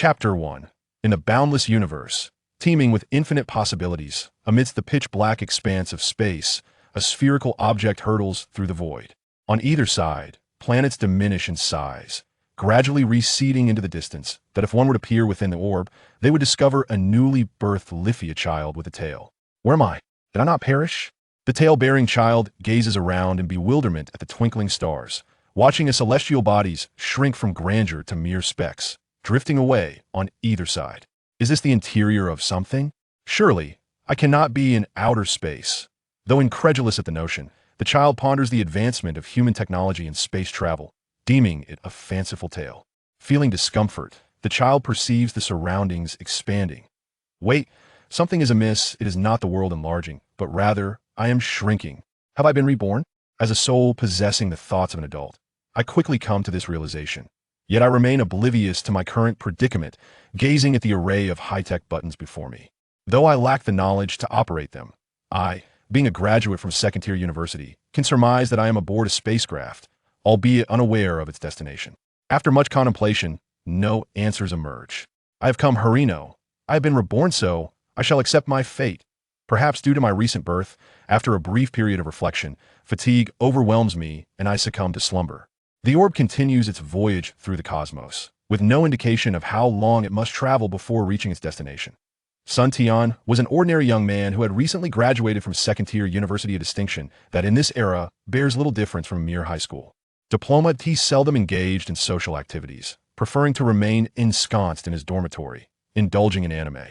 Chapter 1. In a boundless universe, teeming with infinite possibilities, amidst the pitch-black expanse of space, a spherical object hurtles through the void. On either side, planets diminish in size, gradually receding into the distance, that if one were to peer within the orb, they would discover a newly birthed Lithia child with a tail. Where am I? Did I not perish? The tail-bearing child gazes around in bewilderment at the twinkling stars, watching as celestial bodies shrink from grandeur to mere specks, drifting away on either side. Is this the interior of something? Surely, I cannot be in outer space. Though incredulous at the notion, the child ponders the advancement of human technology and space travel, deeming it a fanciful tale. Feeling discomfort, the child perceives the surroundings expanding. Wait, something is amiss. It is not the world enlarging, but rather, I am shrinking. Have I been reborn? As a soul possessing the thoughts of an adult, I quickly come to this realization. Yet I remain oblivious to my current predicament, gazing at the array of high-tech buttons before me. Though I lack the knowledge to operate them, I, being a graduate from second-tier university, can surmise that I am aboard a spacecraft, albeit unaware of its destination. After much contemplation, no answers emerge. I have come Harino. I have been reborn, so I shall accept my fate. Perhaps due to my recent birth, after a brief period of reflection, fatigue overwhelms me and I succumb to slumber. The orb continues its voyage through the cosmos, with no indication of how long it must travel before reaching its destination. Sun Tian was an ordinary young man who had recently graduated from second-tier university, a distinction that in this era bears little difference from a mere high school diploma. He seldom engaged in social activities, preferring to remain ensconced in his dormitory, indulging in anime.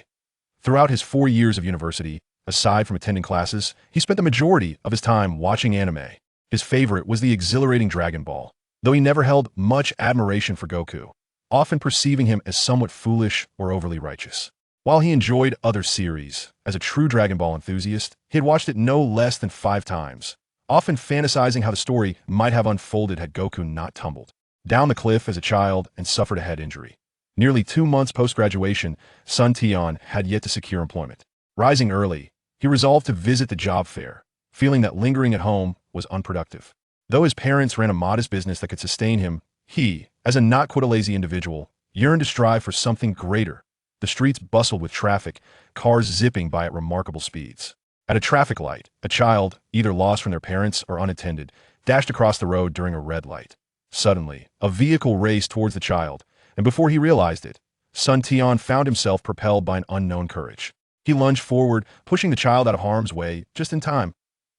Throughout his 4 years of university, aside from attending classes, he spent the majority of his time watching anime. His favorite was the exhilarating Dragon Ball, though he never held much admiration for Goku, often perceiving him as somewhat foolish or overly righteous. While he enjoyed other series, as a true Dragon Ball enthusiast, he had watched it no less than 5 times, often fantasizing how the story might have unfolded had Goku not tumbled down the cliff as a child and suffered a head injury. Nearly 2 months post-graduation, Sun Tian had yet to secure employment. Rising early, he resolved to visit the job fair, feeling that lingering at home was unproductive. Though his parents ran a modest business that could sustain him, he, as a not-quite-lazy individual, yearned to strive for something greater. The streets bustled with traffic, cars zipping by at remarkable speeds. At a traffic light, a child, either lost from their parents or unattended, dashed across the road during a red light. Suddenly, a vehicle raced towards the child, and before he realized it, Sun Tian found himself propelled by an unknown courage. He lunged forward, pushing the child out of harm's way just in time.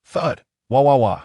Thud! Wah wah wah!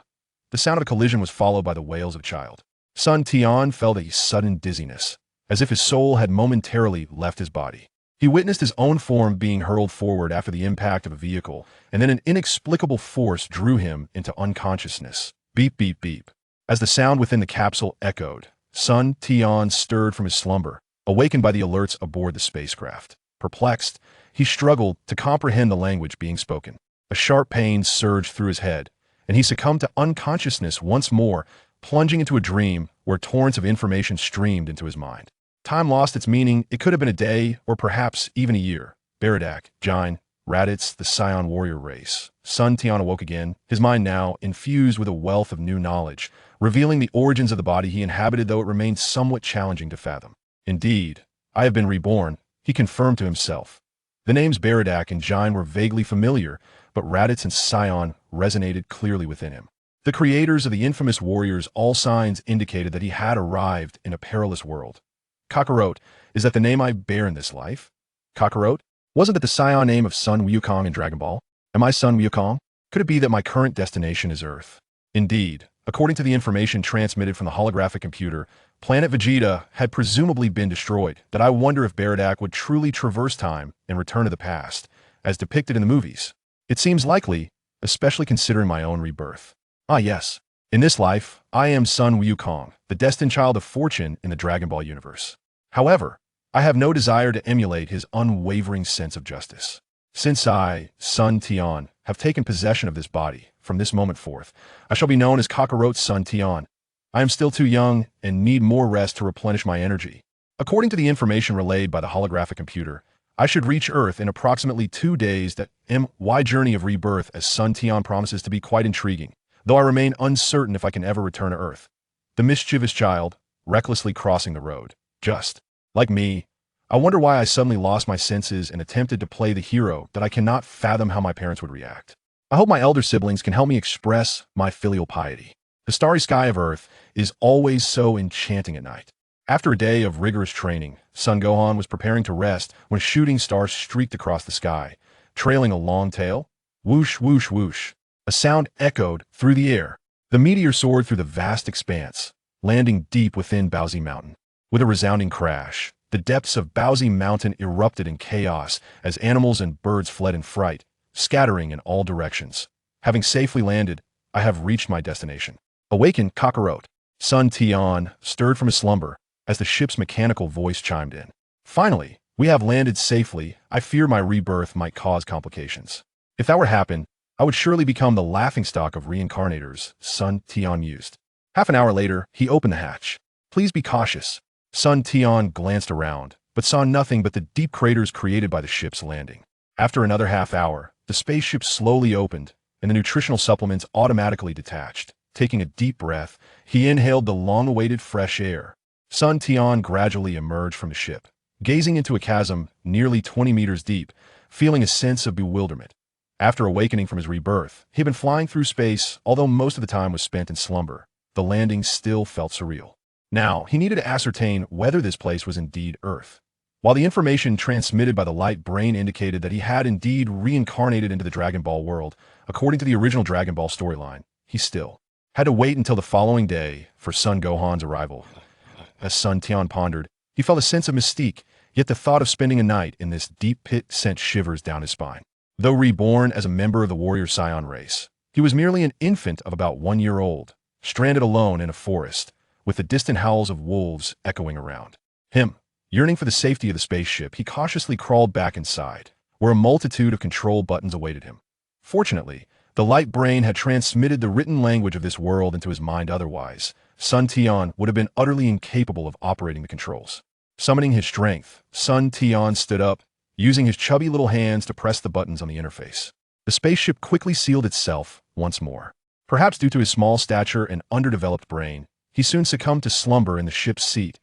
The sound of a collision was followed by the wails of a child. Sun Tian felt a sudden dizziness, as if his soul had momentarily left his body. He witnessed his own form being hurled forward after the impact of a vehicle, and then an inexplicable force drew him into unconsciousness. Beep, beep, beep. As the sound within the capsule echoed, Sun Tian stirred from his slumber, awakened by the alerts aboard the spacecraft. Perplexed, he struggled to comprehend the language being spoken. A sharp pain surged through his head, and he succumbed to unconsciousness once more, plunging into a dream where torrents of information streamed into his mind. Time lost its meaning. It could have been a day, or perhaps even a year. Baradak, Jain, Raditz, the Scion warrior race. Sun Tian awoke again, his mind now infused with a wealth of new knowledge, revealing the origins of the body he inhabited, though it remained somewhat challenging to fathom. Indeed, I have been reborn, he confirmed to himself. The names Baradak and Jain were vaguely familiar, but Raditz and Scion resonated clearly within him. The creators of the infamous warriors, all signs indicated that he had arrived in a perilous world. Kakarot, is that the name I bear in this life? Kakarot? Wasn't it the Scion name of Sun Wukong in Dragon Ball? Am I Sun Wukong? Could it be that my current destination is Earth? Indeed, according to the information transmitted from the holographic computer, planet Vegeta had presumably been destroyed, that I wonder if Baradak would truly traverse time and return to the past, as depicted in the movies. It seems likely, especially considering my own rebirth. Ah yes, in this life, I am Sun Wukong, the destined child of fortune in the Dragon Ball universe. However, I have no desire to emulate his unwavering sense of justice. Since I, Sun Tian, have taken possession of this body, from this moment forth, I shall be known as Kakarot Sun Tian. I am still too young and need more rest to replenish my energy. According to the information relayed by the holographic computer, I should reach Earth in approximately 2 days. That my journey of rebirth as Sun Tian promises to be quite intriguing, though I remain uncertain if I can ever return to Earth. The mischievous child, recklessly crossing the road, just like me, I wonder why I suddenly lost my senses and attempted to play the hero that I cannot fathom how my parents would react. I hope my elder siblings can help me express my filial piety. The starry sky of Earth is always so enchanting at night. After a day of rigorous training, Son Gohan was preparing to rest when a shooting star streaked across the sky, trailing a long tail. Whoosh, whoosh, whoosh. A sound echoed through the air. The meteor soared through the vast expanse, landing deep within Baozi Mountain. With a resounding crash, the depths of Baozi Mountain erupted in chaos as animals and birds fled in fright, scattering in all directions. Having safely landed, I have reached my destination. Awakened, Kakarot. Son Tian stirred from his slumber as the ship's mechanical voice chimed in. Finally, we have landed safely. I fear my rebirth might cause complications. If that were to happen, I would surely become the laughingstock of reincarnators, Son Tian mused. Half an hour later, he opened the hatch. Please be cautious. Son Tian glanced around, but saw nothing but the deep craters created by the ship's landing. After another half hour, the spaceship slowly opened, and the nutritional supplements automatically detached. Taking a deep breath, he inhaled the long-awaited fresh air. Son Tian gradually emerged from the ship, gazing into a chasm nearly 20 meters deep, feeling a sense of bewilderment. After awakening from his rebirth, he had been flying through space, although most of the time was spent in slumber. The landing still felt surreal. Now, he needed to ascertain whether this place was indeed Earth. While the information transmitted by the light brain indicated that he had indeed reincarnated into the Dragon Ball world, according to the original Dragon Ball storyline, he still had to wait until the following day for Son Gohan's arrival. As Son Tian pondered, he felt a sense of mystique, yet the thought of spending a night in this deep pit sent shivers down his spine. Though reborn as a member of the warrior scion race, he was merely an infant of about 1 year old, stranded alone in a forest, with the distant howls of wolves echoing around him. Yearning for the safety of the spaceship, he cautiously crawled back inside, where a multitude of control buttons awaited him. Fortunately, the light brain had transmitted the written language of this world into his mind. Otherwise, Son Tian would have been utterly incapable of operating the controls. Summoning his strength, Son Tian stood up, using his chubby little hands to press the buttons on the interface. The spaceship quickly sealed itself once more. Perhaps due to his small stature and underdeveloped brain, he soon succumbed to slumber in the ship's seat.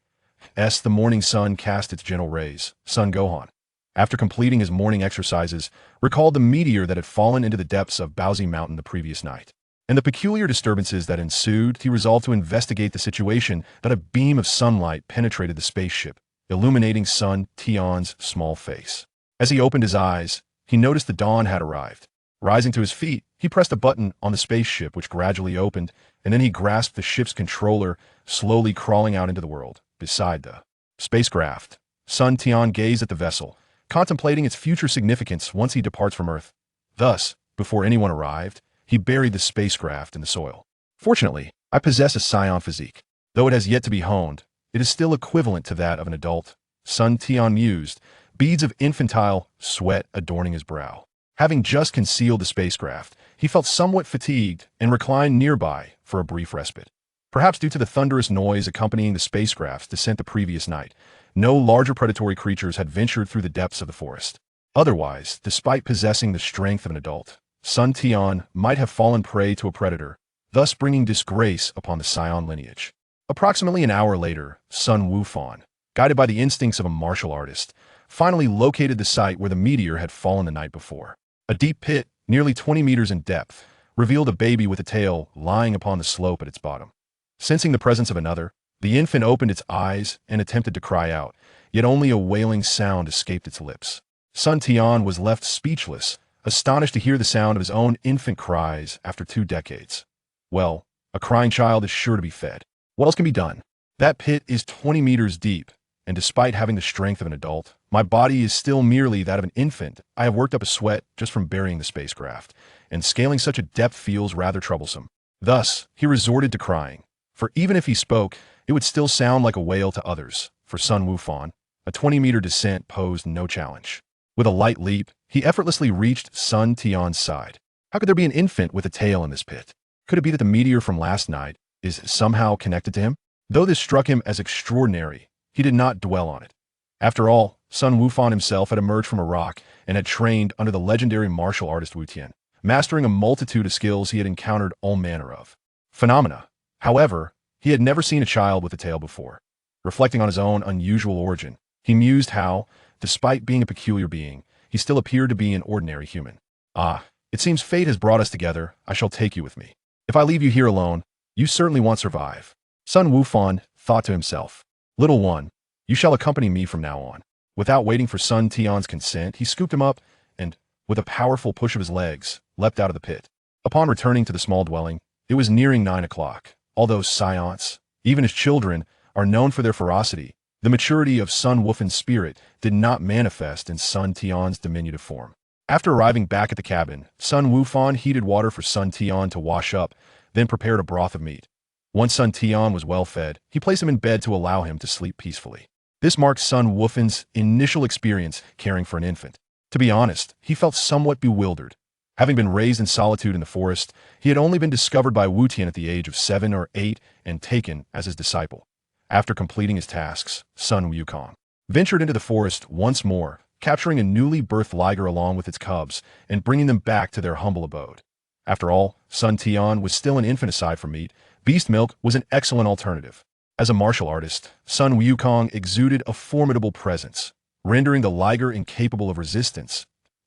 The morning sun cast its gentle rays. Son Gohan, after completing his morning exercises, recalled the meteor that had fallen into the depths of Baozi Mountain the previous night, and the peculiar disturbances that ensued. He resolved to investigate the situation. That a beam of sunlight penetrated the spaceship, illuminating Son Tian's small face. As he opened his eyes, he noticed the dawn had arrived. Rising to his feet, he pressed a button on the spaceship, which gradually opened, and then he grasped the ship's controller, slowly crawling out into the world. Beside the spacecraft, Son Tian gazed at the vessel, contemplating its future significance once he departs from Earth. Thus, before anyone arrived, he buried the spacecraft in the soil. Fortunately, I possess a scion physique. Though it has yet to be honed, it is still equivalent to that of an adult. Son Tian mused, beads of infantile sweat adorning his brow. Having just concealed the spacecraft, he felt somewhat fatigued and reclined nearby for a brief respite. Perhaps due to the thunderous noise accompanying the spacecraft's descent the previous night, no larger predatory creatures had ventured through the depths of the forest. Otherwise, despite possessing the strength of an adult, Son Tian might have fallen prey to a predator, thus bringing disgrace upon the scion lineage. Approximately an hour later, Sun Wufan, guided by the instincts of a martial artist, finally located the site where the meteor had fallen the night before. A deep pit, nearly 20 meters in depth, revealed a baby with a tail lying upon the slope at its bottom. Sensing the presence of another, the infant opened its eyes and attempted to cry out, yet only a wailing sound escaped its lips. Son Tian was left speechless, astonished to hear the sound of his own infant cries after 2 decades. Well, a crying child is sure to be fed. What else can be done? That pit is 20 meters deep, and despite having the strength of an adult, my body is still merely that of an infant. I have worked up a sweat just from burying the spacecraft, and scaling such a depth feels rather troublesome. Thus, he resorted to crying. For even if he spoke, it would still sound like a wail to others. For Sun Wufan, a 20-meter descent posed no challenge. With a light leap, he effortlessly reached Son Tian's side. How could there be an infant with a tail in this pit? Could it be that the meteor from last night is somehow connected to him? Though this struck him as extraordinary, he did not dwell on it. After all, Sun Wufan himself had emerged from a rock and had trained under the legendary martial artist Tian, mastering a multitude of skills he had encountered all manner of phenomena. However, he had never seen a child with a tail before. Reflecting on his own unusual origin, He mused how, despite being a peculiar being, he still appeared to be an ordinary human. Ah, it seems fate has brought us together. I shall take you with me. If I leave you here alone, you certainly won't survive. Sun Wufan thought to himself. Little one, you shall accompany me from now on. Without waiting for Sun Tian's consent, he scooped him up and, with a powerful push of his legs, leapt out of the pit. Upon returning to the small dwelling, it was nearing 9 o'clock. Although scions, even as children, are known for their ferocity, the maturity of Sun Wufan's spirit did not manifest in Sun Tian's diminutive form. After arriving back at the cabin, Sun Wufan heated water for Sun Tian to wash up, then prepared a broth of meat. Once Sun Tian was well fed, he placed him in bed to allow him to sleep peacefully. This marked Sun Wufan's initial experience caring for an infant. To be honest, he felt somewhat bewildered. Having been raised in solitude in the forest, he had only been discovered by Wu Tian at the age of 7 or 8 and taken as his disciple. After completing his tasks, Sun Wukong ventured into the forest once more, capturing a newly birthed liger along with its cubs and bringing them back to their humble abode. After all, Sun Tian was still an infant aside from meat. Beast milk was an excellent alternative. As a martial artist, Sun Wukong exuded a formidable presence, rendering the liger incapable of resistance.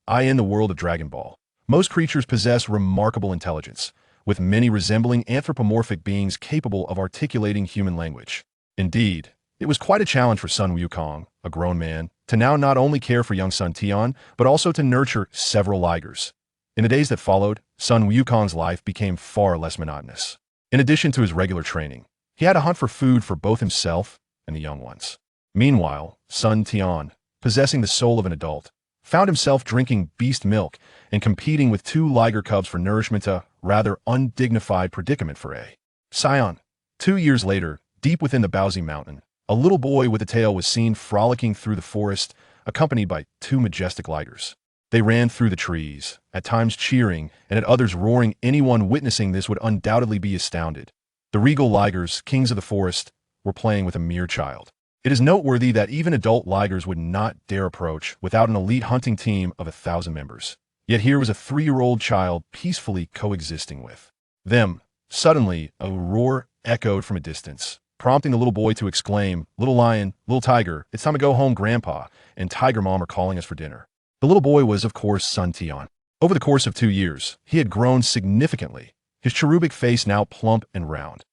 In the world of Dragon Ball, most creatures possess remarkable intelligence, with many resembling anthropomorphic beings capable of articulating human language. Indeed, it was quite a challenge for Sun Wukong, a grown man, to now not only care for young Sun Tian, but also to nurture several ligers. In the days that followed, Sun Wukong's life became far less monotonous. In addition to his regular training, he had to hunt for food for both himself and the young ones. Meanwhile, Sun Tian, possessing the soul of an adult, found himself drinking beast milk and competing with 2 liger cubs for nourishment, a rather undignified predicament for a scion. 2 years later, deep within the Baozi Mountain, a little boy with a tail was seen frolicking through the forest, accompanied by 2 majestic ligers. They ran through the trees, at times cheering and at others roaring. Anyone witnessing this would undoubtedly be astounded. The regal ligers, kings of the forest, were playing with a mere child. It is noteworthy that even adult ligers would not dare approach without an elite hunting team of 1,000 members. Yet here was a 3-year-old child peacefully coexisting with them. Suddenly, a roar echoed from a distance, prompting the little boy to exclaim, "Little lion, little tiger, it's time to go home, Grandpa, and Tiger Mom are calling us for dinner." The little boy was, of course, Sun Tian. Over the course of 2 years, he had grown significantly, his cherubic face now plump and round.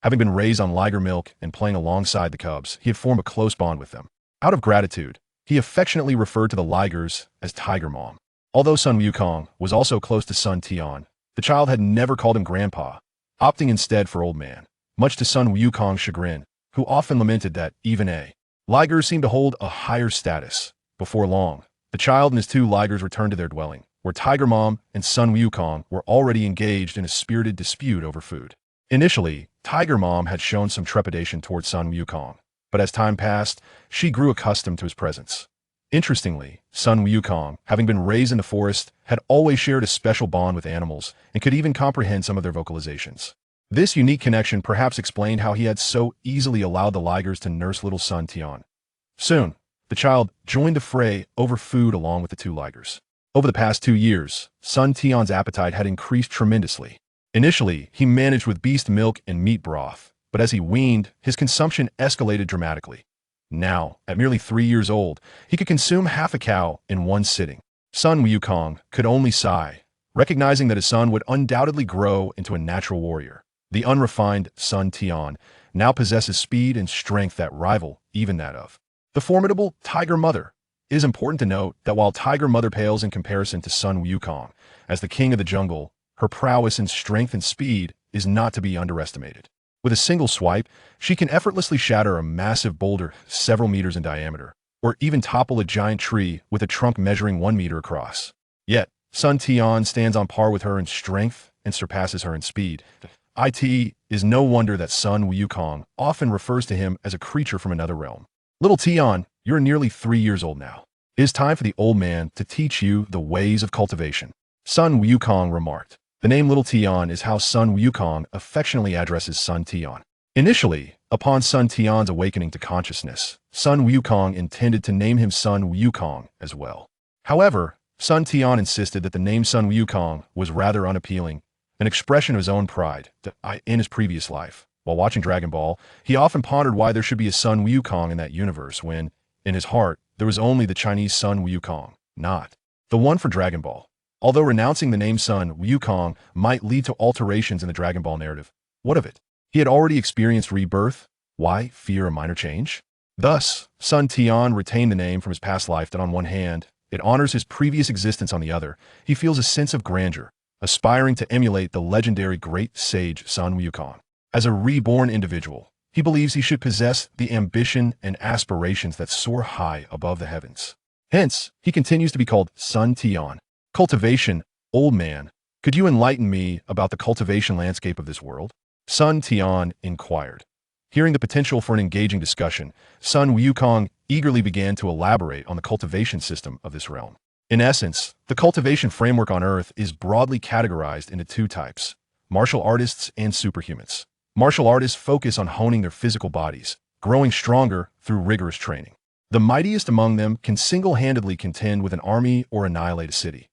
Having been raised on liger milk and playing alongside the cubs, he had formed a close bond with them. Out of gratitude, he affectionately referred to the ligers as Tiger Mom. Although Sun Wukong was also close to Sun Tian, the child had never called him Grandpa, opting instead for Old Man, much to Sun Wukong's chagrin, who often lamented that even a liger seemed to hold a higher status. Before long, the child and his 2 ligers returned to their dwelling, where Tiger Mom and Sun Wukong were already engaged in a spirited dispute over food. Initially, Tiger Mom had shown some trepidation towards Sun Wukong, but as time passed, she grew accustomed to his presence. Interestingly, Sun Wukong, having been raised in the forest, had always shared a special bond with animals and could even comprehend some of their vocalizations. This unique connection perhaps explained how he had so easily allowed the ligers to nurse little Sun Tian. Soon, the child joined the fray over food along with the 2 ligers. Over the past 2 years, Sun Tian's appetite had increased tremendously. Initially, he managed with beast milk and meat broth, but as he weaned, his consumption escalated dramatically. Now, at merely 3 years old, he could consume half a cow in one sitting. Sun Wukong could only sigh, recognizing that his son would undoubtedly grow into a natural warrior. The unrefined Sun Tian now possesses speed and strength that rival even that of the formidable Tiger Mother. It is important to note that while Tiger Mother pales in comparison to Sun Wukong as the king of the jungle, her prowess in strength and speed is not to be underestimated. With a single swipe, she can effortlessly shatter a massive boulder several meters in diameter, or even topple a giant tree with a trunk measuring 1 meter across. Yet, Sun Tian stands on par with her in strength and surpasses her in speed. It is no wonder that Sun Wukong often refers to him as a creature from another realm. Little Tian, you're nearly 3 years old now. It is time for the old man to teach you the ways of cultivation. Sun Wukong remarked. The name Little Tian is how Sun Wukong affectionately addresses Sun Tian. Initially, upon Sun Tian's awakening to consciousness, Sun Wukong intended to name him Sun Wukong as well. However, Sun Tian insisted that the name Sun Wukong was rather unappealing, an expression of his own pride in his previous life. While watching Dragon Ball, he often pondered why there should be a Sun Wukong in that universe when, In his heart, there was only the Chinese Sun Wukong, not the one for Dragon Ball. Although renouncing the name Sun Wukong might lead to alterations in the Dragon Ball narrative, what of it? He had already experienced rebirth. Why fear a minor change? Thus, Sun Tian retained the name from his past life that on one hand, it honors his previous existence on the other. He feels a sense of grandeur, aspiring to emulate the legendary great sage Sun Wukong. As a reborn individual, he believes he should possess the ambition and aspirations that soar high above the heavens. Hence, he continues to be called Sun Tian. Cultivation, old man, could you enlighten me about the cultivation landscape of this world? Sun Tian inquired. Hearing the potential for an engaging discussion, Sun Wukong eagerly began to elaborate on the cultivation system of this realm. In essence, the cultivation framework on Earth is broadly categorized into two types: martial artists and superhumans. Martial artists focus on honing their physical bodies, growing stronger through rigorous training. The mightiest among them can single-handedly contend with an army or annihilate a city.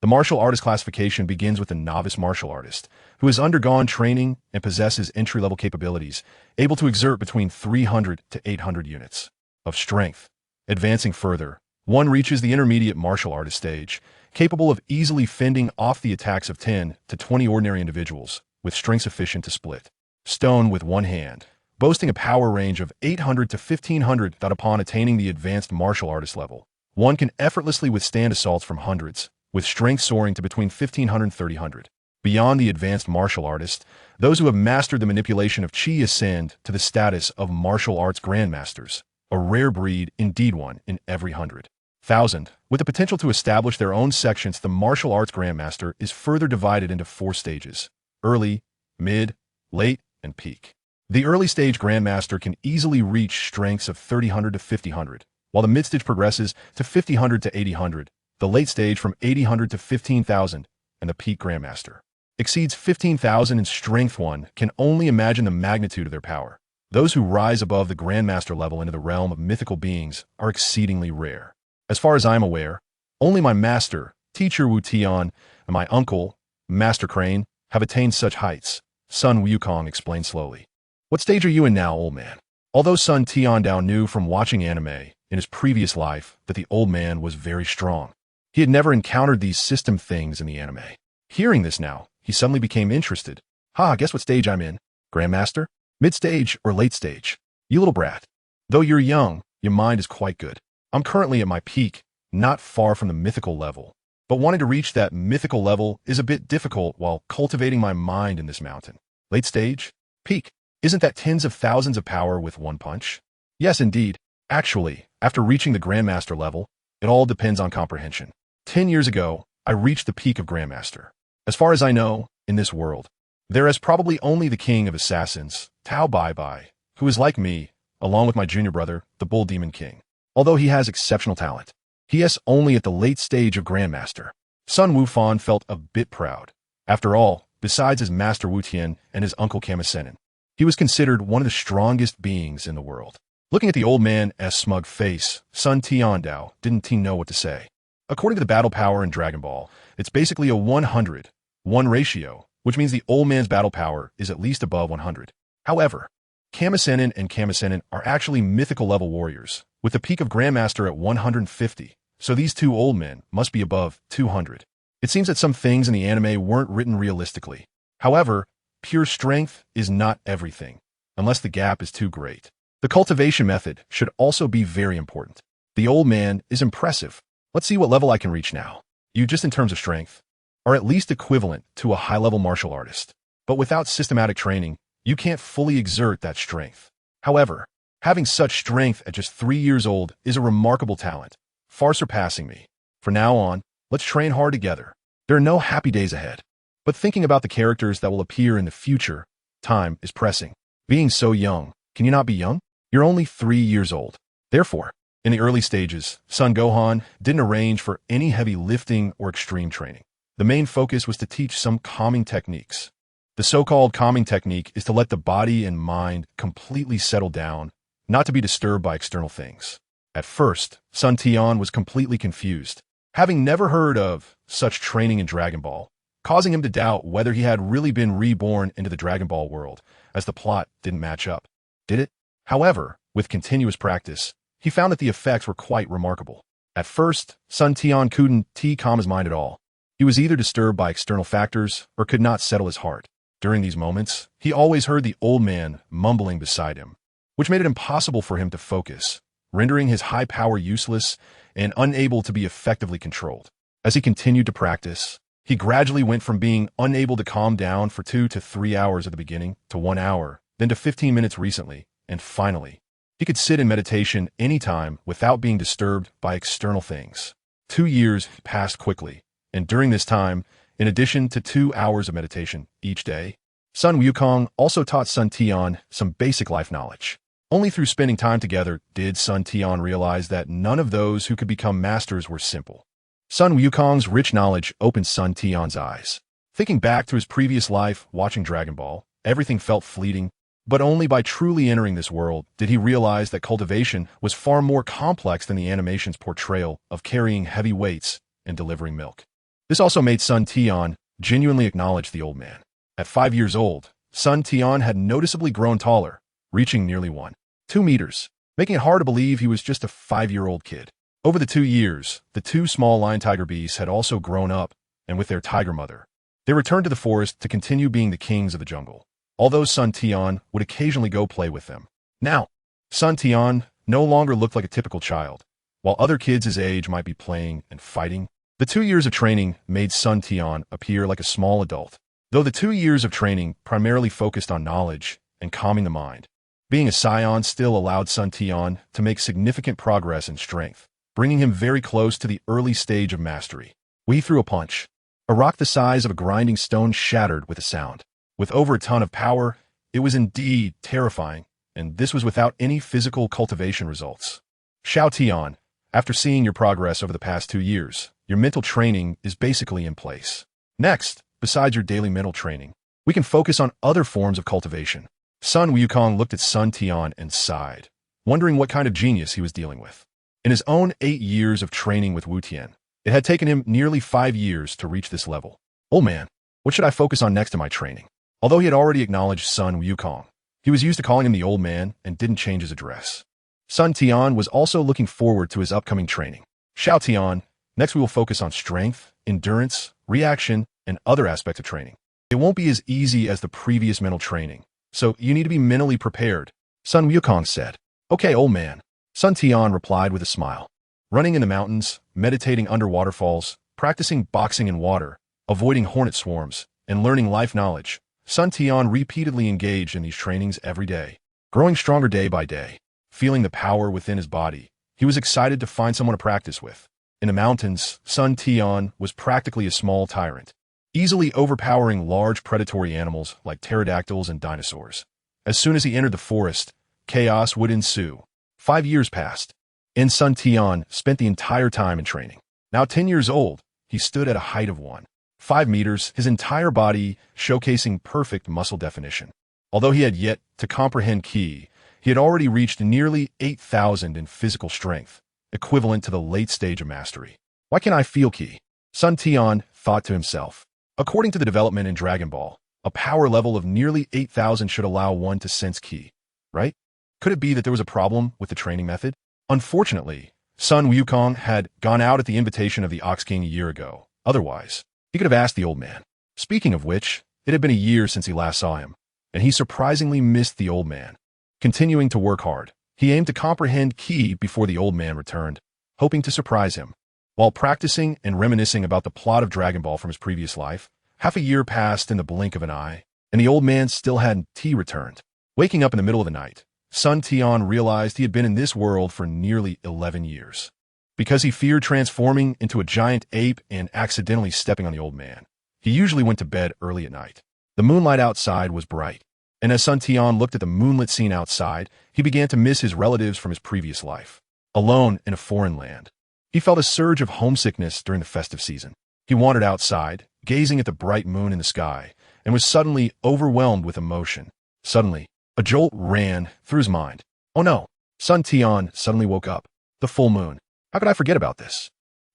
The martial artist classification begins with the novice martial artist, who has undergone training and possesses entry-level capabilities, able to exert between 300 to 800 units of strength. Advancing further, one reaches the intermediate martial artist stage, capable of easily fending off the attacks of 10 to 20 ordinary individuals, with strength sufficient to split stone with one hand, boasting a power range of 800 to 1500 that upon attaining the advanced martial artist level, one can effortlessly withstand assaults from hundreds, with strength soaring to between 1500 and 3000. Beyond the advanced martial artist, those who have mastered the manipulation of Qi ascend to the status of martial arts grandmasters, a rare breed, indeed one in every 100,000. With the potential to establish their own sections, the martial arts grandmaster is further divided into 4 stages: early, mid, late, and peak. The early stage grandmaster can easily reach strengths of 3000 to 5000, while the mid stage progresses to 5000 to 8000, the late stage from 8000 to 15,000, and the peak grandmaster exceeds 15,000 in strength. One can only imagine the magnitude of their power. Those who rise above the grandmaster level into the realm of mythical beings are exceedingly rare. As far as I am aware, only my master, teacher Wu Tian, and my uncle, Master Crane, have attained such heights, Sun Wukong explained slowly. What stage are you in now, old man? Although Sun Tiandao knew from watching anime in his previous life that the old man was very strong, he had never encountered these system things in the anime. Hearing this now, he suddenly became interested. Guess what stage I'm in? Grandmaster? Mid-stage or late stage? You little brat. Though you're young, your mind is quite good. I'm currently at my peak, not far from the mythical level. But wanting to reach that mythical level is a bit difficult while cultivating my mind in this mountain. Late stage? Peak. Isn't that tens of thousands of power with one punch? Yes, indeed. Actually, after reaching the Grandmaster level, it all depends on comprehension. 10 years ago, I reached the peak of Grandmaster. As far as I know, in this world, there is probably only the King of Assassins, Tao Bai Bai, who is like me, along with my junior brother, the Bull Demon King. Although he has exceptional talent, he is only at the late stage of Grandmaster. Sun Wufan felt a bit proud. After all, besides his master Wu Tian and his uncle Kamisenin, he was considered one of the strongest beings in the world. Looking at the old man's smug face, Sun Tiandao didn't know what to say. According to the battle power in Dragon Ball, it's basically a 100-1 ratio, which means the old man's battle power is at least above 100. However, Kamisenin and Kamisenin are actually mythical level warriors, with the peak of Grandmaster at 150, so these two old men must be above 200. It seems that some things in the anime weren't written realistically. However, pure strength is not everything, unless the gap is too great. The cultivation method should also be very important. The old man is impressive. Let's see what level I can reach now. You, just in terms of strength, are at least equivalent to a high-level martial artist. But without systematic training, you can't fully exert that strength. However, having such strength at just 3 years old is a remarkable talent, far surpassing me. From now on, let's train hard together. There are no happy days ahead. But thinking about the characters that will appear in the future, time is pressing. Being so young, can you not be young? You're only 3 years old. Therefore, in the early stages, Son Gohan didn't arrange for any heavy lifting or extreme training. The main focus was to teach some calming techniques. The so-called calming technique is to let the body and mind completely settle down, not to be disturbed by external things. At first, Sun Tian was completely confused, having never heard of such training in Dragon Ball, causing him to doubt whether he had really been reborn into the Dragon Ball world, as the plot didn't match up. Did it? However, with continuous practice, he found that the effects were quite remarkable. At first, Sun Tian couldn't calm his mind at all. He was either disturbed by external factors or could not settle his heart. During these moments, he always heard the old man mumbling beside him, which made it impossible for him to focus, rendering his high power useless and unable to be effectively controlled. As he continued to practice, he gradually went from being unable to calm down for 2 to 3 hours at the beginning to 1 hour, then to 15 minutes recently, and finally, he could sit in meditation anytime without being disturbed by external things. 2 years passed quickly, and during this time, in addition to 2 hours of meditation each day, Sun Wukong also taught Sun Tian some basic life knowledge. Only through spending time together did Sun Tian realize that none of those who could become masters were simple. Sun Wukong's rich knowledge opened Sun Tian's eyes. Thinking back to his previous life watching Dragon Ball, everything felt fleeting, but only by truly entering this world did he realize that cultivation was far more complex than the animation's portrayal of carrying heavy weights and delivering milk. This also made Sun Tian genuinely acknowledge the old man. At 5 years old, Sun Tian had noticeably grown taller, reaching nearly 1.2 meters, making it hard to believe he was just a 5-year-old kid. Over the 2 years, the 2 small lion tiger beasts had also grown up, and with their tiger mother, they returned to the forest to continue being the kings of the jungle, although Sun Tian would occasionally go play with them. Now, Sun Tian no longer looked like a typical child. While other kids his age might be playing and fighting, the 2 years of training made Sun Tian appear like a small adult. Though the 2 years of training primarily focused on knowledge and calming the mind, being a scion still allowed Sun Tian to make significant progress in strength, bringing him very close to the early stage of mastery. He threw a punch. A rock the size of a grinding stone shattered with a sound. With over a ton of power, it was indeed terrifying, and this was without any physical cultivation results. Xiao Tian, after seeing your progress over the past 2 years, your mental training is basically in place. Next, besides your daily mental training, we can focus on other forms of cultivation. Sun Wukong looked at Sun Tian and sighed, wondering what kind of genius he was dealing with. In his own 8 years of training with Wu Tian, it had taken him nearly 5 years to reach this level. Oh man, what should I focus on next in my training? Although he had already acknowledged Sun Wukong, he was used to calling him the old man and didn't change his address. Sun Tian was also looking forward to his upcoming training. Xiao Tian, next we will focus on strength, endurance, reaction, and other aspects of training. It won't be as easy as the previous mental training, so you need to be mentally prepared, Sun Wukong said. Okay, old man, Sun Tian replied with a smile. Running in the mountains, meditating under waterfalls, practicing boxing in water, avoiding hornet swarms, and learning life knowledge, Sun Tian repeatedly engaged in these trainings every day. Growing stronger day by day, feeling the power within his body, he was excited to find someone to practice with. In the mountains, Sun Tian was practically a small tyrant, easily overpowering large predatory animals like pterodactyls and dinosaurs. As soon as he entered the forest, chaos would ensue. 5 years passed, and Sun Tian spent the entire time in training. Now 10 years old, he stood at a height of 1.5 meters, his entire body showcasing perfect muscle definition. Although he had yet to comprehend Qi, he had already reached nearly 8,000 in physical strength, equivalent to the late stage of mastery. Why can't I feel Qi? Sun Tian thought to himself. According to the development in Dragon Ball, a power level of nearly 8,000 should allow one to sense Qi, right? Could it be that there was a problem with the training method? Unfortunately, Sun Wukong had gone out at the invitation of the Ox King a year ago. Otherwise, he could have asked the old man. Speaking of which, it had been a year since he last saw him, and he surprisingly missed the old man. Continuing to work hard, he aimed to comprehend Qi before the old man returned, hoping to surprise him. While practicing and reminiscing about the plot of Dragon Ball from his previous life, half a year passed in the blink of an eye, and the old man still hadn't returned. Waking up in the middle of the night, Sun Tian realized he had been in this world for nearly 11 years. Because he feared transforming into a giant ape and accidentally stepping on the old man, he usually went to bed early at night. The moonlight outside was bright, and as Sun Tian looked at the moonlit scene outside, he began to miss his relatives from his previous life. Alone in a foreign land, he felt a surge of homesickness during the festive season. He wandered outside, gazing at the bright moon in the sky, and was suddenly overwhelmed with emotion. Suddenly, a jolt ran through his mind. Oh no! Sun Tian suddenly woke up. The full moon. How could I forget about this?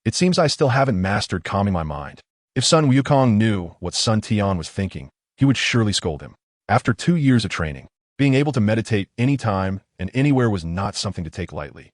It seems I still haven't mastered calming my mind. If Sun Wukong knew what Sun Tian was thinking, he would surely scold him. After 2 years of training, being able to meditate anytime and anywhere was not something to take lightly.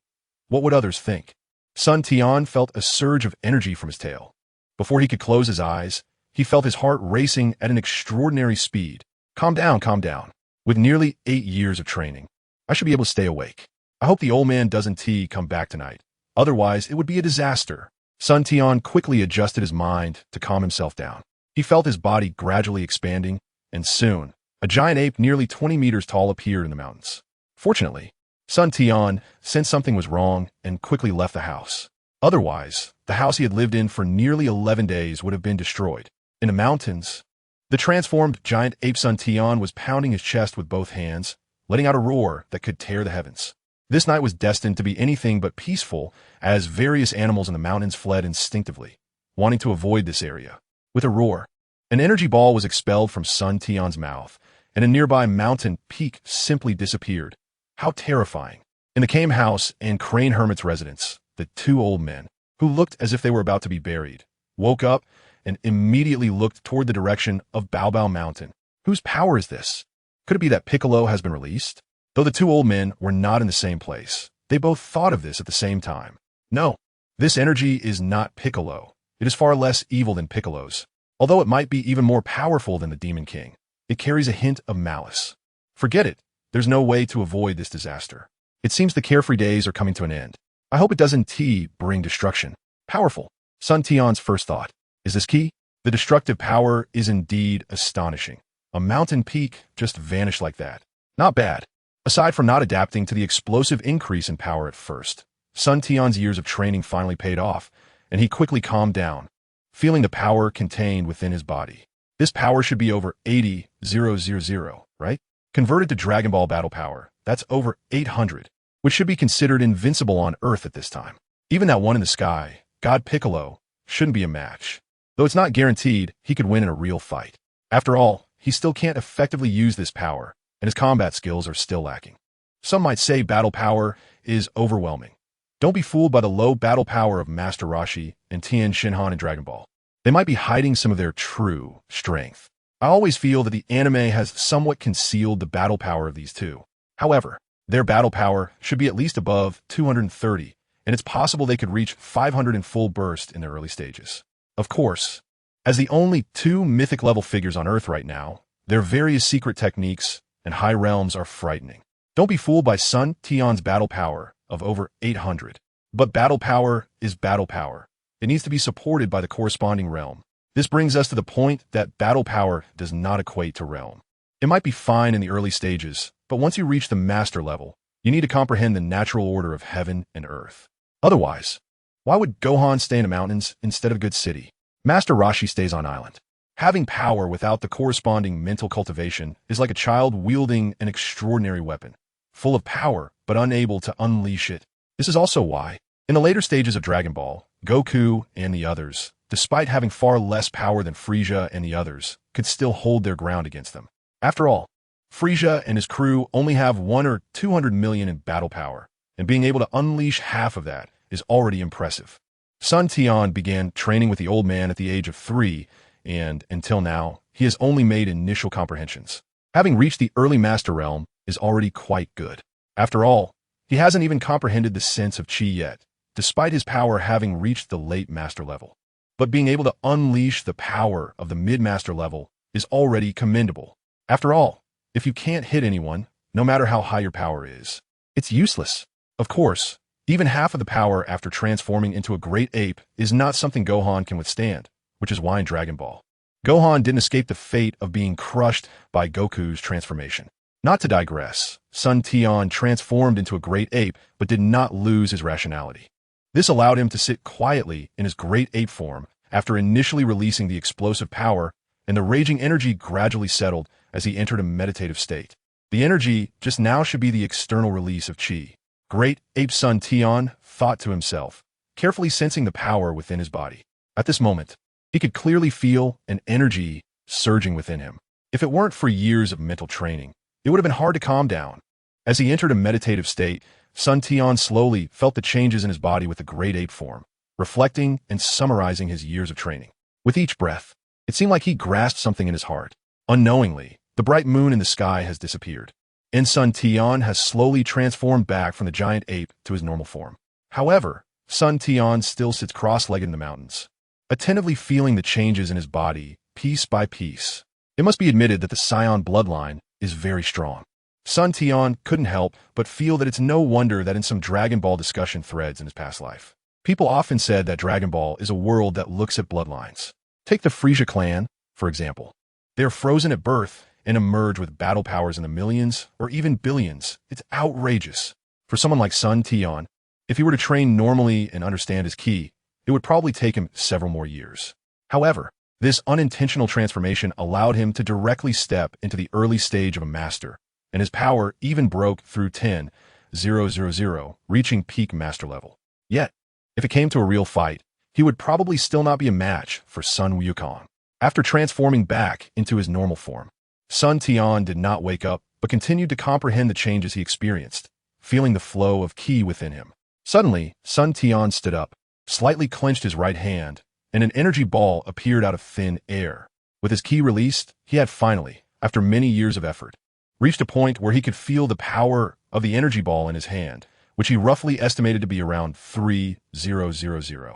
What would others think? Sun Tian felt a surge of energy from his tail. Before he could close his eyes, he felt his heart racing at an extraordinary speed. Calm down, calm down. With nearly 8 years of training, I should be able to stay awake. I hope the old man doesn't come back tonight. Otherwise, it would be a disaster. Sun Tian quickly adjusted his mind to calm himself down. He felt his body gradually expanding, and soon, a giant ape nearly 20 meters tall appeared in the mountains. Fortunately, Sun Tian sensed something was wrong and quickly left the house. Otherwise, the house he had lived in for nearly 11 days would have been destroyed. In the mountains, the transformed giant ape Sun Tian was pounding his chest with both hands, letting out a roar that could tear the heavens. This night was destined to be anything but peaceful, as various animals in the mountains fled instinctively, wanting to avoid this area. With a roar, an energy ball was expelled from Sun Tian's mouth, and a nearby mountain peak simply disappeared. How terrifying. In the Came House and Crane Hermit's residence, the 2 old men, who looked as if they were about to be buried, woke up and immediately looked toward the direction of Bao Mountain. Whose power is this? Could it be that Piccolo has been released? Though the 2 old men were not in the same place, they both thought of this at the same time. No, this energy is not Piccolo. It is far less evil than Piccolo's. Although it might be even more powerful than the Demon King, it carries a hint of malice. Forget it. There's no way to avoid this disaster. It seems the carefree days are coming to an end. I hope it doesn't bring destruction. Powerful. Sun Tian's first thought. Is this key? The destructive power is indeed astonishing. A mountain peak just vanished like that. Not bad. Aside from not adapting to the explosive increase in power at first, Sun Tian's years of training finally paid off, and he quickly calmed down, feeling the power contained within his body. This power should be over 80,000, right? Converted to Dragon Ball battle power, that's over 800, which should be considered invincible on Earth at this time. Even that one in the sky, God Piccolo, shouldn't be a match. Though it's not guaranteed he could win in a real fight. After all, he still can't effectively use this power, and his combat skills are still lacking. Some might say battle power is overwhelming. Don't be fooled by the low battle power of Master Roshi and Tian Shinhan in Dragon Ball. They might be hiding some of their true strength. I always feel that the anime has somewhat concealed the battle power of these 2. However, their battle power should be at least above 230, and it's possible they could reach 500 in full burst in their early stages. Of course, as the only 2 mythic-level figures on Earth right now, their various secret techniques and high realms are frightening. Don't be fooled by Sun Tian's battle power of over 800. But battle power is battle power. It needs to be supported by the corresponding realm. This brings us to the point that battle power does not equate to realm. It might be fine in the early stages, but once you reach the master level, you need to comprehend the natural order of heaven and earth. Otherwise, why would Gohan stay in the mountains instead of a good city? Master Roshi stays on island. Having power without the corresponding mental cultivation is like a child wielding an extraordinary weapon, full of power but unable to unleash it. This is also why, in the later stages of Dragon Ball, Goku and the others, despite having far less power than Frieza and the others, could still hold their ground against them. After all, Frieza and his crew only have 1 or 200 million in battle power, and being able to unleash half of that is already impressive. Sun Tian began training with the old man at the age of 3, and, until now, he has only made initial comprehensions. Having reached the early master realm is already quite good. After all, he hasn't even comprehended the sense of chi yet, despite his power having reached the late master level. But being able to unleash the power of the mid-master level is already commendable. After all, if you can't hit anyone, no matter how high your power is, it's useless. Of course, even half of the power after transforming into a great ape is not something Gohan can withstand, which is why in Dragon Ball, Gohan didn't escape the fate of being crushed by Goku's transformation. Not to digress, Sun Tian transformed into a great ape but did not lose his rationality. This allowed him to sit quietly in his great ape form after initially releasing the explosive power, and the raging energy gradually settled as he entered a meditative state. The energy just now should be the external release of chi. Great ape Sun Tian thought to himself, carefully sensing the power within his body. At this moment, he could clearly feel an energy surging within him. If it weren't for years of mental training, it would have been hard to calm down. As he entered a meditative state, Sun Tian slowly felt the changes in his body with the great ape form, reflecting and summarizing his years of training. With each breath, it seemed like he grasped something in his heart. Unknowingly, the bright moon in the sky has disappeared, and Sun Tian has slowly transformed back from the giant ape to his normal form. However, Sun Tian still sits cross-legged in the mountains, attentively feeling the changes in his body, piece by piece. It must be admitted that the Scion bloodline is very strong. Sun Tian couldn't help but feel that it's no wonder that in some Dragon Ball discussion threads in his past life, people often said that Dragon Ball is a world that looks at bloodlines. Take the Frieza clan, for example. They are frozen at birth and emerge with battle powers in the millions or even billions. It's outrageous. For someone like Sun Tian, if he were to train normally and understand his ki, it would probably take him several more years. However, this unintentional transformation allowed him to directly step into the early stage of a master, and his power even broke through 10,000, reaching peak master level. Yet, if it came to a real fight, he would probably still not be a match for Sun Wukong. After transforming back into his normal form, Sun Tian did not wake up, but continued to comprehend the changes he experienced, feeling the flow of ki within him. Suddenly, Sun Tian stood up, slightly clenched his right hand, and an energy ball appeared out of thin air. With his ki released, he had finally, after many years of effort, reached a point where he could feel the power of the energy ball in his hand, which he roughly estimated to be around 3,000.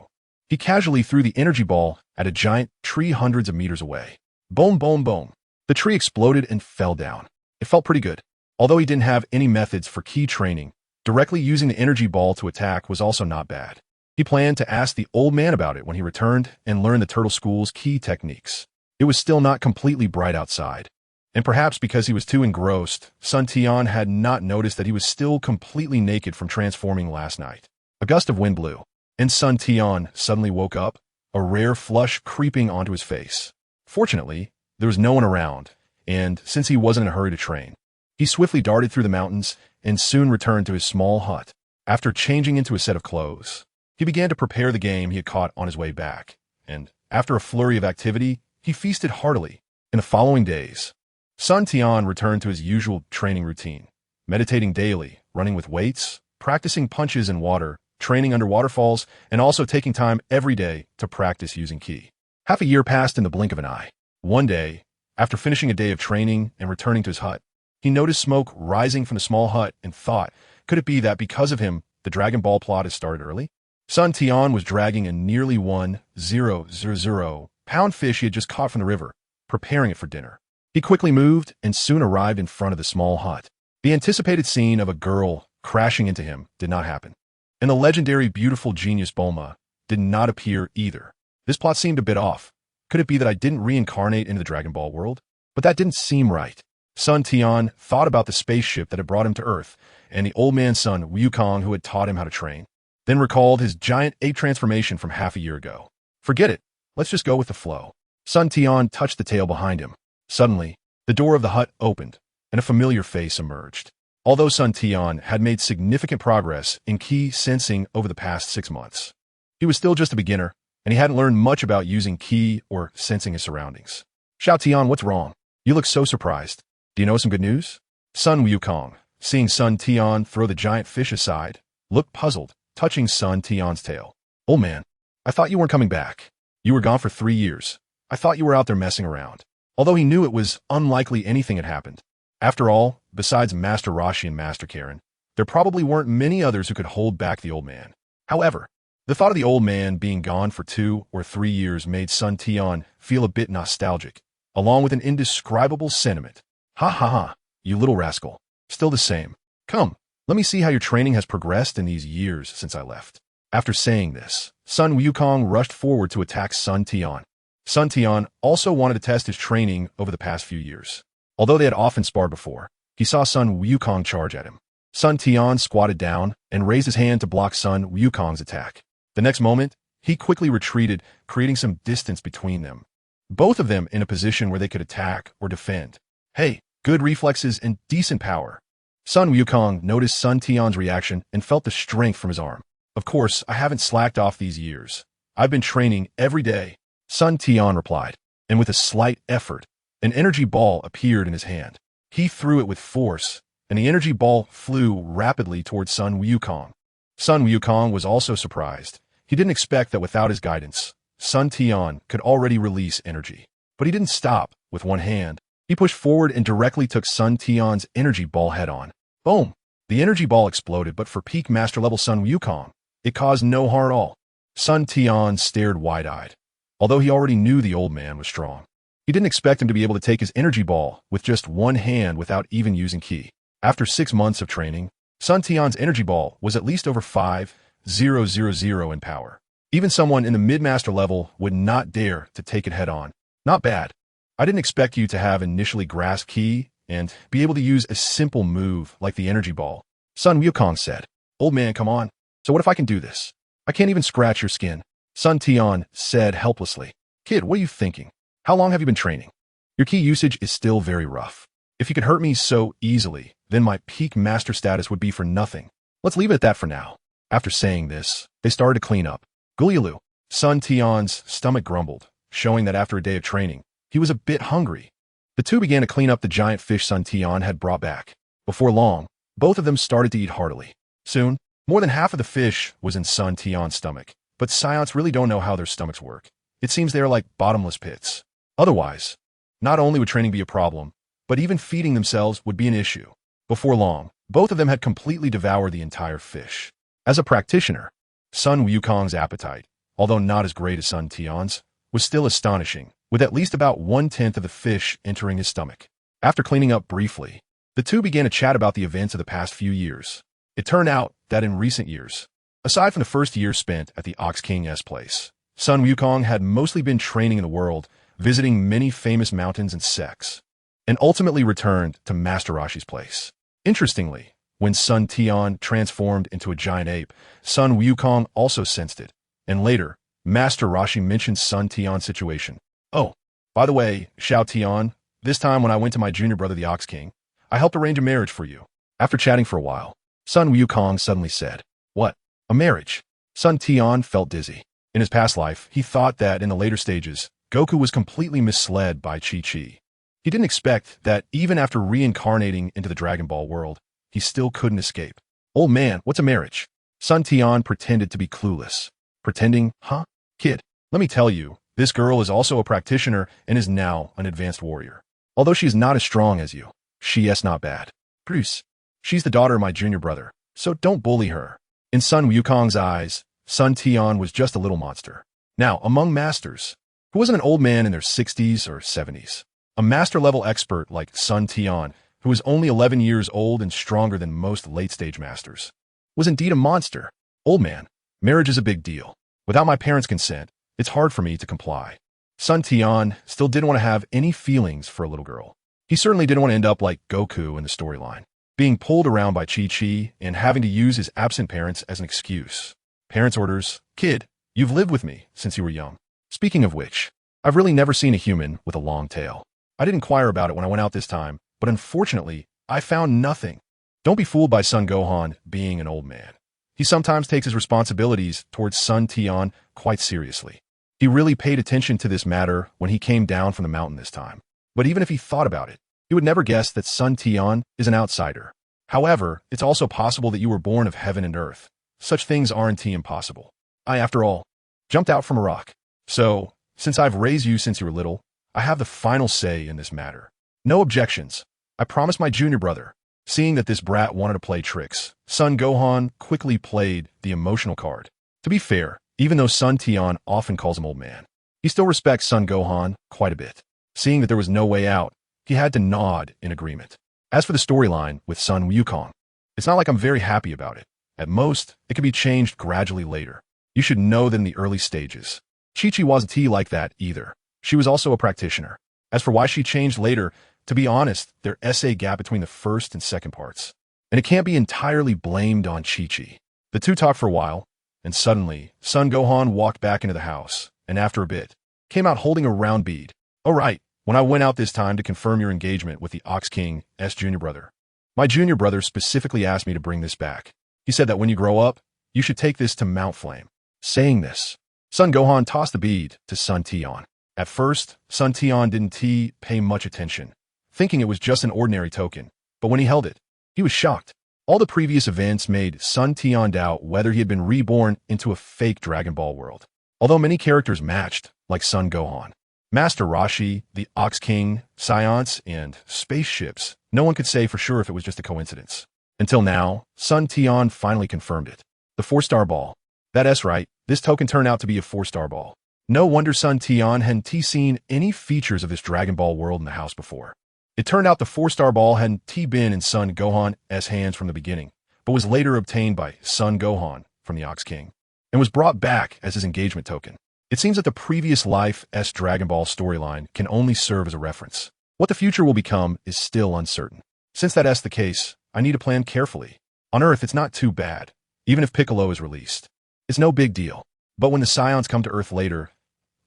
He casually threw the energy ball at a giant tree hundreds of meters away. Boom, boom, boom. The tree exploded and fell down. It felt pretty good. Although he didn't have any methods for ki training, directly using the energy ball to attack was also not bad. He planned to ask the old man about it when he returned and learn the Turtle School's ki techniques. It was still not completely bright outside, and perhaps because he was too engrossed, Sun Tian had not noticed that he was still completely naked from transforming last night. A gust of wind blew, and Sun Tian suddenly woke up, a rare flush creeping onto his face. Fortunately, there was no one around, and since he wasn't in a hurry to train, he swiftly darted through the mountains and soon returned to his small hut. After changing into a set of clothes, he began to prepare the game he had caught on his way back, and after a flurry of activity, he feasted heartily. In the following days, Sun Tian returned to his usual training routine, meditating daily, running with weights, practicing punches in water, training under waterfalls, and also taking time every day to practice using ki. Half a year passed in the blink of an eye. One day, after finishing a day of training and returning to his hut, he noticed smoke rising from the small hut and thought, could it be that because of him, the Dragon Ball plot had started early? Sun Tian was dragging a nearly 1,000-pound fish he had just caught from the river, preparing it for dinner. He quickly moved and soon arrived in front of the small hut. The anticipated scene of a girl crashing into him did not happen, and the legendary beautiful genius Bulma did not appear either. This plot seemed a bit off. Could it be that I didn't reincarnate into the Dragon Ball world? But that didn't seem right. Sun Tian thought about the spaceship that had brought him to Earth and the old man's son, Wukong, who had taught him how to train, then recalled his giant ape transformation from half a year ago. Forget it. Let's just go with the flow. Sun Tian touched the tail behind him. Suddenly, the door of the hut opened, and a familiar face emerged. Although Sun Tian had made significant progress in ki sensing over the past 6 months, he was still just a beginner, and he hadn't learned much about using ki or sensing his surroundings. Xiao Tian, what's wrong? You look so surprised. Do you know some good news? Sun Wukong, seeing Sun Tian throw the giant fish aside, looked puzzled, touching Sun Tian's tail. Old man, I thought you weren't coming back. You were gone for 3 years. I thought you were out there messing around. Although he knew it was unlikely anything had happened. After all, besides Master Roshi and Master Karen, there probably weren't many others who could hold back the old man. However, the thought of the old man being gone for 2 or 3 years made Sun Tian feel a bit nostalgic, along with an indescribable sentiment. Ha ha ha, you little rascal. Still the same. Come, let me see how your training has progressed in these years since I left. After saying this, Sun Wukong rushed forward to attack Sun Tian. Sun Tian also wanted to test his training over the past few years. Although they had often sparred before, he saw Sun Wukong charge at him. Sun Tian squatted down and raised his hand to block Sun Wukong's attack. The next moment, he quickly retreated, creating some distance between them, both of them in a position where they could attack or defend. Hey, good reflexes and decent power. Sun Wukong noticed Sun Tian's reaction and felt the strength from his arm. Of course, I haven't slacked off these years. I've been training every day, Sun Tian replied, and with a slight effort, an energy ball appeared in his hand. He threw it with force, and the energy ball flew rapidly towards Sun Wukong. Sun Wukong was also surprised. He didn't expect that without his guidance, Sun Tian could already release energy. But he didn't stop with one hand. He pushed forward and directly took Sun Tian's energy ball head-on. Boom! The energy ball exploded, but for peak master level Sun Wukong, It caused no harm at all. Sun Tian stared wide-eyed. Although he already knew the old man was strong, he didn't expect him to be able to take his energy ball with just one hand without even using ki. After 6 months of training, Sun Tian's energy ball was at least over 5,000 in power. Even someone in the mid-master level would not dare to take it head-on. Not bad. I didn't expect you to have initially grasped ki and be able to use a simple move like the energy ball. Sun Wukong said, "Old man, come on. So what if I can do this? I can't even scratch your skin." Sun Tian said helplessly, "Kid, what are you thinking? How long have you been training? Your ki usage is still very rough. If you could hurt me so easily, then my peak master status would be for nothing. Let's leave it at that for now." After saying this, they started to clean up. Gulialu. Sun Tian's stomach grumbled, showing that after a day of training, he was a bit hungry. The two began to clean up the giant fish Sun Tian had brought back. Before long, both of them started to eat heartily. Soon, more than half of the fish was in Sun Tian's stomach. But Scions really don't know how their stomachs work. It seems they are like bottomless pits. Otherwise, not only would training be a problem, but even feeding themselves would be an issue. Before long, both of them had completely devoured the entire fish. As a practitioner, Sun Wukong's appetite, although not as great as Sun Tian's, was still astonishing, with at least about 1/10 of the fish entering his stomach. After cleaning up briefly, the two began to chat about the events of the past few years. It turned out that in recent years, aside from the first year spent at the Ox King's place, Sun Wukong had mostly been training in the world, visiting many famous mountains and sects, and ultimately returned to Master Rashi's place. Interestingly, when Sun Tian transformed into a giant ape, Sun Wukong also sensed it, and later, Master Rashi mentioned Sun Tian's situation. "Oh, by the way, Xiao Tian, this time when I went to my junior brother the Ox King, I helped arrange a marriage for you." After chatting for a while, Sun Wukong suddenly said, "What? A marriage?" Sun Tian felt dizzy. In his past life, he thought that in the later stages, Goku was completely misled by Chi-Chi. He didn't expect that even after reincarnating into the Dragon Ball world, he still couldn't escape. "Old man, what's a marriage?" Sun Tian pretended to be clueless. Pretending, huh? "Kid, let me tell you, this girl is also a practitioner and is now an advanced warrior. Although she is not as strong as you, she is not bad. Bruce, she's the daughter of my junior brother, so don't bully her." In Sun Wukong's eyes, Sun Tian was just a little monster. Now, among masters, who wasn't an old man in their 60s or 70s, a master-level expert like Sun Tian, who was only 11 years old and stronger than most late-stage masters, was indeed a monster. "Old man, marriage is a big deal. Without my parents' consent, it's hard for me to comply." Sun Tian still didn't want to have any feelings for a little girl. He certainly didn't want to end up like Goku in the storyline, being pulled around by Chi-Chi and having to use his absent parents as an excuse. Parents' orders, "Kid, you've lived with me since you were young. Speaking of which, I've really never seen a human with a long tail. I did inquire about it when I went out this time, but unfortunately, I found nothing." Don't be fooled by Sun Gohan being an old man. He sometimes takes his responsibilities towards Sun Tian quite seriously. He really paid attention to this matter when he came down from the mountain this time. But even if he thought about it, he would never guess that Sun Tian is an outsider. However, it's also possible that you were born of heaven and earth. Such things aren't impossible. I, after all, jumped out from a rock. So, since I've raised you since you were little, I have the final say in this matter. No objections. I promised my junior brother." Seeing that this brat wanted to play tricks, Sun Gohan quickly played the emotional card. To be fair, even though Sun Tian often calls him old man, he still respects Sun Gohan quite a bit. Seeing that there was no way out, he had to nod in agreement. As for the storyline with Sun Wukong, it's not like I'm very happy about it. At most, it can be changed gradually later. You should know that in the early stages, Chi-Chi wasn't like that either. She was also a practitioner. As for why she changed later, to be honest, there's a gap between the first and second parts, and it can't be entirely blamed on Chi-Chi. The two talked for a while, and suddenly, Sun Gohan walked back into the house, and after a bit, came out holding a round bead. "Oh right, when I went out this time to confirm your engagement with the Ox King's junior brother, my junior brother specifically asked me to bring this back. He said that when you grow up, you should take this to Mount Flame." Saying this, Sun Gohan tossed the bead to Sun Tian. At first, Sun Tian didn't pay much attention, thinking it was just an ordinary token, but when he held it, he was shocked. All the previous events made Sun Tian doubt whether he had been reborn into a fake Dragon Ball world. Although many characters matched, like Sun Gohan, Master Rashi, the Ox King, Scions, and spaceships, no one could say for sure if it was just a coincidence. Until now, Sun Tian finally confirmed it. The 4-star ball. That's right, this token turned out to be a 4-star ball. No wonder Sun Tian hadn't seen any features of this Dragon Ball world in the house before. It turned out the 4-star ball hadn't been in Son Gohan's hands from the beginning, but was later obtained by Son Gohan from the Ox King, and was brought back as his engagement token. It seems that the previous life's Dragon Ball storyline can only serve as a reference. What the future will become is still uncertain. Since that's the case, I need to plan carefully. On Earth, it's not too bad, even if Piccolo is released. It's no big deal. But when the Scions come to Earth later,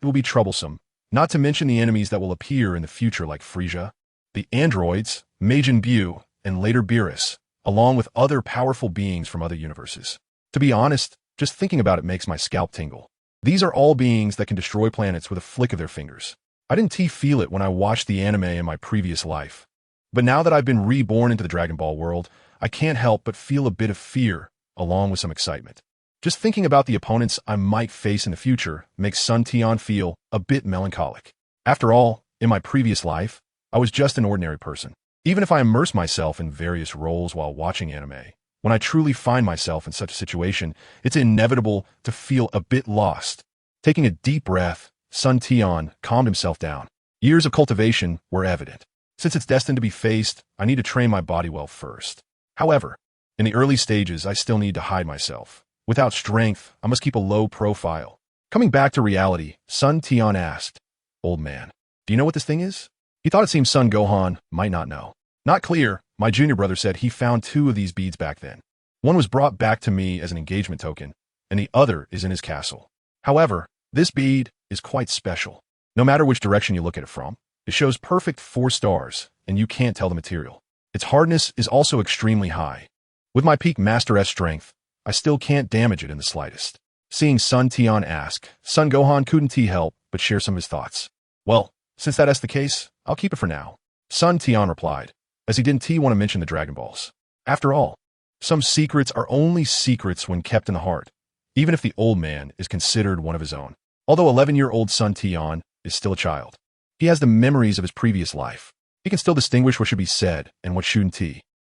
it will be troublesome, not to mention the enemies that will appear in the future like Frieza, the androids, Majin Buu, and later Beerus, along with other powerful beings from other universes. To be honest, just thinking about it makes my scalp tingle. These are all beings that can destroy planets with a flick of their fingers. I didn't feel it when I watched the anime in my previous life. But now that I've been reborn into the Dragon Ball world, I can't help but feel a bit of fear, along with some excitement. Just thinking about the opponents I might face in the future makes Sun Tian feel a bit melancholic. After all, in my previous life, I was just an ordinary person. Even if I immerse myself in various roles while watching anime, when I truly find myself in such a situation, it's inevitable to feel a bit lost. Taking a deep breath, Sun Tian calmed himself down. Years of cultivation were evident. Since it's destined to be faced, I need to train my body well first. However, in the early stages, I still need to hide myself. Without strength, I must keep a low profile. Coming back to reality, Sun Tian asked, "Old man, do you know what this thing is?" He thought it seemed Son Gohan might not know. Not clear, my junior brother said he found 2 of these beads back then. One was brought back to me as an engagement token, and the other is in his castle. However, this bead is quite special. No matter which direction you look at it from, it shows perfect 4 stars, and you can't tell the material. Its hardness is also extremely high. With my peak Master S strength, I still can't damage it in the slightest. Seeing Sun Tian ask, Son Gohan couldn't help but share some of his thoughts. Well, since that's the case, I'll keep it for now. Sun Tian replied, as he didn't want to mention the Dragon Balls. After all, some secrets are only secrets when kept in the heart, even if the old man is considered one of his own. Although 11-year-old Sun Tian is still a child, he has the memories of his previous life. He can still distinguish what should be said and what shouldn't.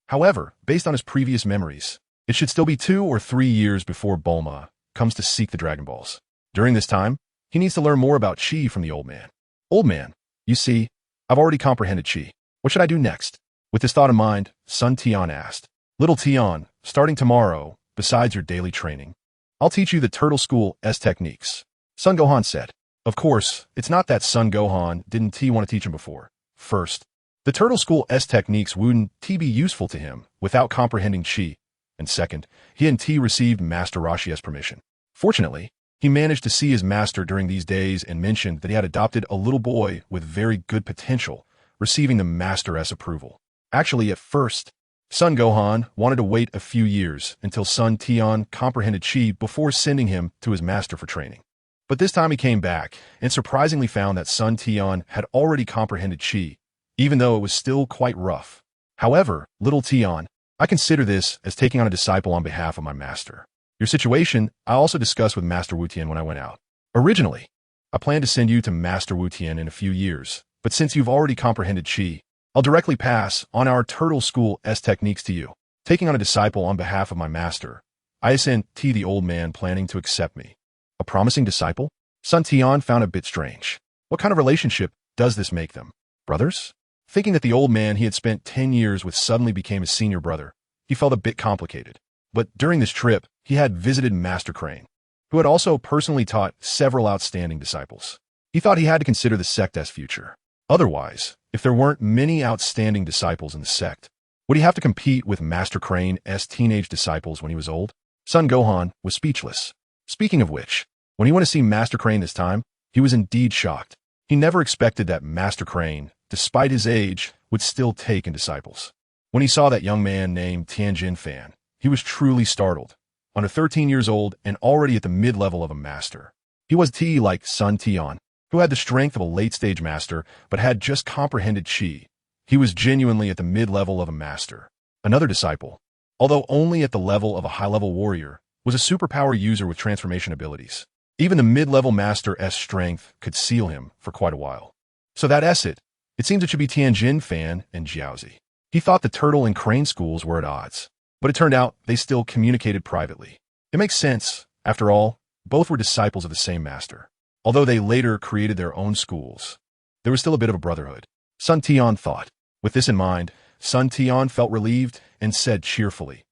However, based on his previous memories, it should still be 2 or 3 years before Bulma comes to seek the Dragon Balls. During this time, he needs to learn more about Chi from the old man. Old man, you see, I've already comprehended Chi. What should I do next? With this thought in mind, Sun Tian asked, Little Tian, starting tomorrow, besides your daily training, I'll teach you the Turtle School's techniques. Son Gohan said. Of course, it's not that Son Gohan didn't want to teach him before. First, the Turtle School's techniques wouldn't be useful to him without comprehending Chi. And second, he hadn't received Master Roshi's permission. Fortunately, he managed to see his master during these days and mentioned that he had adopted a little boy with very good potential, receiving the Master's approval. Actually, at first, Son Gohan wanted to wait a few years until Sun Tian comprehended Chi before sending him to his master for training. But this time he came back and surprisingly found that Sun Tian had already comprehended Chi, even though it was still quite rough. However, Little Tian, I consider this as taking on a disciple on behalf of my master. Your situation, I also discussed with Master Wu Tian when I went out. Originally, I planned to send you to Master Wu Tian in a few years, but since you've already comprehended Chi, I'll directly pass on our Turtle School's techniques to you. Taking on a disciple on behalf of my master, I sent the old man planning to accept me. A promising disciple? Sun Tian found a bit strange. What kind of relationship does this make them? Brothers? Thinking that the old man he had spent 10 years with suddenly became his senior brother, he felt a bit complicated. But during this trip, he had visited Master Crane, who had also personally taught several outstanding disciples. He thought he had to consider the sect's future. Otherwise, if there weren't many outstanding disciples in the sect, would he have to compete with Master Crane's teenage disciples when he was old? Son Gohan was speechless. Speaking of which, when he went to see Master Crane this time, he was indeed shocked. He never expected that Master Crane, despite his age, would still take in disciples. When he saw that young man named Tianjin Fan, he was truly startled. Under 13 years old and already at the mid-level of a master. He was like Sun Tian, who had the strength of a late-stage master but had just comprehended Chi. He was genuinely at the mid-level of a master. Another disciple, although only at the level of a high-level warrior, was a superpower user with transformation abilities. Even the mid-level master's strength could seal him for quite a while. So that's it. It seems it should be Tianjin Fan and Jiaozi. He thought the Turtle and Crane schools were at odds, but it turned out they still communicated privately. It makes sense, After all, both were disciples of the same master. Although they later created their own schools, there was still a bit of a brotherhood. Sun Tian thought. With this in mind, Sun Tian felt relieved and said cheerfully,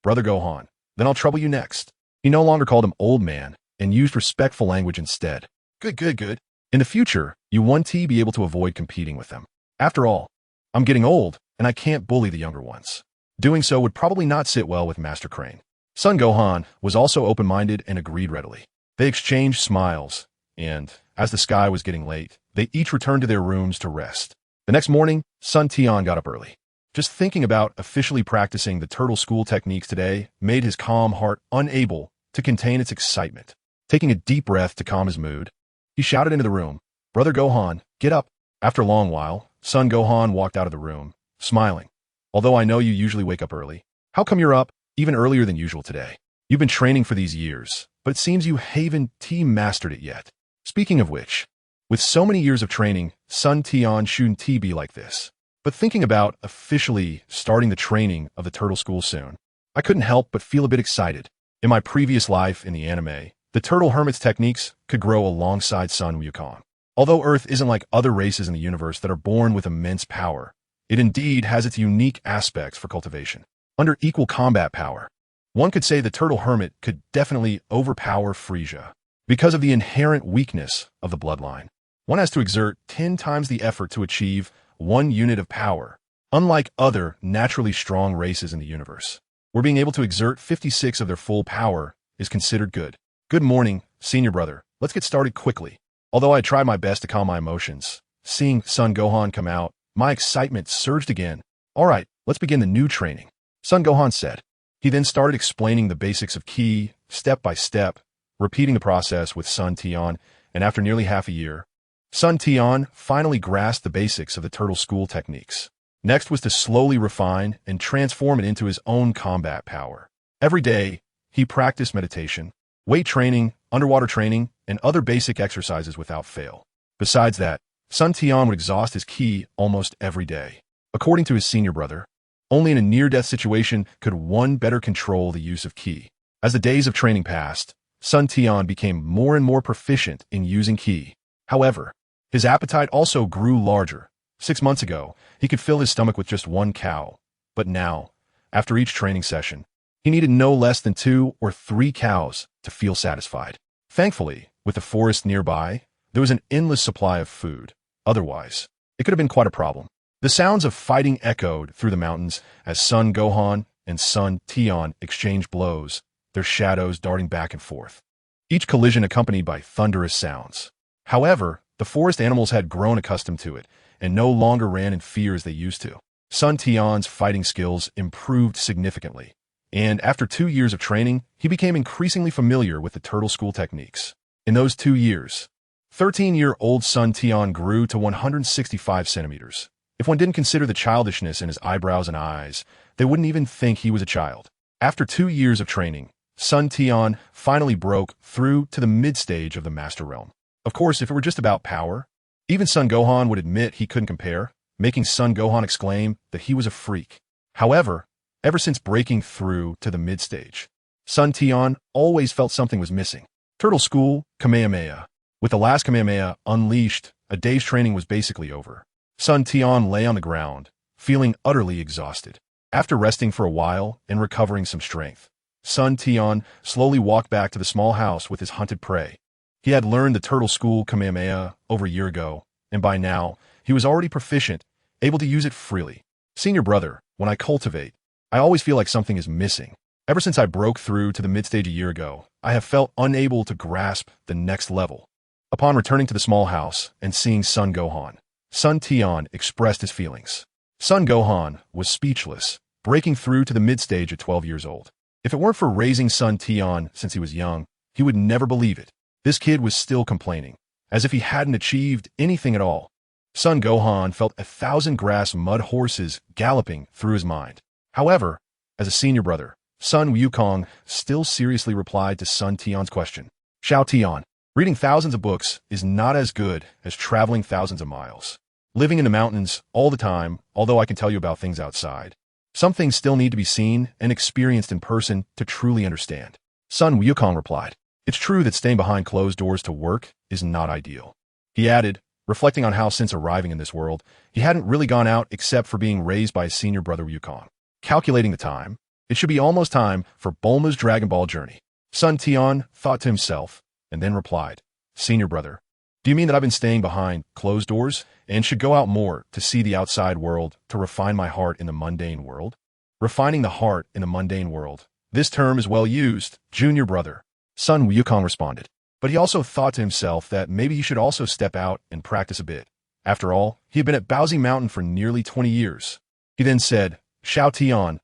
"Brother Gohan, then I'll trouble you next." He no longer called him old man and used respectful language instead. Good. In the future, you won't be able to avoid competing with them. After all, I'm getting old, and I can't bully the younger ones. Doing so would probably not sit well with Master Crane. Son Gohan was also open-minded and agreed readily. They exchanged smiles, and, as the sky was getting late, they each returned to their rooms to rest. The next morning, Sun Tian got up early. Just thinking about officially practicing the turtle school techniques today made his calm heart unable to contain its excitement. Taking a deep breath to calm his mood, he shouted into the room, "Brother Gohan, get up." After a long while, Son Gohan walked out of the room, smiling. "Although I know you usually wake up early, how come you're up even earlier than usual today? You've been training for these years, but it seems you haven't mastered it yet." Speaking of which, with so many years of training, Sun Tian shouldn't be like this. But thinking about officially starting the training of the turtle school soon, I couldn't help but feel a bit excited. In my previous life in the anime, the turtle hermit's techniques could grow alongside Sun Wukong. Although Earth isn't like other races in the universe that are born with immense power, it indeed has its unique aspects for cultivation. Under equal combat power, one could say the turtle hermit could definitely overpower Frieza. Because of the inherent weakness of the bloodline, one has to exert 10 times the effort to achieve 1 unit of power, unlike other naturally strong races in the universe, where being able to exert 56 of their full power is considered good. "Good morning, senior brother. Let's get started quickly." Although I tried my best to calm my emotions, seeing Son Gohan come out, my excitement surged again. "All right, let's begin the new training," Son Gohan said. He then started explaining the basics of Ki, step by step, repeating the process with Sun Tian, and after nearly half a year, Sun Tian finally grasped the basics of the turtle school techniques. Next was to slowly refine and transform it into his own combat power. Every day, he practiced meditation, weight training, underwater training, and other basic exercises without fail. Besides that, Sun Tian would exhaust his ki almost every day. According to his senior brother, only in a near-death situation could one better control the use of ki. As the days of training passed, Sun Tian became more and more proficient in using ki. However, his appetite also grew larger. 6 months ago, he could fill his stomach with just 1 cow, but now, after each training session, he needed no less than 2 or 3 cows to feel satisfied. Thankfully, with the forest nearby, there was an endless supply of food. Otherwise, it could have been quite a problem. The sounds of fighting echoed through the mountains as Son Gohan and Sun Tian exchanged blows, their shadows darting back and forth, each collision accompanied by thunderous sounds. However, the forest animals had grown accustomed to it and no longer ran in fear as they used to. Sun Tian's fighting skills improved significantly, and after 2 years of training, he became increasingly familiar with the turtle school techniques. In those 2 years, 13-year-old Sun Tian grew to 165 centimeters. If one didn't consider the childishness in his eyebrows and eyes, they wouldn't even think he was a child. After 2 years of training, Sun Tian finally broke through to the mid-stage of the Master Realm. Of course, if it were just about power, even Son Gohan would admit he couldn't compare, making Son Gohan exclaim that he was a freak. However, ever since breaking through to the mid-stage, Sun Tian always felt something was missing. Turtle School, Kamehameha. With the last Kamehameha unleashed, a day's training was basically over. Sun Tian lay on the ground, feeling utterly exhausted. After resting for a while and recovering some strength, Sun Tian slowly walked back to the small house with his hunted prey. He had learned the Turtle School Kamehameha over a year ago, and by now, he was already proficient, able to use it freely. "Senior brother, when I cultivate, I always feel like something is missing. Ever since I broke through to the mid-stage a year ago, I have felt unable to grasp the next level." Upon returning to the small house and seeing Son Gohan, Sun Tian expressed his feelings. Son Gohan was speechless, breaking through to the mid-stage at 12 years old. If it weren't for raising Sun Tian since he was young, he would never believe it. This kid was still complaining, as if he hadn't achieved anything at all. Son Gohan felt 1,000 grass mud horses galloping through his mind. However, as a senior brother, Sun Wukong still seriously replied to Sun Tian's question. "Xiao Tian, reading thousands of books is not as good as traveling thousands of miles. Living in the mountains all the time, although I can tell you about things outside, some things still need to be seen and experienced in person to truly understand." Sun Wukong replied, "It's true that staying behind closed doors to work is not ideal." He added, reflecting on how since arriving in this world, he hadn't really gone out except for being raised by his senior brother Wukong. Calculating the time, it should be almost time for Bulma's Dragon Ball journey. Sun Tian thought to himself, and then replied, "Senior brother, do you mean that I've been staying behind closed doors and should go out more to see the outside world to refine my heart in the mundane world?" Refining the heart in the mundane world. This term is well used, junior brother. Sun Wukong responded. But he also thought to himself that maybe he should also step out and practice a bit. After all, he had been at Baozi Mountain for nearly 20 years. He then said, "Xiao Tian,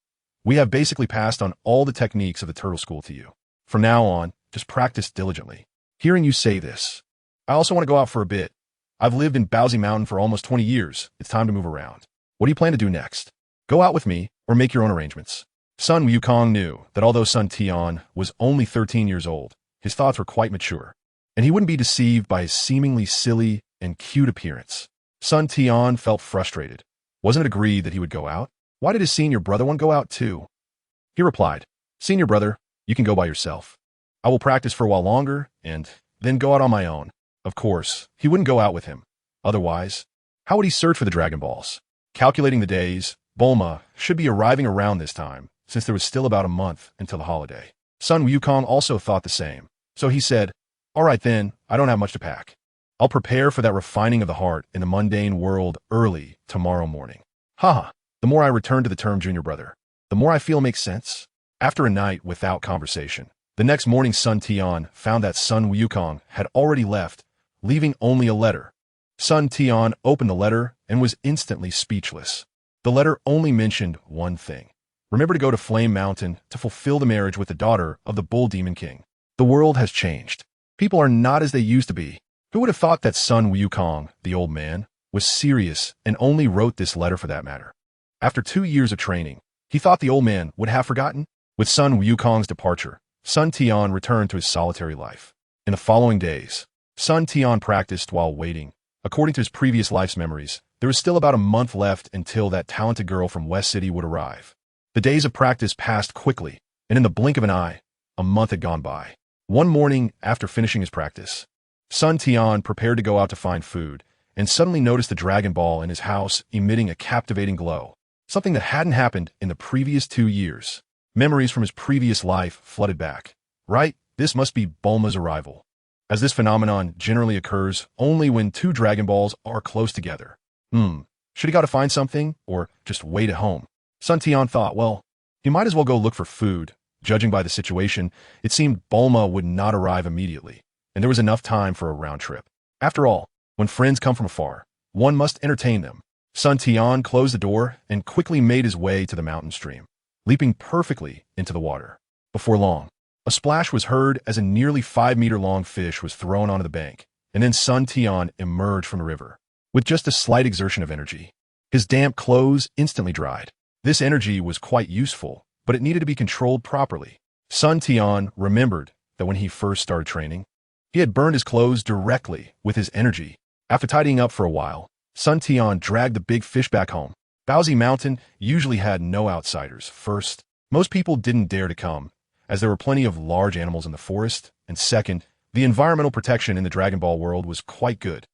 we have basically passed on all the techniques of the turtle school to you. From now on, just practice diligently." Hearing you say this, I also want to go out for a bit. I've lived in Baozi Mountain for almost 20 years. It's time to move around. What do you plan to do next? Go out with me or make your own arrangements. Sun Wukong knew that although Sun Tian was only 13 years old, his thoughts were quite mature, and he wouldn't be deceived by his seemingly silly and cute appearance. Sun Tian felt frustrated. Wasn't it agreed that he would go out? Why did his senior brother want to go out too? He replied, "Senior brother, you can go by yourself. I will practice for a while longer and then go out on my own." Of course, he wouldn't go out with him. Otherwise, how would he search for the Dragon Balls? Calculating the days, Bulma should be arriving around this time, since there was still about a month until the holiday. Sun Wukong also thought the same, so he said, "All right then, I don't have much to pack. I'll prepare for that refining of the heart in the mundane world early tomorrow morning." Haha, the more I return to the term junior brother, the more I feel it makes sense. After a night without conversation, the next morning Sun Tian found that Sun Wukong had already left, leaving only a letter. Sun Tian opened the letter and was instantly speechless. The letter only mentioned one thing. Remember to go to Flame Mountain to fulfill the marriage with the daughter of the Bull Demon King. The world has changed. People are not as they used to be. Who would have thought that Sun Wukong, the old man, was serious and only wrote this letter for that matter? After 2 years of training, he thought the old man would have forgotten. With Sun Wukong's departure, Sun Tian returned to his solitary life. In the following days, Sun Tian practiced while waiting. According to his previous life's memories, there was still about a month left until that talented girl from West City would arrive. The days of practice passed quickly, and in the blink of an eye, a month had gone by. One morning, after finishing his practice, Sun Tian prepared to go out to find food, and suddenly noticed the Dragon Ball in his house emitting a captivating glow, something that hadn't happened in the previous 2 years. Memories from his previous life flooded back. Right, this must be Bulma's arrival, as this phenomenon generally occurs only when 2 Dragon Balls are close together. Should he go to find something, or just wait at home? Sun Tian thought, well, he might as well go look for food. Judging by the situation, it seemed Bulma would not arrive immediately, and there was enough time for a round trip. After all, when friends come from afar, one must entertain them. Sun Tian closed the door and quickly made his way to the mountain stream, leaping perfectly into the water. Before long, a splash was heard as a nearly 5-meter-long fish was thrown onto the bank, and then Sun Tian emerged from the river. With just a slight exertion of energy, his damp clothes instantly dried. This energy was quite useful, but it needed to be controlled properly. Sun Tian remembered that when he first started training, he had burned his clothes directly with his energy. After tidying up for a while, Sun Tian dragged the big fish back home. Baozi Mountain usually had no outsiders. First, most people didn't dare to come, as there were plenty of large animals in the forest, and second, the environmental protection in the Dragon Ball world was quite good.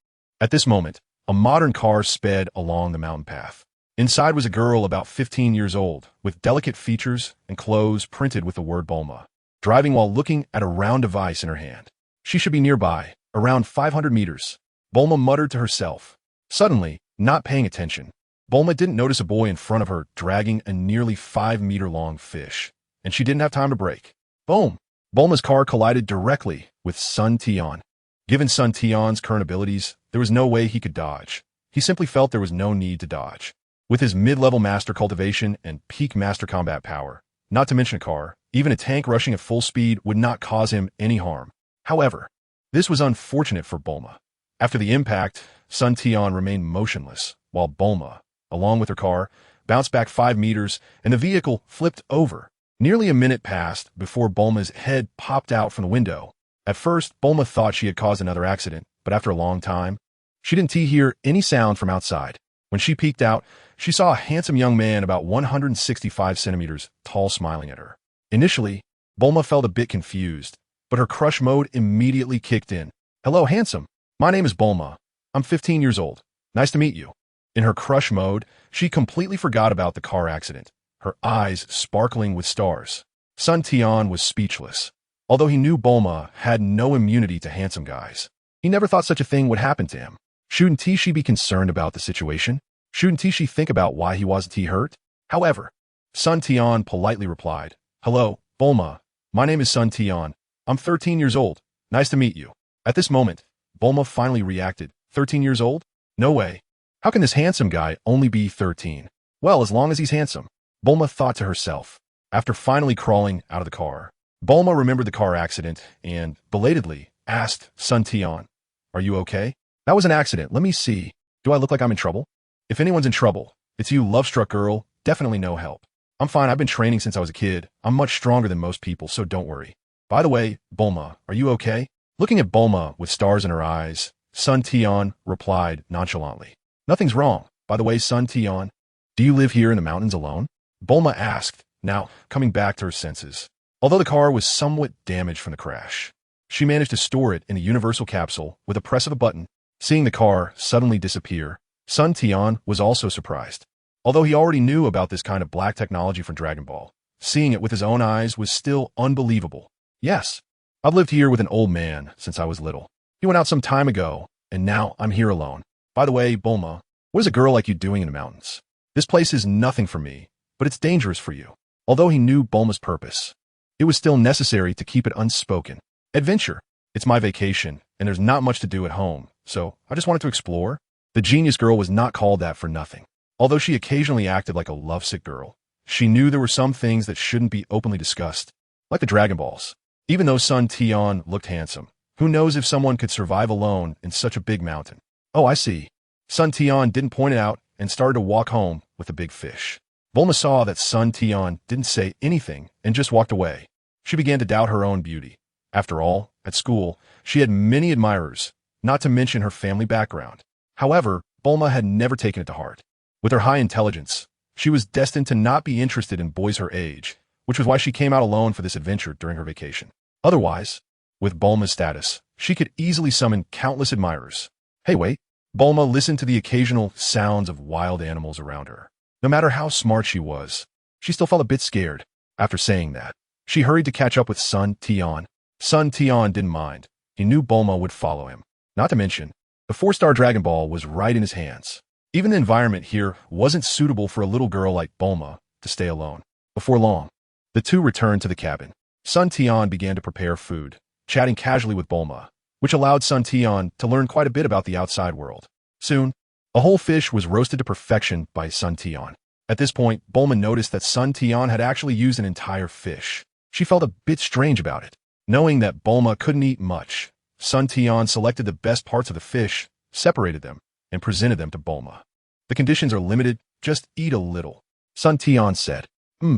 At this moment, a modern car sped along the mountain path. Inside was a girl about 15 years old, with delicate features and clothes printed with the word Bulma, driving while looking at a round device in her hand. She should be nearby, around 500 meters. Bulma muttered to herself. Suddenly, not paying attention, Bulma didn't notice a boy in front of her dragging a nearly 5-meter-long fish, and she didn't have time to brake. Boom! Bulma's car collided directly with Sun Tian. Given Sun Tian's current abilities, there was no way he could dodge. He simply felt there was no need to dodge. With his mid-level master cultivation and peak master combat power, not to mention a car, even a tank rushing at full speed would not cause him any harm. However, this was unfortunate for Bulma. After the impact, Sun Tian remained motionless, while Bulma, along with her car, bounced back 5 meters and the vehicle flipped over. Nearly a minute passed before Bulma's head popped out from the window. At first, Bulma thought she had caused another accident, but after a long time, she didn't hear any sound from outside. When she peeked out, she saw a handsome young man about 165 centimeters tall smiling at her. Initially, Bulma felt a bit confused, but her crush mode immediately kicked in. Hello, handsome. My name is Bulma. I'm 15 years old. Nice to meet you. In her crush mode, she completely forgot about the car accident, her eyes sparkling with stars. Sun Tian was speechless. Although he knew Bulma had no immunity to handsome guys, he never thought such a thing would happen to him. Shouldn't she be concerned about the situation? Shouldn't she think about why he wasn't hurt? However, Sun Tian politely replied, Hello, Bulma. My name is Sun Tian. I'm 13 years old. Nice to meet you. At this moment, Bulma finally reacted. 13 years old? No way. How can this handsome guy only be 13? Well, as long as he's handsome, Bulma thought to herself. After finally crawling out of the car, Bulma remembered the car accident and, belatedly, asked Sun Tian, Are you okay? That was an accident. Let me see. Do I look like I'm in trouble? If anyone's in trouble, it's you, love-struck girl. Definitely no help. I'm fine. I've been training since I was a kid. I'm much stronger than most people, so don't worry. By the way, Bulma, are you okay? Looking at Bulma with stars in her eyes, Sun Tian replied nonchalantly. Nothing's wrong. By the way, Sun Tian, do you live here in the mountains alone? Bulma asked, now coming back to her senses. Although the car was somewhat damaged from the crash, she managed to store it in a universal capsule with a press of a button. Seeing the car suddenly disappear, Sun Tian was also surprised. Although he already knew about this kind of black technology from Dragon Ball, seeing it with his own eyes was still unbelievable. Yes, I've lived here with an old man since I was little. He went out some time ago, and now I'm here alone. By the way, Bulma, what is a girl like you doing in the mountains? This place is nothing for me, but it's dangerous for you. Although he knew Bulma's purpose, it was still necessary to keep it unspoken. Adventure. It's my vacation, and there's not much to do at home, so I just wanted to explore. The genius girl was not called that for nothing. Although she occasionally acted like a lovesick girl, she knew there were some things that shouldn't be openly discussed, like the Dragon Balls. Even though Sun Tian looked handsome, who knows if someone could survive alone in such a big mountain? Oh, I see. Sun Tian didn't point it out and started to walk home with a big fish. Bulma saw that Sun Tian didn't say anything and just walked away. She began to doubt her own beauty. After all, at school, she had many admirers, not to mention her family background. However, Bulma had never taken it to heart. With her high intelligence, she was destined to not be interested in boys her age, which was why she came out alone for this adventure during her vacation. Otherwise, with Bulma's status, she could easily summon countless admirers. Hey, wait. Bulma listened to the occasional sounds of wild animals around her. No matter how smart she was, she still felt a bit scared. After saying that, she hurried to catch up with Sun Tian. Sun Tian didn't mind. He knew Bulma would follow him. Not to mention, the 4-star Dragon Ball was right in his hands. Even the environment here wasn't suitable for a little girl like Bulma to stay alone. Before long, the two returned to the cabin. Sun Tian began to prepare food, chatting casually with Bulma, which allowed Sun Tian to learn quite a bit about the outside world. Soon, a whole fish was roasted to perfection by Sun Tian. At this point, Bulma noticed that Sun Tian had actually used an entire fish. She felt a bit strange about it. Knowing that Bulma couldn't eat much, Sun Tian selected the best parts of the fish, separated them, and presented them to Bulma. The conditions are limited, just eat a little. Sun Tian said.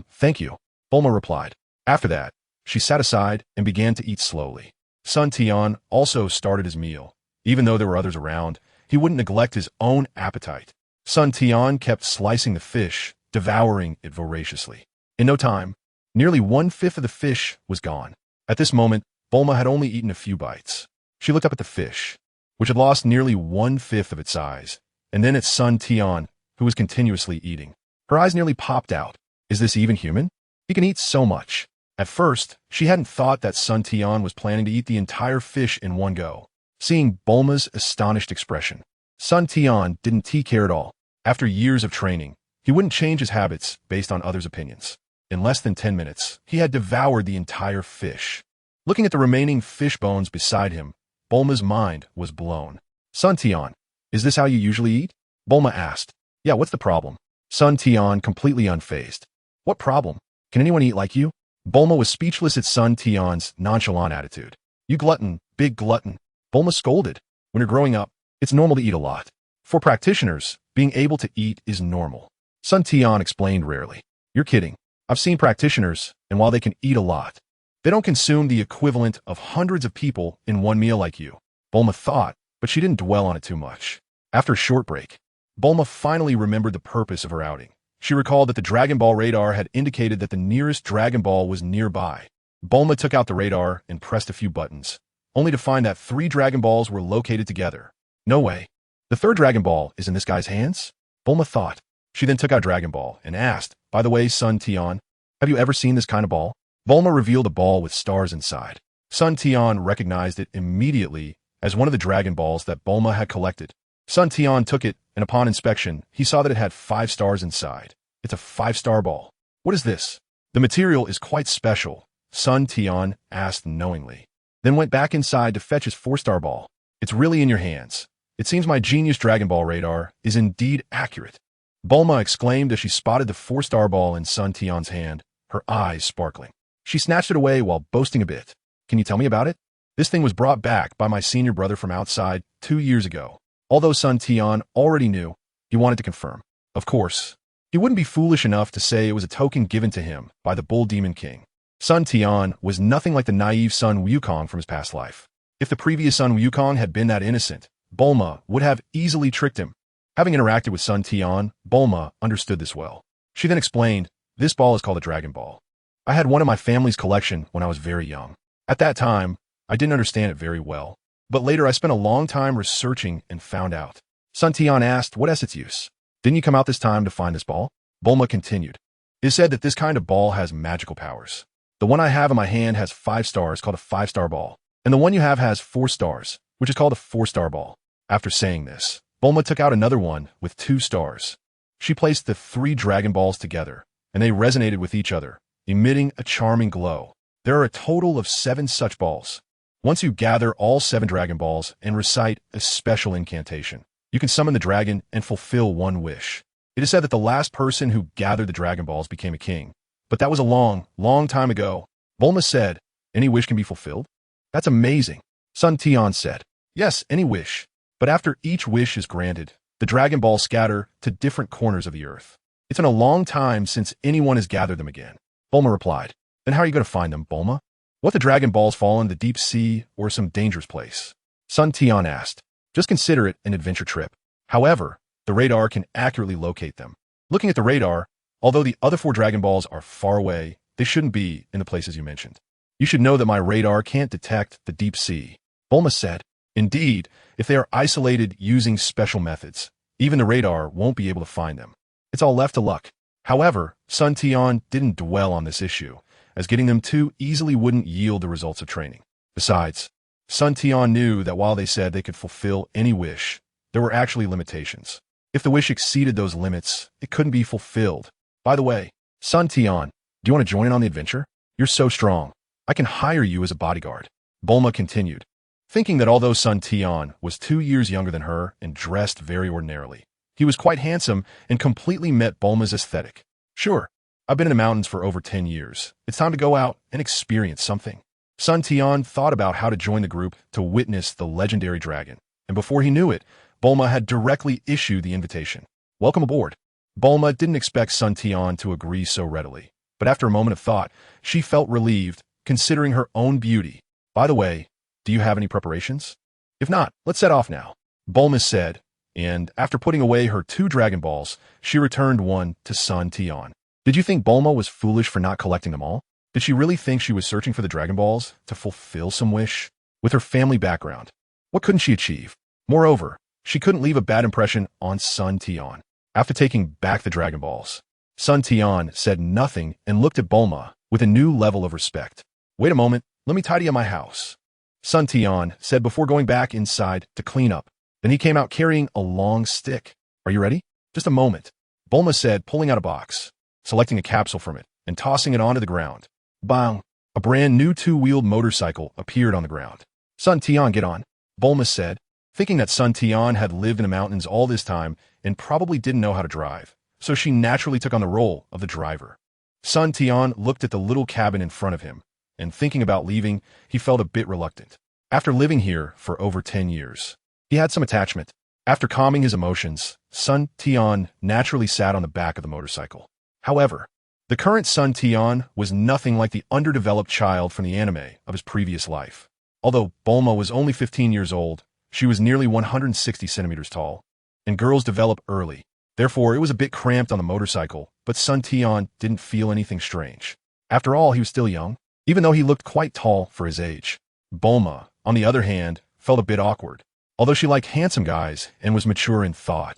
Thank you. Bulma replied. After that, she sat aside and began to eat slowly. Sun Tian also started his meal. Even though there were others around, he wouldn't neglect his own appetite. Sun Tian kept slicing the fish, devouring it voraciously. In no time, nearly 1/5 of the fish was gone. At this moment, Bulma had only eaten a few bites. She looked up at the fish, which had lost nearly 1/5 of its size, and then at Sun Tian, who was continuously eating. Her eyes nearly popped out. Is this even human? He can eat so much. At first, she hadn't thought that Sun Tian was planning to eat the entire fish in one go. Seeing Bulma's astonished expression, Sun Tian didn't care at all. After years of training, he wouldn't change his habits based on others' opinions. In less than 10 minutes, he had devoured the entire fish. Looking at the remaining fish bones beside him, Bulma's mind was blown. Sun Tian, is this how you usually eat? Bulma asked. Yeah, what's the problem? Sun Tian completely unfazed. What problem? Can anyone eat like you? Bulma was speechless at Sun Tian's nonchalant attitude. You glutton, big glutton. Bulma scolded. When you're growing up, it's normal to eat a lot. For practitioners, being able to eat is normal. Sun Tian explained rarely. You're kidding. I've seen practitioners, and while they can eat a lot, they don't consume the equivalent of hundreds of people in one meal like you. Bulma thought, but she didn't dwell on it too much. After a short break, Bulma finally remembered the purpose of her outing. She recalled that the Dragon Ball radar had indicated that the nearest Dragon Ball was nearby. Bulma took out the radar and pressed a few buttons, only to find that 3 Dragon Balls were located together. No way. The third Dragon Ball is in this guy's hands? Bulma thought. She then took out Dragon Ball and asked, by the way, son Tian, have you ever seen this kind of ball? Bulma revealed a ball with stars inside. Son Tian recognized it immediately as one of the Dragon Balls that Bulma had collected. Son Tian took it, and upon inspection, he saw that it had 5 stars inside. It's a 5-star ball. What is this? The material is quite special, Son Tian asked knowingly, then went back inside to fetch his 4-star ball. It's really in your hands. It seems my genius Dragon Ball radar is indeed accurate. Bulma exclaimed as she spotted the 4-star ball in Son Tian's hand, her eyes sparkling. She snatched it away while boasting a bit. Can you tell me about it? This thing was brought back by my senior brother from outside 2 years ago. Although Son Tian already knew, he wanted to confirm. Of course, he wouldn't be foolish enough to say it was a token given to him by the Bull Demon King. Son Tian was nothing like the naive Sun Wukong from his past life. If the previous Sun Wukong had been that innocent, Bulma would have easily tricked him. Having interacted with Son Tian, Bulma understood this well. She then explained, this ball is called a Dragon Ball. I had one in my family's collection when I was very young. At that time, I didn't understand it very well, but later I spent a long time researching and found out. Son Tian asked, what is its use? Didn't you come out this time to find this ball? Bulma continued. It is said that this kind of ball has magical powers. The one I have in my hand has 5 stars called a 5-star ball, and the one you have has 4 stars, which is called a 4-star ball. After saying this, Bulma took out another one with 2 stars. She placed the 3 Dragon Balls together, and they resonated with each other, emitting a charming glow. There are a total of 7 such balls. Once you gather all 7 Dragon Balls and recite a special incantation, you can summon the dragon and fulfill one wish. It is said that the last person who gathered the Dragon Balls became a king, but that was a long, long time ago. Bulma said, any wish can be fulfilled? That's amazing. Son Tian said, yes, any wish. But after each wish is granted, the Dragon Balls scatter to different corners of the earth. It's been a long time since anyone has gathered them again. Bulma replied, then how are you going to find them, Bulma? What the Dragon Balls fall in the deep sea or some dangerous place? Son Tian asked, just consider it an adventure trip. However, the radar can accurately locate them. Looking at the radar, although the other 4 Dragon Balls are far away, they shouldn't be in the places you mentioned. You should know that my radar can't detect the deep sea. Bulma said, indeed, if they are isolated using special methods, even the radar won't be able to find them. It's all left to luck. However, Son Tian didn't dwell on this issue, as getting them too easily wouldn't yield the results of training. Besides, Son Tian knew that while they said they could fulfill any wish, there were actually limitations. If the wish exceeded those limits, it couldn't be fulfilled. By the way, Son Tian, do you want to join in on the adventure? You're so strong. I can hire you as a bodyguard. Bulma continued, thinking that although Son Tian was 2 years younger than her and dressed very ordinarily, he was quite handsome and completely met Bulma's aesthetic. Sure, I've been in the mountains for over 10 years. It's time to go out and experience something. Son Tian thought about how to join the group to witness the legendary dragon, and before he knew it, Bulma had directly issued the invitation. Welcome aboard. Bulma didn't expect Son Tian to agree so readily, but after a moment of thought, she felt relieved, considering her own beauty. By the way, do you have any preparations? If not, let's set off now, Bulma said, and after putting away her 2 Dragon Balls, she returned one to Son Tian. Did you think Bulma was foolish for not collecting them all? Did she really think she was searching for the Dragon Balls to fulfill some wish? With her family background, what couldn't she achieve? Moreover, she couldn't leave a bad impression on Son Tian. After taking back the Dragon Balls, Son Tian said nothing and looked at Bulma with a new level of respect. Wait a moment, let me tidy up my house, Son Tian said before going back inside to clean up. Then he came out carrying a long stick. Are you ready? Just a moment, Bulma said, pulling out a box, selecting a capsule from it, and tossing it onto the ground. Bang! A brand new 2-wheeled motorcycle appeared on the ground. Son Tian, get on, Bulma said, thinking that Son Tian had lived in the mountains all this time and probably didn't know how to drive, so she naturally took on the role of the driver. Son Tian looked at the little cabin in front of him, and thinking about leaving, he felt a bit reluctant. After living here for over 10 years, he had some attachment. After calming his emotions, Son Tian naturally sat on the back of the motorcycle. However, the current Son Tian was nothing like the underdeveloped child from the anime of his previous life. Although Bulma was only 15 years old, she was nearly 160 centimeters tall, and girls develop early. Therefore, it was a bit cramped on the motorcycle, but Son Tian didn't feel anything strange. After all, he was still young. even though he looked quite tall for his age. Bulma, on the other hand, felt a bit awkward, although she liked handsome guys and was mature in thought.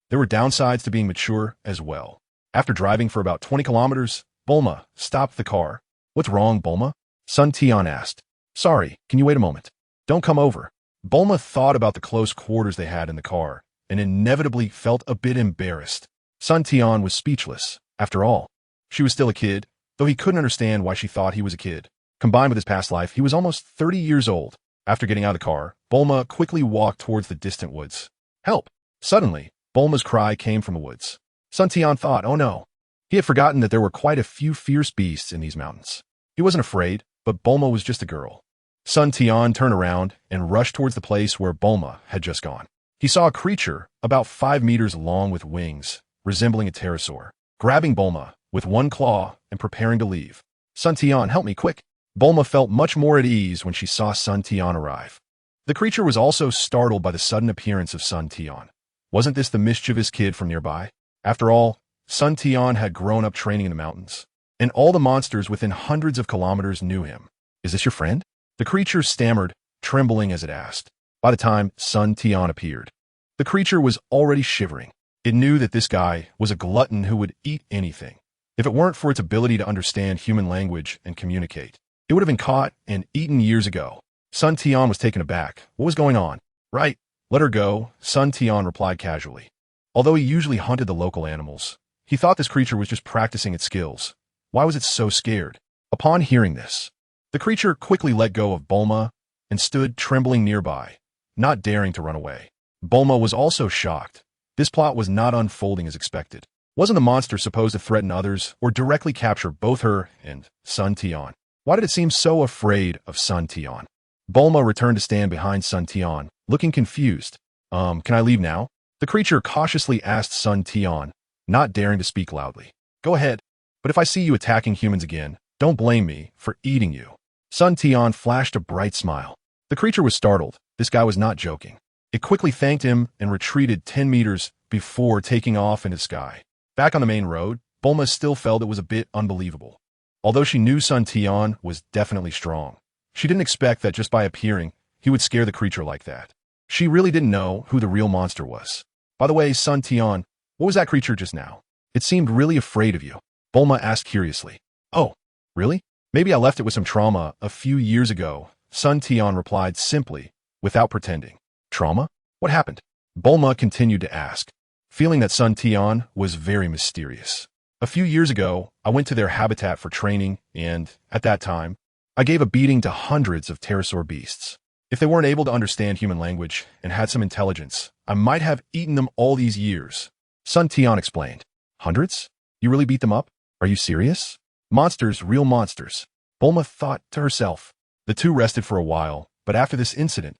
There were downsides to being mature as well. After driving for about 20 kilometers, Bulma stopped the car. "What's wrong, Bulma?" Sun Tian asked. "Sorry, can you wait a moment? Don't come over." Bulma thought about the close quarters they had in the car and inevitably felt a bit embarrassed. Sun Tian was speechless. After all, she was still a kid, though he couldn't understand why she thought he was a kid. Combined with his past life, he was almost 30 years old. After getting out of the car, Bulma quickly walked towards the distant woods. "Help!" Suddenly, Bulma's cry came from the woods. Sun Tian thought, oh no. He had forgotten that there were quite a few fierce beasts in these mountains. He wasn't afraid, but Bulma was just a girl. Sun Tian turned around and rushed towards the place where Bulma had just gone. He saw a creature about 5 meters long with wings, resembling a pterosaur, grabbing Bulma with one claw and preparing to leave. "Sun Tian, help me, quick!" Bulma felt much more at ease when she saw Sun Tian arrive. The creature was also startled by the sudden appearance of Sun Tian. Wasn't this the mischievous kid from nearby? After all, Sun Tian had grown up training in the mountains, and all the monsters within hundreds of kilometers knew him. "Is this your friend?" The creature stammered, trembling as it asked. By the time Sun Tian appeared, the creature was already shivering. It knew that this guy was a glutton who would eat anything. If it weren't for its ability to understand human language and communicate, it would have been caught and eaten years ago. Sun Tian was taken aback. What was going on? "Right, let her go," Sun Tian replied casually. Although he usually hunted the local animals, he thought this creature was just practicing its skills. Why was it so scared? Upon hearing this, the creature quickly let go of Bulma and stood trembling nearby, not daring to run away. Bulma was also shocked. This plot was not unfolding as expected. Wasn't the monster supposed to threaten others or directly capture both her and Sun Tian? Why did it seem so afraid of Sun Tian? Bulma returned to stand behind Sun Tian, looking confused. Can I leave now?" The creature cautiously asked Sun Tian, not daring to speak loudly. "Go ahead, but if I see you attacking humans again, don't blame me for eating you." Sun Tian flashed a bright smile. The creature was startled. This guy was not joking. It quickly thanked him and retreated 10 meters before taking off into the sky. Back on the main road, Bulma still felt it was a bit unbelievable. Although she knew Sun Tian was definitely strong, she didn't expect that just by appearing, he would scare the creature like that. She really didn't know who the real monster was. "By the way, Sun Tian, what was that creature just now? It seemed really afraid of you." Bulma asked curiously. "Oh, really? Maybe I left it with some trauma a few years ago," Sun Tian replied simply, without pretending. "Trauma? What happened?" Bulma continued to ask, feeling that Sun Tian was very mysterious. "A few years ago, I went to their habitat for training, and, at that time, I gave a beating to hundreds of pterosaur beasts. If they weren't able to understand human language and had some intelligence, I might have eaten them all these years." Sun Tian explained. "Hundreds? You really beat them up? Are you serious?" "Monsters, real monsters," Bulma thought to herself. The two rested for a while, but after this incident,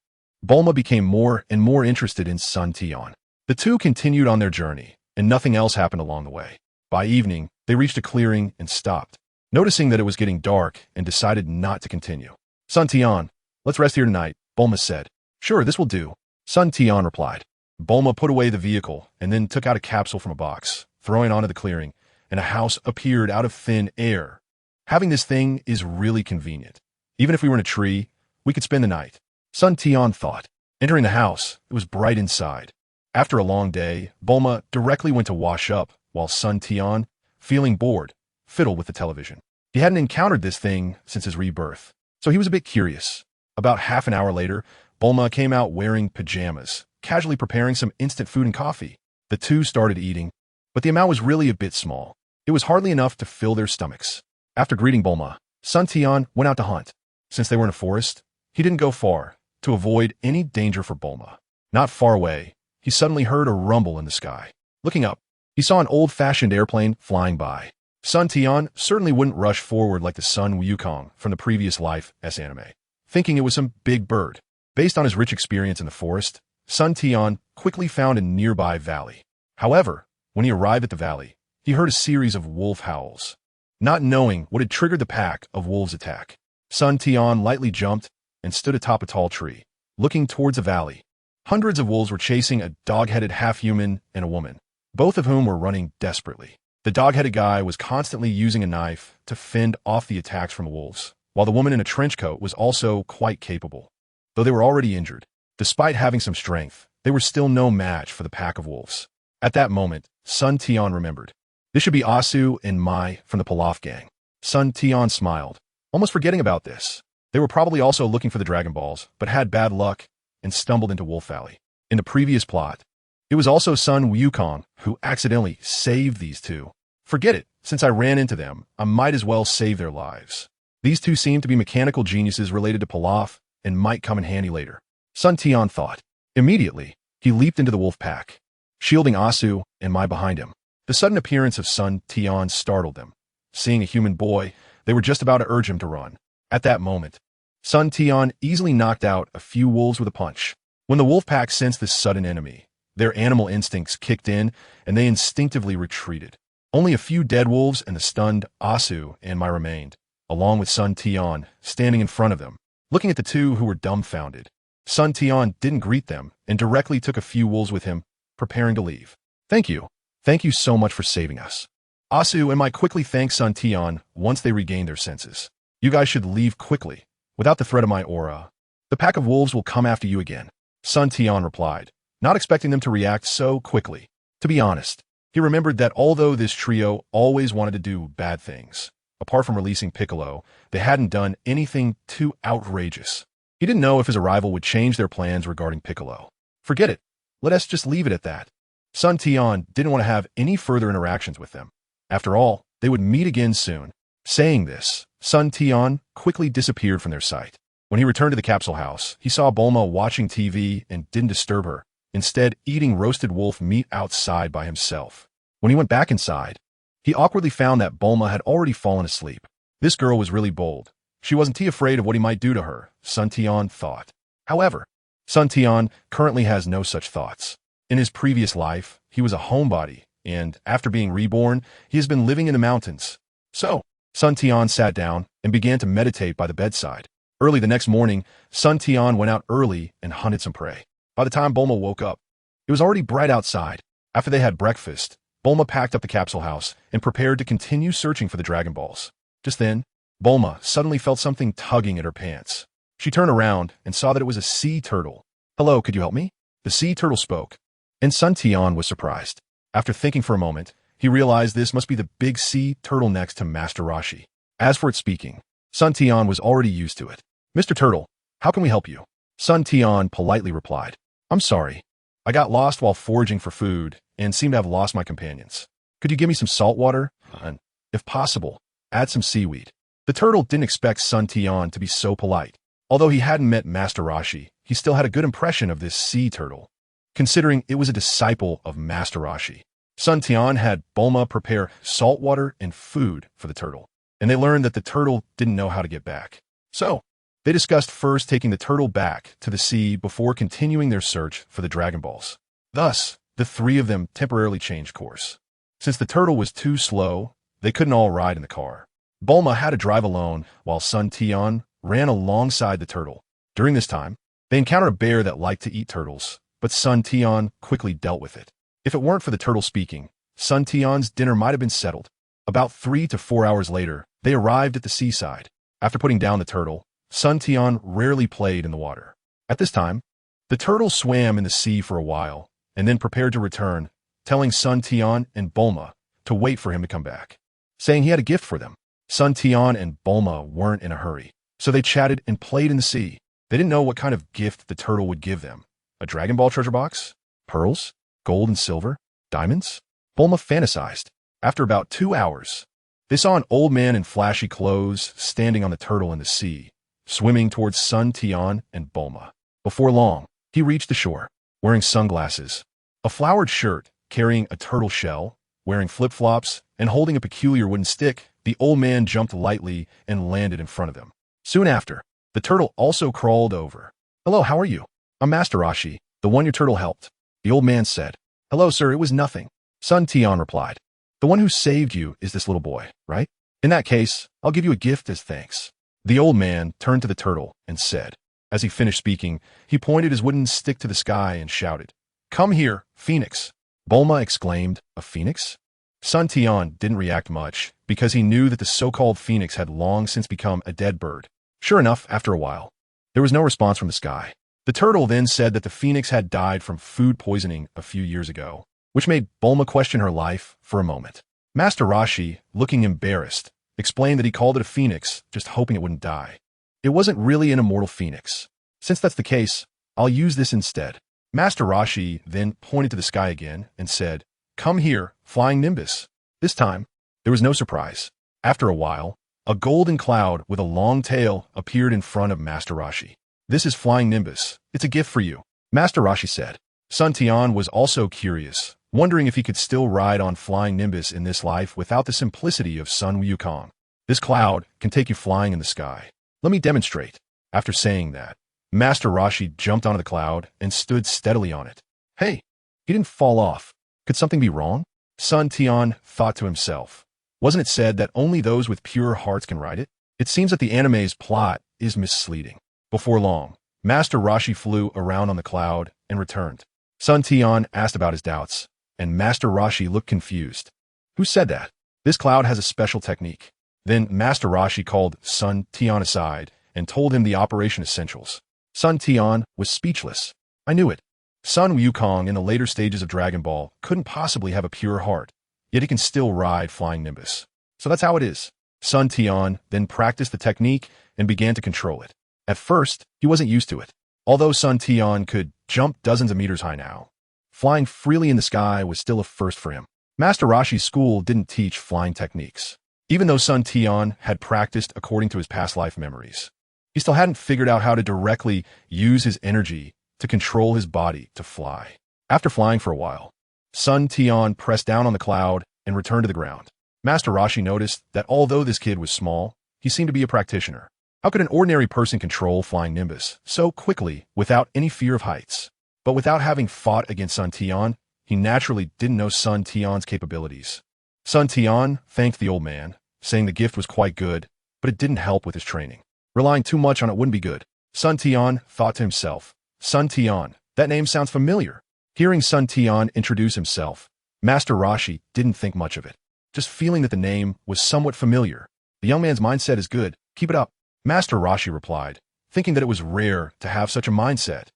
Bulma became more and more interested in Sun Tian. The two continued on their journey, and nothing else happened along the way. By evening, they reached a clearing and stopped, noticing that it was getting dark and decided not to continue. "Sun Tian, let's rest here tonight," Bulma said. "Sure, this will do," Sun Tian replied. Bulma put away the vehicle and then took out a capsule from a box, throwing it onto the clearing, and a house appeared out of thin air. Having this thing is really convenient. Even if we were in a tree, we could spend the night, Sun Tian thought. Entering the house, it was bright inside. After a long day, Bulma directly went to wash up, while Sun Tian, feeling bored, fiddled with the television. He hadn't encountered this thing since his rebirth, so he was a bit curious. About half an hour later, Bulma came out wearing pajamas, casually preparing some instant food and coffee. The two started eating, but the amount was really a bit small. It was hardly enough to fill their stomachs. After greeting Bulma, Sun Tian went out to hunt. Since they were in a forest, he didn't go far, to avoid any danger for Bulma. Not far away, he suddenly heard a rumble in the sky. Looking up, he saw an old-fashioned airplane flying by. Sun Tian certainly wouldn't rush forward like the Sun Wukong from the previous life anime, thinking it was some big bird. Based on his rich experience in the forest, Sun Tian quickly found a nearby valley. However, when he arrived at the valley, he heard a series of wolf howls. Not knowing what had triggered the pack of wolves' attack, Sun Tian lightly jumped and stood atop a tall tree, looking towards the valley. Hundreds of wolves were chasing a dog-headed half-human and a woman, both of whom were running desperately. The dog-headed guy was constantly using a knife to fend off the attacks from the wolves, while the woman in a trench coat was also quite capable. Though they were already injured, despite having some strength, they were still no match for the pack of wolves. At that moment, Sun Tian remembered. This should be Asu and Mai from the Pilaf gang. Sun Tian smiled, almost forgetting about this. They were probably also looking for the Dragon Balls, but had bad luck and stumbled into Wolf Valley. In the previous plot, it was also Sun Wukong who accidentally saved these two. Forget it, since I ran into them, I might as well save their lives. These two seem to be mechanical geniuses related to Pilaf and might come in handy later. Sun Tian thought. Immediately, he leaped into the wolf pack, shielding Asu and Mai behind him. The sudden appearance of Sun Tian startled them. Seeing a human boy, they were just about to urge him to run. At that moment, Sun Tian easily knocked out a few wolves with a punch. When the wolf pack sensed this sudden enemy, their animal instincts kicked in and they instinctively retreated. Only a few dead wolves and the stunned Asu and Mai remained, along with Sun Tian standing in front of them, looking at the two who were dumbfounded. Sun Tian didn't greet them and directly took a few wolves with him, preparing to leave. Thank you. Thank you so much for saving us. Asu and Mai quickly thanked Sun Tian once they regained their senses. You guys should leave quickly. Without the threat of my aura, the pack of wolves will come after you again. Sun Tian replied, not expecting them to react so quickly. To be honest, he remembered that although this trio always wanted to do bad things, apart from releasing Piccolo, they hadn't done anything too outrageous. He didn't know if his arrival would change their plans regarding Piccolo. Forget it. Let us just leave it at that. Sun Tian didn't want to have any further interactions with them. After all, they would meet again soon. Saying this, Sun Tian quickly disappeared from their sight. When he returned to the capsule house, he saw Bulma watching TV and didn't disturb her, instead eating roasted wolf meat outside by himself. When he went back inside, he awkwardly found that Bulma had already fallen asleep. This girl was really bold. She wasn't too afraid of what he might do to her, Sun Tian thought. However, Sun Tian currently has no such thoughts. In his previous life, he was a homebody, and after being reborn, he has been living in the mountains. So, Sun Tian sat down and began to meditate by the bedside. Early the next morning, Sun Tian went out early and hunted some prey. By the time Bulma woke up, it was already bright outside. After they had breakfast, Bulma packed up the capsule house and prepared to continue searching for the Dragon Balls. Just then, Bulma suddenly felt something tugging at her pants. She turned around and saw that it was a sea turtle. Hello, could you help me? The sea turtle spoke, and Sun Tian was surprised. After thinking for a moment, he realized this must be the big sea turtle next to Master Roshi. As for its speaking, Sun Tian was already used to it. Mr. Turtle, how can we help you? Sun Tian politely replied. I'm sorry. I got lost while foraging for food and seem to have lost my companions. Could you give me some salt water? And, if possible, add some seaweed. The turtle didn't expect Sun Tian to be so polite. Although he hadn't met Master Roshi, he still had a good impression of this sea turtle, considering it was a disciple of Master Roshi. Sun Tian had Bulma prepare salt water and food for the turtle, and they learned that the turtle didn't know how to get back. So, they discussed first taking the turtle back to the sea before continuing their search for the Dragon Balls. Thus, the three of them temporarily changed course. Since the turtle was too slow, they couldn't all ride in the car. Bulma had to drive alone while Sun Tian ran alongside the turtle. During this time, they encountered a bear that liked to eat turtles, but Sun Tian quickly dealt with it. If it weren't for the turtle speaking, Sun Tian's dinner might have been settled. About 3 to 4 hours later, they arrived at the seaside. After putting down the turtle, Sun Tian rarely played in the water. At this time, the turtle swam in the sea for a while and then prepared to return, telling Sun Tian and Bulma to wait for him to come back, saying he had a gift for them. Sun Tian and Bulma weren't in a hurry, so they chatted and played in the sea. They didn't know what kind of gift the turtle would give them. A Dragon Ball treasure box? Pearls? Gold and silver? Diamonds? Bulma fantasized. After about 2 hours, they saw an old man in flashy clothes standing on the turtle in the sea, swimming towards Sun Tian and Bulma. Before long, he reached the shore, wearing sunglasses, a flowered shirt, carrying a turtle shell, wearing flip-flops, and holding a peculiar wooden stick. The old man jumped lightly and landed in front of them. Soon after, the turtle also crawled over. Hello, how are you? I'm Master Roshi, the one your turtle helped. The old man said. Hello, sir, it was nothing. Sun Tian replied. The one who saved you is this little boy, right? In that case, I'll give you a gift as thanks. The old man turned to the turtle and said. As he finished speaking, he pointed his wooden stick to the sky and shouted, Come here, Phoenix. Bulma exclaimed, A phoenix? Sun Tian didn't react much, because he knew that the so-called phoenix had long since become a dead bird. Sure enough, after a while, there was no response from the sky. The turtle then said that the phoenix had died from food poisoning a few years ago, which made Bulma question her life for a moment. Master Roshi, looking embarrassed, explained that he called it a phoenix, just hoping it wouldn't die. It wasn't really an immortal phoenix. Since that's the case, I'll use this instead. Master Roshi then pointed to the sky again and said, "Come here, flying Nimbus." This time, there was no surprise. After a while, a golden cloud with a long tail appeared in front of Master Roshi. "This is Flying Nimbus. It's a gift for you," Master Roshi said. Sun Tian was also curious, wondering if he could still ride on Flying Nimbus in this life without the simplicity of Sun Wukong. "This cloud can take you flying in the sky. Let me demonstrate." After saying that, Master Roshi jumped onto the cloud and stood steadily on it. Hey, he didn't fall off. Could something be wrong? Sun Tian thought to himself. Wasn't it said that only those with pure hearts can ride it? It seems that the anime's plot is misleading. Before long, Master Roshi flew around on the cloud and returned. Sun Tian asked about his doubts, and Master Roshi looked confused. Who said that? This cloud has a special technique. Then Master Roshi called Sun Tian aside and told him the operation essentials. Sun Tian was speechless. I knew it. Sun Wukong in the later stages of Dragon Ball couldn't possibly have a pure heart, yet he can still ride Flying Nimbus. So that's how it is. Sun Tian then practiced the technique and began to control it. At first, he wasn't used to it. Although Sun Tian could jump dozens of meters high now, flying freely in the sky was still a first for him. Master Roshi's school didn't teach flying techniques, even though Sun Tian had practiced according to his past life memories. He still hadn't figured out how to directly use his energy to control his body to fly. After flying for a while, Sun Tian pressed down on the cloud and returned to the ground. Master Roshi noticed that although this kid was small, he seemed to be a practitioner. How could an ordinary person control Flying Nimbus so quickly without any fear of heights? But without having fought against Sun Tian, he naturally didn't know Sun Tian's capabilities. Sun Tian thanked the old man, saying the gift was quite good, but it didn't help with his training. Relying too much on it wouldn't be good. Sun Tian thought to himself, Sun Tian, that name sounds familiar. Hearing Sun Tian introduce himself, Master Roshi didn't think much of it, just feeling that the name was somewhat familiar. The young man's mindset is good, keep it up. Master Roshi replied, thinking that it was rare to have such a mindset.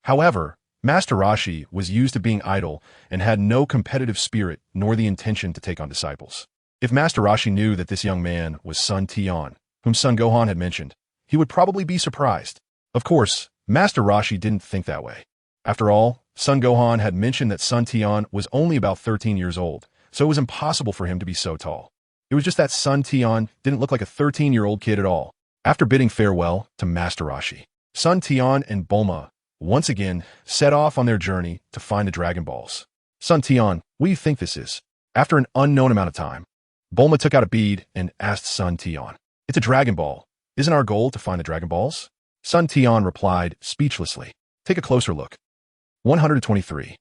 However, Master Roshi was used to being idle and had no competitive spirit nor the intention to take on disciples. If Master Roshi knew that this young man was Sun Tian, whom Son Gohan had mentioned, he would probably be surprised. Of course, Master Roshi didn't think that way. After all, Son Gohan had mentioned that Sun Tian was only about 13 years old, so it was impossible for him to be so tall. It was just that Sun Tian didn't look like a 13-year-old kid at all. After bidding farewell to Master Roshi, Sun Tian and Bulma once again set off on their journey to find the Dragon Balls. Sun Tian, what do you think this is? After an unknown amount of time, Bulma took out a bead and asked Sun Tian. It's a Dragon Ball. Isn't our goal to find the Dragon Balls? Sun Tian replied speechlessly. Take a closer look. 123.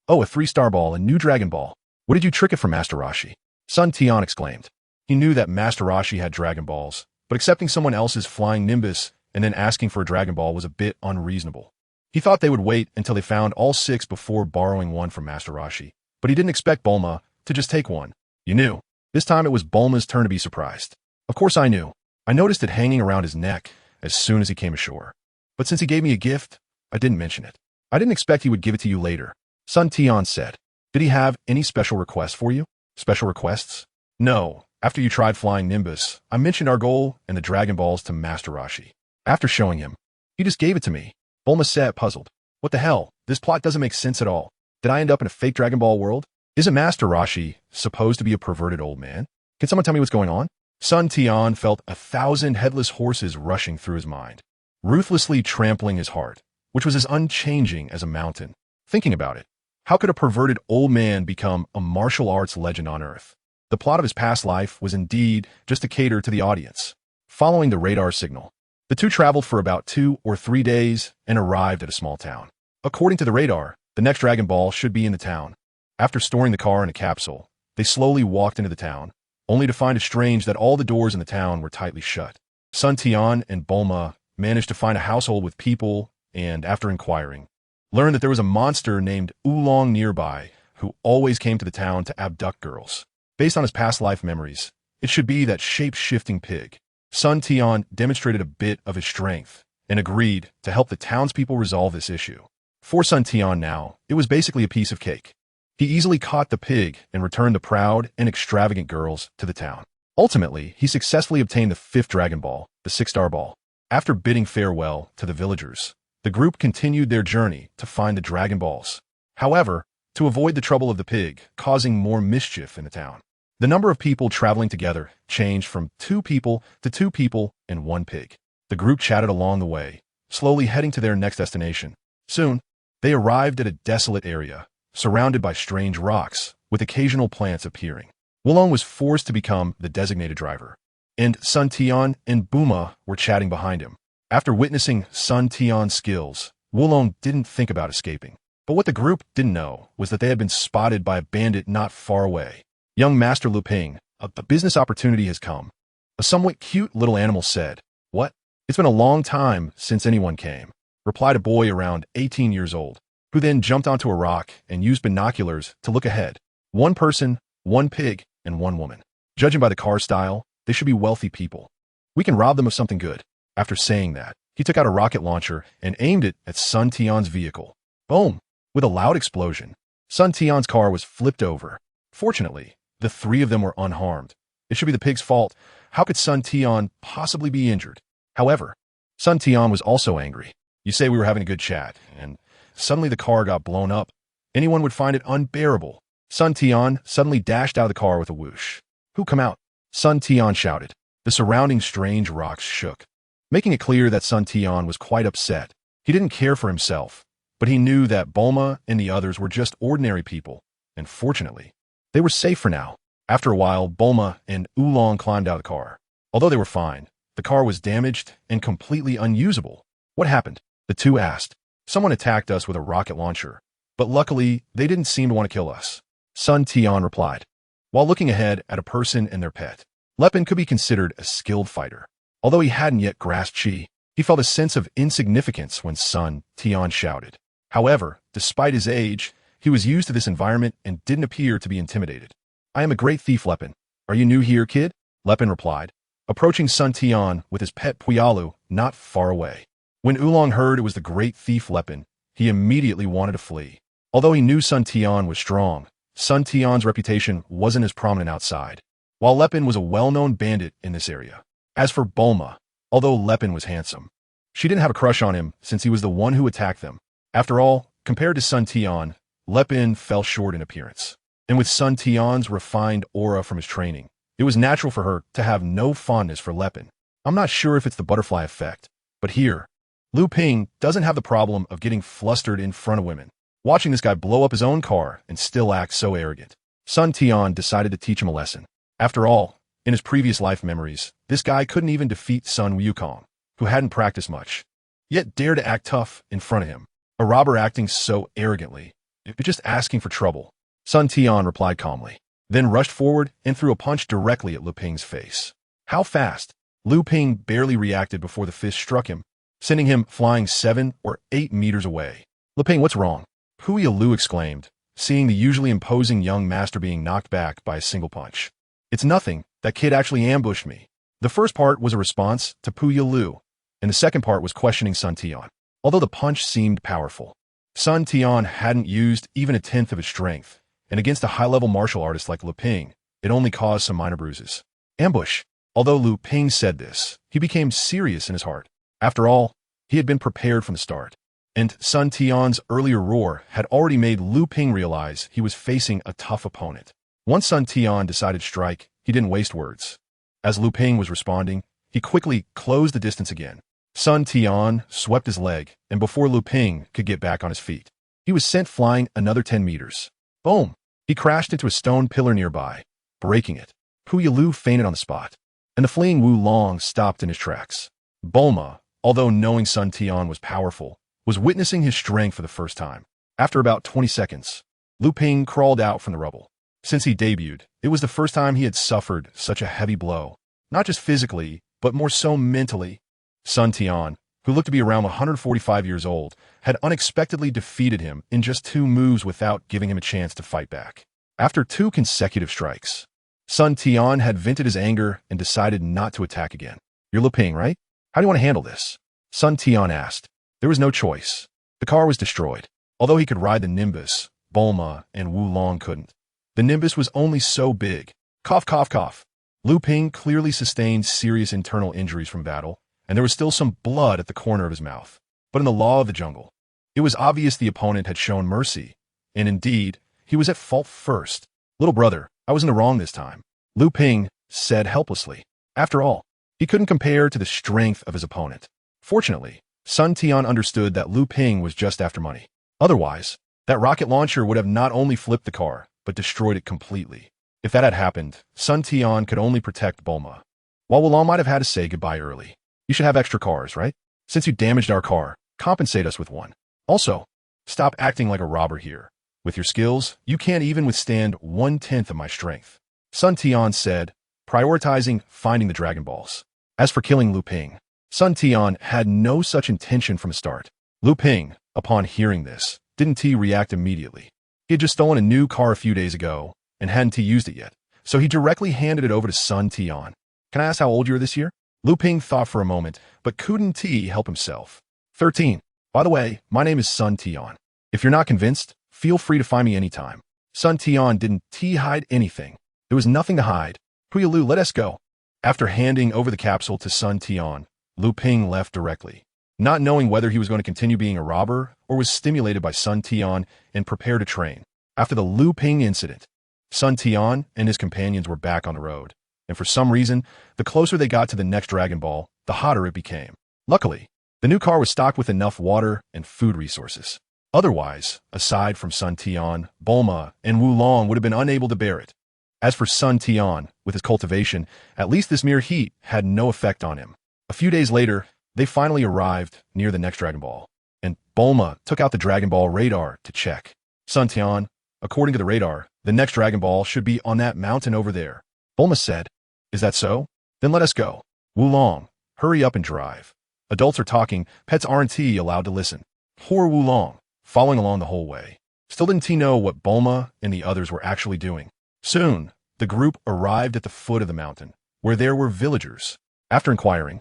Oh, a 3-star ball, a new Dragon Ball. What did you trick it for, Master Roshi? Sun Tian exclaimed. He knew that Master Roshi had Dragon Balls, but accepting someone else's Flying Nimbus and then asking for a Dragon Ball was a bit unreasonable. He thought they would wait until they found all 6 before borrowing one from Master Roshi, but he didn't expect Bulma to just take one. You knew. This time it was Bulma's turn to be surprised. Of course I knew. I noticed it hanging around his neck as soon as he came ashore. But since he gave me a gift, I didn't mention it. I didn't expect he would give it to you later. Sun Tian said. Did he have any special requests for you? Special requests? No. After you tried Flying Nimbus, I mentioned our goal and the Dragon Balls to Master Roshi. After showing him, he just gave it to me. Bulma said, puzzled. What the hell? This plot doesn't make sense at all. Did I end up in a fake Dragon Ball world? Isn't Master Roshi supposed to be a perverted old man? Can someone tell me what's going on? Sun Tian felt 1,000 headless horses rushing through his mind, ruthlessly trampling his heart, which was as unchanging as a mountain. Thinking about it, how could a perverted old man become a martial arts legend on Earth? The plot of his past life was indeed just to cater to the audience. Following the radar signal, the two traveled for about 2 or 3 days and arrived at a small town. According to the radar, the next Dragon Ball should be in the town. After storing the car in a capsule, they slowly walked into the town, only to find it strange that all the doors in the town were tightly shut. Sun Tian and Bulma managed to find a household with people and, after inquiring, learned that there was a monster named Oolong nearby who always came to the town to abduct girls. Based on his past life memories, it should be that shape-shifting pig. Sun Tian demonstrated a bit of his strength and agreed to help the townspeople resolve this issue. For Sun Tian now, it was basically a piece of cake. He easily caught the pig and returned the proud and extravagant girls to the town. Ultimately, he successfully obtained the 5th Dragon Ball, the 6-star ball. After bidding farewell to the villagers, the group continued their journey to find the Dragon Balls. However, to avoid the trouble of the pig causing more mischief in the town, the number of people traveling together changed from 2 people to 2 people and 1 pig. The group chatted along the way, slowly heading to their next destination. Soon, they arrived at a desolate area, surrounded by strange rocks, with occasional plants appearing. Wulong was forced to become the designated driver, and Sun Tian and Buma were chatting behind him. After witnessing Sun Tian's skills, Wulong didn't think about escaping. But what the group didn't know was that they had been spotted by a bandit not far away. Young Master Lu Ping, a business opportunity has come. A somewhat cute little animal said. What? It's been a long time since anyone came, replied a boy around 18 years old, who then jumped onto a rock and used binoculars to look ahead. 1 person, 1 pig, and 1 woman. Judging by the car style, they should be wealthy people. We can rob them of something good. After saying that, he took out a rocket launcher and aimed it at Sun Tian's vehicle. Boom! With a loud explosion, Sun Tian's car was flipped over. Fortunately, the 3 of them were unharmed. It should be the pig's fault. How could Sun Tian possibly be injured? However, Sun Tian was also angry. You say we were having a good chat, and suddenly the car got blown up. Anyone would find it unbearable. Sun Tian suddenly dashed out of the car with a whoosh. Who come out? Sun Tian shouted. The surrounding strange rocks shook, making it clear that Sun Tian was quite upset. He didn't care for himself, but he knew that Bulma and the others were just ordinary people, and fortunately, they were safe for now. After a while, Bulma and Oolong climbed out of the car. Although they were fine, the car was damaged and completely unusable. What happened? The 2 asked. Someone attacked us with a rocket launcher, but luckily, they didn't seem to want to kill us. Sun Tian replied. While looking ahead at a person and their pet, Lepin could be considered a skilled fighter. Although he hadn't yet grasped Chi, he felt a sense of insignificance when Sun Tian shouted. However, despite his age, he was used to this environment and didn't appear to be intimidated. I am a great thief, Lepin. Are you new here, kid? Lepin replied, approaching Sun Tian with his pet Puyalu not far away. When Oolong heard it was the great thief Lepin, he immediately wanted to flee. Although he knew Sun Tian was strong, Sun Tian's reputation wasn't as prominent outside, while Lepin was a well-known bandit in this area. As for Bulma, although Lepin was handsome, she didn't have a crush on him since he was the one who attacked them. After all, compared to Sun Tian, Lepin fell short in appearance. And with Sun Tian's refined aura from his training, it was natural for her to have no fondness for Lepin. I'm not sure if it's the butterfly effect, but here, Lu Ping doesn't have the problem of getting flustered in front of women. Watching this guy blow up his own car and still act so arrogant, Sun Tian decided to teach him a lesson. After all, in his previous life memories, this guy couldn't even defeat Sun Wukong, who hadn't practiced much, yet dared to act tough in front of him. A robber acting so arrogantly, you're just asking for trouble. Sun Tian replied calmly, then rushed forward and threw a punch directly at Lu Ping's face. How fast? Lu Ping barely reacted before the fist struck him, sending him flying 7 or 8 meters away. Lu Ping, what's wrong? Puya Lu exclaimed, seeing the usually imposing young master being knocked back by a single punch. It's nothing, that kid actually ambushed me. The first part was a response to Puya Lu, and the second part was questioning Sun Tian. Although the punch seemed powerful, Sun Tian hadn't used even a tenth of his strength, and against a high-level martial artist like Lu Ping, it only caused some minor bruises. Ambush. Although Lu Ping said this, he became serious in his heart. After all, he had been prepared from the start, and Sun Tian's earlier roar had already made Lu Ping realize he was facing a tough opponent. Once Sun Tian decided to strike, he didn't waste words. As Lu Ping was responding, he quickly closed the distance again. Sun Tian swept his leg, and before Lu Ping could get back on his feet, he was sent flying another 10 meters. Boom! He crashed into a stone pillar nearby, breaking it. Puya Lu fainted on the spot, and the fleeing Wu Long stopped in his tracks. Bulma, although knowing Sun Tian was powerful, was witnessing his strength for the first time. After about 20 seconds, Lu Ping crawled out from the rubble. Since he debuted, it was the first time he had suffered such a heavy blow, not just physically, but more so mentally. Sun Tian, who looked to be around 145 years old, had unexpectedly defeated him in just 2 moves without giving him a chance to fight back. After 2 consecutive strikes, Sun Tian had vented his anger and decided not to attack again. You're Lu Ping, right? How do you want to handle this? Sun Tian asked. There was no choice. The car was destroyed. Although he could ride the Nimbus, Bulma and Wulong couldn't. The Nimbus was only so big. Cough, cough, cough. Lu Ping clearly sustained serious internal injuries from battle, and there was still some blood at the corner of his mouth. But in the law of the jungle, it was obvious the opponent had shown mercy, and indeed, he was at fault first. Little brother, I was in the wrong this time, Lu Ping said helplessly. After all, he couldn't compare to the strength of his opponent. Fortunately, Sun Tian understood that Lu Ping was just after money. Otherwise, that rocket launcher would have not only flipped the car, but destroyed it completely. If that had happened, Sun Tian could only protect Bulma. While Wulong might have had to say goodbye early. You should have extra cars, right? Since you damaged our car, compensate us with one. Also, stop acting like a robber here. With your skills, you can't even withstand 1/10 of my strength. Sun Tian said, prioritizing finding the Dragon Balls. As for killing Lu Ping, Sun Tian had no such intention from the start. Lu Ping, upon hearing this, didn't react immediately. He had just stolen a new car a few days ago and hadn't used it yet, so he directly handed it over to Sun Tian. Can I ask how old you are this year? Lu Ping thought for a moment, but couldn't help himself. 13. By the way, my name is Sun Tian. If you're not convinced, feel free to find me anytime. Sun Tian didn't hide anything. There was nothing to hide. Puya Lu, let us go. After handing over the capsule to Sun Tian, Lu Ping left directly. Not knowing whether he was going to continue being a robber or was stimulated by Sun Tian and prepared to train. After the Lu Ping incident, Sun Tian and his companions were back on the road, and for some reason, the closer they got to the next Dragon Ball, the hotter it became. Luckily, the new car was stocked with enough water and food resources. Otherwise, aside from Sun Tian, Bulma and Wulong would have been unable to bear it. As for Sun Tian, with his cultivation, at least this mere heat had no effect on him. A few days later, they finally arrived near the next Dragon Ball, and Bulma took out the Dragon Ball radar to check. Sun Tian, according to the radar, the next Dragon Ball should be on that mountain over there. Bulma said, Is that so? Then let us go. Wulong, hurry up and drive. Adults are talking, pets aren't allowed to listen. Poor Wulong, following along the whole way. Still didn't he know what Bulma and the others were actually doing. Soon, the group arrived at the foot of the mountain, where there were villagers. After inquiring,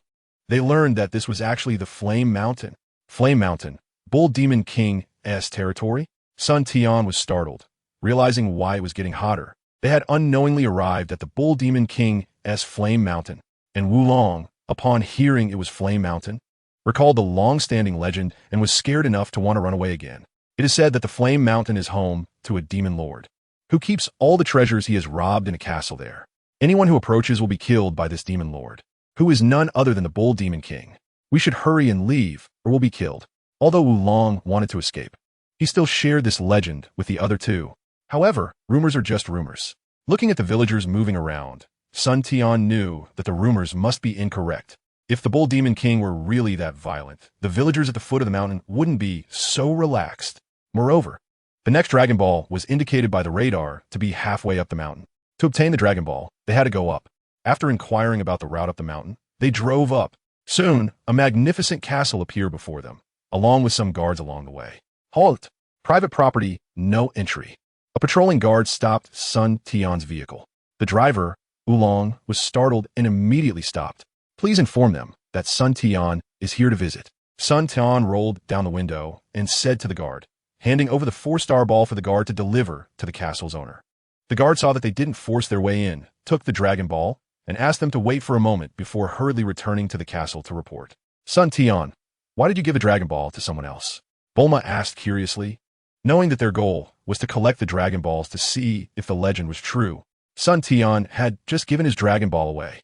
they learned that this was actually the Flame Mountain. Flame Mountain, Bull Demon King's territory? Sun Tian was startled, realizing why it was getting hotter. They had unknowingly arrived at the Bull Demon King's Flame Mountain, and Wulong, upon hearing it was Flame Mountain, recalled the long-standing legend and was scared enough to want to run away again. It is said that the Flame Mountain is home to a demon lord, who keeps all the treasures he has robbed in a castle there. Anyone who approaches will be killed by this demon lord, who is none other than the Bull Demon King. We should hurry and leave, or we'll be killed. Although Wulong wanted to escape, he still shared this legend with the other two. However, rumors are just rumors. Looking at the villagers moving around, Sun Tian knew that the rumors must be incorrect. If the Bull Demon King were really that violent, the villagers at the foot of the mountain wouldn't be so relaxed. Moreover, the next Dragon Ball was indicated by the radar to be halfway up the mountain. To obtain the Dragon Ball, they had to go up. After inquiring about the route up the mountain, they drove up. Soon, a magnificent castle appeared before them, along with some guards along the way. Halt! Private property, no entry. A patrolling guard stopped Sun Tian's vehicle. The driver, Wulong, was startled and immediately stopped. Please inform them that Sun Tian is here to visit. Sun Tian rolled down the window and said to the guard, handing over the 4-star ball for the guard to deliver to the castle's owner. The guard saw that they didn't force their way in, took the Dragon Ball, and asked them to wait for a moment before hurriedly returning to the castle to report. Sun Tian, why did you give a Dragon Ball to someone else? Bulma asked curiously. Knowing that their goal was to collect the Dragon Balls to see if the legend was true, Sun Tian had just given his Dragon Ball away.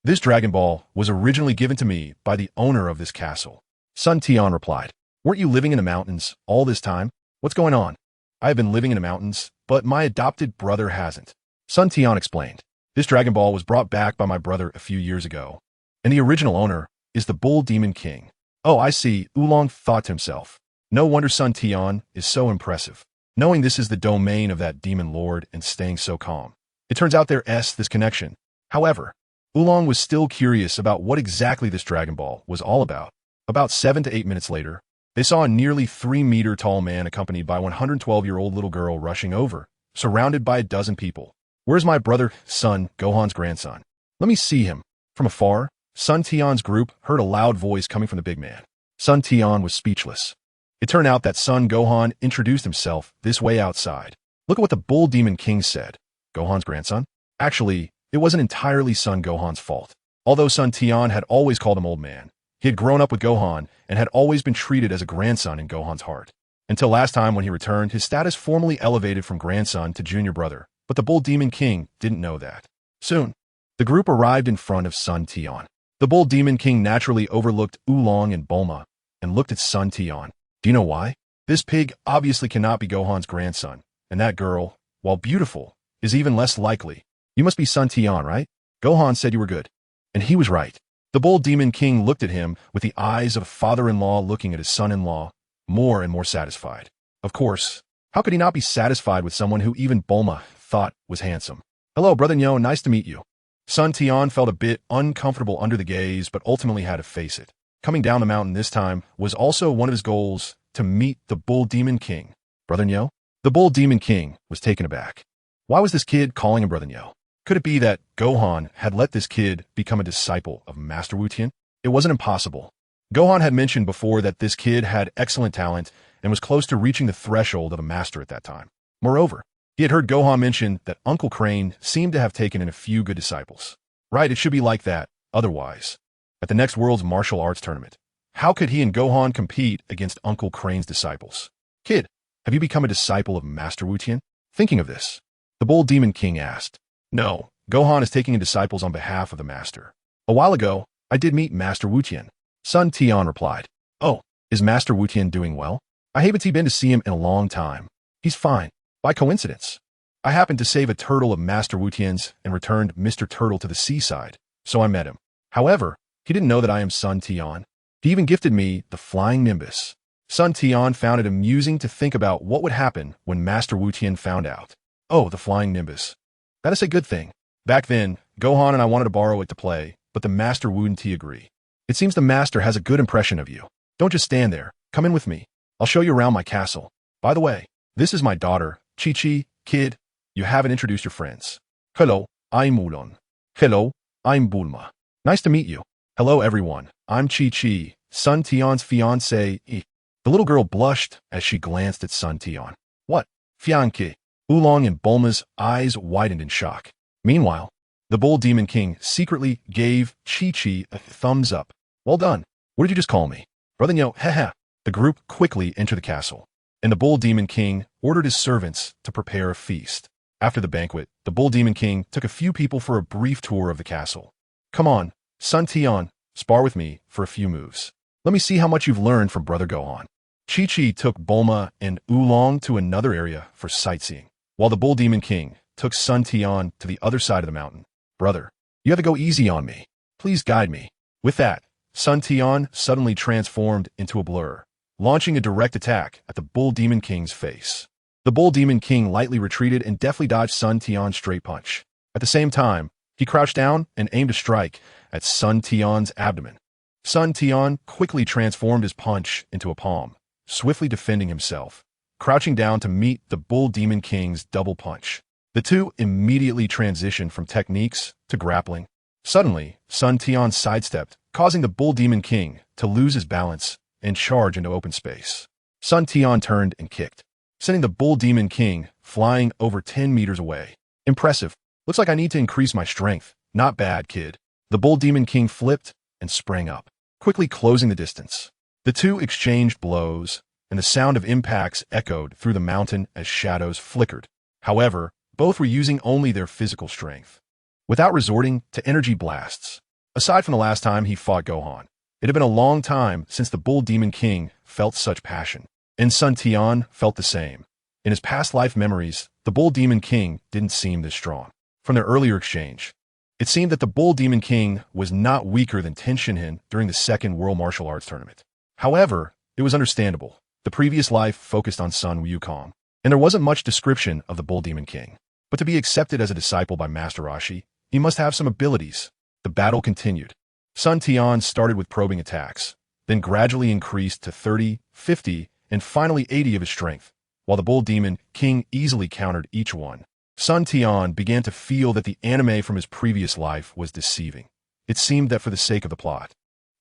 This Dragon Ball was originally given to me by the owner of this castle. Sun Tian replied, Weren't you living in the mountains all this time? What's going on? I have been living in the mountains, but my adopted brother hasn't. Sun Tian explained, This Dragon Ball was brought back by my brother a few years ago, and the original owner is the Bull Demon King. Oh, I see, Wulong thought to himself. No wonder Sun Tian is so impressive, knowing this is the domain of that demon lord and staying so calm. It turns out there's this connection. However, Wulong was still curious about what exactly this Dragon Ball was all about. About 7 to 8 minutes later, they saw a nearly 3-meter tall man accompanied by a 112-year-old little girl rushing over, surrounded by a dozen people. Where's my brother, Sun, Gohan's grandson? Let me see him. From afar, Sun Tian's group heard a loud voice coming from the big man. Sun Tian was speechless. It turned out that Sun Gohan introduced himself this way outside. Look at what the Bull Demon King said. Gohan's grandson? Actually, it wasn't entirely Sun Gohan's fault. Although Sun Tian had always called him old man, he had grown up with Gohan and had always been treated as a grandson in Gohan's heart. Until last time when he returned, his status formally elevated from grandson to junior brother, but the Bull Demon King didn't know that. Soon, the group arrived in front of Sun Tian. The Bull Demon King naturally overlooked Oolong and Bulma and looked at Sun Tian. Do you know why? This pig obviously cannot be Gohan's grandson, and that girl, while beautiful, is even less likely. You must be Sun Tian, right? Gohan said you were good. And he was right. The Bull Demon King looked at him with the eyes of a father-in-law looking at his son-in-law, more and more satisfied. Of course, how could he not be satisfied with someone who even Bulma thought was handsome? Hello, Brother Nyo, nice to meet you. Sun Tian felt a bit uncomfortable under the gaze, but ultimately had to face it. Coming down the mountain this time was also one of his goals, to meet the Bull Demon King. Brother Nyo? The Bull Demon King was taken aback. Why was this kid calling him Brother Nyo? Could it be that Gohan had let this kid become a disciple of Master Wu Tian? It wasn't impossible. Gohan had mentioned before that this kid had excellent talent and was close to reaching the threshold of a master at that time. Moreover, he had heard Gohan mention that Uncle Crane seemed to have taken in a few good disciples. Right, it should be like that, otherwise. At the next World's Martial Arts Tournament, how could he and Gohan compete against Uncle Crane's disciples? Kid, have you become a disciple of Master Wu Tian? Thinking of this, the Bull Demon King asked. No, Gohan is taking in disciples on behalf of the master. A while ago, I did meet Master Wu Tian. Sun Tian replied. Oh, is Master Wu Tian doing well? I haven't been to see him in a long time. He's fine. By coincidence, I happened to save a turtle of Master Wu Tian's and returned Mr. Turtle to the seaside, so I met him. However, he didn't know that I am Sun Tian. He even gifted me the flying nimbus. Sun Tian found it amusing to think about what would happen when Master Wu Tian found out. Oh, the flying nimbus. That is a good thing. Back then, Gohan and I wanted to borrow it to play, but the Master wouldn't agree. It seems the Master has a good impression of you. Don't just stand there. Come in with me. I'll show you around my castle. By the way, this is my daughter, Chi-Chi. Kid, you haven't introduced your friends. Hello, I'm Oolong. Hello, I'm Bulma. Nice to meet you. Hello, everyone. I'm Chi-Chi, Sun Tian's fiancée. The little girl blushed as she glanced at Sun Tian. What? Fiancé? Oolong and Bulma's eyes widened in shock. Meanwhile, the Bull Demon King secretly gave Chi-Chi a thumbs up. Well done. What did you just call me? Brother Nyo, haha. The group quickly entered the castle, and the Bull Demon King ordered his servants to prepare a feast. After the banquet, the Bull Demon King took a few people for a brief tour of the castle. Come on, Sun Tian, spar with me for a few moves. Let me see how much you've learned from Brother Gohan. Chi-Chi took Bulma and Oolong to another area for sightseeing, while the Bull Demon King took Sun Tian to the other side of the mountain. Brother, you have to go easy on me. Please guide me. With that, Sun Tian suddenly transformed into a blur, launching a direct attack at the Bull Demon King's face. The Bull Demon King lightly retreated and deftly dodged Sun Tian's straight punch. At the same time, he crouched down and aimed a strike at Sun Tian's abdomen. Sun Tian quickly transformed his punch into a palm, swiftly defending himself, crouching down to meet the Bull Demon King's double punch. The two immediately transitioned from techniques to grappling. Suddenly, Sun Tian sidestepped, causing the Bull Demon King to lose his balance and charge into open space. Sun Tian turned and kicked, sending the Bull Demon King flying over 10 meters away. Impressive. Looks like I need to increase my strength. Not bad, kid. The Bull Demon King flipped and sprang up, quickly closing the distance. The two exchanged blows, and the sound of impacts echoed through the mountain as shadows flickered. However, both were using only their physical strength, without resorting to energy blasts. Aside from the last time he fought Gohan, it had been a long time since the Bull Demon King felt such passion, and Sun Tian felt the same. In his past life memories, the Bull Demon King didn't seem this strong. From their earlier exchange, it seemed that the Bull Demon King was not weaker than Ten Shinhan during the second World Martial Arts Tournament. However, it was understandable. The previous life focused on Sun Wukong, and there wasn't much description of the Bull Demon King. But to be accepted as a disciple by Master Roshi, he must have some abilities. The battle continued. Sun Tian started with probing attacks, then gradually increased to 30, 50, and finally 80 of his strength, while the Bull Demon King easily countered each one. Sun Tian began to feel that the anime from his previous life was deceiving. It seemed that for the sake of the plot.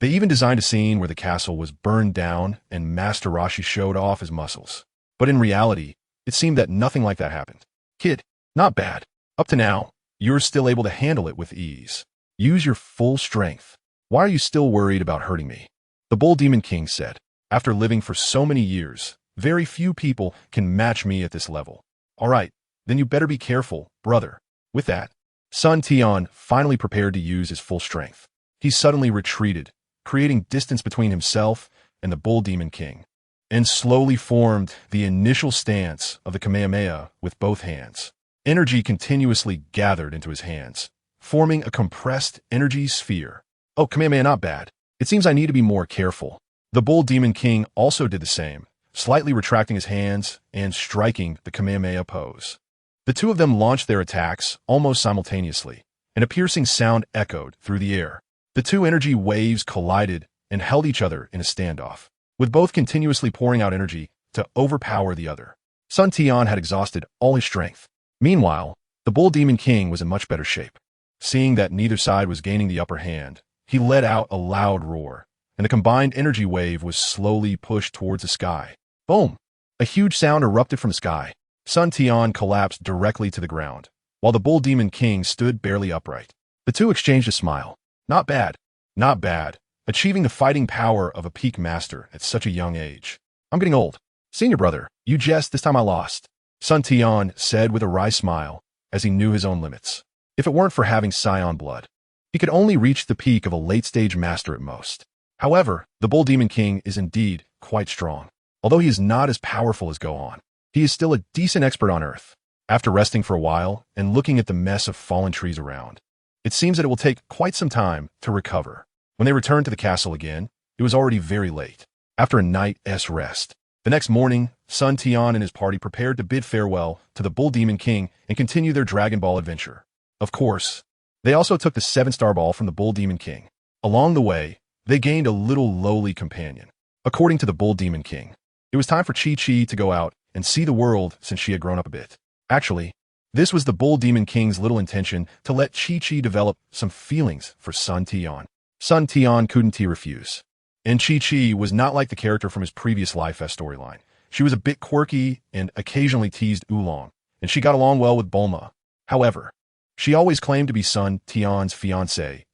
They even designed a scene where the castle was burned down and Master Rashi showed off his muscles. But in reality, it seemed that nothing like that happened. Kid, not bad. Up to now, you're still able to handle it with ease. Use your full strength. Why are you still worried about hurting me? The Bull Demon King said. After living for so many years, very few people can match me at this level. All right, then you better be careful, brother. With that, Sun Tian finally prepared to use his full strength. He suddenly retreated, creating distance between himself and the Bull Demon King, and slowly formed the initial stance of the Kamehameha with both hands. Energy continuously gathered into his hands, forming a compressed energy sphere. Oh, Kamehameha, not bad. It seems I need to be more careful. The Bull Demon King also did the same, slightly retracting his hands and striking the Kamehameha pose. The two of them launched their attacks almost simultaneously, and a piercing sound echoed through the air. The two energy waves collided and held each other in a standoff, with both continuously pouring out energy to overpower the other. Sun Tian had exhausted all his strength. Meanwhile, the Bull Demon King was in much better shape. Seeing that neither side was gaining the upper hand, he let out a loud roar, and the combined energy wave was slowly pushed towards the sky. Boom! A huge sound erupted from the sky. Sun Tian collapsed directly to the ground, while the Bull Demon King stood barely upright. The two exchanged a smile. Not bad. Not bad. Achieving the fighting power of a peak master at such a young age. I'm getting old. Senior brother, you jest, this time I lost. Sun Tian said with a wry smile, as he knew his own limits. If it weren't for having Scion blood, he could only reach the peak of a late-stage master at most. However, the Bull Demon King is indeed quite strong. Although he is not as powerful as Gohan, he is still a decent expert on Earth. After resting for a while and looking at the mess of fallen trees around, it seems that it will take quite some time to recover. When they returned to the castle again, it was already very late. After a night's rest, the next morning, Sun Tian and his party prepared to bid farewell to the Bull Demon King and continue their Dragon Ball adventure. Of course, they also took the 7-star ball from the Bull Demon King. Along the way, they gained a little lowly companion. According to the Bull Demon King, it was time for Chi-Chi to go out and see the world since she had grown up a bit. Actually, this was the Bull Demon King's little intention to let Chi-Chi develop some feelings for Sun Tian. Sun Tian couldn't refuse. And Chi-Chi was not like the character from his previous Life S storyline. She was a bit quirky and occasionally teased Oolong, and she got along well with Bulma. However, she always claimed to be Sun Tian's fiancée,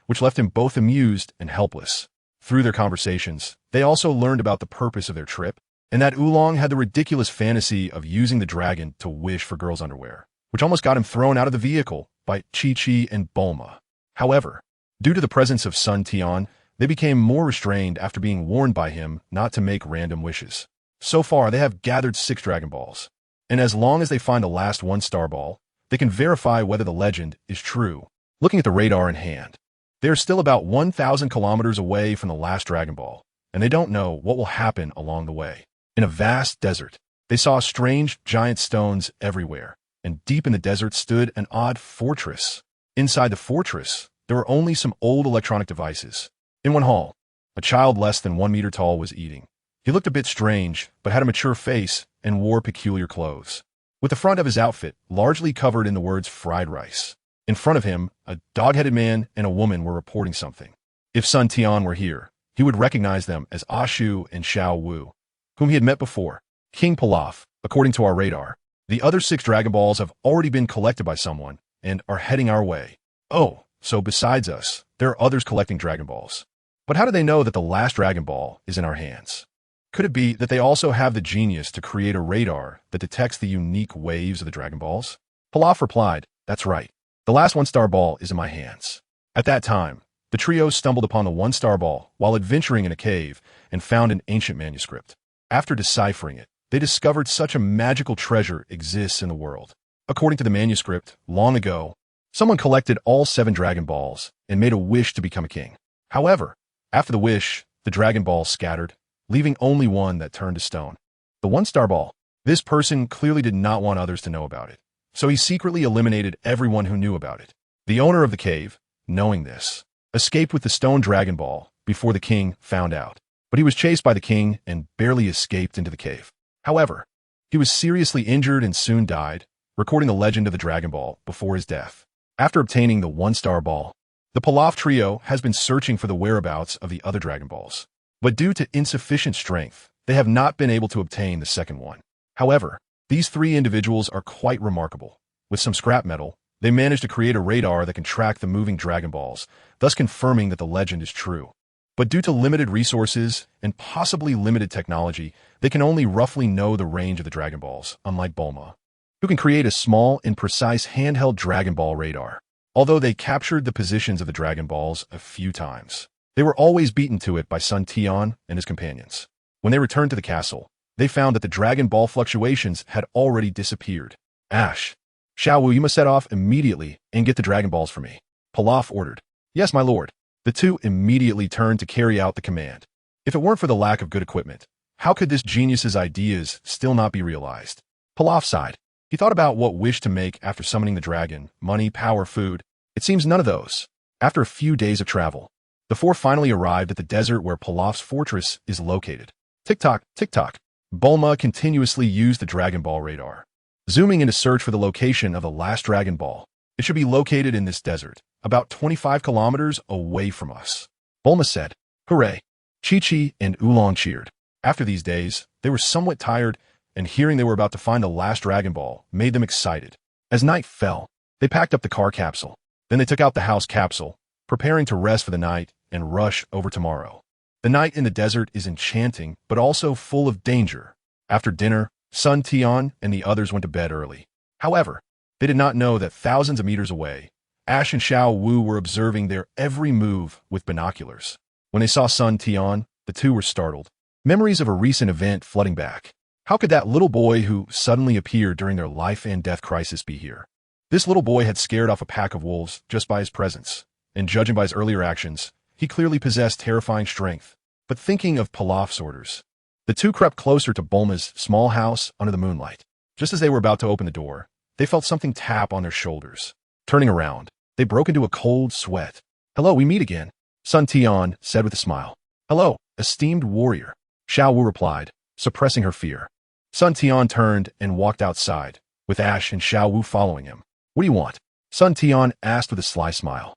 which left him both amused and helpless. Through their conversations, they also learned about the purpose of their trip, and that Oolong had the ridiculous fantasy of using the dragon to wish for girls' underwear, which almost got him thrown out of the vehicle by Chi-Chi and Bulma. However, due to the presence of Sun Tian, they became more restrained after being warned by him not to make random wishes. So far, they have gathered 6 Dragon Balls, and as long as they find the last 1-star ball, they can verify whether the legend is true. Looking at the radar in hand, they are still about 1,000 kilometers away from the last Dragon Ball, and they don't know what will happen along the way. In a vast desert, they saw strange giant stones everywhere, and deep in the desert stood an odd fortress. Inside the fortress, there were only some old electronic devices. In one hall, a child less than 1 meter tall was eating. He looked a bit strange, but had a mature face and wore peculiar clothes, with the front of his outfit largely covered in the words fried rice. In front of him, a dog-headed man and a woman were reporting something. If Sun Tian were here, he would recognize them as Ashu and Xiao Wu, whom he had met before. King Pilaf, according to our radar, the other 6 Dragon Balls have already been collected by someone and are heading our way. Oh, so besides us, there are others collecting Dragon Balls. But how do they know that the last Dragon Ball is in our hands? Could it be that they also have the genius to create a radar that detects the unique waves of the Dragon Balls? Pilaf replied, that's right. The last 1-star ball is in my hands. At that time, the trio stumbled upon the 1-star ball while adventuring in a cave and found an ancient manuscript. After deciphering it, they discovered such a magical treasure exists in the world. According to the manuscript, long ago, someone collected all 7 Dragon Balls and made a wish to become a king. However, after the wish, the Dragon Balls scattered, leaving only one that turned to stone. The 1-star ball. This person clearly did not want others to know about it, so he secretly eliminated everyone who knew about it. The owner of the cave, knowing this, escaped with the stone Dragon Ball before the king found out. But he was chased by the king and barely escaped into the cave. However, he was seriously injured and soon died, recording the legend of the Dragon Ball before his death. After obtaining the one-star ball, the Pilaf trio has been searching for the whereabouts of the other Dragon Balls. But due to insufficient strength, they have not been able to obtain the second one. However, these three individuals are quite remarkable. With some scrap metal, they managed to create a radar that can track the moving Dragon Balls, thus confirming that the legend is true. But due to limited resources and possibly limited technology, they can only roughly know the range of the Dragon Balls, unlike Bulma, who can create a small and precise handheld Dragon Ball radar. Although they captured the positions of the Dragon Balls a few times, they were always beaten to it by son Tian and his companions. When they returned to the castle, they found that the Dragon Ball fluctuations had already disappeared. Ash, Xiao Wu, you must set off immediately and get the Dragon Balls for me, Pilaf ordered. Yes, my lord. The two immediately turned to carry out the command. If it weren't for the lack of good equipment, how could this genius's ideas still not be realized? Pilaf sighed. He thought about what wish to make after summoning the dragon: money, power, food. It seems none of those. After a few days of travel, the four finally arrived at the desert where Pilaf's fortress is located. Tick-tock, tick-tock. Bulma continuously used the Dragon Ball radar, zooming in to search for the location of the last Dragon Ball. It should be located in this desert, about 25 kilometers away from us. Bulma said. Hooray! Chi-Chi and Oolong cheered. After these days, they were somewhat tired, and hearing they were about to find the last Dragon Ball made them excited. As night fell, they packed up the car capsule. Then they took out the house capsule, preparing to rest for the night and rush over tomorrow. The night in the desert is enchanting, but also full of danger. After dinner, Sun Tian and the others went to bed early. However, they did not know that thousands of meters away, Ash and Xiao Wu were observing their every move with binoculars. When they saw Sun Tian, the two were startled. Memories of a recent event flooding back. How could that little boy who suddenly appeared during their life and death crisis be here? This little boy had scared off a pack of wolves just by his presence, and judging by his earlier actions, he clearly possessed terrifying strength. But thinking of Pilaf's orders, the two crept closer to Bulma's small house under the moonlight. Just as they were about to open the door, they felt something tap on their shoulders. Turning around, they broke into a cold sweat. Hello, we meet again, Sun Tian said with a smile. Hello, esteemed warrior, Xiao Wu replied, suppressing her fear. Sun Tian turned and walked outside, with Ash and Xiao Wu following him. What do you want? Sun Tian asked with a sly smile.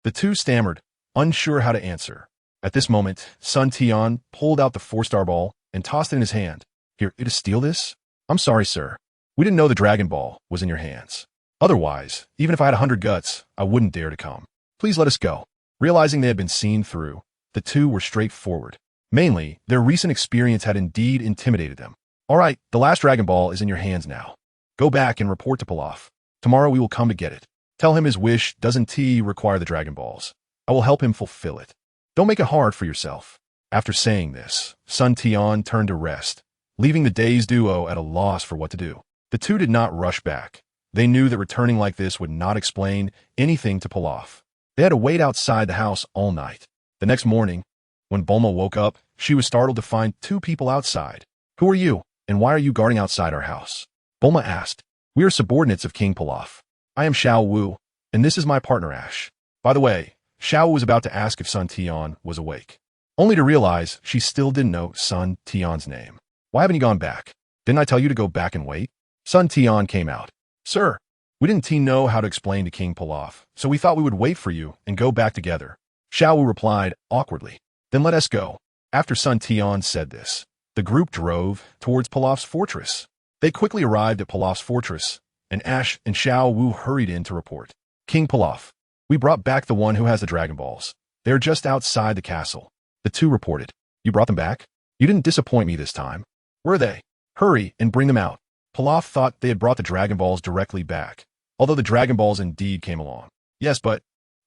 The two stammered, unsure how to answer. At this moment, Sun Tian pulled out the 4-star ball and tossed it in his hand. Here, to steal this? I'm sorry, sir. We didn't know the Dragon Ball was in your hands. Otherwise, even if I had 100 guts, I wouldn't dare to come. Please let us go. Realizing they had been seen through, the two were straightforward. Mainly, their recent experience had indeed intimidated them. All right, the last Dragon Ball is in your hands now. Go back and report to Pilaf. Tomorrow we will come to get it. Tell him his wish doesn't require the Dragon Balls. I will help him fulfill it. Don't make it hard for yourself. After saying this, Sun Tian turned to rest, leaving the dazed duo at a loss for what to do. The two did not rush back. They knew that returning like this would not explain anything to Pilaf. They had to wait outside the house all night. The next morning, when Bulma woke up, she was startled to find two people outside. Who are you, and why are you guarding outside our house? Bulma asked. We are subordinates of King Pilaf. I am Xiao Wu, and this is my partner Ash. By the way, Xiao Wu was about to ask if Sun Tian was awake, only to realize she still didn't know Sun Tian's name. Why haven't you gone back? Didn't I tell you to go back and wait? Sun Tian came out. Sir, we didn't know how to explain to King Pilaf, so we thought we would wait for you and go back together. Xiao Wu replied awkwardly. Then let us go. After Sun Tian said this, the group drove towards Pilaf's fortress. They quickly arrived at Pilaf's fortress, and Ash and Xiao Wu hurried in to report. King Pilaf, we brought back the one who has the Dragon Balls. They're just outside the castle. The two reported. You brought them back? You didn't disappoint me this time. Where are they? Hurry and bring them out. Pilaf thought they had brought the Dragon Balls directly back, although the Dragon Balls indeed came along. Yes, but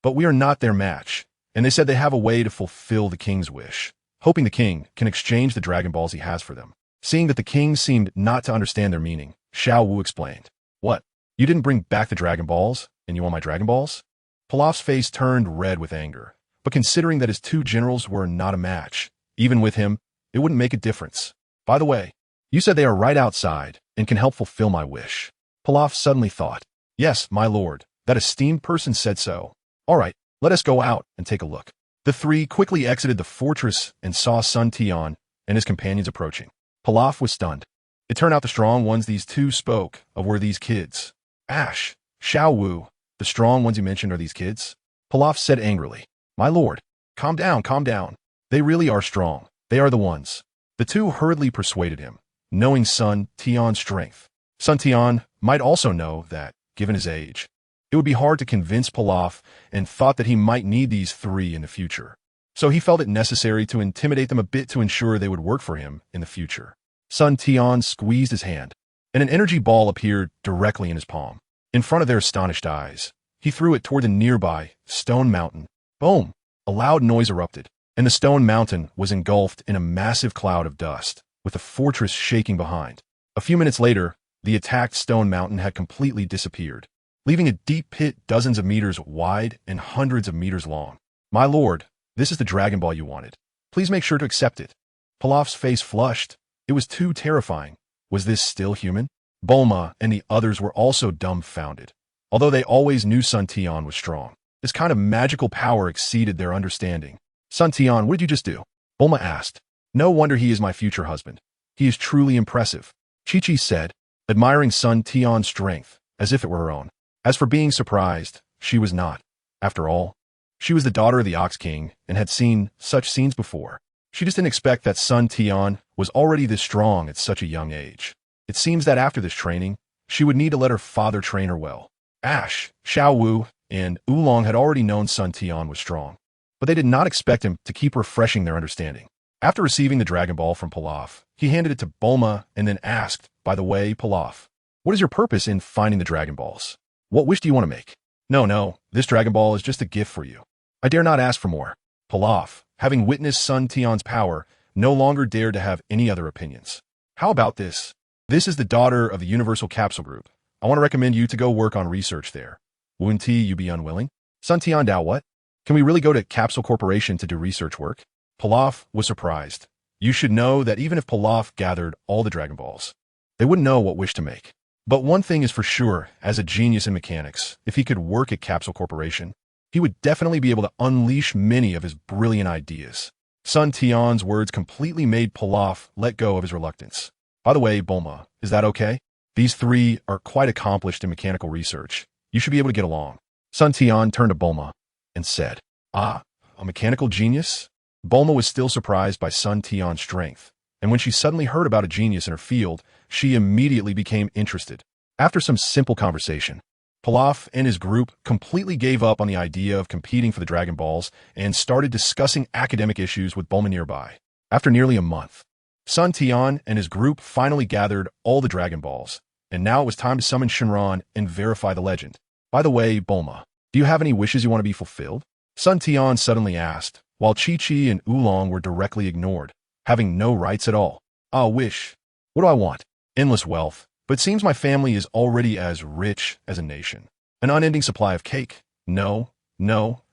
we are not their match, and they said they have a way to fulfill the king's wish, hoping the king can exchange the Dragon Balls he has for them. Seeing that the king seemed not to understand their meaning, Xiao Wu explained. What? You didn't bring back the Dragon Balls, and you want my Dragon Balls? Pilaf's face turned red with anger, but considering that his two generals were not a match, even with him, it wouldn't make a difference. By the way, you said they are right outside and can help fulfill my wish. Pilaf suddenly thought. Yes, my lord, that esteemed person said so. All right, let us go out and take a look. The three quickly exited the fortress and saw Sun Tian and his companions approaching. Pilaf was stunned. It turned out the strong ones these two spoke of were these kids. Ash, Xiao Wu, the strong ones you mentioned are these kids? Pilaf said angrily. My lord, calm down, calm down. They really are strong. They are the ones. The two hurriedly persuaded him, knowing Sun Tian's strength. Sun Tian might also know that, given his age, it would be hard to convince Pilaf and thought that he might need these three in the future. So he felt it necessary to intimidate them a bit to ensure they would work for him in the future. Sun Tian squeezed his hand, and an energy ball appeared directly in his palm. In front of their astonished eyes, he threw it toward the nearby stone mountain. Boom! A loud noise erupted, and the stone mountain was engulfed in a massive cloud of dust, with the fortress shaking behind. A few minutes later, the attacked stone mountain had completely disappeared, leaving a deep pit dozens of meters wide and hundreds of meters long. My lord, this is the Dragon Ball you wanted. Please make sure to accept it. Pilaf's face flushed. It was too terrifying. Was this still human? Bulma and the others were also dumbfounded. Although they always knew Sun Tian was strong, this kind of magical power exceeded their understanding. Sun Tian, what did you just do? Bulma asked. No wonder he is my future husband. He is truly impressive, Chi-Chi said, admiring Sun Tian's strength, as if it were her own. As for being surprised, she was not. After all, she was the daughter of the Ox King and had seen such scenes before. She just didn't expect that Sun Tian was already this strong at such a young age. It seems that after this training, she would need to let her father train her well. Ash, Xiao Wu, and Oolong had already known Sun Tian was strong, but they did not expect him to keep refreshing their understanding. After receiving the Dragon Ball from Pilaf, he handed it to Bulma and then asked, by the way, Pilaf, what is your purpose in finding the Dragon Balls? What wish do you want to make? No, this Dragon Ball is just a gift for you. I dare not ask for more. Pilaf, having witnessed Sun Tian's power, no longer dared to have any other opinions. How about this? This is the daughter of the Universal Capsule Group. I want to recommend you to go work on research there. Wouldn't you be unwilling? Sun Tian Dao what? Can we really go to Capsule Corporation to do research work? Pilaf was surprised. You should know that even if Pilaf gathered all the Dragon Balls, they wouldn't know what wish to make. But one thing is for sure, as a genius in mechanics, if he could work at Capsule Corporation, he would definitely be able to unleash many of his brilliant ideas. Sun Tian's words completely made Pilaf let go of his reluctance. By the way, Bulma, is that okay? These three are quite accomplished in mechanical research. You should be able to get along. Sun Tian turned to Bulma and said, a mechanical genius? Bulma was still surprised by Sun Tian's strength, and when she suddenly heard about a genius in her field, she immediately became interested. After some simple conversation, Pilaf and his group completely gave up on the idea of competing for the Dragon Balls and started discussing academic issues with Bulma nearby. After nearly a month, Sun Tian and his group finally gathered all the Dragon Balls, and now it was time to summon Shenron and verify the legend. By the way, Bulma, do you have any wishes you want to be fulfilled? Sun Tian suddenly asked, while Chi-Chi and Oolong were directly ignored, having no rights at all. Wish. What do I want? Endless wealth. But it seems my family is already as rich as a nation. An unending supply of cake. No,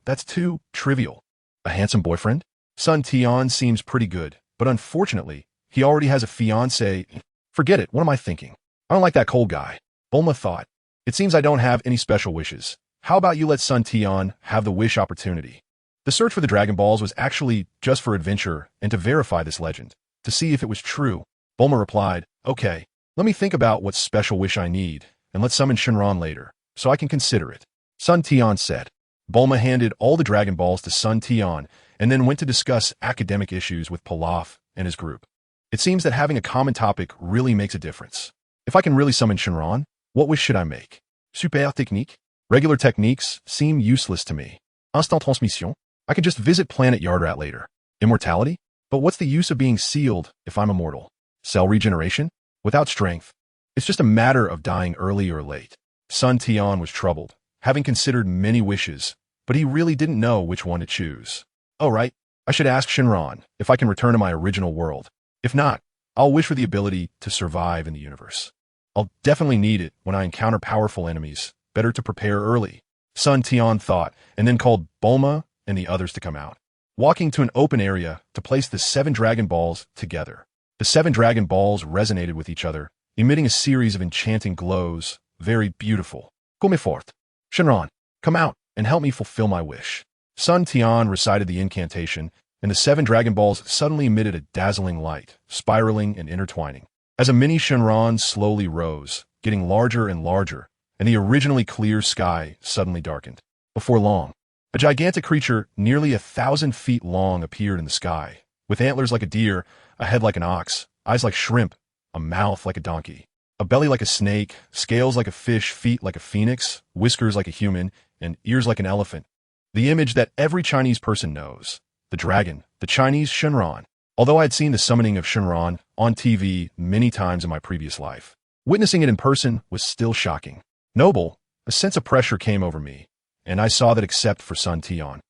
that's too trivial. A handsome boyfriend? Sun Tian seems pretty good, but unfortunately, he already has a fiancé. Forget it, what am I thinking? I don't like that cold guy. Bulma thought. It seems I don't have any special wishes. How about you let Sun Tian have the wish opportunity? The search for the Dragon Balls was actually just for adventure and to verify this legend, to see if it was true. Bulma replied, okay, let me think about what special wish I need, and let's summon Shenron later, so I can consider it. Sun Tian said. Bulma handed all the Dragon Balls to Sun Tian and then went to discuss academic issues with Pilaf and his group. It seems that having a common topic really makes a difference. If I can really summon Shenron, what wish should I make? Super technique? Regular techniques seem useless to me. Instant transmission? I can just visit planet Yardrat later. Immortality? But what's the use of being sealed if I'm immortal? Cell regeneration? Without strength, it's just a matter of dying early or late. Sun Tian was troubled, having considered many wishes, but he really didn't know which one to choose. Oh right, I should ask Shenron if I can return to my original world. If not, I'll wish for the ability to survive in the universe. I'll definitely need it when I encounter powerful enemies. Better to prepare early. Sun Tian thought, and then called Bulma and the others to come out. Walking to an open area to place the 7 Dragon Balls together. The 7 Dragon Balls resonated with each other, emitting a series of enchanting glows, very beautiful. Come forth. Shenron, come out and help me fulfill my wish. Sun Tian recited the incantation, and the 7 Dragon Balls suddenly emitted a dazzling light, spiraling and intertwining. as a mini Shenron slowly rose, getting larger and larger, and the originally clear sky suddenly darkened. Before long, a gigantic creature nearly 1,000 feet long appeared in the sky, with antlers like a deer, a head like an ox, eyes like shrimp, a mouth like a donkey, a belly like a snake, scales like a fish, feet like a phoenix, whiskers like a human, and ears like an elephant. The image that every Chinese person knows. The dragon, the Chinese Shenron. Although I had seen the summoning of Shenron on TV many times in my previous life, witnessing it in person was still shocking. Noble, a sense of pressure came over me, and I saw that except for Sun Tian,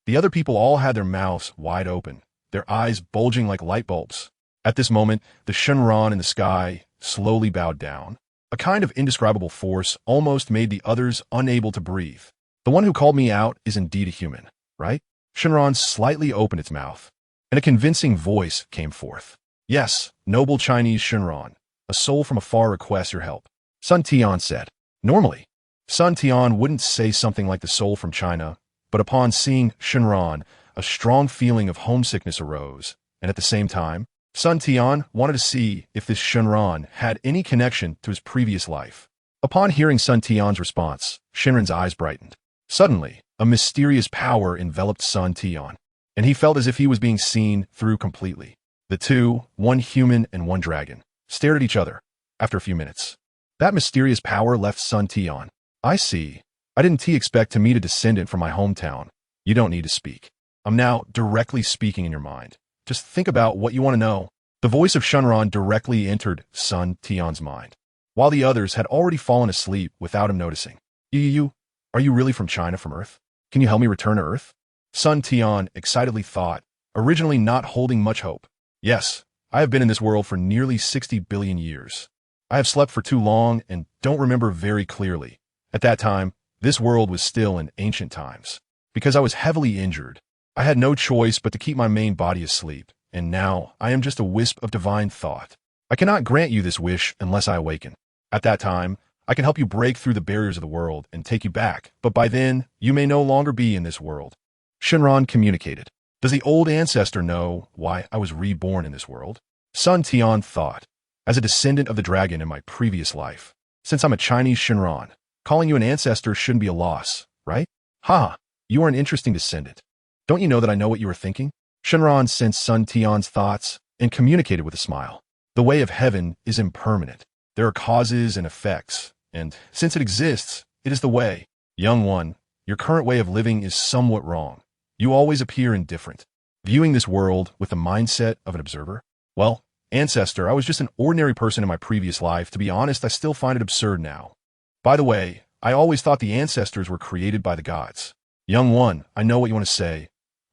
the other people all had their mouths wide open, their eyes bulging like light bulbs. At this moment, the Shenron in the sky slowly bowed down. A kind of indescribable force almost made the others unable to breathe. The one who called me out is indeed a human, right? Shenron slightly opened its mouth, and a convincing voice came forth. Yes, noble Chinese Shenron, a soul from afar requests your help. Sun Tian said. Normally, Sun Tian wouldn't say something like the soul from China, but upon seeing Shenron, a strong feeling of homesickness arose, and at the same time, Sun Tian wanted to see if this Shenron had any connection to his previous life. Upon hearing Sun Tian's response, Shenron's eyes brightened. Suddenly, a mysterious power enveloped Sun Tian, and he felt as if he was being seen through completely. The two, one human and one dragon, stared at each other. After a few minutes, that mysterious power left Sun Tian. I see. I didn't expect to meet a descendant from my hometown. You don't need to speak. I'm now directly speaking in your mind. Just think about what you want to know. The voice of Shenron directly entered Sun Tian's mind, while the others had already fallen asleep without him noticing. Are you really from China, from Earth? Can you help me return to Earth? Sun Tian excitedly thought, originally not holding much hope. Yes, I have been in this world for nearly 60 billion years. I have slept for too long and don't remember very clearly. At that time, this world was still in ancient times. Because I was heavily injured, I had no choice but to keep my main body asleep, and now I am just a wisp of divine thought. I cannot grant you this wish unless I awaken. At that time, I can help you break through the barriers of the world and take you back, but by then, you may no longer be in this world. Shenron communicated. Does the old ancestor know why I was reborn in this world? Sun Tian thought. As a descendant of the dragon in my previous life, since I'm a Chinese Shenron, calling you an ancestor shouldn't be a loss, right? Ha! You are an interesting descendant. Don't you know that I know what you are thinking? Shenron sensed Sun Tian's thoughts and communicated with a smile. The way of heaven is impermanent. There are causes and effects, and since it exists, it is the way. Young one, your current way of living is somewhat wrong. You always appear indifferent, viewing this world with the mindset of an observer. Well, ancestor, I was just an ordinary person in my previous life. To be honest, I still find it absurd now. By the way, I always thought the ancestors were created by the gods. Young one, I know what you want to say.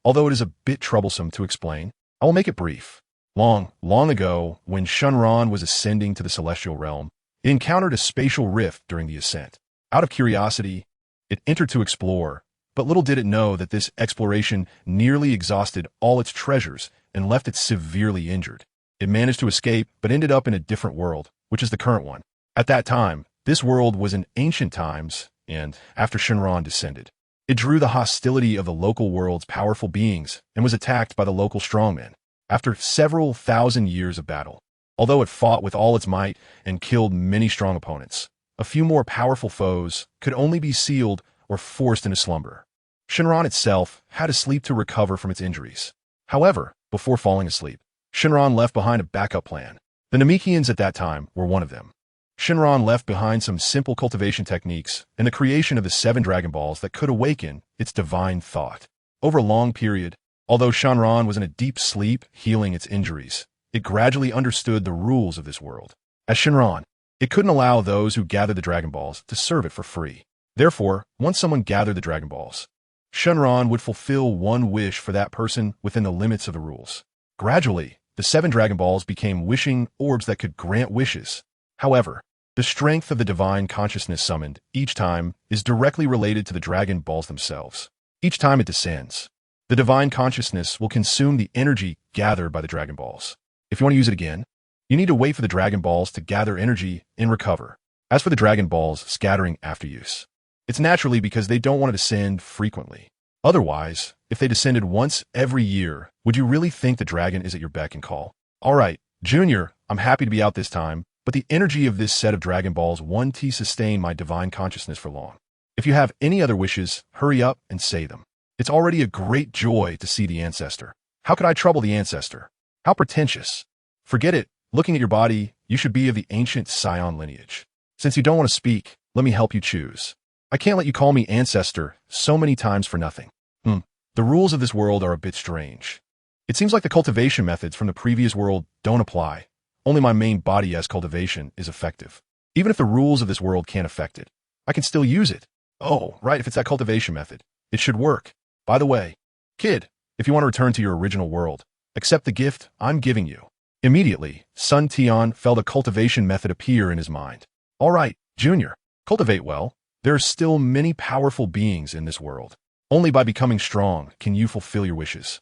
Although it is a bit troublesome to explain, I will make it brief. Long ago, when Shenron was ascending to the celestial realm, it encountered a spatial rift during the ascent. Out of curiosity, it entered to explore, but little did it know that this exploration nearly exhausted all its treasures and left it severely injured. It managed to escape, but ended up in a different world, which is the current one. At that time, this world was in ancient times, and after Shenron descended, it drew the hostility of the local world's powerful beings and was attacked by the local strongmen. After several thousand years of battle, although it fought with all its might and killed many strong opponents, a few more powerful foes could only be sealed or forced into slumber. Shenron itself had to sleep to recover from its injuries. However, before falling asleep, Shenron left behind a backup plan. The Namekians at that time were one of them. Shenron left behind some simple cultivation techniques and the creation of the 7 Dragon Balls that could awaken its divine thought. Over a long period, although Shenron was in a deep sleep healing its injuries, it gradually understood the rules of this world. As Shenron, it couldn't allow those who gathered the Dragon Balls to serve it for free. Therefore, once someone gathered the Dragon Balls, Shenron would fulfill one wish for that person within the limits of the rules. Gradually, the 7 Dragon Balls became wishing orbs that could grant wishes. However, the strength of the divine consciousness summoned each time is directly related to the Dragon Balls themselves. Each time it descends, the divine consciousness will consume the energy gathered by the Dragon Balls. If you want to use it again, you need to wait for the Dragon Balls to gather energy and recover. As for the Dragon Balls scattering after use, it's naturally because they don't want to descend frequently. Otherwise, if they descended once every year, would you really think the dragon is at your beck and call? Alright, Junior, I'm happy to be out this time, but the energy of this set of Dragon Balls won't sustain my divine consciousness for long. If you have any other wishes, hurry up and say them. It's already a great joy to see the ancestor. How could I trouble the ancestor? How pretentious. Forget it. Looking at your body, you should be of the ancient Scion lineage. Since you don't want to speak, let me help you choose. I can't let you call me ancestor so many times for nothing. The rules of this world are a bit strange. It seems like the cultivation methods from the previous world don't apply. Only my main body as cultivation is effective. Even if the rules of this world can't affect it, I can still use it. Oh, right, if it's that cultivation method, it should work. By the way, kid, if you want to return to your original world, accept the gift I'm giving you. Immediately, son Tian felt a cultivation method appear in his mind. All right, Junior, cultivate well. There are still many powerful beings in this world. Only by becoming strong can you fulfill your wishes.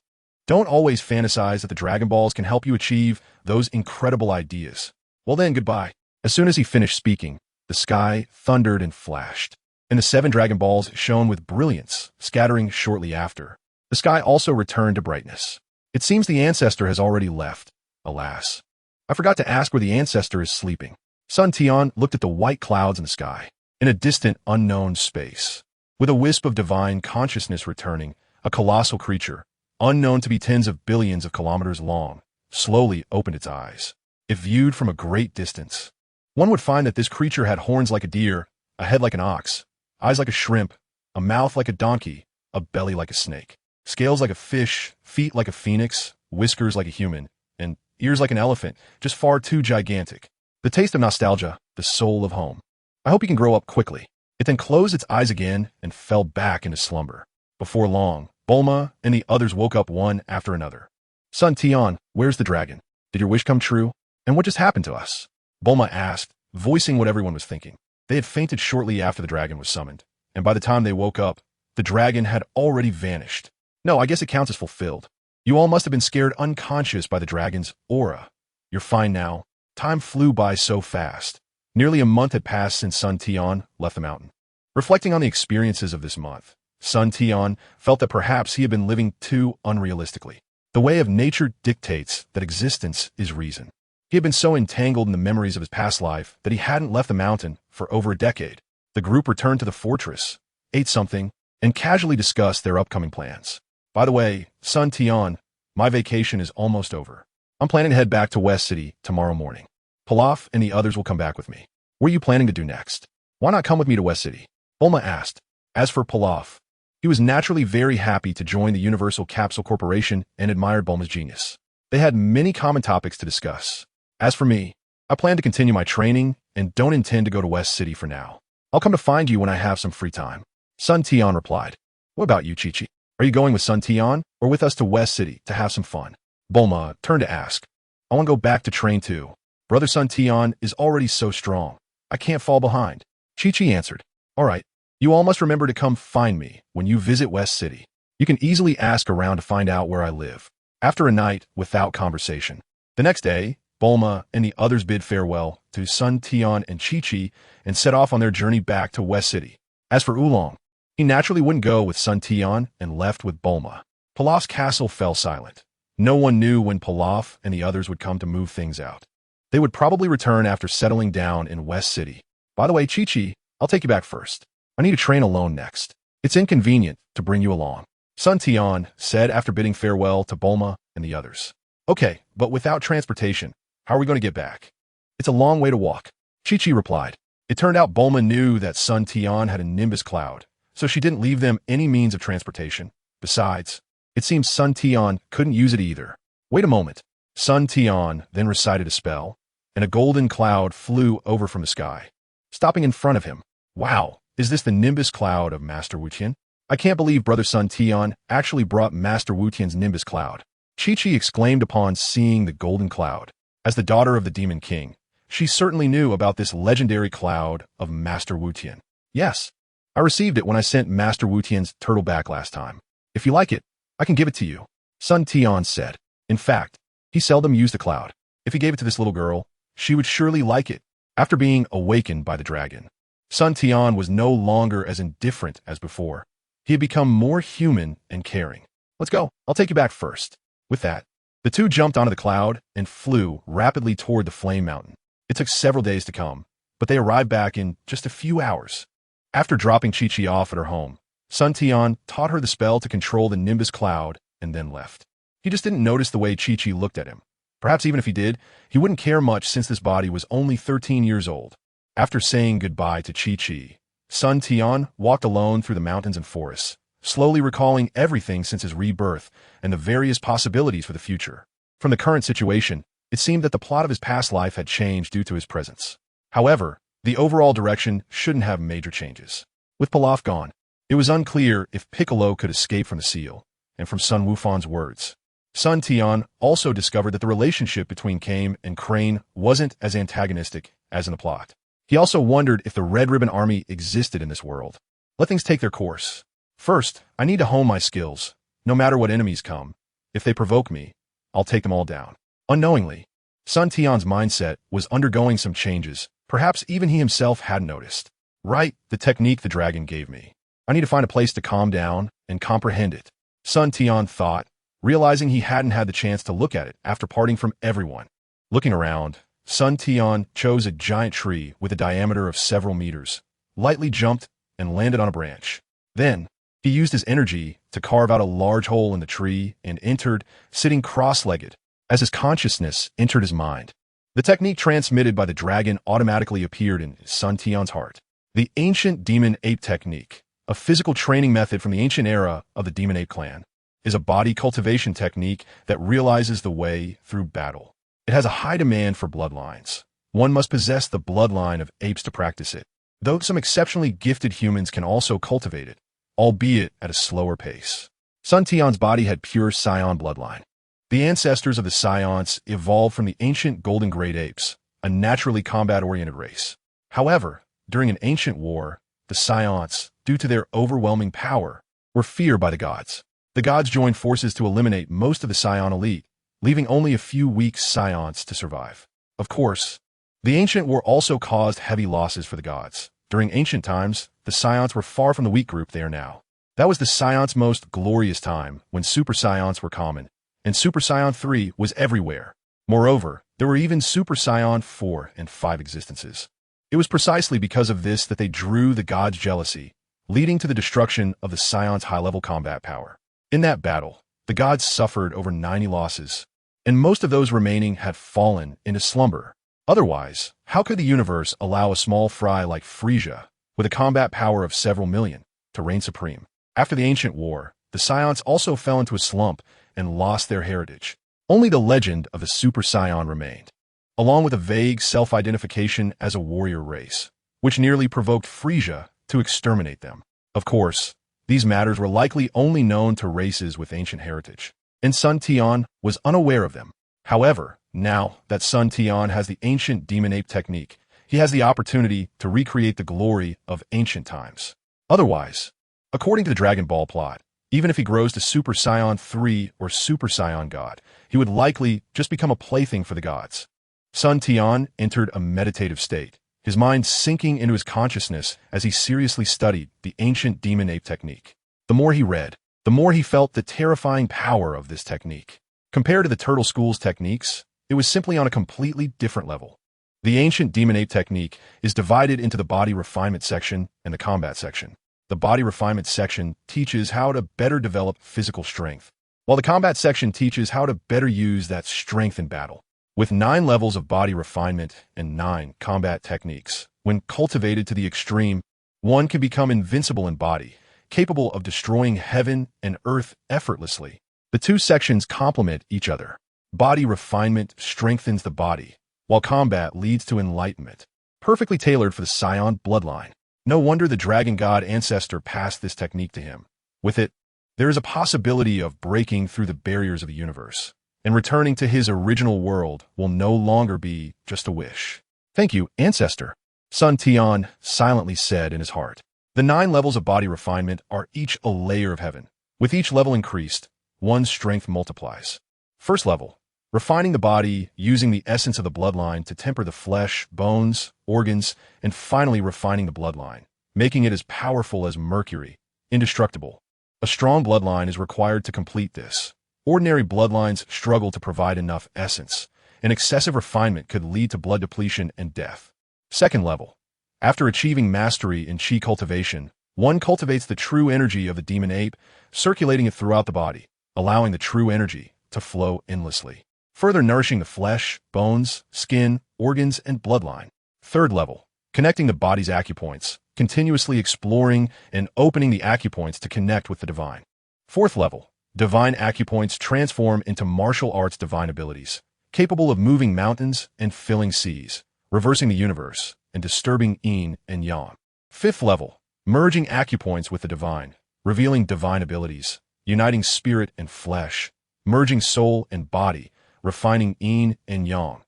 Don't always fantasize that the Dragon Balls can help you achieve those incredible ideas. Well then, goodbye. As soon as he finished speaking, the sky thundered and flashed, and the 7 Dragon Balls shone with brilliance, scattering shortly after. The sky also returned to brightness. It seems the ancestor has already left. Alas. I forgot to ask where the ancestor is sleeping. Son Tian looked at the white clouds in the sky, in a distant, unknown space. With a wisp of divine consciousness returning, a colossal creature, unknown to be tens of billions of kilometers long, slowly opened its eyes. If viewed from a great distance, one would find that this creature had horns like a deer, a head like an ox, eyes like a shrimp, a mouth like a donkey, a belly like a snake, scales like a fish, feet like a phoenix, whiskers like a human, and ears like an elephant, just far too gigantic. The taste of nostalgia, the soul of home. I hope you can grow up quickly. It then closed its eyes again and fell back into slumber. Before long, Bulma and the others woke up one after another. Son Tian, where's the dragon? Did your wish come true? And what just happened to us? Bulma asked, voicing what everyone was thinking. They had fainted shortly after the dragon was summoned, and by the time they woke up, the dragon had already vanished. No, I guess it counts as fulfilled. You all must have been scared unconscious by the dragon's aura. You're fine now. Time flew by so fast. Nearly a month had passed since Son Tian left the mountain. Reflecting on the experiences of this month, Son Tian felt that perhaps he had been living too unrealistically. The way of nature dictates that existence is reason. He had been so entangled in the memories of his past life that he hadn't left the mountain for over a decade. The group returned to the fortress, ate something, and casually discussed their upcoming plans. By the way, Son Tian, my vacation is almost over. I'm planning to head back to West City tomorrow morning. Pilaf and the others will come back with me. What are you planning to do next? Why not come with me to West City? Bulma asked. As for Pilaf, he was naturally very happy to join the Universal Capsule Corporation and admired Bulma's genius. They had many common topics to discuss. As for me, I plan to continue my training and don't intend to go to West City for now. I'll come to find you when I have some free time. Son Tian replied. What about you, Chi-Chi? Are you going with Son Tian or with us to West City to have some fun? Bulma turned to ask. I want to go back to train too. Brother Son Tian is already so strong. I can't fall behind. Chi-Chi answered. All right, you all must remember to come find me when you visit West City. You can easily ask around to find out where I live. After a night without conversation. The next day, Bulma and the others bid farewell to Son Tian and Chi-Chi and set off on their journey back to West City. As for Oolong, he naturally wouldn't go with Son Tian and left with Bulma. Pilaf's castle fell silent. No one knew when Pilaf and the others would come to move things out. They would probably return after settling down in West City. By the way, Chi-Chi, I'll take you back first. I need to train alone next. It's inconvenient to bring you along. Son Tian said after bidding farewell to Bulma and the others. Okay, but without transportation, how are we going to get back? It's a long way to walk. Chi-Chi replied. It turned out Bulma knew that Son Tian had a Nimbus cloud, so she didn't leave them any means of transportation. Besides, it seems Son Tian couldn't use it either. Wait a moment. Son Tian then recited a spell, and a golden cloud flew over from the sky, stopping in front of him. Wow, is this the Nimbus cloud of Master Wu Tian? I can't believe Brother Son Tian actually brought Master Wu Tian's Nimbus cloud. Chi-Chi exclaimed upon seeing the golden cloud. As the daughter of the Demon King, she certainly knew about this legendary cloud of Master Wu Tian. Yes, I received it when I sent Master Wu Tian's turtle back last time. If you like it, I can give it to you. Son Tian said. In fact, he seldom used the cloud. If he gave it to this little girl, she would surely like it. After being awakened by the dragon, Son Tian was no longer as indifferent as before. He had become more human and caring. Let's go. I'll take you back first. With that, The two jumped onto the cloud and flew rapidly toward the flame mountain. It took several days to come, but they arrived back in just a few hours. After dropping Chi-Chi off at her home, Sun Tian taught her the spell to control the Nimbus cloud and then left. He just didn't notice the way Chi-Chi looked at him. Perhaps even if he did, he wouldn't care much since this body was only 13 years old. After saying goodbye to Chi-Chi, Sun Tian walked alone through the mountains and forests, slowly recalling everything since his rebirth and the various possibilities for the future. From the current situation, it seemed that the plot of his past life had changed due to his presence. However, the overall direction shouldn't have major changes. With Pilaf gone, it was unclear if Piccolo could escape from the seal, and from Sun Wufan's words, Sun Tian also discovered that the relationship between Kame and Crane wasn't as antagonistic as in the plot. He also wondered if the Red Ribbon Army existed in this world. Let things take their course. First, I need to hone my skills. No matter what enemies come, if they provoke me, I'll take them all down. Unknowingly, Sun Tian's mindset was undergoing some changes. Perhaps even he himself hadn't noticed. Right, the technique the dragon gave me. I need to find a place to calm down and comprehend it. Sun Tian thought, realizing he hadn't had the chance to look at it after parting from everyone. Looking around, Sun Tian chose a giant tree with a diameter of several meters, lightly jumped and landed on a branch. Then, he used his energy to carve out a large hole in the tree and entered, sitting cross-legged, as his consciousness entered his mind. The technique transmitted by the dragon automatically appeared in Sun Tian's heart. The ancient demon ape technique, a physical training method from the ancient era of the demon ape clan, is a body cultivation technique that realizes the way through battle. It has a high demand for bloodlines. One must possess the bloodline of apes to practice it, though some exceptionally gifted humans can also cultivate it, albeit at a slower pace. Sun Tian's body had pure Scion bloodline. The ancestors of the Scions evolved from the ancient golden great apes, a naturally combat-oriented race. However, during an ancient war, the Scions, due to their overwhelming power, were feared by the gods. The gods joined forces to eliminate most of the Scion elite, leaving only a few weak Scions to survive. Of course, the ancient war also caused heavy losses for the gods. During ancient times, the Scions were far from the weak group they are now. That was the Scions' most glorious time, when Super Scions were common, and Super Scion 3 was everywhere. Moreover, there were even Super Scion 4 and 5 existences. It was precisely because of this that they drew the gods' jealousy, leading to the destruction of the Scion's high-level combat power. In that battle, the gods suffered over 90 losses, and most of those remaining had fallen into slumber. Otherwise, how could the universe allow a small fry like Frisia, with a combat power of several million, to reign supreme? After the ancient war, the Scions also fell into a slump and lost their heritage. Only the legend of the Super Scion remained, along with a vague self-identification as a warrior race, which nearly provoked Frisia to exterminate them. Of course, these matters were likely only known to races with ancient heritage, and Sun Tian was unaware of them. However, now that Sun Tian has the ancient demon ape technique, he has the opportunity to recreate the glory of ancient times. Otherwise, according to the Dragon Ball plot, even if he grows to Super Scion 3 or Super Scion God, he would likely just become a plaything for the gods. Sun Tian entered a meditative state, his mind sinking into his consciousness as he seriously studied the ancient demon ape technique. The more he read, the more he felt the terrifying power of this technique. Compared to the Turtle School's techniques, it was simply on a completely different level. The ancient demon ape technique is divided into the body refinement section and the combat section. The body refinement section teaches how to better develop physical strength, while the combat section teaches how to better use that strength in battle. With 9 levels of body refinement and 9 combat techniques, when cultivated to the extreme, one can become invincible in body, capable of destroying heaven and earth effortlessly. The two sections complement each other. Body refinement strengthens the body, while combat leads to enlightenment, perfectly tailored for the Scion bloodline. No wonder the dragon god ancestor passed this technique to him. With it, there is a possibility of breaking through the barriers of the universe, and returning to his original world will no longer be just a wish. Thank you, ancestor, Sun Tian silently said in his heart. The 9 levels of body refinement are each a layer of heaven. With each level increased, one's strength multiplies. First level, refining the body using the essence of the bloodline to temper the flesh, bones, organs, and finally refining the bloodline, making it as powerful as mercury, indestructible. A strong bloodline is required to complete this. Ordinary bloodlines struggle to provide enough essence, and excessive refinement could lead to blood depletion and death. Second level. After achieving mastery in chi cultivation, one cultivates the true energy of the demon ape, circulating it throughout the body, allowing the true energy to flow endlessly, further nourishing the flesh, bones, skin, organs, and bloodline. Third level. Connecting the body's acupoints, continuously exploring and opening the acupoints to connect with the divine. Fourth level. Divine acupoints transform into martial arts divine abilities, capable of moving mountains and filling seas, reversing the universe, and disturbing yin and yang. Fifth level. Merging acupoints with the divine, revealing divine abilities, uniting spirit and flesh, merging soul and body, refining yin and yang.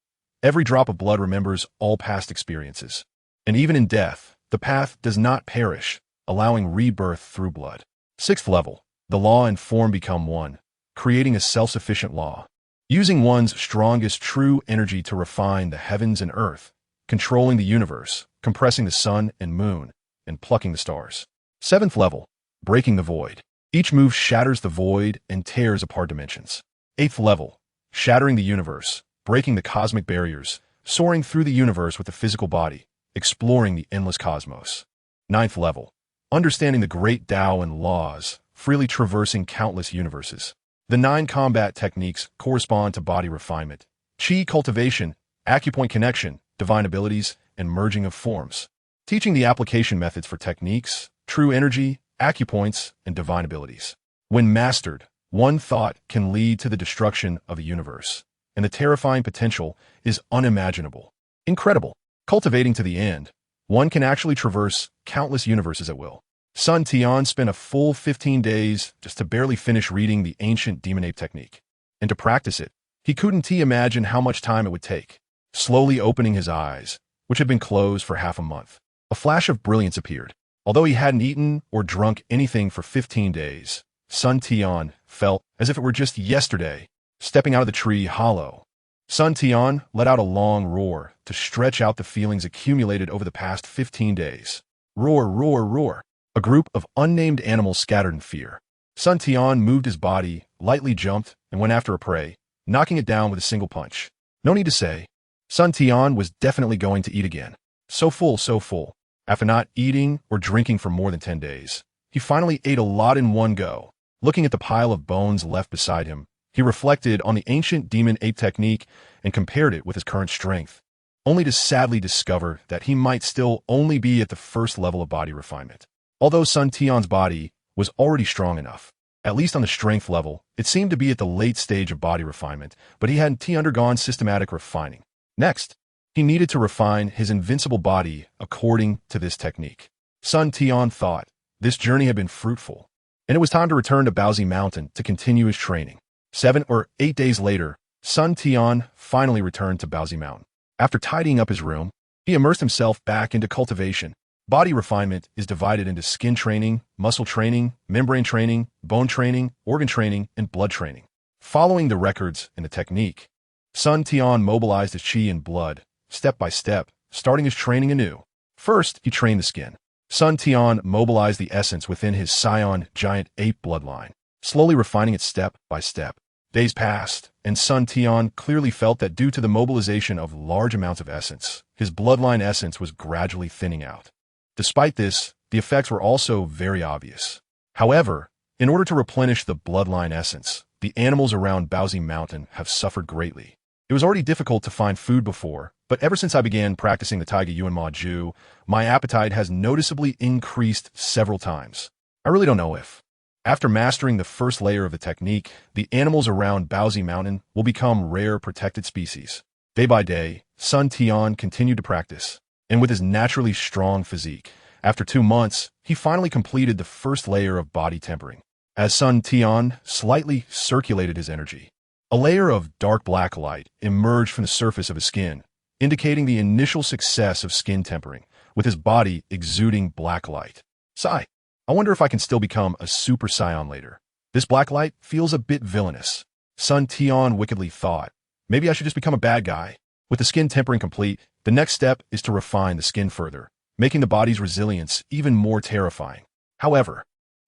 Every drop of blood remembers all past experiences. And even in death, the path does not perish, allowing rebirth through blood. Sixth level. The law and form become one, creating a self-sufficient law. Using one's strongest true energy to refine the heavens and earth, controlling the universe, compressing the sun and moon, and plucking the stars. Seventh level. Breaking the void. Each move shatters the void and tears apart dimensions. Eighth level. Shattering the universe, breaking the cosmic barriers, soaring through the universe with the physical body, exploring the endless cosmos. Ninth level. Understanding the great Tao and laws, freely traversing countless universes. The 9 combat techniques correspond to body refinement, chi cultivation, acupoint connection, divine abilities, and merging of forms. Teaching the application methods for techniques, true energy, acupoints, and divine abilities. When mastered, one thought can lead to the destruction of a universe, and the terrifying potential is unimaginable. Incredible. Cultivating to the end, one can actually traverse countless universes at will. Sun Tian spent a full 15 days just to barely finish reading the ancient demon ape technique. And to practice it, he couldn't imagine how much time it would take. Slowly opening his eyes, which had been closed for half a month, a flash of brilliance appeared. Although he hadn't eaten or drunk anything for 15 days, Sun Tian felt as if it were just yesterday, stepping out of the tree hollow. Sun Tian let out a long roar to stretch out the feelings accumulated over the past 15 days. Roar, roar, roar. A group of unnamed animals scattered in fear. Sun Tian moved his body, lightly jumped, and went after a prey, knocking it down with a single punch. No need to say, Sun Tian was definitely going to eat again. So full, so full. After not eating or drinking for more than 10 days, he finally ate a lot in one go. Looking at the pile of bones left beside him, he reflected on the ancient demon ape technique and compared it with his current strength, only to sadly discover that he might still only be at the first level of body refinement. Although Sun Tian's body was already strong enough, at least on the strength level, it seemed to be at the late stage of body refinement, but he hadn't undergone systematic refining. Next, he needed to refine his invincible body according to this technique. Sun Tian thought this journey had been fruitful, and it was time to return to Baozi Mountain to continue his training. 7 or 8 days later, Sun Tian finally returned to Baozi Mountain. After tidying up his room, he immersed himself back into cultivation. Body refinement is divided into skin training, muscle training, membrane training, bone training, organ training, and blood training. Following the records in the technique, Sun Tian mobilized his chi and blood, step by step, starting his training anew. First, he trained the skin. Sun Tian mobilized the essence within his scion giant ape bloodline, slowly refining it step by step. Days passed, and Sun Tian clearly felt that due to the mobilization of large amounts of essence, his bloodline essence was gradually thinning out. Despite this, the effects were also very obvious. However, in order to replenish the bloodline essence, the animals around Baozi Mountain have suffered greatly. It was already difficult to find food before, but ever since I began practicing the Taiga Yuan Ma Ju, my appetite has noticeably increased several times. I really don't know if, after mastering the first layer of the technique, the animals around Baozi Mountain will become rare protected species. Day by day, Sun Tian continued to practice. And with his naturally strong physique, after 2 months, he finally completed the first layer of body tempering. As Sun Tian slightly circulated his energy, a layer of dark black light emerged from the surface of his skin, indicating the initial success of skin tempering, with his body exuding black light. Sigh. I wonder if I can still become a Super Saiyan later. This black light feels a bit villainous. Sun Tian wickedly thought, maybe I should just become a bad guy. With the skin tempering complete, the next step is to refine the skin further, making the body's resilience even more terrifying. However,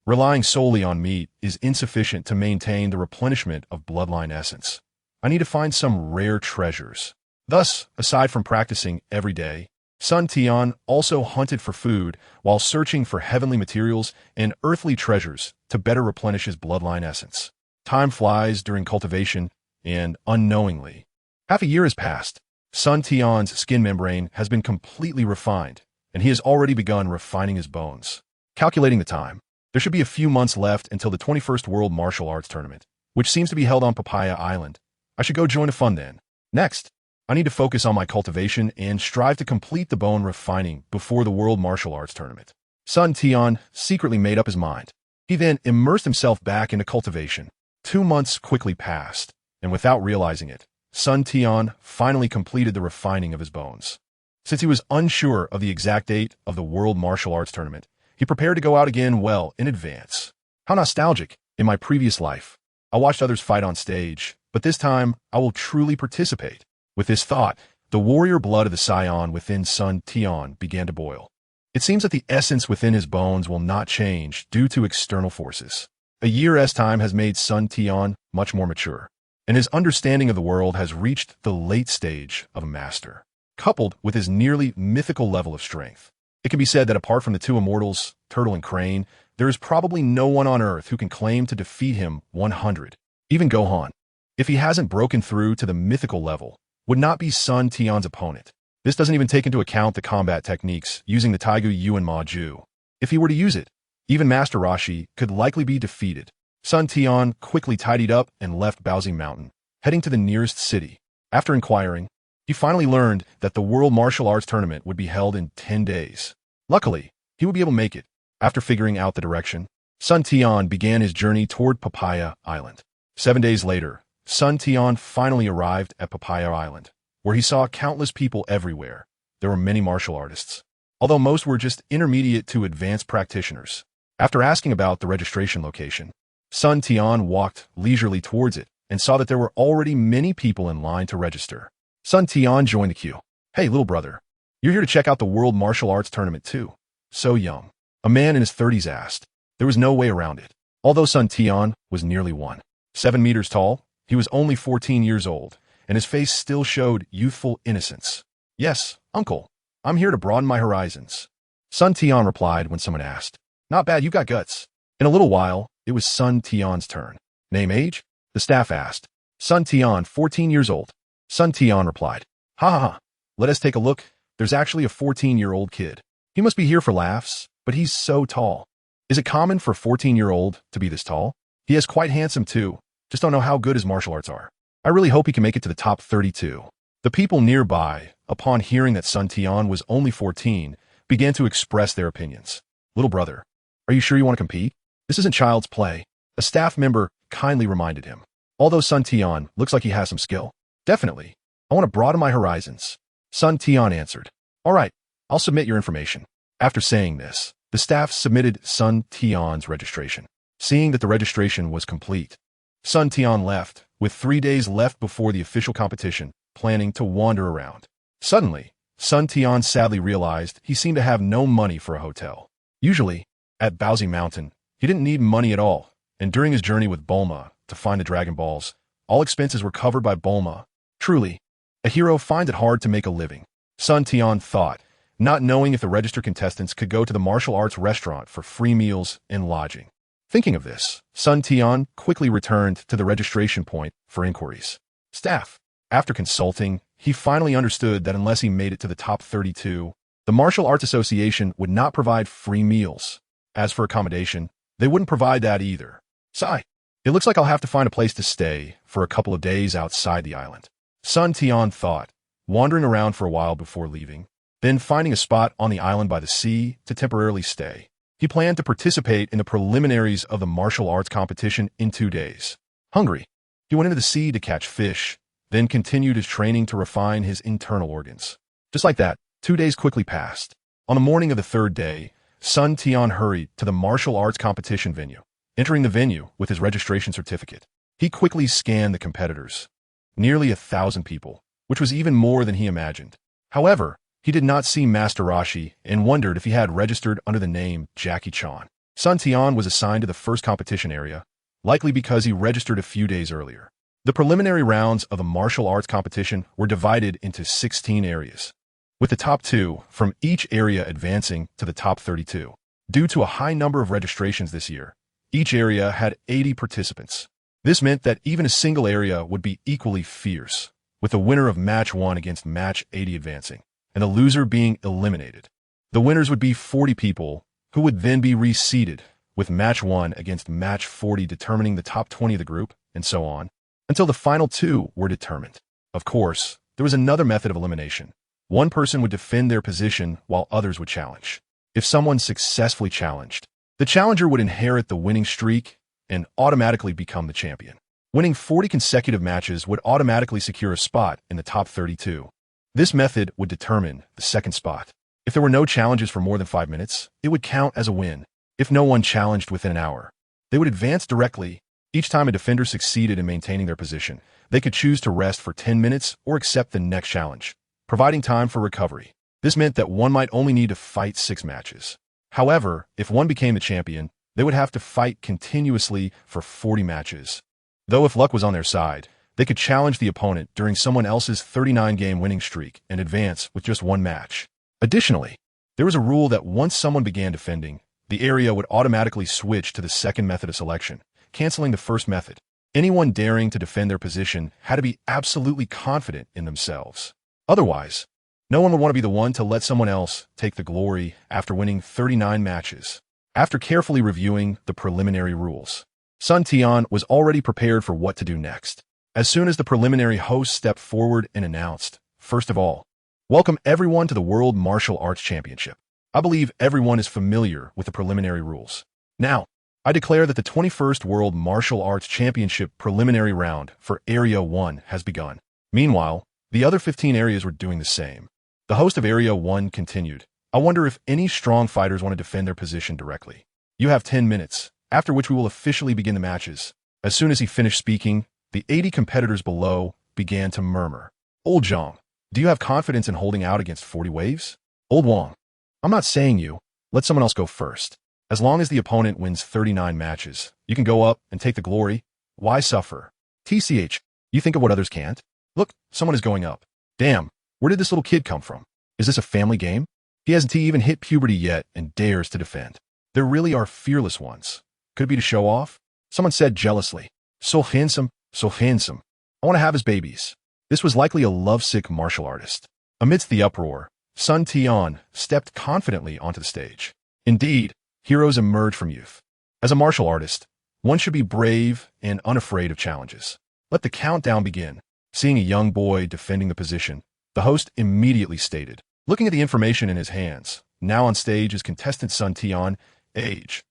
Relying solely on meat is insufficient to maintain the replenishment of bloodline essence. I need to find some rare treasures. Thus, aside from practicing every day, Sun Tian also hunted for food while searching for heavenly materials and earthly treasures to better replenish his bloodline essence. Time flies during cultivation, and unknowingly, half a year has passed. Sun Tian's skin membrane has been completely refined, and he has already begun refining his bones. Calculating the time, there should be a few months left until the 21st World Martial Arts Tournament, which seems to be held on Papaya Island. I should go join the fun then. Next, I need to focus on my cultivation and strive to complete the bone refining before the World Martial Arts Tournament. Sun Tian secretly made up his mind. He then immersed himself back into cultivation. 2 months quickly passed, and without realizing it, Sun Tian finally completed the refining of his bones. Since he was unsure of the exact date of the World Martial Arts Tournament, he prepared to go out again well in advance. How nostalgic! In my previous life, I watched others fight on stage, but this time I will truly participate. With this thought, the warrior blood of the scion within Sun Tian began to boil. It seems that the essence within his bones will not change due to external forces. A year's time has made Sun Tian much more mature, and his understanding of the world has reached the late stage of a master. Coupled with his nearly mythical level of strength, it can be said that apart from the two immortals, Turtle and Crane, there is probably no one on Earth who can claim to defeat him 100. Even Gohan, if he hasn't broken through to the mythical level, would not be Sun Tian's opponent. This doesn't even take into account the combat techniques using the Taigu Yuan Ma Ju. If he were to use it, even Master Roshi could likely be defeated. Sun Tian quickly tidied up and left Baozi Mountain, heading to the nearest city. After inquiring, he finally learned that the World Martial Arts Tournament would be held in 10 days. Luckily, he would be able to make it. After figuring out the direction, Sun Tian began his journey toward Papaya Island. 7 days later, Sun Tian finally arrived at Papaya Island, where he saw countless people everywhere. There were many martial artists, although most were just intermediate to advanced practitioners. After asking about the registration location, Sun Tian walked leisurely towards it and saw that there were already many people in line to register. Sun Tian joined the queue. Hey, little brother, you're here to check out the World Martial Arts Tournament too? So young. A man in his 30s asked. There was no way around it. Although Sun Tian was nearly 1.7 meters tall, he was only 14 years old, and his face still showed youthful innocence. Yes, uncle, I'm here to broaden my horizons. Sun Tian replied when someone asked. Not bad, you've got guts. In a little while, it was Sun Tian's turn. Name, age? The staff asked. Sun Tian, 14 years old. Sun Tian replied. Ha ha ha, let us take a look. There's actually a 14-year-old kid. He must be here for laughs, but he's so tall. Is it common for a 14-year-old to be this tall? He is quite handsome too. Just don't know how good his martial arts are. I really hope he can make it to the top 32. The people nearby, upon hearing that Sun Tian was only 14, began to express their opinions. Little brother, are you sure you want to compete? This isn't child's play. A staff member kindly reminded him. Although Sun Tian looks like he has some skill. Definitely. I want to broaden my horizons. Sun Tian answered. All right, I'll submit your information. After saying this, the staff submitted Sun Tian's registration. Seeing that the registration was complete, Sun Tian left, with 3 days left before the official competition, planning to wander around. Suddenly, Sun Tian sadly realized he seemed to have no money for a hotel. Usually, at Baozi Mountain, he didn't need money at all, and during his journey with Bulma to find the Dragon Balls, all expenses were covered by Bulma. Truly, a hero finds it hard to make a living. Sun Tian thought, not knowing if the registered contestants could go to the martial arts restaurant for free meals and lodging. Thinking of this, Sun Tian quickly returned to the registration point for inquiries. Staff. After consulting, he finally understood that unless he made it to the top 32, the Martial Arts Association would not provide free meals. As for accommodation, they wouldn't provide that either. Sigh. It looks like I'll have to find a place to stay for a couple of days outside the island. Sun Tian thought, wandering around for a while before leaving, then finding a spot on the island by the sea to temporarily stay. He planned to participate in the preliminaries of the martial arts competition in 2 days. Hungry, he went into the sea to catch fish, then continued his training to refine his internal organs. Just like that, 2 days quickly passed. On the morning of the 3rd day, Sun Tian hurried to the martial arts competition venue. Entering the venue with his registration certificate, he quickly scanned the competitors. Nearly 1,000 people, which was even more than he imagined. However, he did not see Master Roshi and wondered if he had registered under the name Jackie Chan. Sun Tian was assigned to the first competition area, likely because he registered a few days earlier. The preliminary rounds of the martial arts competition were divided into 16 areas, with the top 2 from each area advancing to the top 32. Due to a high number of registrations this year, each area had 80 participants. This meant that even a single area would be equally fierce, with the winner of match 1 against match 80 advancing, and the loser being eliminated. The winners would be 40 people, who would then be reseeded, with match 1 against match 40 determining the top 20 of the group, and so on, until the final 2 were determined. Of course, there was another method of elimination. One person would defend their position while others would challenge. If someone successfully challenged, the challenger would inherit the winning streak and automatically become the champion. Winning 40 consecutive matches would automatically secure a spot in the top 32. This method would determine the second spot. If there were no challenges for more than 5 minutes, it would count as a win. If no one challenged within an hour, they would advance directly. Each time a defender succeeded in maintaining their position, they could choose to rest for 10 minutes or accept the next challenge, providing time for recovery. This meant that one might only need to fight 6 matches. However, if one became the champion, they would have to fight continuously for 40 matches. Though if luck was on their side, they could challenge the opponent during someone else's 39-game winning streak and advance with just 1 match. Additionally, there was a rule that once someone began defending, the area would automatically switch to the second method of selection, canceling the first method. Anyone daring to defend their position had to be absolutely confident in themselves. Otherwise, no one would want to be the one to let someone else take the glory after winning 39 matches. After carefully reviewing the preliminary rules, Sun Tian was already prepared for what to do next. As soon as the preliminary host stepped forward and announced, "First of all, welcome everyone to the World Martial Arts Championship. I believe everyone is familiar with the preliminary rules. Now, I declare that the 21st World Martial Arts Championship preliminary round for Area 1 has begun." Meanwhile, the other 15 areas were doing the same. The host of Area 1 continued, "I wonder if any strong fighters want to defend their position directly. You have 10 minutes, after which we will officially begin the matches." As soon as he finished speaking, the 80 competitors below began to murmur. "Old Zhang, do you have confidence in holding out against 40 waves? Old Wang, I'm not saying you. Let someone else go first. As long as the opponent wins 39 matches, you can go up and take the glory. Why suffer? TCH, you think of what others can't? Look, someone is going up. Damn, where did this little kid come from? Is this a family game? He hasn't even hit puberty yet and dares to defend. There really are fearless ones. Could it be to show off?" Someone said jealously. So handsome, so handsome. I want to have his babies." This was likely a lovesick martial artist. Amidst the uproar, Sun Tian stepped confidently onto the stage. Indeed, heroes emerge from youth. As a martial artist, one should be brave and unafraid of challenges. Let the countdown begin. Seeing a young boy defending the position, the host immediately stated, looking at the information in his hands, "Now on stage is contestant Sun Tian, age,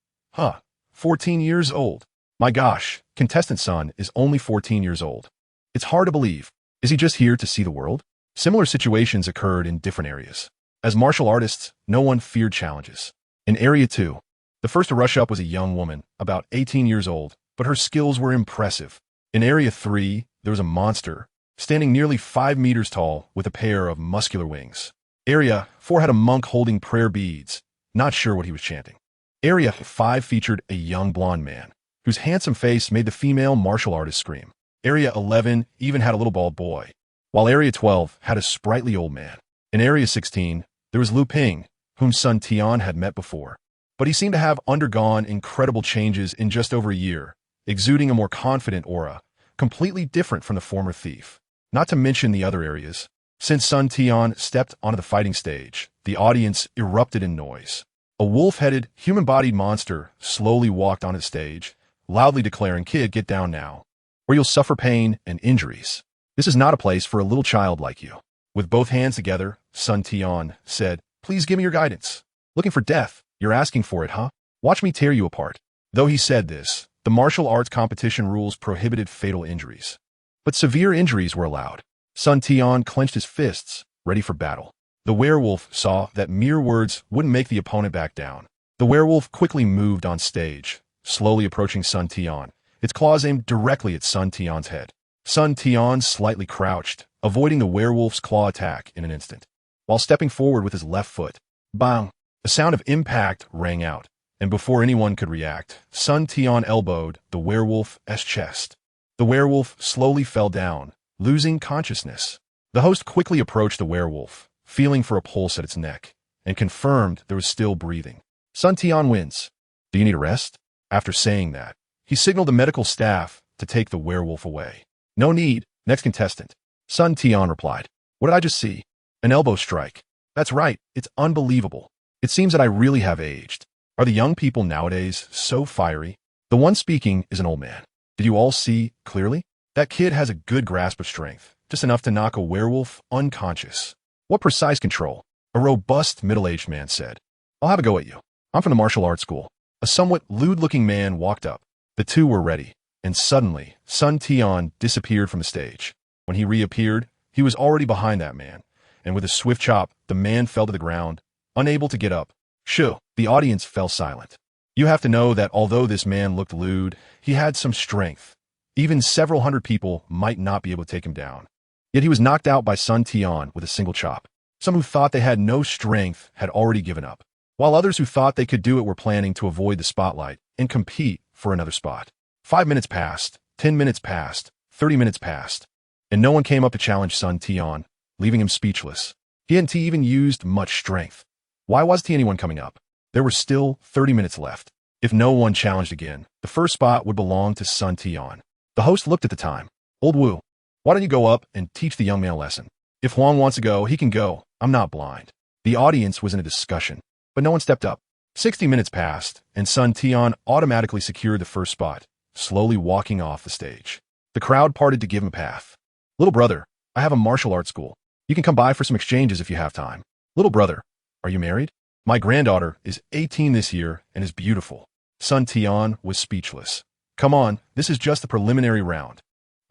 14 years old. My gosh, contestant Sun is only 14 years old. It's hard to believe. Is he just here to see the world?" Similar situations occurred in different areas. As martial artists, no one feared challenges. In Area 2, the first to rush up was a young woman, about 18 years old, but her skills were impressive. In Area 3, there was a monster, standing nearly 5 meters tall with a pair of muscular wings. Area 4 had a monk holding prayer beads, not sure what he was chanting. Area 5 featured a young blonde man, whose handsome face made the female martial artist scream. Area 11 even had a little bald boy, while Area 12 had a sprightly old man. In Area 16, there was Lu Ping, whom Sun Tian had met before, but he seemed to have undergone incredible changes in just over a year, exuding a more confident aura, completely different from the former thief. Not to mention the other areas. Since Sun Tian stepped onto the fighting stage, the audience erupted in noise. A wolf-headed, human-bodied monster slowly walked onto the stage, loudly declaring, "Kid, get down now, or you'll suffer pain and injuries. This is not a place for a little child like you." With both hands together, Sun Tian said, "Please give me your guidance. Looking for death? You're asking for it, huh? Watch me tear you apart." Though he said this, the martial arts competition rules prohibited fatal injuries. But severe injuries were allowed. Sun Tian clenched his fists, ready for battle. The werewolf saw that mere words wouldn't make the opponent back down. The werewolf quickly moved on stage, slowly approaching Sun Tian, its claws aimed directly at Sun Tian's head. Sun Tian slightly crouched, avoiding the werewolf's claw attack in an instant. While stepping forward with his left foot, bang, a sound of impact rang out. and before anyone could react, Sun Tian elbowed the werewolf's chest. The werewolf slowly fell down, losing consciousness. The host quickly approached the werewolf, feeling for a pulse at its neck, and confirmed there was still breathing. Sun Tian wins. Do you need a rest? After saying that, he signaled the medical staff to take the werewolf away. No need. Next contestant. Sun Tian replied. What did I just see? An elbow strike. That's right. It's unbelievable. It seems that I really have aged. Are the young people nowadays so fiery? The one speaking is an old man. Did you all see clearly? That kid has a good grasp of strength, just enough to knock a werewolf unconscious. What precise control? A robust middle-aged man said. I'll have a go at you. I'm from the martial arts school. A somewhat lewd-looking man walked up. The two were ready, and suddenly, Sun Tian disappeared from the stage. When he reappeared, he was already behind that man, and with a swift chop, the man fell to the ground, unable to get up. Shoo! The audience fell silent. You have to know that although this man looked lewd, he had some strength. Even several hundred people might not be able to take him down. Yet he was knocked out by Sun Tian with a single chop. Some who thought they had no strength had already given up, while others who thought they could do it were planning to avoid the spotlight and compete for another spot. 5 minutes passed, 10 minutes passed, 30 minutes passed, and no one came up to challenge Sun Tian, leaving him speechless. He hadn't even used much strength. Why wasn't anyone coming up? There were still 30 minutes left. If no one challenged again, the first spot would belong to Sun Tian. The host looked at the time. Old Wu, why don't you go up and teach the young man a lesson? If Huang wants to go, he can go. I'm not blind. The audience was in a discussion, but no one stepped up. 60 minutes passed, and Sun Tian automatically secured the first spot, slowly walking off the stage. The crowd parted to give him a path. Little brother, I have a martial arts school. You can come by for some exchanges if you have time. Little brother, are you married? My granddaughter is 18 this year and is beautiful. Sun Tian was speechless. Come on, this is just the preliminary round.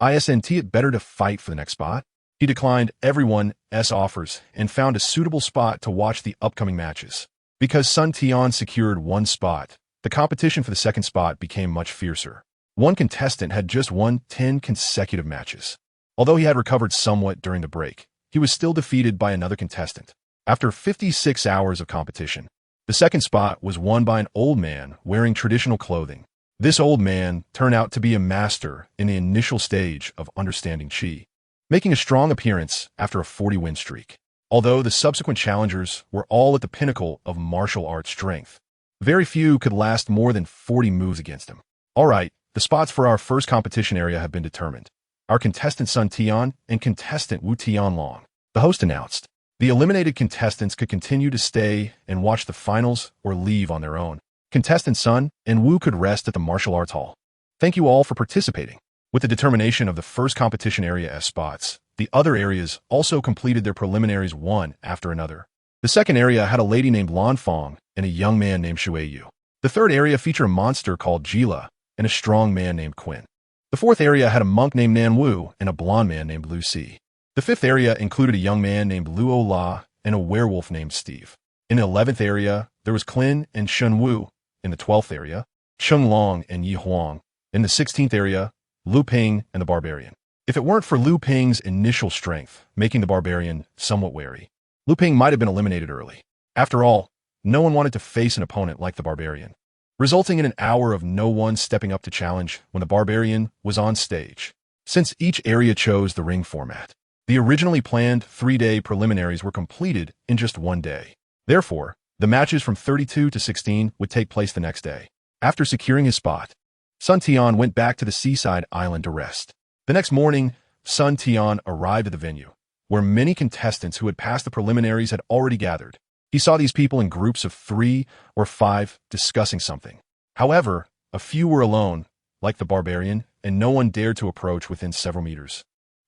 Isn't it better to fight for the next spot? He declined everyone's offers and found a suitable spot to watch the upcoming matches. Because Sun Tian secured one spot, the competition for the second spot became much fiercer. One contestant had just won 10 consecutive matches. Although he had recovered somewhat during the break, he was still defeated by another contestant. After 56 hours of competition, the second spot was won by an old man wearing traditional clothing. This old man turned out to be a master in the initial stage of understanding Qi, making a strong appearance after a 40-win streak. Although the subsequent challengers were all at the pinnacle of martial arts strength, very few could last more than 40 moves against him. All right, the spots for our first competition area have been determined. Our contestant Sun Tian and contestant Wu Tianlong. The host announced. The eliminated contestants could continue to stay and watch the finals or leave on their own. Contestant Sun and Wu could rest at the martial arts hall. Thank you all for participating. With the determination of the first competition area as spots, the other areas also completed their preliminaries one after another. The second area had a lady named Lan Fong and a young man named Shuiyu. The third area featured a monster called Jila and a strong man named Quinn. The fourth area had a monk named Nan Wu and a blonde man named Lu Si. The fifth area included a young man named Luo La and a werewolf named Steve. In the 11th area, there was Clin and Shun Wu. In the 12th area, Chung Long and Yi Huang. In the 16th area, Lu Ping and the Barbarian. If it weren't for Lu Ping's initial strength, making the Barbarian somewhat wary, Lu Ping might have been eliminated early. After all, no one wanted to face an opponent like the Barbarian, resulting in an hour of no one stepping up to challenge when the Barbarian was on stage. Since each area chose the ring format, the originally planned 3-day preliminaries were completed in just 1 day. Therefore, the matches from 32 to 16 would take place the next day. After securing his spot, Sun Tian went back to the seaside island to rest. The next morning, Sun Tian arrived at the venue, where many contestants who had passed the preliminaries had already gathered. He saw these people in groups of 3 or 5 discussing something. However, a few were alone, like the Barbarian, and no one dared to approach within several meters.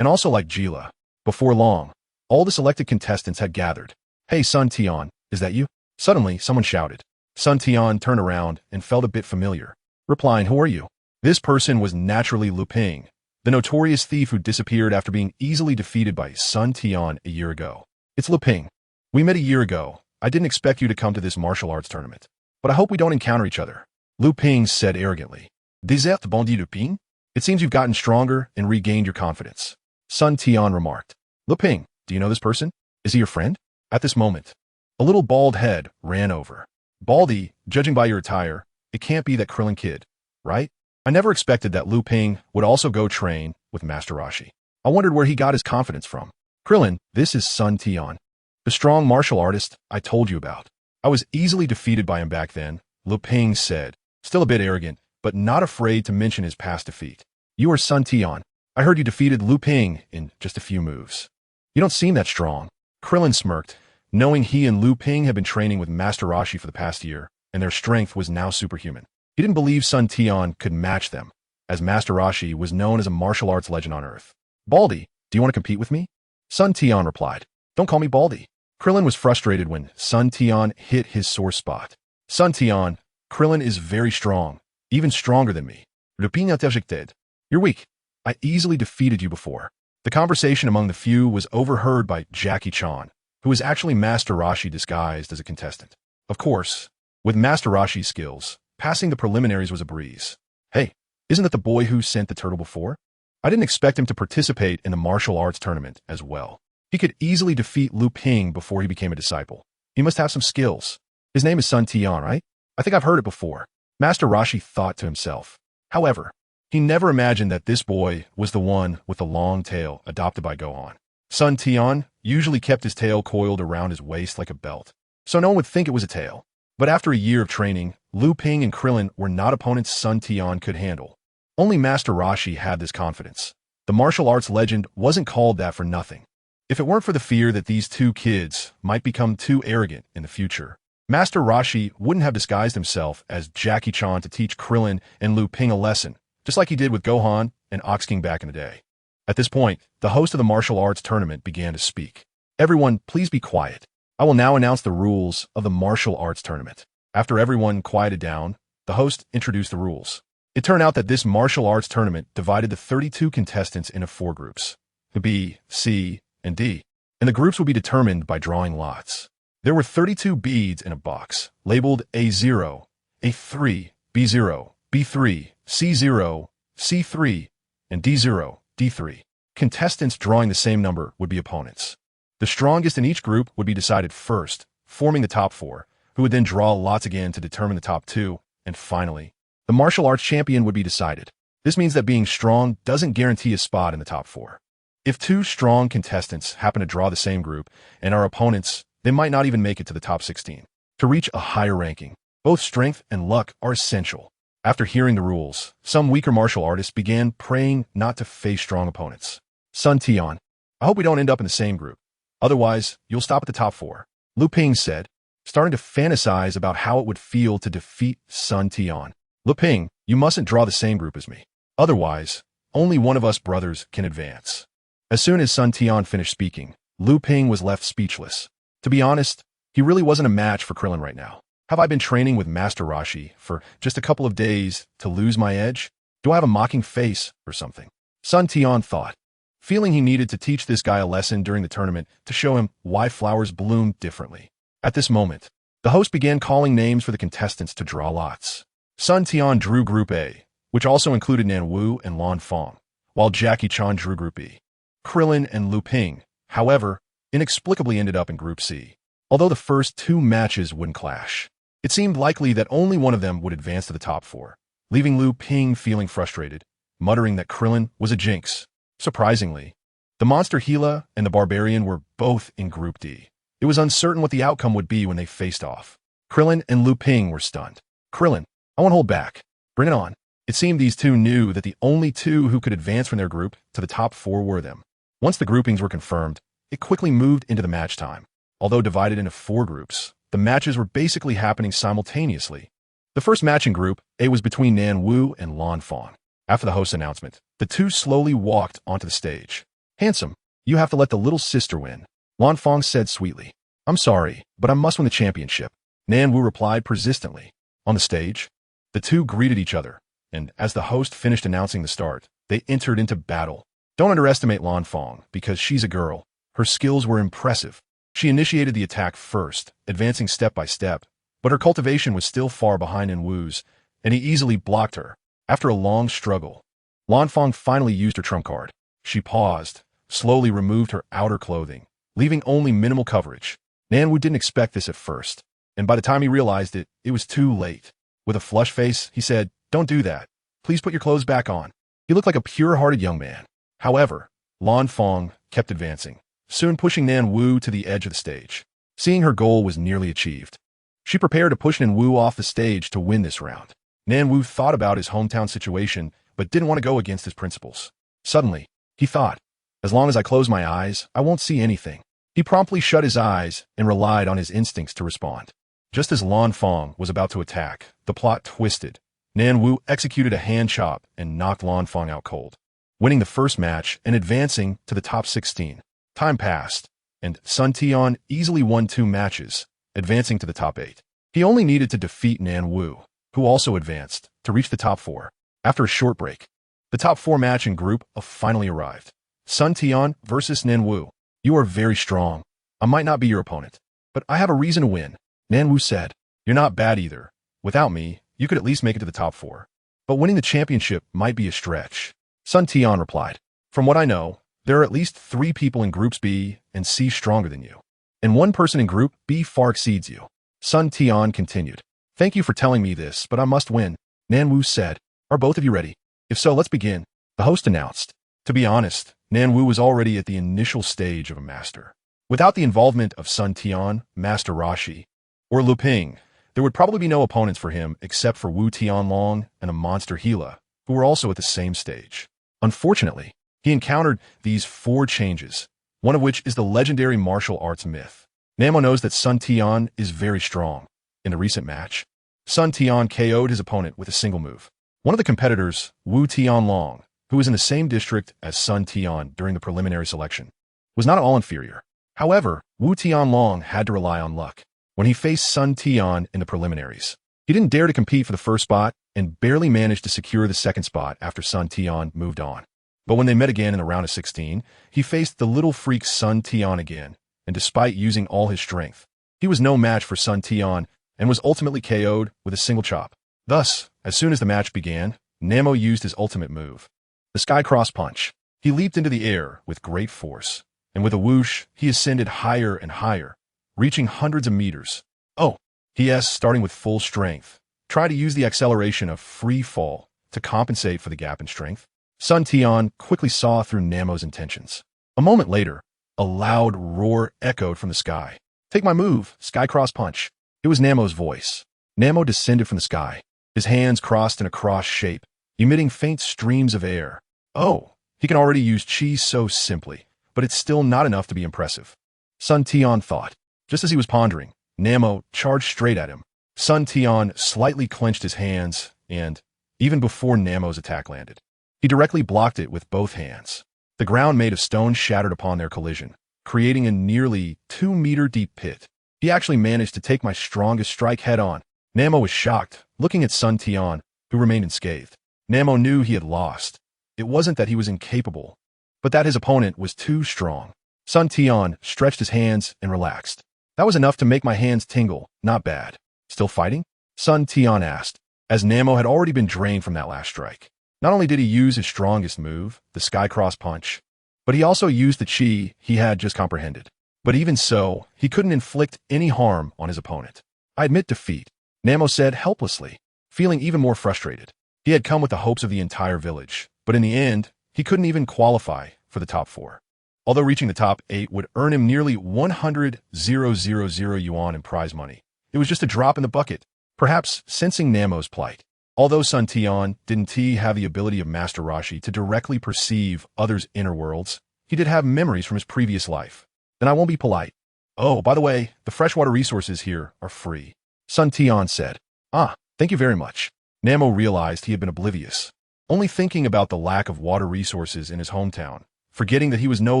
And also like Jila. Before long, all the selected contestants had gathered. Hey Sun Tian, is that you? Suddenly, someone shouted. Sun Tian turned around and felt a bit familiar, replying, who are you? This person was naturally Lu Ping, the notorious thief who disappeared after being easily defeated by Sun Tian a year ago. It's Lu Ping. We met a year ago. I didn't expect you to come to this martial arts tournament, but I hope we don't encounter each other. Lu Ping said arrogantly. Désert bandit Lu Ping? It seems you've gotten stronger and regained your confidence. Sun Tian remarked. Lu Ping, do you know this person? Is he your friend? At this moment, a little bald head ran over. Baldy, judging by your attire, it can't be that Krillin kid, right? I never expected that Liu Ping would also go train with Master Roshi. I wondered where he got his confidence from. Krillin, this is son Tian, the strong martial artist I told you about. I was easily defeated by him back then, Liu Ping said, still a bit arrogant, but not afraid to mention his past defeat. You are son Tian. I heard you defeated Liu Ping in just a few moves. You don't seem that strong. Krillin smirked, knowing he and Liu Ping had been training with Master Roshi for the past year, and their strength was now superhuman. He didn't believe son Tian could match them, as Master Roshi was known as a martial arts legend on Earth. Baldy, do you want to compete with me? Son Tian replied. Don't call me Baldy. Krillin was frustrated when son Tian hit his sore spot. Son Tian, Krillin is very strong, even stronger than me. You're weak. I easily defeated you before. The conversation among the few was overheard by Jackie Chan, who was actually Master Roshi disguised as a contestant. Of course, with Master Roshi's skills, passing the preliminaries was a breeze. Hey, isn't that the boy who sent the turtle before? I didn't expect him to participate in the martial arts tournament as well. He could easily defeat Liu Ping before he became a disciple. He must have some skills. His name is Sun Tian, right? I think I've heard it before. Master Roshi thought to himself. However, he never imagined that this boy was the one with the long tail adopted by Gohan. Sun Tian usually kept his tail coiled around his waist like a belt, so no one would think it was a tail. But after a year of training, Liu Ping and Krillin were not opponents Sun Tian could handle. Only Master Roshi had this confidence. The martial arts legend wasn't called that for nothing. If it weren't for the fear that these two kids might become too arrogant in the future, Master Roshi wouldn't have disguised himself as Jackie Chan to teach Krillin and Liu Ping a lesson, just like he did with Gohan and Ox King back in the day. At this point, the host of the martial arts tournament began to speak. Everyone, please be quiet. I will now announce the rules of the martial arts tournament. After everyone quieted down, the host introduced the rules. It turned out that this martial arts tournament divided the 32 contestants into 4 groups, the B, C, and D, and the groups would be determined by drawing lots. There were 32 beads in a box, labeled A0, A3, B0, B3, C0, C3, and D0, D3. Contestants drawing the same number would be opponents. The strongest in each group would be decided first, forming the top 4, who would then draw lots again to determine the top 2, and finally, the martial arts champion would be decided. This means that being strong doesn't guarantee a spot in the top 4. If 2 strong contestants happen to draw the same group and are opponents, they might not even make it to the top 16. To reach a higher ranking, both strength and luck are essential. After hearing the rules, some weaker martial artists began praying not to face strong opponents. Sun Tian, I hope we don't end up in the same group. Otherwise, you'll stop at the top 4. Liu Ping said, starting to fantasize about how it would feel to defeat Sun Tian. Liu Ping, you mustn't draw the same group as me. Otherwise, only one of us brothers can advance. As soon as Sun Tian finished speaking, Liu Ping was left speechless. To be honest, he really wasn't a match for Krillin right now. Have I been training with Master Roshi for just a couple of days to lose my edge? Do I have a mocking face or something? Sun Tian thought, feeling he needed to teach this guy a lesson during the tournament to show him why flowers bloom differently. At this moment, the host began calling names for the contestants to draw lots. Sun Tian drew Group A, which also included Nan Wu and Lan Fong, while Jackie Chan drew Group B. Krillin and Liu Ping, however, inexplicably ended up in Group C. Although the first 2 matches wouldn't clash, it seemed likely that only one of them would advance to the top 4, leaving Liu Ping feeling frustrated, muttering that Krillin was a jinx. Surprisingly, the monster Gila and the barbarian were both in Group D. It was uncertain what the outcome would be when they faced off. Krillin and Liu Ping were stunned. Krillin, I won't hold back. Bring it on. It seemed these two knew that the only 2 who could advance from their group to the top 4 were them. Once the groupings were confirmed, it quickly moved into the match time. Although divided into 4 groups, the matches were basically happening simultaneously. The first match in Group A was between Nan Wu and Lan Fong. After the host's announcement, the 2 slowly walked onto the stage. Handsome, you have to let the little sister win, Lan Fong said sweetly. I'm sorry, but I must win the championship, Nan Wu replied persistently. On the stage, the 2 greeted each other, and as the host finished announcing the start, they entered into battle. Don't underestimate Lan Fong, because she's a girl. Her skills were impressive. She initiated the attack first, advancing step by step, but her cultivation was still far behind Nan Wu's, and he easily blocked her. After a long struggle, Lan Fong finally used her trump card. She paused, slowly removed her outer clothing, leaving only minimal coverage. Nan Wu didn't expect this at first. and by the time he realized it, it was too late. With a flushed face, he said, "Don't do that. Please put your clothes back on." He looked like a pure-hearted young man. However, Lan Feng kept advancing, soon pushing Nan Wu to the edge of the stage. Seeing her goal was nearly achieved, she prepared to push Nan Wu off the stage to win this round. Nan Wu thought about his hometown situation, but didn't want to go against his principles. Suddenly, he thought, "As long as I close my eyes, I won't see anything." He promptly shut his eyes and relied on his instincts to respond. Just as Lan Feng was about to attack, the plot twisted. Nan Wu executed a hand chop and knocked Lan Feng out cold, winning the first match and advancing to the top 16. Time passed, and Sun Tian easily won 2 matches, advancing to the top 8. He only needed to defeat Nan Wu, who also advanced, to reach the top 4. After a short break, the top 4 match in Group A finally arrived. Sun Tian versus Nan Wu. "You are very strong. I might not be your opponent, but I have a reason to win," Nan Wu said. "You're not bad either. Without me, you could at least make it to the top 4. But winning the championship might be a stretch." Sun Tian replied, "From what I know, there are at least 3 people in Groups B and C stronger than you, and 1 person in Group B far exceeds you." Sun Tian continued, "Thank you for telling me this, but I must win." Nan Wu said, "Are both of you ready? If so, let's begin," the host announced. To be honest, Nan Wu was already at the initial stage of a master. Without the involvement of Sun Tian, Master Rashi, or Lu Ping, there would probably be no opponents for him except for Wu Tianlong and a monster Gila, who were also at the same stage. Unfortunately, he encountered these 4 changes, one of which is the legendary martial arts myth. Namo knows that Sun Tian is very strong. In the recent match, Sun Tian KO'd his opponent with a single move. One of the competitors, Wu Tianlong, who was in the same district as Sun Tian during the preliminary selection, was not at all inferior. However, Wu Tianlong had to rely on luck. When he faced Sun Tian in the preliminaries, he didn't dare to compete for the first spot and barely managed to secure the second spot after Sun Tian moved on. But when they met again in the round of 16, he faced the little freak Sun Tian again, and despite using all his strength, he was no match for Sun Tian and was ultimately KO'd with a single chop. Thus, as soon as the match began, Namo used his ultimate move, the Sky Cross Punch. He leaped into the air with great force, and with a whoosh, he ascended higher and higher, reaching hundreds of meters. "Oh," he starting with full strength, tried to use the acceleration of free fall to compensate for the gap in strength. Sun Tian quickly saw through Namo's intentions. A moment later, a loud roar echoed from the sky. "Take my move, Sky Cross Punch." It was Namo's voice. Namo descended from the sky, his hands crossed in a cross shape, emitting faint streams of air. Oh, he can already use chi so simply, but it's still not enough to be impressive, Sun Tian thought. Just as he was pondering, Namo charged straight at him. Sun Tian slightly clenched his hands and, even before Namo's attack landed, he directly blocked it with both hands. The ground made of stone shattered upon their collision, creating a nearly 2-meter deep pit. He actually managed to take my strongest strike head-on. Namo was shocked, looking at Sun Tian, who remained unscathed. Namo knew he had lost. It wasn't that he was incapable, but that his opponent was too strong. Sun Tian stretched his hands and relaxed. "That was enough to make my hands tingle. Not bad. Still fighting?" Sun Tian asked, as Namo had already been drained from that last strike. Not only did he use his strongest move, the Sky Cross Punch, but he also used the chi he had just comprehended. But even so, he couldn't inflict any harm on his opponent. "I admit defeat," Namo said helplessly, feeling even more frustrated. He had come with the hopes of the entire village, but in the end, he couldn't even qualify for the top 4. Although reaching the top 8 would earn him nearly 100,000 yuan in prize money, it was just a drop in the bucket. Perhaps sensing Namo's plight, although Sun Tian didn't have the ability of Master Rashi to directly perceive others' inner worlds, he did have memories from his previous life. "Then I won't be polite. Oh, by the way, the freshwater resources here are free," Sun Tian said. "Ah, thank you very much." Namo realized he had been oblivious, only thinking about the lack of water resources in his hometown, forgetting that he was no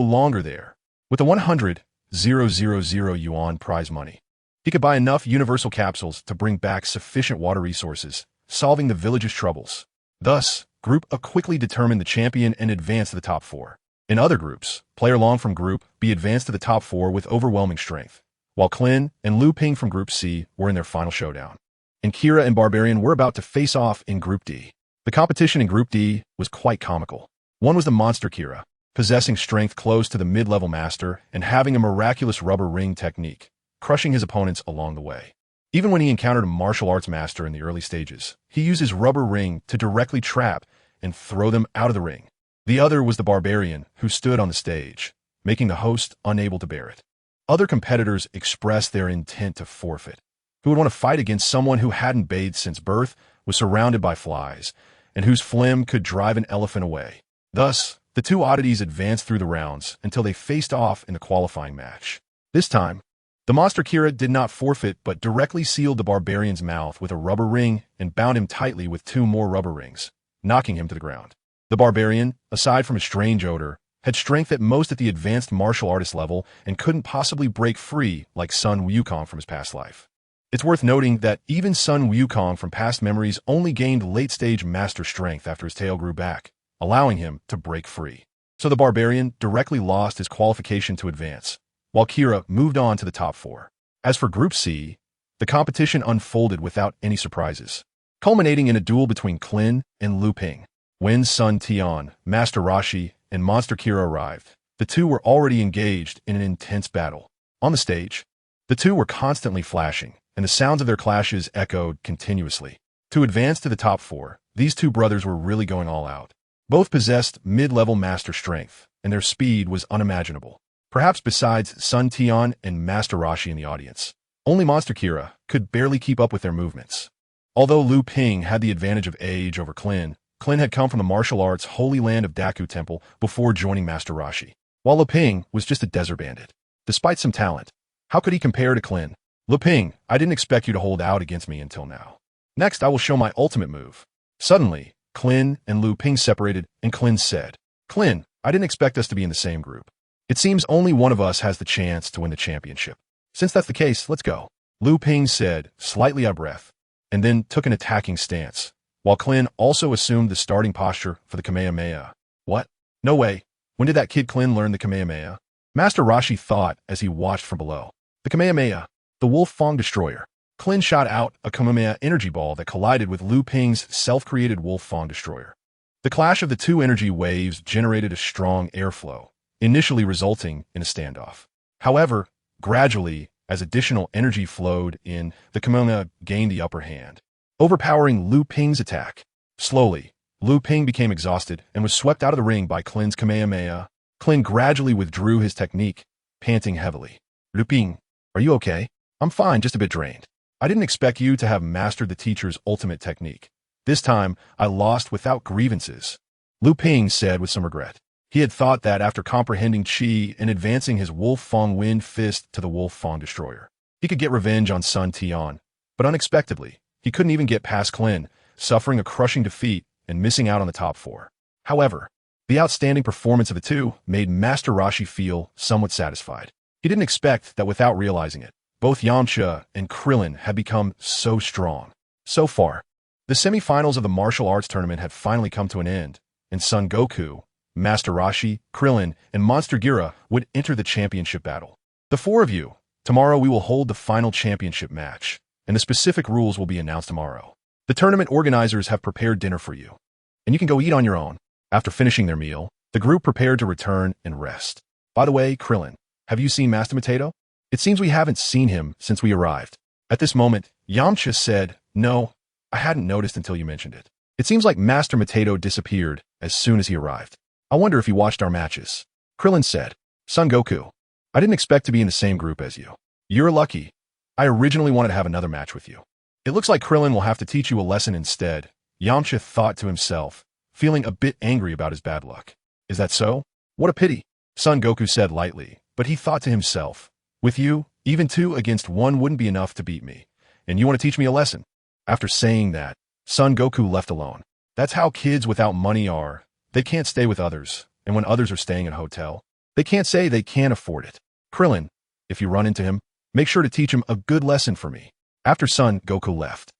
longer there. With the 100,000 yuan prize money, he could buy enough universal capsules to bring back sufficient water resources, solving the village's troubles. Thus, Group A quickly determined the champion and advanced to the top 4. In other groups, Player Long from Group B advanced to the top 4 with overwhelming strength, while Klin and Lu Ping from Group C were in their final showdown. And Kira and Barbarian were about to face off in Group D. The competition in Group D was quite comical. One was the monster Kira, possessing strength close to the mid-level master and having a miraculous rubber ring technique, crushing his opponents along the way. Even when he encountered a martial arts master in the early stages, he used his rubber ring to directly trap and throw them out of the ring. The other was the barbarian, who stood on the stage, making the host unable to bear it. Other competitors expressed their intent to forfeit. Who would want to fight against someone who hadn't bathed since birth, was surrounded by flies, and whose phlegm could drive an elephant away? Thus, the two oddities advanced through the rounds until they faced off in the qualifying match. This time, the monster Kira did not forfeit but directly sealed the barbarian's mouth with a rubber ring and bound him tightly with 2 more rubber rings, knocking him to the ground. The barbarian, aside from a strange odor, had strength at most at the advanced martial artist level and couldn't possibly break free like Sun Wukong from his past life. It's worth noting that even Sun Wukong from past memories only gained late-stage master strength after his tail grew back, allowing him to break free. So the barbarian directly lost his qualification to advance, while Kira moved on to the top 4. As for Group C, the competition unfolded without any surprises, culminating in a duel between Clin and Lu Ping. When Sun Tian, Master Rashi, and Monster Kira arrived, the two were already engaged in an intense battle. On the stage, the two were constantly flashing, and the sounds of their clashes echoed continuously. To advance to the top 4, these two brothers were really going all out. Both possessed mid-level master strength, and their speed was unimaginable. Perhaps besides Sun Tian and Master Rashi in the audience, only Monster Kira could barely keep up with their movements. Although Lu Ping had the advantage of age over Clin had come from the martial arts holy land of Daku Temple before joining Master Rashi, while Lu Ping was just a desert bandit. Despite some talent, how could he compare to Clin? Lu Ping, I didn't expect you to hold out against me until now. Next, I will show my ultimate move. Suddenly, Clin and Lu Ping separated, and Clin said, Clin, I didn't expect us to be in the same group. It seems only one of us has the chance to win the championship. Since that's the case, let's go. Lu Ping said, slightly out of breath, and then took an attacking stance, while Clin also assumed the starting posture for the Kamehameha. What? No way. When did that kid Clin learn the Kamehameha? Master Rashi thought as he watched from below. The Kamehameha, the Wolf Fang Destroyer. Clin shot out a Kamehameha energy ball that collided with Lu Ping's self-created Wolf Fang Destroyer. The clash of the two energy waves generated a strong airflow, initially resulting in a standoff. However, gradually, as additional energy flowed in, the Kamehameha gained the upper hand, overpowering Lu Ping's attack. Slowly, Lu Ping became exhausted and was swept out of the ring by Clin's Kamehameha. Clin gradually withdrew his technique, panting heavily. Lu Ping, are you okay? I'm fine, just a bit drained. I didn't expect you to have mastered the teacher's ultimate technique. This time, I lost without grievances. Lu Ping said with some regret. He had thought that after comprehending Qi and advancing his Wolf Fang Wind Fist to the Wolf Fang Destroyer, he could get revenge on Sun Tian. But unexpectedly, he couldn't even get past Clin, suffering a crushing defeat and missing out on the top 4. However, the outstanding performance of the two made Master Rashi feel somewhat satisfied. He didn't expect that without realizing it, both Yamcha and Krillin had become so strong. So far, the semi-finals of the martial arts tournament had finally come to an end, and Son Goku, Master Rashi, Krillin, and Monster Gira would enter the championship battle. The 4 of you, tomorrow we will hold the final championship match, and the specific rules will be announced tomorrow. The tournament organizers have prepared dinner for you, and you can go eat on your own. After finishing their meal, the group prepared to return and rest. By the way, Krillin, have you seen Master Potato? It seems we haven't seen him since we arrived. At this moment, Yamcha said, No, I hadn't noticed until you mentioned it. It seems like Master Potato disappeared as soon as he arrived. I wonder if he watched our matches. Krillin said, Son Goku, I didn't expect to be in the same group as you. You're lucky. I originally wanted to have another match with you. It looks like Krillin will have to teach you a lesson instead, Yamcha thought to himself, feeling a bit angry about his bad luck. Is that so? What a pity, Son Goku said lightly, but he thought to himself, with you, even 2 against 1 wouldn't be enough to beat me, and you want to teach me a lesson? After saying that, Son Goku left alone. That's how kids without money are. They can't stay with others, and when others are staying at a hotel, they can't say they can't afford it. Krillin, if you run into him, make sure to teach him a good lesson for me. After Son Goku left,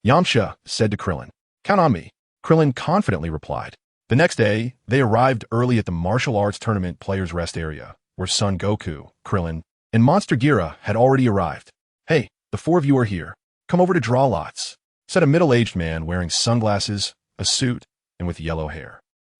Yamcha said to Krillin, Count on me. Krillin confidently replied. The next day, they arrived early at the martial arts tournament players' rest area, where Son Goku, Krillin, and Monster Gira had already arrived. Hey, the 4 of you are here. Come over to draw lots, said a middle-aged man wearing sunglasses, a suit, and with yellow hair.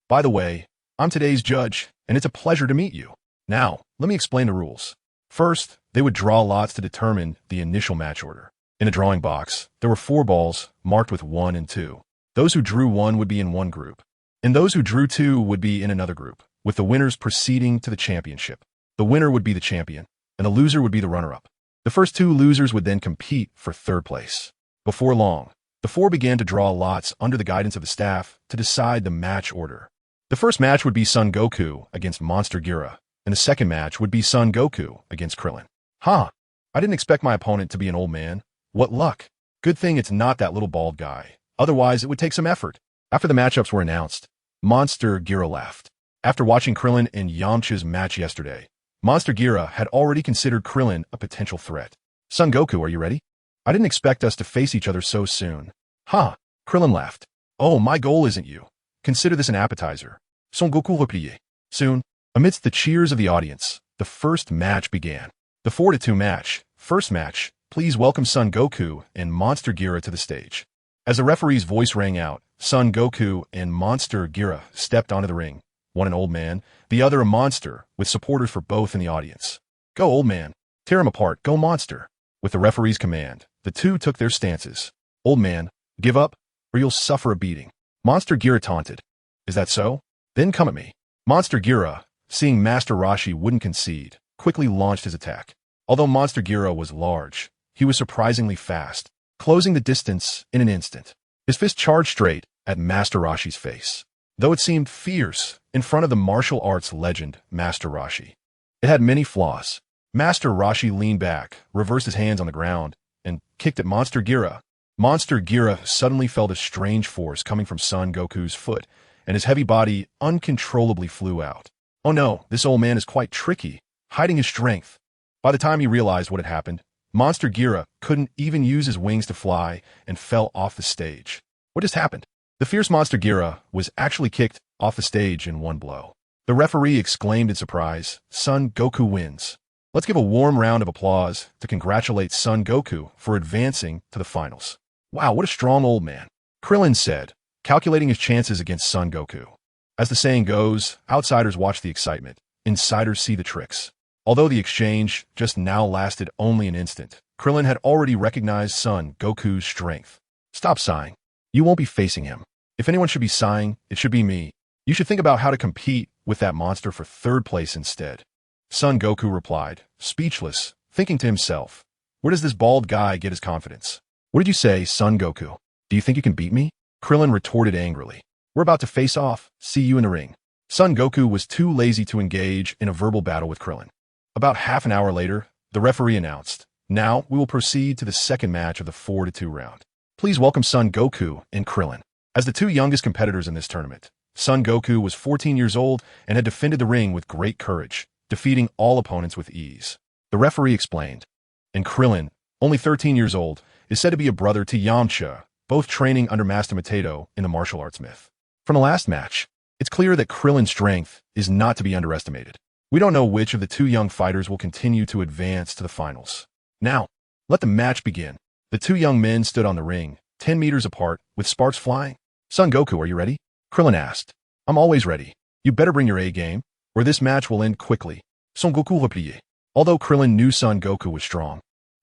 By the way, I'm today's judge, and it's a pleasure to meet you. Now, let me explain the rules. First, they would draw lots to determine the initial match order. In a drawing box, there were 4 balls, marked with 1 and 2. Those who drew 1 would be in one group, and those who drew 2 would be in another group, with the winners proceeding to the championship. The winner would be the champion, and the loser would be the runner-up. The first 2 losers would then compete for 3rd place. Before long, the 4 began to draw lots under the guidance of the staff to decide the match order. The first match would be Son Goku against Monster Gira, and the second match would be Son Goku against Krillin. I didn't expect my opponent to be an old man. What luck. Good thing it's not that little bald guy. Otherwise, it would take some effort. After the matchups were announced, Monster Gira laughed. After watching Krillin and Yamcha's match yesterday, Monster Gira had already considered Krillin a potential threat. Son Goku, are you ready? I didn't expect us to face each other so soon. Krillin laughed. Oh, my goal isn't you. Consider this an appetizer. Son Goku replié. Soon, amidst the cheers of the audience, the first match began. The 4-2 match. First match, please welcome Son Goku and Monster Gira to the stage. As the referee's voice rang out, Son Goku and Monster Gira stepped onto the ring. One an old man, the other a monster, with supporters for both in the audience. Go, old man. Tear him apart. Go, monster. With the referee's command, the 2 took their stances. Old man, give up, or you'll suffer a beating. Monster Gira taunted. Is that so? Then come at me. Monster Gira, seeing Master Roshi wouldn't concede, quickly launched his attack. Although Monster Gira was large, he was surprisingly fast, closing the distance in an instant. His fist charged straight at Master Roshi's face. Though it seemed fierce in front of the martial arts legend, Master Roshi, it had many flaws. Master Roshi leaned back, reversed his hands on the ground, and kicked at Monster Gira. Monster Gira suddenly felt a strange force coming from Son Goku's foot, and his heavy body uncontrollably flew out. Oh no, this old man is quite tricky, hiding his strength. By the time he realized what had happened, Monster Gira couldn't even use his wings to fly and fell off the stage. What just happened? The fierce Monster Gira was actually kicked off the stage in one blow. The referee exclaimed in surprise, Son Goku wins. Let's give a warm round of applause to congratulate Son Goku for advancing to the finals. Wow, what a strong old man, Krillin said, calculating his chances against Son Goku. As the saying goes, outsiders watch the excitement, insiders see the tricks. Although the exchange just now lasted only an instant, Krillin had already recognized Son Goku's strength. Stop sighing. You won't be facing him. If anyone should be sighing, it should be me. You should think about how to compete with that monster for 3rd place instead. Son Goku replied, speechless, thinking to himself, where does this bald guy get his confidence? What did you say, Son Goku? Do you think you can beat me? Krillin retorted angrily. We're about to face off. See you in the ring. Son Goku was too lazy to engage in a verbal battle with Krillin. About half an hour later, the referee announced, now we will proceed to the second match of the 4-2 round. Please welcome Son Goku and Krillin. As the 2 youngest competitors in this tournament, Son Goku was 14 years old and had defended the ring with great courage, defeating all opponents with ease. The referee explained. And Krillin, only 13 years old, is said to be a brother to Yamcha, both training under Master Mateto in the martial arts myth. From the last match, it's clear that Krillin's strength is not to be underestimated. We don't know which of the 2 young fighters will continue to advance to the finals. Now, let the match begin. The 2 young men stood on the ring, 10 meters apart, with sparks flying. Son Goku, are you ready? Krillin asked. I'm always ready. You better bring your A game, or this match will end quickly. Son Goku replié. Although Krillin knew Son Goku was strong,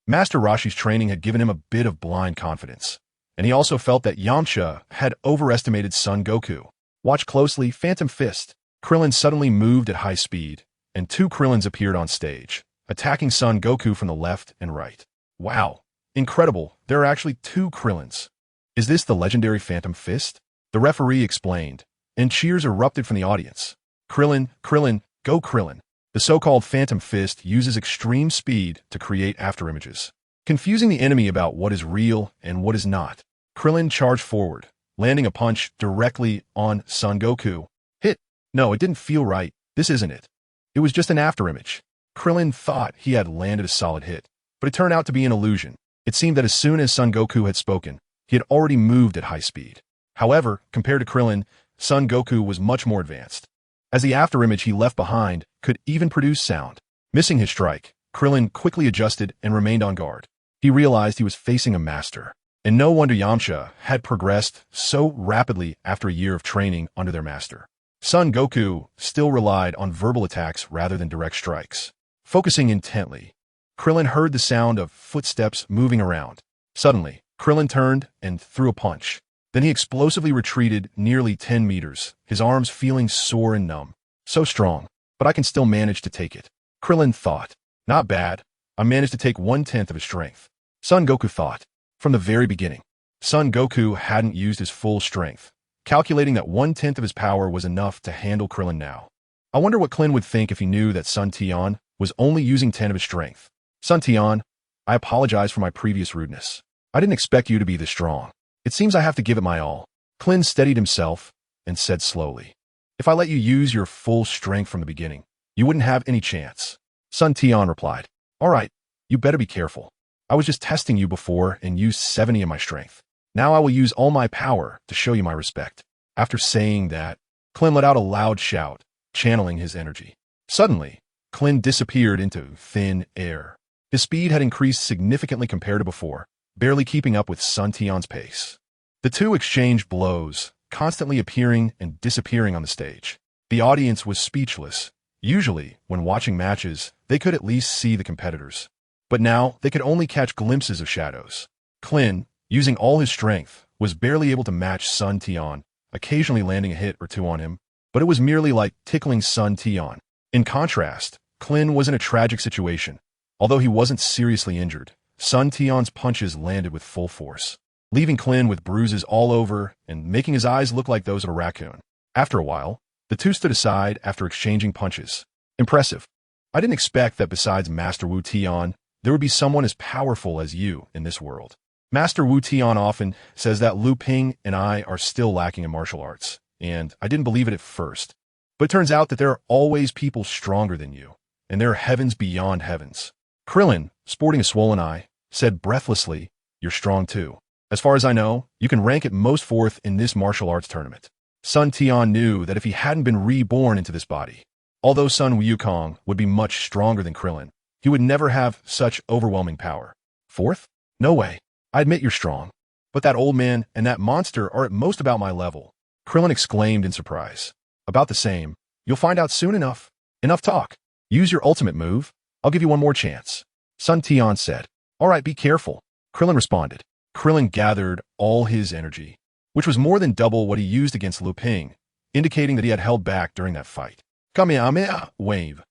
Master Roshi's training had given him a bit of blind confidence, and he also felt that Yamcha had overestimated Son Goku. Watch closely, Phantom Fist. Krillin suddenly moved at high speed, and 2 Krillins appeared on stage, attacking Son Goku from the left and right. Wow, incredible, there are actually 2 Krillins. Is this the legendary Phantom Fist? The referee explained, and cheers erupted from the audience. Krillin, Krillin, go Krillin. The so-called Phantom Fist uses extreme speed to create afterimages, confusing the enemy about what is real and what is not. Krillin charged forward, landing a punch directly on Son Goku. Hit. No, it didn't feel right. This isn't it. It was just an afterimage. Krillin thought he had landed a solid hit, but it turned out to be an illusion. It seemed that as soon as Son Goku had spoken, he had already moved at high speed. However, compared to Krillin, Son Goku was much more advanced, as the afterimage he left behind could even produce sound. Missing his strike, Krillin quickly adjusted and remained on guard. He realized he was facing a master, and no wonder Yamcha had progressed so rapidly after a year of training under their master. Son Goku still relied on verbal attacks rather than direct strikes. Focusing intently, Krillin heard the sound of footsteps moving around. Suddenly, Krillin turned and threw a punch. Then he explosively retreated nearly 10 meters, his arms feeling sore and numb. So strong, but I can still manage to take it. Krillin thought. Not bad. I managed to take 1/10 of his strength. Son Goku thought. From the very beginning, Son Goku hadn't used his full strength, calculating that 1/10 of his power was enough to handle Krillin now. I wonder what Krillin would think if he knew that Son Tian was only using 10 of his strength. Son Tian, I apologize for my previous rudeness. I didn't expect you to be this strong. It seems I have to give it my all. Krillin steadied himself and said slowly. If I let you use your full strength from the beginning, you wouldn't have any chance. Son Tian replied. All right, you better be careful. I was just testing you before and used 70 of my strength. Now I will use all my power to show you my respect. After saying that, Krillin let out a loud shout, channeling his energy. Suddenly, Krillin disappeared into thin air. His speed had increased significantly compared to before, barely keeping up with Son Tian's pace. The two exchanged blows, constantly appearing and disappearing on the stage. The audience was speechless. Usually, when watching matches, they could at least see the competitors. But now, they could only catch glimpses of shadows. Krillin, using all his strength, was barely able to match Son Tian, occasionally landing a hit or two on him, but it was merely like tickling Son Tian. In contrast, Krillin was in a tragic situation. Although he wasn't seriously injured, Son Tian's punches landed with full force, leaving Krillin with bruises all over and making his eyes look like those of a raccoon. After a while, the two stood aside after exchanging punches. Impressive. I didn't expect that besides Master Wu Tian, there would be someone as powerful as you in this world. Master Wu Tian often says that Liu Ping and I are still lacking in martial arts, and I didn't believe it at first. But it turns out that there are always people stronger than you, and there are heavens beyond heavens. Krillin, sporting a swollen eye, said breathlessly, You're strong too. As far as I know, you can rank at most fourth in this martial arts tournament. Son Tian knew that if he hadn't been reborn into this body, although Sun Wukong would be much stronger than Krillin, he would never have such overwhelming power. Fourth? No way. I admit you're strong. But that old man and that monster are at most about my level. Krillin exclaimed in surprise. About the same. You'll find out soon enough. Enough talk. Use your ultimate move. I'll give you one more chance. Son Tian said. All right, be careful. Krillin responded. Krillin gathered all his energy, which was more than double what he used against Liu Ping, indicating that he had held back during that fight. Kamehameha wave.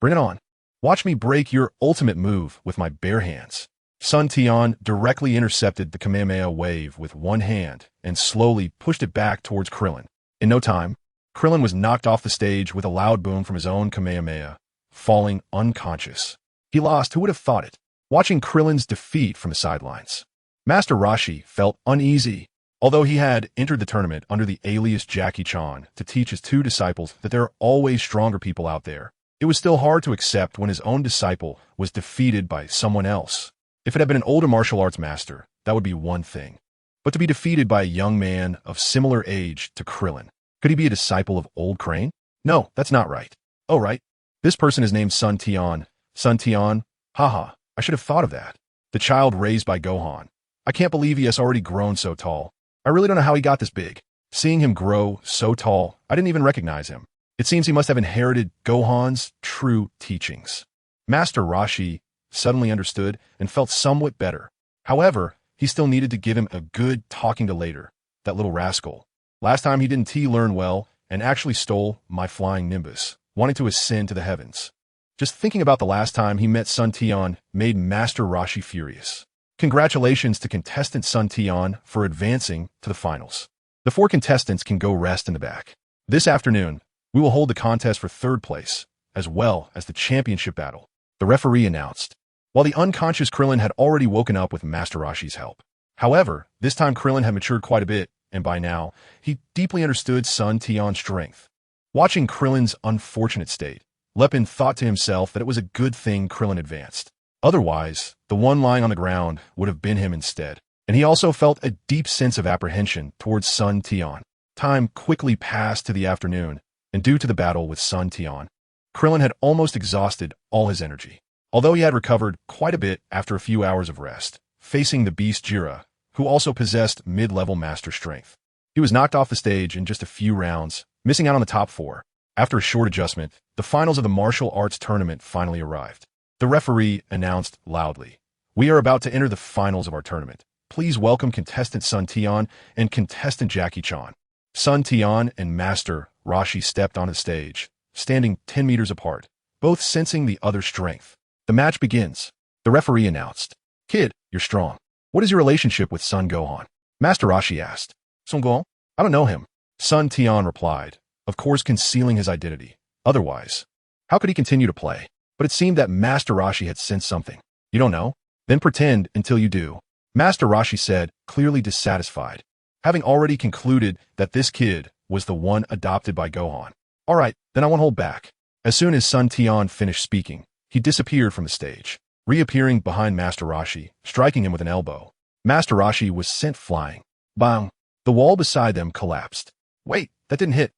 Bring it on. Watch me break your ultimate move with my bare hands. Son Tian directly intercepted the Kamehameha wave with one hand and slowly pushed it back towards Krillin. In no time, Krillin was knocked off the stage with a loud boom from his own Kamehameha, falling unconscious. He lost, who would have thought it, watching Krillin's defeat from the sidelines. Master Roshi felt uneasy. Although he had entered the tournament under the alias Jackie Chan to teach his two disciples that there are always stronger people out there, it was still hard to accept when his own disciple was defeated by someone else. If it had been an older martial arts master, that would be one thing. But to be defeated by a young man of similar age to Krillin, could he be a disciple of Old Crane? No, that's not right. Oh, right. This person is named Son Tian. Son Tian? Haha, I should have thought of that. The child raised by Gohan. I can't believe he has already grown so tall. I really don't know how he got this big. Seeing him grow so tall, I didn't even recognize him. It seems he must have inherited Gohan's true teachings. Master Roshi suddenly understood and felt somewhat better. However, he still needed to give him a good talking to later, that little rascal. Last time he didn't learn well and actually stole my flying Nimbus, wanting to ascend to the heavens. Just thinking about the last time he met Son Tian made Master Roshi furious. Congratulations to contestant Son Tian for advancing to the finals. The 4 contestants can go rest in the back. This afternoon, we will hold the contest for 3rd place, as well as the championship battle, the referee announced, while the unconscious Krillin had already woken up with Master Roshi's help. However, this time Krillin had matured quite a bit, and by now, he deeply understood Son Tian's strength. Watching Krillin's unfortunate state, Lepin thought to himself that it was a good thing Krillin advanced. Otherwise, the one lying on the ground would have been him instead, and he also felt a deep sense of apprehension towards Son Tian. Time quickly passed to the afternoon, and due to the battle with Son Tian, Krillin had almost exhausted all his energy. Although he had recovered quite a bit after a few hours of rest, facing the beast Jiraiya, who also possessed mid-level master strength. He was knocked off the stage in just a few rounds, missing out on the top 4. After a short adjustment, the finals of the martial arts tournament finally arrived. The referee announced loudly, We are about to enter the finals of our tournament. Please welcome contestant Sun Tian and contestant Jackie Chan. Sun Tian and Master Rashi stepped on the stage, standing 10 meters apart, both sensing the other's strength. The match begins. The referee announced, "Kid, you're strong. What is your relationship with Sun Gohan?" Master Rashi asked. "Sun Gohan? I don't know him." Sun Tian replied, of course concealing his identity. Otherwise, how could he continue to play? But it seemed that Master Rashi had sensed something. "You don't know? Then pretend until you do," Master Rashi said, clearly dissatisfied, having already concluded that this kid was the one adopted by Gohan. "All right, then I won't hold back." As soon as Sun Tian finished speaking, he disappeared from the stage, reappearing behind Master Rashi, striking him with an elbow. Master Rashi was sent flying. Bang! The wall beside them collapsed. "Wait, that didn't hit.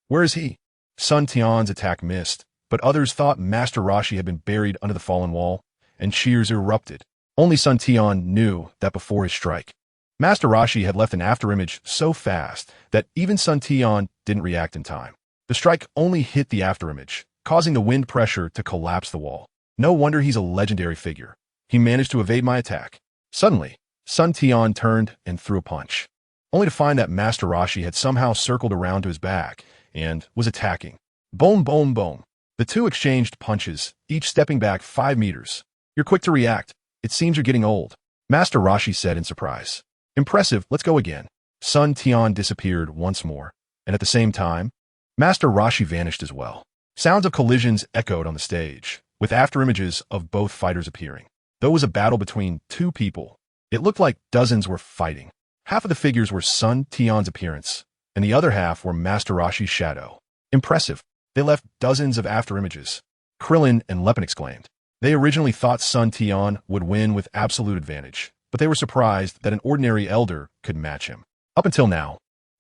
Where is he?" Sun Tian's attack missed, but others thought Master Rashi had been buried under the fallen wall, and cheers erupted. Only Sun Tian knew that before his strike, Master Rashi had left an afterimage so fast that even Sun Tian didn't react in time. The strike only hit the afterimage, causing the wind pressure to collapse the wall. No wonder he's a legendary figure. He managed to evade my attack. Suddenly, Sun Tian turned and threw a punch, only to find that Master Rashi had somehow circled around to his back and was attacking. Boom, boom, boom. The two exchanged punches, each stepping back 5 meters. "You're quick to react. It seems you're getting old," Master Rashi said in surprise. "Impressive, let's go again." Sun Tian disappeared once more, and at the same time, Master Rashi vanished as well. Sounds of collisions echoed on the stage, with afterimages of both fighters appearing. Though it was a battle between two people, it looked like dozens were fighting. Half of the figures were Sun Tian's appearance, and the other half were Master Rashi's shadow. "Impressive. They left dozens of afterimages," Krillin and Lepin exclaimed. They originally thought Sun Tian would win with absolute advantage, but they were surprised that an ordinary elder could match him. Up until now,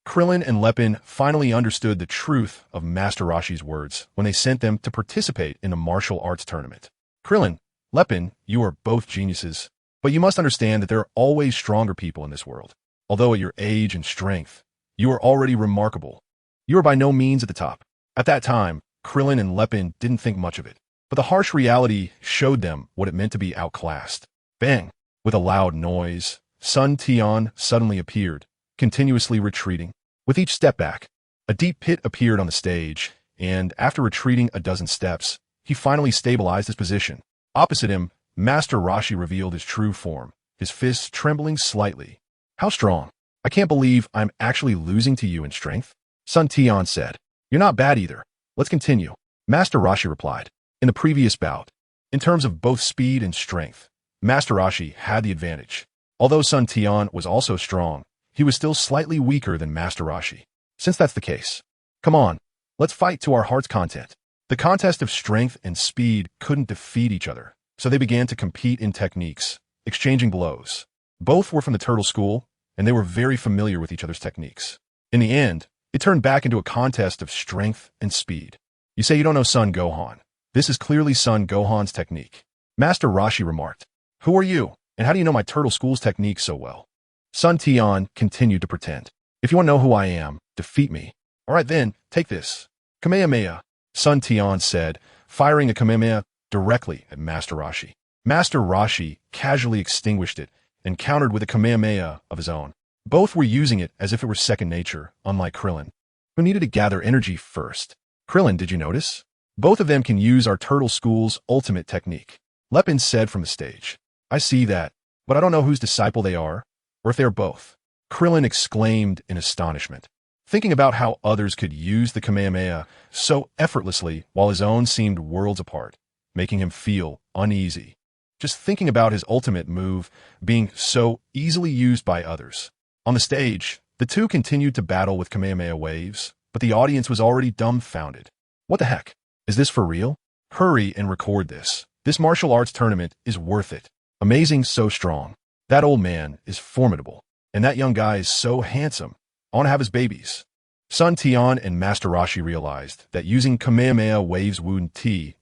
Krillin and Lepin finally understood the truth of Master Rashi's words when they sent them to participate in a martial arts tournament. "Krillin, Lepin, you are both geniuses, but you must understand that there are always stronger people in this world. Although at your age and strength, you are already remarkable. You are by no means at the top." At that time, Krillin and Lepin didn't think much of it, but the harsh reality showed them what it meant to be outclassed. Bang! With a loud noise, Sun Tian suddenly appeared, continuously retreating. With each step back, a deep pit appeared on the stage, and after retreating a dozen steps, he finally stabilized his position. Opposite him, Master Rashi revealed his true form, his fists trembling slightly. "How strong! I can't believe I'm actually losing to you in strength," Sun Tian said. "You're not bad either. Let's continue," Master Rashi replied. In the previous bout, in terms of both speed and strength, Master Rashi had the advantage. Although Sun Tian was also strong, he was still slightly weaker than Master Rashi. Since that's the case, come on, let's fight to our heart's content. The contest of strength and speed couldn't defeat each other, so they began to compete in techniques, exchanging blows. Both were from the Turtle School, and they were very familiar with each other's techniques. In the end, it turned back into a contest of strength and speed. "You say you don't know Sun Gohan. This is clearly Sun Gohan's technique," Master Rashi remarked. "Who are you, and how do you know my Turtle School's technique so well?" Sun Tian continued to pretend. "If you want to know who I am, defeat me. All right then, take this. Kamehameha," Sun Tian said, firing a Kamehameha directly at Master Rashi. Master Rashi casually extinguished it and countered with a Kamehameha of his own. Both were using it as if it were second nature, unlike Krillin, who needed to gather energy first. "Krillin, did you notice? Both of them can use our Turtle School's ultimate technique," Lepin said from the stage. "I see that, but I don't know whose disciple they are, or if they are both," Krillin exclaimed in astonishment, thinking about how others could use the Kamehameha so effortlessly while his own seemed worlds apart, making him feel uneasy. Just thinking about his ultimate move being so easily used by others. On the stage, the two continued to battle with Kamehameha waves, but the audience was already dumbfounded. "What the heck? Is this for real? Hurry and record this. This martial arts tournament is worth it. Amazing, so strong. That old man is formidable, and that young guy is so handsome. I want to have his babies." Sun Tian and Master Rashi realized that using Kamehameha waves wouldn't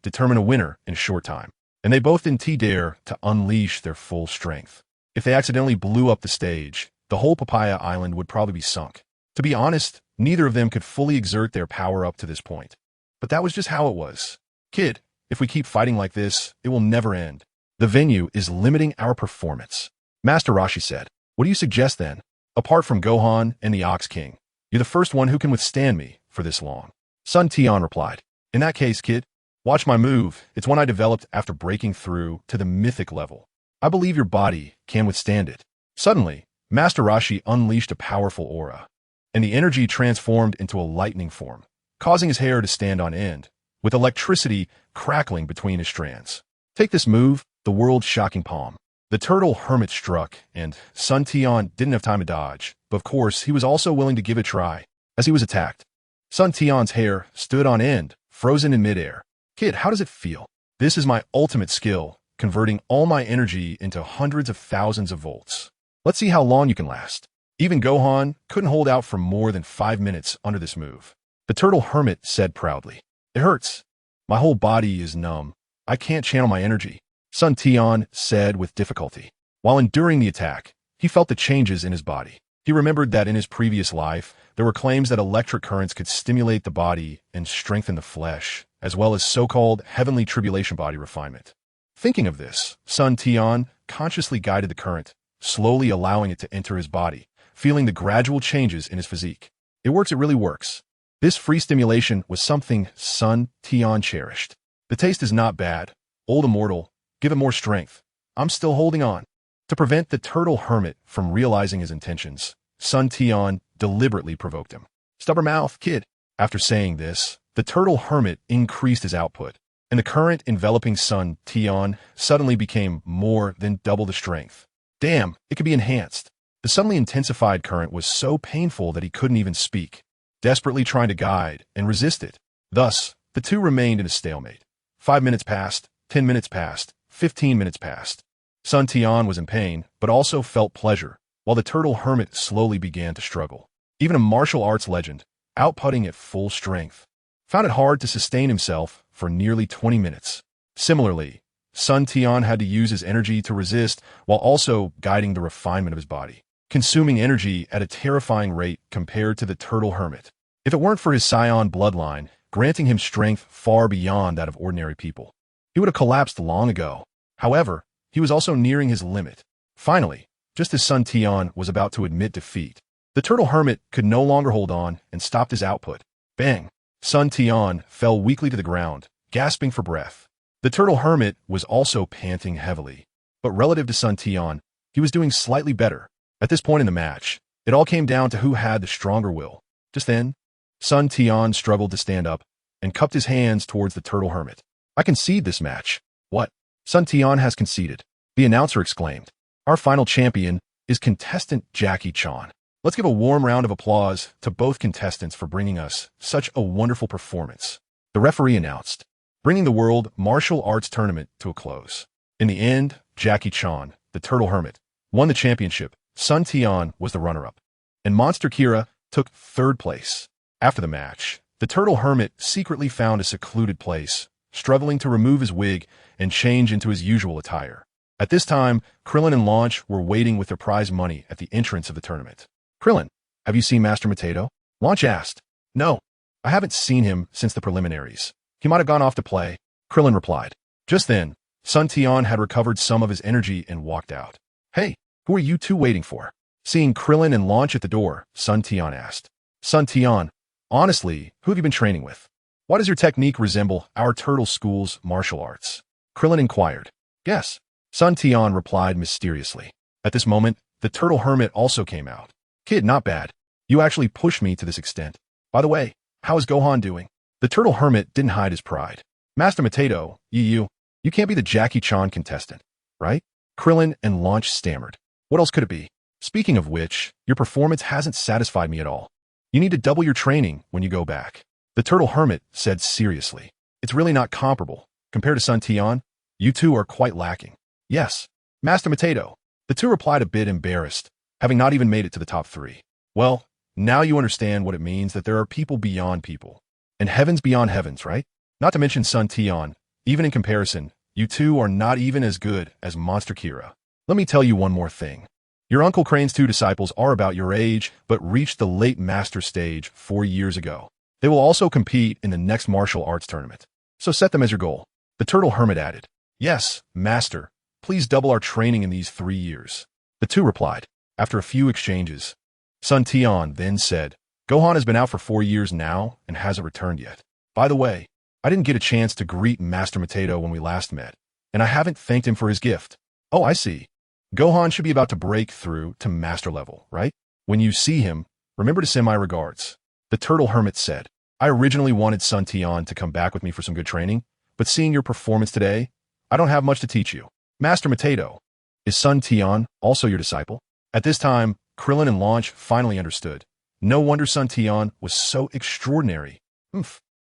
determine a winner in a short time, and they both didn't dare to unleash their full strength. If they accidentally blew up the stage, the whole Papaya Island would probably be sunk. To be honest, neither of them could fully exert their power up to this point. But that was just how it was. "Kid, if we keep fighting like this, it will never end. The venue is limiting our performance. Master Roshi said. What do you suggest then? Apart from Gohan and the Ox King, you're the first one who can withstand me for this long. Sun Tian replied. In that case, kid, watch my move. It's one I developed after breaking through to the mythic level. I believe your body can withstand it. Suddenly, Master Roshi unleashed a powerful aura, and the energy transformed into a lightning form, causing his hair to stand on end, with electricity crackling between his strands. Take this move, the world's shocking palm. The turtle hermit struck, and Sun Tian didn't have time to dodge, but of course he was also willing to give it a try. As he was attacked, Sun Tian's hair stood on end, frozen in midair. Kid, how does it feel? This is my ultimate skill, converting all my energy into hundreds of thousands of volts. Let's see how long you can last. Even Gohan couldn't hold out for more than 5 minutes under this move. The turtle hermit said proudly. It hurts. My whole body is numb. I can't channel my energy. Sun Tian said with difficulty. While enduring the attack, he felt the changes in his body. He remembered that in his previous life, there were claims that electric currents could stimulate the body and strengthen the flesh, as well as so-called heavenly tribulation body refinement. Thinking of this, Sun Tian consciously guided the current, slowly allowing it to enter his body, feeling the gradual changes in his physique. It really works. This free stimulation was something Sun Tian cherished. The taste is not bad. Old immortal, give it more strength. I'm still holding on. To prevent the turtle hermit from realizing his intentions, Sun Tian deliberately provoked him. Stubborn mouth, kid. After saying this, the turtle hermit increased his output, and the current enveloping Sun Tian suddenly became more than double the strength. Damn, it could be enhanced. The suddenly intensified current was so painful that he couldn't even speak, desperately trying to guide and resist it. Thus, the two remained in a stalemate. 5 minutes passed, 10 minutes passed, 15 minutes passed. Sun Tian was in pain, but also felt pleasure, while the turtle hermit slowly began to struggle. Even a martial arts legend, outputting at full strength, found it hard to sustain himself for nearly 20 minutes. Similarly, Sun Tian had to use his energy to resist while also guiding the refinement of his body, consuming energy at a terrifying rate compared to the turtle hermit. If it weren't for his scion bloodline, granting him strength far beyond that of ordinary people, he would have collapsed long ago. However, he was also nearing his limit. Finally, just as Sun Tian was about to admit defeat, the turtle hermit could no longer hold on and stopped his output. Bang! Sun Tian fell weakly to the ground, gasping for breath. The turtle hermit was also panting heavily, but relative to Sun Tian, he was doing slightly better. At this point in the match, it all came down to who had the stronger will. Just then, Sun Tian struggled to stand up and cupped his hands towards the turtle hermit. I concede this match. What? Sun Tian has conceded. The announcer exclaimed. Our final champion is contestant Jackie Chan. Let's give a warm round of applause to both contestants for bringing us such a wonderful performance. The referee announced, bringing the World Martial Arts Tournament to a close. In the end, Jackie Chan, the turtle hermit, won the championship. Sun Tian was the runner-up, and Monster Kira took 3rd place. After the match, the turtle hermit secretly found a secluded place, struggling to remove his wig and change into his usual attire. At this time, Krillin and Launch were waiting with their prize money at the entrance of the tournament. Krillin, have you seen Master Potato? Launch asked. No, I haven't seen him since the preliminaries. He might have gone off to play, Krillin replied. Just then, Sun Tian had recovered some of his energy and walked out. Hey, who are you two waiting for? Seeing Krillin and Launch at the door, Sun Tian asked. Sun Tian, honestly, who have you been training with? Why does your technique resemble our turtle school's martial arts? Krillin inquired. Yes, Sun Tian replied mysteriously. At this moment, the turtle hermit also came out. Kid, not bad. You actually pushed me to this extent. By the way, how is Gohan doing? The turtle hermit didn't hide his pride. Master Potato, you can't be the Jackie Chan contestant, right? Krillin and Launch stammered. What else could it be? Speaking of which, your performance hasn't satisfied me at all. You need to double your training when you go back. The turtle hermit said seriously. It's really not comparable. Compared to Sun Tian, you two are quite lacking. Yes, Master Potato. The two replied a bit embarrassed, having not even made it to the top 3. Well, now you understand what it means that there are people beyond people. And heavens beyond heavens, right? Not to mention Sun Tian. Even in comparison, you two are not even as good as Monster Kira. Let me tell you one more thing. Your Uncle Crane's 2 disciples are about your age, but reached the late master stage 4 years ago. They will also compete in the next martial arts tournament. So set them as your goal. The turtle hermit added. Yes, master. Please double our training in these 3 years. The two replied. After a few exchanges, Sun Tian then said, Gohan has been out for 4 years now and hasn't returned yet. By the way, I didn't get a chance to greet Master Potato when we last met, and I haven't thanked him for his gift. Oh, I see. Gohan should be about to break through to master level, right? When you see him, remember to send my regards. The Turtle Hermit said, I originally wanted Sun Tian to come back with me for some good training, but seeing your performance today, I don't have much to teach you. Master Potato, is Sun Tian also your disciple? At this time, Krillin and Launch finally understood. No wonder Sun Tian was so extraordinary.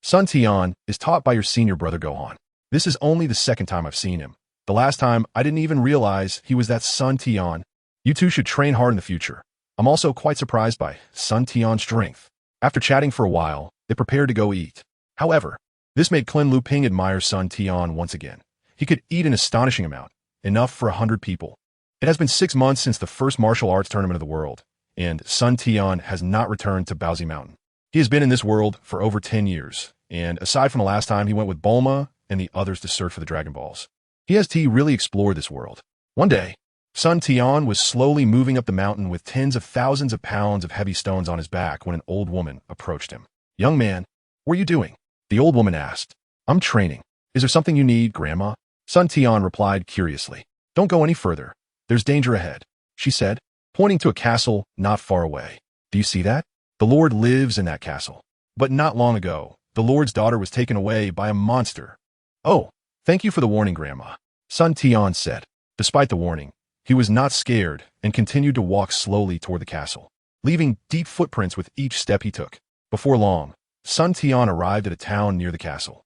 Sun Tian is taught by your senior brother Gohan. This is only the second time I've seen him. The last time, I didn't even realize he was that Sun Tian. You two should train hard in the future. I'm also quite surprised by Sun Tian's strength. After chatting for a while, they prepared to go eat. However, this made Clin Lu Ping admire Sun Tian once again. He could eat an astonishing amount, enough for 100 people. It has been 6 months since the first martial arts tournament of the world, and Sun Tian has not returned to Baozi Mountain. He has been in this world for over 10 years, and aside from the last time he went with Bulma and the others to search for the Dragon Balls, he has really explored this world. One day, Sun Tian was slowly moving up the mountain with tens of thousands of pounds of heavy stones on his back when an old woman approached him. Young man, what are you doing? The old woman asked. I'm training. Is there something you need, Grandma? Sun Tian replied curiously. Don't go any further. There's danger ahead, she said, pointing to a castle not far away. Do you see that? The Lord lives in that castle. But not long ago, the Lord's daughter was taken away by a monster. Oh, thank you for the warning, Grandma, Sun Tian said. Despite the warning, he was not scared and continued to walk slowly toward the castle, leaving deep footprints with each step he took. Before long, Sun Tian arrived at a town near the castle.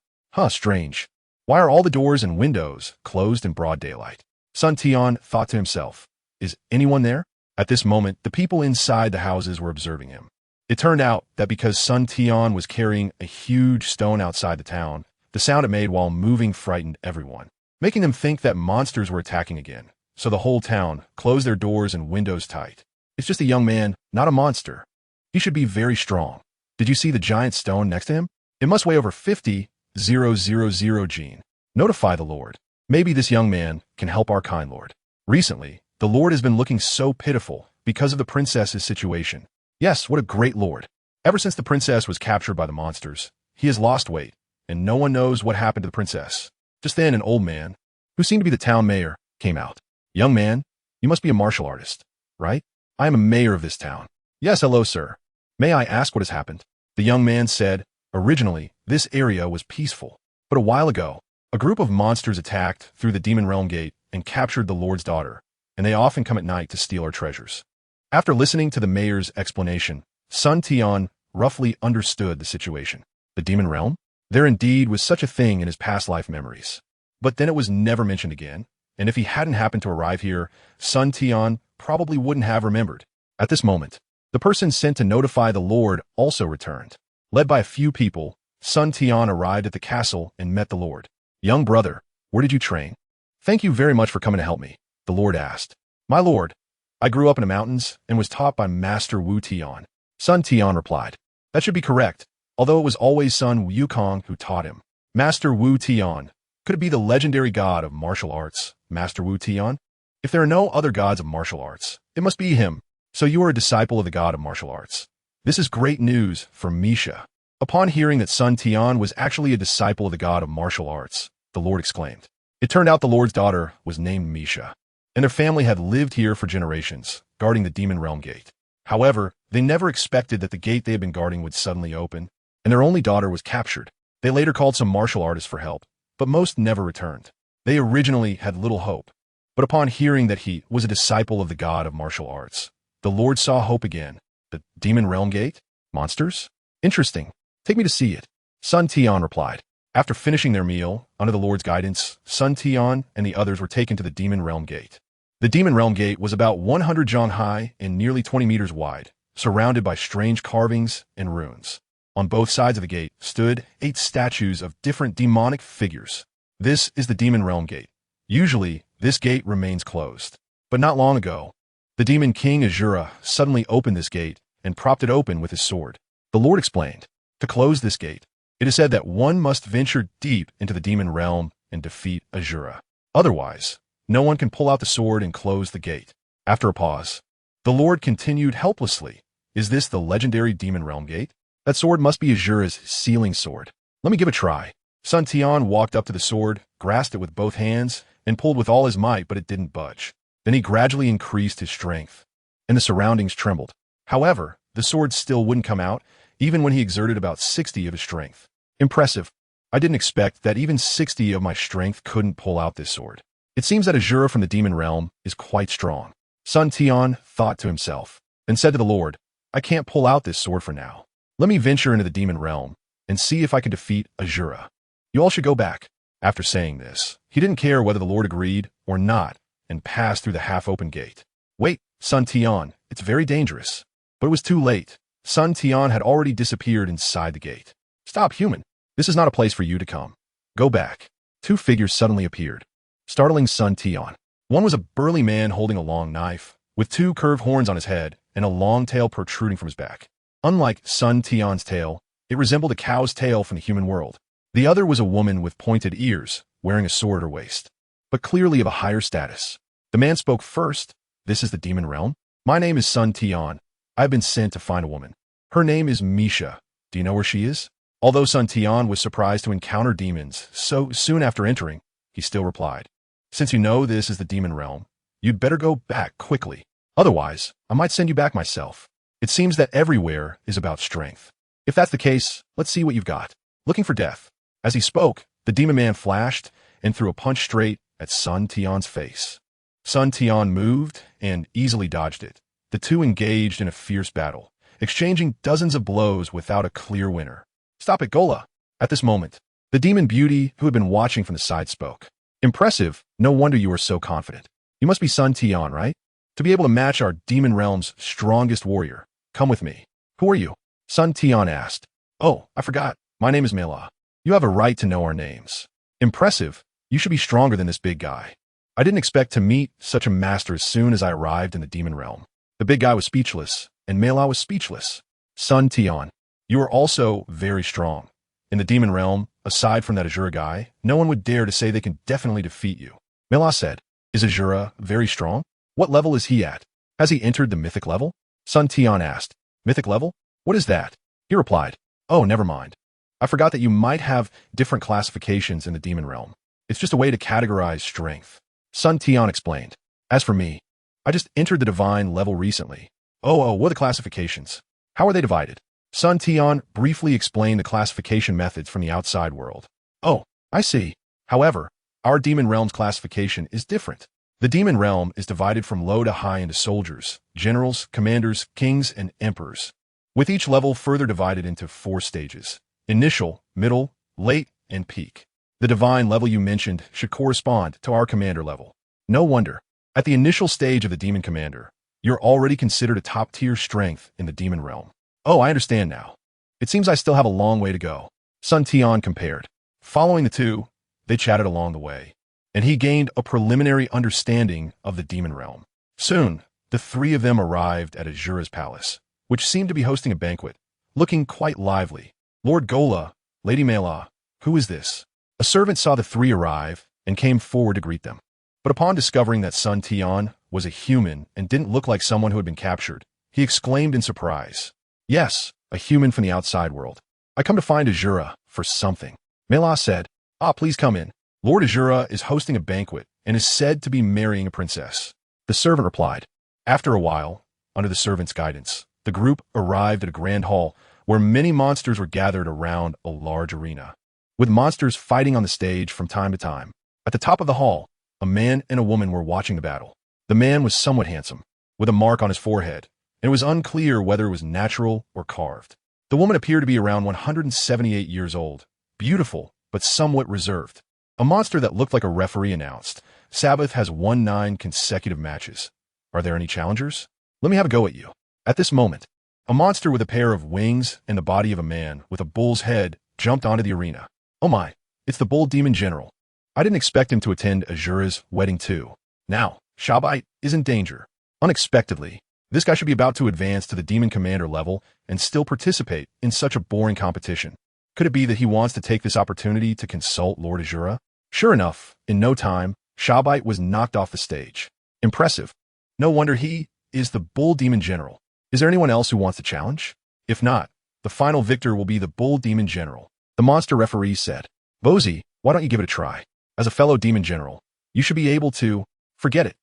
Strange. Why are all the doors and windows closed in broad daylight? Sun Tian thought to himself, is anyone there? At this moment, the people inside the houses were observing him. It turned out that because Sun Tian was carrying a huge stone outside the town, the sound it made while moving frightened everyone, making them think that monsters were attacking again. So the whole town closed their doors and windows tight. It's just a young man, not a monster. He should be very strong. Did you see the giant stone next to him? It must weigh over 50,000 gene. Notify the Lord. Maybe this young man can help our kind Lord. Recently, the Lord has been looking so pitiful because of the princess's situation. Yes, what a great Lord. Ever since the princess was captured by the monsters, he has lost weight, and no one knows what happened to the princess. Just then, an old man, who seemed to be the town mayor, came out. Young man, you must be a martial artist, right? I am a mayor of this town. Yes, hello, sir. May I ask what has happened? The young man said, originally, this area was peaceful, but a while ago, a group of monsters attacked through the Demon Realm Gate and captured the Lord's daughter, and they often come at night to steal our treasures. After listening to the mayor's explanation, Sun Tian roughly understood the situation. The Demon Realm? There indeed was such a thing in his past life memories. But then it was never mentioned again, and if he hadn't happened to arrive here, Sun Tian probably wouldn't have remembered. At this moment, the person sent to notify the Lord also returned. Led by a few people, Sun Tian arrived at the castle and met the Lord. Young brother, where did you train? Thank you very much for coming to help me, the Lord asked. My Lord, I grew up in the mountains and was taught by Master Wu Tian. Sun Tian replied. That should be correct, although it was always son Wukong who taught him. Master Wu Tian. Could it be the legendary god of martial arts, Master Wu Tian? If there are no other gods of martial arts, it must be him. So you are a disciple of the god of martial arts. This is great news for Misha. Upon hearing that Sun Tian was actually a disciple of the god of martial arts, the Lord exclaimed. It turned out the Lord's daughter was named Misha, and their family had lived here for generations, guarding the Demon Realm Gate. However, they never expected that the gate they had been guarding would suddenly open, and their only daughter was captured. They later called some martial artists for help, but most never returned. They originally had little hope, but upon hearing that he was a disciple of the god of martial arts, the Lord saw hope again. The Demon Realm Gate? Monsters? Interesting. Take me to see it. Sun Tian replied. After finishing their meal, under the Lord's guidance, Sun Tian and the others were taken to the Demon Realm Gate. The Demon Realm Gate was about 100 zhang high and nearly 20 meters wide, surrounded by strange carvings and ruins. On both sides of the gate stood 8 statues of different demonic figures. This is the Demon Realm Gate. Usually, this gate remains closed. But not long ago, the Demon King Azura suddenly opened this gate and propped it open with his sword. The Lord explained, to close this gate, it is said that one must venture deep into the demon realm and defeat Azura. Otherwise, no one can pull out the sword and close the gate. After a pause, the Lord continued helplessly, "Is this the legendary Demon Realm Gate? That sword must be Azura's sealing sword. Let me give it a try." Sun Tian walked up to the sword, grasped it with both hands, and pulled with all his might, but it didn't budge. Then he gradually increased his strength, and the surroundings trembled. However, the sword still wouldn't come out, even when he exerted about 60 of his strength. Impressive. I didn't expect that even 60 of my strength couldn't pull out this sword. It seems that Azura from the Demon Realm is quite strong. Sun Tian thought to himself, and said to the Lord, "I can't pull out this sword for now. Let me venture into the Demon Realm and see if I can defeat Azura. You all should go back." After saying this, he didn't care whether the Lord agreed or not, and passed through the half-open gate. "Wait, Sun Tian, it's very dangerous." But it was too late. Sun Tian had already disappeared inside the gate. "Stop, human. This is not a place for you to come. Go back." Two figures suddenly appeared, startling Sun Tian. One was a burly man holding a long knife, with two curved horns on his head and a long tail protruding from his back. Unlike Sun Tian's tail, it resembled a cow's tail from the human world. The other was a woman with pointed ears, wearing a sword at her waist, but clearly of a higher status. The man spoke first. "This is the Demon Realm. My name is Sun Tian. I've been sent to find a woman. Her name is Misha. Do you know where she is?" Although Sun Tian was surprised to encounter demons so soon after entering, he still replied, "Since you know this is the Demon Realm, you'd better go back quickly. Otherwise, I might send you back myself. It seems that everywhere is about strength. If that's the case, let's see what you've got." Looking for death. As he spoke, the demon man flashed and threw a punch straight at Sun Tian's face. Sun Tian moved and easily dodged it. The two engaged in a fierce battle, exchanging dozens of blows without a clear winner. "Stop it, Gola." At this moment, the demon beauty who had been watching from the side spoke. "Impressive. No wonder you are so confident. You must be Sun Tian, right? To be able to match our Demon Realm's strongest warrior. Come with me." "Who are you?" Sun Tian asked. "Oh, I forgot. My name is Mela. You have a right to know our names." "Impressive. You should be stronger than this big guy. I didn't expect to meet such a master as soon as I arrived in the Demon Realm." The big guy was speechless, and Mela was speechless. "Sun Tian, you are also very strong. In the Demon Realm, aside from that Azura guy, no one would dare to say they can definitely defeat you." Mela said, "Is Azura very strong? What level is he at? Has he entered the mythic level?" Sun Tian asked. "Mythic level? What is that?" He replied, "Oh, never mind. I forgot that you might have different classifications in the Demon Realm. It's just a way to categorize strength." Sun Tian explained. "As for me, I just entered the divine level recently." Oh, what are the classifications? How are they divided?" Sun Tian briefly explained the classification methods from the outside world. "Oh, I see. However, our Demon Realm's classification is different. The Demon Realm is divided from low to high into soldiers, generals, commanders, kings, and emperors, with each level further divided into 4 stages: initial, middle, late, and peak. The divine level you mentioned should correspond to our commander level. No wonder. At the initial stage of the Demon Commander, you're already considered a top-tier strength in the Demon Realm." "Oh, I understand now. It seems I still have a long way to go." Sun Tian compared. Following the two, they chatted along the way, and he gained a preliminary understanding of the Demon Realm. Soon, the 3 of them arrived at Azura's palace, which seemed to be hosting a banquet, looking quite lively. "Lord Gola, Lady Mela, who is this?" A servant saw the 3 arrive and came forward to greet them. But upon discovering that Sun Tian was a human and didn't look like someone who had been captured, he exclaimed in surprise, "Yes, a human from the outside world. I come to find Azura for something." Mela said, Please come in. Lord Azura is hosting a banquet and is said to be marrying a princess." The servant replied. After a while, under the servant's guidance, the group arrived at a grand hall where many monsters were gathered around a large arena, with monsters fighting on the stage from time to time. At the top of the hall, a man and a woman were watching the battle. The man was somewhat handsome, with a mark on his forehead, and it was unclear whether it was natural or carved. The woman appeared to be around 178 years old, beautiful, but somewhat reserved. A monster that looked like a referee announced, "Sabbath has won 9 consecutive matches. Are there any challengers? Let me have a go at you." At this moment, a monster with a pair of wings and the body of a man with a bull's head jumped onto the arena. "Oh my, it's the Bull Demon General. I didn't expect him to attend Azura's wedding too. Now, Shabite is in danger." Unexpectedly, this guy should be about to advance to the Demon Commander level and still participate in such a boring competition. Could it be that he wants to take this opportunity to consult Lord Azura? Sure enough, in no time, Shabite was knocked off the stage. Impressive. No wonder he is the Bull Demon General. Is there anyone else who wants to challenge? If not, the final victor will be the Bull Demon General. The monster referee said. Bozy, why don't you give it a try? As a fellow Demon General, you should be able to. Forget it.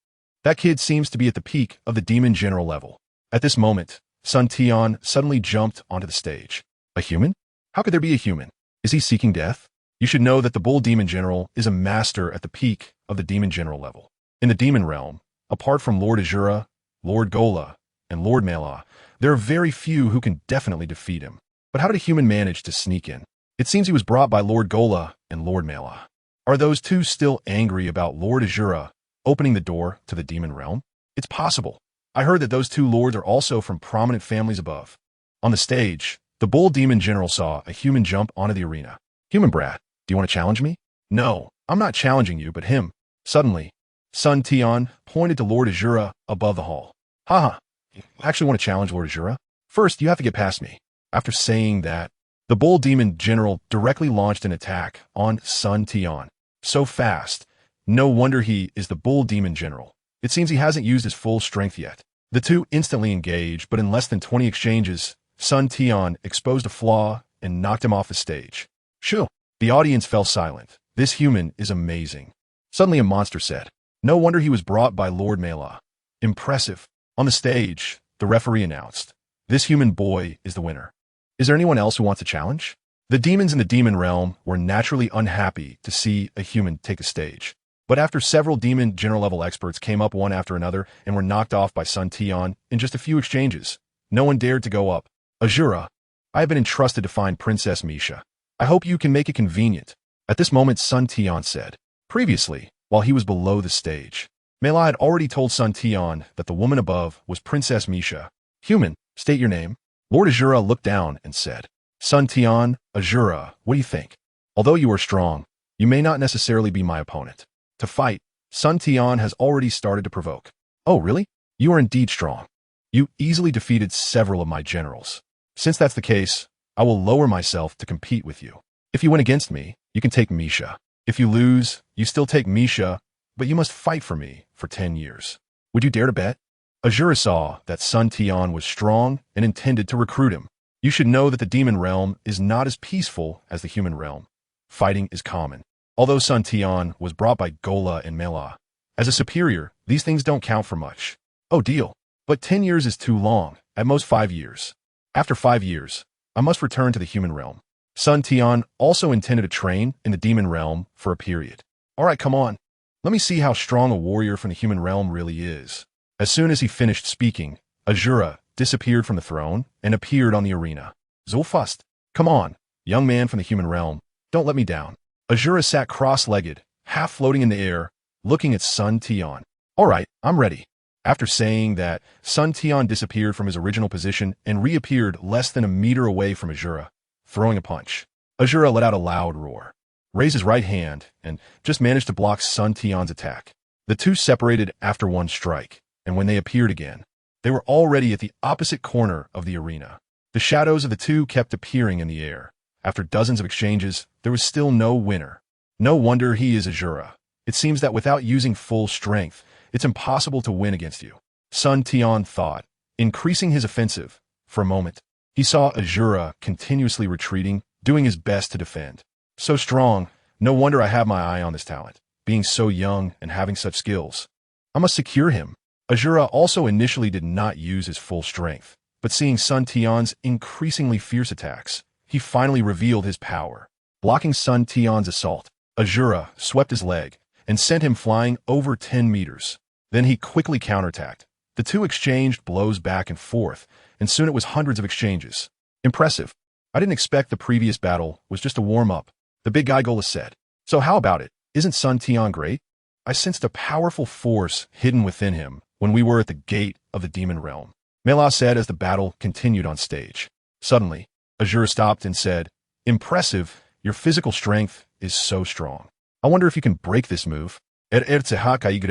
That kid seems to be at the peak of the Demon General level. At this moment, Sun Tian suddenly jumped onto the stage. A human? How could there be a human? Is he seeking death? You should know that the Bull Demon General is a master at the peak of the Demon General level. In the Demon Realm, apart from Lord Azura, Lord Gola, and Lord Mela, there are very few who can definitely defeat him. But how did a human manage to sneak in? It seems he was brought by Lord Gola and Lord Mela. Are those two still angry about Lord Azura opening the door to the Demon Realm? It's possible. I heard that those two lords are also from prominent families above. On the stage, the Bull Demon General saw a human jump onto the arena. Human brat, do you want to challenge me? No, I'm not challenging you, but him. Suddenly, Sun Tian pointed to Lord Azura above the hall. Haha, I actually want to challenge Lord Azura. First, you have to get past me. After saying that, the Bull Demon General directly launched an attack on Sun Tian. So fast. No wonder he is the Bull Demon General. It seems he hasn't used his full strength yet. The two instantly engaged, but in less than 20 exchanges, Sun Tian exposed a flaw and knocked him off the stage. Shoo! The audience fell silent. This human is amazing. Suddenly a monster said. No wonder he was brought by Lord Mela. Impressive. On the stage, the referee announced. This human boy is the winner. Is there anyone else who wants a challenge? The demons in the Demon Realm were naturally unhappy to see a human take a stage. But after several Demon General level experts came up one after another and were knocked off by Sun Tian in just a few exchanges, no one dared to go up. Azura, I have been entrusted to find Princess Misha. I hope you can make it convenient. At this moment, Sun Tian said. Previously, while he was below the stage, Mela had already told Sun Tian that the woman above was Princess Misha. Human, state your name. Lord Azura looked down and said, Sun Tian, Azura, what do you think? Although you are strong, you may not necessarily be my opponent. To fight, Sun Tian has already started to provoke. Oh, really? You are indeed strong. You easily defeated several of my generals. Since that's the case, I will lower myself to compete with you. If you win against me, you can take Misha. If you lose, you still take Misha, but you must fight for me for 10 years. Would you dare to bet? Azura saw that Sun Tian was strong and intended to recruit him. You should know that the Demon Realm is not as peaceful as the human realm. Fighting is common. Although Sun Tian was brought by Gola and Mela, as a superior, these things don't count for much. Oh, deal. But 10 years is too long, at most 5 years. After 5 years, I must return to the human realm. Sun Tian also intended to train in the Demon Realm for a period. All right, come on. Let me see how strong a warrior from the human realm really is. As soon as he finished speaking, Azura disappeared from the throne and appeared on the arena. Zulfust, come on, young man from the human realm, don't let me down. Azura sat cross-legged, half floating in the air, looking at Sun Tian. All right, I'm ready. After saying that, Sun Tian disappeared from his original position and reappeared less than a meter away from Azura, throwing a punch. Azura let out a loud roar, raised his right hand, and just managed to block Sun Tian's attack. The two separated after one strike, and when they appeared again, they were already at the opposite corner of the arena. The shadows of the two kept appearing in the air. After dozens of exchanges, there was still no winner. No wonder he is Azura. It seems that without using full strength, it's impossible to win against you. Sun Tian thought, increasing his offensive. For a moment, he saw Azura continuously retreating, doing his best to defend. So strong, no wonder I have my eye on this talent. Being so young and having such skills, I must secure him. Azura also initially did not use his full strength, but seeing Sun Tian's increasingly fierce attacks, he finally revealed his power. Blocking Sun Tian's assault, Azura swept his leg and sent him flying over 10 meters. Then he quickly counterattacked. The two exchanged blows back and forth, and soon it was hundreds of exchanges. Impressive. I didn't expect the previous battle was just a warm-up. The big guy Gola said. So how about it? Isn't Sun Tian great? I sensed a powerful force hidden within him when we were at the gate of the Demon Realm. Mela said as the battle continued on stage. Suddenly, Azura stopped and said, Impressive, your physical strength is so strong. I wonder if you can break this move. Azura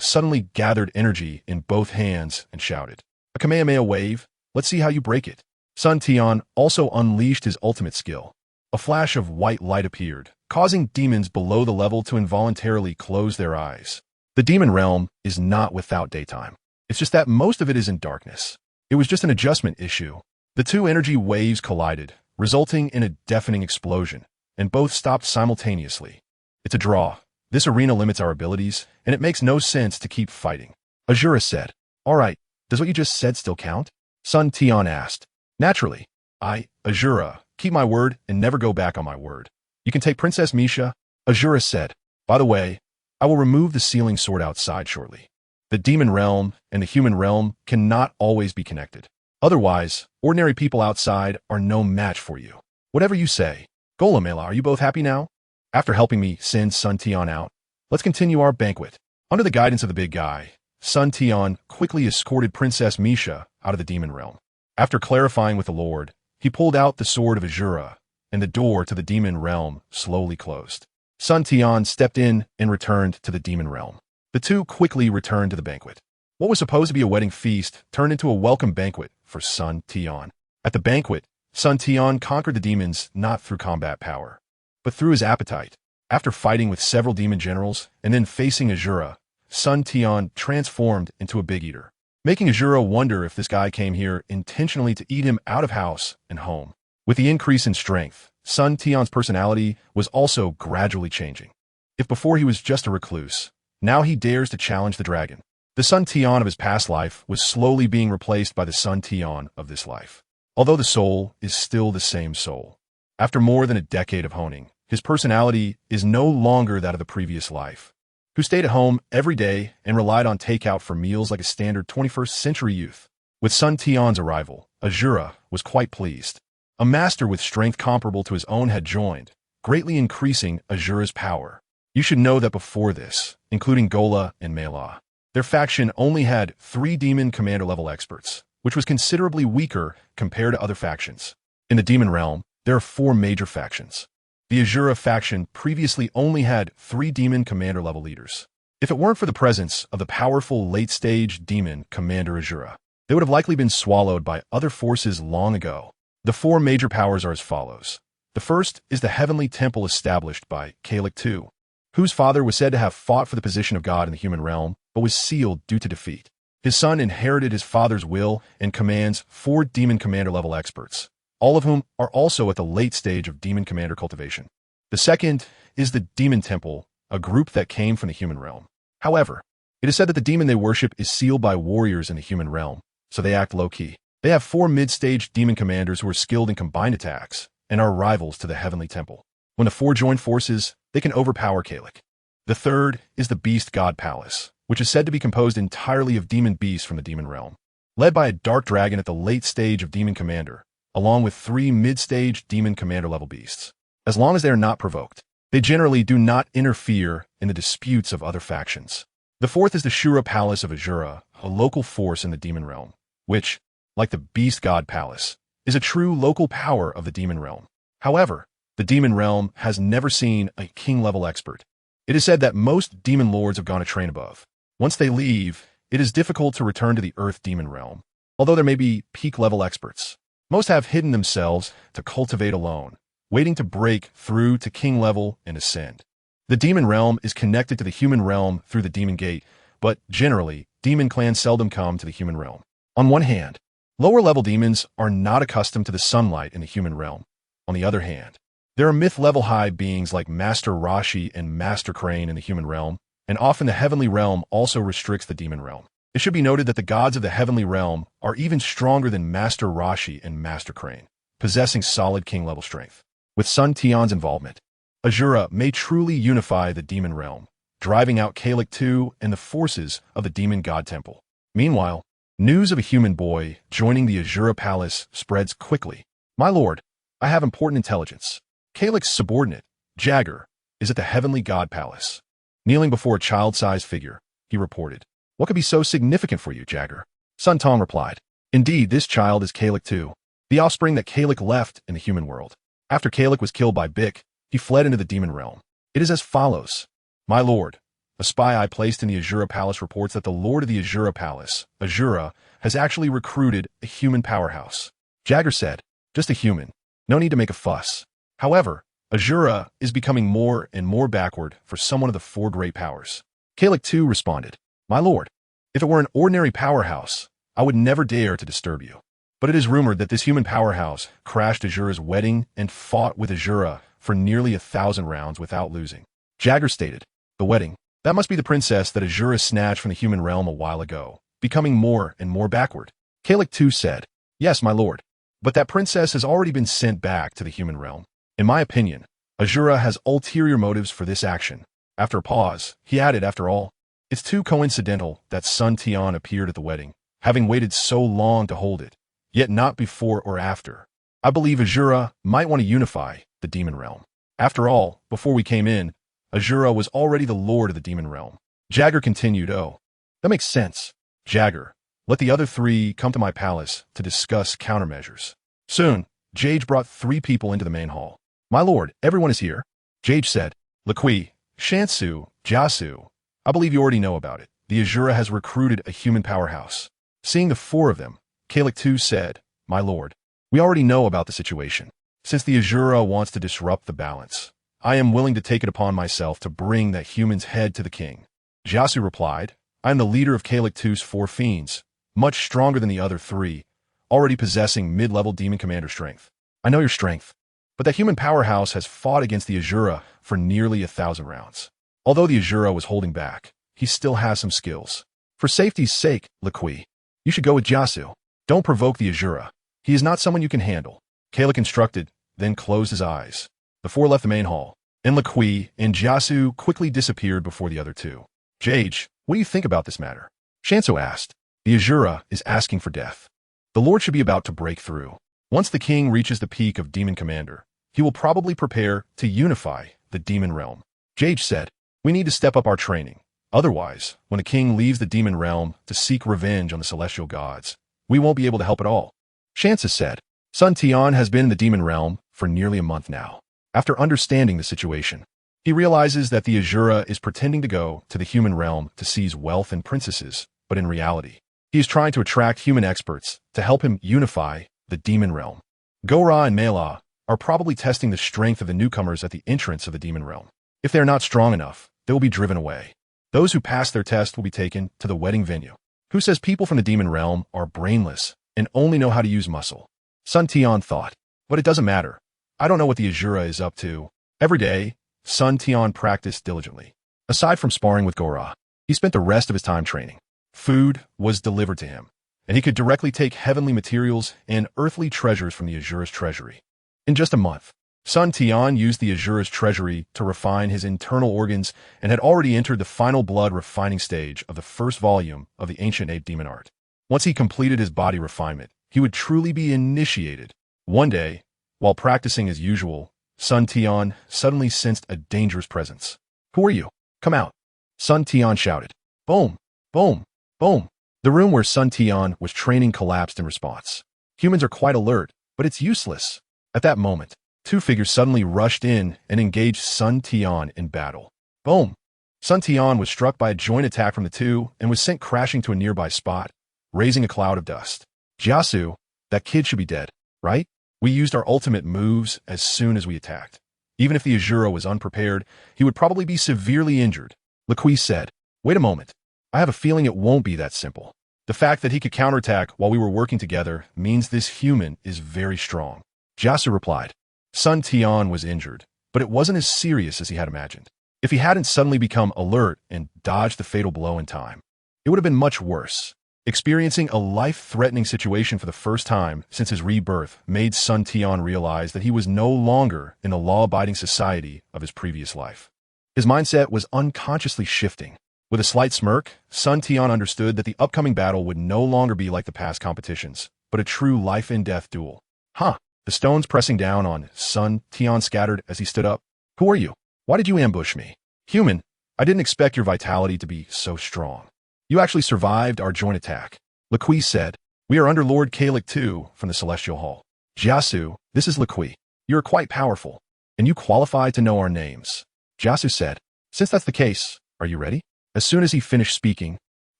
suddenly gathered energy in both hands and shouted, A Kamehameha wave, let's see how you break it. Sun Tian also unleashed his ultimate skill. A flash of white light appeared, causing demons below the level to involuntarily close their eyes. The demon realm is not without daytime. It's just that most of it is in darkness. It was just an adjustment issue. The two energy waves collided, resulting in a deafening explosion, and both stopped simultaneously. It's a draw. This arena limits our abilities, and it makes no sense to keep fighting. Azura said. All right, does what you just said still count? Sun Tian asked. Naturally. Azura, keep my word and never go back on my word. You can take Princess Misha, Azura said. By the way, I will remove the sealing sword outside shortly. The demon realm and the human realm cannot always be connected. Otherwise, ordinary people outside are no match for you. Whatever you say. Golemela, are you both happy now? After helping me send Sun Tian out, let's continue our banquet. Under the guidance of the big guy, Sun Tian quickly escorted Princess Misha out of the demon realm. After clarifying with the Lord, he pulled out the sword of Azura, and the door to the demon realm slowly closed. Sun Tian stepped in and returned to the demon realm. The two quickly returned to the banquet. What was supposed to be a wedding feast turned into a welcome banquet for Sun Tian. At the banquet, Sun Tian conquered the demons not through combat power, but through his appetite. After fighting with several demon generals and then facing Azura, Sun Tian transformed into a big eater, making Azura wonder if this guy came here intentionally to eat him out of house and home. With the increase in strength, Sun Tian's personality was also gradually changing. If before he was just a recluse, now he dares to challenge the dragon. The Sun Tian of his past life was slowly being replaced by the Sun Tian of this life. Although the soul is still the same soul. After more than a decade of honing, his personality is no longer that of the previous life, who stayed at home every day and relied on takeout for meals like a standard 21st century youth. With Sun Tian's arrival, Azura was quite pleased. A master with strength comparable to his own had joined, greatly increasing Azura's power. You should know that before this, including Gola and Mela, their faction only had 3 demon commander-level experts, which was considerably weaker compared to other factions. In the demon realm, there are 4 major factions. The Azura faction previously only had 3 demon commander-level leaders. If it weren't for the presence of the powerful late-stage demon commander Azura, they would have likely been swallowed by other forces long ago. The 4 major powers are as follows. The first is the heavenly temple established by Kalik II, whose father was said to have fought for the position of God in the human realm, but was sealed due to defeat. His son inherited his father's will and commands 4 demon commander-level experts, all of whom are also at the late stage of demon commander cultivation. The second is the demon temple, a group that came from the human realm. However, it is said that the demon they worship is sealed by warriors in the human realm, so they act low-key. They have 4 mid-stage demon commanders who are skilled in combined attacks and are rivals to the heavenly temple. When the 4 join forces, they can overpower Kalik. The third is the Beast God Palace, which is said to be composed entirely of demon beasts from the demon realm, led by a dark dragon at the late stage of demon commander, along with 3 mid-stage demon commander-level beasts. As long as they are not provoked, they generally do not interfere in the disputes of other factions. The fourth is the Shura Palace of Azura, a local force in the demon realm, which, like the Beast God Palace, is a true local power of the demon realm. However, the demon realm has never seen a king-level expert. It is said that most demon lords have gone a train above. Once they leave, it is difficult to return to the Earth demon realm, although there may be peak-level experts. Most have hidden themselves to cultivate alone, waiting to break through to king level and ascend. The demon realm is connected to the human realm through the demon gate, but generally, demon clans seldom come to the human realm. On one hand, lower-level demons are not accustomed to the sunlight in the human realm. On the other hand, there are myth-level high beings like Master Rashi and Master Crane in the human realm, and often the heavenly realm also restricts the demon realm. It should be noted that the gods of the heavenly realm are even stronger than Master Rashi and Master Crane, possessing solid king-level strength. With Sun Tian's involvement, Azura may truly unify the demon realm, driving out Kalik II and the forces of the demon god temple. Meanwhile, news of a human boy joining the Azura Palace spreads quickly. My lord, I have important intelligence. Kalik's subordinate, Jagger, is at the heavenly god palace. Kneeling before a child-sized figure, he reported. What could be so significant for you, Jagger? Sun Tong replied. Indeed, this child is Kalik II, the offspring that Kalik left in the human world. After Kalik was killed by Bick, he fled into the demon realm. It is as follows. My lord, a spy I placed in the Azura Palace reports that the lord of the Azura Palace, Azura, has actually recruited a human powerhouse. Jagger said, just a human. No need to make a fuss. However, Azura is becoming more and more backward for someone of the four great powers. Kalik too responded, My lord, if it were an ordinary powerhouse, I would never dare to disturb you. But it is rumored that this human powerhouse crashed Azura's wedding and fought with Azura for nearly 1,000 rounds without losing. Jagger stated, The wedding. That must be the princess that Azura snatched from the human realm a while ago, becoming more and more backward. Kalik too said, Yes, my lord. But that princess has already been sent back to the human realm. In my opinion, Azura has ulterior motives for this action. After a pause, he added, After all, it's too coincidental that son Tian appeared at the wedding, having waited so long to hold it, yet not before or after. I believe Azura might want to unify the demon realm. After all, before we came in, Azura was already the lord of the demon realm. Jagger continued, Oh, that makes sense. Jagger, let the other three come to my palace to discuss countermeasures. Soon, Jage brought 3 people into the main hall. My lord, everyone is here. Jage said, Liqui, Shansu, Jiasu, I believe you already know about it. The Azura has recruited a human powerhouse. Seeing the 4 of them, Kalik too said, My lord, we already know about the situation. Since the Azura wants to disrupt the balance, I am willing to take it upon myself to bring that human's head to the king. Jiasu replied, I am the leader of Kalik too's 4 fiends, much stronger than the other 3, already possessing mid-level demon commander strength. I know your strength, but that human powerhouse has fought against the Azura for nearly 1,000 rounds. Although the Azura was holding back, he still has some skills. For safety's sake, Liqui, you should go with Jiasu. Don't provoke the Azura. He is not someone you can handle. Kalik instructed, then closed his eyes. The 4 left the main hall, and Liqui and Jiasu quickly disappeared before the other 2. Jage, what do you think about this matter? Shanso asked. The Azura is asking for death. The Lord should be about to break through. Once the king reaches the peak of Demon Commander, he will probably prepare to unify the demon realm. Jage said, We need to step up our training. Otherwise, when the king leaves the demon realm to seek revenge on the celestial gods, we won't be able to help at all. Shansa said, Son Tian has been in the demon realm for nearly a month now. After understanding the situation, he realizes that the Azura is pretending to go to the human realm to seize wealth and princesses, but in reality, he is trying to attract human experts to help him unify the demon realm. Gora and Mela are probably testing the strength of the newcomers at the entrance of the demon realm. If they are not strong enough, they will be driven away. Those who pass their test will be taken to the wedding venue. Who says people from the demon realm are brainless and only know how to use muscle? Sun Tian thought, but it doesn't matter. I don't know what the Azura is up to. Every day, Sun Tian practiced diligently. Aside from sparring with Gora, he spent the rest of his time training. Food was delivered to him, and he could directly take heavenly materials and earthly treasures from the Azura's treasury. In just a month, Sun Tian used the Azura's treasury to refine his internal organs and had already entered the final blood refining stage of the first volume of the ancient ape demon art. Once he completed his body refinement, he would truly be initiated. One day, while practicing as usual, Sun Tian suddenly sensed a dangerous presence. Who are you? Come out. Sun Tian shouted. Boom, boom, boom. The room where Sun Tian was training collapsed in response. Humans are quite alert, but it's useless. At that moment, 2 figures suddenly rushed in and engaged Sun Tian in battle. Boom! Sun Tian was struck by a joint attack from the 2 and was sent crashing to a nearby spot, raising a cloud of dust. Jiasu, that kid should be dead, right? We used our ultimate moves as soon as we attacked. Even if the Azura was unprepared, he would probably be severely injured. Liqui said, Wait a moment. I have a feeling it won't be that simple. The fact that he could counterattack while we were working together means this human is very strong. Jiasu replied, Sun Tian was injured, but it wasn't as serious as he had imagined. If he hadn't suddenly become alert and dodged the fatal blow in time, it would have been much worse. Experiencing a life-threatening situation for the first time since his rebirth made Sun Tian realize that he was no longer in the law-abiding society of his previous life. His mindset was unconsciously shifting. With a slight smirk, Sun Tian understood that the upcoming battle would no longer be like the past competitions, but a true life-and-death duel. Huh? The stones pressing down on Sun Tian scattered as he stood up. Who are you? Why did you ambush me? Human, I didn't expect your vitality to be so strong. You actually survived our joint attack. Liqui said, We are under Lord Kalik II from the Celestial Hall. Jiasu, this is Liqui. You are quite powerful, and you qualify to know our names. Jiasu said, Since that's the case, are you ready? As soon as he finished speaking,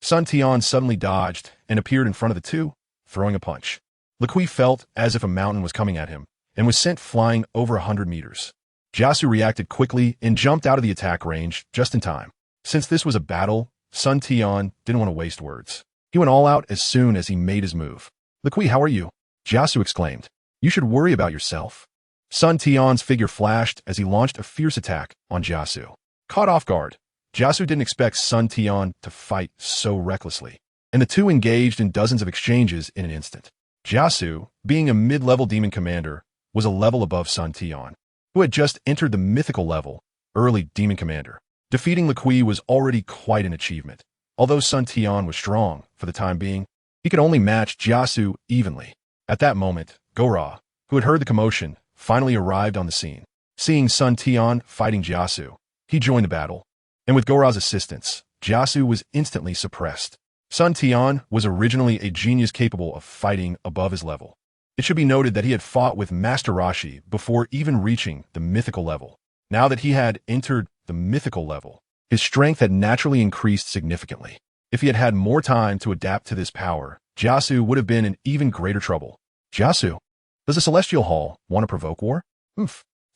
Sun Tian suddenly dodged and appeared in front of the 2, throwing a punch. Liqui felt as if a mountain was coming at him and was sent flying over 100 meters. Jiasu reacted quickly and jumped out of the attack range just in time. Since this was a battle, Sun Tian didn't want to waste words. He went all out as soon as he made his move. "Liqui, how are you?" Jiasu exclaimed. "You should worry about yourself." Sun Tian's figure flashed as he launched a fierce attack on Jiasu. Caught off guard, Jiasu didn't expect Sun Tian to fight so recklessly, and the two engaged in dozens of exchanges in an instant. Jiasu, being a mid-level demon commander, was a level above Sun Tian, who had just entered the mythical level, early demon commander. Defeating Liqui was already quite an achievement. Although Sun Tian was strong for the time being, he could only match Jiasu evenly. At that moment, Gora, who had heard the commotion, finally arrived on the scene. Seeing Sun Tian fighting Jiasu, he joined the battle, and with Gora's assistance, Jiasu was instantly suppressed. Sun Tian was originally a genius capable of fighting above his level. It should be noted that he had fought with Master Rashi before even reaching the mythical level. Now that he had entered the mythical level, his strength had naturally increased significantly. If he had had more time to adapt to this power, Jiasu would have been in even greater trouble. "Jiasu, does the Celestial Hall want to provoke war?"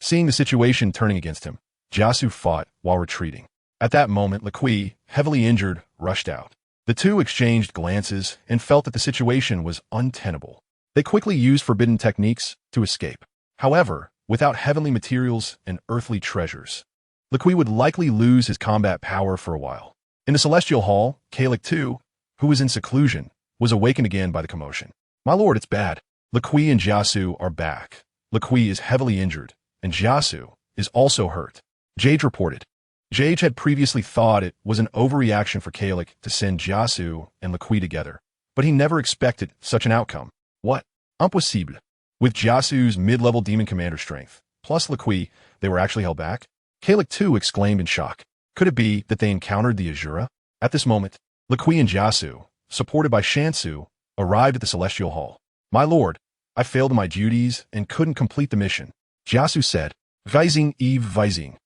Seeing the situation turning against him, Jiasu fought while retreating. At that moment, Liqui, heavily injured, rushed out. The two exchanged glances and felt that the situation was untenable. They quickly used forbidden techniques to escape. However, without heavenly materials and earthly treasures, Liqui would likely lose his combat power for a while. In the Celestial Hall, Kalik too, who was in seclusion, was awakened again by the commotion. "My lord, it's bad. Liqui and Jiasu are back. Liqui is heavily injured, and Jiasu is also hurt," Jade reported. Jade had previously thought it was an overreaction for Kalik to send Jiasu and Liqui together, but he never expected such an outcome. What? Impossible. With Jiasu's mid-level demon commander strength, plus Liqui, they were actually held back? Kalik too exclaimed in shock. Could it be that they encountered the Azura? At this moment, Liqui and Jiasu, supported by Shansu, arrived at the Celestial Hall. "My lord, I failed in my duties and couldn't complete the mission," Jiasu said. "Weising Eve Weising."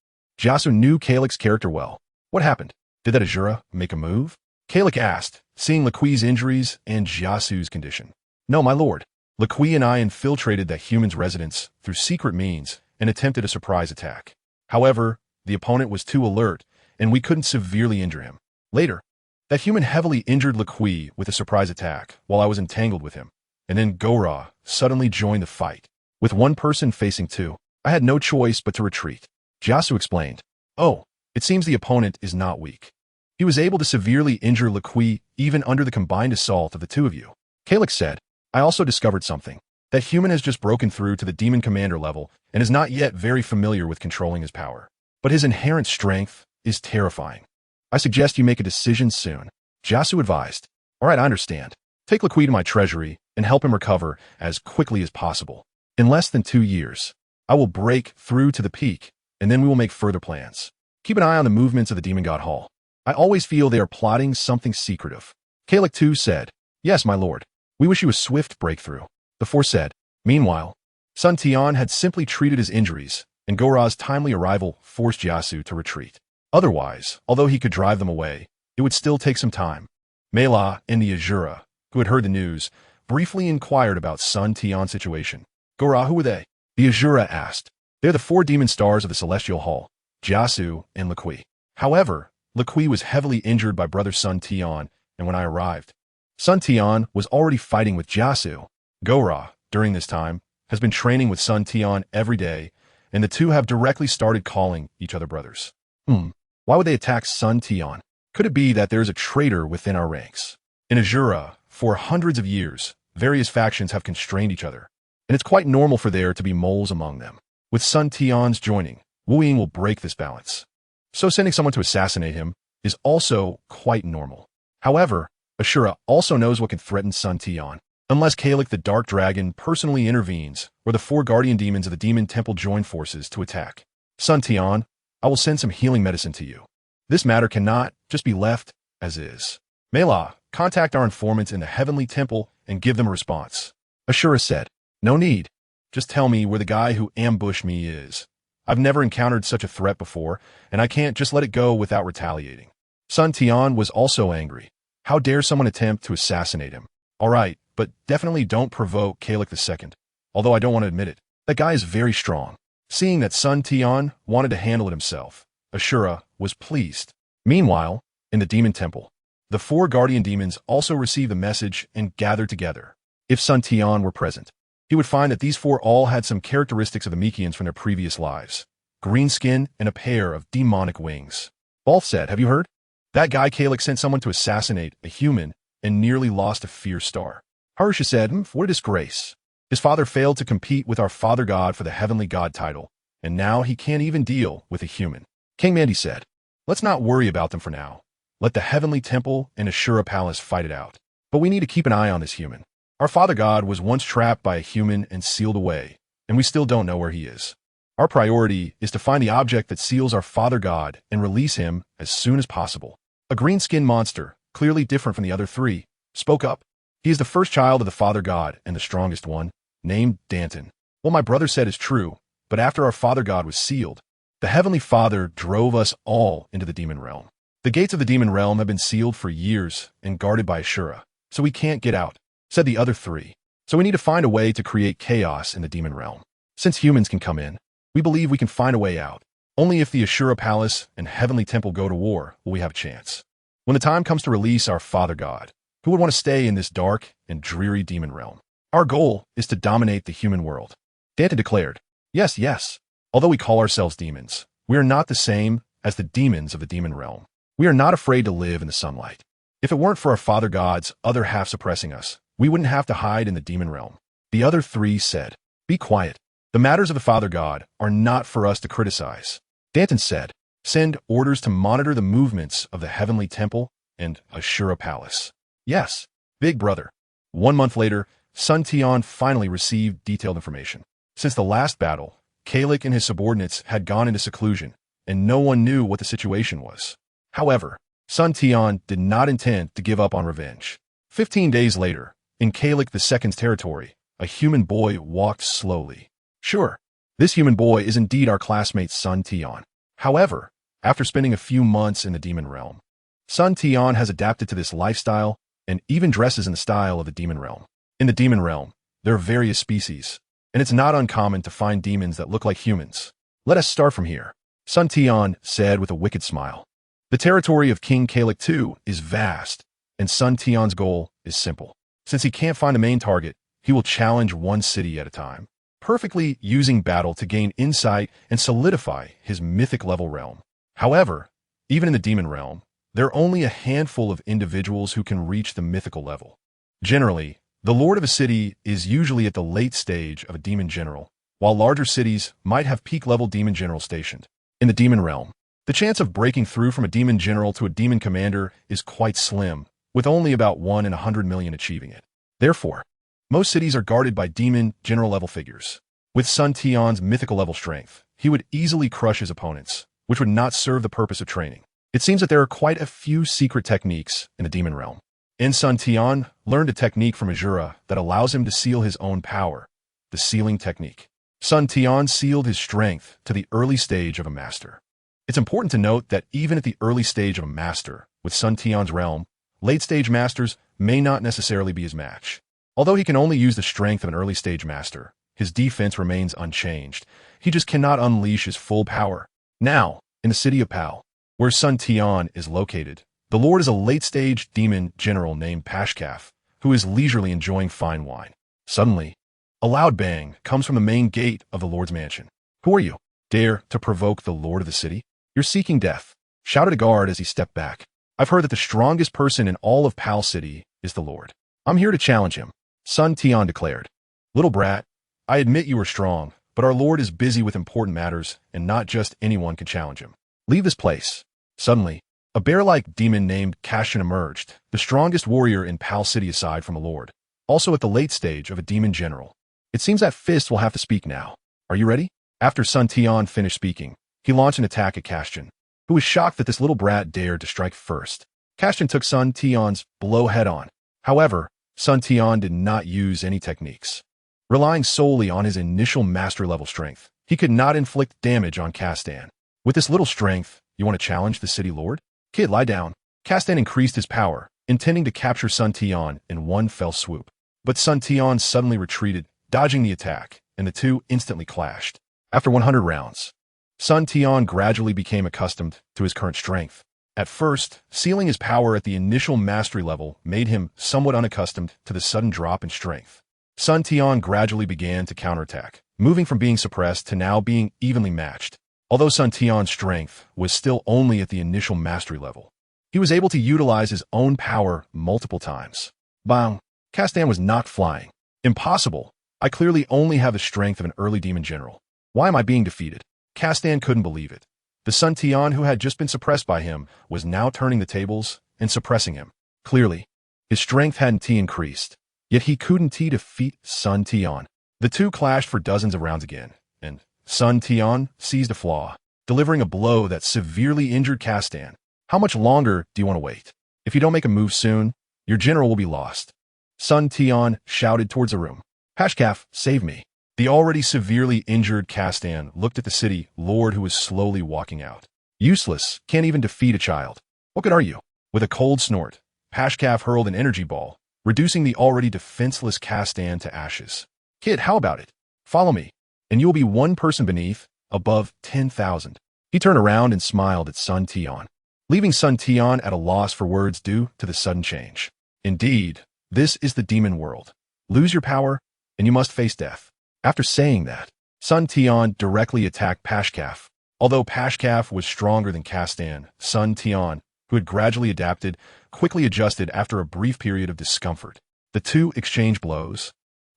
Jiasu knew Kalik's character well. "What happened? Did that Azura make a move?" Kalik asked, seeing Liqui's injuries and Jiasu's condition. "No, my lord. Liqui and I infiltrated that human's residence through secret means and attempted a surprise attack. However, the opponent was too alert, and we couldn't severely injure him. Later, that human heavily injured Liqui with a surprise attack while I was entangled with him, and then Gora suddenly joined the fight. With one person facing two, I had no choice but to retreat." Jiasu explained. "Oh, it seems the opponent is not weak. He was able to severely injure Liqui even under the combined assault of the two of you." Kalik said, "I also discovered something. That human has just broken through to the demon commander level and is not yet very familiar with controlling his power. But his inherent strength is terrifying. I suggest you make a decision soon," Jiasu advised. "All right, I understand. Take Liqui to my treasury and help him recover as quickly as possible. In less than 2 years, I will break through to the peak, and then we will make further plans. Keep an eye on the movements of the Demon God Hall. I always feel they are plotting something secretive." Kalik too said, "Yes, my lord. We wish you a swift breakthrough," the four said. Meanwhile, Sun Tian had simply treated his injuries, and Gora's timely arrival forced Jiasu to retreat. Otherwise, although he could drive them away, it would still take some time. Mela and the Azura, who had heard the news, briefly inquired about Sun Tian's situation. "Gora, who are they?" The Azura asked. "They're the 4 demon stars of the Celestial Hall, Jiasu and Liqui. However, Liqui was heavily injured by brother Sun Tian, and when I arrived, Sun Tian was already fighting with Jiasu. Gora, during this time, has been training with Sun Tian every day, and the two have directly started calling each other brothers." Why would they attack Sun Tian? Could it be that there's a traitor within our ranks? In Azura, for hundreds of years, various factions have constrained each other, and it's quite normal for there to be moles among them. With Sun Tian's joining, Wu Ying will break this balance. So sending someone to assassinate him is also quite normal. However, Ashura also knows what can threaten Sun Tian, unless Kalik the Dark Dragon personally intervenes, or the 4 guardian demons of the Demon Temple join forces to attack. "Sun Tian, I will send some healing medicine to you. This matter cannot just be left as is. Mela, contact our informants in the Heavenly Temple and give them a response." Ashura said, "No need. Just tell me where the guy who ambushed me is. I've never encountered such a threat before, and I can't just let it go without retaliating." Sun Tian was also angry. How dare someone attempt to assassinate him? All right, but definitely don't provoke Kalik II, although I don't want to admit it. That guy is very strong. Seeing that Sun Tian wanted to handle it himself, Ashura was pleased. Meanwhile, in the demon temple, the 4 guardian demons also received the message and gathered together. If Sun Tian were present, he would find that these 4 all had some characteristics of the Mekians from their previous lives. Green skin and a pair of demonic wings. Balth said, "Have you heard? That guy Kalik sent someone to assassinate a human and nearly lost a fierce star." Harsha said, "What a disgrace. His father failed to compete with our Father God for the Heavenly God title, and now he can't even deal with a human." King Mandi said, "Let's not worry about them for now. Let the Heavenly Temple and Ashura Palace fight it out. But we need to keep an eye on this human. Our Father God was once trapped by a human and sealed away, and we still don't know where he is. Our priority is to find the object that seals our Father God and release him as soon as possible." A green-skinned monster, clearly different from the other 3, spoke up. He is the first child of the Father God and the strongest one, named Danton. What my brother said is true, but after our Father God was sealed, the Heavenly Father drove us all into the demon realm. The gates of the demon realm have been sealed for years and guarded by Ashura, so we can't get out, said the other 3. So we need to find a way to create chaos in the demon realm. Since humans can come in, we believe we can find a way out. Only if the Ashura Palace and Heavenly Temple go to war will we have a chance. When the time comes to release our Father God, who would want to stay in this dark and dreary demon realm? Our goal is to dominate the human world. Danton declared, Yes. Although we call ourselves demons, we are not the same as the demons of the demon realm. We are not afraid to live in the sunlight. If it weren't for our Father God's other half suppressing us, we wouldn't have to hide in the demon realm." The other 3 said, "Be quiet. The matters of the Father God are not for us to criticize." Danton said, "Send orders to monitor the movements of the Heavenly Temple and Ashura Palace." "Yes, big brother." 1 month later, Sun Tian finally received detailed information. Since the last battle, Kalik and his subordinates had gone into seclusion, and no one knew what the situation was. However, Sun Tian did not intend to give up on revenge. 15 days later, in Kalik II's territory, a human boy walked slowly. Sure, this human boy is indeed our classmate Sun Tian. However, after spending a few months in the demon realm, Sun Tian has adapted to this lifestyle and even dresses in the style of the demon realm. In the demon realm, there are various species, and it's not uncommon to find demons that look like humans. "Let us start from here," Sun Tian said with a wicked smile. The territory of King Kalik II is vast, and Sun Tian's goal is simple. Since he can't find a main target, he will challenge one city at a time, perfectly using battle to gain insight and solidify his mythic-level realm. However, even in the demon realm, there are only a handful of individuals who can reach the mythical level. Generally, the lord of a city is usually at the late stage of a demon general, while larger cities might have peak-level demon generals stationed. In the demon realm, the chance of breaking through from a demon general to a demon commander is quite slim, with only about 1 in 100 million achieving it. Therefore, most cities are guarded by demon general-level figures. With Sun Tian's mythical-level strength, he would easily crush his opponents, which would not serve the purpose of training. It seems that there are quite a few secret techniques in the demon realm. And Sun Tian learned a technique from Ashura that allows him to seal his own power, the sealing technique. Sun Tian sealed his strength to the early stage of a master. It's important to note that even at the early stage of a master, with Sun Tian's realm, late-stage masters may not necessarily be his match. Although he can only use the strength of an early-stage master, his defense remains unchanged. He just cannot unleash his full power. Now, in the city of Pal, where Sun Tian is located, the lord is a late-stage demon general named Pashkaf, who is leisurely enjoying fine wine. Suddenly, a loud bang comes from the main gate of the lord's mansion. "Who are you? Dare to provoke the lord of the city? You're seeking death," shouted a guard as he stepped back. "I've heard that the strongest person in all of Pal City is the lord. I'm here to challenge him," Sun Tian declared. "Little brat, I admit you are strong, but our lord is busy with important matters, and not just anyone can challenge him. Leave this place." Suddenly, a bear-like demon named Kashan emerged, the strongest warrior in Pal City aside from a lord, also at the late stage of a demon general. It seems that Fist will have to speak now. Are you ready? After Sun Tian finished speaking, he launched an attack at Kashan, who was shocked that this little brat dared to strike first. Kashan took Sun Tian's blow head-on. However, Sun Tian did not use any techniques. Relying solely on his initial master-level strength, he could not inflict damage on Kastan. With this little strength, you want to challenge the city lord? Kid, lie down. Kastan increased his power, intending to capture Sun Tian in one fell swoop. But Sun Tian suddenly retreated, dodging the attack, and the two instantly clashed. After 100 rounds, Sun Tian gradually became accustomed to his current strength. At first, sealing his power at the initial mastery level made him somewhat unaccustomed to the sudden drop in strength. Sun Tian gradually began to counterattack, moving from being suppressed to now being evenly matched. Although Sun Tian's strength was still only at the initial mastery level, he was able to utilize his own power multiple times. Bang! Castan was knocked flying. Impossible! I clearly only have the strength of an early demon general. Why am I being defeated? Castan couldn't believe it. The Sun Tian who had just been suppressed by him was now turning the tables and suppressing him. Clearly, his strength hadn't increased, yet he couldn't defeat Sun Tian. The two clashed for dozens of rounds again, and Sun Tian seized a flaw, delivering a blow that severely injured Castan. How much longer do you want to wait? If you don't make a move soon, your general will be lost. Sun Tian shouted towards the room. Pashkaf, save me. The already severely injured Castan looked at the city lord who was slowly walking out. Useless, can't even defeat a child. What good are you? With a cold snort, Pashkaf hurled an energy ball, reducing the already defenseless Castan to ashes. Kid, how about it? Follow me, and you will be one person beneath, above 10,000. He turned around and smiled at Sun Tian, leaving Sun Tian at a loss for words due to the sudden change. Indeed, this is the demon world. Lose your power, and you must face death. After saying that, Sun Tian directly attacked Pashkaf. Although Pashkaf was stronger than Castan, Sun Tian, who had gradually adapted, quickly adjusted after a brief period of discomfort. The two exchanged blows,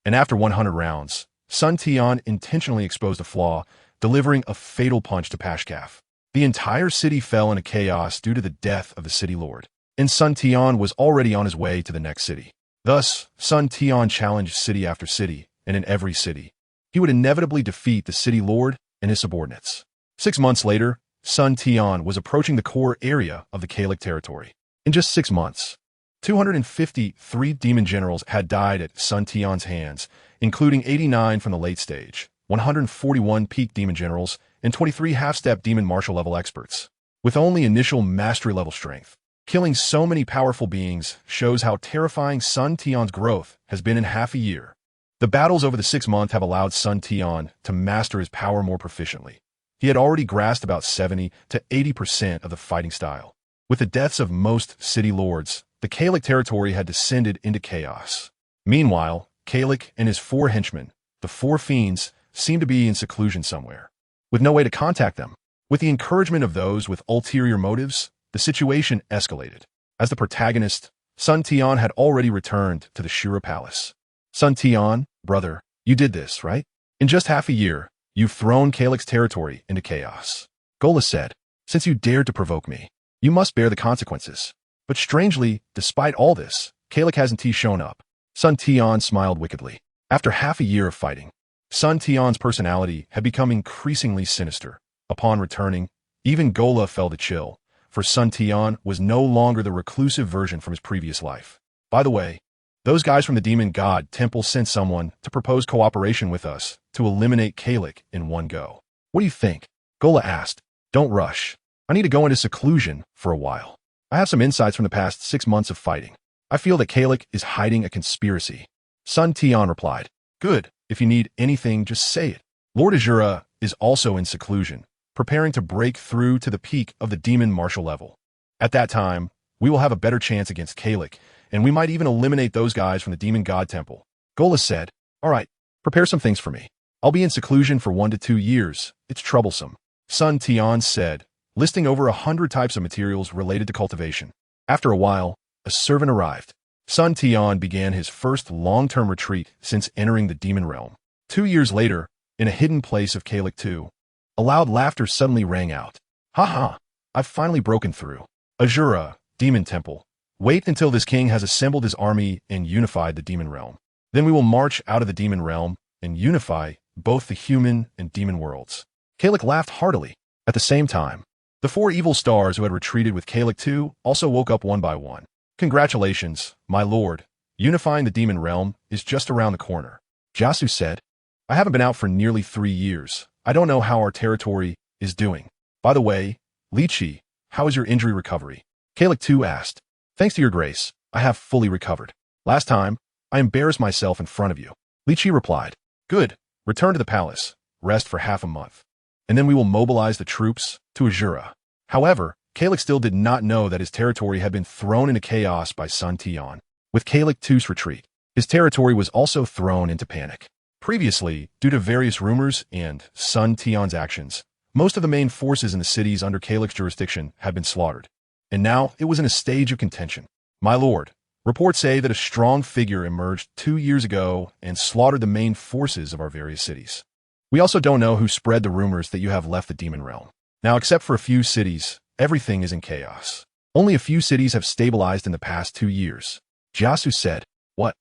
and after 100 rounds, Sun Tian intentionally exposed a flaw, delivering a fatal punch to Pashkaf. The entire city fell into chaos due to the death of the city lord, and Sun Tian was already on his way to the next city. Thus, Sun Tian challenged city after city, and in every city, he would inevitably defeat the city lord and his subordinates. 6 months later, Sun Tian was approaching the core area of the Kalik territory. In just 6 months, 253 demon generals had died at Sun Tian's hands, including 89 from the late stage, 141 peak demon generals, and 23 half-step demon martial level experts. With only initial mastery level strength, killing so many powerful beings shows how terrifying Sun Tian's growth has been in half a year. The battles over the 6 months have allowed Sun Tian to master his power more proficiently. He had already grasped about 70 to 80% of the fighting style. With the deaths of most city lords, the Kalik territory had descended into chaos. Meanwhile, Kalik and his 4 henchmen, the 4 fiends, seemed to be in seclusion somewhere, with no way to contact them. With the encouragement of those with ulterior motives, the situation escalated. As the protagonist, Sun Tian had already returned to the Shura Palace. Sun Tian, brother, you did this, right? In just half a year, you've thrown Kalik's territory into chaos. Gola said, since you dared to provoke me, you must bear the consequences. But strangely, despite all this, Kalik hasn't shown up. Sun Tian smiled wickedly. After half a year of fighting, Sun Tian's personality had become increasingly sinister. Upon returning, even Gola felt a chill, for Sun Tian was no longer the reclusive version from his previous life. By the way, those guys from the Demon God Temple sent someone to propose cooperation with us to eliminate Kalik in one go. What do you think? Gola asked. Don't rush. I need to go into seclusion for a while. I have some insights from the past 6 months of fighting. I feel that Kalik is hiding a conspiracy. Sun Tian replied. Good. If you need anything, just say it. Lord Azura is also in seclusion, preparing to break through to the peak of the demon martial level. At that time, we will have a better chance against Kalik, and we might even eliminate those guys from the Demon God Temple. Gola said, all right, prepare some things for me. I'll be in seclusion for 1 to 2 years. It's troublesome. Sun Tian said, listing over 100 types of materials related to cultivation. After a while, a servant arrived. Sun Tian began his first long-term retreat since entering the demon realm. 2 years later, in a hidden place of Kalik 2, a loud laughter suddenly rang out. Ha! I've finally broken through. Azura, Demon Temple. Wait until this king has assembled his army and unified the demon realm. Then we will march out of the demon realm and unify both the human and demon worlds. Kalik laughed heartily. At the same time, the 4 evil stars who had retreated with Kalik 2 also woke up one by one. Congratulations, my lord. Unifying the demon realm is just around the corner. Jasu said, I haven't been out for nearly 3 years. I don't know how our territory is doing. By the way, Lychee, how is your injury recovery? Kalik 2 asked. Thanks to your grace, I have fully recovered. Last time, I embarrassed myself in front of you. Lychee replied. Good. Return to the palace. rest for half a month. And then we will mobilize the troops to Azura. However, Kalik still did not know that his territory had been thrown into chaos by Sun Tian. With Kalik II's retreat, his territory was also thrown into panic. Previously, due to various rumors and Sun Tian's actions, most of the main forces in the cities under Kalik's jurisdiction had been slaughtered. And now it was in a stage of contention. My lord, reports say that a strong figure emerged 2 years ago and slaughtered the main forces of our various cities. We also don't know who spread the rumors that you have left the demon realm. Now, except for a few cities, everything is in chaos. Only a few cities have stabilized in the past 2 years. Jiasu said, "What?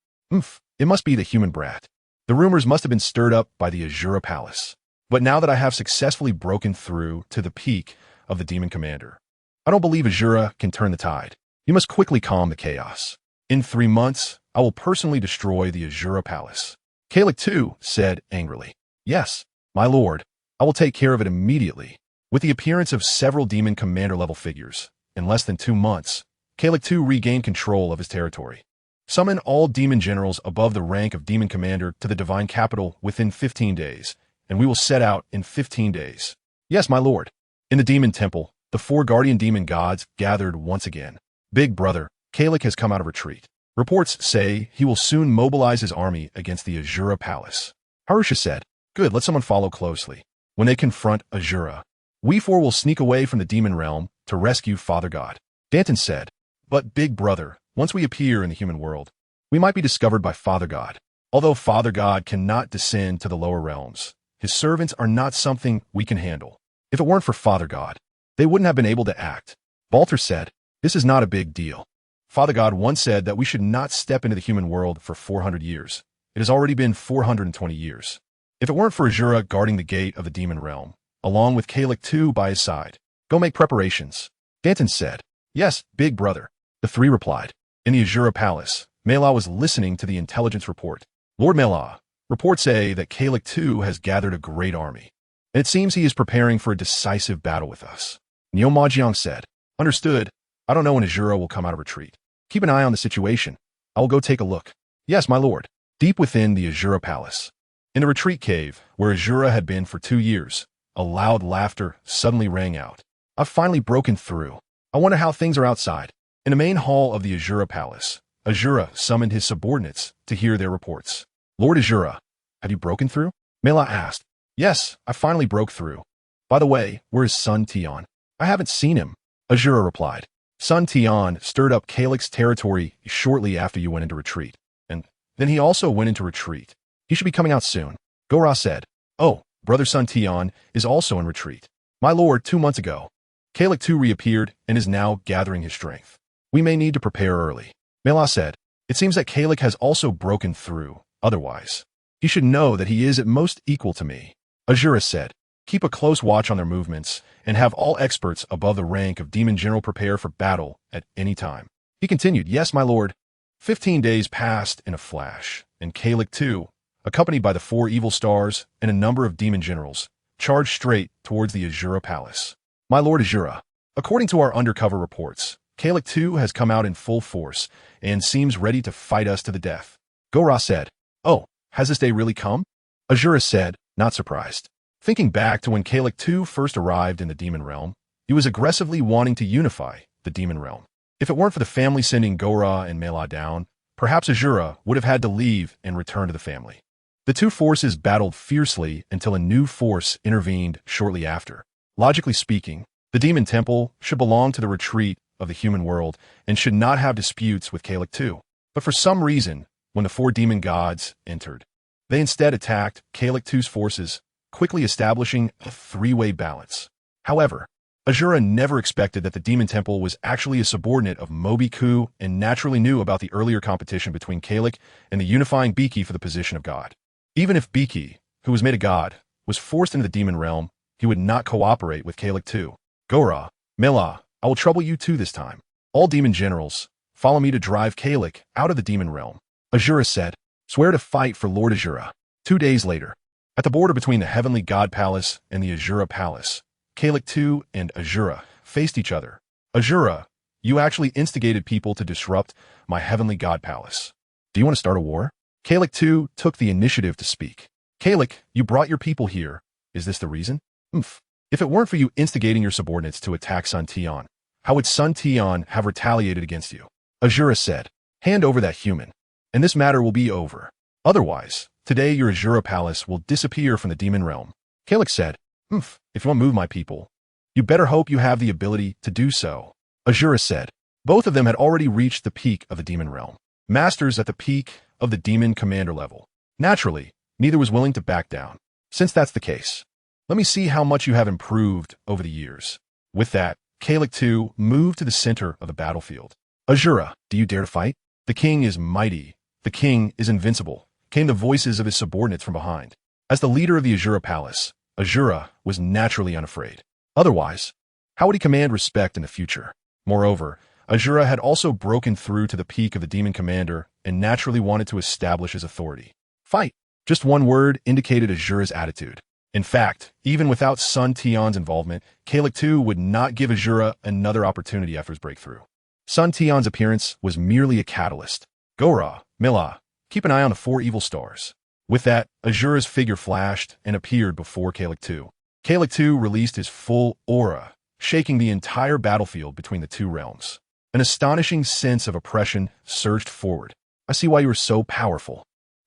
It must be the human brat. The rumors must have been stirred up by the Azura Palace. But now that I have successfully broken through to the peak of the demon commander, I don't believe Azura can turn the tide. You must quickly calm the chaos. In 3 months, I will personally destroy the Azura Palace." Kalik too said angrily, "Yes, my lord, I will take care of it immediately." With the appearance of several demon commander-level figures, in less than 2 months, Kalik II regained control of his territory. Summon all demon generals above the rank of demon commander to the divine capital within 15 days, and we will set out in 15 days. Yes, my lord. In the demon temple, the 4 guardian demon gods gathered once again. Big brother, Kalik has come out of retreat. Reports say he will soon mobilize his army against the Azura Palace. Harusha said, "Good, let someone follow closely. When they confront Azura, we 4 will sneak away from the demon realm to rescue Father God." Danton said, "But big brother, once we appear in the human world, we might be discovered by Father God. Although Father God cannot descend to the lower realms, his servants are not something we can handle. If it weren't for Father God, they wouldn't have been able to act." Balter said, "This is not a big deal. Father God once said that we should not step into the human world for 400 years. It has already been 420 years. If it weren't for Azura guarding the gate of the demon realm, along with Kalik II by his side, go make preparations." Danton said, "Yes, big brother." The 3 replied. In the Azura Palace, Mela was listening to the intelligence report. "Lord Mela, reports say that Kalik II has gathered a great army, and it seems he is preparing for a decisive battle with us." Neo Majiang said, "Understood. I don't know when Azura will come out of retreat. Keep an eye on the situation. I will go take a look." "Yes, my lord." Deep within the Azura Palace, in the retreat cave where Azura had been for 2 years, a loud laughter suddenly rang out. "I've finally broken through. I wonder how things are outside." In the main hall of the Azura Palace, Azura summoned his subordinates to hear their reports. "Lord Azura, have you broken through?" Mela asked. "Yes, I finally broke through. By the way, where is Sun Tian?" "I haven't seen him," Azura replied. "Sun Tian stirred up Kalik's territory shortly after you went into retreat, and then he also went into retreat. He should be coming out soon." Gora said, "Oh, brother Sun Tian is also in retreat. My lord, 2 months ago, Kalik II reappeared and is now gathering his strength. We may need to prepare early." Mela said, "It seems that Kalik has also broken through. Otherwise, he should know that he is at most equal to me." Azura said, "Keep a close watch on their movements and have all experts above the rank of demon general prepare for battle at any time." He continued, "Yes, my lord." 15 days passed in a flash, and Kalik II, accompanied by the 4 evil stars and a number of demon generals, charged straight towards the Azura Palace. "My lord Azura, according to our undercover reports, Kalik II has come out in full force and seems ready to fight us to the death." Gora said, "Oh, has this day really come?" Azura said, not surprised. Thinking back to when Kalik II first arrived in the demon realm, he was aggressively wanting to unify the demon realm. If it weren't for the family sending Gora and Mela down, perhaps Azura would have had to leave and return to the family. The 2 forces battled fiercely until a new force intervened shortly after. Logically speaking, the demon temple should belong to the retreat of the human world and should not have disputes with Kalik II. But for some reason, when the 4 demon gods entered, they instead attacked Kalik II's forces, quickly establishing a 3-way balance. However, Azura never expected that the demon temple was actually a subordinate of Mobiku and naturally knew about the earlier competition between Kalik and the unifying Biki for the position of god. Even if Biki, who was made a god, was forced into the demon realm, he would not cooperate with Kalik II. "Gora, Mela, I will trouble you too this time. All demon generals, follow me to drive Kalik out of the demon realm." Azura said, "Swear to fight for Lord Azura." 2 days later, at the border between the Heavenly God Palace and the Azura Palace, Kalik II and Azura faced each other. "Azura, you actually instigated people to disrupt my Heavenly God Palace. Do you want to start a war?" Kalik II took the initiative to speak. "Kalik, you brought your people here, Is this the reason? Oomph. If it weren't for you instigating your subordinates to attack Sun Tian, how would Sun Tian have retaliated against you? Azura said, hand over that human, and this matter will be over. Otherwise, today your Azura palace will disappear from the demon realm. Kalix said, if you want to move my people, you better hope you have the ability to do so. Azura said. Both of them had already reached the peak of the demon realm, masters at the peak of the demon commander level. Naturally, neither was willing to back down. Since that's the case, let me see how much you have improved over the years. With that, Kalix too moved to the center of the battlefield. Azura, do you dare to fight? The king is mighty. The king is invincible, came the voices of his subordinates from behind. As the leader of the Azura palace, Azura was naturally unafraid. Otherwise, how would he command respect in the future? Moreover, Azura had also broken through to the peak of the demon commander and naturally wanted to establish his authority. Fight! Just one word indicated Azura's attitude. In fact, even without Sun Tian's involvement, Kalix too would not give Azura another opportunity after his breakthrough. Sun Tian's appearance was merely a catalyst. Gora, Mila, keep an eye on the 4 evil stars. With that, Azura's figure flashed and appeared before Kalix too. Kalix too released his full aura, shaking the entire battlefield between the two realms. An astonishing sense of oppression surged forward. I see why you are so powerful.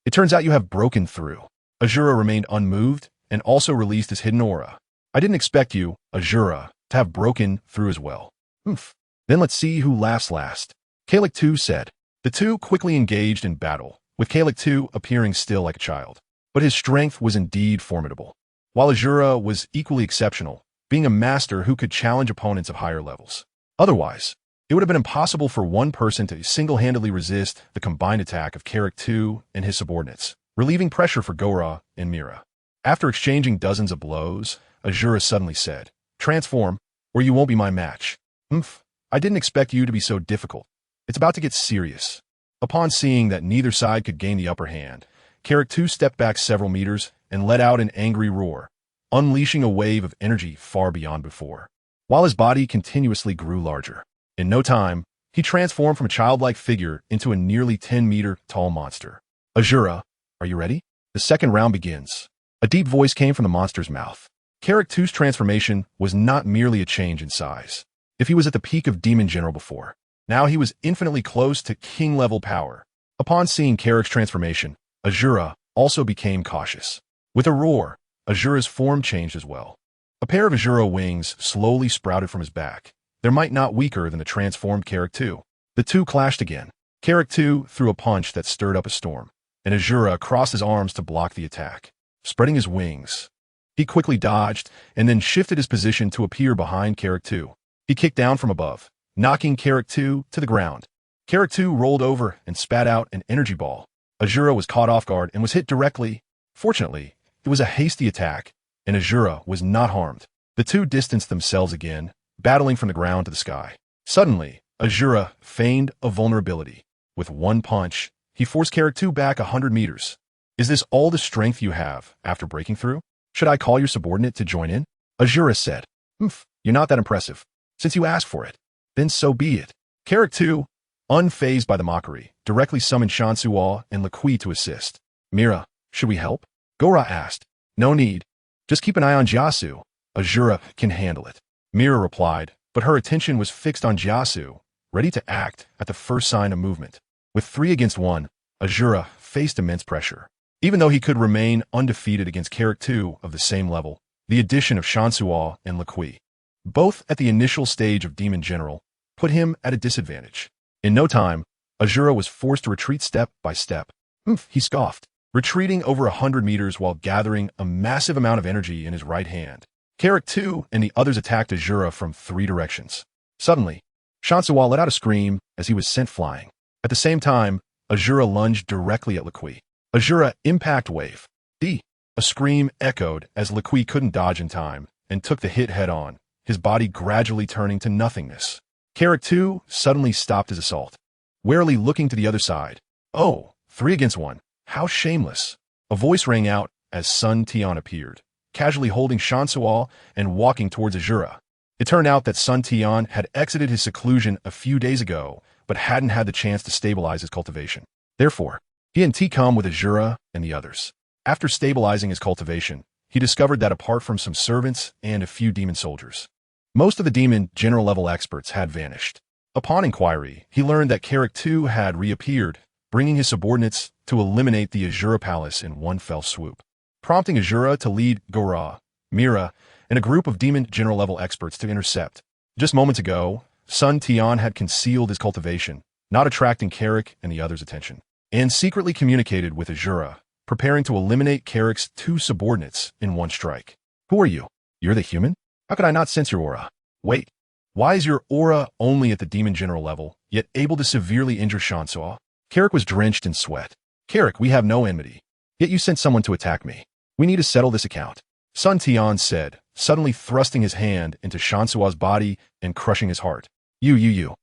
It turns out you have broken through. Azura remained unmoved and also released his hidden aura. I didn't expect you, Azura, to have broken through as well. Then let's see who laughs last. Kalix too said. The two quickly engaged in battle, with Kalix too appearing still like a child. But his strength was indeed formidable. While Azura was equally exceptional, being a master who could challenge opponents of higher levels. Otherwise, it would have been impossible for one person to single-handedly resist the combined attack of Kalix too and his subordinates, relieving pressure for Gora and Mira. After exchanging dozens of blows, Azura suddenly said, transform, or you won't be my match. I didn't expect you to be so difficult. It's about to get serious. Upon seeing that neither side could gain the upper hand, Kalix too stepped back several meters and let out an angry roar, unleashing a wave of energy far beyond before, while his body continuously grew larger. In no time, he transformed from a childlike figure into a nearly 10-meter tall monster. Azura, are you ready? The second round begins. A deep voice came from the monster's mouth. Kalix too's transformation was not merely a change in size. If he was at the peak of Demon General before, now he was infinitely close to king-level power. Upon seeing Kalix's transformation, Azura also became cautious. With a roar, Azura's form changed as well. A pair of Azura wings slowly sprouted from his back. They're might not weaker than the transformed Kalix too. The two clashed again. Kalix too threw a punch that stirred up a storm, and Azura crossed his arms to block the attack. Spreading his wings, he quickly dodged and then shifted his position to appear behind Kalix too. He kicked down from above, knocking Kalix too to the ground. Kalix too rolled over and spat out an energy ball. Azura was caught off guard and was hit directly. Fortunately, it was a hasty attack, and Azura was not harmed. The two distanced themselves again, battling from the ground to the sky. Suddenly, Azura feigned a vulnerability. With one punch, he forced Kalix too back 100 meters. Is this all the strength you have after breaking through? Should I call your subordinate to join in? Azura said. You're not that impressive. Since you asked for it, then so be it. Kalix too, unfazed by the mockery, directly summoned Shansuo and Liqui to assist. Mira, should we help? Gora asked. No need. Just keep an eye on Jiasu. Azura can handle it. Mira replied, but her attention was fixed on Jiasu, ready to act at the first sign of movement. With 3 against 1, Azura faced immense pressure. Even though he could remain undefeated against Kalix too of the same level, the addition of Shansuo and Liqui, both at the initial stage of Demon General, put him at a disadvantage. In no time, Azura was forced to retreat step by step. He scoffed, retreating over 100 meters while gathering a massive amount of energy in his right hand. Kalix too and the others attacked Azura from 3 directions. Suddenly, Shansuo let out a scream as he was sent flying. At the same time, Azura lunged directly at Liqui. Azura impact wave. D. A scream echoed as Liqui couldn't dodge in time and took the hit head-on, his body gradually turning to nothingness. Kalix too suddenly stopped his assault, warily looking to the other side. Oh, 3 against 1. How shameless. A voice rang out as Sun Tian appeared, casually holding Shansuo and walking towards Azura. It turned out that Sun Tian had exited his seclusion a few days ago, but hadn't had the chance to stabilize his cultivation. Therefore, he and come with Azura and the others. After stabilizing his cultivation, he discovered that apart from some servants and a few demon soldiers, most of the demon general-level experts had vanished. Upon inquiry, he learned that Carrick II had reappeared, bringing his subordinates to eliminate the Azura Palace in one fell swoop, prompting Azura to lead Gora, Mira, and a group of demon general-level experts to intercept. Just moments ago, Sun Tian had concealed his cultivation, not attracting Carrick and the others' attention, and secretly communicated with Azura, preparing to eliminate Carrick's two subordinates in one strike. Who are you? You're the human? How could I not sense your aura? Wait, why is your aura only at the demon general level, yet able to severely injure Shansuo? Carrick was drenched in sweat. Carrick, we have no enmity, yet you sent someone to attack me. We need to settle this account. Sun Tian said, suddenly thrusting his hand into Shansuo's body and crushing his heart. You.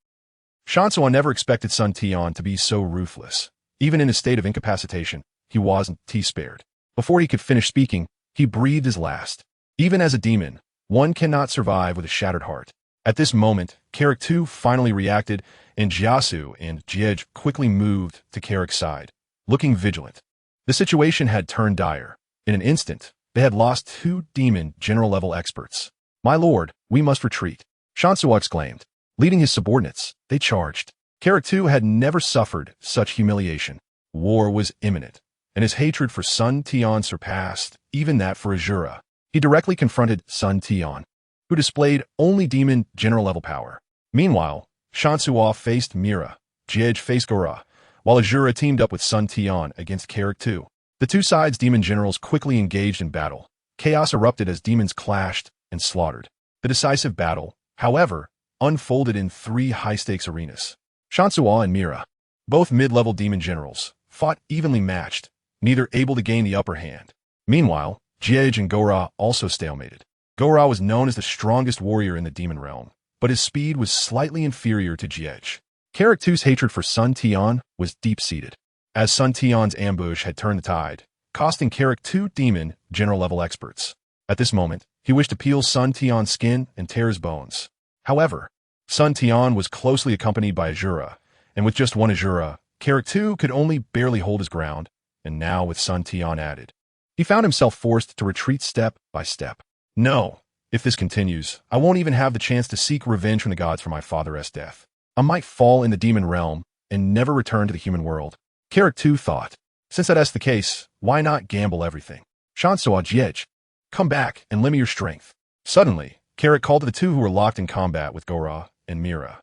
Shansuo never expected Sun Tian to be so ruthless. Even in a state of incapacitation, he wasn't spared. Before he could finish speaking, he breathed his last. Even as a demon, one cannot survive with a shattered heart. At this moment, Carrick II finally reacted, and Jiasu and Jiej quickly moved to Carrick's side, looking vigilant. The situation had turned dire. In an instant, they had lost two demon general-level experts. My lord, we must retreat, Shansuo exclaimed. Leading his subordinates, they charged. Carrick II had never suffered such humiliation. War was imminent, and his hatred for Sun Tian surpassed even that for Azura. He directly confronted Sun Tian, who displayed only demon general-level power. Meanwhile, Shansuo faced Mira, Jiej faced Gora, while Azura teamed up with Sun Tian against Carrick II. The two sides' demon generals quickly engaged in battle. Chaos erupted as demons clashed and slaughtered. The decisive battle, however, unfolded in three high-stakes arenas. Shansuo and Mira, both mid-level demon generals, fought evenly matched, neither able to gain the upper hand. Meanwhile, Jiej and Gora also stalemated. Gora was known as the strongest warrior in the demon realm, but his speed was slightly inferior to Jiej. Carrick II's hatred for Sun Tian was deep-seated, as Sun Tian's ambush had turned the tide, costing Carrick II demon general-level experts. At this moment, he wished to peel Sun Tian's skin and tear his bones. However, Sun Tian was closely accompanied by Azura, and with just one Azura, Carrick II could only barely hold his ground, and now with Sun Tian added, he found himself forced to retreat step by step. No, if this continues, I won't even have the chance to seek revenge from the gods for my father's death. I might fall in the demon realm and never return to the human world. Carrick II thought, since that's the case, why not gamble everything? Shansuo Jiej, come back and lend me your strength. Suddenly, Carrick called to the two who were locked in combat with Gora and Mira.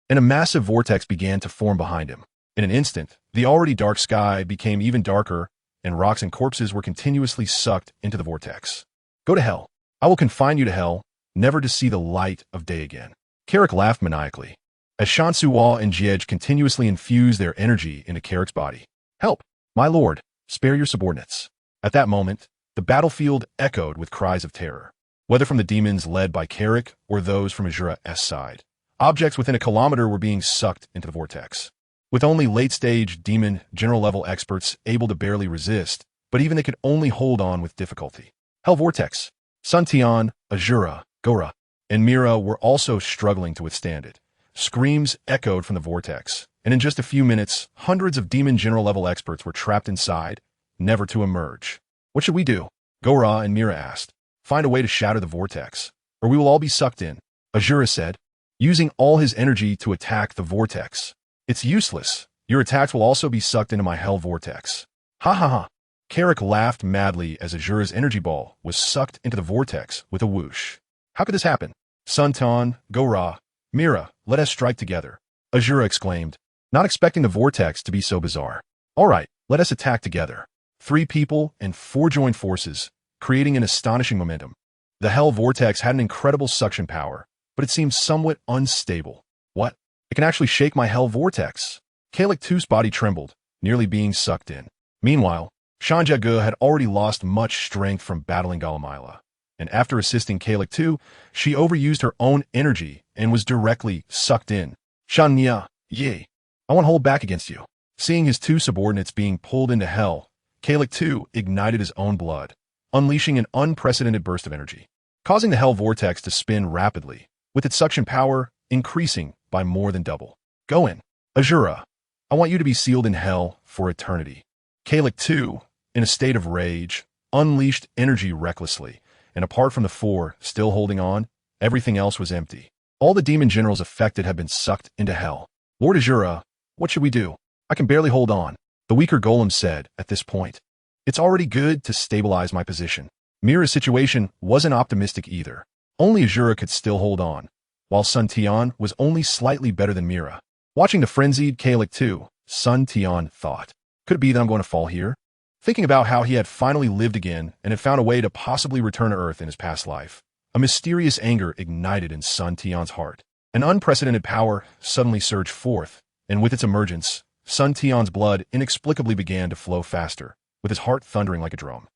And a massive vortex began to form behind him. In an instant, the already dark sky became even darker, and rocks and corpses were continuously sucked into the vortex. Go to hell. I will confine you to hell, never to see the light of day again. Carrick laughed maniacally, as Shansuo and Jiej continuously infused their energy into Carrick's body. Help, my lord, spare your subordinates. At that moment, the battlefield echoed with cries of terror, whether from the demons led by Carrick or those from Azura's side. Objects within a kilometer were being sucked into the vortex, with only late-stage demon general-level experts able to barely resist, but even they could only hold on with difficulty. Hell Vortex, Sun Tian, Azura, Gora, and Mira were also struggling to withstand it. Screams echoed from the vortex, and in just a few minutes, hundreds of demon general-level experts were trapped inside, never to emerge. What should we do? Gora and Mira asked. Find a way to shatter the vortex, or we will all be sucked in, Azura said, using all his energy to attack the vortex. It's useless. Your attacks will also be sucked into my hell vortex. Ha ha ha. Carrick laughed madly as Azura's energy ball was sucked into the vortex with a whoosh. How could this happen? Sun Tian, Gora, Mira, let us strike together, Azura exclaimed, not expecting the vortex to be so bizarre. All right, let us attack together. 3 people and 4 joined forces, creating an astonishing momentum. The hell vortex had an incredible suction power, but it seemed somewhat unstable. What? It can actually shake my hell vortex. Carrick II's body trembled, nearly being sucked in. Meanwhile, Shanjagu had already lost much strength from battling Galamila, and after assisting Carrick II, she overused her own energy and was directly sucked in. Shanya, yay, I won't hold back against you. Seeing his 2 subordinates being pulled into hell, Carrick II ignited his own blood, unleashing an unprecedented burst of energy, causing the hell vortex to spin rapidly, with its suction power increasing by more than double. Go in, Azura. I want you to be sealed in hell for eternity. Carrick II, in a state of rage, unleashed energy recklessly, and apart from the four still holding on, everything else was empty. All the demon generals affected had been sucked into hell. Lord Azura, what should we do? I can barely hold on, the weaker golem said at this point. It's already good to stabilize my position. Mira's situation wasn't optimistic either. Only Azura could still hold on, while Sun Tian was only slightly better than Mira. Watching the frenzied Kalik too, Sun Tian thought, could it be that I'm going to fall here? Thinking about how he had finally lived again and had found a way to possibly return to Earth in his past life, a mysterious anger ignited in Sun Tian's heart. An unprecedented power suddenly surged forth, and with its emergence, Sun Tian's blood inexplicably began to flow faster, with his heart thundering like a drum.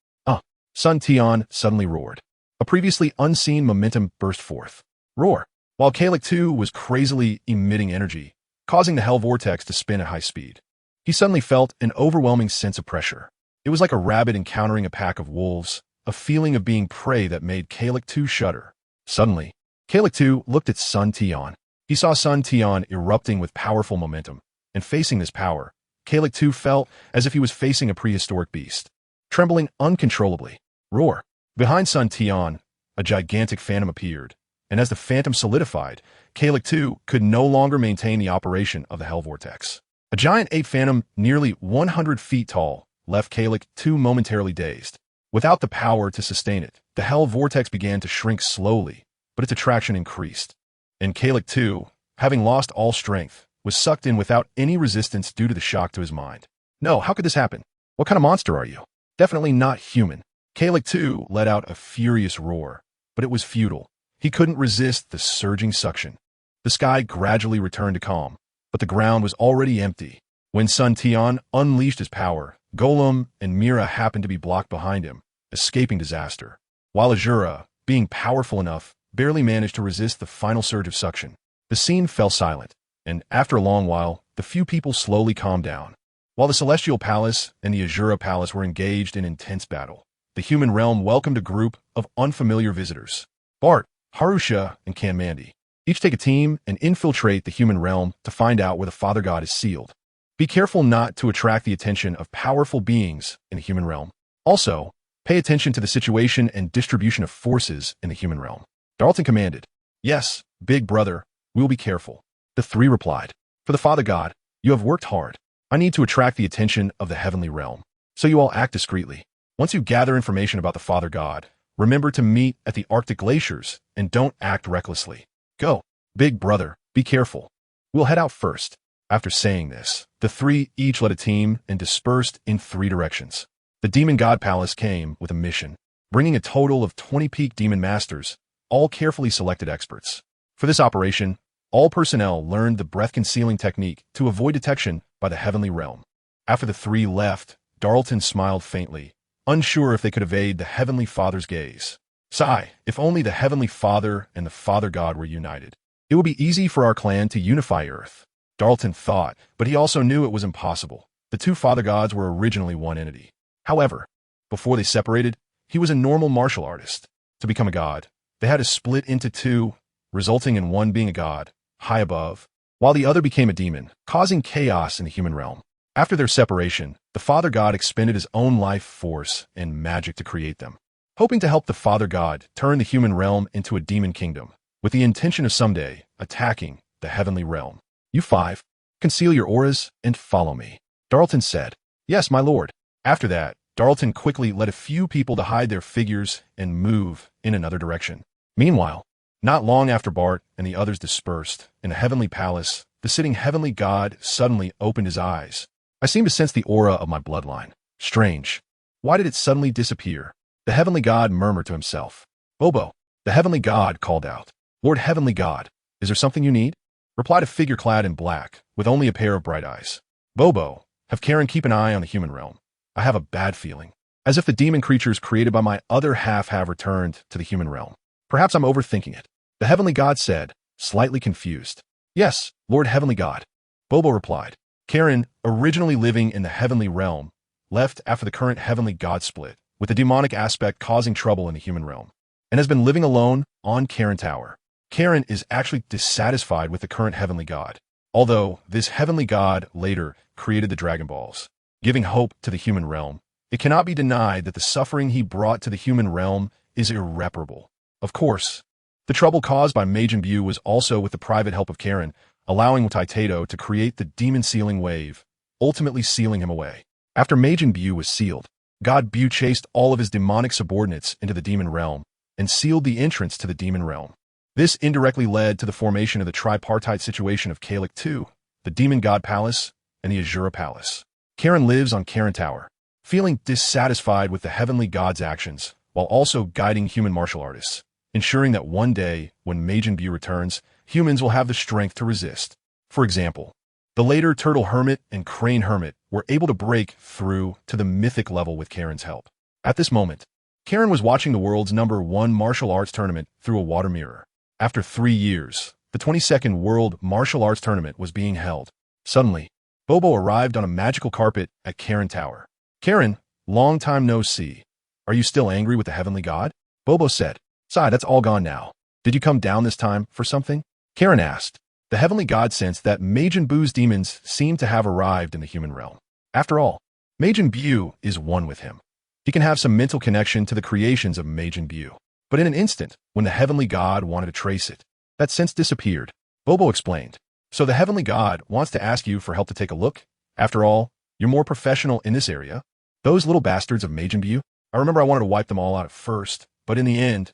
Sun Tian suddenly roared. A previously unseen momentum burst forth. Roar! While Kalik too was crazily emitting energy, causing the hell vortex to spin at high speed. He suddenly felt an overwhelming sense of pressure. It was like a rabbit encountering a pack of wolves, a feeling of being prey that made Kalik too shudder. Suddenly, Kalik too looked at Sun Tian. He saw Sun Tian erupting with powerful momentum, and facing this power, Kalik too felt as if he was facing a prehistoric beast. Trembling uncontrollably. Roar! Behind Sun Tian, a gigantic phantom appeared, and as the phantom solidified, Kalik too could no longer maintain the operation of the hell vortex. A giant ape phantom nearly 100 feet tall left Kalik too momentarily dazed. Without the power to sustain it, the hell vortex began to shrink slowly, but its attraction increased. And Kalik too, having lost all strength, was sucked in without any resistance due to the shock to his mind. No, how could this happen? What kind of monster are you? Definitely not human. Kalik too let out a furious roar, but it was futile. He couldn't resist the surging suction. The sky gradually returned to calm, but the ground was already empty. When Sun Tian unleashed his power, Golem and Mira happened to be blocked behind him, escaping disaster, while Azura, being powerful enough, barely managed to resist the final surge of suction. The scene fell silent, and after a long while, the few people slowly calmed down. While the Celestial Palace and the Azura Palace were engaged in intense battle, the human realm welcomed a group of unfamiliar visitors. Bart, Harusha, and Kamandi. Each take a team and infiltrate the human realm to find out where the Father God is sealed. Be careful not to attract the attention of powerful beings in the human realm. Also, pay attention to the situation and distribution of forces in the human realm. Darlton commanded. Yes, big brother, we will be careful. The three replied. For the Father God, you have worked hard. I need to attract the attention of the heavenly realm, so you all act discreetly. Once you gather information about the Father God, remember to meet at the Arctic glaciers and don't act recklessly. Go, big brother, be careful. We'll head out first. After saying this, the three each led a team and dispersed in 3 directions. The Demon God Palace came with a mission, bringing a total of 20 peak demon masters, all carefully selected experts. For this operation, all personnel learned the breath-concealing technique to avoid detection by the heavenly realm. After the 3 left, Darlton smiled faintly, unsure if they could evade the Heavenly Father's gaze. Sigh, if only the Heavenly Father and the Father God were united. It would be easy for our clan to unify Earth, Darlton thought, but he also knew it was impossible. The 2 Father Gods were originally one entity. However, before they separated, he was a normal martial artist. To become a god, they had to split into 2, resulting in one being a god, high above, while the other became a demon, causing chaos in the human realm. After their separation, the Father God expended his own life force and magic to create them, hoping to help the Father God turn the human realm into a demon kingdom, with the intention of someday attacking the heavenly realm. You 5, conceal your auras and follow me, Darlton said. Yes, my lord. After that, Darlton quickly led a few people to hide their figures and move in another direction. Meanwhile, not long after Bart and the others dispersed, in the heavenly palace, the sitting heavenly god suddenly opened his eyes. I seem to sense the aura of my bloodline. Strange. Why did it suddenly disappear? The heavenly god murmured to himself. Bobo, the heavenly god called out. Lord heavenly god, is there something you need? Replied a figure clad in black, with only a pair of bright eyes. Bobo, have Karen keep an eye on the human realm. I have a bad feeling. As if the demon creatures created by my other half have returned to the human realm. Perhaps I'm overthinking it. The heavenly god said, slightly confused. Yes, Lord heavenly god. Bobo replied. Karen, originally living in the heavenly realm, left after the current heavenly god split, with the demonic aspect causing trouble in the human realm, and has been living alone on Karen Tower. Karen is actually dissatisfied with the current heavenly god, although this heavenly god later created the Dragon Balls, giving hope to the human realm. it cannot be denied that the suffering he brought to the human realm is irreparable. Of course, the trouble caused by Majin Buu was also with the private help of Karen, allowing Taito to create the demon sealing wave, ultimately sealing him away. After Majin Buu was sealed, God Buu chased all of his demonic subordinates into the demon realm and sealed the entrance to the demon realm. This indirectly led to the formation of the tripartite situation of Kalik II, the Demon God Palace, and the Azura Palace. Karen lives on Karen Tower, feeling dissatisfied with the heavenly god's actions, while also guiding human martial artists, ensuring that one day, when Majin Buu returns, humans will have the strength to resist. For example, the later Turtle Hermit and Crane Hermit were able to break through to the mythic level with Karen's help. At this moment, Karen was watching the world's #1 martial arts tournament through a water mirror. After 3 years, the 22nd World Martial Arts Tournament was being held. Suddenly, Bobo arrived on a magical carpet at Karen Tower. Karen, long time no see. Are you still angry with the heavenly god? Bobo said. Sigh, that's all gone now. Did you come down this time for something? Karen asked. The heavenly god sensed that Majin Buu's demons seemed to have arrived in the human realm. After all, Majin Buu is one with him. He can have some mental connection to the creations of Majin Buu. But in an instant, when the heavenly god wanted to trace it, that sense disappeared. Bobo explained. So the heavenly god wants to ask you for help to take a look? After all, you're more professional in this area. Those little bastards of Majin Buu, I remember I wanted to wipe them all out at first, but in the end,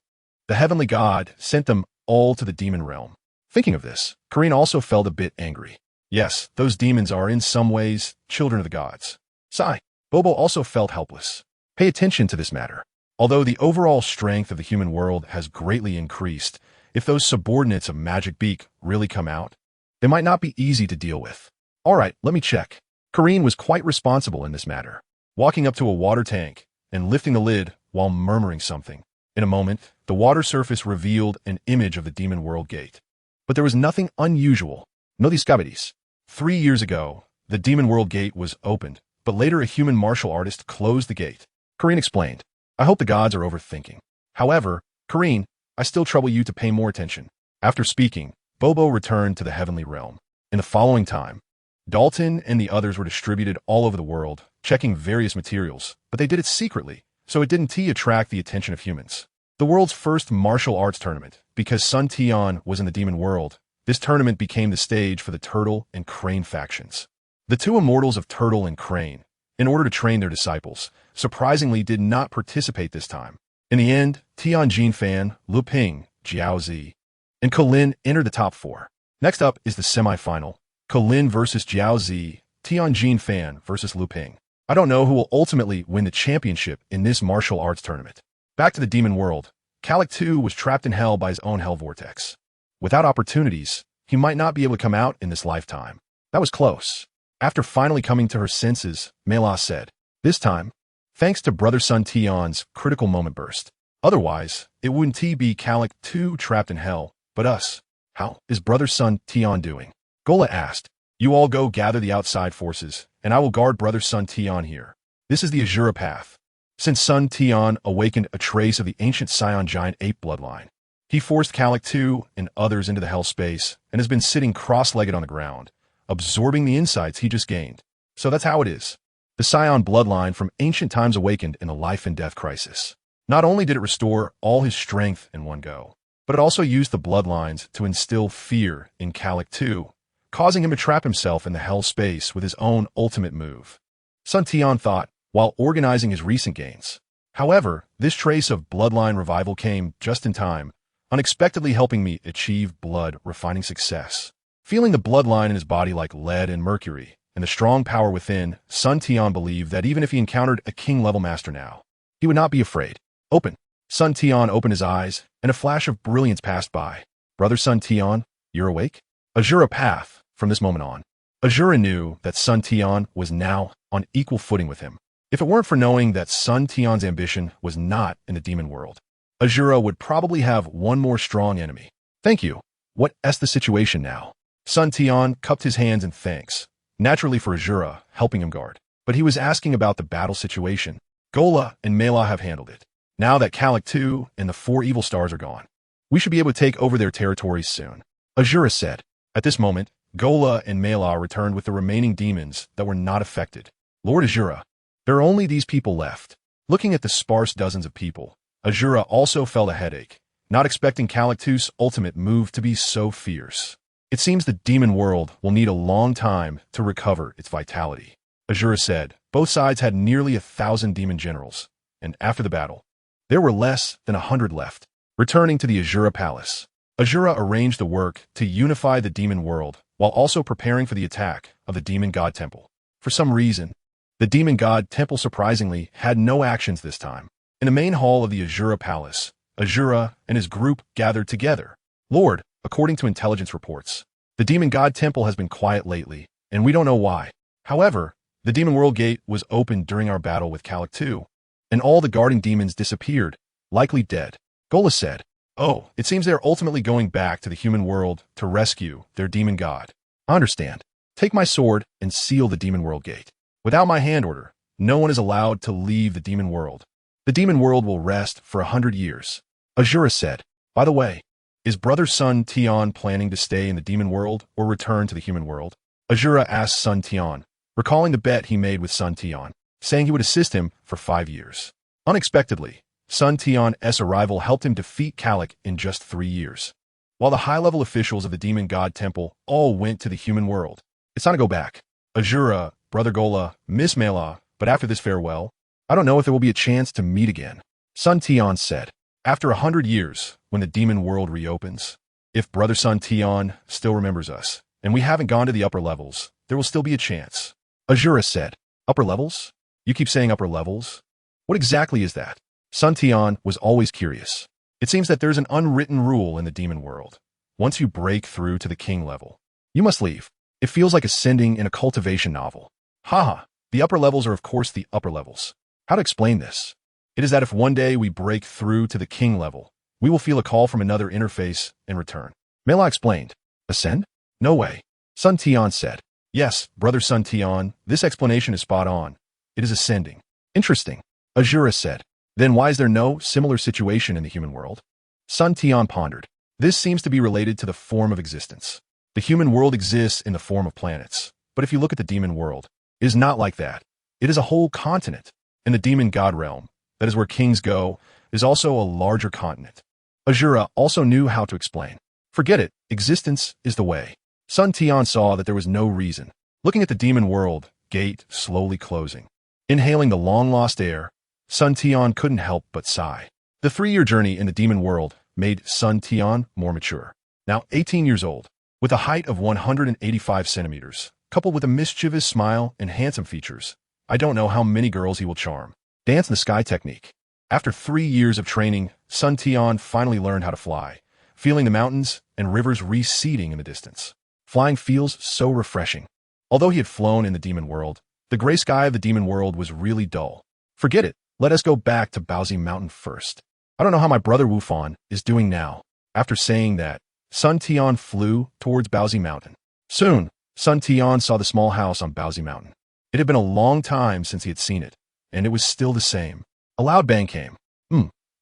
the heavenly god sent them all to the demon realm. Thinking of this, Kareen also felt a bit angry. Yes, those demons are in some ways children of the gods. Sigh. Bobo also felt helpless. Pay attention to this matter. Although the overall strength of the human world has greatly increased, if those subordinates of Magic Beak really come out, they might not be easy to deal with. Alright, let me check. Kareen was quite responsible in this matter, walking up to a water tank and lifting the lid while murmuring something. In a moment, the water surface revealed an image of the demon world gate. But there was nothing unusual. No discavities. 3 years ago, the demon world gate was opened, but later a human martial artist closed the gate. Kareen explained. I hope the gods are overthinking. However, Kareen, I still trouble you to pay more attention. After speaking, Bobo returned to the heavenly realm. In the following time, Dalton and the others were distributed all over the world, checking various materials, but they did it secretly, so it didn't attract the attention of humans. The world's first martial arts tournament, because Sun Tian was in the demon world, this tournament became the stage for the Turtle and Crane factions. The two immortals of Turtle and Crane, in order to train their disciples, surprisingly did not participate this time. In the end, Tian Jinfan, Lu Ping, Jiao Zi, and Colin entered the top 4. Next up is the semi-final, Colin versus Jiao Zi, Tian Jinfan versus Lu Ping. I don't know who will ultimately win the championship in this martial arts tournament. Back to the demon world, Kalik II was trapped in hell by his own hell vortex. Without opportunities, he might not be able to come out in this lifetime. That was close. After finally coming to her senses, Mela said, this time, thanks to Brother Sun Tian's critical moment burst. Otherwise, it wouldn't be Kalik II trapped in hell, but us. How is Brother Sun Tian doing? Gola asked. You all go gather the outside forces, and I will guard Brother Sun Tian here. This is the Azura path. Since Sun Tian awakened a trace of the ancient Scion giant ape bloodline, he forced Kalik II and others into the hell space and has been sitting cross-legged on the ground, absorbing the insights he just gained. So that's how it is. The Scion bloodline from ancient times awakened in a life and death crisis. Not only did it restore all his strength in one go, but it also used the bloodlines to instill fear in Kalik II, causing him to trap himself in the hell space with his own ultimate move. Sun Tian thought, while organizing his recent gains. However, this trace of bloodline revival came just in time, unexpectedly helping me achieve blood refining success. Feeling the bloodline in his body like lead and mercury, and the strong power within, Sun Tian believed that even if he encountered a king-level master now, he would not be afraid. Open. Sun Tian opened his eyes, and a flash of brilliance passed by. Brother Sun Tian, you're awake? Azura path, from this moment on. Azura knew that Sun Tian was now on equal footing with him. If it weren't for knowing that Sun Tian's ambition was not in the demon world, Azura would probably have one more strong enemy. Thank you. What's the situation now? Sun Tian cupped his hands in thanks, naturally for Azura helping him guard. But he was asking about the battle situation. Gola and Mela have handled it. Now that Kalik II and the 4 evil stars are gone, we should be able to take over their territories soon. Azura said. At this moment, Gola and Mela returned with the remaining demons that were not affected. Lord Azura, There are only these people left. Looking at the sparse dozens of people, Azura also felt a headache, not expecting Calactus's ultimate move to be so fierce. It seems the demon world will need a long time to recover its vitality. Azura said. Both sides had nearly 1,000 demon generals, and after the battle, there were less than 100 left. Returning to the Azura Palace, Azura arranged the work to unify the demon world while also preparing for the attack of the demon god temple. For some reason, the demon god temple surprisingly had no actions this time. In the main hall of the Azura Palace, Azura and his group gathered together. Lord, according to intelligence reports, the demon god temple has been quiet lately, and we don't know why. However, the demon world gate was opened during our battle with Calactus, and all the guarding demons disappeared, likely dead. Gola said, "Oh, it seems they are ultimately going back to the human world to rescue their demon god. I understand. Take my sword and seal the demon world gate. Without my hand order, no one is allowed to leave the demon world. The demon world will rest for 100 years. Azura said, "By the way, is brother Sun Tian planning to stay in the demon world or return to the human world?" Azura asked Sun Tian, recalling the bet he made with Sun Tian, saying he would assist him for 5 years. Unexpectedly, Sun Tian's arrival helped him defeat Calic in just 3 years. While the high-level officials of the demon god temple all went to the human world, it's time to go back. Azura, Brother Gola, Miss Mela, but after this farewell, I don't know if there will be a chance to meet again. Sun Tian said, after 100 years, when the demon world reopens, if Brother Sun Tian still remembers us, and we haven't gone to the upper levels, there will still be a chance. Azura said, upper levels? You keep saying upper levels? What exactly is that? Sun Tian was always curious. It seems that there's an unwritten rule in the demon world. Once you break through to the king level, you must leave. It feels like ascending in a cultivation novel. Haha, the upper levels are of course the upper levels. How to explain this? It is that if one day we break through to the king level, we will feel a call from another interface and return. Mela explained. Ascend? No way. Sun Tian said. Yes, Brother Sun Tian, this explanation is spot on. It is ascending. Interesting. Azura said. Then why is there no similar situation in the human world? Sun Tian pondered. This seems to be related to the form of existence. The human world exists in the form of planets, but if you look at the demon world, it is not like that. It is a whole continent. In the demon god realm, that is where kings go, is also a larger continent. Azura also knew how to explain. Forget it, existence is the way. Sun Tian saw that there was no reason. Looking at the demon world, gate slowly closing. Inhaling the long-lost air, Sun Tian couldn't help but sigh. The 3-year journey in the demon world made Sun Tian more mature. Now 18 years old, with a height of 185 centimeters, coupled with a mischievous smile and handsome features, I don't know how many girls he will charm. Dance in the sky technique. After 3 years of training, Sun Tian finally learned how to fly, feeling the mountains and rivers receding in the distance. Flying feels so refreshing. Although he had flown in the demon world, the gray sky of the demon world was really dull. Forget it. Let us go back to Baozi Mountain first. I don't know how my brother Wufan is doing now. After saying that, Sun Tian flew towards Baozi Mountain. Soon, Sun Tian saw the small house on Baozi Mountain. It had been a long time since he had seen it, and it was still the same. A loud bang came.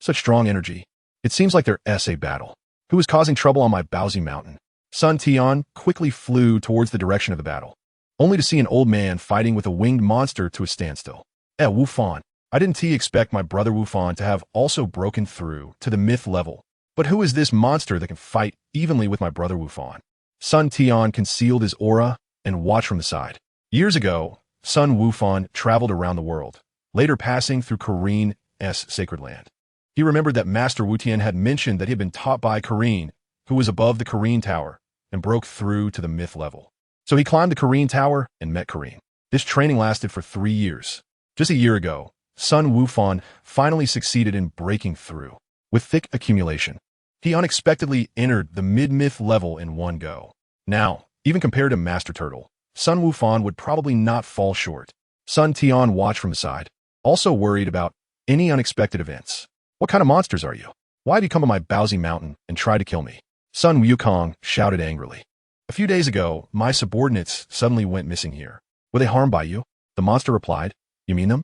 Such strong energy. It seems like there's a battle. Who is causing trouble on my Baozi Mountain? Sun Tian quickly flew towards the direction of the battle, only to see an old man fighting with a winged monster to a standstill. Wufan. I didn't expect my brother Wufan to have also broken through to the myth level. But who is this monster that can fight evenly with my brother Wufan? Sun Tian concealed his aura and watched from the side. Years ago, Sun Wufan traveled around the world, later passing through Karin's sacred land. He remembered that Master Wu Tian had mentioned that he had been taught by Karin, who was above the Karin Tower, and broke through to the myth level. So he climbed the Karin Tower and met Karin. This training lasted for 3 years. Just a year ago, Sun Wufan finally succeeded in breaking through. With thick accumulation, he unexpectedly entered the mid-myth level in one go. Now, even compared to Master Turtle, Sun Wufan would probably not fall short. Sun Tian watched from the side, also worried about any unexpected events. What kind of monsters are you? Why have you come to my Baozi Mountain and tried to kill me? Sun Wukong shouted angrily. A few days ago, my subordinates suddenly went missing here. Were they harmed by you? The monster replied. You mean them?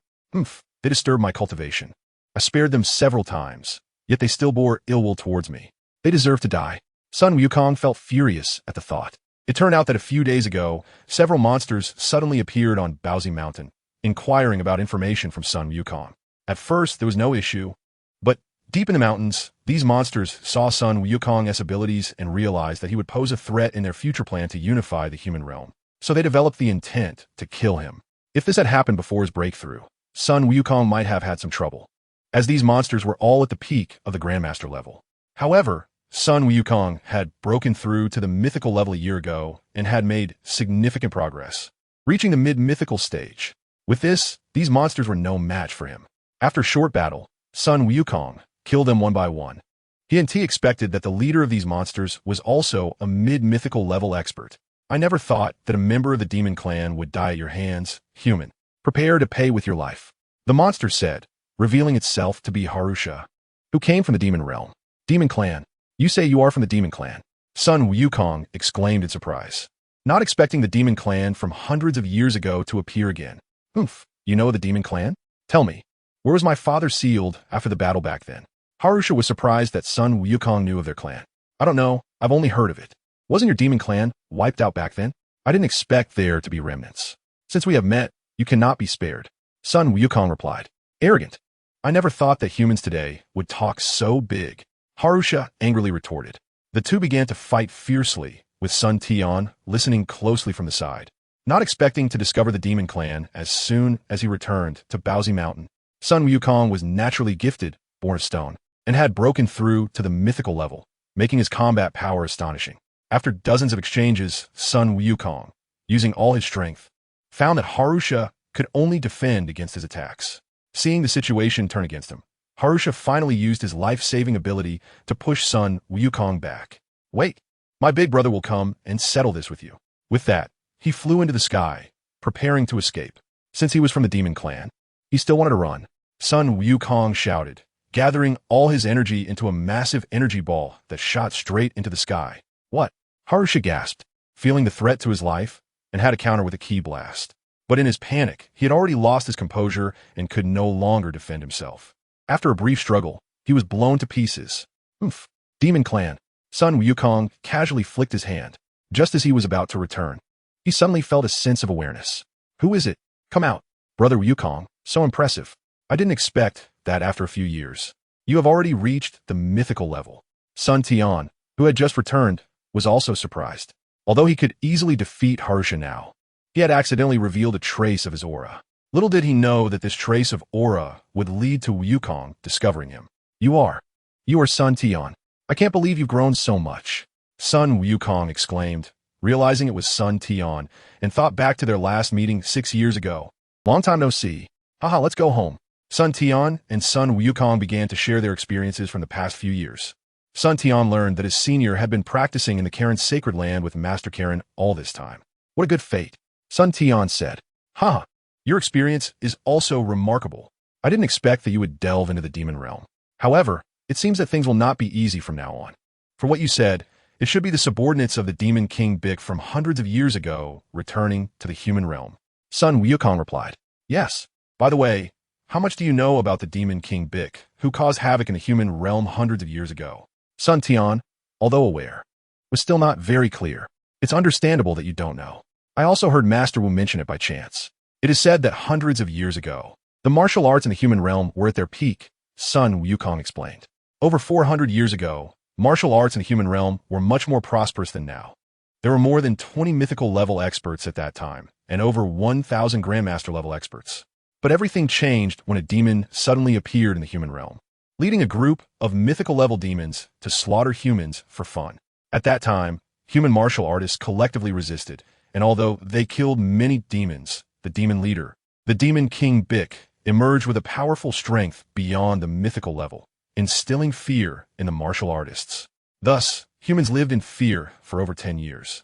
They disturbed my cultivation. I spared them several times, yet they still bore ill will towards me. They deserve to die. Sun Wukong felt furious at the thought. It turned out that a few days ago, several monsters suddenly appeared on Baozi Mountain, inquiring about information from Sun Wukong. At first, there was no issue, but deep in the mountains, these monsters saw Sun Wukong's abilities and realized that he would pose a threat in their future plan to unify the human realm. So they developed the intent to kill him. If this had happened before his breakthrough, Sun Wukong might have had some trouble, as these monsters were all at the peak of the Grandmaster level. However, Sun Wukong had broken through to the mythical level a year ago and had made significant progress, reaching the mid-mythical stage. With this, these monsters were no match for him. After a short battle, Sun Wukong killed them one by one. He expected that the leader of these monsters was also a mid-mythical level expert. I never thought that a member of the demon clan would die at your hands, human. Prepare to pay with your life. The monster said, revealing itself to be Harusha, who came from the demon realm. Demon clan. You say you are from the demon clan? Sun Wukong exclaimed in surprise, not expecting the demon clan from hundreds of years ago to appear again. Oomph, you know the demon clan? Tell me, where was my father sealed after the battle back then? Harusha was surprised that Sun Wukong knew of their clan. I don't know, I've only heard of it. Wasn't your demon clan wiped out back then? I didn't expect there to be remnants. Since we have met, you cannot be spared. Sun Wukong replied. Arrogant. I never thought that humans today would talk so big. Harusha angrily retorted. The two began to fight fiercely, with Sun Tian listening closely from the side, not expecting to discover the demon clan as soon as he returned to Baozi Mountain. Sun Wukong was naturally gifted, born of stone, and had broken through to the mythical level, making his combat power astonishing. After dozens of exchanges, Sun Wukong, using all his strength, found that Harusha could only defend against his attacks. Seeing the situation turn against him, Harusha finally used his life-saving ability to push Sun Wukong back. Wait, my big brother will come and settle this with you. With that, he flew into the sky, preparing to escape. Since he was from the demon clan, he still wanted to run. Sun Wukong shouted, gathering all his energy into a massive energy ball that shot straight into the sky. What? Harusha gasped, feeling the threat to his life, and had to counter with a ki blast. But in his panic, he had already lost his composure and could no longer defend himself. After a brief struggle, he was blown to pieces. Oomph. Demon clan. Sun Wukong casually flicked his hand. Just as he was about to return, he suddenly felt a sense of awareness. Who is it? Come out. Brother Wukong, so impressive. I didn't expect that after a few years. You have already reached the mythical level. Sun Tian, who had just returned, was also surprised. Although he could easily defeat Harusha now, he had accidentally revealed a trace of his aura. Little did he know that this trace of aura would lead to Wukong discovering him. You are Sun Tian. I can't believe you've grown so much. Sun Wukong exclaimed, realizing it was Sun Tian, and thought back to their last meeting 6 years ago. Long time no see. Haha, let's go home. Sun Tian and Sun Wukong began to share their experiences from the past few years. Sun Tian learned that his senior had been practicing in the Karen's sacred land with Master Karen all this time. What a good fate. Sun Tian said, Haha, your experience is also remarkable. I didn't expect that you would delve into the demon realm. However, it seems that things will not be easy from now on. For what you said, it should be the subordinates of the Demon King Bic from hundreds of years ago returning to the human realm. Sun Wukong replied, Yes. By the way, how much do you know about the Demon King Bic, who caused havoc in the human realm hundreds of years ago? Sun Tian, although aware, was still not very clear. It's understandable that you don't know. I also heard Master Wu mention it by chance. It is said that hundreds of years ago, the martial arts in the human realm were at their peak, Sun Wukong explained. Over 400 years ago, martial arts in the human realm were much more prosperous than now. There were more than 20 mythical level experts at that time, and over 1,000 Grandmaster level experts. But everything changed when a demon suddenly appeared in the human realm, leading a group of mythical level demons to slaughter humans for fun. At that time, human martial artists collectively resisted, and although they killed many demons, the demon leader, the Demon King Bic, emerged with a powerful strength beyond the mythical level, instilling fear in the martial artists. Thus, humans lived in fear for over 10 years.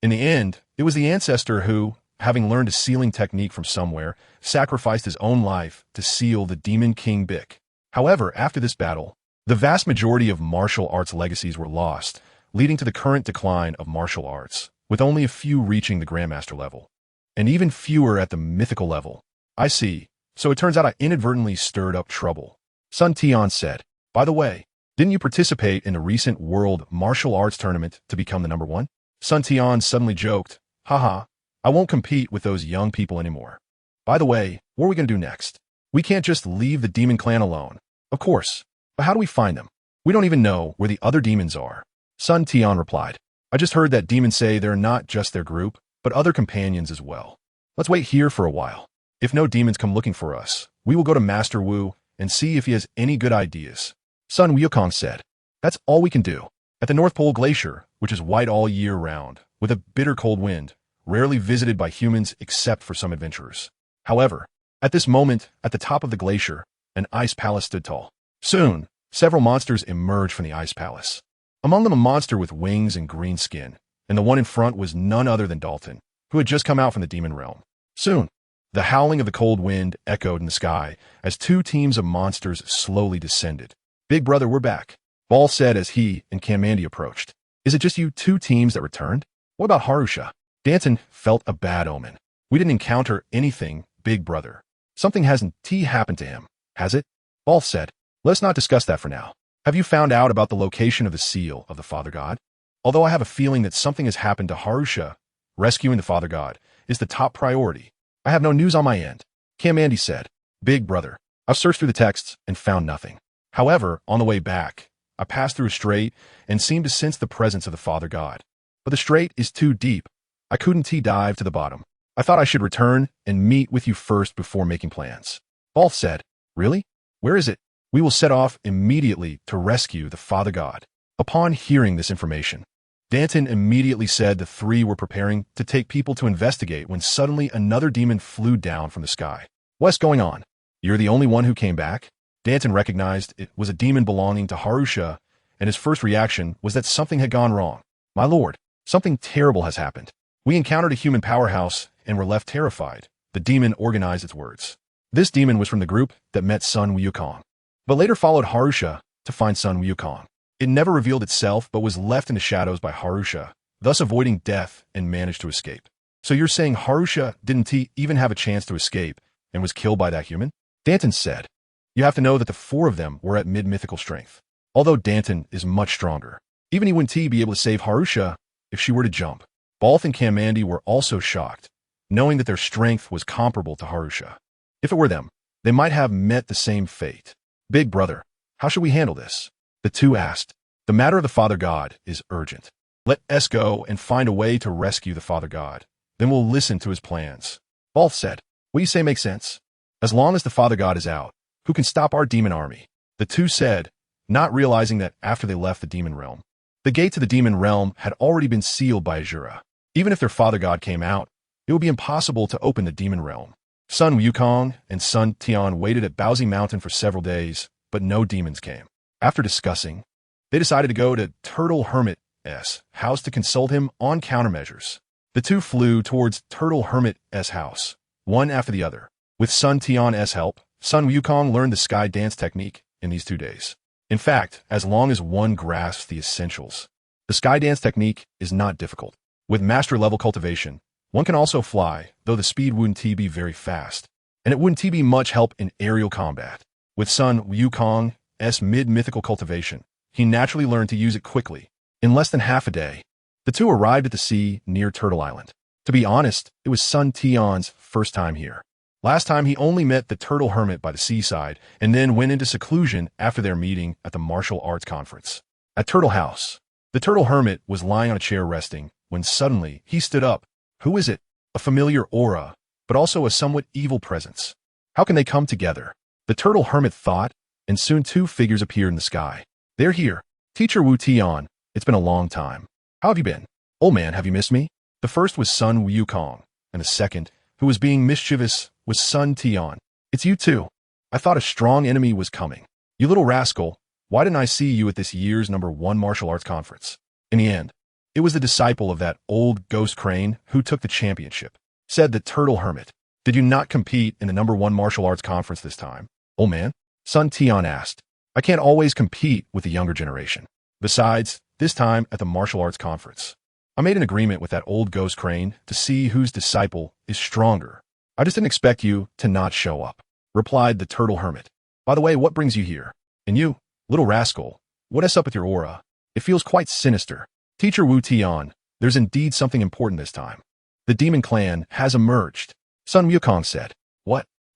In the end, it was the ancestor who, having learned a sealing technique from somewhere, sacrificed his own life to seal the Demon King Bic. However, after this battle, the vast majority of martial arts legacies were lost, leading to the current decline of martial arts, with only a few reaching the Grandmaster level, and even fewer at the mythical level. I see. So it turns out I inadvertently stirred up trouble. Sun Tian said, By the way, didn't you participate in the recent World Martial Arts Tournament to become the number one? Sun Tian suddenly joked, Haha, I won't compete with those young people anymore. By the way, what are we going to do next? We can't just leave the demon clan alone. Of course. But how do we find them? We don't even know where the other demons are. Son Tian replied. I just heard that demons say they're not just their group, but other companions as well. Let's wait here for a while. If no demons come looking for us, we will go to Master Wu and see if he has any good ideas. Sun Wukong said. That's all we can do. At the North Pole Glacier, which is white all year round, with a bitter cold wind, rarely visited by humans except for some adventurers. However, at this moment, at the top of the glacier, an ice palace stood tall. Soon, several monsters emerged from the ice palace. Among them a monster with wings and green skin, and the one in front was none other than Dalton, who had just come out from the demon realm. Soon, the howling of the cold wind echoed in the sky as two teams of monsters slowly descended. Big brother, we're back, Ball said as he and Kamandi approached. Is it just you two teams that returned? What about Harusha? Danton felt a bad omen. We didn't encounter anything, big brother. Something hasn't happened to him, has it? Ball said. Let's not discuss that for now. Have you found out about the location of the seal of the Father God? Although I have a feeling that something has happened to Harusha, rescuing the Father God is the top priority. I have no news on my end. Kamandi said. Big brother, I've searched through the texts and found nothing. However, on the way back, I passed through a strait and seemed to sense the presence of the Father God. But the strait is too deep. I couldn't dive to the bottom. I thought I should return and meet with you first before making plans. Ball said. Really? Where is it? We will set off immediately to rescue the Father God. Upon hearing this information, Danton immediately said the three were preparing to take people to investigate when suddenly another demon flew down from the sky. What's going on? You're the only one who came back? Danton recognized it was a demon belonging to Harusha, and his first reaction was that something had gone wrong. My lord, something terrible has happened. We encountered a human powerhouse and were left terrified. The demon organized its words. This demon was from the group that met Sun Wukong, but later followed Harusha to find Sun Wukong. It never revealed itself but was left in the shadows by Harusha, thus avoiding death and managed to escape. So you're saying Harusha didn't even have a chance to escape and was killed by that human? Danton said. You have to know that the four of them were at mid-mythical strength. Although Danton is much stronger, even he wouldn't be able to save Harusha if she were to jump. Balth and Kamandi were also shocked, knowing that their strength was comparable to Harusha. If it were them, they might have met the same fate. Big brother, how should we handle this? The two asked. The matter of the Father God is urgent. Let us go and find a way to rescue the Father God. Then we'll listen to his plans. Balth said. What you say makes sense. As long as the Father God is out, who can stop our demon army? The two said, not realizing that after they left the demon realm, the gate to the demon realm had already been sealed by Azura. Even if their Father God came out, it would be impossible to open the demon realm. Sun Wukong and Sun Tian waited at Baozi Mountain for several days, but no demons came. After discussing, they decided to go to Turtle Hermit's house to consult him on countermeasures. The two flew towards Turtle Hermit's house, one after the other. With Sun Tian's help, Sun Wukong learned the sky dance technique in these 2 days. In fact, as long as one grasps the essentials, the sky dance technique is not difficult. With master-level cultivation, one can also fly, though the speed wouldn't be very fast, and it wouldn't be much help in aerial combat. With Sun Wukong's mid-mythical cultivation, he naturally learned to use it quickly. In less than half a day, the two arrived at the sea near Turtle Island. To be honest, it was Sun Tian's first time here. Last time he only met the Turtle Hermit by the seaside and then went into seclusion after their meeting at the martial arts conference. At Turtle House, the Turtle Hermit was lying on a chair resting when suddenly he stood up. Who is it? A familiar aura, but also a somewhat evil presence. How can they come together? The Turtle Hermit thought, and soon two figures appeared in the sky. They're here. Teacher Wu Tian, it's been a long time. How have you been? Old man, have you missed me? The first was Sun Wukong, and the second, who was being mischievous, was Sun Tian. It's you too. I thought a strong enemy was coming. You little rascal, why didn't I see you at this year's #1 martial arts conference? In the end, it was the disciple of that old ghost crane who took the championship, said the Turtle Hermit. Did you not compete in the #1 martial arts conference this time? Old man? Sun Tian asked. I can't always compete with the younger generation. Besides, this time at the martial arts conference, I made an agreement with that old ghost crane to see whose disciple is stronger. I just didn't expect you to not show up, replied the Turtle Hermit. By the way, what brings you here? And you, little rascal, what is up with your aura? It feels quite sinister. Teacher Wu Tian, there's indeed something important this time. The demon clan has emerged, Sun Wukong said.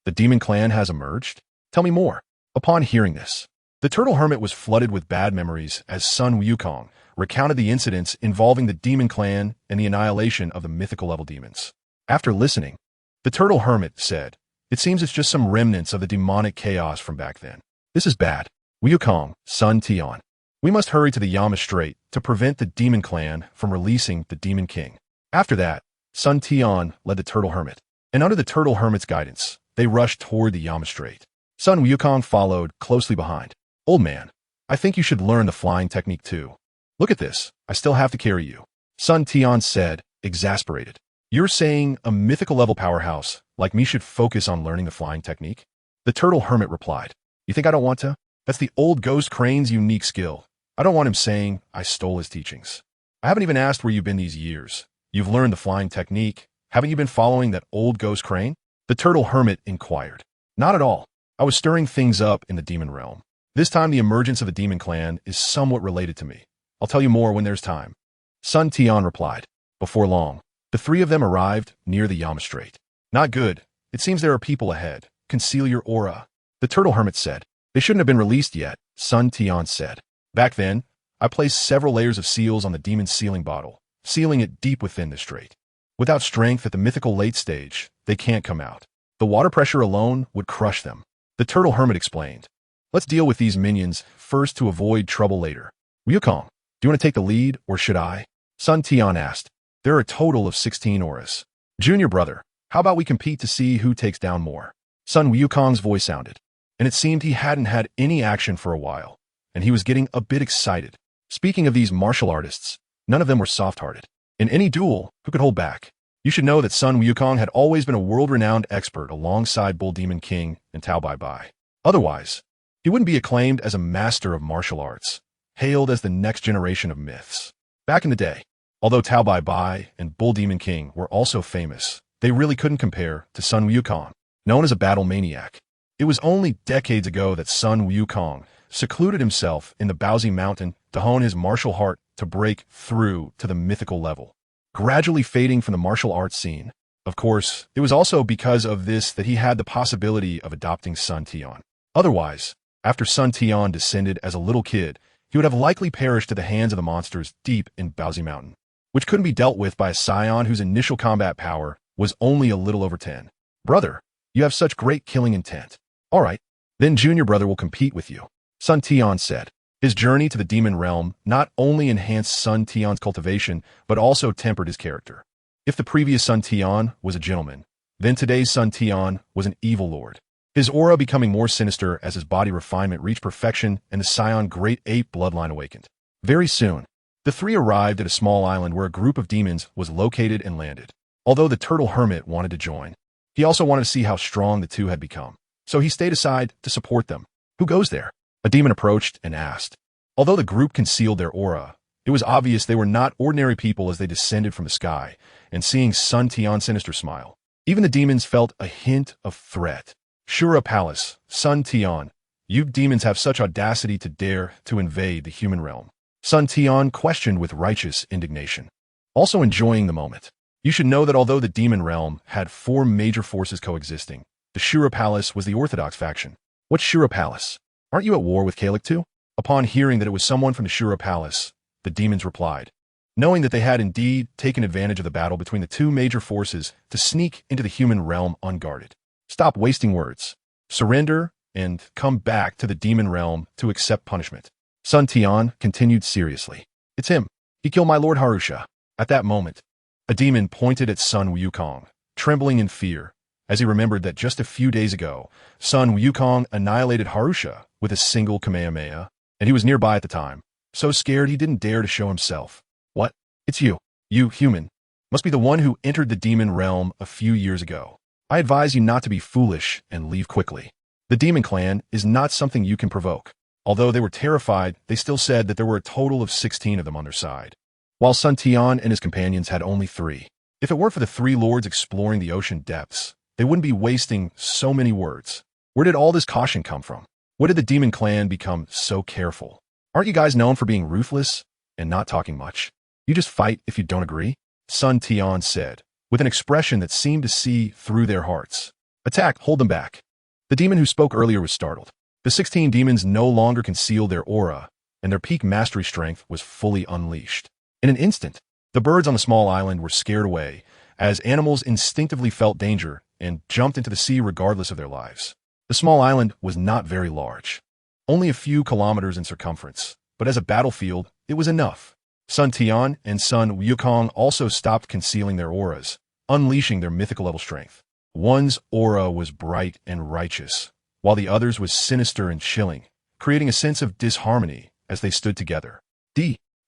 The demon clan has emerged? Tell me more. Upon hearing this, the turtle hermit was flooded with bad memories as Sun Wukong recounted the incidents involving the demon clan and the annihilation of the mythical level demons. After listening, the turtle hermit said, "It seems it's just some remnants of the demonic chaos from back then. This is bad. Wukong, Sun Tian. We must hurry to the Yama Strait to prevent the demon clan from releasing the demon king." After that, Sun Tian led the turtle hermit, and under the turtle hermit's guidance, they rushed toward the Yama Strait. Sun Wukong followed closely behind. "Old man, I think you should learn the flying technique too. Look at this, I still have to carry you," Sun Tian said, exasperated. "You're saying a mythical level powerhouse like me should focus on learning the flying technique?" The turtle hermit replied, "You think I don't want to? That's the old ghost crane's unique skill. I don't want him saying I stole his teachings. I haven't even asked where you've been these years. You've learned the flying technique. Haven't you been following that old ghost crane?" The turtle hermit inquired. "Not at all. I was stirring things up in the demon realm. This time the emergence of the demon clan is somewhat related to me. I'll tell you more when there's time." Sun Tian replied. Before long, the three of them arrived near the Yama Strait. "Not good. It seems there are people ahead. Conceal your aura," the turtle hermit said. "They shouldn't have been released yet," Sun Tian said. "Back then, I placed several layers of seals on the demon's sealing bottle, sealing it deep within the strait. Without strength at the mythical late stage, they can't come out. The water pressure alone would crush them," the turtle hermit explained. "Let's deal with these minions first to avoid trouble later. Wukong, do you want to take the lead, or should I?" Sun Tian asked. "There are a total of 16 auras. Junior brother, how about we compete to see who takes down more?" Sun Wukong's voice sounded, and it seemed he hadn't had any action for a while, and he was getting a bit excited. Speaking of these martial artists, none of them were soft-hearted. In any duel, who could hold back? You should know that Sun Wukong had always been a world-renowned expert alongside Bull Demon King and Tao Bai Bai. Otherwise, he wouldn't be acclaimed as a master of martial arts, hailed as the next generation of myths. Back in the day, although Tao Bai Bai and Bull Demon King were also famous, they really couldn't compare to Sun Wukong, known as a battle maniac. It was only decades ago that Sun Wukong secluded himself in the Baozi Mountain to hone his martial art to break through to the mythical level, gradually fading from the martial arts scene. Of course, it was also because of this that he had the possibility of adopting Sun Tian. Otherwise, after Sun Tian descended as a little kid, he would have likely perished at the hands of the monsters deep in Baozi Mountain, which couldn't be dealt with by a scion whose initial combat power was only a little over 10. "Brother, you have such great killing intent. All right, then junior brother will compete with you," Sun Tian said. His journey to the demon realm not only enhanced Sun Tian's cultivation, but also tempered his character. If the previous Sun Tian was a gentleman, then today's Sun Tian was an evil lord. His aura becoming more sinister as his body refinement reached perfection and the Scion Great Ape bloodline awakened. Very soon, the three arrived at a small island where a group of demons was located and landed. Although the turtle hermit wanted to join, he also wanted to see how strong the two had become, so he stayed aside to support them. "Who goes there?" a demon approached and asked. Although the group concealed their aura, it was obvious they were not ordinary people as they descended from the sky, and seeing Sun Tian's sinister smile, even the demons felt a hint of threat. "Shura Palace, Sun Tian, you demons have such audacity to dare to invade the human realm," Sun Tian questioned with righteous indignation. Also enjoying the moment. You should know that although the demon realm had 4 major forces coexisting, the Shura Palace was the orthodox faction. "What's Shura Palace? Aren't you at war with Kalik too?" Upon hearing that it was someone from the Shura Palace, the demons replied, knowing that they had indeed taken advantage of the battle between the 2 major forces to sneak into the human realm unguarded. "Stop wasting words. Surrender and come back to the demon realm to accept punishment," Sun Tian continued seriously. "It's him. He killed my lord Harusha." At that moment, a demon pointed at Sun Wukong, trembling in fear, as he remembered that just a few days ago, Sun Wukong annihilated Harusha with a single Kamehameha, and he was nearby at the time, so scared he didn't dare to show himself. "What? It's you. You, human. Must be the one who entered the demon realm a few years ago. I advise you not to be foolish and leave quickly. The demon clan is not something you can provoke." Although they were terrified, they still said that there were a total of 16 of them on their side, while Sun Tian and his companions had only 3. If it weren't for the 3 lords exploring the ocean depths, they wouldn't be wasting so many words. Where did all this caution come from? What did the demon clan become so careful? Aren't you guys known for being ruthless and not talking much? You just fight if you don't agree? Sun Tian said, with an expression that seemed to see through their hearts. A Attack, hold them back. The demon who spoke earlier was startled. The 16 demons no longer concealed their aura, and their peak mastery strength was fully unleashed. In an instant, the birds on the small island were scared away, as animals instinctively felt danger and jumped into the sea regardless of their lives. The small island was not very large, only a few kilometers in circumference, but as a battlefield, it was enough. Sun Tian and Sun Wukong also stopped concealing their auras, unleashing their mythical level strength. One's aura was bright and righteous, while the other's was sinister and chilling, creating a sense of disharmony as they stood together.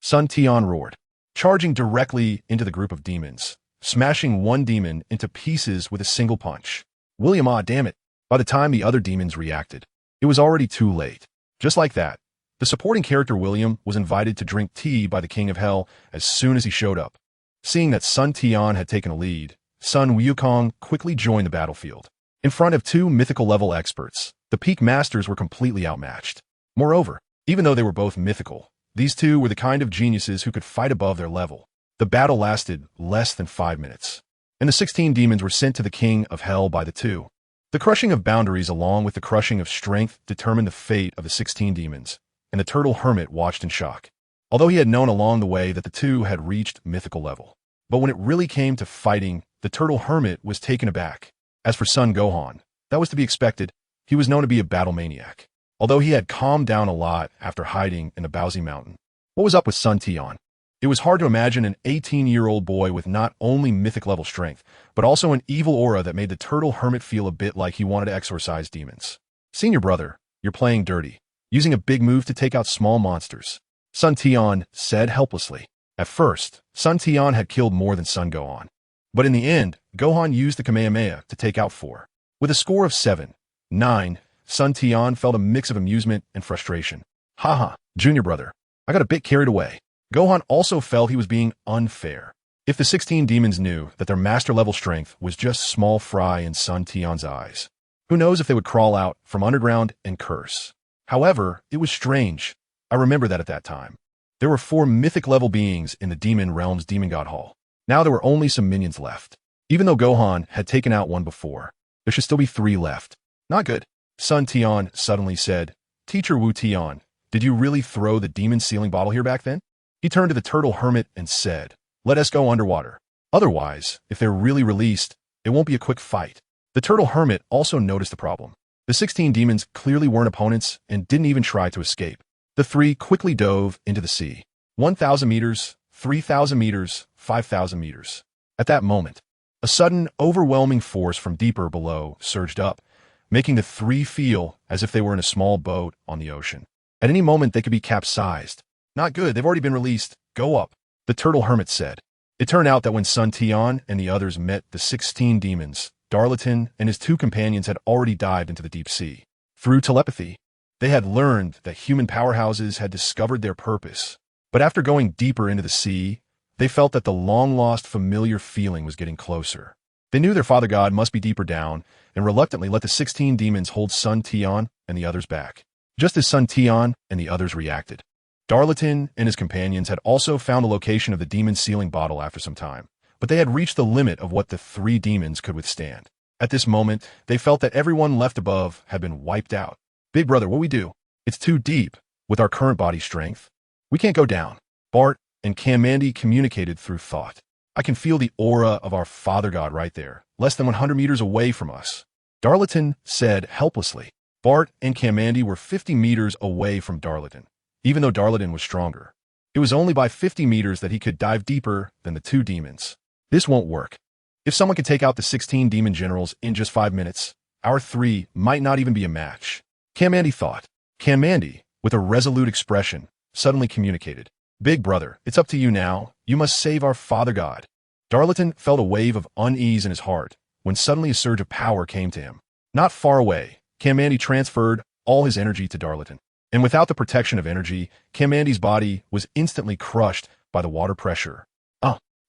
Sun Tian roared, charging directly into the group of demons, smashing one demon into pieces with a single punch. William, damn it. By the time the other demons reacted, it was already too late. Just like that, the supporting character William was invited to drink tea by the King of Hell as soon as he showed up. Seeing that Sun Tian had taken a lead, Sun Wukong quickly joined the battlefield. In front of two mythical level experts, the peak masters were completely outmatched. Moreover, even though they were both mythical, these two were the kind of geniuses who could fight above their level. The battle lasted less than 5 minutes, and the 16 demons were sent to the King of Hell by the two. The crushing of boundaries along with the crushing of strength determined the fate of the 16 demons, and the turtle hermit watched in shock. Although he had known along the way that the two had reached mythical level. But when it really came to fighting, the turtle hermit was taken aback. As for Sun Gohan, that was to be expected. He was known to be a battle maniac, although he had calmed down a lot after hiding in the Baozi Mountain. What was up with Sun Tian? It was hard to imagine an 18-year-old boy with not only mythic level strength, but also an evil aura that made the turtle hermit feel a bit like he wanted to exorcise demons. Senior brother, you're playing dirty, using a big move to take out small monsters, Sun Tian said helplessly. At first, Sun Tian had killed more than Sun Gohan. But in the end, Gohan used the Kamehameha to take out 4. With a score of 7-9, Sun Tian felt a mix of amusement and frustration. Haha, junior brother, I got a bit carried away. Gohan also felt he was being unfair. If the 16 demons knew that their master level strength was just small fry in Sun Tian's eyes, who knows if they would crawl out from underground and curse. However, it was strange. I remember that at that time. There were 4 mythic level beings in the demon realm's demon god hall. Now there were only some minions left. Even though Gohan had taken out 1 before, there should still be 3 left. Not good. Sun Tian suddenly said, Teacher Wu Tian, did you really throw the demon sealing bottle here back then? He turned to the turtle hermit and said, let us go underwater. Otherwise, if they're really released, it won't be a quick fight. The turtle hermit also noticed the problem. The 16 demons clearly weren't opponents and didn't even try to escape. The 3 quickly dove into the sea. 1,000 meters, 3,000 meters, 5,000 meters. At that moment, a sudden, overwhelming force from deeper below surged up, making the 3 feel as if they were in a small boat on the ocean. At any moment, they could be capsized. Not good, they've already been released. Go up, the turtle hermit said. It turned out that when Sun Tian and the others met the 16 demons, Darlington and his 2 companions had already dived into the deep sea. Through telepathy, they had learned that human powerhouses had discovered their purpose. But after going deeper into the sea, they felt that the long-lost familiar feeling was getting closer. They knew their father god must be deeper down, and reluctantly let the 16 demons hold Sun Tian and the others back. Just as Sun Tian and the others reacted, Darlington and his companions had also found the location of the demon sealing bottle after some time, but they had reached the limit of what the 3 demons could withstand. At this moment, they felt that everyone left above had been wiped out. Big brother, what we do? It's too deep. With our current body strength, we can't go down. Bart and Kamandi communicated through thought. I can feel the aura of our father god right there, less than 100 meters away from us. Darlington said helplessly. Bart and Kamandi were 50 meters away from Darlington. Even though Darlington was stronger, it was only by 50 meters that he could dive deeper than the 2 demons. This won't work. If someone can take out the 16 demon generals in just 5 minutes, our 3 might not even be a match. Kamandi thought. Kamandi, with a resolute expression, suddenly communicated. Big brother, it's up to you now. You must save our father god. Darlington felt a wave of unease in his heart when suddenly a surge of power came to him. Not far away, Kamandi transferred all his energy to Darlington. And without the protection of energy, Kamandi's body was instantly crushed by the water pressure.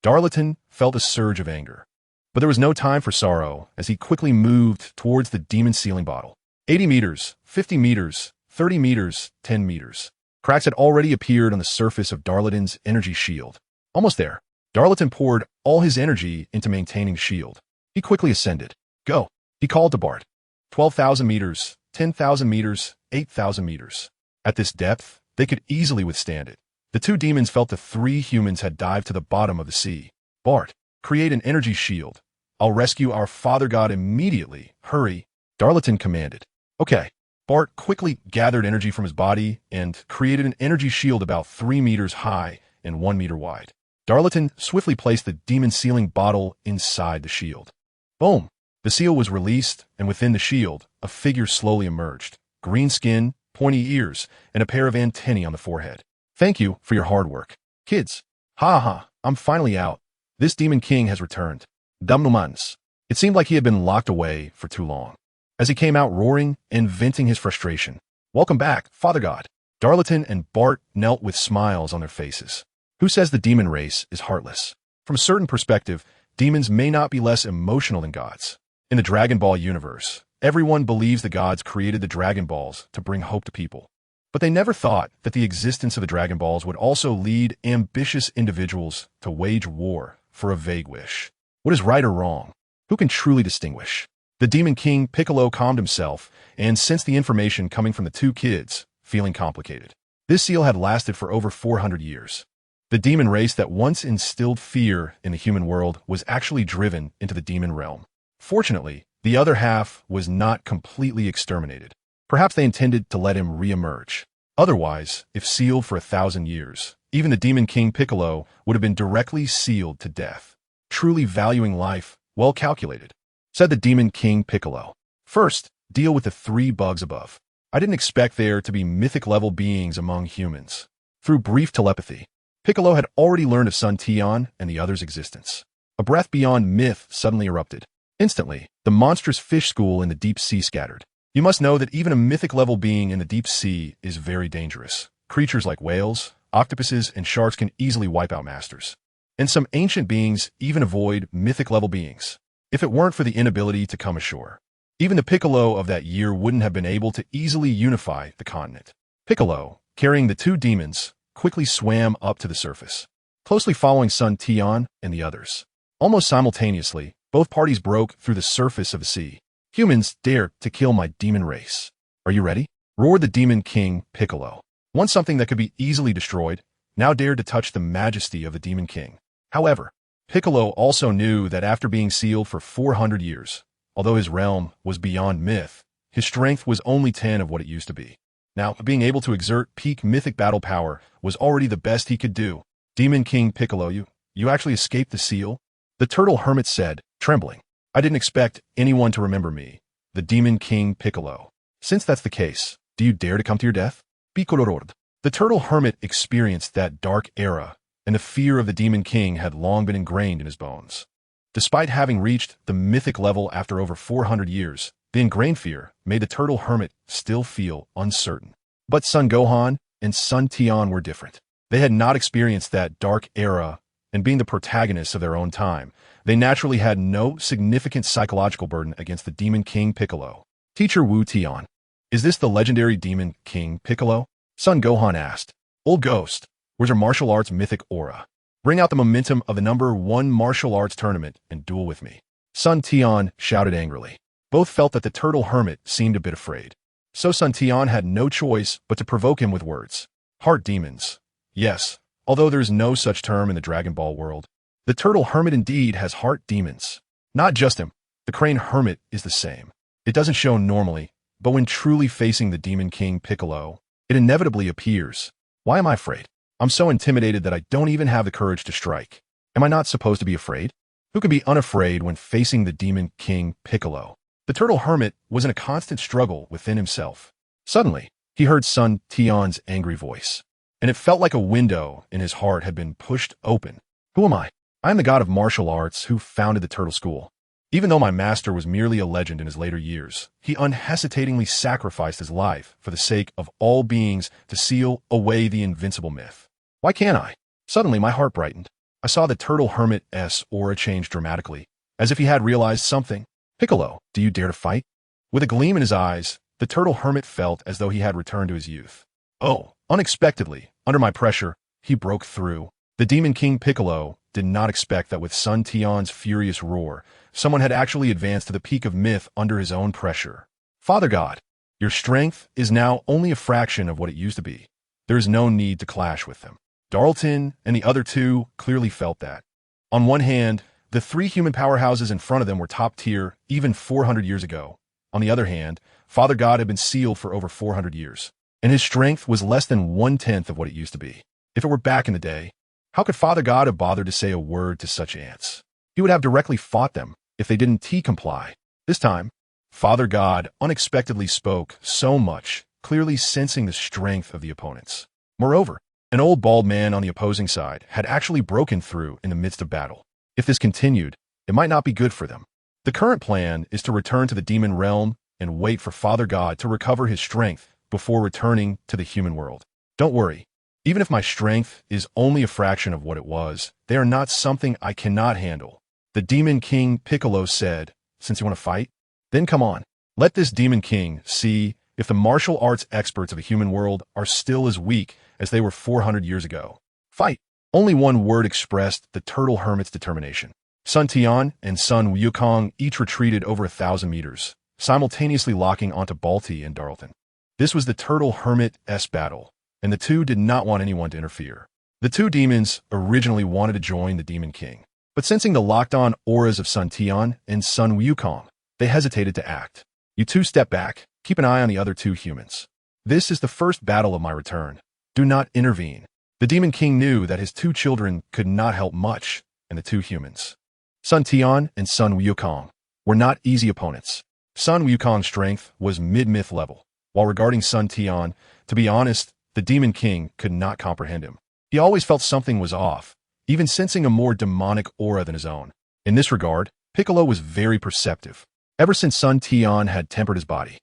Darlington felt a surge of anger. But there was no time for sorrow as he quickly moved towards the demon sealing bottle. 80 meters, 50 meters, 30 meters, 10 meters. Cracks had already appeared on the surface of Darlington's energy shield. Almost there, Darlington poured all his energy into maintaining shield. He quickly ascended. Go. He called to Bart. 12,000 meters, 10,000 meters, 8,000 meters. At this depth, they could easily withstand it. The two demons felt the three humans had dived to the bottom of the sea. Bart, create an energy shield. I'll rescue our father god immediately. Hurry, Darlington commanded. Okay. Bart quickly gathered energy from his body and created an energy shield about 3 meters high and 1 meter wide. Darlington swiftly placed the demon sealing bottle inside the shield. Boom! The seal was released, and within the shield, a figure slowly emerged. Green skin, pointy ears, and a pair of antennae on the forehead. Thank you for your hard work. Kids. Ha ha, I'm finally out. This demon king has returned. Dumnumans. It seemed like he had been locked away for too long. As he came out roaring and venting his frustration. Welcome back, Father God. Darlington and Bart knelt with smiles on their faces. Who says the demon race is heartless? From a certain perspective, demons may not be less emotional than gods. In the Dragon Ball universe, everyone believes the gods created the Dragon Balls to bring hope to people. But they never thought that the existence of the Dragon Balls would also lead ambitious individuals to wage war for a vague wish. What is right or wrong? Who can truly distinguish? The Demon King Piccolo calmed himself and sensed the information coming from the two kids, feeling complicated. This seal had lasted for over 400 years. The demon race that once instilled fear in the human world was actually driven into the demon realm. Fortunately, the other half was not completely exterminated. Perhaps they intended to let him re-emerge. Otherwise, if sealed for 1,000 years, even the Demon King Piccolo would have been directly sealed to death. Truly valuing life, well calculated, said the Demon King Piccolo. First, deal with the 3 bugs above. I didn't expect there to be mythic-level beings among humans. Through brief telepathy, Piccolo had already learned of Sun Tian and the other's existence. A breath beyond myth suddenly erupted. Instantly, the monstrous fish school in the deep sea scattered. You must know that even a mythic-level being in the deep sea is very dangerous. Creatures like whales, octopuses, and sharks can easily wipe out masters. And some ancient beings even avoid mythic-level beings, if it weren't for the inability to come ashore. Even the Piccolo of that year wouldn't have been able to easily unify the continent. Piccolo, carrying the 2 demons, quickly swam up to the surface, closely following Sun Tian and the others. Almost simultaneously, both parties broke through the surface of the sea. Humans dare to kill my demon race. Are you ready? Roared the Demon King Piccolo. Once something that could be easily destroyed, now dared to touch the majesty of the Demon King. However, Piccolo also knew that after being sealed for 400 years, although his realm was beyond myth, his strength was only 10 of what it used to be. Now, being able to exert peak mythic battle power was already the best he could do. Demon King Piccolo, you actually escaped the seal? The Turtle Hermit said, trembling. I didn't expect anyone to remember me, the Demon King Piccolo. Since that's the case, do you dare to come to your death? Piccolo. The Turtle Hermit experienced that dark era, and the fear of the Demon King had long been ingrained in his bones. Despite having reached the mythic level after over 400 years, the ingrained fear made the Turtle Hermit still feel uncertain. But Son Gohan and Sun Tian were different. They had not experienced that dark era, and being the protagonists of their own time, they naturally had no significant psychological burden against the Demon King Piccolo. Teacher Wu Tian, is this the legendary Demon King Piccolo? Son Gohan asked. Old ghost, where's your martial arts mythic aura? Bring out the momentum of the #1 martial arts tournament and duel with me. Sun Tian shouted angrily. Both felt that the Turtle Hermit seemed a bit afraid. So Sun Tian had no choice but to provoke him with words. Heart demons. Yes, although there is no such term in the Dragon Ball world, the Turtle Hermit indeed has heart demons. Not just him, the Crane Hermit is the same. It doesn't show normally, but when truly facing the Demon King Piccolo, it inevitably appears. Why am I afraid? I'm so intimidated that I don't even have the courage to strike. Am I not supposed to be afraid? Who can be unafraid when facing the Demon King Piccolo? The Turtle Hermit was in a constant struggle within himself. Suddenly, he heard Sun Tian's angry voice, and it felt like a window in his heart had been pushed open. Who am I? I am the god of martial arts who founded the Turtle School. Even though my master was merely a legend in his later years, he unhesitatingly sacrificed his life for the sake of all beings to seal away the invincible myth. Why can't I? Suddenly, my heart brightened. I saw the Turtle Hermit's aura change dramatically, as if he had realized something. Piccolo, do you dare to fight? With a gleam in his eyes, the Turtle Hermit felt as though he had returned to his youth. Oh, unexpectedly, under my pressure, he broke through. The Demon King Piccolo did not expect that with Sun Tian's furious roar, someone had actually advanced to the peak of myth under his own pressure. Father God, your strength is now only a fraction of what it used to be. There is no need to clash with them. Darlton and the other two clearly felt that. On one hand, the three human powerhouses in front of them were top tier even 400 years ago. On the other hand, Father God had been sealed for over 400 years, and his strength was less than 1/10 of what it used to be. If it were back in the day, how could Father God have bothered to say a word to such ants? He would have directly fought them if they didn't comply. This time, Father God unexpectedly spoke so much, clearly sensing the strength of the opponents. Moreover, an old bald man on the opposing side had actually broken through in the midst of battle. If this continued, it might not be good for them. The current plan is to return to the demon realm and wait for Father God to recover his strength before returning to the human world. Don't worry. Even if my strength is only a fraction of what it was, they are not something I cannot handle. The Demon King Piccolo said, since you want to fight, then come on. Let this Demon King see if the martial arts experts of the human world are still as weak as they were 400 years ago. Fight. Only one word expressed the Turtle Hermit's determination. Sun Tian and Sun Wukong each retreated over 1,000 meters, simultaneously locking onto Balti and Darlton. This was the Turtle Hermit's battle, and the two did not want anyone to interfere. The two demons originally wanted to join the Demon King, but sensing the locked-on auras of Sun Tian and Sun Wukong, they hesitated to act. You two step back, keep an eye on the other two humans. This is the first battle of my return. Do not intervene. The Demon King knew that his two children could not help much, and the two humans, Sun Tian and Sun Wukong, were not easy opponents. Sun Wukong's strength was mid-myth level, while regarding Sun Tian, to be honest, the Demon King could not comprehend him. He always felt something was off, even sensing a more demonic aura than his own. In this regard, Piccolo was very perceptive. Ever since Sun Tian had tempered his body,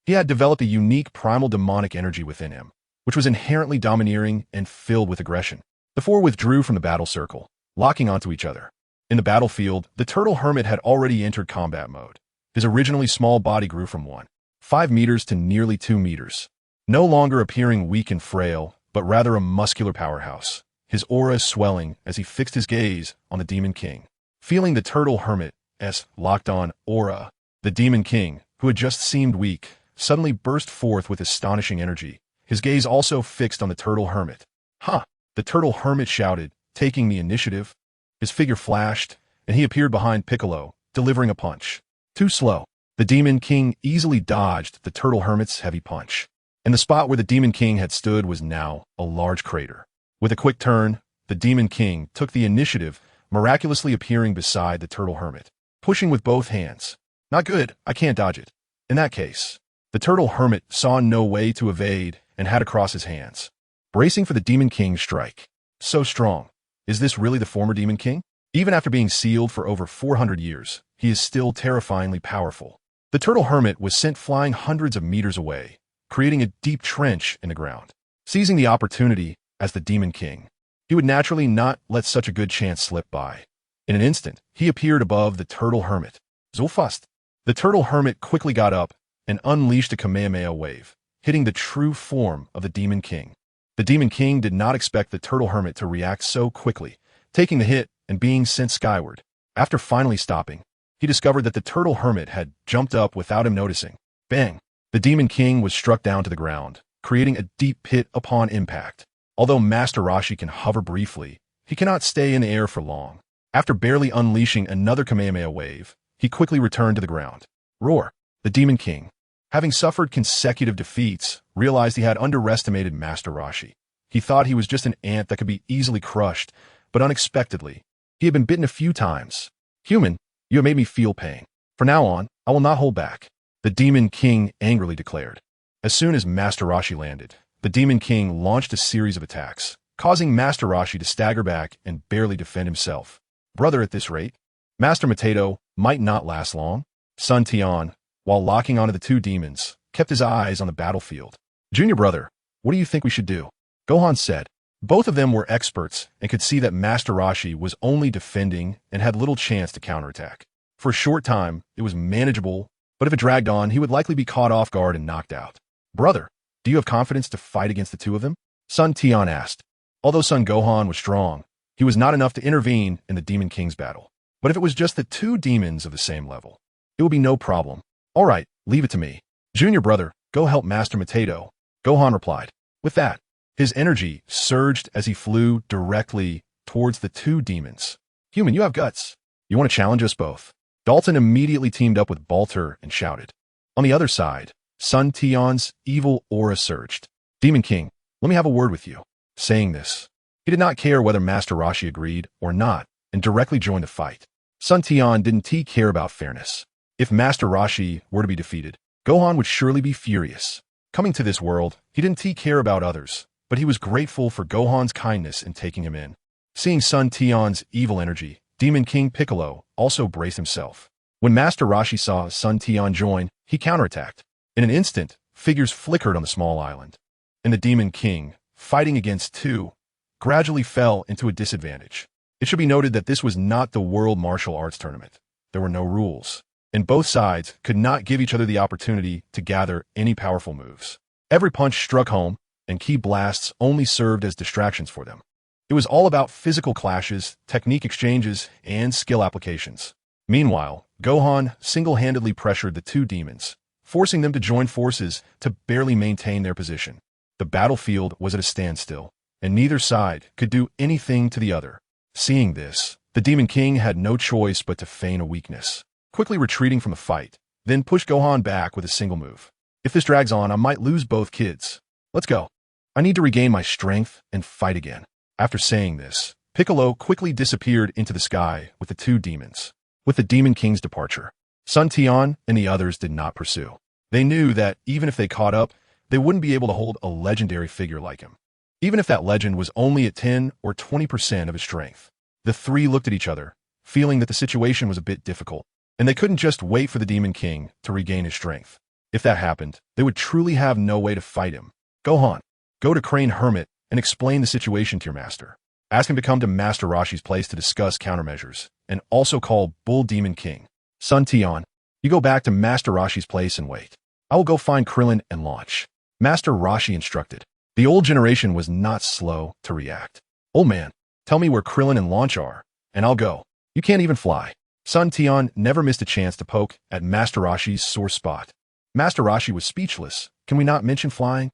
he had developed a unique primal demonic energy within him, which was inherently domineering and filled with aggression. The four withdrew from the battle circle, locking onto each other. In the battlefield, the Turtle Hermit had already entered combat mode. His originally small body grew from 1.5 meters to nearly 2 meters, no longer appearing weak and frail, but rather a muscular powerhouse, his aura swelling as he fixed his gaze on the Demon King. Feeling the Turtle Hermit's locked-on aura, the Demon King, who had just seemed weak, suddenly burst forth with astonishing energy, his gaze also fixed on the Turtle Hermit. "Ha!" The Turtle Hermit shouted, taking the initiative. His figure flashed, and he appeared behind Piccolo, delivering a punch. Too slow. The Demon King easily dodged the Turtle Hermit's heavy punch, and the spot where the Demon King had stood was now a large crater. With a quick turn, the Demon King took the initiative, miraculously appearing beside the Turtle Hermit, pushing with both hands. "Not good, I can't dodge it." In that case, the Turtle Hermit saw no way to evade and had to cross his hands, bracing for the Demon King's strike. So strong. Is this really the former Demon King? Even after being sealed for over 400 years, he is still terrifyingly powerful. The Turtle Hermit was sent flying hundreds of meters away, creating a deep trench in the ground. Seizing the opportunity as the Demon King, he would naturally not let such a good chance slip by. In an instant, he appeared above the Turtle Hermit. Zulfast. The Turtle Hermit quickly got up and unleashed a Kamehameha wave, hitting the true form of the Demon King. The Demon King did not expect the Turtle Hermit to react so quickly, taking the hit and being sent skyward. After finally stopping, he discovered that the Turtle Hermit had jumped up without him noticing. Bang! The Demon King was struck down to the ground, creating a deep pit upon impact. Although Master Rashi can hover briefly, he cannot stay in the air for long. After barely unleashing another Kamehameha wave, he quickly returned to the ground. Roar! The Demon King, having suffered consecutive defeats, realized he had underestimated Master Rashi. He thought he was just an ant that could be easily crushed, but unexpectedly, he had been bitten a few times. "Human, you have made me feel pain. From now on, I will not hold back," the Demon King angrily declared. As soon as Master Rashi landed, the Demon King launched a series of attacks, causing Master Rashi to stagger back and barely defend himself. Brother, at this rate, Master Mateto might not last long. Sun Tian, while locking onto the two demons, kept his eyes on the battlefield. "Junior brother, what do you think we should do?" Gohan said. Both of them were experts and could see that Master Rashi was only defending and had little chance to counterattack. For a short time, it was manageable, but if it dragged on, he would likely be caught off guard and knocked out. "Brother, do you have confidence to fight against the two of them?" Sun Tian asked. Although Son Gohan was strong, He was not enough to intervene in the Demon King's battle. But if it was just the two demons of the same level, it would be no problem. All right, leave it to me. Junior brother, go help Master Mateto, Gohan replied. With that, his energy surged as he flew directly towards the two demons. Human, you have guts. You want to challenge us both? Dalton immediately teamed up with Balter and shouted. On the other side, Sun Tian's evil aura surged. Demon King, let me have a word with you. Saying this, he did not care whether Master Roshi agreed or not and directly joined the fight. Sun Tian didn't care about fairness. If Master Roshi were to be defeated, Gohan would surely be furious. Coming to this world, he didn't care about others, but he was grateful for Gohan's kindness in taking him in. Seeing Sun Tian's evil energy, Demon King Piccolo also braced himself. When Master Roshi saw Sun Tian join, he counterattacked. In an instant, figures flickered on the small island. And the Demon King, fighting against two, gradually fell into a disadvantage. It should be noted that this was not the World Martial Arts Tournament. There were no rules, and both sides could not give each other the opportunity to gather any powerful moves. Every punch struck home, and ki blasts only served as distractions for them. It was all about physical clashes, technique exchanges, and skill applications. Meanwhile, Gohan single-handedly pressured the two demons, forcing them to join forces to barely maintain their position. The battlefield was at a standstill, and neither side could do anything to the other. Seeing this, the Demon King had no choice but to feign a weakness, quickly retreating from the fight, then push Gohan back with a single move. If this drags on, I might lose both kids. Let's go. I need to regain my strength and fight again. After saying this, Piccolo quickly disappeared into the sky with the two demons. With the Demon King's departure, Sun Tian and the others did not pursue. They knew that even if they caught up, they wouldn't be able to hold a legendary figure like him. Even if that legend was only at 10 or 20% of his strength. The three looked at each other, feeling that the situation was a bit difficult, and they couldn't just wait for the Demon King to regain his strength. If that happened, they would truly have no way to fight him. Gohan, go to Crane Hermit and explain the situation to your master. Ask him to come to Master Roshi's place to discuss countermeasures, and also call Bull Demon King. Sun Tian, you go back to Master Roshi's place and wait. I will go find Krillin and launch. Master Roshi instructed. The old generation was not slow to react. Old man, tell me where Krillin and Launch are, and I'll go. You can't even fly. Sun Tian never missed a chance to poke at Master Roshi's sore spot. Master Roshi was speechless. Can we not mention flying?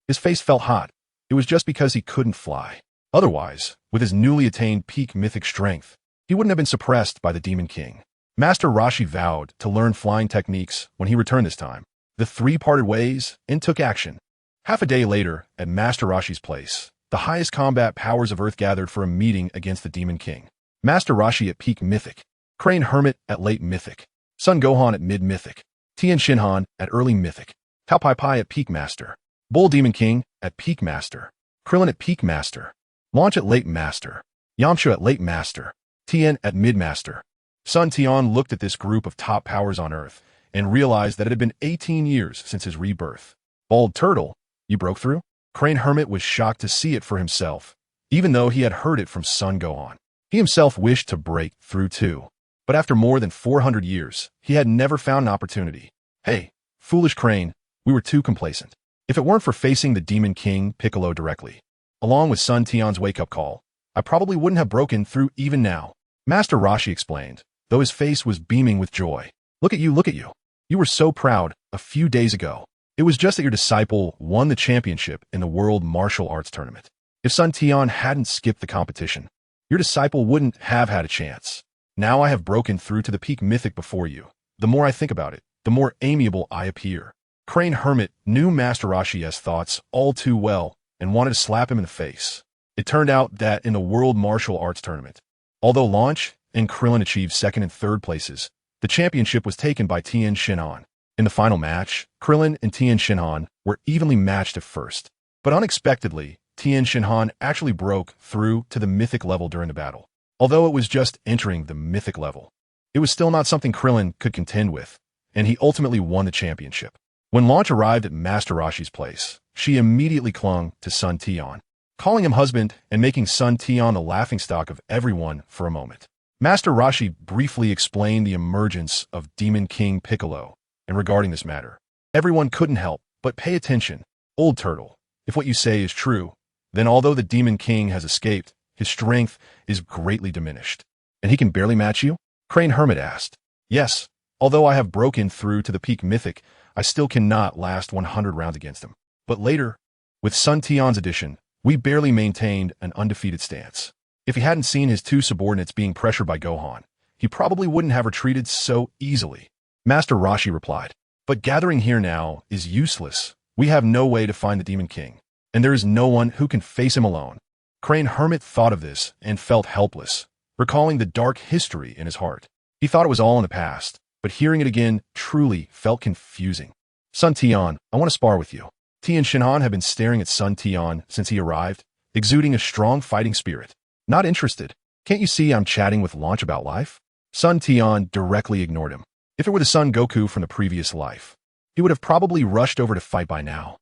His face felt hot. It was just because he couldn't fly. Otherwise, with his newly attained peak mythic strength, he wouldn't have been suppressed by the Demon King. Master Roshi vowed to learn flying techniques when he returned this time. The three parted ways and took action. Half a day later, at Master Roshi's place, the highest combat powers of Earth gathered for a meeting against the Demon King. Master Roshi at peak mythic, Crane Hermit at late mythic, Son Gohan at mid mythic, Tian Shinhan at early mythic, Tao Pai Pai at peak master, Bull Demon King at peak master, Krillin at peak master, Launch at late master, Yamcha at late master, Tian at mid master. Sun Tian looked at this group of top powers on Earth and realized that it had been 18 years since his rebirth. Bald Turtle, you broke through? Crane Hermit was shocked to see it for himself, even though he had heard it from Son Gohan. He himself wished to break through too, but after more than 400 years, he had never found an opportunity. Hey, foolish Crane, we were too complacent. If it weren't for facing the Demon King Piccolo directly, along with Sun Tian's wake-up call, I probably wouldn't have broken through even now. Master Roshi explained, though his face was beaming with joy. Look at you, look at you. You were so proud a few days ago. It was just that your disciple won the championship in the World Martial Arts Tournament. If Sun Tian hadn't skipped the competition, your disciple wouldn't have had a chance. Now I have broken through to the peak mythic before you. The more I think about it, the more amiable I appear. Crane Hermit knew Master Roshi's thoughts all too well and wanted to slap him in the face. It turned out that in the World Martial Arts Tournament, although Launch and Krillin achieved second and third places, the championship was taken by Tian Shinhan. In the final match, Krillin and Tian Shinhan were evenly matched at first, but unexpectedly, Tian Shinhan actually broke through to the mythic level during the battle. Although it was just entering the mythic level, it was still not something Krillin could contend with, and he ultimately won the championship. When Launch arrived at Master Roshi's place, she immediately clung to Sun Tian, calling him husband and making Sun Tian the laughingstock of everyone for a moment. Master Roshi briefly explained the emergence of Demon King Piccolo, and regarding this matter, everyone couldn't help but pay attention. Old Turtle, if what you say is true, then although the Demon King has escaped, His strength is greatly diminished. And he can barely match you? Crane Hermit asked. Yes, although I have broken through to the peak mythic, I still cannot last 100 rounds against him. But later, with Sun Tian's addition, we barely maintained an undefeated stance. If he hadn't seen his two subordinates being pressured by Gohan, he probably wouldn't have retreated so easily. Master Roshi replied. But gathering here now is useless. We have no way to find the Demon King, and there is no one who can face him alone. Crane Hermit thought of this and felt helpless, recalling the dark history in his heart. He thought it was all in the past, but hearing it again truly felt confusing. Sun Tian, I want to spar with you. Tian Shinhan had been staring at Sun Tian since he arrived, exuding a strong fighting spirit. Not interested. Can't you see I'm chatting with Launch about life? Sun Tian directly ignored him. If it were the Son Goku from the previous life, he would have probably rushed over to fight by now.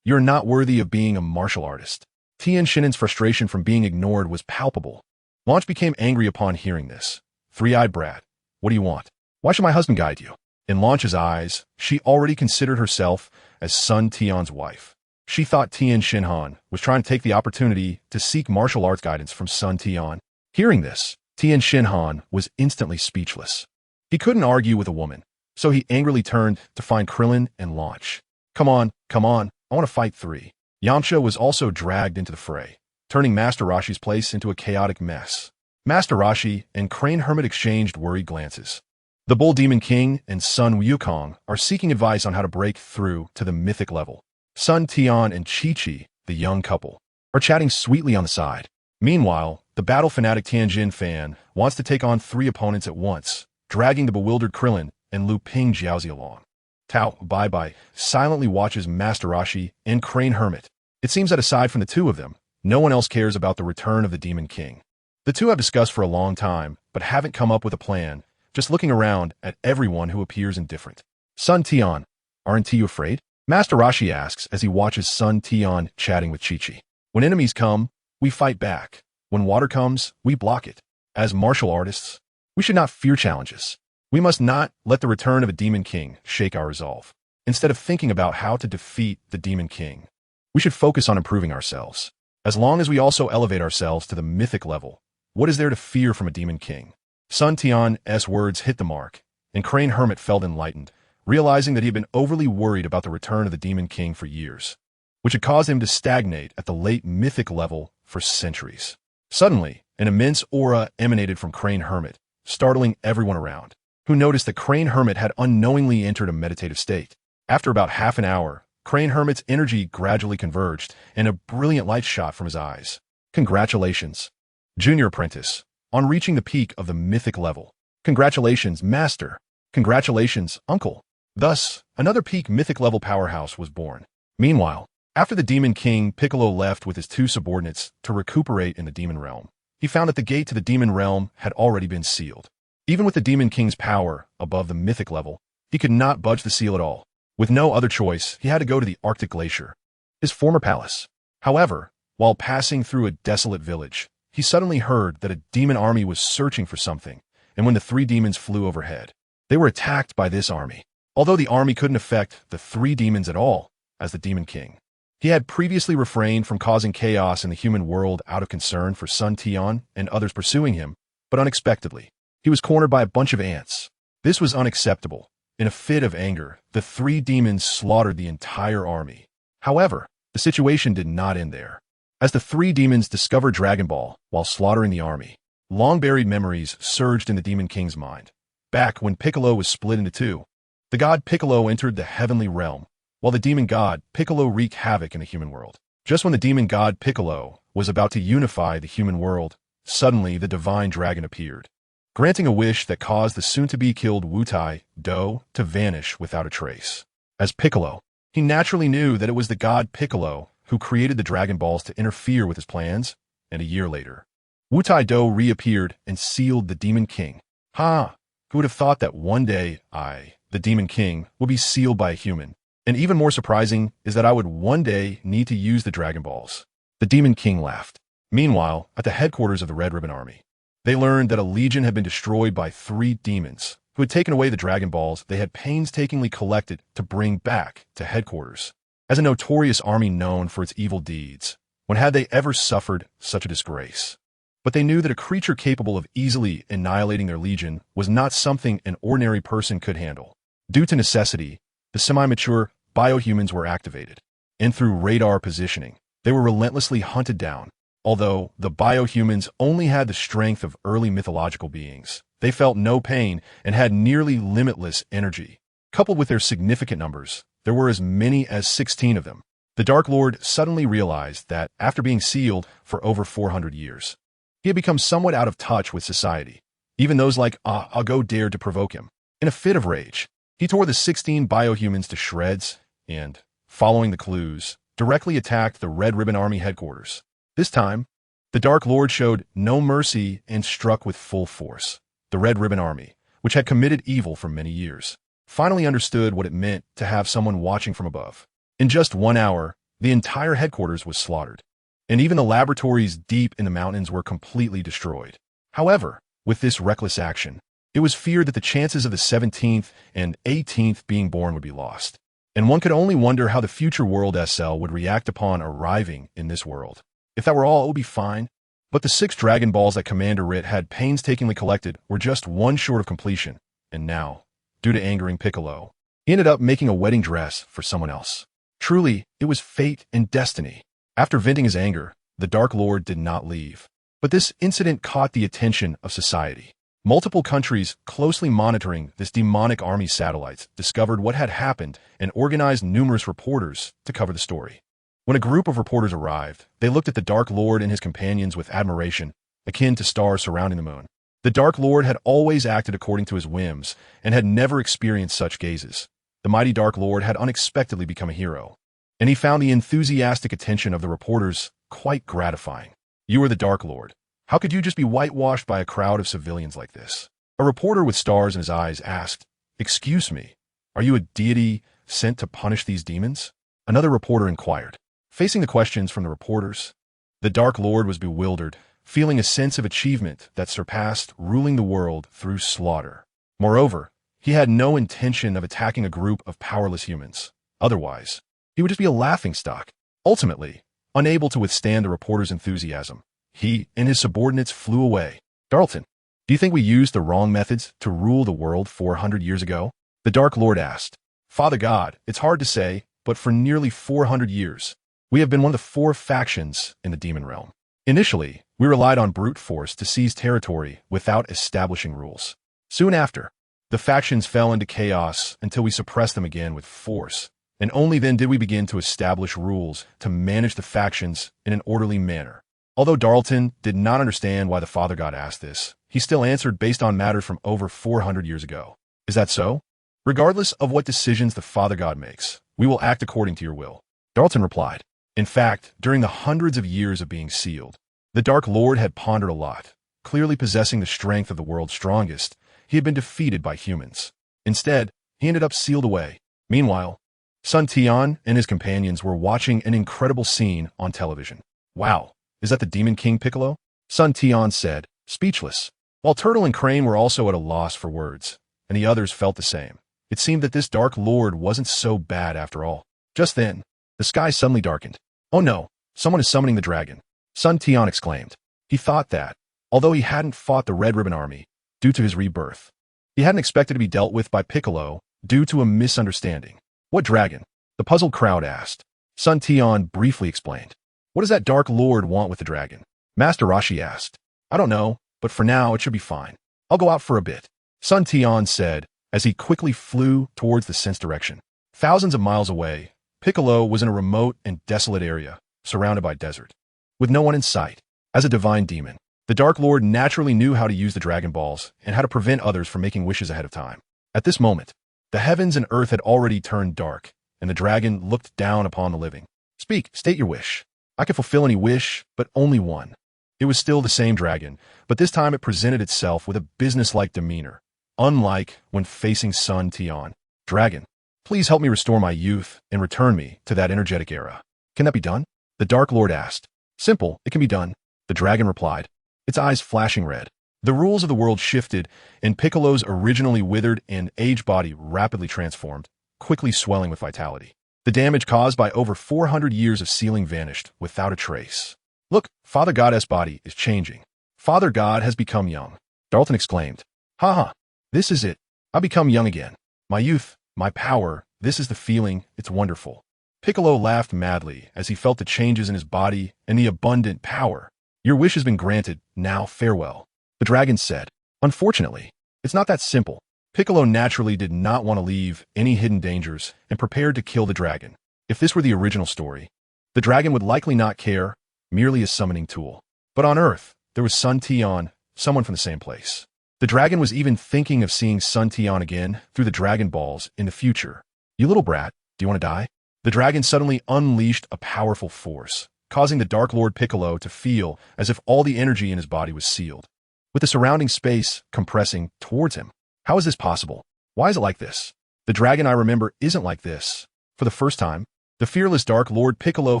You're not worthy of being a martial artist. Tian Shinhan's frustration from being ignored was palpable. Launch became angry upon hearing this. Three-eyed brat, what do you want? Why should my husband guide you? In Launch's eyes, she already considered herself as Sun Tian's wife. She thought Tian Shinhan was trying to take the opportunity to seek martial arts guidance from Sun Tian. Hearing this, Tian Shinhan was instantly speechless. He couldn't argue with a woman, so he angrily turned to find Krillin and Launch. Come on, I want to fight three. Yamcha was also dragged into the fray, turning Master Roshi's place into a chaotic mess. Master Roshi and Crane Hermit exchanged worried glances. The Bull Demon King and Sun Wukong are seeking advice on how to break through to the mythic level. Sun Tian and Chi-Chi, the young couple, are chatting sweetly on the side. Meanwhile, the battle fanatic Tianjin fan wants to take on three opponents at once, dragging the bewildered Krillin and Lu Ping Jiaozi along. Tao Bai silently watches Master Roshi and Crane Hermit. It seems that aside from the two of them, no one else cares about the return of the Demon King. The two have discussed for a long time, but haven't come up with a plan, just looking around at everyone who appears indifferent. Sun Tian, aren't you afraid? Master Roshi asks as he watches Sun Tian chatting with Chi-Chi. When enemies come, we fight back. When water comes, we block it. As martial artists, we should not fear challenges. We must not let the return of a Demon King shake our resolve. Instead of thinking about how to defeat the Demon King, we should focus on improving ourselves. As long as we also elevate ourselves to the mythic level, what is there to fear from a Demon King? Sun Tian's words hit the mark, and Crane Hermit felt enlightened, realizing that he had been overly worried about the return of the Demon King for years, which had caused him to stagnate at the late mythic level for centuries. Suddenly, an immense aura emanated from Crane Hermit, startling everyone around, who noticed that Crane Hermit had unknowingly entered a meditative state. After about half an hour, Crane Hermit's energy gradually converged, and a brilliant light shot from his eyes. Congratulations, Junior Apprentice, on reaching the peak of the mythic level. Congratulations, Master. Congratulations, Uncle. Thus, another peak mythic level powerhouse was born. Meanwhile, after the Demon King, Piccolo left with his two subordinates to recuperate in the Demon Realm. He found that the gate to the Demon Realm had already been sealed. Even with the Demon King's power above the mythic level, he could not budge the seal at all. With no other choice, he had to go to the Arctic Glacier, his former palace. However, while passing through a desolate village, he suddenly heard that a demon army was searching for something, and when the three demons flew overhead, they were attacked by this army. Although the army couldn't affect the three demons at all, as the Demon King, he had previously refrained from causing chaos in the human world out of concern for Sun Tian and others pursuing him, but unexpectedly, he was cornered by a bunch of ants. This was unacceptable. In a fit of anger, the three demons slaughtered the entire army. However, the situation did not end there. As the three demons discovered Dragon Ball while slaughtering the army, long-buried memories surged in the Demon King's mind. Back when Piccolo was split into two, the god Piccolo entered the heavenly realm, while the demon god Piccolo wreaked havoc in the human world. Just when the demon god Piccolo was about to unify the human world, suddenly the divine dragon appeared, granting a wish that caused the soon-to-be-killed Wutai Do to vanish without a trace. As Piccolo, he naturally knew that it was the god Piccolo who created the Dragon Balls to interfere with his plans, and a year later, Wutai Do reappeared and sealed the Demon King. Who would have thought that one day I, the Demon King, would be sealed by a human? And even more surprising is that I would one day need to use the Dragon Balls. The Demon King laughed. Meanwhile, at the headquarters of the Red Ribbon Army, they learned that a legion had been destroyed by three demons who had taken away the Dragon Balls they had painstakingly collected to bring back to headquarters. As a notorious army known for its evil deeds, When had they ever suffered such a disgrace? But they knew that a creature capable of easily annihilating their legion was not something an ordinary person could handle. Due to necessity, the semi-mature biohumans were activated, and through radar positioning, they were relentlessly hunted down. Although the biohumans only had the strength of early mythological beings, they felt no pain and had nearly limitless energy. Coupled with their significant numbers, there were as many as 16 of them. The Dark Lord suddenly realized that, after being sealed for over 400 years, he had become somewhat out of touch with society. Even those like Ago dared to provoke him. In a fit of rage, he tore the 16 biohumans to shreds and, following the clues, directly attacked the Red Ribbon Army headquarters. This time, the Dark Lord showed no mercy and struck with full force. The Red Ribbon Army, which had committed evil for many years, finally understood what it meant to have someone watching from above. In just 1 hour, the entire headquarters was slaughtered, and even the laboratories deep in the mountains were completely destroyed. However, with this reckless action, it was feared that the chances of the 17th and 18th being born would be lost, and one could only wonder how the future world SL would react upon arriving in this world. If that were all, it would be fine, but the 6 Dragon Balls that Commander Rit had painstakingly collected were just one short of completion, and now, due to angering Piccolo, he ended up making a wedding dress for someone else. Truly, it was fate and destiny. After venting his anger, the Dark Lord did not leave. But this incident caught the attention of society. Multiple countries closely monitoring this demonic army's satellites discovered what had happened and organized numerous reporters to cover the story. When a group of reporters arrived, they looked at the Dark Lord and his companions with admiration, akin to stars surrounding the moon. The Dark Lord had always acted according to his whims and had never experienced such gazes. The mighty Dark Lord had unexpectedly become a hero, and he found the enthusiastic attention of the reporters quite gratifying. "You are the Dark Lord. How could you just be whitewashed by a crowd of civilians like this?" A reporter with stars in his eyes asked, "Excuse me, are you a deity sent to punish these demons?" Another reporter inquired. Facing the questions from the reporters, the Dark Lord was bewildered, feeling a sense of achievement that surpassed ruling the world through slaughter. Moreover, he had no intention of attacking a group of powerless humans. Otherwise, he would just be a laughingstock. Ultimately, unable to withstand the reporter's enthusiasm, he and his subordinates flew away. "Darlton, do you think we used the wrong methods to rule the world 400 years ago?" The Dark Lord asked. "Father God, it's hard to say, but for nearly 400 years, we have been one of the 4 factions in the demon realm. Initially, we relied on brute force to seize territory without establishing rules. Soon after, the factions fell into chaos until we suppressed them again with force, and only then did we begin to establish rules to manage the factions in an orderly manner." Although Darlton did not understand why the Father God asked this, he still answered based on matters from over 400 years ago. "Is that so? Regardless of what decisions the Father God makes, we will act according to your will," Darlton replied. In fact, during the hundreds of years of being sealed, the Dark Lord had pondered a lot. Clearly possessing the strength of the world's strongest, he had been defeated by humans. Instead, he ended up sealed away. Meanwhile, son Tian and his companions were watching an incredible scene on television. "Wow, is that the Demon King Piccolo?" Son Tian said, speechless. While Turtle and Crane were also at a loss for words, and the others felt the same. It seemed that this Dark Lord wasn't so bad after all. Just then, the sky suddenly darkened. "Oh no, someone is summoning the dragon," son Tian exclaimed. He thought that, although he hadn't fought the Red Ribbon Army due to his rebirth, he hadn't expected to be dealt with by Piccolo due to a misunderstanding. "What dragon?" the puzzled crowd asked. Son Tian briefly explained. "What does that Dark Lord want with the dragon?" Master Rashi asked. "I don't know, but for now it should be fine. I'll go out for a bit," son Tian said as he quickly flew towards the sense direction. Thousands of miles away, Piccolo was in a remote and desolate area, surrounded by desert, with no one in sight. As a divine demon, the Dark Lord naturally knew how to use the Dragon Balls and how to prevent others from making wishes ahead of time. At this moment, the heavens and earth had already turned dark, and the dragon looked down upon the living. "Speak, state your wish. I can fulfill any wish, but only one." It was still the same dragon, but this time it presented itself with a businesslike demeanor, unlike when facing son Tian. "Dragon, please help me restore my youth and return me to that energetic era. Can that be done?" the Dark Lord asked. "Simple, it can be done," the dragon replied, its eyes flashing red. The rules of the world shifted, and Piccolo's originally withered and aged body rapidly transformed, quickly swelling with vitality. The damage caused by over 400 years of sealing vanished without a trace. Look, Father God's body is changing. Father God has become young. Darlton exclaimed. Ha. This is it. I become young again. My youth, my power, this is the feeling, it's wonderful. Piccolo laughed madly as he felt the changes in his body and the abundant power. Your wish has been granted, now farewell. The dragon said. Unfortunately, it's not that simple. Piccolo naturally did not want to leave any hidden dangers and prepared to kill the dragon. If this were the original story, the dragon would likely not care, merely a summoning tool. But on Earth, there was Sun Tian, someone from the same place. The dragon was even thinking of seeing Sun Tian again through the Dragon Balls in the future. You little brat, do you want to die? The dragon suddenly unleashed a powerful force, causing the Dark Lord Piccolo to feel as if all the energy in his body was sealed, with the surrounding space compressing towards him. How is this possible? Why is it like this? The dragon I remember isn't like this. For the first time, the fearless Dark Lord Piccolo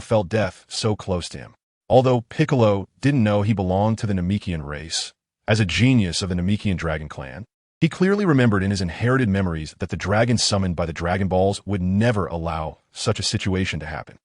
felt death so close to him. Although Piccolo didn't know he belonged to the Namekian race, as a genius of the Namekian dragon clan, he clearly remembered in his inherited memories that the dragon summoned by the Dragon Balls would never allow such a situation to happen.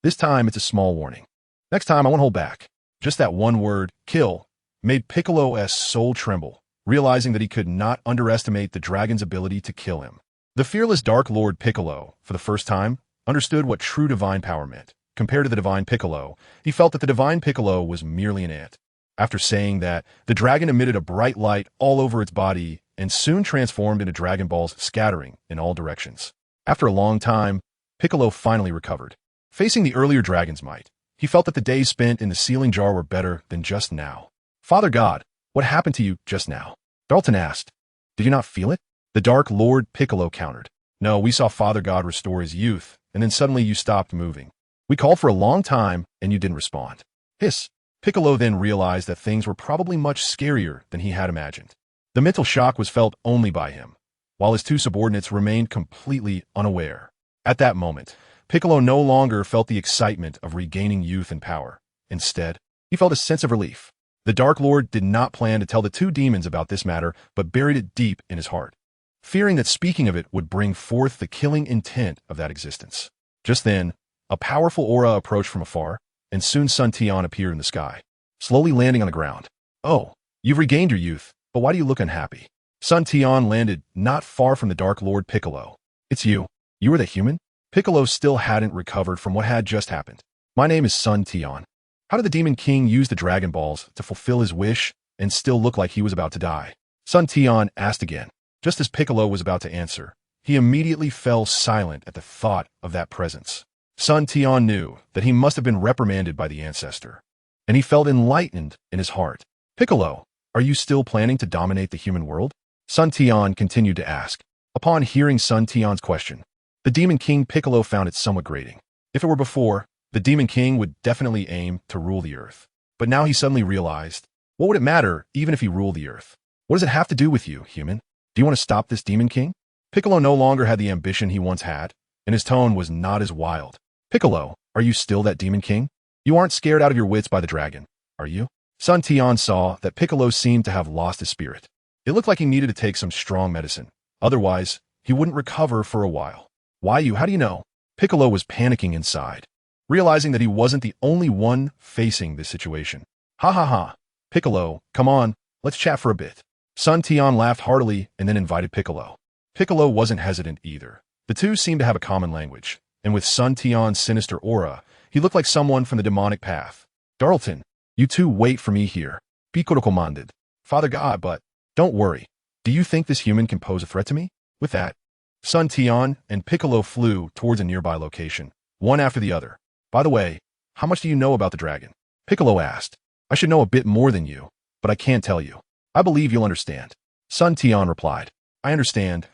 This time it's a small warning. Next time I won't hold back. Just that one word, kill, made Piccolo's soul tremble, realizing that he could not underestimate the dragon's ability to kill him. The fearless Dark Lord Piccolo, for the first time, understood what true divine power meant. Compared to the divine Piccolo, he felt that the divine Piccolo was merely an ant. After saying that, the dragon emitted a bright light all over its body and soon transformed into Dragon Balls scattering in all directions. After a long time, Piccolo finally recovered. Facing the earlier dragon's might, he felt that the days spent in the sealing jar were better than just now. Father God, what happened to you just now? Darlton asked. Did you not feel it? The Dark Lord Piccolo countered. No, we saw Father God restore his youth, and then suddenly you stopped moving. We called for a long time, and you didn't respond. Hiss. Piccolo then realized that things were probably much scarier than he had imagined. The mental shock was felt only by him, while his two subordinates remained completely unaware. At that moment, Piccolo no longer felt the excitement of regaining youth and power. Instead, he felt a sense of relief. The Dark Lord did not plan to tell the two demons about this matter, but buried it deep in his heart, fearing that speaking of it would bring forth the killing intent of that existence. Just then, a powerful aura approached from afar, and soon Sun Tian appeared in the sky, slowly landing on the ground. Oh, you've regained your youth, but why do you look unhappy? Sun Tian landed not far from the Dark Lord Piccolo. It's you. You are the human? Piccolo still hadn't recovered from what had just happened. My name is Sun Tian. How did the Demon King use the Dragon Balls to fulfill his wish and still look like he was about to die? Sun Tian asked again. Just as Piccolo was about to answer, he immediately fell silent at the thought of that presence. Sun Tian knew that he must have been reprimanded by the ancestor, and he felt enlightened in his heart. Piccolo, are you still planning to dominate the human world? Sun Tian continued to ask. Upon hearing Sun Tian's question, the Demon King Piccolo found it somewhat grating. If it were before, the Demon King would definitely aim to rule the earth. But now he suddenly realized, what would it matter even if he ruled the earth? What does it have to do with you, human? Do you want to stop this Demon King? Piccolo no longer had the ambition he once had, and his tone was not as wild. Piccolo, are you still that Demon King? You aren't scared out of your wits by the dragon, are you? Sun Tian saw that Piccolo seemed to have lost his spirit. It looked like he needed to take some strong medicine. Otherwise, he wouldn't recover for a while. Why you? How do you know? Piccolo was panicking inside, realizing that he wasn't the only one facing this situation. Ha. Piccolo, come on, let's chat for a bit. Sun Tian laughed heartily and then invited Piccolo. Piccolo wasn't hesitant either. The two seemed to have a common language, and with Sun Tian's sinister aura, he looked like someone from the demonic path. Darlton, you two wait for me here. Piccolo commanded. Father God, but don't worry. Do you think this human can pose a threat to me? With that, Sun Tian and Piccolo flew towards a nearby location, one after the other. By the way, how much do you know about the dragon? Piccolo asked. I should know a bit more than you, but I can't tell you. I believe you'll understand. Sun Tian replied. I understand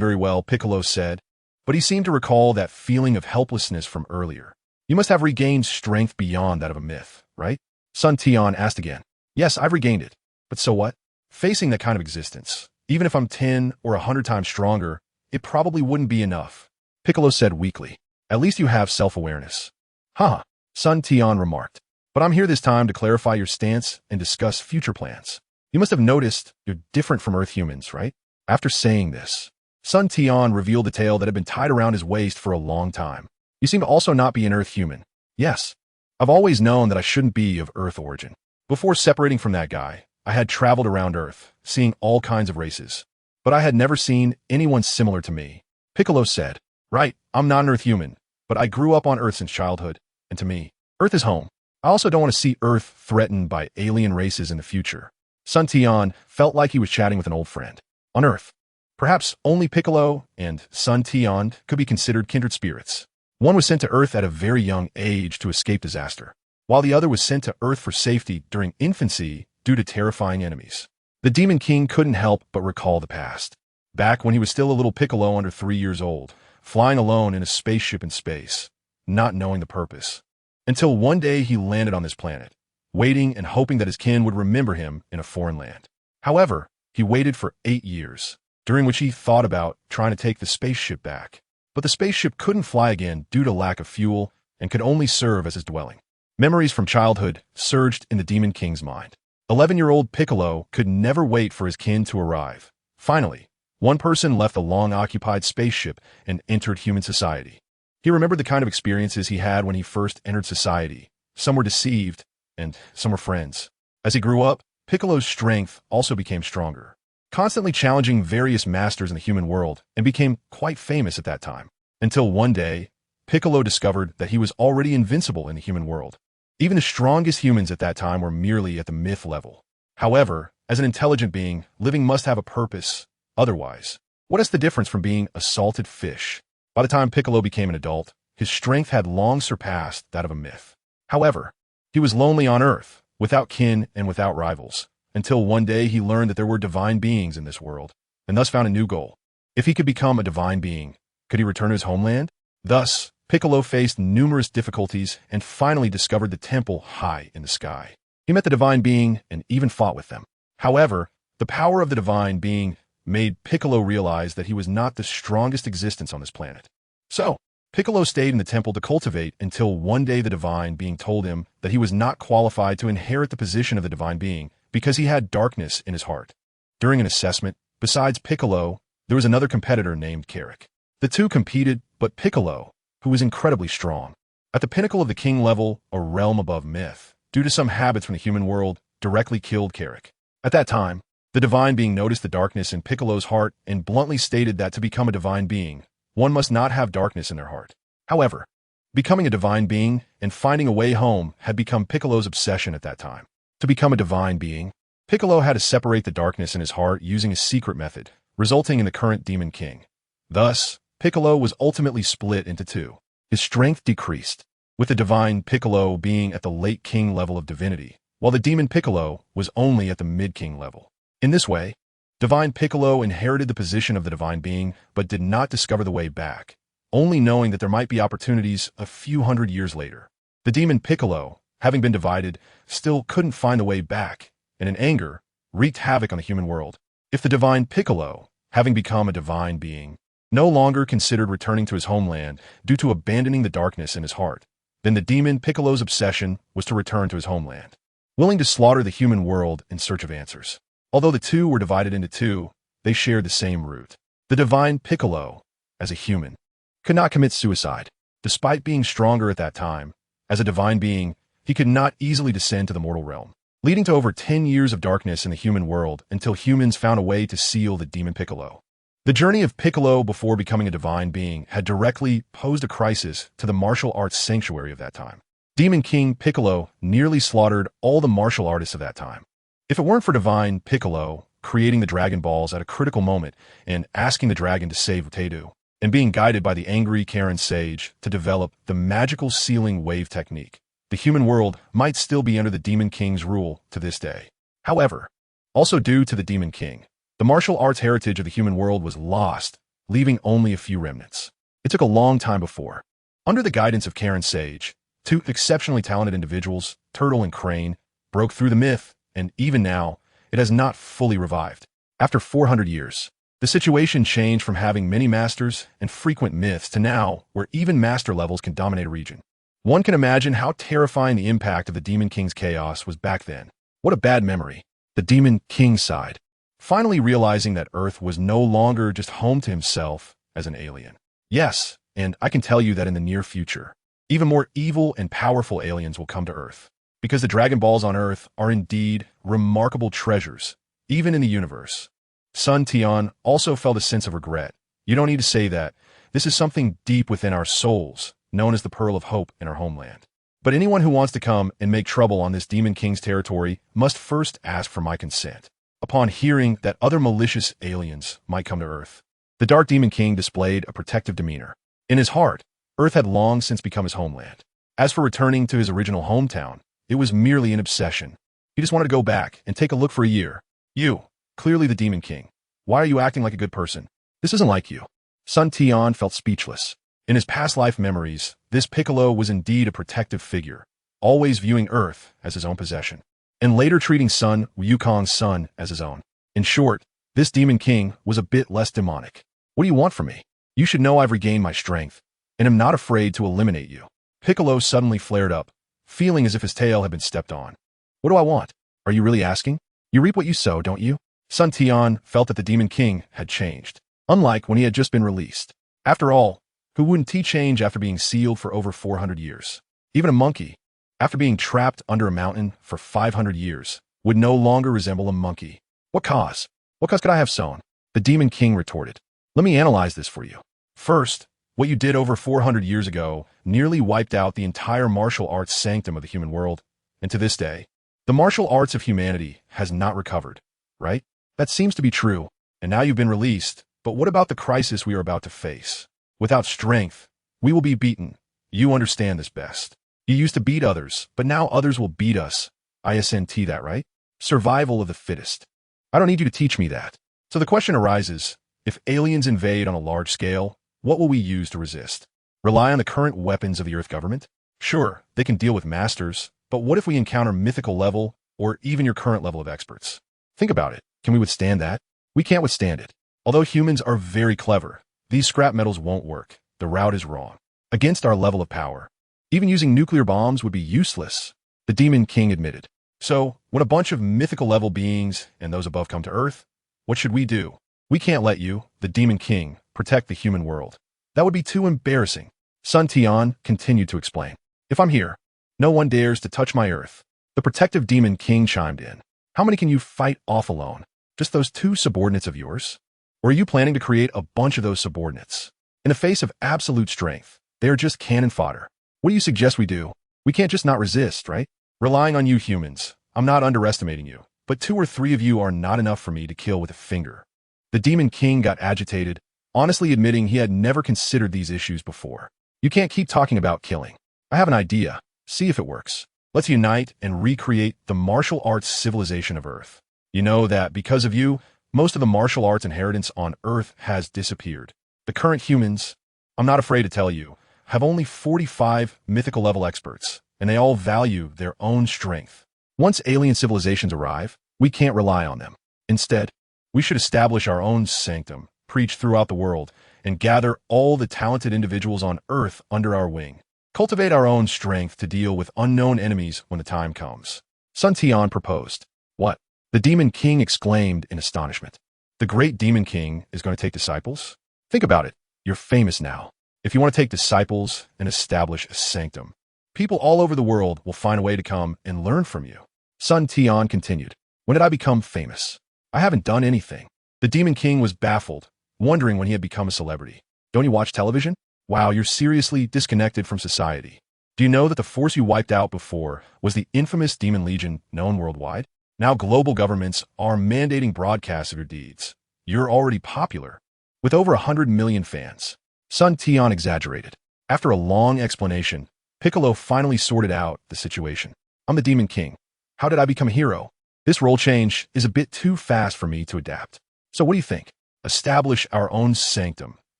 very well, Piccolo said, but he seemed to recall that feeling of helplessness from earlier. You must have regained strength beyond that of a myth, right? Sun Tian asked again. Yes, I've regained it. But so what? Facing that kind of existence, even if I'm 10 or 100 times stronger, it probably wouldn't be enough. Piccolo said weakly. At least you have self-awareness. Huh, Sun Tian remarked. But I'm here this time to clarify your stance and discuss future plans. You must have noticed you're different from Earth humans, right? After saying this, Son Tian revealed a tale that had been tied around his waist for a long time. You seem to also not be an Earth human. Yes. I've always known that I shouldn't be of Earth origin. Before separating from that guy, I had traveled around Earth, seeing all kinds of races. But I had never seen anyone similar to me. Piccolo said, right, I'm not an Earth human, but I grew up on Earth since childhood, and to me, Earth is home. I also don't want to see Earth threatened by alien races in the future. Son Tian felt like he was chatting with an old friend. On Earth, perhaps only Piccolo and Son Tian could be considered kindred spirits. One was sent to Earth at a very young age to escape disaster, while the other was sent to Earth for safety during infancy due to terrifying enemies. The Demon King couldn't help but recall the past. Back when he was still a little Piccolo under 3 years old, flying alone in a spaceship in space, not knowing the purpose. Until one day he landed on this planet, waiting and hoping that his kin would remember him in a foreign land. However, he waited for 8 years, during which he thought about trying to take the spaceship back. But the spaceship couldn't fly again due to lack of fuel and could only serve as his dwelling. Memories from childhood surged in the Demon King's mind. 11-year-old Piccolo could never wait for his kin to arrive. Finally, one person left the long-occupied spaceship and entered human society. He remembered the kind of experiences he had when he first entered society. Some were deceived, and some were friends. As he grew up, Piccolo's strength also became stronger, constantly challenging various masters in the human world, and became quite famous at that time. Until one day, Piccolo discovered that he was already invincible in the human world. Even the strongest humans at that time were merely at the myth level. However, as an intelligent being, living must have a purpose. Otherwise, what is the difference from being a salted fish? By the time Piccolo became an adult, his strength had long surpassed that of a myth. However, he was lonely on Earth, without kin and without rivals, until one day he learned that there were divine beings in this world, and thus found a new goal. If he could become a divine being, could he return to his homeland? Thus, Piccolo faced numerous difficulties and finally discovered the temple high in the sky. He met the divine being and even fought with them. However, the power of the divine being made Piccolo realize that he was not the strongest existence on this planet. So, Piccolo stayed in the temple to cultivate until one day the divine being told him that he was not qualified to inherit the position of the divine being because he had darkness in his heart. During an assessment, besides Piccolo, there was another competitor named Carrick. The two competed, but Piccolo, who was incredibly strong, at the pinnacle of the king level, a realm above myth, due to some habits from the human world, directly killed Carrick. At that time, the divine being noticed the darkness in Piccolo's heart and bluntly stated that to become a divine being, one must not have darkness in their heart. However, becoming a divine being and finding a way home had become Piccolo's obsession at that time. To become a divine being, Piccolo had to separate the darkness in his heart using a secret method, resulting in the current Demon King. Thus, Piccolo was ultimately split into two. His strength decreased, with the divine Piccolo being at the late king level of divinity, while the demon Piccolo was only at the mid-king level. In this way, divine Piccolo inherited the position of the divine being but did not discover the way back, only knowing that there might be opportunities a few hundred years later. The demon Piccolo, having been divided, still couldn't find the way back, and in anger, wreaked havoc on the human world. If the divine Piccolo, having become a divine being, no longer considered returning to his homeland due to abandoning the darkness in his heart, then the demon Piccolo's obsession was to return to his homeland, willing to slaughter the human world in search of answers. Although the two were divided into two, they shared the same root. The divine Piccolo, as a human, could not commit suicide. Despite being stronger at that time, as a divine being, he could not easily descend to the mortal realm, leading to over 10 years of darkness in the human world until humans found a way to seal the demon Piccolo. The journey of Piccolo before becoming a divine being had directly posed a crisis to the martial arts sanctuary of that time. Demon King Piccolo nearly slaughtered all the martial artists of that time. If it weren't for divine Piccolo creating the Dragon Balls at a critical moment and asking the dragon to save Tedu, and being guided by the angry Karen Sage to develop the magical sealing wave technique, the human world might still be under the Demon King's rule to this day. However, also due to the Demon King, the martial arts heritage of the human world was lost, leaving only a few remnants. It took a long time before, under the guidance of Karen Sage, two exceptionally talented individuals, Turtle and Crane, broke through the myth, and even now, it has not fully revived. After 400 years, the situation changed from having many masters and frequent myths to now, where even master levels can dominate a region. One can imagine how terrifying the impact of the Demon King's chaos was back then. What a bad memory. The Demon King sighed. finally realizing that Earth was no longer just home to himself as an alien. Yes, and I can tell you that in the near future, even more evil and powerful aliens will come to Earth, because the Dragon Balls on Earth are indeed remarkable treasures, even in the universe. Son Tian also felt a sense of regret. You don't need to say that. This is something deep within our souls, known as the Pearl of Hope in our homeland. But anyone who wants to come and make trouble on this Demon King's territory must first ask for my consent. Upon hearing that other malicious aliens might come to Earth, the Dark Demon King displayed a protective demeanor. In his heart, Earth had long since become his homeland. As for returning to his original hometown, it was merely an obsession. He just wanted to go back and take a look for a year. You, clearly the Demon King. Why are you acting like a good person? This isn't like you. Son Tian felt speechless. In his past life memories, this Piccolo was indeed a protective figure, always viewing Earth as his own possession, and later treating son Wukong's son as his own. In short, this Demon King was a bit less demonic. What do you want from me? You should know I've regained my strength, and am not afraid to eliminate you. Piccolo suddenly flared up, feeling as if his tail had been stepped on. What do I want? Are you really asking? You reap what you sow, don't you? Son Tian felt that the Demon King had changed, unlike when he had just been released. After all, who wouldn't he change after being sealed for over 400 years? Even a monkey, after being trapped under a mountain for 500 years, would no longer resemble a monkey. What cause? What cause could I have sown? The Demon King retorted. Let me analyze this for you. First, what you did over 400 years ago nearly wiped out the entire martial arts sanctum of the human world, and to this day, the martial arts of humanity has not recovered, right? That seems to be true, and now you've been released, but what about the crisis we are about to face? Without strength, we will be beaten. You understand this best. You used to beat others, but now others will beat us. ISNT that, right? Survival of the fittest. I don't need you to teach me that. So the question arises, if aliens invade on a large scale, what will we use to resist? Rely on the current weapons of the Earth government? Sure, they can deal with masters, but what if we encounter mythical level or even your current level of experts? Think about it. Can we withstand that? We can't withstand it. Although humans are very clever, these scrap metals won't work. The route is wrong. Against our level of power, even using nuclear bombs would be useless, the Demon King admitted. So, when a bunch of mythical level beings and those above come to Earth, what should we do? We can't let you, the Demon King, protect the human world. That would be too embarrassing. Son Tian continued to explain. If I'm here, no one dares to touch my Earth. The protective Demon King chimed in. How many can you fight off alone? Just those two subordinates of yours? Or are you planning to create a bunch of those subordinates? In the face of absolute strength, they are just cannon fodder. What do you suggest we do? We can't just not resist, right? Relying on you humans. I'm not underestimating you, but 2 or 3 of you are not enough for me to kill with a finger. The Demon King got agitated, honestly admitting he had never considered these issues before. You can't keep talking about killing. I have an idea. See if it works. Let's unite and recreate the martial arts civilization of Earth. You know that because of you, most of the martial arts inheritance on Earth has disappeared. The current humans, I'm not afraid to tell you, have only 45 mythical level experts, and they all value their own strength. Once alien civilizations arrive, we can't rely on them. Instead, we should establish our own sanctum, preach throughout the world, and gather all the talented individuals on Earth under our wing. Cultivate our own strength to deal with unknown enemies when the time comes. Son Tian proposed. What? The Demon King exclaimed in astonishment. The great Demon King is going to take disciples? Think about it. You're famous now. If you want to take disciples and establish a sanctum, people all over the world will find a way to come and learn from you. Son Tian continued. When did I become famous? I haven't done anything. The Demon King was baffled, wondering when he had become a celebrity. Don't you watch television? Wow, you're seriously disconnected from society. Do you know that the force you wiped out before was the infamous Demon Legion known worldwide? Now global governments are mandating broadcasts of your deeds. You're already popular, with over 100 million fans. Son Tian exaggerated. After a long explanation, Piccolo finally sorted out the situation. I'm the Demon King. How did I become a hero? This role change is a bit too fast for me to adapt. So what do you think? Establish our own sanctum,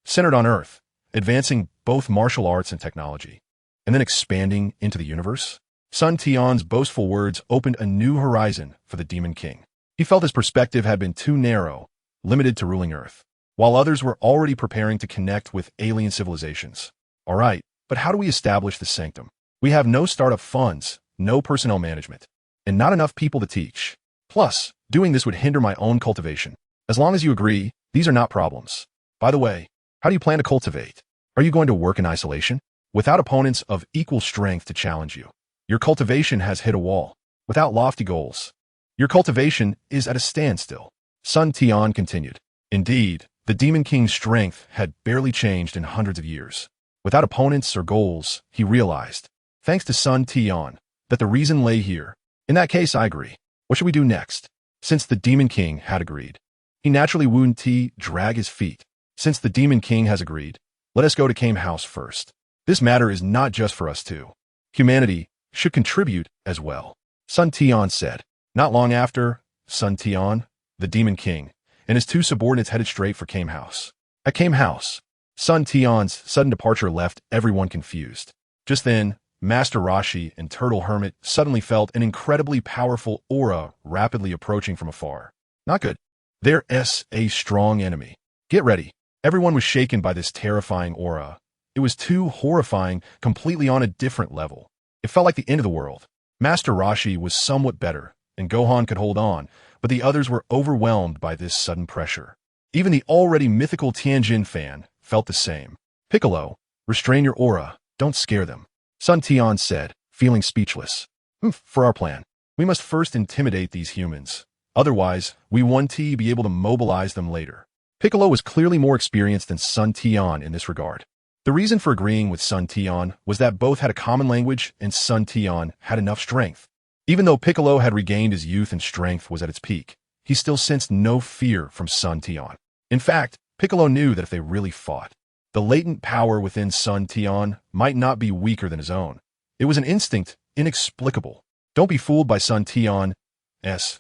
centered on Earth, advancing both martial arts and technology, and then expanding into the universe? Son Tian's boastful words opened a new horizon for the Demon King. He felt his perspective had been too narrow, limited to ruling Earth, while others were already preparing to connect with alien civilizations. All right, but how do we establish the sanctum? We have no startup funds, no personnel management, and not enough people to teach. Plus, Plus, doing this would hinder my own cultivation. As long as you agree, these are not problems. By the way, how do you plan to cultivate? Are you going to work in isolation? Without opponents of equal strength to challenge you. Your cultivation has hit a wall. Without lofty goals, your cultivation is at a standstill. Sun Tian continued. Indeed, the Demon King's strength had barely changed in hundreds of years. Without opponents or goals, he realized, thanks to Sun Tian, that the reason lay here. In that case, I agree. What should we do next? Since the Demon King had agreed, he naturally would drag his feet. Since the Demon King has agreed, let us go to Game House first. This matter is not just for us two. Humanity should contribute as well. Sun Tian said. Not long after, Sun Tian, the Demon King, and his two subordinates headed straight for Game House. At Game House, Sun Tian's sudden departure left everyone confused. Just then, Master Rashi and Turtle Hermit suddenly felt an incredibly powerful aura rapidly approaching from afar. Not good. There's a strong enemy. Get ready. Everyone was shaken by this terrifying aura. It was too horrifying, completely on a different level. It felt like the end of the world. Master Rashi was somewhat better, and Gohan could hold on, but the others were overwhelmed by this sudden pressure. Even the already mythical Tianjin fan felt the same. Piccolo, restrain your aura, don't scare them. Sun Tian said, feeling speechless. For our plan, we must first intimidate these humans. Otherwise, we won't be able to mobilize them later. Piccolo was clearly more experienced than Sun Tian in this regard. The reason for agreeing with Sun Tian was that both had a common language and Sun Tian had enough strength. Even though Piccolo had regained his youth and strength was at its peak, he still sensed no fear from Sun Tian. In fact, Piccolo knew that if they really fought, the latent power within Sun Tian might not be weaker than his own. It was an instinct, inexplicable. Don't be fooled by Sun Tian's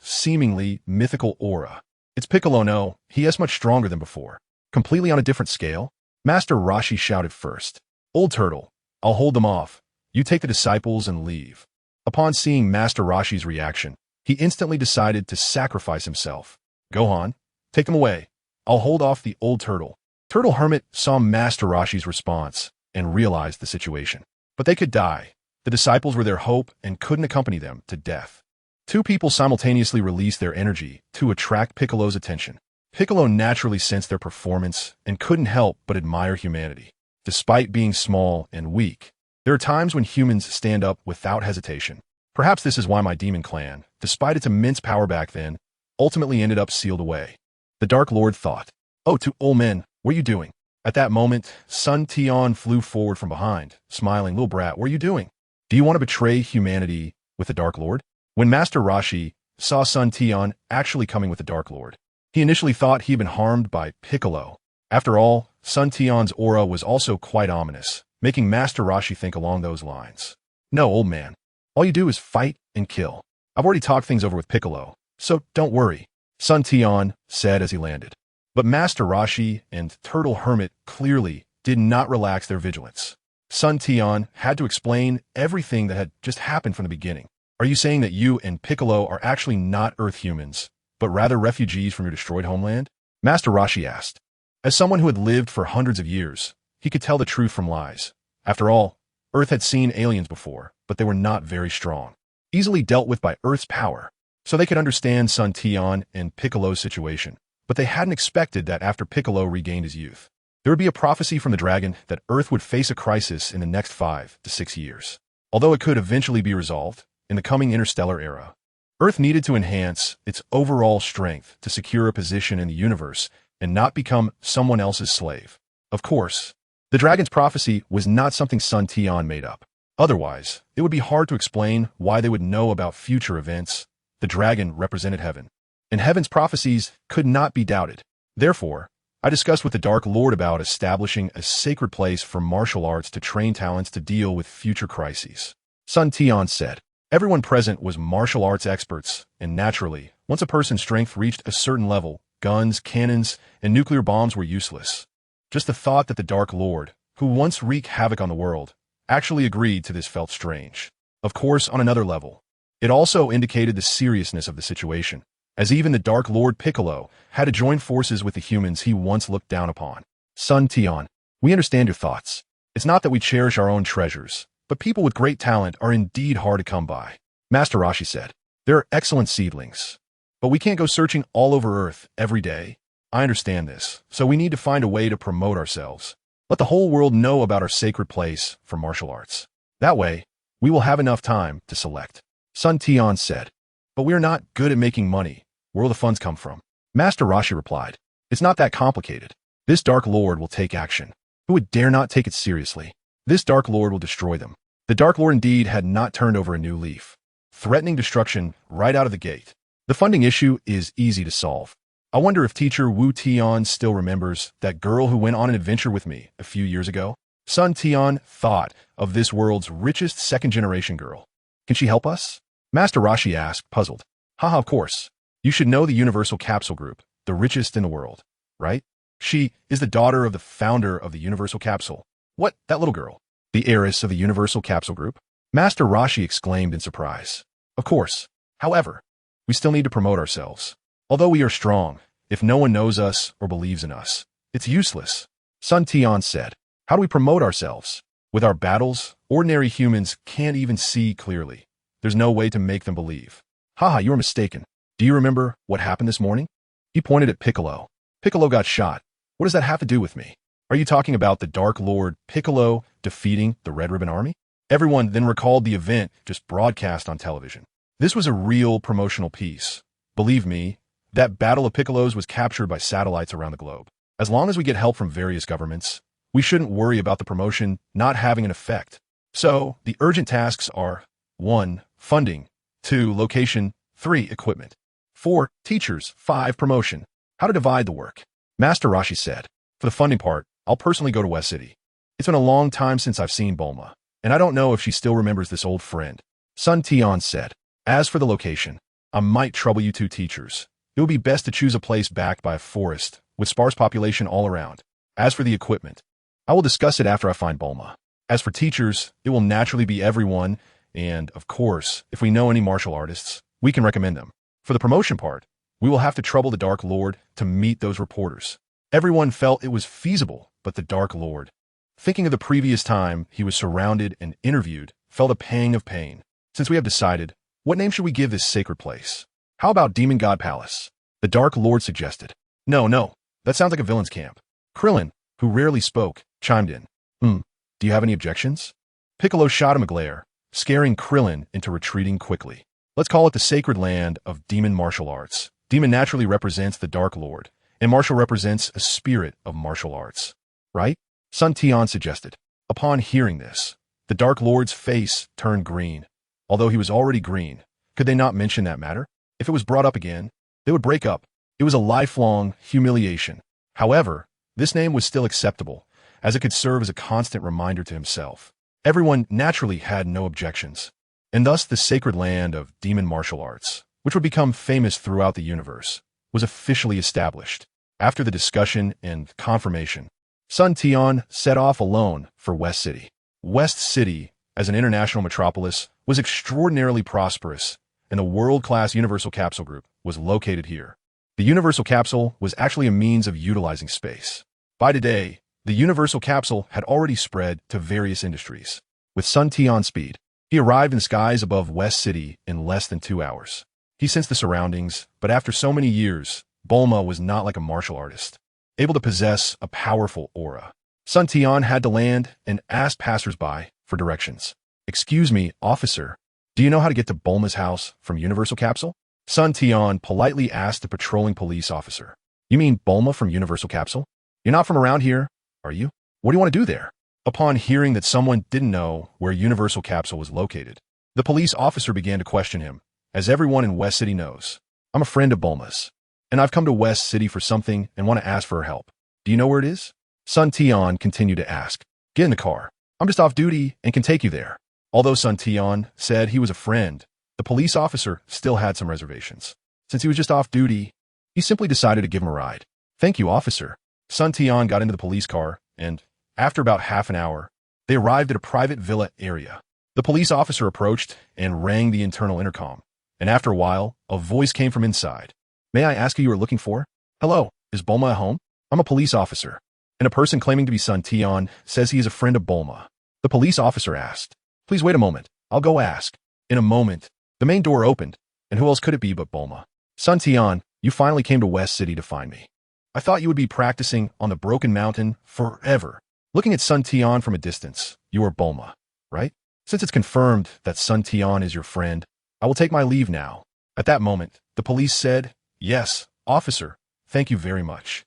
seemingly mythical aura. It's Piccolo, no, he is much stronger than before. Completely on a different scale? Master Rashi shouted first. Old Turtle, I'll hold them off. You take the disciples and leave. Upon seeing Master Rashi's reaction, he instantly decided to sacrifice himself. Gohan, take them away. I'll hold off the old turtle. Turtle Hermit saw Master Rashi's response and realized the situation. But they could die. The disciples were their hope and couldn't accompany them to death. Two people simultaneously released their energy to attract Piccolo's attention. Piccolo naturally sensed their performance and couldn't help but admire humanity. Despite being small and weak, there are times when humans stand up without hesitation. Perhaps this is why my demon clan, despite its immense power back then, ultimately ended up sealed away. The Dark Lord thought, "Oh, two old men, what are you doing?" At that moment, Sun Tian flew forward from behind, smiling. "Little brat, what are you doing? Do you want to betray humanity with the Dark Lord?" When Master Rashi saw Sun Tian actually coming with the Dark Lord, he initially thought he had been harmed by Piccolo. After all, Sun Tian's aura was also quite ominous, making Master Rashi think along those lines. "No, old man. All you do is fight and kill. I've already talked things over with Piccolo, so don't worry," Sun Tian said as he landed. But Master Rashi and Turtle Hermit clearly did not relax their vigilance. Sun Tian had to explain everything that had just happened from the beginning. "Are you saying that you and Piccolo are actually not Earth humans, but rather refugees from your destroyed homeland?" Master Rashi asked. As someone who had lived for hundreds of years, he could tell the truth from lies. After all, Earth had seen aliens before, but they were not very strong, easily dealt with by Earth's power. So they could understand Sun Tian and Piccolo's situation, but they hadn't expected that after Piccolo regained his youth, there would be a prophecy from the dragon that Earth would face a crisis in the next 5 to 6 years. Although it could eventually be resolved in the coming interstellar era, Earth needed to enhance its overall strength to secure a position in the universe and not become someone else's slave. Of course, the dragon's prophecy was not something Sun Tian made up. Otherwise, it would be hard to explain why they would know about future events. The dragon represented heaven, and heaven's prophecies could not be doubted. Therefore, I discussed with the Dark Lord about establishing a sacred place for martial arts to train talents to deal with future crises. Sun Tian said. Everyone present was martial arts experts, and naturally, once a person's strength reached a certain level, guns, cannons, and nuclear bombs were useless. Just the thought that the Dark Lord, who once wreaked havoc on the world, actually agreed to this felt strange. Of course, on another level, it also indicated the seriousness of the situation, as even the Dark Lord Piccolo had to join forces with the humans he once looked down upon. Sun Tian, we understand your thoughts. It's not that we cherish our own treasures, but people with great talent are indeed hard to come by. Master Rashi said, there are excellent seedlings. But we can't go searching all over Earth every day. I understand this, so we need to find a way to promote ourselves. Let the whole world know about our sacred place for martial arts. That way, we will have enough time to select. Sun Tian said. But we are not good at making money. Where will the funds come from? Master Rashi replied. It's not that complicated. This Dark Lord will take action. Who would dare not take it seriously? This Dark Lord will destroy them. The Dark Lord indeed had not turned over a new leaf, threatening destruction right out of the gate. The funding issue is easy to solve. I wonder if teacher Wu Tian still remembers that girl who went on an adventure with me a few years ago. Sun Tian thought of this world's richest second-generation girl. Can she help us? Master Rashi asked, puzzled. Haha, of course. You should know the Universal Capsule Group, the richest in the world, right? She is the daughter of the founder of the Universal Capsule. What, that little girl? The heiress of the Universal Capsule Group? Master Rashi exclaimed in surprise. Of course. However, we still need to promote ourselves. Although we are strong, if no one knows us or believes in us, it's useless. Sun Tian said. How do we promote ourselves? With our battles, ordinary humans can't even see clearly. There's no way to make them believe. Haha, you are mistaken. Do you remember what happened this morning? He pointed at Piccolo. Piccolo got shot. What does that have to do with me? Are you talking about the Dark Lord Piccolo defeating the Red Ribbon Army? Everyone then recalled the event just broadcast on television. This was a real promotional piece. Believe me, that battle of Piccolos was captured by satellites around the globe. As long as we get help from various governments, we shouldn't worry about the promotion not having an effect. So, the urgent tasks are 1. Funding, 2. Location, 3. Equipment, 4. Teachers, 5. Promotion. How to divide the work. Master Rashi said. For the funding part, I'll personally go to West City. It's been a long time since I've seen Bulma, and I don't know if she still remembers this old friend. Sun Tian said. As for the location, I might trouble you two teachers. It would be best to choose a place backed by a forest, with sparse population all around. As for the equipment, I will discuss it after I find Bulma. As for teachers, it will naturally be everyone, and, of course, if we know any martial artists, we can recommend them. For the promotion part, we will have to trouble the Dark Lord to meet those reporters. Everyone felt it was feasible, but the Dark Lord, thinking of the previous time he was surrounded and interviewed, felt a pang of pain. Since we have decided, what name should we give this sacred place? How about Demon God Palace? The Dark Lord suggested. No, that sounds like a villain's camp. Krillin, who rarely spoke, chimed in. Do you have any objections? Piccolo shot him a glare, scaring Krillin into retreating quickly. Let's call it the sacred land of demon martial arts. Demon naturally represents the Dark Lord, and martial represents a spirit of martial arts. Right? Sun Tian suggested. Upon hearing this, the Dark Lord's face turned green. Although he was already green, could they not mention that matter? If it was brought up again, they would break up. It was a lifelong humiliation. However, this name was still acceptable, as it could serve as a constant reminder to himself. Everyone naturally had no objections, and thus the sacred land of demon martial arts, which would become famous throughout the universe, was officially established. After the discussion and confirmation, Sun Tian set off alone for West City. West City, as an international metropolis, was extraordinarily prosperous, and the world-class Universal Capsule Group was located here. The Universal Capsule was actually a means of utilizing space. By today, the Universal Capsule had already spread to various industries. With Sun Tian's speed, he arrived in the skies above West City in less than 2 hours. He sensed the surroundings, but after so many years, Bulma was not like a martial artist, able to possess a powerful aura. Sun Tian had to land and asked passersby for directions. Excuse me, officer, do you know how to get to Bulma's house from Universal Capsule? Sun Tian politely asked the patrolling police officer. You mean Bulma from Universal Capsule? You're not from around here, are you? What do you want to do there? Upon hearing that someone didn't know where Universal Capsule was located, the police officer began to question him. As everyone in West City knows, I'm a friend of Bulma's, and I've come to West City for something and want to ask for her help. Do you know where it is? Sun Tian continued to ask. Get in the car. I'm just off duty and can take you there. Although Sun Tian said he was a friend, the police officer still had some reservations. Since he was just off duty, he simply decided to give him a ride. Thank you, officer. Sun Tian got into the police car, and, after about half an hour, they arrived at a private villa area. The police officer approached and rang the internal intercom, and after a while, a voice came from inside. May I ask who you are looking for? Hello, is Bulma at home? I'm a police officer, and a person claiming to be Sun Tian says he is a friend of Bulma. The police officer asked. Please wait a moment, I'll go ask. In a moment, the main door opened, and who else could it be but Bulma? Sun Tian, you finally came to West City to find me. I thought you would be practicing on the Broken Mountain forever. Looking at Sun Tian from a distance, you are Bulma, right? Since it's confirmed that Sun Tian is your friend, I will take my leave now. At that moment, the police said, "Yes, officer, thank you very much."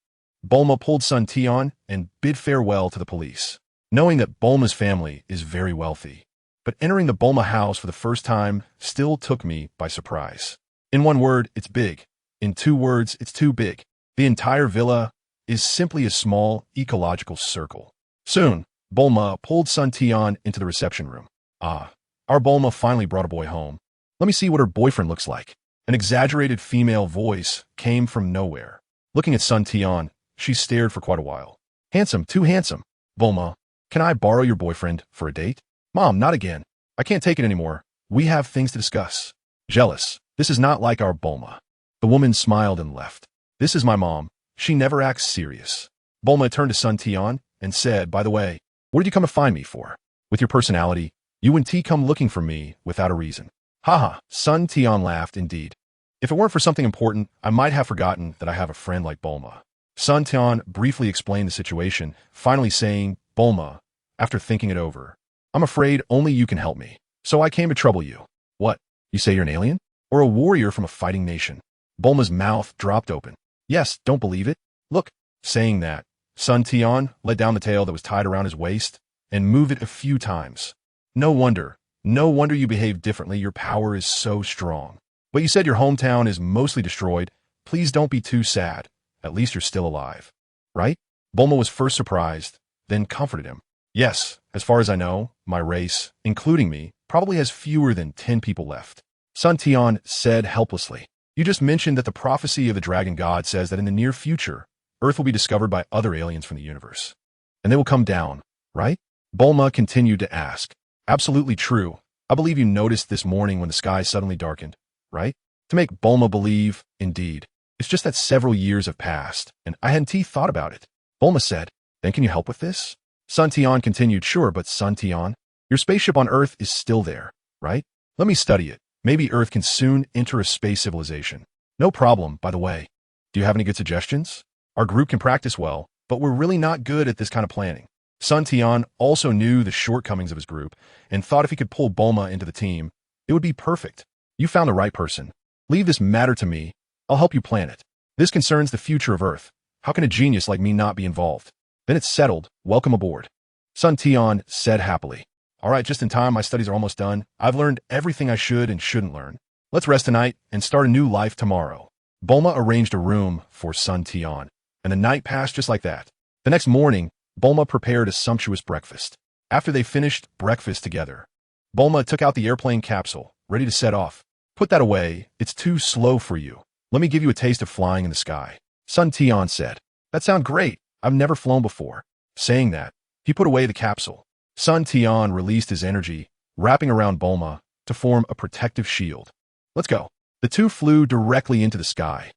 Bulma pulled Sun Tian and bid farewell to the police, knowing that Bulma's family is very wealthy. But entering the Bulma house for the first time still took me by surprise. In one word, it's big. In two words, it's too big. The entire villa is simply a small ecological circle. Soon, Bulma pulled Sun Tian into the reception room. Ah, our Bulma finally brought a boy home. Let me see what her boyfriend looks like. An exaggerated female voice came from nowhere. Looking at Sun Tian, she stared for quite a while. Handsome, too handsome. Bulma, can I borrow your boyfriend for a date? Mom, not again. I can't take it anymore. We have things to discuss. Jealous. This is not like our Bulma. The woman smiled and left. This is my mom. She never acts serious. Bulma turned to Sun Tian and said, by the way, what did you come to find me for? With your personality, you and T come looking for me without a reason. Haha, Sun Tian laughed indeed. If it weren't for something important, I might have forgotten that I have a friend like Bulma. Sun Tian briefly explained the situation, finally saying, Bulma, after thinking it over, I'm afraid only you can help me. So I came to trouble you. What? You say you're an alien? Or a warrior from a fighting nation? Bulma's mouth dropped open. Yes, don't believe it? Look. Saying that, Sun Tian let down the tail that was tied around his waist and moved it a few times. No wonder you behave differently. Your power is so strong. But you said your hometown is mostly destroyed. Please don't be too sad. At least you're still alive. Right? Bulma was first surprised, then comforted him. Yes, as far as I know, my race, including me, probably has fewer than 10 people left. Sun Tian said helplessly. You just mentioned that the prophecy of the dragon god says that in the near future, Earth will be discovered by other aliens from the universe. And they will come down, right? Bulma continued to ask. Absolutely true. I believe you noticed this morning when the sky suddenly darkened, right? To make Bulma believe, indeed. It's just that several years have passed, and I hadn't thought about it. Bulma said, then can you help with this? Sun Tian continued, sure, but Sun Tian, your spaceship on Earth is still there, right? Let me study it. Maybe Earth can soon enter a space civilization. No problem, by the way. Do you have any good suggestions? Our group can practice well, but we're really not good at this kind of planning. Sun Tian also knew the shortcomings of his group and thought if he could pull Bulma into the team, it would be perfect. You found the right person. Leave this matter to me. I'll help you plan it. This concerns the future of Earth. How can a genius like me not be involved? Then it's settled. Welcome aboard. Sun Tian said happily. All right, just in time. My studies are almost done. I've learned everything I should and shouldn't learn. Let's rest tonight and start a new life tomorrow. Bulma arranged a room for Sun Tian, and the night passed just like that. The next morning, Bulma prepared a sumptuous breakfast. After they finished breakfast together, Bulma took out the airplane capsule, ready to set off. Put that away. It's too slow for you. Let me give you a taste of flying in the sky. Sun Tian said. That sounds great. I've never flown before. Saying that, he put away the capsule. Sun Tian released his energy, wrapping around Bulma to form a protective shield. Let's go. The two flew directly into the sky.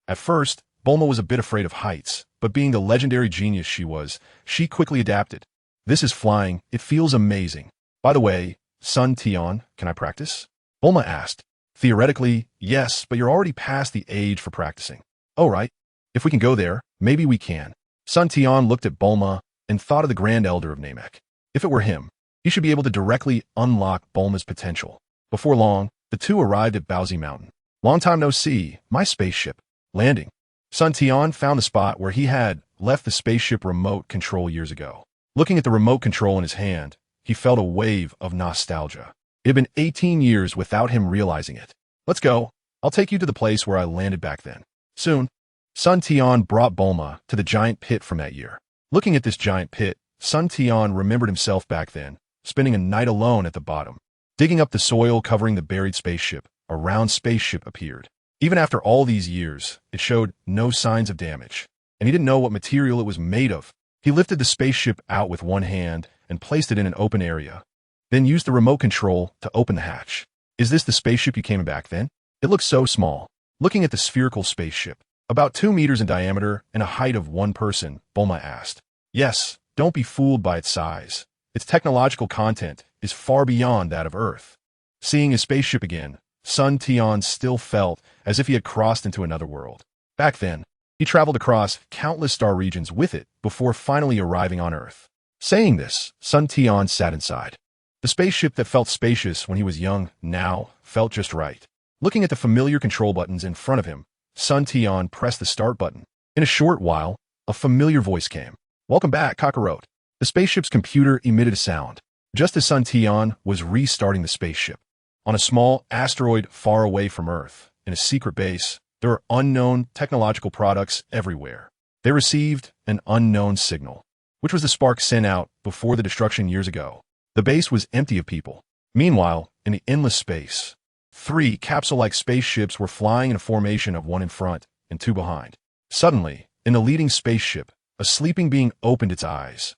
At first, Bulma was a bit afraid of heights, but being the legendary genius she was, she quickly adapted. This is flying. It feels amazing. By the way, Sun Tian, can I practice? Bulma asked. Theoretically, yes, but you're already past the age for practicing. Oh, right. If we can go there, maybe we can. Sun Tian looked at Bulma and thought of the Grand Elder of Namek. If it were him, he should be able to directly unlock Bulma's potential. Before long, the two arrived at Baozi Mountain. Long time no see, my spaceship. Landing. Sun Tian found the spot where he had left the spaceship remote control years ago. Looking at the remote control in his hand, he felt a wave of nostalgia. It had been 18 years without him realizing it. Let's go. I'll take you to the place where I landed back then. Soon, Sun Tian brought Bulma to the giant pit from that year. Looking at this giant pit, Sun Tian remembered himself back then, spending a night alone at the bottom. Digging up the soil covering the buried spaceship, a round spaceship appeared. Even after all these years, it showed no signs of damage, and he didn't know what material it was made of. He lifted the spaceship out with one hand and placed it in an open area, then used the remote control to open the hatch. Is this the spaceship you came back then? It looks so small. Looking at the spherical spaceship, about 2 meters in diameter and a height of one person, Bulma asked. Yes, don't be fooled by its size. Its technological content is far beyond that of Earth. Seeing his spaceship again, Sun Tian still felt as if he had crossed into another world. Back then, he traveled across countless star regions with it before finally arriving on Earth. Saying this, Sun Tian sat inside. The spaceship that felt spacious when he was young now felt just right. Looking at the familiar control buttons in front of him, Sun Tian pressed the start button. In a short while, a familiar voice came. "Welcome back, Kakarot." The spaceship's computer emitted a sound, just as Sun Tian was restarting the spaceship. On a small asteroid far away from Earth, in a secret base, there were unknown technological products everywhere. They received an unknown signal, which was the spark sent out before the destruction years ago. The base was empty of people. Meanwhile, in the endless space, 3 capsule-like spaceships were flying in a formation of 1 in front and 2 behind. Suddenly, in the leading spaceship, a sleeping being opened its eyes.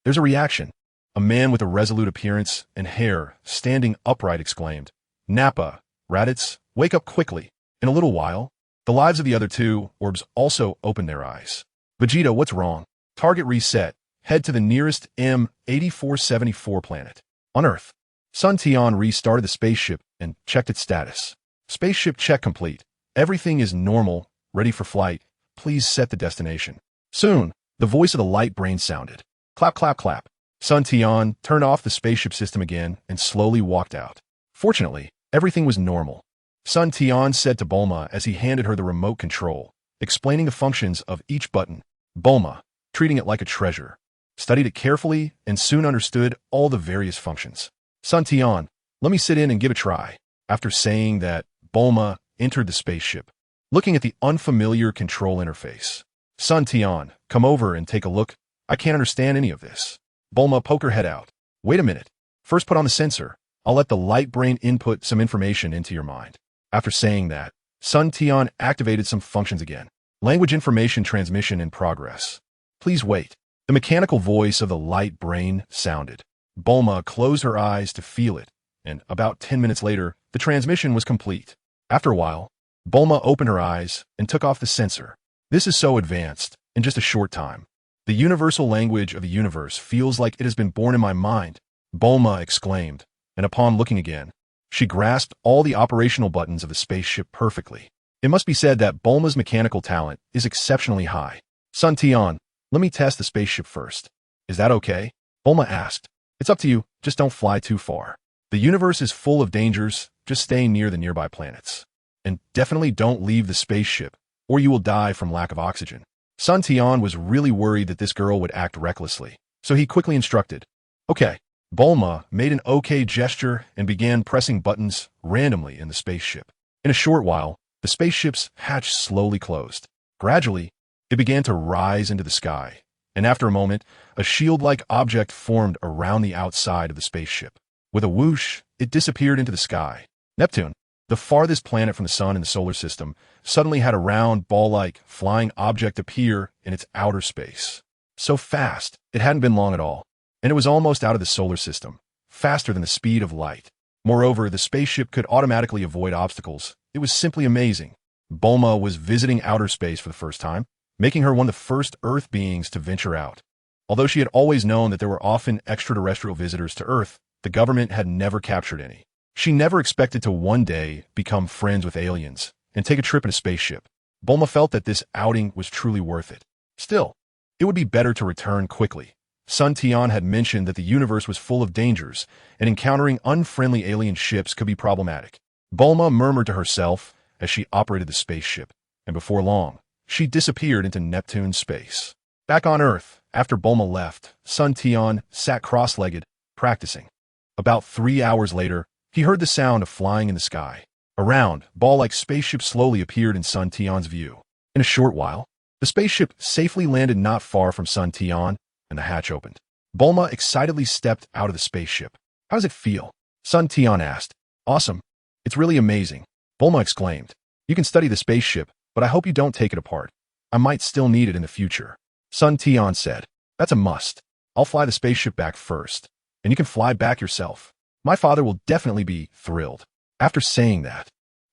There's a reaction. A man with a resolute appearance and hair standing upright exclaimed, "Nappa, Raditz, wake up quickly." In a little while, the lives of the other 2 orbs also opened their eyes. "Vegeta, what's wrong?" "Target reset. Head to the nearest M8474 planet." On Earth, Sun Tian restarted the spaceship and checked its status. "Spaceship check complete. Everything is normal, ready for flight. Please set the destination." Soon, the voice of the light brain sounded. "Clap, clap, clap." Sun Tian turned off the spaceship system again and slowly walked out. Fortunately, everything was normal. Sun Tian said to Bulma as he handed her the remote control, explaining the functions of each button. Bulma, treating it like a treasure, studied it carefully and soon understood all the various functions. "Sun Tian, let me sit in and give a try." After saying that, Bulma entered the spaceship, looking at the unfamiliar control interface. "Sun Tian, come over and take a look. I can't understand any of this." Bulma poked her head out. "Wait a minute. First put on the sensor. I'll let the light brain input some information into your mind." After saying that, Sun Tian activated some functions again. Language information transmission in progress. "Please wait." The mechanical voice of the light brain sounded. Bulma closed her eyes to feel it, and about 10 minutes later, the transmission was complete. After a while, Bulma opened her eyes and took off the sensor. "This is so advanced, in just a short time. The universal language of the universe feels like it has been born in my mind," Bulma exclaimed, and upon looking again, she grasped all the operational buttons of the spaceship perfectly. It must be said that Bulma's mechanical talent is exceptionally high. "Sun Tian, let me test the spaceship first. Is that okay?" Bulma asked. "It's up to you, just don't fly too far. The universe is full of dangers, just stay near the nearby planets. And definitely don't leave the spaceship, or you will die from lack of oxygen." Sun Tian was really worried that this girl would act recklessly, so he quickly instructed. "Okay." Bulma made an okay gesture and began pressing buttons randomly in the spaceship. In a short while, the spaceship's hatch slowly closed. Gradually, it began to rise into the sky, and after a moment, a shield-like object formed around the outside of the spaceship. With a whoosh, it disappeared into the sky. Neptune, the farthest planet from the sun in the solar system, suddenly had a round, ball-like, flying object appear in its outer space. So fast, it hadn't been long at all, and it was almost out of the solar system, faster than the speed of light. Moreover, the spaceship could automatically avoid obstacles. It was simply amazing. Bulma was visiting outer space for the first time, making her one of the first Earth beings to venture out. Although she had always known that there were often extraterrestrial visitors to Earth, the government had never captured any. She never expected to one day become friends with aliens and take a trip in a spaceship. Bulma felt that this outing was truly worth it. Still, it would be better to return quickly. Sun Tian had mentioned that the universe was full of dangers, and encountering unfriendly alien ships could be problematic. Bulma murmured to herself as she operated the spaceship, and before long, she disappeared into Neptune's space. Back on Earth, after Bulma left, Sun Tian sat cross-legged, practicing. About 3 hours later, he heard the sound of flying in the sky. A round, ball-like spaceship slowly appeared in Sun Tian's view. In a short while, the spaceship safely landed not far from Sun Tian, and the hatch opened. Bulma excitedly stepped out of the spaceship. "How does it feel?" Sun Tian asked. "Awesome. It's really amazing," Bulma exclaimed. "You can study the spaceship, but I hope you don't take it apart. I might still need it in the future." Sun Tian said, "That's a must. I'll fly the spaceship back first, and you can fly back yourself. My father will definitely be thrilled." After saying that,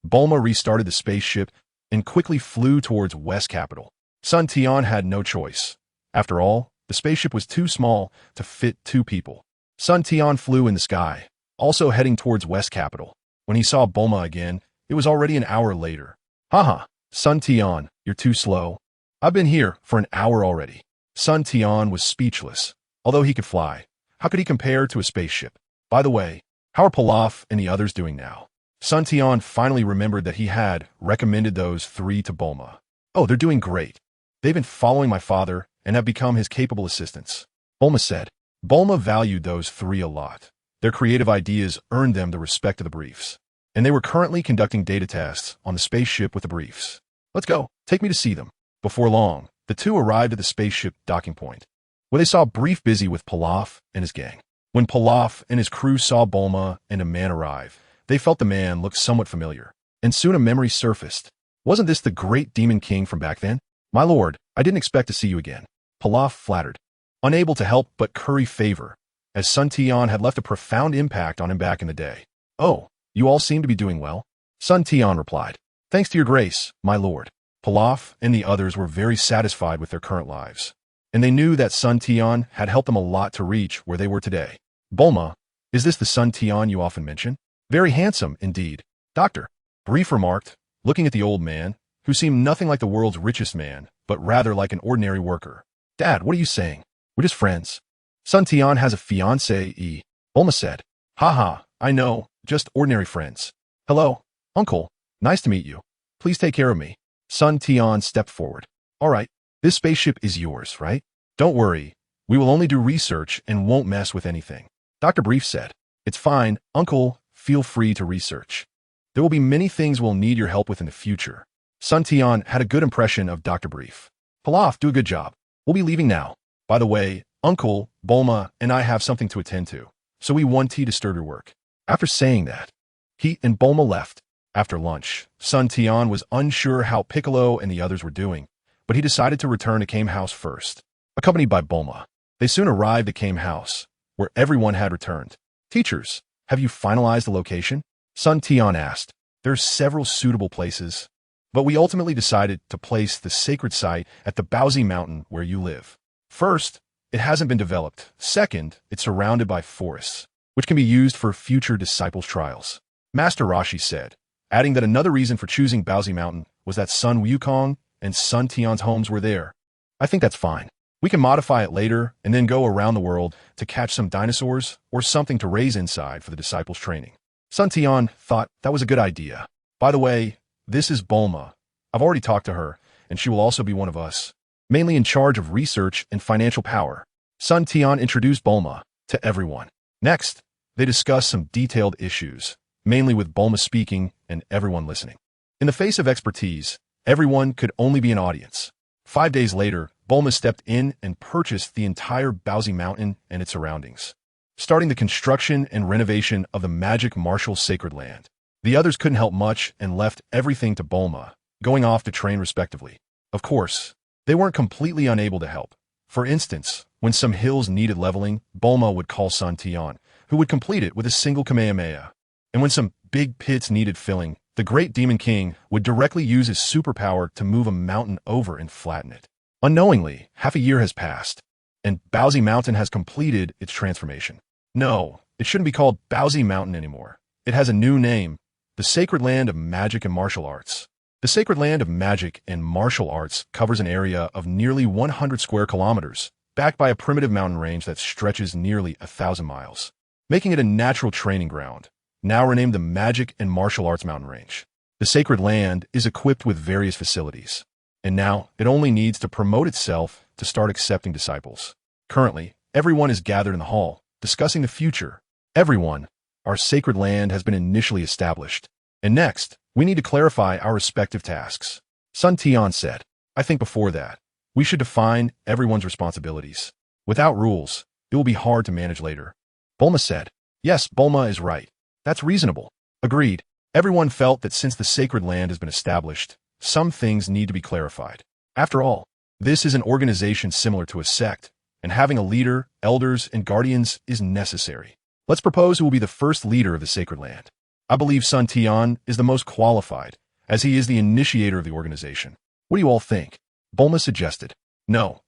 Bulma restarted the spaceship and quickly flew towards West Capital. Sun Tian had no choice. After all, the spaceship was too small to fit 2 people. Sun Tian flew in the sky, also heading towards West Capital. When he saw Bulma again, it was already an hour later. Haha, Sun Tian, you're too slow. I've been here for an hour already. Sun Tian was speechless. Although he could fly, how could he compare to a spaceship? By the way, how are Pilaf and the others doing now? Sun Tian finally remembered that he had recommended those three to Bulma. Oh, they're doing great. They've been following my father and have become his capable assistants, Bulma said. Bulma valued those three a lot. Their creative ideas earned them the respect of the briefs, and they were currently conducting data tests on the spaceship with the briefs. Let's go. Take me to see them. Before long, the two arrived at the spaceship docking point, where they saw Brief busy with Pilaf and his gang. When Pilaf and his crew saw Bulma and a man arrive, they felt the man looked somewhat familiar, and soon a memory surfaced. Wasn't this the great Demon King from back then? My lord, I didn't expect to see you again. Pilaf flattered, unable to help but curry favor, as Sun Tian had left a profound impact on him back in the day. Oh, you all seem to be doing well? Sun Tian replied. Thanks to your grace, my lord. Pilaf and the others were very satisfied with their current lives, and they knew that Sun Tian had helped them a lot to reach where they were today. Bulma, is this the Sun Tian you often mention? Very handsome, indeed. Doctor, Brief remarked, looking at the old man, who seemed nothing like the world's richest man, but rather like an ordinary worker. Dad, what are you saying? We're just friends. Sun Tian has a fiancée, Bulma said. Haha, I know, just ordinary friends. Hello, uncle, nice to meet you. Please take care of me. Sun Tian stepped forward. All right, this spaceship is yours, right? Don't worry, we will only do research and won't mess with anything. Dr. Brief said. It's fine, uncle, feel free to research. There will be many things we'll need your help with in the future. Sun Tian had a good impression of Dr. Brief. Pilaf, do a good job. We'll be leaving now. By the way, Uncle, Bulma, and I have something to attend to, so we won't disturb your work. After saying that, he and Bulma left. After lunch, Sun Tian was unsure how Piccolo and the others were doing, but he decided to return to Kame House first. Accompanied by Bulma, they soon arrived at Kame House, where everyone had returned. Teachers, have you finalized the location? Sun Tian asked. There are several suitable places, but we ultimately decided to place the sacred site at the Baozi Mountain where you live. First, it hasn't been developed. Second, it's surrounded by forests, which can be used for future disciples' trials. Master Rashi said, adding that another reason for choosing Baozi Mountain was that Sun Wukong and Sun Tian's homes were there. I think that's fine. We can modify it later and then go around the world to catch some dinosaurs or something to raise inside for the disciples' training. Sun Tian thought that was a good idea. By the way, this is Bulma. I've already talked to her, and she will also be one of us, mainly in charge of research and financial power. Sun Tian introduced Bulma to everyone. Next, they discussed some detailed issues, mainly with Bulma speaking and everyone listening. In the face of expertise, everyone could only be an audience. 5 days later, Bulma stepped in and purchased the entire Baozi Mountain and its surroundings, starting the construction and renovation of the magic martial sacred land. The others couldn't help much and left everything to Bulma, going off to train respectively. Of course, they weren't completely unable to help. For instance, when some hills needed leveling, Bulma would call Sun Tian, who would complete it with a single Kamehameha. And when some big pits needed filling, the great Demon King would directly use his superpower to move a mountain over and flatten it. Unknowingly, half a year has passed, and Baozi Mountain has completed its transformation. No, it shouldn't be called Baozi Mountain anymore. It has a new name, the Sacred Land of Magic and Martial Arts. The Sacred Land of Magic and Martial Arts covers an area of nearly 100 square kilometers, backed by a primitive mountain range that stretches nearly 1,000 miles, making it a natural training ground, now renamed the Magic and Martial Arts Mountain Range. The Sacred Land is equipped with various facilities, and now it only needs to promote itself to start accepting disciples. Currently, everyone is gathered in the hall, discussing the future. Everyone, our sacred land has been initially established, and next, we need to clarify our respective tasks. Sun Tian said, I think before that, we should define everyone's responsibilities. Without rules, it will be hard to manage later. Bulma said, yes, Bulma is right. That's reasonable. Agreed. Everyone felt that since the sacred land has been established, some things need to be clarified. After all, this is an organization similar to a sect, and having a leader, elders, and guardians is necessary. Let's propose who will be the first leader of the sacred land. I believe Sun Tian is the most qualified, as he is the initiator of the organization. What do you all think? Bulma suggested. No,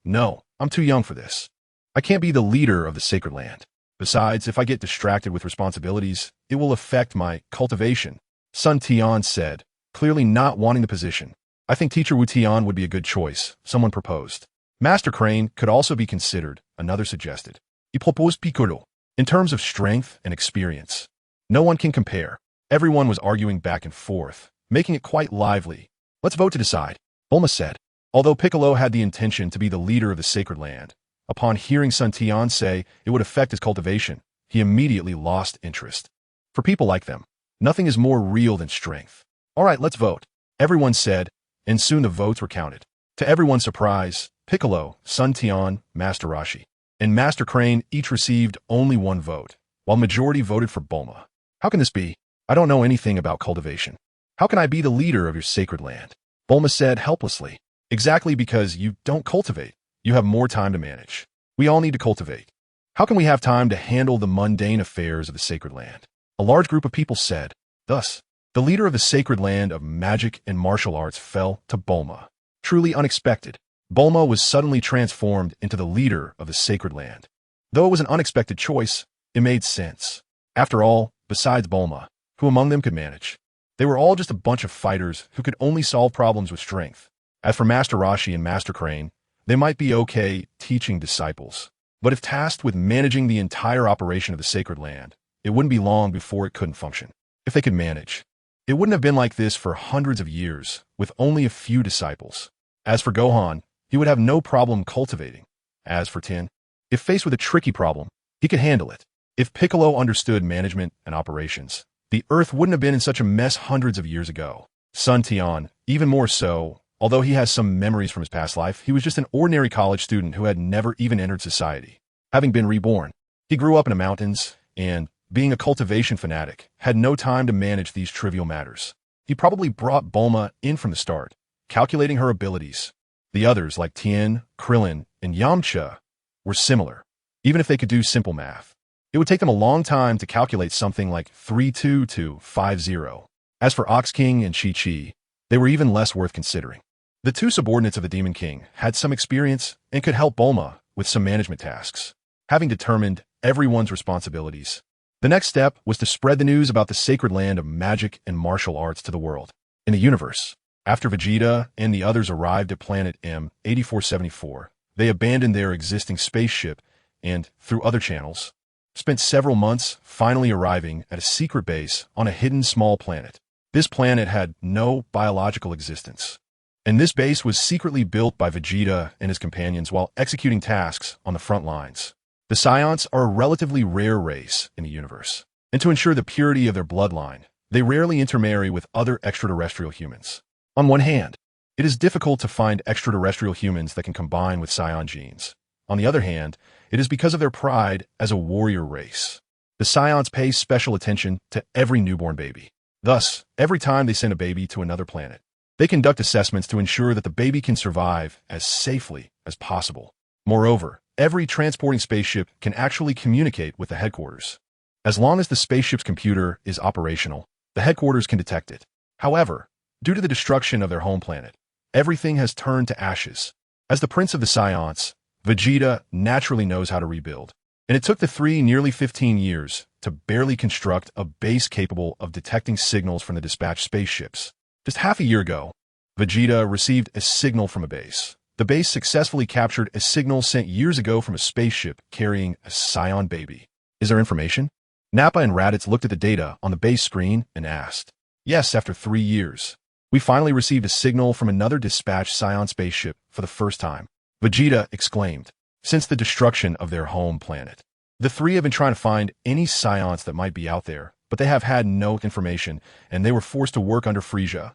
I'm too young for this. I can't be the leader of the sacred land. Besides, if I get distracted with responsibilities, it will affect my cultivation, son Tian said, clearly not wanting the position. I think Teacher Wu Tian would be a good choice, someone proposed. Master Crane could also be considered, another suggested. He proposed Piccolo. In terms of strength and experience, no one can compare. Everyone was arguing back and forth, making it quite lively. Let's vote to decide, Bulma said. Although Piccolo had the intention to be the leader of the sacred land, upon hearing Sun Tian say it would affect his cultivation, he immediately lost interest. For people like them, nothing is more real than strength. All right, let's vote, everyone said, and soon the votes were counted. To everyone's surprise, Piccolo, Sun Tian, Master Roshi, and Master Crane each received only one vote, while majority voted for Bulma. How can this be? I don't know anything about cultivation. How can I be the leader of your sacred land? Bulma said helplessly. Exactly because you don't cultivate. You have more time to manage. We all need to cultivate. How can we have time to handle the mundane affairs of the sacred land? A large group of people said. Thus, the leader of the sacred land of magic and martial arts fell to Bulma. Truly unexpected. Bulma was suddenly transformed into the leader of the sacred land. Though it was an unexpected choice, it made sense. After all, besides Bulma, who among them could manage? They were all just a bunch of fighters who could only solve problems with strength. As for Master Roshi and Master Crane, they might be okay teaching disciples. But if tasked with managing the entire operation of the sacred land, it wouldn't be long before it couldn't function. If they could manage, it wouldn't have been like this for hundreds of years, with only a few disciples. As for Gohan, he would have no problem cultivating. As for Tian, if faced with a tricky problem, he could handle it. If Piccolo understood management and operations, the Earth wouldn't have been in such a mess hundreds of years ago. Sun Tian, even more so, although he has some memories from his past life, he was just an ordinary college student who had never even entered society. Having been reborn, he grew up in the mountains and, being a cultivation fanatic, had no time to manage these trivial matters. He probably brought Bulma in from the start, calculating her abilities. The others, like Tian, Krillin, and Yamcha, were similar, even if they could do simple math. It would take them a long time to calculate something like 32250. As for Ox King and Chi-Chi, they were even less worth considering. The two subordinates of the Demon King had some experience and could help Bulma with some management tasks. Having determined everyone's responsibilities, the next step was to spread the news about the sacred land of magic and martial arts to the world, in the universe. After Vegeta and the others arrived at planet M8474, they abandoned their existing spaceship and, through other channels, spent several months finally arriving at a secret base on a hidden small planet. This planet had no biological existence, and this base was secretly built by Vegeta and his companions while executing tasks on the front lines. The Scions are a relatively rare race in the universe, and to ensure the purity of their bloodline, they rarely intermarry with other extraterrestrial humans. On one hand, it is difficult to find extraterrestrial humans that can combine with Scion genes. On the other hand, it is because of their pride as a warrior race. The Scions pay special attention to every newborn baby. Thus, every time they send a baby to another planet, they conduct assessments to ensure that the baby can survive as safely as possible. Moreover, every transporting spaceship can actually communicate with the headquarters. As long as the spaceship's computer is operational, the headquarters can detect it. However, due to the destruction of their home planet, everything has turned to ashes. As the Prince of the Scions, Vegeta naturally knows how to rebuild, and it took the three nearly 15 years to barely construct a base capable of detecting signals from the dispatched spaceships. Just half a year ago, Vegeta received a signal from a base. The base successfully captured a signal sent years ago from a spaceship carrying a Scion baby. Is there information? Nappa and Raditz looked at the data on the base screen and asked. Yes, after 3 years. We finally received a signal from another dispatched Scion spaceship for the first time. Vegeta exclaimed. Since the destruction of their home planet, the three have been trying to find any Scions that might be out there, but they have had no information, and they were forced to work under Frieza.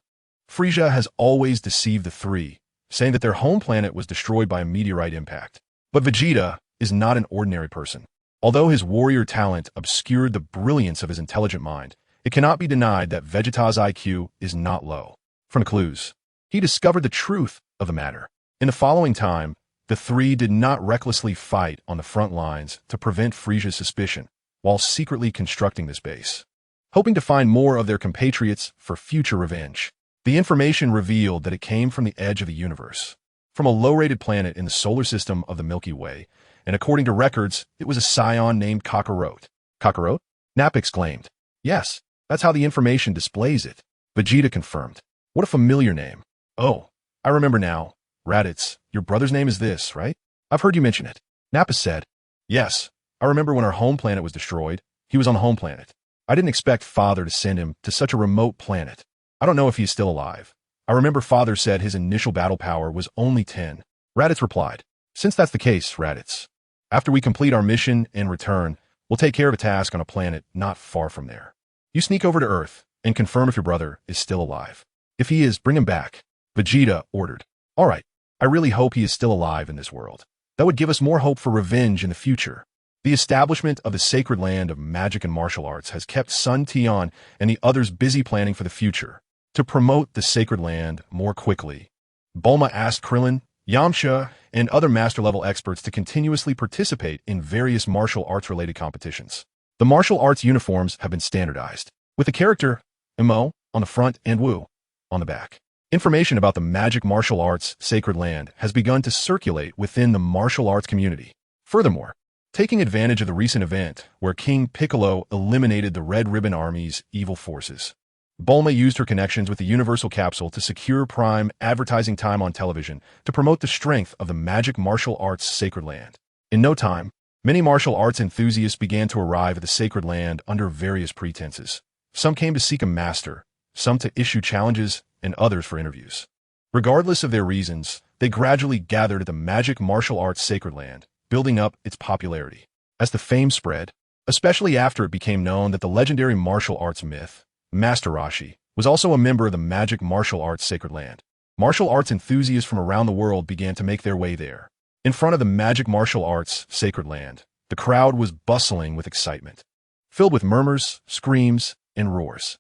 Frieza has always deceived the three, saying that their home planet was destroyed by a meteorite impact. But Vegeta is not an ordinary person. Although his warrior talent obscured the brilliance of his intelligent mind, it cannot be denied that Vegeta's IQ is not low. From the clues, he discovered the truth of the matter. In the following time, the three did not recklessly fight on the front lines to prevent Frieza's suspicion, while secretly constructing this base, hoping to find more of their compatriots for future revenge. The information revealed that it came from the edge of the universe, from a low-rated planet in the solar system of the Milky Way, and according to records, it was a scion named Kakarot. Kakarot? Nap exclaimed. Yes, that's how the information displays it. Vegeta confirmed. What a familiar name. Oh, I remember now. Raditz, your brother's name is this, right? I've heard you mention it. Nappa said. Yes, I remember when our home planet was destroyed. He was on the home planet. I didn't expect Father to send him to such a remote planet. I don't know if he's still alive. I remember Father said his initial battle power was only 10. Raditz replied. Since that's the case, Raditz, after we complete our mission and return, we'll take care of a task on a planet not far from there. You sneak over to Earth and confirm if your brother is still alive. If he is, bring him back. Vegeta ordered. All right, I really hope he is still alive in this world. That would give us more hope for revenge in the future. The establishment of the sacred land of magic and martial arts has kept Sun Tian and the others busy planning for the future. To promote the sacred land more quickly, Bulma asked Krillin, Yamcha, and other master-level experts to continuously participate in various martial arts-related competitions. The martial arts uniforms have been standardized, with the character Mo on the front and Wu on the back. Information about the magic martial arts sacred land has begun to circulate within the martial arts community. Furthermore, taking advantage of the recent event where King Piccolo eliminated the Red Ribbon Army's evil forces, Bulma used her connections with the Universal Capsule to secure prime advertising time on television to promote the strength of the magic martial arts sacred land. In no time, many martial arts enthusiasts began to arrive at the sacred land under various pretenses. Some came to seek a master, some to issue challenges, and others for interviews. Regardless of their reasons, they gradually gathered at the magic martial arts sacred land, building up its popularity. As the fame spread, especially after it became known that the legendary martial arts myth, Master Roshi, was also a member of the magic martial arts sacred land. Martial arts enthusiasts from around the world began to make their way there. In front of the magic martial arts sacred land, the crowd was bustling with excitement, filled with murmurs, screams, and roars.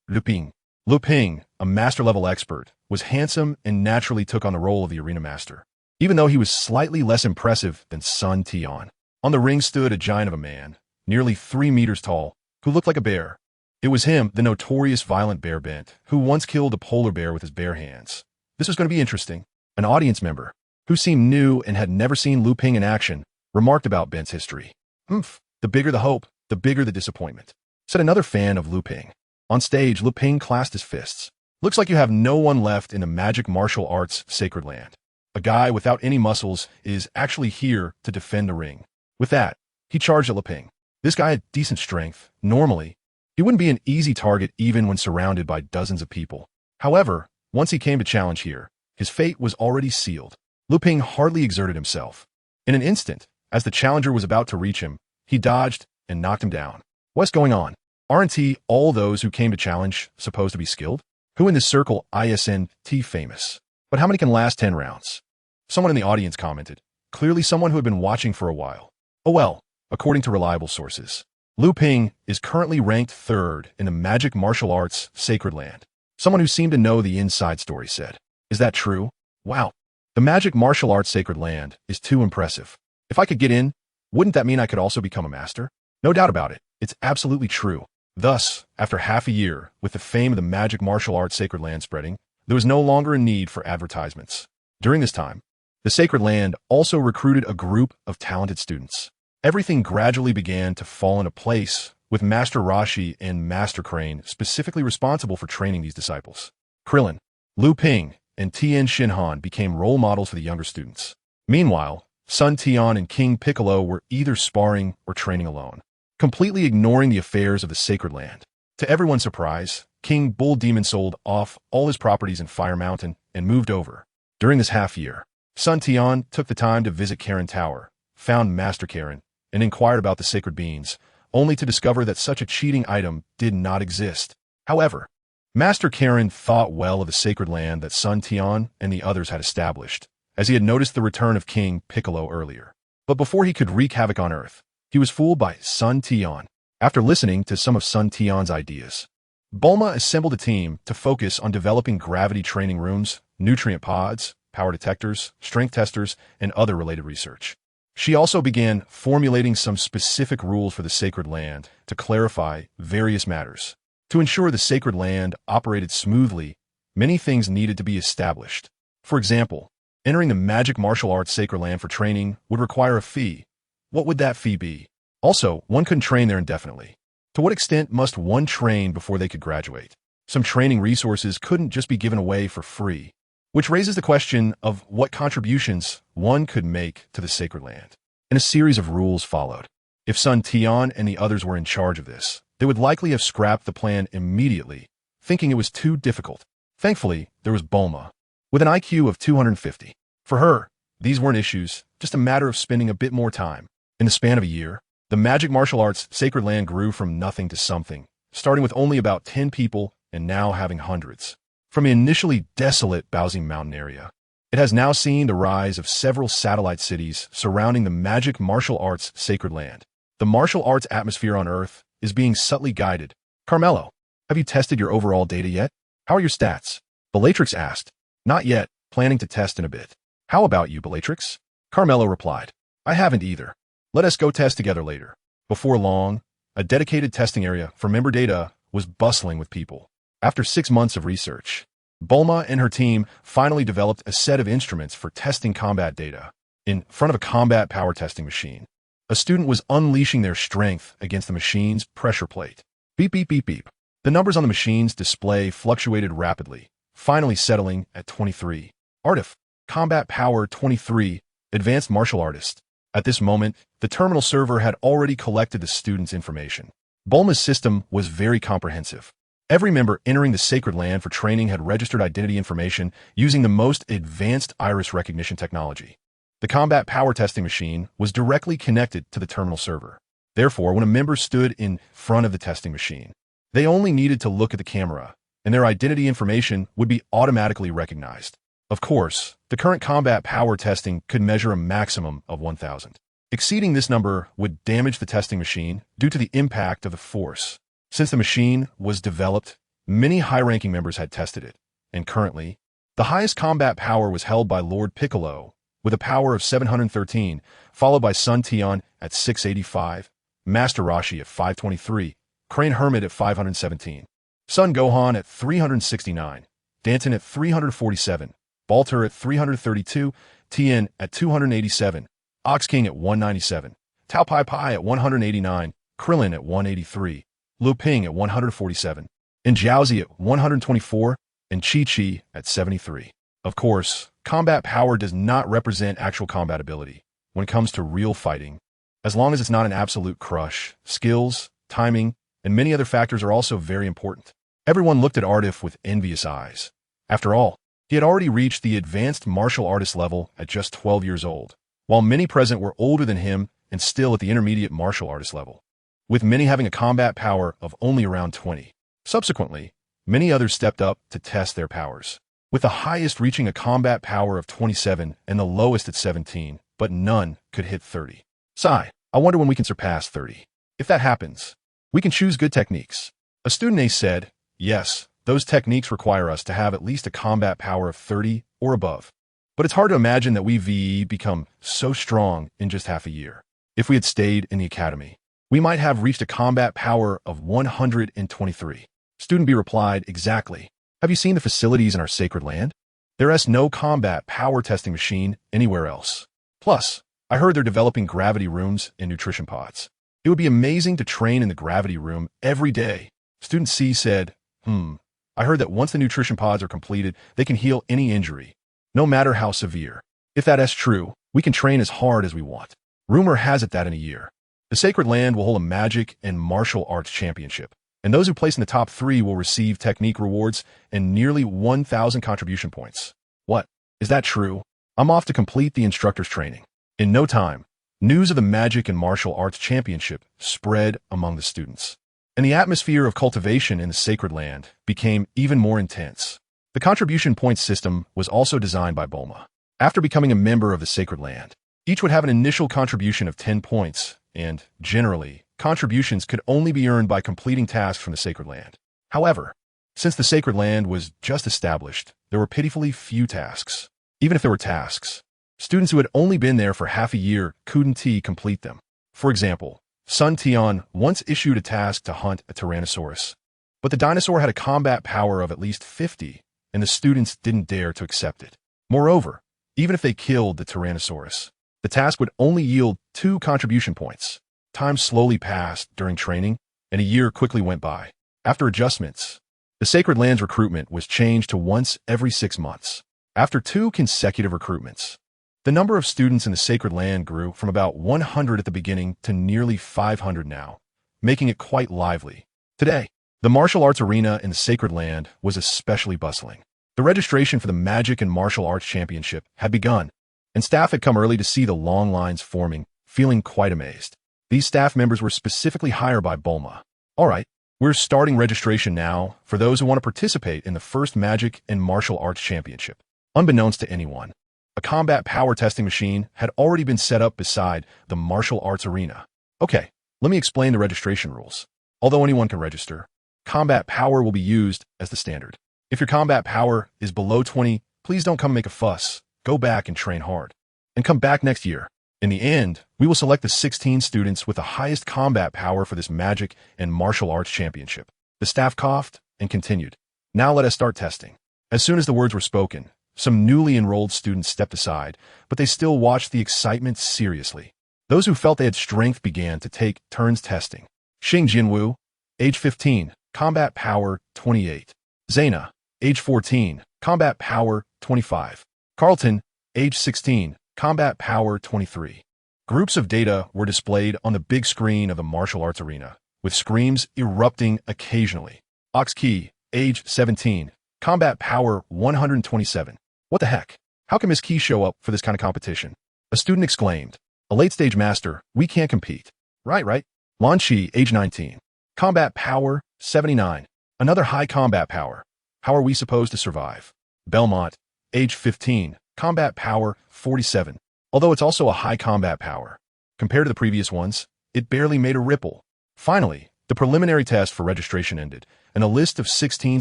Luping. Luping, a master-level expert, was handsome and naturally took on the role of the arena master, even though he was slightly less impressive than Sun Tian. On the ring stood a giant of a man, nearly 3 meters tall, who looked like a bear. It was him, the notorious violent Bear Bent, who once killed a polar bear with his bare hands. This was going to be interesting. An audience member, who seemed new and had never seen Lu Ping in action, remarked about Bent's history. The bigger the hope, the bigger the disappointment, said another fan of Lu Ping. On stage, Lu Ping clasped his fists. Looks like you have no one left in the magic martial arts sacred land. A guy without any muscles is actually here to defend the ring. With that, he charged at Lu Ping. This guy had decent strength. Normally, he wouldn't be an easy target even when surrounded by dozens of people. However, once he came to challenge here, his fate was already sealed. Lu Ping hardly exerted himself. In an instant, as the challenger was about to reach him, he dodged and knocked him down. What's going on? Aren't all those who came to challenge supposed to be skilled? Who in this circle isn't famous? But how many can last 10 rounds? Someone in the audience commented, clearly someone who had been watching for a while. Oh well, according to reliable sources, Lu Ping is currently ranked 3rd in the magic martial arts sacred land. Someone who seemed to know the inside story said. Is that true? Wow. The magic martial arts sacred land is too impressive. If I could get in, wouldn't that mean I could also become a master? No doubt about it. It's absolutely true. Thus, after half a year, with the fame of the magic martial arts sacred land spreading, there was no longer a need for advertisements. During this time, the sacred land also recruited a group of talented students. Everything gradually began to fall into place, with Master Roshi and Master Crane specifically responsible for training these disciples. Krillin, Lu Ping, and Tian Shinhan became role models for the younger students. Meanwhile, Sun Tian and King Piccolo were either sparring or training alone, completely ignoring the affairs of the sacred land. To everyone's surprise, King Bull Demon sold off all his properties in Fire Mountain and moved over. During this half year, Sun Tian took the time to visit Karen Tower, found Master Karen, and inquired about the sacred beans, only to discover that such a cheating item did not exist. However, Master Karen thought well of the sacred land that Sun Tian and the others had established, as he had noticed the return of King Piccolo earlier. But before he could wreak havoc on Earth, he was fooled by Sun Tian. After listening to some of Sun Tian's ideas, Bulma assembled a team to focus on developing gravity training rooms, nutrient pods, power detectors, strength testers, and other related research. She also began formulating some specific rules for the sacred land to clarify various matters. To ensure the sacred land operated smoothly, many things needed to be established. For example, Entering the magic martial arts sacred land for training would require a fee. What would that fee be? Also, one couldn't train there indefinitely. To what extent must one train before they could graduate? Some training resources couldn't just be given away for free, which raises the question of what contributions one could make to the sacred land. And a series of rules followed. If son Tian and the others were in charge of this, they would likely have scrapped the plan immediately, thinking it was too difficult. Thankfully, there was Bulma, with an IQ of 250. For her, these weren't issues, just a matter of spending a bit more time. In the span of a year, the magic martial arts sacred land grew from nothing to something, starting with only about 10 people and now having hundreds. From an initially desolate Baozing Mountain area, it has now seen the rise of several satellite cities surrounding the magic martial arts sacred land. The martial arts atmosphere on Earth is being subtly guided. Carmelo, have you tested your overall data yet? How are your stats? Bellatrix asked. Not yet, planning to test in a bit. How about you, Bellatrix? Carmelo replied. I haven't either. Let us go test together later. Before long, a dedicated testing area for member data was bustling with people. After 6 months of research, Bulma and her team finally developed a set of instruments for testing combat data. In front of a combat power testing machine, a student was unleashing their strength against the machine's pressure plate. Beep, beep, beep, beep. The numbers on the machine's display fluctuated rapidly, finally settling at 23. Artif, combat power 23, advanced martial artist. At this moment, the terminal server had already collected the student's information. Bulma's system was very comprehensive. Every member entering the sacred land for training had registered identity information using the most advanced iris recognition technology. The combat power testing machine was directly connected to the terminal server. Therefore, when a member stood in front of the testing machine, they only needed to look at the camera, and their identity information would be automatically recognized. Of course, the current combat power testing could measure a maximum of 1,000. Exceeding this number would damage the testing machine due to the impact of the force. Since the machine was developed, many high-ranking members had tested it, and currently, the highest combat power was held by Lord Piccolo, with a power of 713, followed by Sun Tian at 685, Master Roshi at 523, Crane Hermit at 517, Sun Gohan at 369, Danton at 347, Balter at 332, Tian at 287, Ox King at 197, Tao Pai Pai at 189, Krillin at 183, Lu Ping at 147, and Jiaozi at 124, and Chi-Chi at 73. Of course, combat power does not represent actual combat ability. When it comes to real fighting, as long as it's not an absolute crush, skills, timing, and many other factors are also very important. Everyone looked at Artif with envious eyes. After all, he had already reached the advanced martial artist level at just 12 years old, while many present were older than him and still at the intermediate martial artist level, with many having a combat power of only around 20. Subsequently, many others stepped up to test their powers, with the highest reaching a combat power of 27 and the lowest at 17, but none could hit 30. Sigh, I wonder when we can surpass 30. If that happens, we can choose good techniques. A student ace said, yes, those techniques require us to have at least a combat power of 30 or above. But it's hard to imagine that we VE become so strong in just half a year. If we had stayed in the academy, we might have reached a combat power of 123. Student B replied, exactly. Have you seen the facilities in our sacred land? There is no combat power testing machine anywhere else. Plus, I heard they're developing gravity rooms and nutrition pods. It would be amazing to train in the gravity room every day. Student C said, I heard that once the nutrition pods are completed, they can heal any injury, no matter how severe. If that is true, we can train as hard as we want. Rumor has it that in a year, the sacred land will hold a magic and martial arts championship, and those who place in the top 3 will receive technique rewards and nearly 1,000 contribution points. What? Is that true? I'm off to complete the instructor's training. In no time, news of the magic and martial arts championship spread among the students, and the atmosphere of cultivation in the sacred land became even more intense. The contribution points system was also designed by Bulma. After becoming a member of the sacred land, each would have an initial contribution of 10 points, and, generally, contributions could only be earned by completing tasks from the sacred land. However, since the sacred land was just established, there were pitifully few tasks. Even if there were tasks, students who had only been there for half a year couldn't complete them. For example, Sun Tian once issued a task to hunt a Tyrannosaurus, but the dinosaur had a combat power of at least 50, and the students didn't dare to accept it. Moreover, even if they killed the Tyrannosaurus. The task would only yield 2 contribution points. Time slowly passed during training, and a year quickly went by. After adjustments, the Sacred Land's recruitment was changed to once every 6 months. After 2 consecutive recruitments, the number of students in the Sacred Land grew from about 100 at the beginning to nearly 500 now, making it quite lively. Today, the martial arts arena in the Sacred Land was especially bustling. The registration for the Magic and Martial Arts Championship had begun, and staff had come early to see the long lines forming, feeling quite amazed. These staff members were specifically hired by Bulma. All right, we're starting registration now for those who want to participate in the first Magic and Martial Arts Championship. Unbeknownst to anyone, a combat power testing machine had already been set up beside the martial arts arena. Okay, let me explain the registration rules. Although anyone can register, combat power will be used as the standard. If your combat power is below 20, please don't come make a fuss. Go back and train hard. And come back next year. In the end, we will select the 16 students with the highest combat power for this Magic and Martial Arts Championship. The staff coughed and continued. Now let us start testing. As soon as the words were spoken, some newly enrolled students stepped aside, but they still watched the excitement seriously. Those who felt they had strength began to take turns testing. Xing Jianwu, age 15, combat power 28. Zaina, age 14, combat power 25. Carlton, age 16, combat power 23. Groups of data were displayed on the big screen of the martial arts arena, with screams erupting occasionally. Oxkey, age 17, combat power 127. What the heck? How can Miss Key show up for this kind of competition? A student exclaimed. A late-stage master, we can't compete. Right. Lan Chi, age 19. Combat power 79. Another high combat power. How are we supposed to survive? Belmont, age 15. Combat power 47. Although it's also a high combat power. Compared to the previous ones, it barely made a ripple. Finally, the preliminary test for registration ended, and a list of 16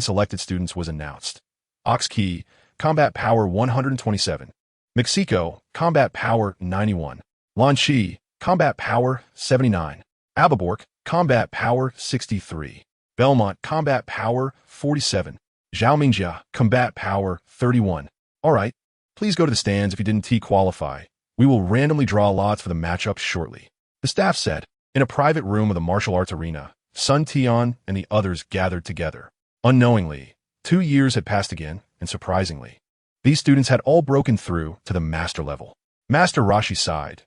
selected students was announced. Oxkey, combat power 127. Mexico, combat power 91. Lan Chi, combat power 79. Ababork, combat power 63. Belmont, combat power 47. Zhaomingxia, combat power 31. All right, please go to the stands if you didn't qualify. We will randomly draw lots for the matchup shortly. The staff said. In a private room of the martial arts arena, Sun Tian and the others gathered together. Unknowingly, 2 years had passed again, and surprisingly, these students had all broken through to the master level. Master Rashi sighed.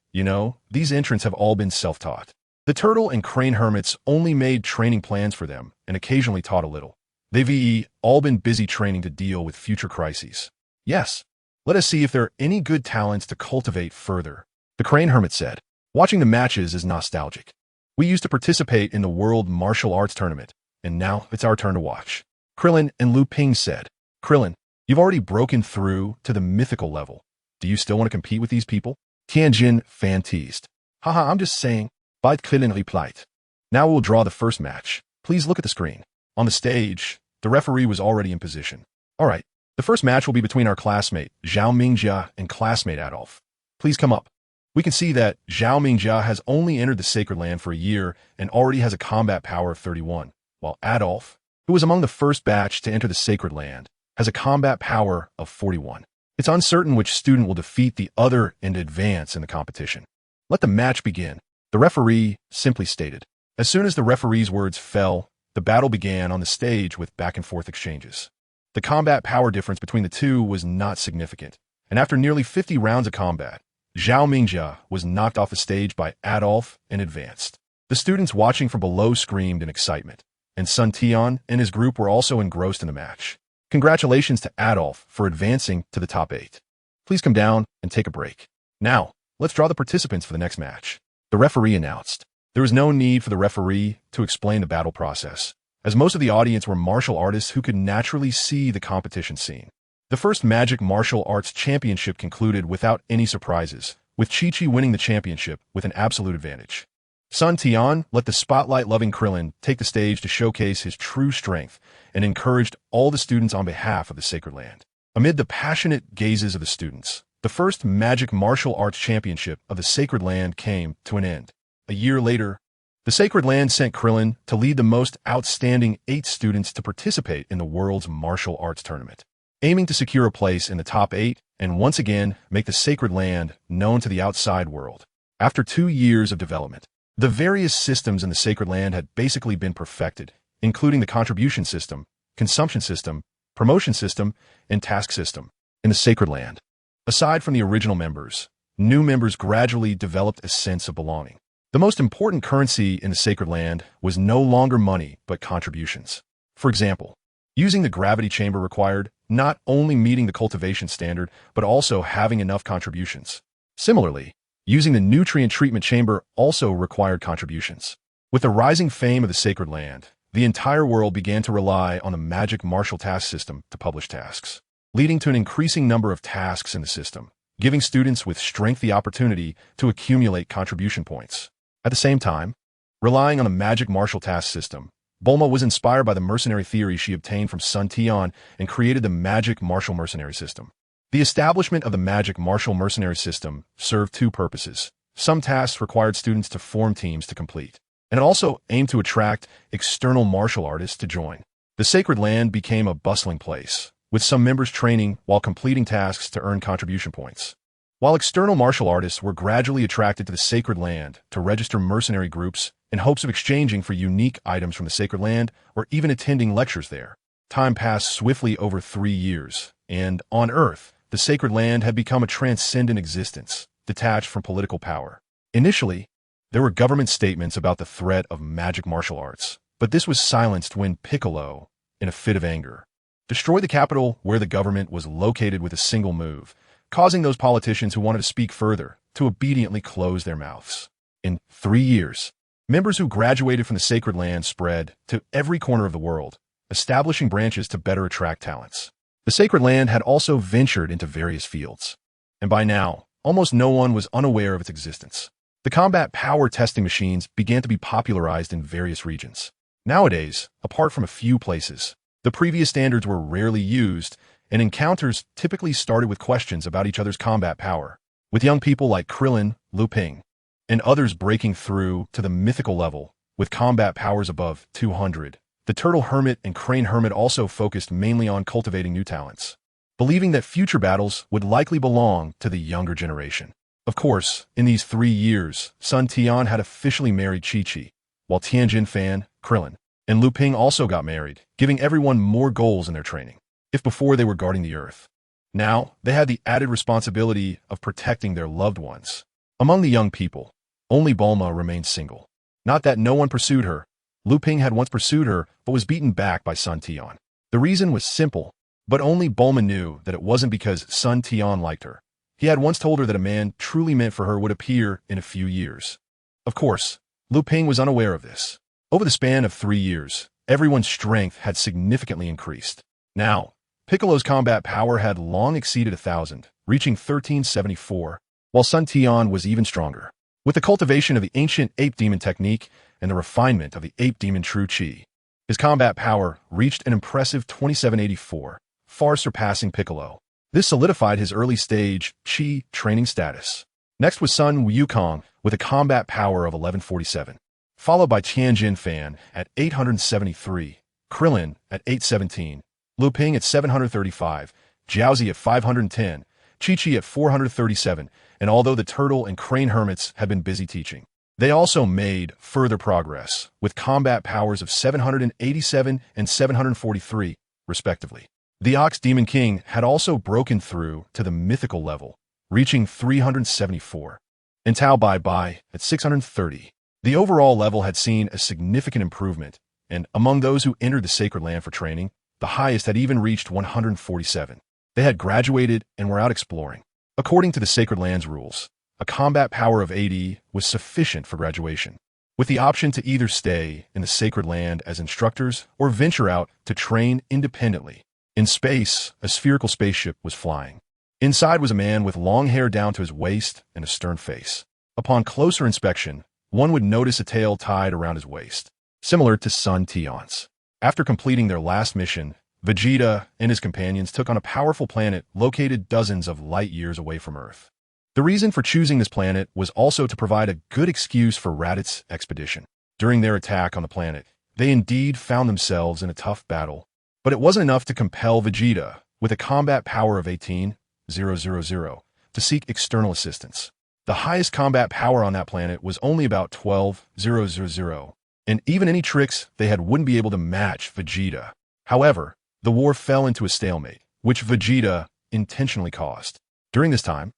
These entrants have all been self-taught. The turtle and crane hermits only made training plans for them and occasionally taught a little. They've all been busy training to deal with future crises. Yes, let us see if there are any good talents to cultivate further, the crane hermit said. Watching the matches is nostalgic. We used to participate in the World Martial Arts Tournament, and now it's our turn to watch. Krillin and Lu Ping said. Krillin, you've already broken through to the mythical level. Do you still want to compete with these people? Tianjin fan teased. Haha, I'm just saying. Bite Krillin replied. Now we'll draw the first match. Please look at the screen. On the stage, the referee was already in position. All right, the first match will be between our classmate, Zhaomingxia, and classmate Adolf. Please come up. We can see that Zhaomingxia has only entered the Sacred Land for a year and already has a combat power of 31, while Adolf, who was among the first batch to enter the Sacred Land, has a combat power of 41. It's uncertain which student will defeat the other and advance in the competition. Let the match begin, the referee simply stated. As soon as the referee's words fell, the battle began on the stage with back-and-forth exchanges. The combat power difference between the two was not significant, and after nearly 50 rounds of combat, Zhaomingxia was knocked off the stage by Adolf and advanced. The students watching from below screamed in excitement, and Sun Tian and his group were also engrossed in the match. Congratulations to Adolf for advancing to the top 8. Please come down and take a break. Now, let's draw the participants for the next match. The referee announced. There was no need for the referee to explain the battle process, as most of the audience were martial artists who could naturally see the competition scene. The first Magic Martial Arts Championship concluded without any surprises, with Chi-Chi winning the championship with an absolute advantage. Sun Tian let the spotlight-loving Krillin take the stage to showcase his true strength and encouraged all the students on behalf of the Sacred Land. Amid the passionate gazes of the students, the first Magic Martial Arts Championship of the Sacred Land came to an end. A year later, the Sacred Land sent Krillin to lead the most outstanding 8 students to participate in the world's martial arts tournament. aiming to secure a place in the top 8 and once again make the sacred land known to the outside world. After 2 years of development, the various systems in the sacred land had basically been perfected, including the contribution system, consumption system, promotion system, and task system. In the sacred land, aside from the original members, new members gradually developed a sense of belonging. The most important currency in the sacred land was no longer money, but contributions. For example, using the gravity chamber required not only meeting the cultivation standard, but also having enough contributions. Similarly, using the nutrient treatment chamber also required contributions. With the rising fame of the sacred land, the entire world began to rely on the magic martial task system to publish tasks, leading to an increasing number of tasks in the system, giving students with strength the opportunity to accumulate contribution points. At the same time, relying on the magic martial task system, Bulma was inspired by the mercenary theory she obtained from Sun Tian and created the magic martial mercenary system. The establishment of the magic martial mercenary system served 2 purposes. Some tasks required students to form teams to complete, and it also aimed to attract external martial artists to join. The sacred land became a bustling place, with some members training while completing tasks to earn contribution points. While external martial artists were gradually attracted to the sacred land to register mercenary groups in hopes of exchanging for unique items from the sacred land or even attending lectures there. Time passed swiftly over 3 years, and on Earth, the sacred land had become a transcendent existence, detached from political power. Initially, there were government statements about the threat of magic martial arts, but this was silenced when Piccolo, in a fit of anger, destroyed the capital where the government was located with a single move, causing those politicians who wanted to speak further to obediently close their mouths. In 3 years, members who graduated from the sacred land spread to every corner of the world, establishing branches to better attract talents. The sacred land had also ventured into various fields, and by now, almost no one was unaware of its existence. The combat power testing machines began to be popularized in various regions. Nowadays, apart from a few places, the previous standards were rarely used, and encounters typically started with questions about each other's combat power, with young people like Krillin, Liu Ping, and others breaking through to the mythical level with combat powers above 200. The Turtle Hermit and Crane Hermit also focused mainly on cultivating new talents, believing that future battles would likely belong to the younger generation. Of course, in these 3 years, Sun Tian had officially married Chi-Chi, while Tianjin Fan, Krillin, and Liu Ping also got married, giving everyone more goals in their training. If before they were guarding the Earth, now they had the added responsibility of protecting their loved ones. Among the young people, only Bulma remained single. Not that no one pursued her. Liu Ping had once pursued her, but was beaten back by Sun Tian. The reason was simple, but only Bulma knew that it wasn't because Sun Tian liked her. He had once told her that a man truly meant for her would appear in a few years. Of course, Liu Ping was unaware of this. Over the span of 3 years, everyone's strength had significantly increased. Now, Piccolo's combat power had long exceeded 1,000, reaching 1374, while Sun Tian was even stronger. With the cultivation of the ancient ape demon technique and the refinement of the ape demon true chi, his combat power reached an impressive 2784, far surpassing Piccolo. This solidified his early stage chi training status. Next was Sun Wukong with a combat power of 1147, followed by Tianjin Fan at 873, Krillin at 817, Liu Ping at 735, Jiaozi at 510, Chi-Chi at 437, and although the Turtle and Crane Hermits had been busy teaching, they also made further progress, with combat powers of 787 and 743, respectively. The Ox Demon King had also broken through to the mythical level, reaching 374, and Tao Bai Bai at 630. The overall level had seen a significant improvement, and among those who entered the sacred land for training, the highest had even reached 147. They had graduated and were out exploring. According to the sacred land's rules, a combat power of 80 was sufficient for graduation, with the option to either stay in the sacred land as instructors or venture out to train independently. In space, a spherical spaceship was flying. Inside was a man with long hair down to his waist and a stern face. Upon closer inspection, one would notice a tail tied around his waist, similar to Sun Tian's. After completing their last mission, Vegeta and his companions took on a powerful planet located dozens of light years away from Earth. The reason for choosing this planet was also to provide a good excuse for Raditz' expedition. During their attack on the planet, they indeed found themselves in a tough battle, but it wasn't enough to compel Vegeta, with a combat power of 18,000, to seek external assistance. The highest combat power on that planet was only about 12,000, and even any tricks they had wouldn't be able to match Vegeta. However, the war fell into a stalemate, which Vegeta intentionally caused. During this time,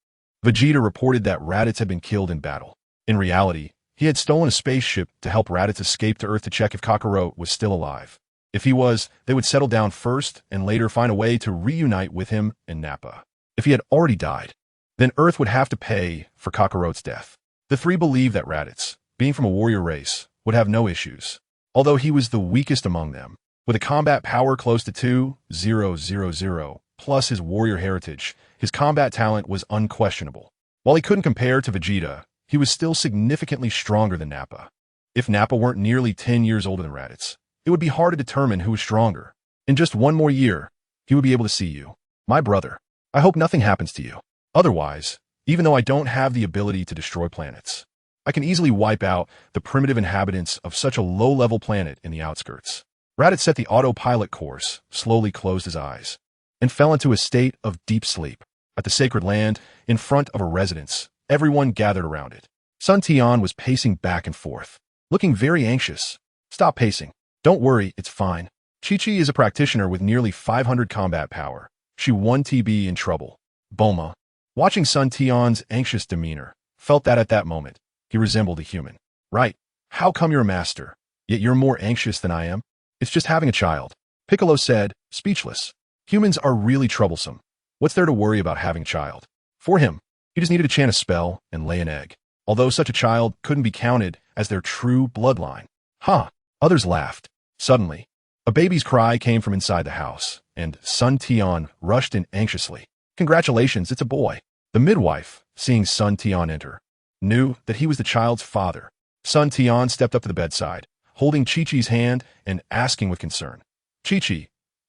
Vegeta reported that Raditz had been killed in battle. In reality, he had stolen a spaceship to help Raditz escape to Earth to check if Kakarot was still alive. If he was, they would settle down first and later find a way to reunite with him and Nappa. If he had already died, then Earth would have to pay for Kakarot's death. The three believed that Raditz, being from a warrior race, would have no issues, although he was the weakest among them. With a combat power close to 2,000, plus his warrior heritage, his combat talent was unquestionable. While he couldn't compare to Vegeta, he was still significantly stronger than Nappa. If Nappa weren't nearly 10 years older than Raditz, it would be hard to determine who was stronger. In just one more year, he would be able to see you. My brother, I hope nothing happens to you. Otherwise, even though I don't have the ability to destroy planets, I can easily wipe out the primitive inhabitants of such a low-level planet in the outskirts. Raditz set the autopilot course, slowly closed his eyes, and fell into a state of deep sleep. At the sacred land, in front of a residence, everyone gathered around it. Sun Tian was pacing back and forth, looking very anxious. Stop pacing. Don't worry, it's fine. Chi-Chi is a practitioner with nearly 500 combat power. She won TB in trouble. Bulma, watching Sun Tian's anxious demeanor, felt that at that moment, he resembled a human. Right. How come you're a master, yet you're more anxious than I am? It's just having a child. Piccolo said, speechless. Humans are really troublesome. What's there to worry about having a child? For him, he just needed to chant a spell and lay an egg, although such a child couldn't be counted as their true bloodline. Others laughed. Suddenly, a baby's cry came from inside the house, and Sun Tian rushed in anxiously. Congratulations, it's a boy. The midwife, seeing Sun Tian enter, knew that he was the child's father. Sun Tian stepped up to the bedside, holding Chi-Chi's hand and asking with concern, Chi-Chi,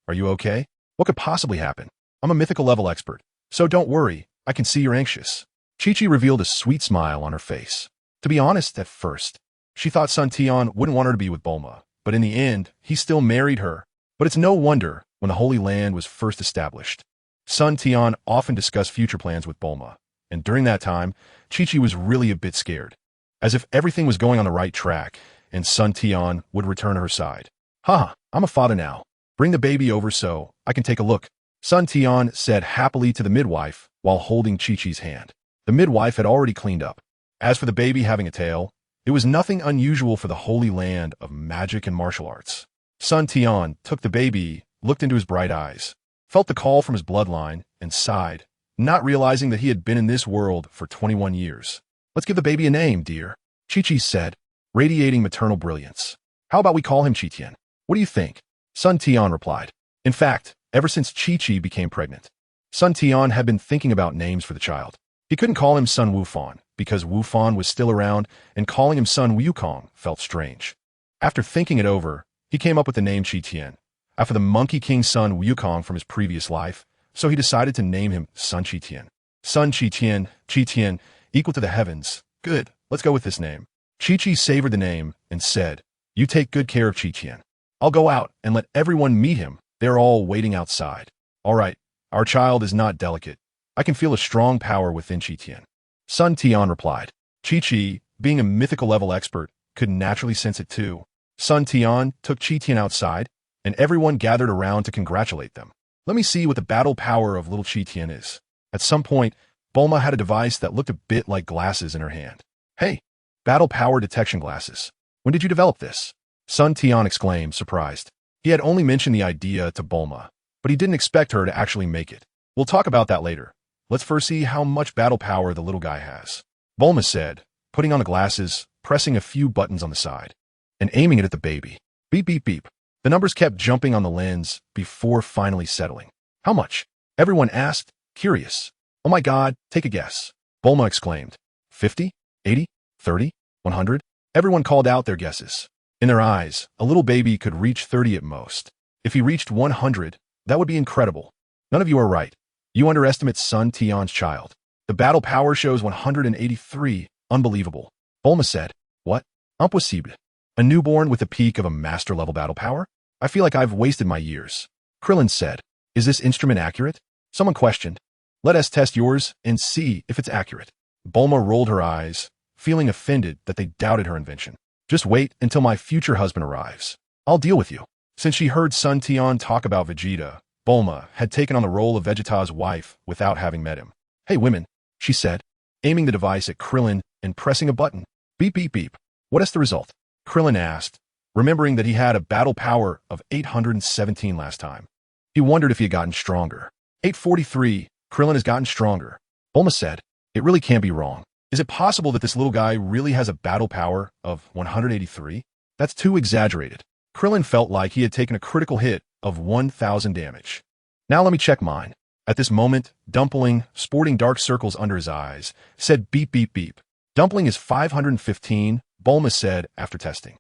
are you okay? What could possibly happen? I'm a mythical level expert, so don't worry, I can see you're anxious. Chi-Chi revealed a sweet smile on her face. To be honest, at first, she thought Sun Tian wouldn't want her to be with Bulma, but in the end, he still married her. But it's no wonder when the Holy Land was first established. Sun Tian often discussed future plans with Bulma, and during that time, Chi-Chi was really a bit scared, as if everything was going on the right track, and Sun Tian would return to her side. I'm a father now. Bring the baby over so I can take a look. Sun Tian said happily to the midwife while holding Chi-Chi's hand. The midwife had already cleaned up. As for the baby having a tail, it was nothing unusual for the Holy Land of magic and martial arts. Sun Tian took the baby, looked into his bright eyes, felt the call from his bloodline, and sighed, not realizing that he had been in this world for 21 years. Let's give the baby a name, dear, Chi-Chi said, radiating maternal brilliance. How about we call him Chi-Tian? What do you think? Sun Tian replied. In fact, ever since Chi-Chi became pregnant, Sun Tian had been thinking about names for the child. He couldn't call him Sun Wufan because Wufan was still around, and calling him Sun Wukong felt strange. After thinking it over, he came up with the name Chi-Tian, after the Monkey King Sun Wukong from his previous life, so he decided to name him Sun Chi-Tian. Sun Chi-Tian, Chi-Tian, equal to the heavens. Good, let's go with this name. Chi-Chi savored the name and said, you take good care of Chi-Tian. I'll go out and let everyone meet him. They're all waiting outside. All right, our child is not delicate. I can feel a strong power within Chi-Tian. Sun Tian replied. Chi-Chi, being a mythical level expert, could naturally sense it too. Sun Tian took Chi-Tian outside, and everyone gathered around to congratulate them. Let me see what the battle power of little Chi-Tian is. At some point, Bulma had a device that looked a bit like glasses in her hand. Hey, battle power detection glasses. When did you develop this? Sun Tian exclaimed, surprised. He had only mentioned the idea to Bulma, but he didn't expect her to actually make it. We'll talk about that later. Let's first see how much battle power the little guy has. Bulma said, putting on the glasses, pressing a few buttons on the side, and aiming it at the baby. Beep, beep, beep. The numbers kept jumping on the lens before finally settling. How much? Everyone asked, curious. Oh my God, take a guess. Bulma exclaimed. 50? 80? 30? 100? Everyone called out their guesses. In their eyes, a little baby could reach 30 at most. If he reached 100, that would be incredible. None of you are right. You underestimate Sun Tian's child. The battle power shows 183. Unbelievable. Bulma said. What? Impossible. A newborn with the peak of a master-level battle power? I feel like I've wasted my years. Krillin said. Is this instrument accurate? Someone questioned. Let us test yours and see if it's accurate. Bulma rolled her eyes, feeling offended that they doubted her invention. Just wait until my future husband arrives. I'll deal with you. Since she heard Sun Tian talk about Vegeta, Bulma had taken on the role of Vegeta's wife without having met him. Hey women, she said, aiming the device at Krillin and pressing a button. Beep beep beep. What is the result? Krillin asked, remembering that he had a battle power of 817 last time. He wondered if he had gotten stronger. 843, Krillin has gotten stronger. Bulma said, it really can't be wrong. Is it possible that this little guy really has a battle power of 183? That's too exaggerated. Krillin felt like he had taken a critical hit of 1,000 damage. Now let me check mine. At this moment, Dumpling, sporting dark circles under his eyes, said beep beep beep. Dumpling is 515, Bulma said after testing.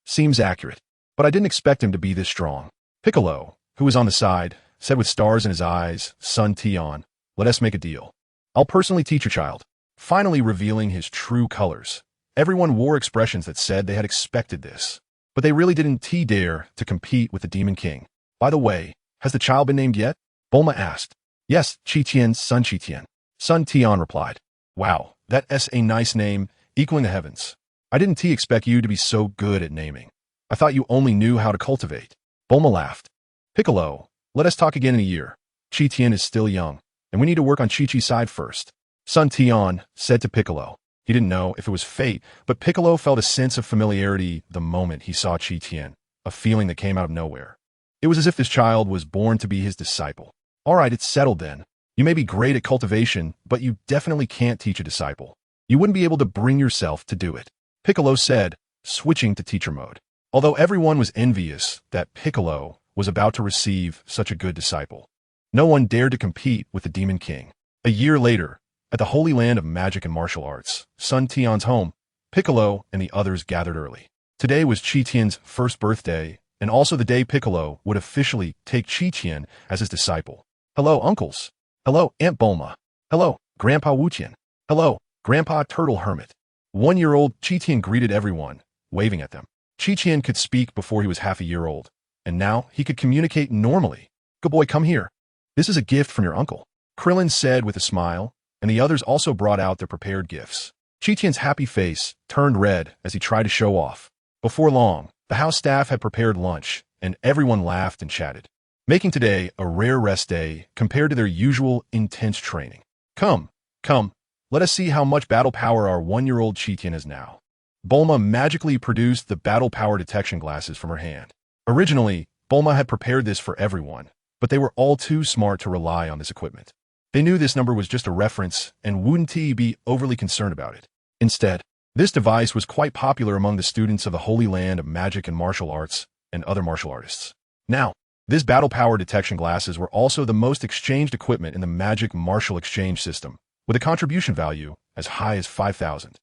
Seems accurate. But I didn't expect him to be this strong. Piccolo, who was on the side, said with stars in his eyes, Sun Tian, let us make a deal. I'll personally teach your child. Finally revealing his true colors. Everyone wore expressions that said they had expected this. But they really didn't dare to compete with the Demon King. By the way, has the child been named yet? Bulma asked. Yes, Chi-Tian, Sun Chi-Tian. Sun Tian replied. Wow, that's a nice name, equaling the heavens. I didn't expect you to be so good at naming. I thought you only knew how to cultivate. Bulma laughed. Piccolo, let us talk again in a year. Chi-Tian is still young, and we need to work on Chi-Chi's side first. Sun Tian said to Piccolo. He didn't know if it was fate, but Piccolo felt a sense of familiarity the moment he saw Chi-Tian, a feeling that came out of nowhere. It was as if this child was born to be his disciple. All right, it's settled then. You may be great at cultivation, but you definitely can't teach a disciple. You wouldn't be able to bring yourself to do it. Piccolo said, switching to teacher mode. Although everyone was envious that Piccolo was about to receive such a good disciple, no one dared to compete with the Demon King. A year later, at the Holy Land of Magic and Martial Arts, Sun Tian's home, Piccolo and the others gathered early. Today was Chi-Tian's first birthday, and also the day Piccolo would officially take Chi-Tian as his disciple. Hello, uncles. Hello, Aunt Bulma. Hello, Grandpa Wu-Tian. Hello, Grandpa Turtle Hermit. 1-year-old Chi-Tian greeted everyone, waving at them. Chi-Tian could speak before he was half a year old, and now he could communicate normally. Good boy, come here. This is a gift from your uncle, Krillin said with a smile, and the others also brought out their prepared gifts. Chi-Tian's happy face turned red as he tried to show off. Before long, the house staff had prepared lunch, and everyone laughed and chatted, making today a rare rest day compared to their usual intense training. Come, let us see how much battle power our 1-year-old Chi-Tian has now. Bulma magically produced the battle power detection glasses from her hand. Originally, Bulma had prepared this for everyone, but they were all too smart to rely on this equipment. They knew this number was just a reference and wouldn't be overly concerned about it. Instead, this device was quite popular among the students of the Holy Land of Magic and Martial Arts and other martial artists. Now, this battle power detection glasses were also the most exchanged equipment in the Magic Martial Exchange system, with a contribution value as high as 5,000.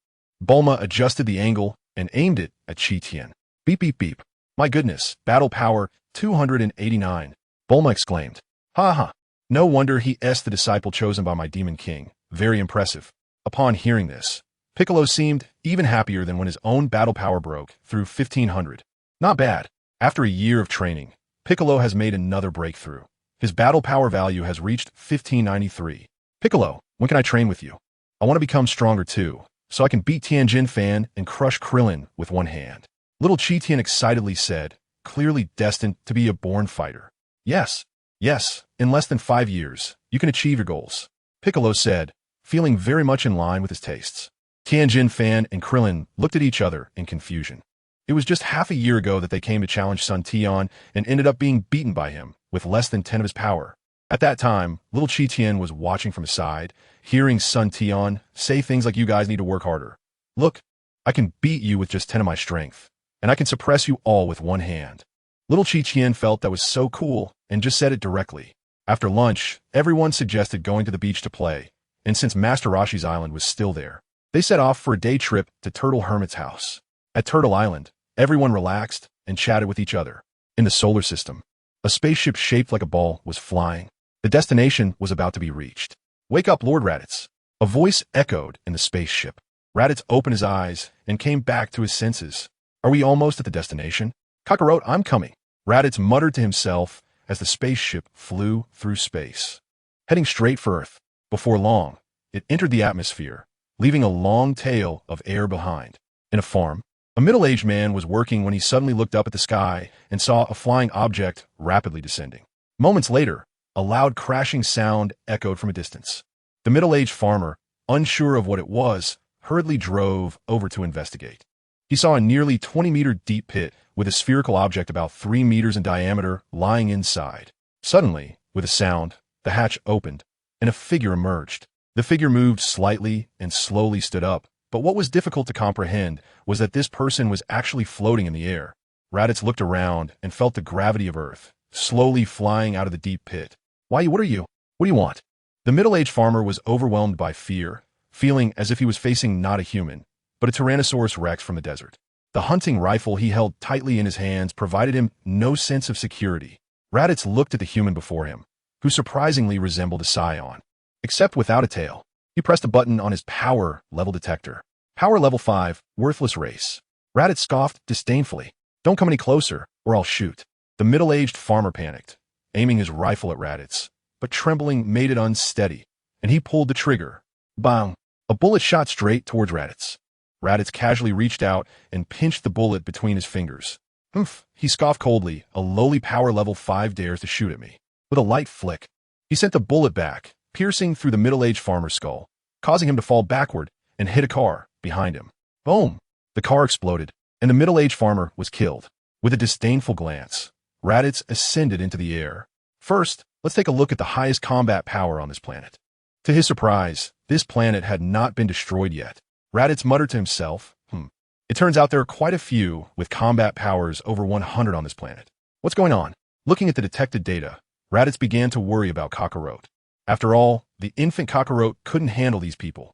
Bulma adjusted the angle and aimed it at Chi-Tian. Beep beep beep. My goodness, battle power 289. Bulma exclaimed. Ha ha. No wonder he is the disciple chosen by my Demon King. Very impressive. Upon hearing this, Piccolo seemed even happier than when his own battle power broke through 1,500. Not bad. After a year of training, Piccolo has made another breakthrough. His battle power value has reached 1,593. Piccolo, when can I train with you? I want to become stronger too, so I can beat Tianjin Fan and crush Krillin with one hand. Little Chi-Tian excitedly said, clearly destined to be a born fighter. Yes, in less than 5 years, you can achieve your goals, Piccolo said, feeling very much in line with his tastes. Tianjin Fan and Krillin looked at each other in confusion. It was just half a year ago that they came to challenge Sun Tian and ended up being beaten by him with less than 10 of his power. At that time, little Chi-Tian was watching from his side, hearing Sun Tian say things like you guys need to work harder. Look, I can beat you with just 10 of my strength, and I can suppress you all with one hand. Little Chi-Tian felt that was so cool and just said it directly. After lunch, everyone suggested going to the beach to play, and since Master Roshi's island was still there, they set off for a day trip to Turtle Hermit's house. At Turtle Island, everyone relaxed and chatted with each other. In the solar system, a spaceship shaped like a ball was flying. The destination was about to be reached. Wake up, Lord Raditz. A voice echoed in the spaceship. Raditz opened his eyes and came back to his senses. Are we almost at the destination? Kakarot, I'm coming. Raditz muttered to himself as the spaceship flew through space, heading straight for Earth. Before long, it entered the atmosphere, leaving a long tail of air behind. In a farm, a middle-aged man was working when he suddenly looked up at the sky and saw a flying object rapidly descending. Moments later, a loud crashing sound echoed from a distance. The middle-aged farmer, unsure of what it was, hurriedly drove over to investigate. He saw a nearly 20-meter deep pit with a spherical object about 3 meters in diameter lying inside. Suddenly, with a sound, the hatch opened, and a figure emerged. The figure moved slightly and slowly stood up, but what was difficult to comprehend was that this person was actually floating in the air. Raditz looked around and felt the gravity of Earth, slowly flying out of the deep pit. "Why, what are you? What do you want?" The middle-aged farmer was overwhelmed by fear, feeling as if he was facing not a human, but a Tyrannosaurus Rex from the desert. The hunting rifle he held tightly in his hands provided him no sense of security. Raditz looked at the human before him, who surprisingly resembled a scion, except without a tail. He pressed a button on his power level detector. "Power level 5, worthless race." Raditz scoffed disdainfully. "Don't come any closer, or I'll shoot." The middle-aged farmer panicked, aiming his rifle at Raditz, but trembling made it unsteady, and he pulled the trigger. Bang! A bullet shot straight towards Raditz. Raditz casually reached out and pinched the bullet between his fingers. "Humph," he scoffed coldly, "a lowly power level 5 dares to shoot at me." With a light flick, he sent the bullet back, piercing through the middle-aged farmer's skull, causing him to fall backward and hit a car behind him. Boom! The car exploded, and the middle-aged farmer was killed. With a disdainful glance, Raditz ascended into the air. "First, let's take a look at the highest combat power on this planet." To his surprise, this planet had not been destroyed yet. Raditz muttered to himself, It turns out there are quite a few with combat powers over 100 on this planet. What's going on?" Looking at the detected data, Raditz began to worry about Kakarot. After all, the infant Kakarot couldn't handle these people.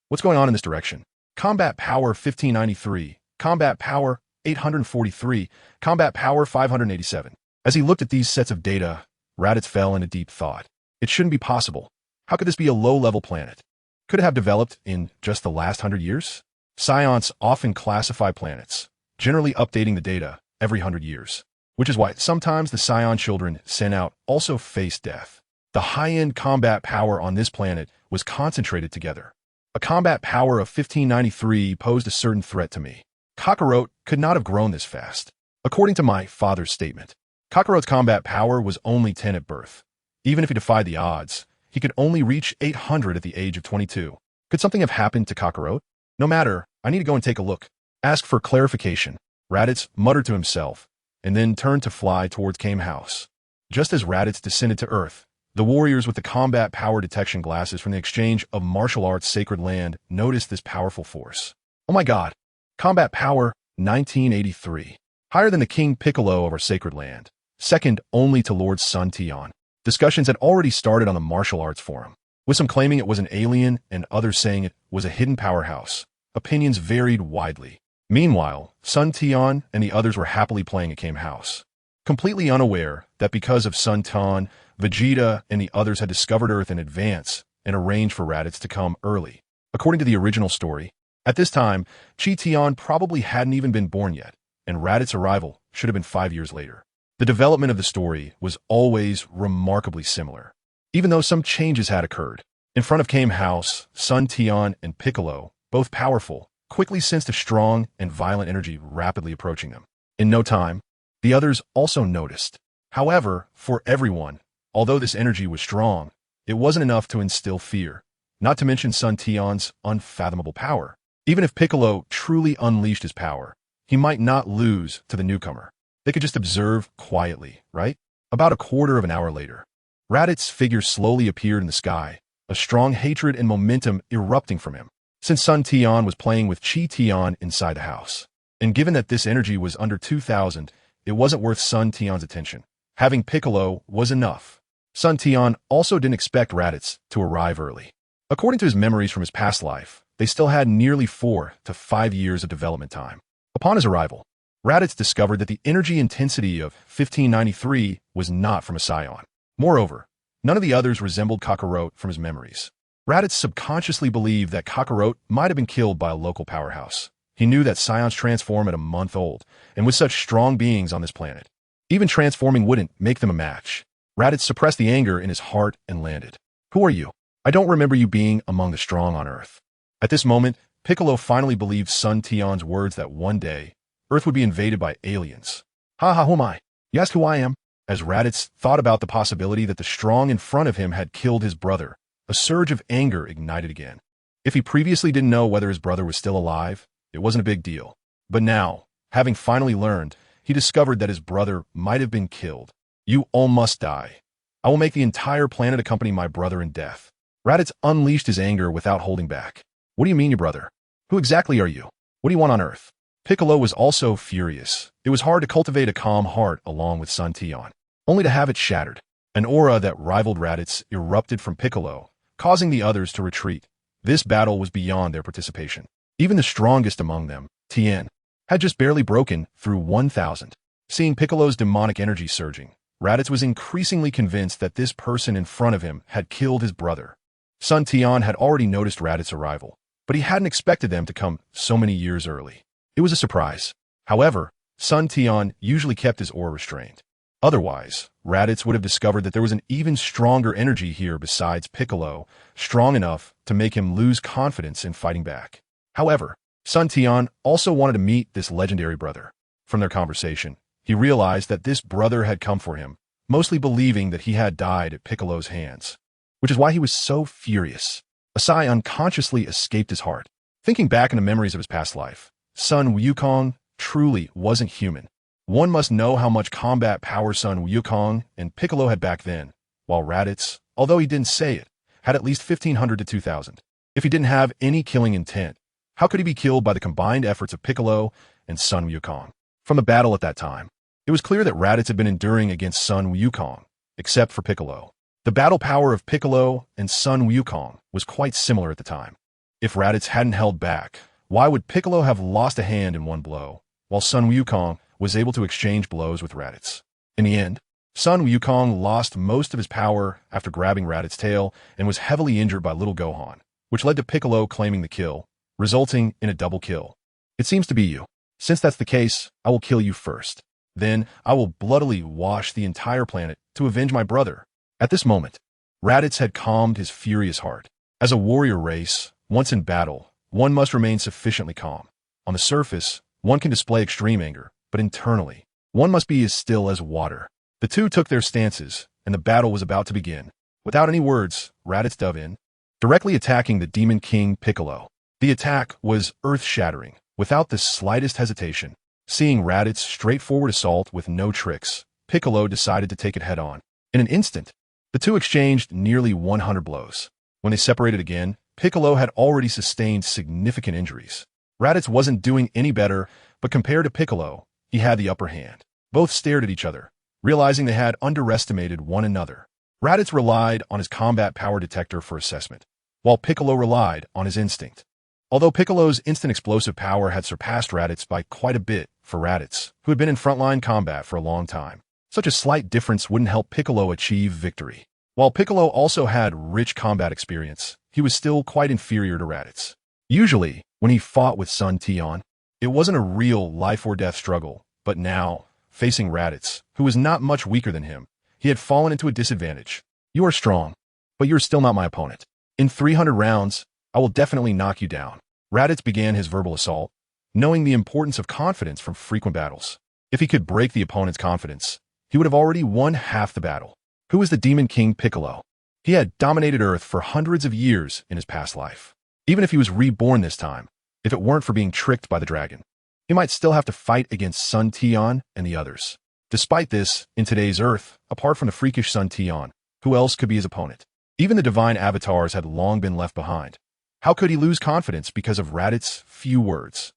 What's going on in this direction? Combat power 1593, combat power 843, combat power 587. As he looked at these sets of data, Raditz fell into deep thought. It shouldn't be possible. How could this be a low-level planet? Could it have developed in just the last 100 years? Science often classify planets, generally updating the data every 100 years, which is why sometimes the Scion children sent out also face death. The high-end combat power on this planet was concentrated together. A combat power of 1593 posed a certain threat to me. Kakarot could not have grown this fast. According to my father's statement, Kakarot's combat power was only 10 at birth. Even if he defied the odds, he could only reach 800 at the age of 22. Could something have happened to Kakarot? No matter, I need to go and take a look. Ask for clarification. Raditz muttered to himself, and then turned to fly towards Kame House. Just as Raditz descended to Earth, the warriors with the combat power detection glasses from the exchange of martial arts sacred land noticed this powerful force. Oh my god! Combat power 1983. Higher than the King Piccolo of our sacred land. Second only to Lord Sun Tian. Discussions had already started on the martial arts forum, with some claiming it was an alien and others saying it was a hidden powerhouse. Opinions varied widely. Meanwhile, Sun Tian and the others were happily playing at Kame House, completely unaware that because of Sun Tian, Vegeta and the others had discovered Earth in advance and arranged for Raditz to come early. According to the original story, at this time, Chi Tian probably hadn't even been born yet, and Raditz's arrival should have been 5 years later. The development of the story was always remarkably similar, even though some changes had occurred. In front of Kame House, Sun Tian and Piccolo, both powerful, quickly sensed a strong and violent energy rapidly approaching them. In no time, the others also noticed. However, for everyone, although this energy was strong, it wasn't enough to instill fear, not to mention Sun Tian's unfathomable power. Even if Piccolo truly unleashed his power, he might not lose to the newcomer. They could just observe quietly, right? About a quarter of an hour later, Raditz's figure slowly appeared in the sky, a strong hatred and momentum erupting from him, since Sun Tian was playing with Chi Tian inside the house. And given that this energy was under 2,000, it wasn't worth Sun Tian's attention. Having Piccolo was enough. Sun Tian also didn't expect Raditz to arrive early. According to his memories from his past life, they still had nearly 4 to 5 years of development time. Upon his arrival, Raditz discovered that the energy intensity of 1593 was not from a Scion. Moreover, none of the others resembled Kakarot from his memories. Raditz subconsciously believed that Kakarot might have been killed by a local powerhouse. He knew that Scions transform at a month old, and with such strong beings on this planet, Even transforming wouldn't make them a match. Raditz suppressed the anger in his heart and landed. Who are you? I don't remember you being among the strong on Earth. At this moment, Piccolo finally believed son Tian's words that one day, Earth would be invaded by aliens. Ha ha, who am I? You ask who I am? As Raditz thought about the possibility that the strong in front of him had killed his brother, a surge of anger ignited again. If he previously didn't know whether his brother was still alive, it wasn't a big deal. But now, having finally learned, he discovered that his brother might have been killed. You all must die. I will make the entire planet accompany my brother in death. Raditz unleashed his anger without holding back. What do you mean, your brother? Who exactly are you? What do you want on Earth? Piccolo was also furious. It was hard to cultivate a calm heart along with son Tian, only to have it shattered. An aura that rivaled Raditz erupted from Piccolo, causing the others to retreat. This battle was beyond their participation. Even the strongest among them, Tian, had just barely broken through 1,000. Seeing Piccolo's demonic energy surging, Raditz was increasingly convinced that this person in front of him had killed his brother. Son Tian had already noticed Raditz's arrival, but he hadn't expected them to come so many years early. It was a surprise. However, son Tian usually kept his aura restrained. Otherwise, Raditz would have discovered that there was an even stronger energy here besides Piccolo, strong enough to make him lose confidence in fighting back. However, son Tian also wanted to meet this legendary brother. From their conversation, he realized that this brother had come for him, mostly believing that he had died at Piccolo's hands, which is why he was so furious. A sigh unconsciously escaped his heart. Thinking back into memories of his past life, son Wukong truly wasn't human. One must know how much combat power son Wukong and Piccolo had back then, while Raditz, although he didn't say it, had at least 1,500 to 2,000. If he didn't have any killing intent, how could he be killed by the combined efforts of Piccolo and son Wukong? From the battle at that time, it was clear that Raditz had been enduring against son Wukong, except for Piccolo. The battle power of Piccolo and son Wukong was quite similar at the time. If Raditz hadn't held back, why would Piccolo have lost a hand in one blow, while son Wukong was able to exchange blows with Raditz? In the end, son Wukong lost most of his power after grabbing Raditz's tail and was heavily injured by little Gohan, which led to Piccolo claiming the kill, resulting in a double kill. It seems to be you. Since that's the case, I will kill you first. Then I will bloodily wash the entire planet to avenge my brother. At this moment, Raditz had calmed his furious heart. As a warrior race, once in battle, one must remain sufficiently calm. On the surface, one can display extreme anger, but internally, one must be as still as water. The two took their stances, and the battle was about to begin. Without any words, Raditz dove in, directly attacking the Demon King Piccolo. The attack was earth-shattering, without the slightest hesitation. Seeing Raditz's straightforward assault with no tricks, Piccolo decided to take it head-on. In an instant, the two exchanged nearly 100 blows. When they separated again, Piccolo had already sustained significant injuries. Raditz wasn't doing any better, but compared to Piccolo, he had the upper hand. Both stared at each other, realizing they had underestimated one another. Raditz relied on his combat power detector for assessment, while Piccolo relied on his instinct. Although Piccolo's instant explosive power had surpassed Raditz by quite a bit for Raditz, who had been in frontline combat for a long time, such a slight difference wouldn't help Piccolo achieve victory. While Piccolo also had rich combat experience, he was still quite inferior to Raditz. Usually, when he fought with son Tian, it wasn't a real life-or-death struggle, but now, facing Raditz, who was not much weaker than him, he had fallen into a disadvantage. You are strong, but you're still not my opponent. In 300 rounds, I will definitely knock you down. Raditz began his verbal assault, knowing the importance of confidence from frequent battles. If he could break the opponent's confidence, he would have already won half the battle. Who was the Demon King Piccolo? He had dominated Earth for hundreds of years in his past life. Even if he was reborn this time, if it weren't for being tricked by the dragon, he might still have to fight against son Tian and the others. Despite this, in today's Earth, apart from the freakish son Tian, who else could be his opponent? Even the divine avatars had long been left behind. How could he lose confidence because of Raditz's few words?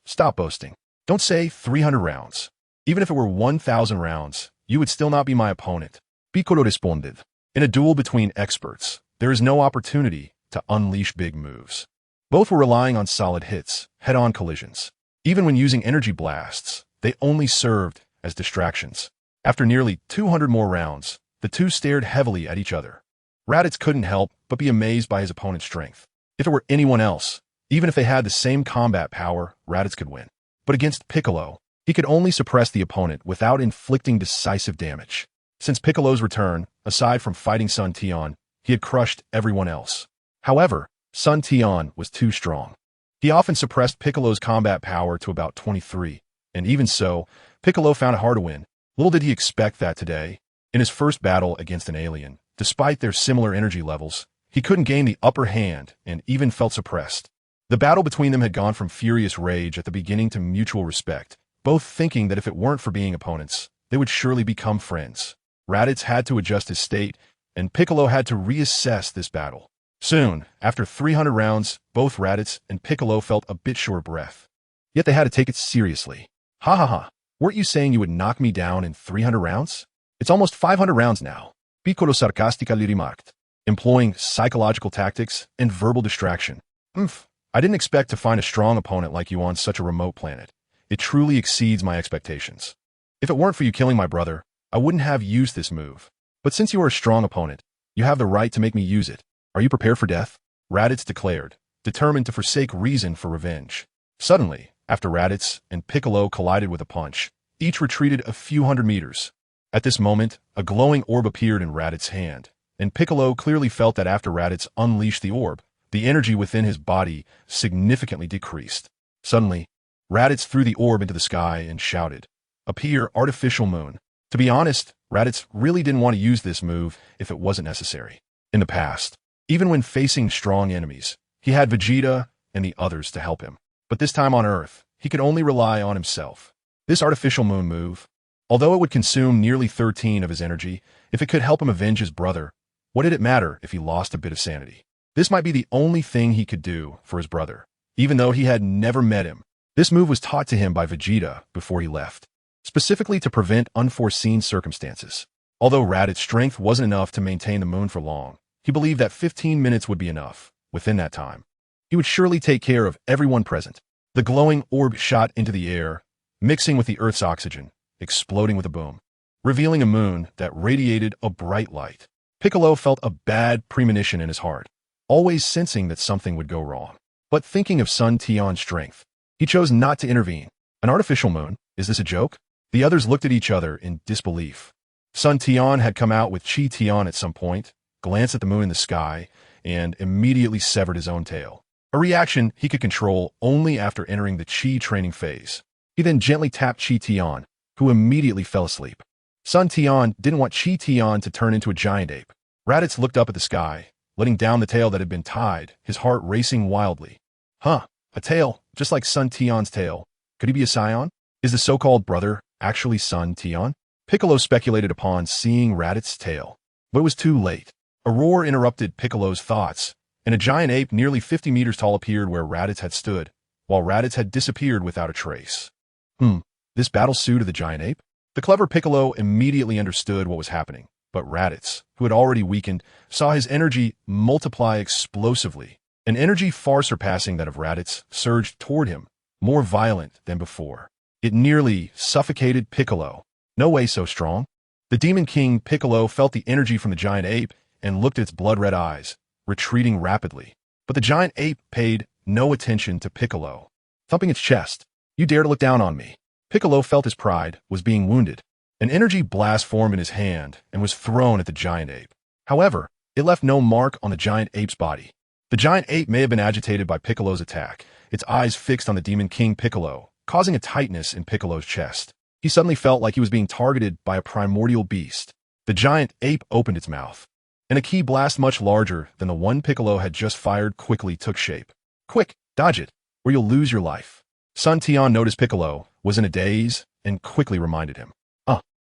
Stop boasting. Don't say 300 rounds. Even if it were 1,000 rounds, you would still not be my opponent. Piccolo responded. In a duel between experts, there is no opportunity to unleash big moves. Both were relying on solid hits, head-on collisions. Even when using energy blasts, they only served as distractions. After nearly 200 more rounds, the two stared heavily at each other. Raditz couldn't help but be amazed by his opponent's strength. If it were anyone else, even if they had the same combat power, Raditz could win. But against Piccolo, He could only suppress the opponent without inflicting decisive damage. Since Piccolo's return, aside from fighting Sun Tian, he had crushed everyone else. However, Sun Tian was too strong. He often suppressed Piccolo's combat power to about 23, and even so, Piccolo found it hard to win. Little did he expect that today, in his first battle against an alien, despite their similar energy levels, he couldn't gain the upper hand and even felt suppressed. The battle between them had gone from furious rage at the beginning to mutual respect, both thinking that if it weren't for being opponents, they would surely become friends. Raditz had to adjust his state, and Piccolo had to reassess this battle. Soon, after 300 rounds, both Raditz and Piccolo felt a bit short of breath. Yet they had to take it seriously. Ha ha ha, weren't you saying you would knock me down in 300 rounds? It's almost 500 rounds now. Piccolo sarcastically remarked, employing psychological tactics and verbal distraction. I didn't expect to find a strong opponent like you on such a remote planet. It truly exceeds my expectations. If it weren't for you killing my brother, I wouldn't have used this move. But since you are a strong opponent, you have the right to make me use it. Are you prepared for death? Raditz declared, determined to forsake reason for revenge. Suddenly, after Raditz and Piccolo collided with a punch, each retreated a few hundred meters. At this moment, a glowing orb appeared in Raditz's hand, and Piccolo clearly felt that after Raditz unleashed the orb, the energy within his body significantly decreased. Suddenly, Raditz threw the orb into the sky and shouted, "Appear, artificial moon." To be honest, Raditz really didn't want to use this move if it wasn't necessary. In the past, even when facing strong enemies, he had Vegeta and the others to help him. But this time on Earth, he could only rely on himself. This artificial moon move, although it would consume nearly 13 of his energy, if it could help him avenge his brother, what did it matter if he lost a bit of sanity? This might be the only thing he could do for his brother, even though he had never met him. This move was taught to him by Vegeta before he left, specifically to prevent unforeseen circumstances. Although Raditz's strength wasn't enough to maintain the moon for long, he believed that 15 minutes would be enough. Within that time, he would surely take care of everyone present. The glowing orb shot into the air, mixing with the Earth's oxygen, exploding with a boom, revealing a moon that radiated a bright light. Piccolo felt a bad premonition in his heart, always sensing that something would go wrong. But thinking of Sun Tian's strength, he chose not to intervene. An artificial moon? Is this a joke? The others looked at each other in disbelief. Sun Tian had come out with Chi Tian at some point, glanced at the moon in the sky, and immediately severed his own tail. A reaction he could control only after entering the Chi training phase. He then gently tapped Chi Tian, who immediately fell asleep. Sun Tian didn't want Chi Tian to turn into a giant ape. Raditz looked up at the sky, letting down the tail that had been tied, his heart racing wildly. A tail, just like Sun Tian's tail. Could he be a scion? Is the so-called brother actually Sun Tian? Piccolo speculated upon seeing Raditz's tail. But it was too late. A roar interrupted Piccolo's thoughts, and a giant ape nearly 50 meters tall appeared where Raditz had stood, while Raditz had disappeared without a trace. This battle suit of the giant ape? The clever Piccolo immediately understood what was happening, but Raditz, who had already weakened, saw his energy multiply explosively. An energy far surpassing that of Raditz surged toward him, more violent than before. It nearly suffocated Piccolo. No way so strong. The Demon King Piccolo felt the energy from the giant ape and looked at its blood-red eyes, retreating rapidly. But the giant ape paid no attention to Piccolo. Thumping its chest, "You dare to look down on me." Piccolo felt his pride was being wounded. An energy blast formed in his hand and was thrown at the giant ape. However, it left no mark on the giant ape's body. The giant ape may have been agitated by Piccolo's attack, its eyes fixed on the Demon King Piccolo, causing a tightness in Piccolo's chest. He suddenly felt like he was being targeted by a primordial beast. The giant ape opened its mouth, and a key blast much larger than the one Piccolo had just fired quickly took shape. "Quick, dodge it, or you'll lose your life." Sun Tian noticed Piccolo was in a daze and quickly reminded him.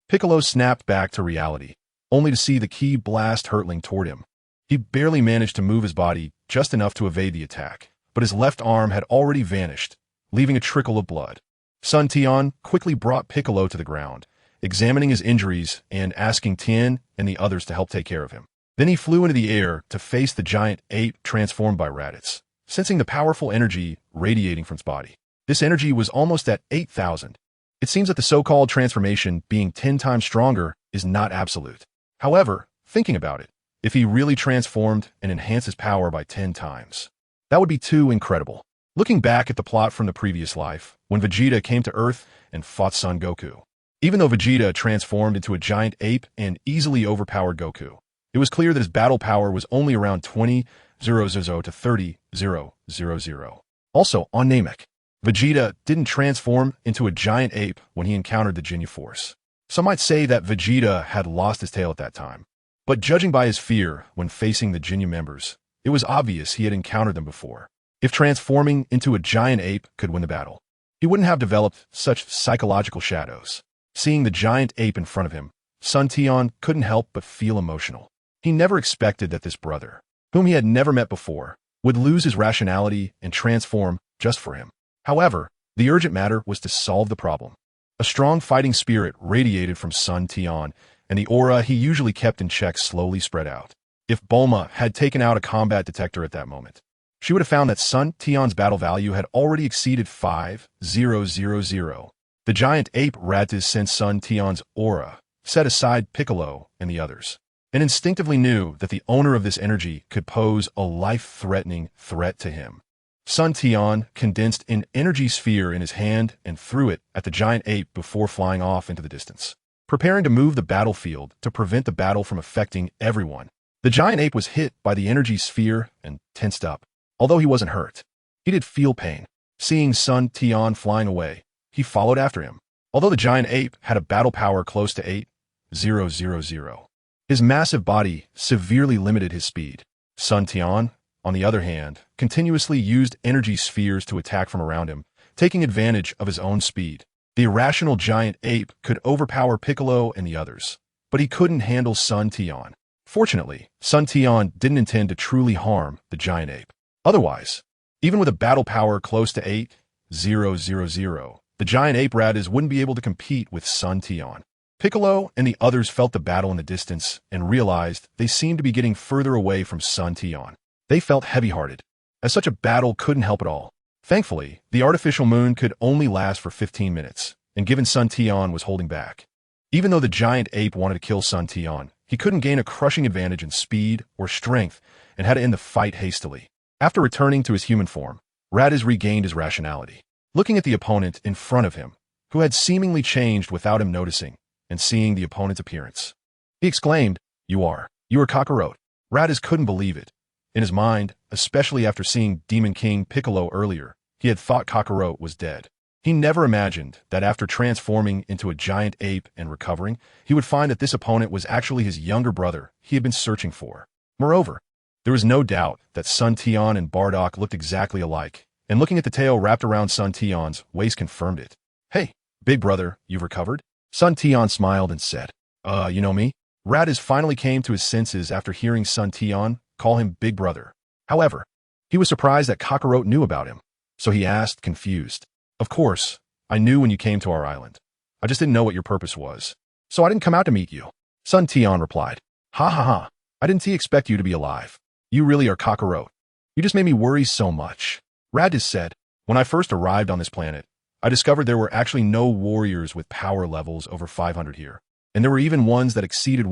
Piccolo snapped back to reality, only to see the key blast hurtling toward him. He barely managed to move his body just enough to evade the attack, but his left arm had already vanished, leaving a trickle of blood. Sun Tian quickly brought Piccolo to the ground, examining his injuries and asking Tian and the others to help take care of him. Then he flew into the air to face the giant ape transformed by Raditz, sensing the powerful energy radiating from its body. This energy was almost at 8,000. It seems that the so-called transformation being 10 times stronger is not absolute. However, thinking about it, if he really transformed and enhanced his power by 10 times, that would be too incredible. Looking back at the plot from the previous life, when Vegeta came to Earth and fought Son Goku. Even though Vegeta transformed into a giant ape and easily overpowered Goku, it was clear that his battle power was only around 20,000 to 30,000. Also, on Namek, Vegeta didn't transform into a giant ape when he encountered the Ginyu Force. Some might say that Vegeta had lost his tail at that time. But judging by his fear when facing the Ginyu members, it was obvious he had encountered them before. If transforming into a giant ape could win the battle, he wouldn't have developed such psychological shadows. Seeing the giant ape in front of him, Sun Tian couldn't help but feel emotional. He never expected that this brother, whom he had never met before, would lose his rationality and transform just for him. However, the urgent matter was to solve the problem. A strong fighting spirit radiated from Sun Tian, and the aura he usually kept in check slowly spread out. If Bulma had taken out a combat detector at that moment, she would have found that Sun Tian's battle value had already exceeded 5,000. The giant ape Raditz sensed Sun Tian's aura, set aside Piccolo and the others, and instinctively knew that the owner of this energy could pose a life-threatening threat to him. Sun Tian condensed an energy sphere in his hand and threw it at the giant ape before flying off into the distance, preparing to move the battlefield to prevent the battle from affecting everyone. The giant ape was hit by the energy sphere and tensed up. Although he wasn't hurt, he did feel pain. Seeing Sun Tian flying away, he followed after him. Although the giant ape had a battle power close to 8,000, his massive body severely limited his speed. Sun Tian, on the other hand, continuously used energy spheres to attack from around him, taking advantage of his own speed. The irrational giant ape could overpower Piccolo and the others, but he couldn't handle Sun Tian. Fortunately, Sun Tian didn't intend to truly harm the giant ape. Otherwise, even with a battle power close to 8,000, the giant ape Raditz wouldn't be able to compete with Sun Tian. Piccolo and the others felt the battle in the distance and realized they seemed to be getting further away from Sun Tian. They felt heavy-hearted, as such a battle couldn't help at all. Thankfully, the artificial moon could only last for 15 minutes, and given Sun Tian was holding back. Even though the giant ape wanted to kill Sun Tian, he couldn't gain a crushing advantage in speed or strength and had to end the fight hastily. After returning to his human form, Raditz regained his rationality. Looking at the opponent in front of him, who had seemingly changed without him noticing, and seeing the opponent's appearance, he exclaimed, You are Kakarot." Raditz couldn't believe it. In his mind, especially after seeing Demon King Piccolo earlier, he had thought Kakarot was dead. He never imagined that after transforming into a giant ape and recovering, he would find that this opponent was actually his younger brother he had been searching for. Moreover, there was no doubt that Sun Tian and Bardock looked exactly alike, and looking at the tail wrapped around Sun Tian's waist confirmed it. "Hey, big brother, you've recovered?" Sun Tian smiled and said, You know me?" Raditz finally came to his senses after hearing Sun Tian call him big brother. However, he was surprised that Kakarot knew about him, so he asked, confused, "Of course, I knew when you came to our island. I just didn't know what your purpose was, so I didn't come out to meet you." Sun Tian replied, "Ha ha ha, I didn't expect you to be alive. You really are Kakarot. You just made me worry so much." Raditz said, "When I first arrived on this planet, I discovered there were actually no warriors with power levels over 500 here, and there were even ones that exceeded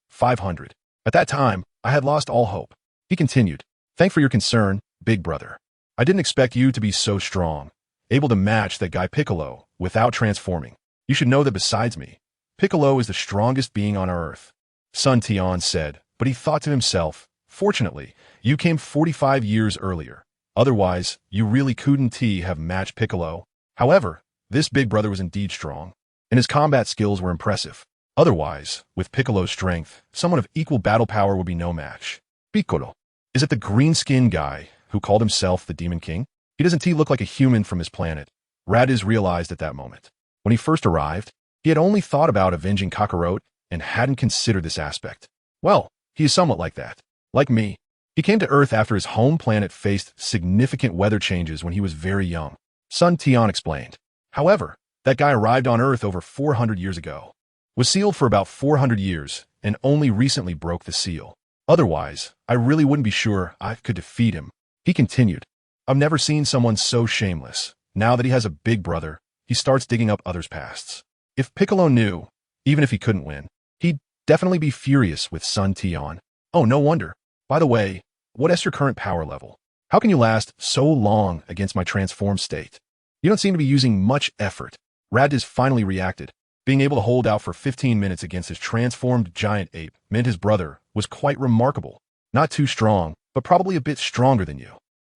500. At that time, I had lost all hope." He continued, "Thanks for your concern, big brother. I didn't expect you to be so strong, able to match that guy Piccolo without transforming. You should know that besides me, Piccolo is the strongest being on Earth." Sun Tian said, but he thought to himself, "Fortunately, you came 45 years earlier. Otherwise, you really couldn't have matched Piccolo." However, this big brother was indeed strong, and his combat skills were impressive. Otherwise, with Piccolo's strength, someone of equal battle power would be no match. Piccolo. Is it the green-skinned guy who called himself the Demon King? He doesn't look like a human from his planet. Raditz realized at that moment. When he first arrived, he had only thought about avenging Kakarot and hadn't considered this aspect. Well, he is somewhat like that. Like me. He came to Earth after his home planet faced significant weather changes when he was very young. Sun Tian explained. However, that guy arrived on Earth over 400 years ago, was sealed for about 400 years, and only recently broke the seal. Otherwise, I really wouldn't be sure I could defeat him. He continued, "I've never seen someone so shameless. Now that he has a big brother, he starts digging up others' pasts. If Piccolo knew, even if he couldn't win, he'd definitely be furious with Sun Tian. Oh, no wonder. By the way, what is your current power level? How can you last so long against my transformed state?" You don't seem to be using much effort. Raditz finally reacted. Being able to hold out for 15 minutes against his transformed giant ape meant his brother was quite remarkable. Not too strong, but probably a bit stronger than you.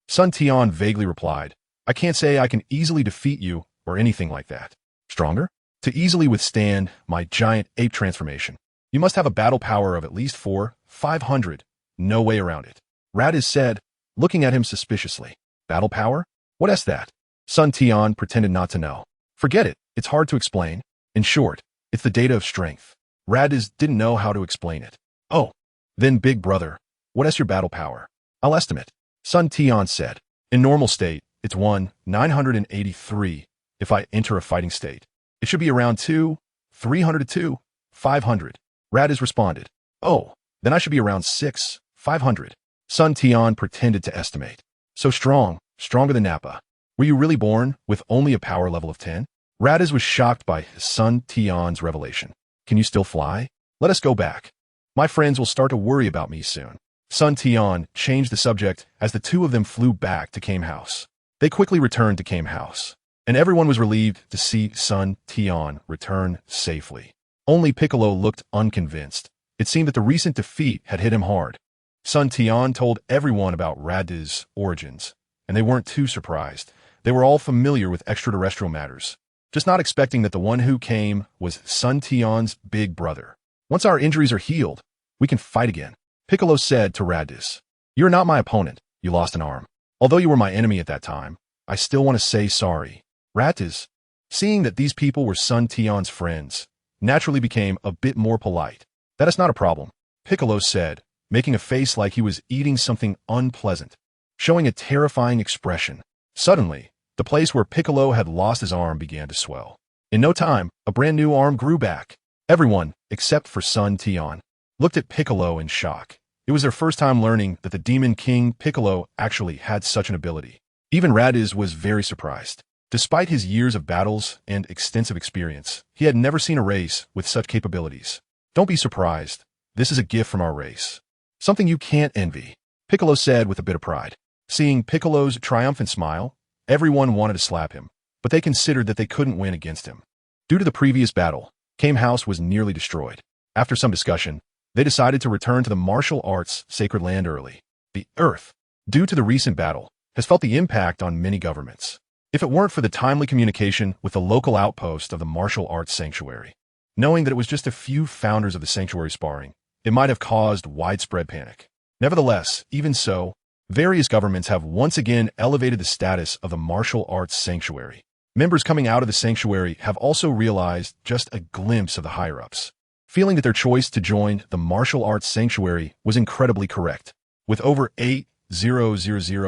Sun Tian vaguely replied, I can't say I can easily defeat you or anything like that. Stronger? To easily withstand my giant ape transformation, you must have a battle power of at least 500. No way around it. Raditz said, looking at him suspiciously. Battle power? What is that? Sun Tian pretended not to know. Forget it, it's hard to explain. In short, it's the data of strength. Raditz didn't know how to explain it. Oh, then big brother, what is your battle power? I'll estimate. Sun Tian said. In normal state, it's 983. If I enter a fighting state, it should be around 300 to 500. Raditz responded. Oh, then I should be around 500. Sun Tian pretended to estimate. So strong, stronger than Nappa. Were you really born with only a power level of 10? Raditz was shocked by Sun Tian's revelation. Can you still fly? Let us go back. My friends will start to worry about me soon. Sun Tian changed the subject as the two of them flew back to Game House. They quickly returned to Game House, and everyone was relieved to see Sun Tian return safely. Only Piccolo looked unconvinced. It seemed that the recent defeat had hit him hard. Sun Tian told everyone about Raditz's origins, and they weren't too surprised. They were all familiar with extraterrestrial matters, just not expecting that the one who came was Sun Tian's big brother. Once our injuries are healed, we can fight again, Piccolo said to Raditz. You're not my opponent. You lost an arm. Although you were my enemy at that time, I still want to say sorry. Raditz, seeing that these people were Sun Tian's friends, naturally became a bit more polite. That is not a problem, Piccolo said, making a face like he was eating something unpleasant, showing a terrifying expression. Suddenly, the place where Piccolo had lost his arm began to swell. In no time, a brand new arm grew back. Everyone, except for Sun Tian, looked at Piccolo in shock. It was their first time learning that the Demon King Piccolo actually had such an ability. Even Raditz was very surprised. Despite his years of battles and extensive experience, he had never seen a race with such capabilities. Don't be surprised. This is a gift from our race. Something you can't envy, Piccolo said with a bit of pride. Seeing Piccolo's triumphant smile, everyone wanted to slap him, but they considered that they couldn't win against him. Due to the previous battle, Game House was nearly destroyed. After some discussion, they decided to return to the martial arts sacred land early. The Earth, due to the recent battle, has felt the impact on many governments. If it weren't for the timely communication with the local outpost of the martial arts sanctuary, knowing that it was just a few founders of the sanctuary sparring, it might have caused widespread panic. Nevertheless, even so, various governments have once again elevated the status of the martial arts sanctuary. Members coming out of the sanctuary have also realized just a glimpse of the higher-ups, feeling that their choice to join the martial arts sanctuary was incredibly correct. With over 8,000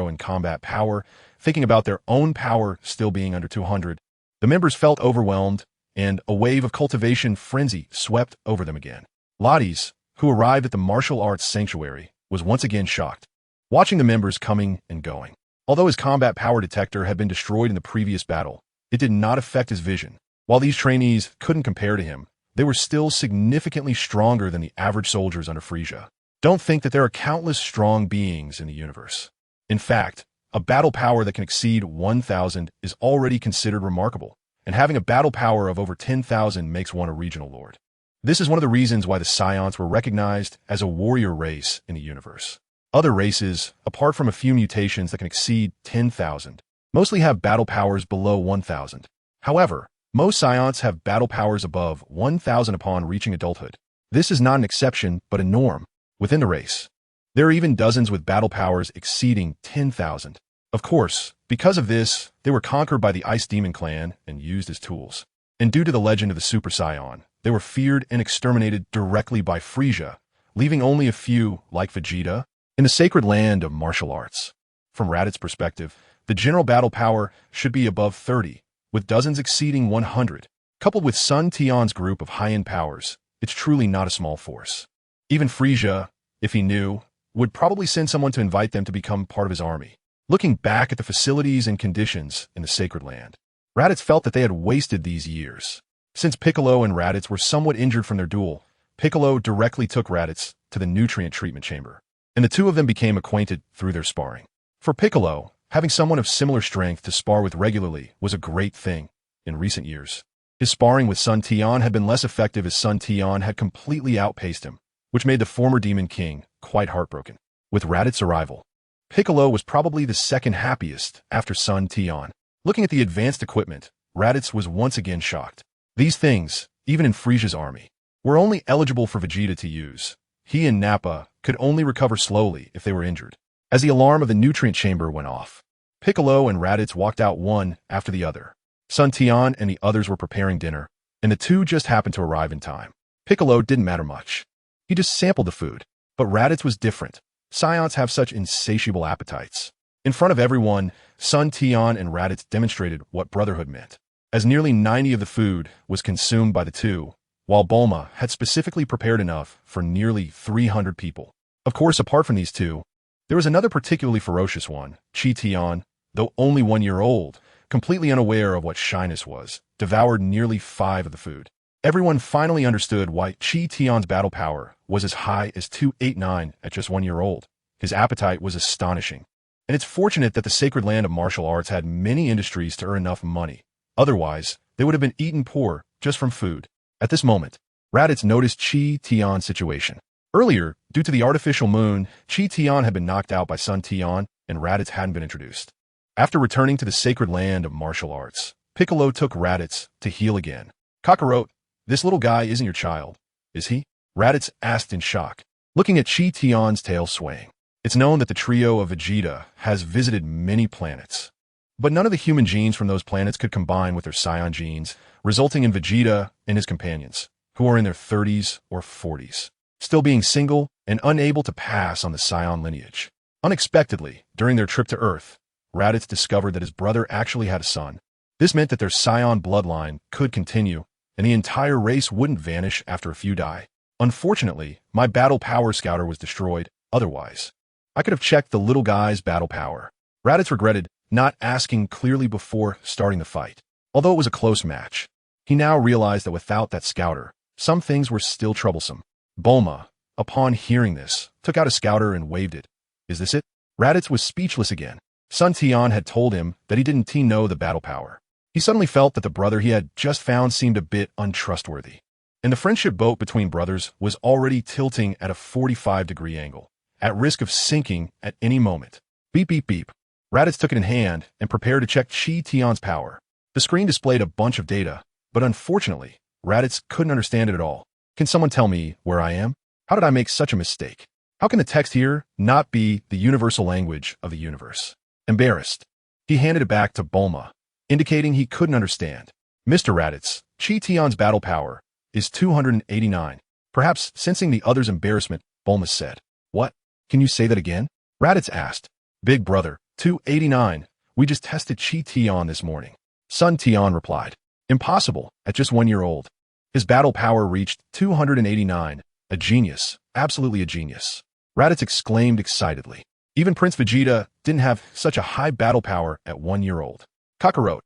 in combat power, thinking about their own power still being under 200, the members felt overwhelmed, and a wave of cultivation frenzy swept over them again. Lotties, who arrived at the martial arts sanctuary, was once again shocked, watching the members coming and going. Although his combat power detector had been destroyed in the previous battle, it did not affect his vision. While these trainees couldn't compare to him, they were still significantly stronger than the average soldiers under Frisia. Don't think that there are countless strong beings in the universe. In fact, a battle power that can exceed 1,000 is already considered remarkable, and having a battle power of over 10,000 makes one a regional lord. This is one of the reasons why the Scions were recognized as a warrior race in the universe. Other races, apart from a few mutations that can exceed 10,000, mostly have battle powers below 1,000. However, most Scions have battle powers above 1,000 upon reaching adulthood. This is not an exception, but a norm within the race. There are even dozens with battle powers exceeding 10,000. Of course, because of this, they were conquered by the Ice Demon Clan and used as tools. And due to the legend of the Super Scion, they were feared and exterminated directly by Frisia, leaving only a few, like Vegeta, in the sacred land of martial arts. From Raditz's perspective, the general battle power should be above 30, with dozens exceeding 100. Coupled with Sun Tian's group of high-end powers, it's truly not a small force. Even Frisia, if he knew, would probably send someone to invite them to become part of his army. Looking back at the facilities and conditions in the sacred land, Raditz felt that they had wasted these years. Since Piccolo and Raditz were somewhat injured from their duel, Piccolo directly took Raditz to the nutrient treatment chamber, and the two of them became acquainted through their sparring. For Piccolo, Having someone of similar strength to spar with regularly was a great thing in recent years. His sparring with Sun Tian had been less effective as Sun Tian had completely outpaced him, which made the former Demon King quite heartbroken. With Raditz' arrival, Piccolo was probably the second happiest after Sun Tian. Looking at the advanced equipment, Raditz was once again shocked. These things, even in Frisia's army, were only eligible for Vegeta to use. He and Nappa could only recover slowly if they were injured. As the alarm of the nutrient chamber went off, Piccolo and Raditz walked out one after the other. Sun Tian and the others were preparing dinner, and the two just happened to arrive in time. Piccolo didn't matter much. He just sampled the food. But Raditz was different. Scions have such insatiable appetites. In front of everyone, Sun Tian and Raditz demonstrated what brotherhood meant, as nearly 90 of the food was consumed by the two, while Bulma had specifically prepared enough for nearly 300 people. Of course, apart from these two, there was another particularly ferocious one, Tian, though only 1 year old, completely unaware of what shyness was, devoured nearly 5 of the food. Everyone finally understood why Tian's battle power was as high as 289 at just 1 year old. His appetite was astonishing. And it's fortunate that the sacred land of martial arts had many industries to earn enough money. Otherwise, they would have been eaten poor just from food. At this moment, Raditz noticed Tian's situation. Earlier, due to the artificial moon, Tian had been knocked out by Sun Tian, and Raditz hadn't been introduced. After returning to the sacred land of martial arts, Piccolo took Raditz to heal again. Kakarot, this little guy isn't your child, is he? Raditz asked in shock, looking at Tian's tail swaying. It's known that the trio of Vegeta has visited many planets, but none of the human genes from those planets could combine with their Scion genes, resulting in Vegeta and his companions, who are in their 30s or 40s, still being single and unable to pass on the Scion lineage. Unexpectedly, during their trip to Earth, Raditz discovered that his brother actually had a son. This meant that their Scion bloodline could continue, and the entire race wouldn't vanish after a few die. Unfortunately, my battle power scouter was destroyed. Otherwise, I could have checked the little guy's battle power. Raditz regretted not asking clearly before starting the fight. Although it was a close match, he now realized that without that scouter, some things were still troublesome. Bulma, upon hearing this, took out a scouter and waved it. Is this it? Raditz was speechless again. Sun Tian had told him that he didn't know the battle power. He suddenly felt that the brother he had just found seemed a bit untrustworthy. And the friendship boat between brothers was already tilting at a 45-degree angle, at risk of sinking at any moment. Beep, beep, beep. Raditz took it in hand and prepared to check Tian's power. The screen displayed a bunch of data, but unfortunately, Raditz couldn't understand it at all. Can someone tell me where I am? How did I make such a mistake? How can the text here not be the universal language of the universe? Embarrassed, he handed it back to Bulma, indicating he couldn't understand. Mr. Raditz, Tian's battle power is 289. Perhaps sensing the other's embarrassment, Bulma said, "What? Can you say that again?" Raditz asked. "Big brother, 289. We just tested Tian this morning." Sun Tian replied. "Impossible, at just 1 year old. His battle power reached 289. A genius, absolutely a genius." Raditz exclaimed excitedly. Even Prince Vegeta didn't have such a high battle power at 1 year old. "Kakarot,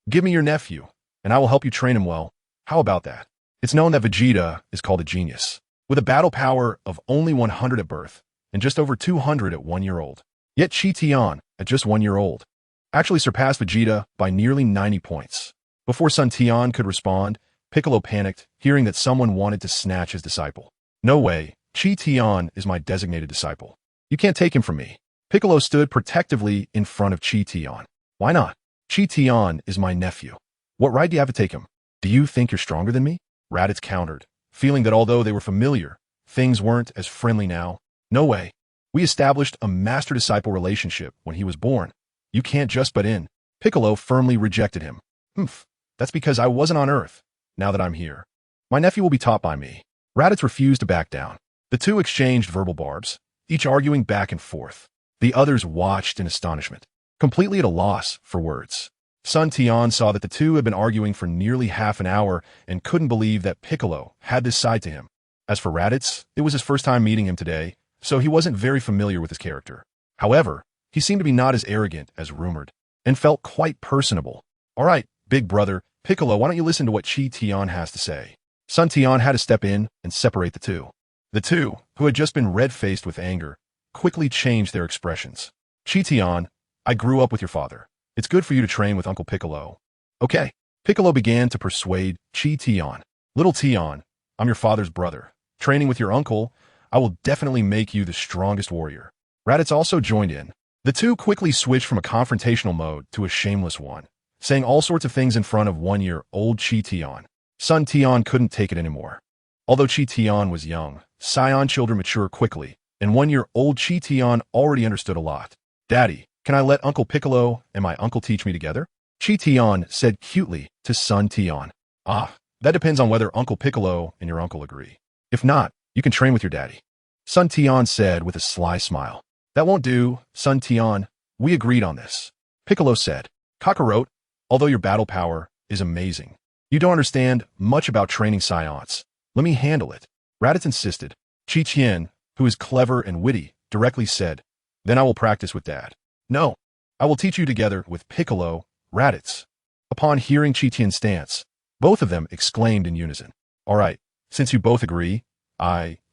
give me your nephew, and I will help you train him well. How about that?" It's known that Vegeta is called a genius, with a battle power of only 100 at birth, and just over 200 at 1 year old. Yet Tian, at just 1 year old, actually surpassed Vegeta by nearly 90 points. Before Sun Tian could respond, Piccolo panicked, hearing that someone wanted to snatch his disciple. "No way, Tian is my designated disciple. You can't take him from me." Piccolo stood protectively in front of Tian. "Why not? Tian is my nephew. What right do you have to take him? Do you think you're stronger than me?" Raditz countered, feeling that although they were familiar, things weren't as friendly now. "No way. We established a master-disciple relationship when he was born. You can't just butt in." Piccolo firmly rejected him. "Humph, that's because I wasn't on Earth. Now that I'm here, my nephew will be taught by me." Raditz refused to back down. The two exchanged verbal barbs, each arguing back and forth. The others watched in astonishment, completely at a loss for words. Sun Tian saw that the two had been arguing for nearly half an hour and couldn't believe that Piccolo had this side to him. As for Raditz, it was his first time meeting him today, so he wasn't very familiar with his character. However, he seemed to be not as arrogant as rumored, and felt quite personable. "All right, big brother, Piccolo, why don't you listen to what Tian has to say?" Sun Tian had to step in and separate the two. The two, who had just been red-faced with anger, quickly changed their expressions. "Tian, I grew up with your father. It's good for you to train with Uncle Piccolo. Okay. Piccolo began to persuade Tian. Little Tian, I'm your father's brother. Training with your uncle, I will definitely make you the strongest warrior. Raditz also joined in. The two quickly switched from a confrontational mode to a shameless one, saying all sorts of things in front of 1-year-old Tian. Son Tian couldn't take it anymore. Although Tian was young, Scion children mature quickly, and 1-year-old Tian already understood a lot. Daddy, can I let Uncle Piccolo and my uncle teach me together? Tian said cutely to son Tian. Ah, that depends on whether Uncle Piccolo and your uncle agree. If not, you can train with your daddy. Son Tian said with a sly smile. That won't do, son Tian. We agreed on this. Piccolo said. Kakarot, although your battle power is amazing, you don't understand much about training Scions. Let me handle it. Raditz insisted. Tian, who is clever and witty, directly said, then I will practice with Dad. No, I will teach you together with Piccolo, Raditz. Upon hearing Tian's stance, both of them exclaimed in unison. All right, since you both agree,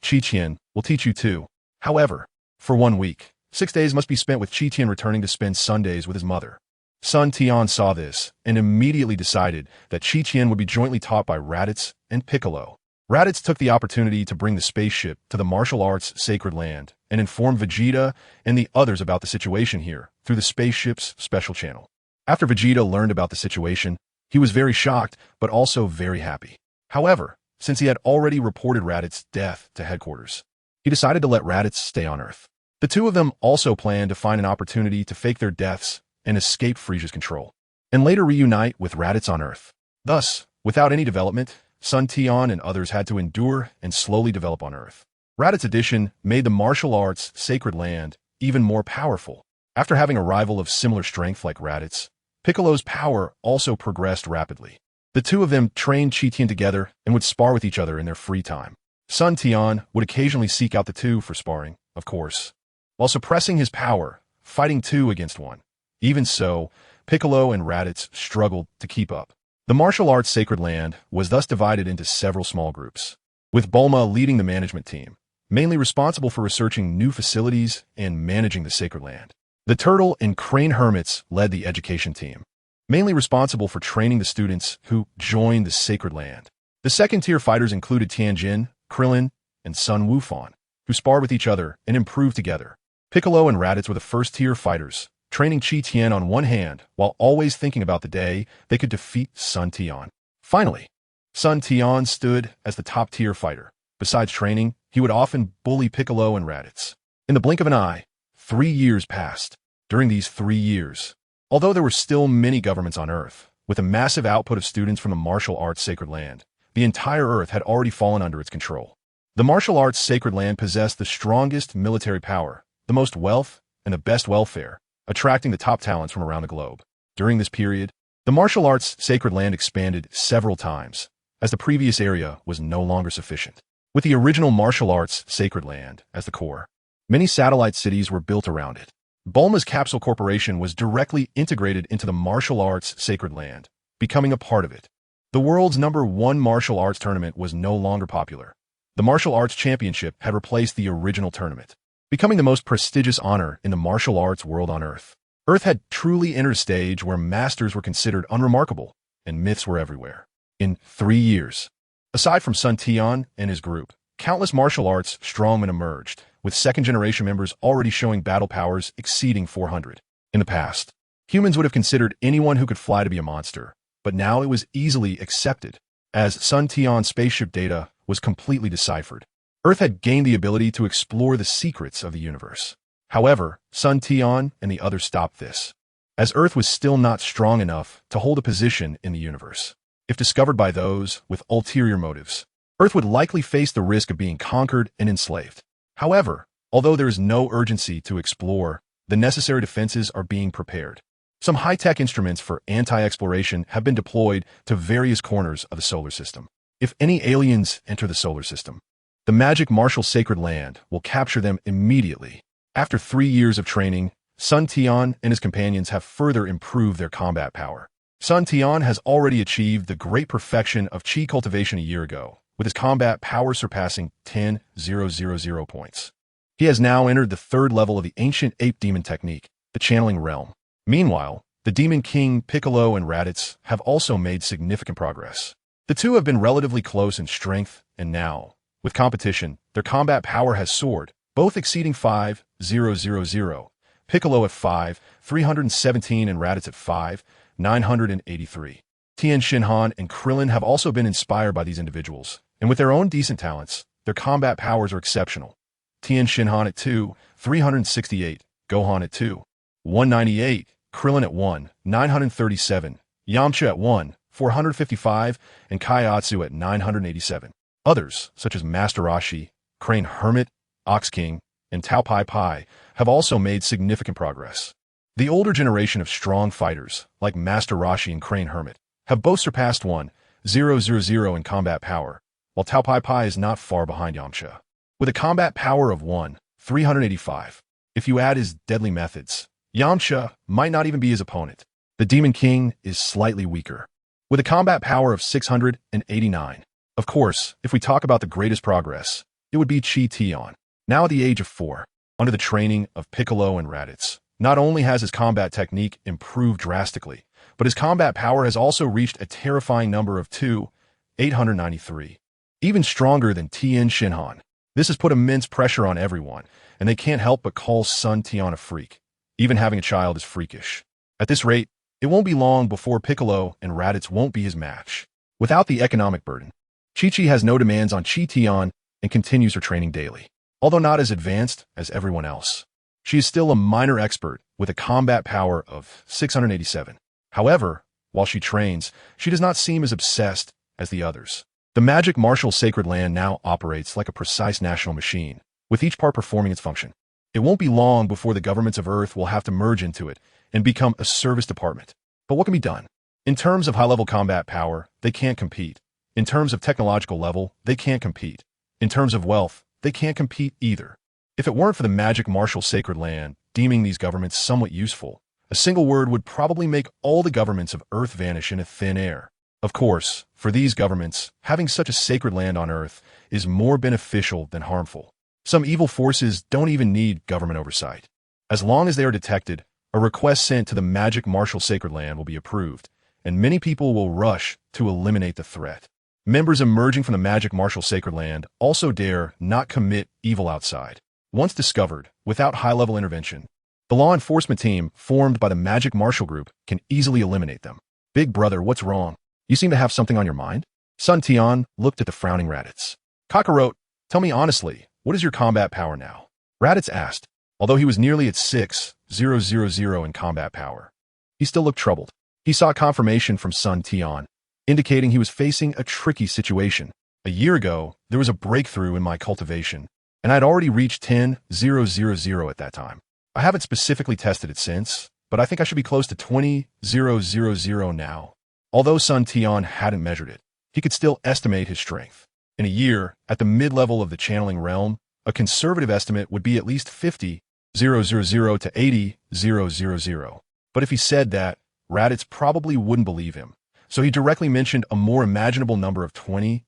Tian, will teach you too. However, for 1 week, 6 days must be spent with Tian returning to spend Sundays with his mother. Son Tian saw this and immediately decided that Tian would be jointly taught by Raditz and Piccolo. Raditz took the opportunity to bring the spaceship to the martial arts sacred land and inform Vegeta and the others about the situation here through the spaceship's special channel. After Vegeta learned about the situation, he was very shocked but also very happy. However, since he had already reported Raditz's death to headquarters, he decided to let Raditz stay on Earth. The two of them also planned to find an opportunity to fake their deaths and escape Frisia's control, and later reunite with Raditz on Earth. Thus, without any development, Son Tian and others had to endure and slowly develop on Earth. Raditz's addition made the martial arts sacred land even more powerful. After having a rival of similar strength like Raditz, Piccolo's power also progressed rapidly. The two of them trained Tian together and would spar with each other in their free time. Son Tian would occasionally seek out the two for sparring, of course, while suppressing his power, fighting 2 against 1. Even so, Piccolo and Raditz struggled to keep up. The martial arts sacred land was thus divided into several small groups, with Bulma leading the management team, mainly responsible for researching new facilities and managing the sacred land. The Turtle and Crane Hermits led the education team, mainly responsible for training the students who joined the sacred land. The second-tier fighters included Tianjin, Krillin, and Sun Wukong, who sparred with each other and improved together. Piccolo and Raditz were the first-tier fighters, training Tian on one hand while always thinking about the day they could defeat Son Tian. Finally, Son Tian stood as the top-tier fighter. Besides training, he would often bully Piccolo and Raditz. In the blink of an eye, 3 years passed. During these 3 years, although there were still many governments on Earth, with a massive output of students from the martial arts sacred land, the entire Earth had already fallen under its control. The martial arts sacred land possessed the strongest military power, the most wealth, and the best welfare, attracting the top talents from around the globe. During this period, the martial arts sacred land expanded several times, as the previous area was no longer sufficient. With the original martial arts sacred land as the core, many satellite cities were built around it. Bulma's Capsule Corporation was directly integrated into the martial arts sacred land, becoming a part of it. The world's #1 martial arts tournament was no longer popular. The martial arts championship had replaced the original tournament, becoming the most prestigious honor in the martial arts world on Earth. Earth had truly entered a stage where masters were considered unremarkable and myths were everywhere. In 3 years, aside from Son Tian and his group, countless martial arts strongmen emerged, with second-generation members already showing battle powers exceeding 400. In the past, humans would have considered anyone who could fly to be a monster, but now it was easily accepted, as Son Tian's spaceship data was completely deciphered. Earth had gained the ability to explore the secrets of the universe. However, Son Tian and the others stopped this, as Earth was still not strong enough to hold a position in the universe. If discovered by those with ulterior motives, Earth would likely face the risk of being conquered and enslaved. However, although there is no urgency to explore, the necessary defenses are being prepared. Some high-tech instruments for anti-exploration have been deployed to various corners of the solar system. If any aliens enter the solar system, the magic martial sacred land will capture them immediately. After 3 years of training, Son Tian and his companions have further improved their combat power. Son Tian has already achieved the great perfection of chi cultivation a year ago, with his combat power surpassing 10,000 points. He has now entered the 3rd level of the ancient ape demon technique, the channeling realm. Meanwhile, the Demon King, Piccolo, and Raditz have also made significant progress. The two have been relatively close in strength, and now, with competition, their combat power has soared, both exceeding 5,000, Piccolo at 5,317 and Raditz at 5,983. Tian, Shinhan, and Krillin have also been inspired by these individuals, and with their own decent talents, their combat powers are exceptional. Tian, Shinhan at 2,368, Gohan at 2,198, Krillin at 1,937, Yamcha at 1,455, and Kaiatsu at 987. Others, such as Master Roshi, Crane Hermit, Ox King, and Tao Pai Pai, have also made significant progress. The older generation of strong fighters, like Master Roshi and Crane Hermit, have both surpassed 1,000 in combat power, while Tao Pai Pai is not far behind Yamcha. With a combat power of 1,385, if you add his deadly methods, Yamcha might not even be his opponent. The Demon King is slightly weaker, with a combat power of 689. Of course, if we talk about the greatest progress, it would be Tian. Now at the age of 4, under the training of Piccolo and Raditz, not only has his combat technique improved drastically, but his combat power has also reached a terrifying number of 2,893. Even stronger than Tian, Shinhan. This has put immense pressure on everyone, and they can't help but call son Tian a freak. Even having a child is freakish. At this rate, it won't be long before Piccolo and Raditz won't be his match. Without the economic burden, Chi-Chi has no demands on Tian and continues her training daily. Although not as advanced as everyone else, she is still a minor expert with a combat power of 687. However, while she trains, she does not seem as obsessed as the others. The magic martial sacred land now operates like a precise national machine, with each part performing its function. It won't be long before the governments of Earth will have to merge into it and become a service department. But what can be done? In terms of high-level combat power, they can't compete. In terms of technological level, they can't compete. In terms of wealth, they can't compete either. If it weren't for the magic martial sacred land deeming these governments somewhat useful, a single word would probably make all the governments of Earth vanish into thin air. Of course, for these governments, having such a sacred land on Earth is more beneficial than harmful. Some evil forces don't even need government oversight. As long as they are detected, a request sent to the magic martial sacred land will be approved, and many people will rush to eliminate the threat. Members emerging from the magic martial sacred land also dare not commit evil outside. Once discovered, without high-level intervention, the law enforcement team formed by the magic martial group can easily eliminate them. Big brother, what's wrong? You seem to have something on your mind? Son Tian looked at the frowning Raditz. Kakarot, tell me honestly, what is your combat power now? Raditz asked, although he was nearly at 6,000 in combat power. He still looked troubled. He sought confirmation from Son Tian, indicating he was facing a tricky situation. A year ago, there was a breakthrough in my cultivation, and I'd already reached 10,000 at that time. I haven't specifically tested it since, but I think I should be close to 20,000 now. Although Son Tian hadn't measured it, he could still estimate his strength. In a year, at the mid-level of the channeling realm, a conservative estimate would be at least 50,000 to 80,000. But if he said that, Raditz probably wouldn't believe him. So he directly mentioned a more imaginable number of 20,000.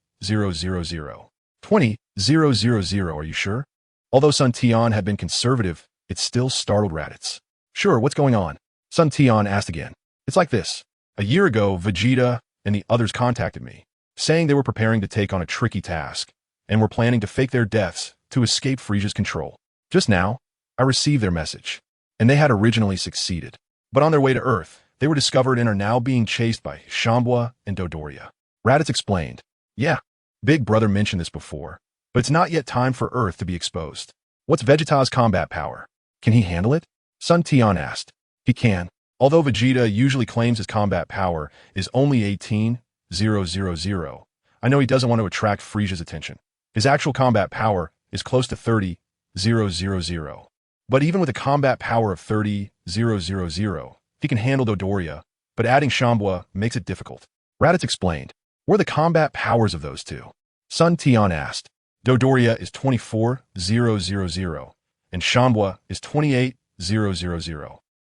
20,000, are you sure? Although Son Tian had been conservative, it still startled Raditz. Sure, what's going on? Son Tian asked again. It's like this. A year ago, Vegeta and the others contacted me, saying they were preparing to take on a tricky task, and were planning to fake their deaths to escape Frieza's control. Just now, I received their message, and they had originally succeeded. But on their way to Earth, they were discovered and are now being chased by Shambua and Dodoria. Raditz explained. Yeah, Big Brother mentioned this before, but it's not yet time for Earth to be exposed. What's Vegeta's combat power? Can he handle it? Son Tian asked. He can. Although Vegeta usually claims his combat power is only 18,000, I know he doesn't want to attract Frieza's attention. His actual combat power is close to 30,000. But even with a combat power of 30,000, he can handle Dodoria, but adding Shambua makes it difficult. Raditz explained. What are the combat powers of those two? Son Tian asked. Dodoria is 24,000, and Shambua is 28,000.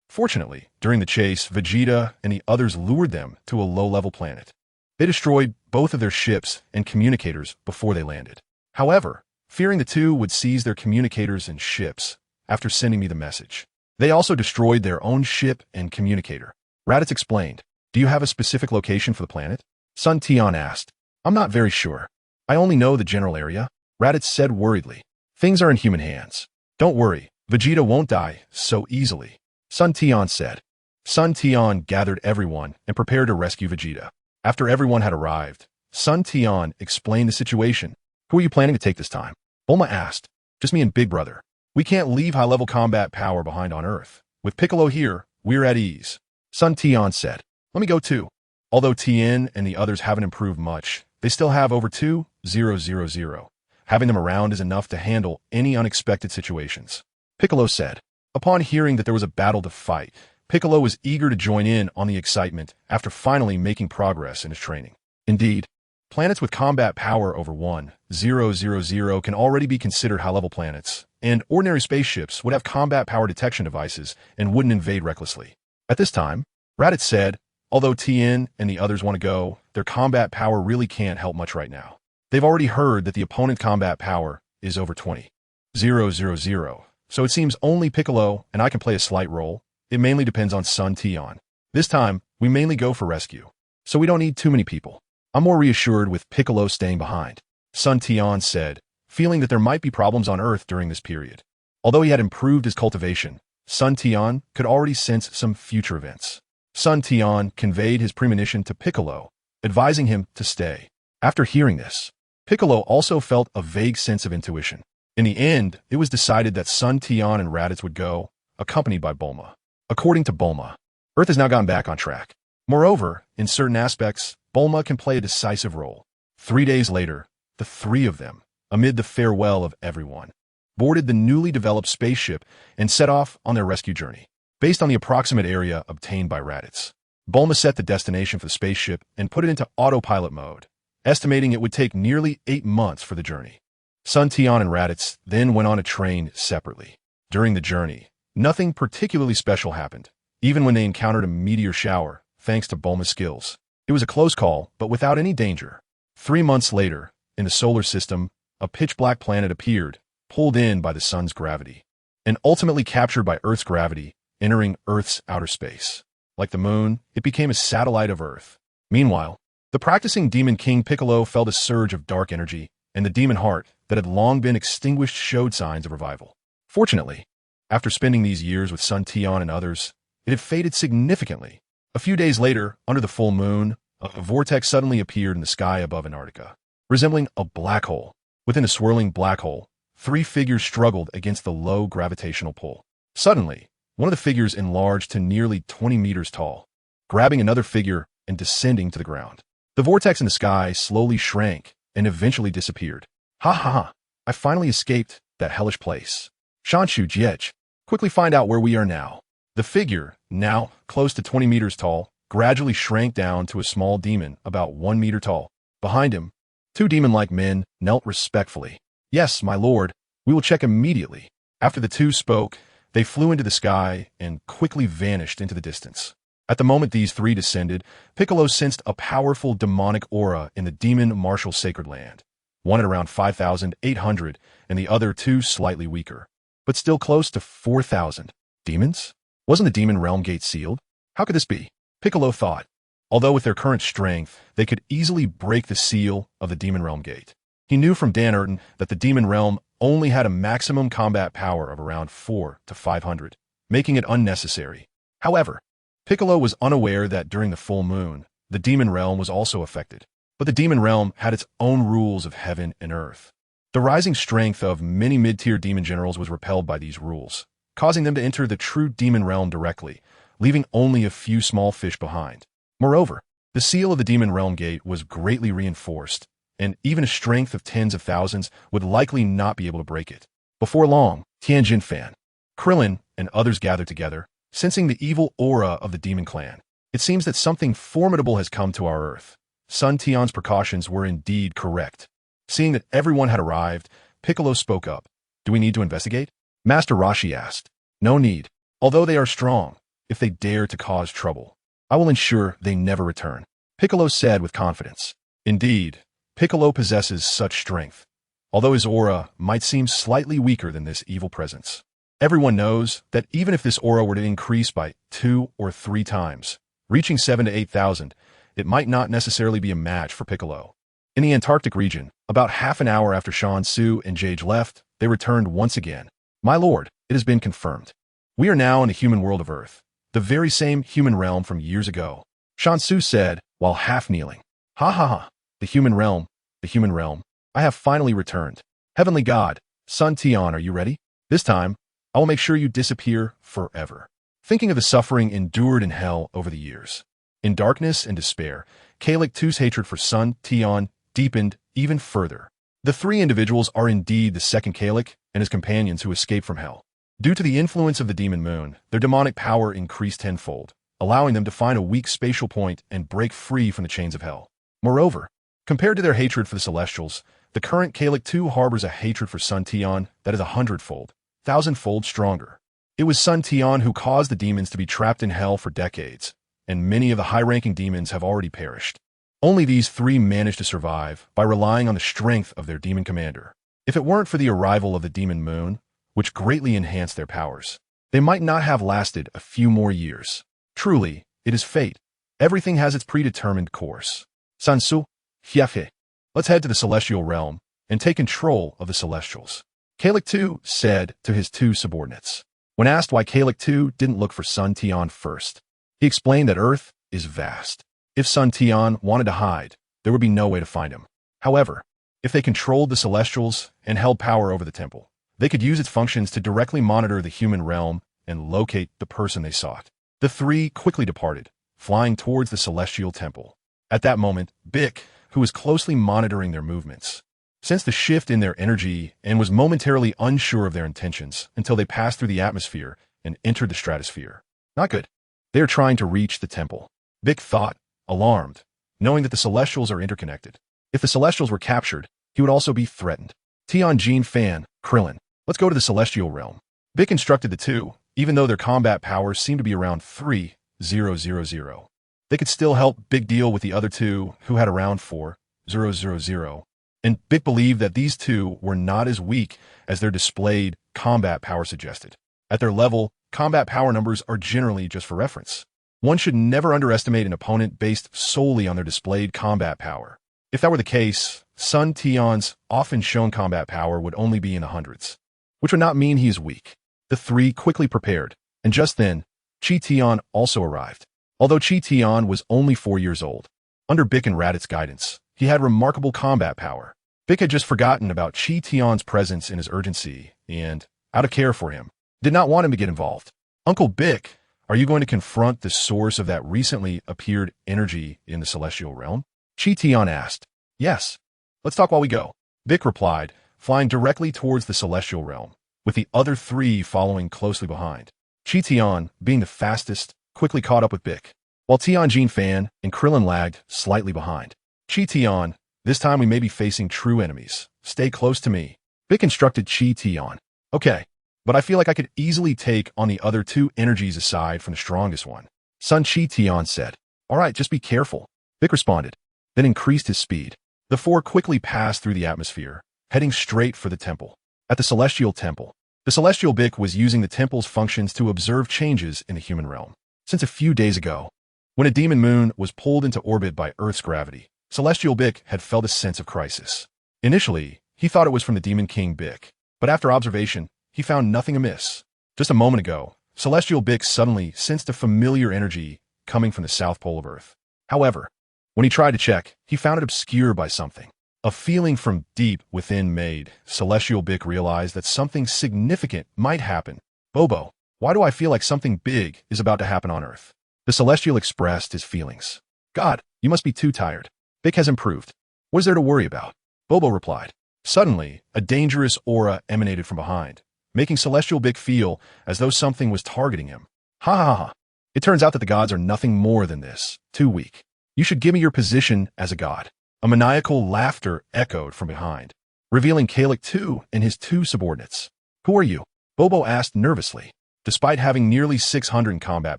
Fortunately, during the chase, Vegeta and the others lured them to a low-level planet. They destroyed both of their ships and communicators before they landed. However, fearing the two would seize their communicators and ships after sending me the message, They also destroyed their own ship and communicator. Raditz explained. Do you have a specific location for the planet? Sun Tian asked. I'm not very sure. I only know the general area. Raditz said worriedly. Things are in human hands. Don't worry, Vegeta won't die so easily. Sun Tian said. Sun Tian gathered everyone and prepared to rescue Vegeta. After everyone had arrived, Sun Tian explained the situation. Who are you planning to take this time? Bulma asked. Just me and Big Brother. We can't leave high-level combat power behind on Earth. With Piccolo here, we're at ease. Sun Tian said. Let me go too. Although Tian and the others haven't improved much, they still have over 2,000. Having them around is enough to handle any unexpected situations. Piccolo said. Upon hearing that there was a battle to fight, Piccolo was eager to join in on the excitement after finally making progress in his training. Indeed, planets with combat power over 1,000 can already be considered high-level planets, and ordinary spaceships would have combat power detection devices and wouldn't invade recklessly. At this time, Raditz said, although Tian and the others want to go, their combat power really can't help much right now. They've already heard that the opponent's combat power is over 20,000, so it seems only Piccolo and I can play a slight role. It mainly depends on Sun Tian. This time, we mainly go for rescue, so we don't need too many people. I'm more reassured with Piccolo staying behind. Sun Tian said, feeling that there might be problems on Earth during this period. Although he had improved his cultivation, Sun Tian could already sense some future events. Sun Tian conveyed his premonition to Piccolo, advising him to stay. After hearing this, Piccolo also felt a vague sense of intuition. In the end, it was decided that Sun Tian and Raditz would go, accompanied by Bulma. According to Bulma, Earth has now gone back on track. Moreover, in certain aspects, Bulma can play a decisive role. 3 days later, the three of them, amid the farewell of everyone, boarded the newly developed spaceship and set off on their rescue journey. Based on the approximate area obtained by Raditz, Bulma set the destination for the spaceship and put it into autopilot mode, estimating it would take nearly 8 months for the journey. Sun Tian and Raditz then went on a train separately. During the journey, nothing particularly special happened, even when they encountered a meteor shower, thanks to Bulma's skills. It was a close call, but without any danger. 3 months later, in the solar system, a pitch-black planet appeared, pulled in by the sun's gravity, and ultimately captured by Earth's gravity, entering Earth's outer space. Like the moon, it became a satellite of Earth. Meanwhile, the practicing Demon King Piccolo felt a surge of dark energy, and the demon heart that had long been extinguished showed signs of revival. Fortunately, after spending these years with Sun Tian and others, it had faded significantly. A few days later, under the full moon, a vortex suddenly appeared in the sky above Antarctica, resembling a black hole. Within a swirling black hole, 3 figures struggled against the low gravitational pull. Suddenly, one of the figures enlarged to nearly 20 meters tall, grabbing another figure and descending to the ground. The vortex in the sky slowly shrank and eventually disappeared. Ha ha ha! I finally escaped that hellish place. Shanshu Jiej, quickly find out where we are now. The figure, now close to 20 meters tall, gradually shrank down to a small demon about 1 meter tall. Behind him, 2 demon-like men knelt respectfully. Yes, my lord, we will check immediately. After the 2 spoke, they flew into the sky and quickly vanished into the distance. At the moment these 3 descended, Piccolo sensed a powerful demonic aura in the demon martial sacred land, one at around 5,800 and the other 2 slightly weaker, but still close to 4,000. Demons? Wasn't the demon realm gate sealed? How could this be? Piccolo thought. Although with their current strength, they could easily break the seal of the demon realm gate. He knew from Dan Urton that the demon realm only had a maximum combat power of around 400 to 500, making it unnecessary. However, Piccolo was unaware that during the full moon, the demon realm was also affected. But the demon realm had its own rules of heaven and earth. The rising strength of many mid-tier demon generals was repelled by these rules, causing them to enter the true demon realm directly, leaving only a few small fish behind. Moreover, the seal of the demon realm gate was greatly reinforced, and even a strength of tens of thousands would likely not be able to break it. Before long, Tianjin Fan, Krillin, and others gathered together, sensing the evil aura of the demon clan. It seems that something formidable has come to our Earth. Sun Tian's precautions were indeed correct. Seeing that everyone had arrived, Piccolo spoke up. Do we need to investigate? Master Roshi asked. No need. Although they are strong, if they dare to cause trouble, I will ensure they never return, Piccolo said with confidence. Indeed, Piccolo possesses such strength, although his aura might seem slightly weaker than this evil presence. Everyone knows that even if this aura were to increase by 2 or 3 times, reaching 7 to 8,000, it might not necessarily be a match for Piccolo. In the Antarctic region, about half an hour after Shan Su and Jage left, they returned once again. My lord, it has been confirmed. We are now in the human world of Earth, the very same human realm from years ago. Shan Su said, while half kneeling. Ha ha ha, the human realm, the human realm. I have finally returned. Heavenly God, son Tian, are you ready? This time, I will make sure you disappear forever. Thinking of the suffering endured in hell over the years. In darkness and despair, Kalik Tu's hatred for son Tian deepened even further. The three individuals are indeed the second Kalik and his companions who escaped from hell. Due to the influence of the demon moon, their demonic power increased tenfold, allowing them to find a weak spatial point and break free from the chains of hell. Moreover, compared to their hatred for the Celestials, the current Kalik Tu harbors a hatred for Sun Tian that is 100-fold, 1,000-fold stronger. It was Sun Tian who caused the demons to be trapped in hell for decades, and many of the high-ranking demons have already perished. Only these three managed to survive by relying on the strength of their demon commander. If it weren't for the arrival of the demon moon, which greatly enhanced their powers, they might not have lasted a few more years. Truly, it is fate. Everything has its predetermined course. Sansu, Hyefe. Let's head to the celestial realm and take control of the Celestials. Kalik Tu said to his two subordinates. When asked why Kalik Tu didn't look for Sun Tian first, he explained that Earth is vast. If Sun Tian wanted to hide, there would be no way to find him. However, if they controlled the Celestials and held power over the temple, they could use its functions to directly monitor the human realm and locate the person they sought. The three quickly departed, flying towards the celestial temple. At that moment, Bick, who was closely monitoring their movements, sensed the shift in their energy and was momentarily unsure of their intentions until they passed through the atmosphere and entered the stratosphere. Not good. They are trying to reach the temple. Bick thought, alarmed, knowing that the Celestials are interconnected. If the Celestials were captured, he would also be threatened. Tian Jin Fan, Krillin, let's go to the celestial realm. Bick instructed the two, even though their combat powers seemed to be around 3,000. They could still help Bick deal with the other two who had around 4,000. And Bick believed that these two were not as weak as their displayed combat power suggested. At their level, combat power numbers are generally just for reference. One should never underestimate an opponent based solely on their displayed combat power. If that were the case, Sun Tian's often shown combat power would only be in the hundreds, which would not mean he is weak. The three quickly prepared, and just then, Chi Tian also arrived. Although Chi Tian was only 4 years old, under Bick and Radit's guidance, he had remarkable combat power. Bick had just forgotten about Chi Tian's presence in his urgency and, out of care for him, did not want him to get involved. Uncle Bick, are you going to confront the source of that recently appeared energy in the celestial realm? Chi Tian asked. Yes. Let's talk while we go. Bick replied, flying directly towards the celestial realm, with the other three following closely behind. Chi Tian, being the fastest, quickly caught up with Bick, while Tian Jin Fan and Krillin lagged slightly behind. Chi Tian, this time we may be facing true enemies. Stay close to me. Bick instructed Chi Tian. Okay, but I feel like I could easily take on the other two energies aside from the strongest one. Sun Chi Tian said. All right, just be careful. Bick responded, then increased his speed. The four quickly passed through the atmosphere, heading straight for the temple. At the celestial temple, the celestial Bick was using the temple's functions to observe changes in the human realm. Since a few days ago, when a demon moon was pulled into orbit by Earth's gravity, Celestial Bick had felt a sense of crisis. Initially, he thought it was from the Demon King Bick, but after observation, he found nothing amiss. Just a moment ago, Celestial Bick suddenly sensed a familiar energy coming from the South Pole of Earth. However, when he tried to check, he found it obscured by something. A feeling from deep within made Celestial Bick realize that something significant might happen. Bobo, why do I feel like something big is about to happen on Earth? The Celestial expressed his feelings. God, you must be too tired. Bick has improved. What is there to worry about? Bobo replied. Suddenly, a dangerous aura emanated from behind, making Celestial Bick feel as though something was targeting him. Ha ha ha. It turns out that the gods are nothing more than this, too weak. You should give me your position as a god. A maniacal laughter echoed from behind, revealing Kalik Tu and his two subordinates. Who are you? Bobo asked nervously. Despite having nearly 600 in combat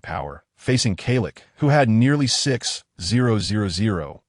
power, facing Kalik, who had nearly 6,000,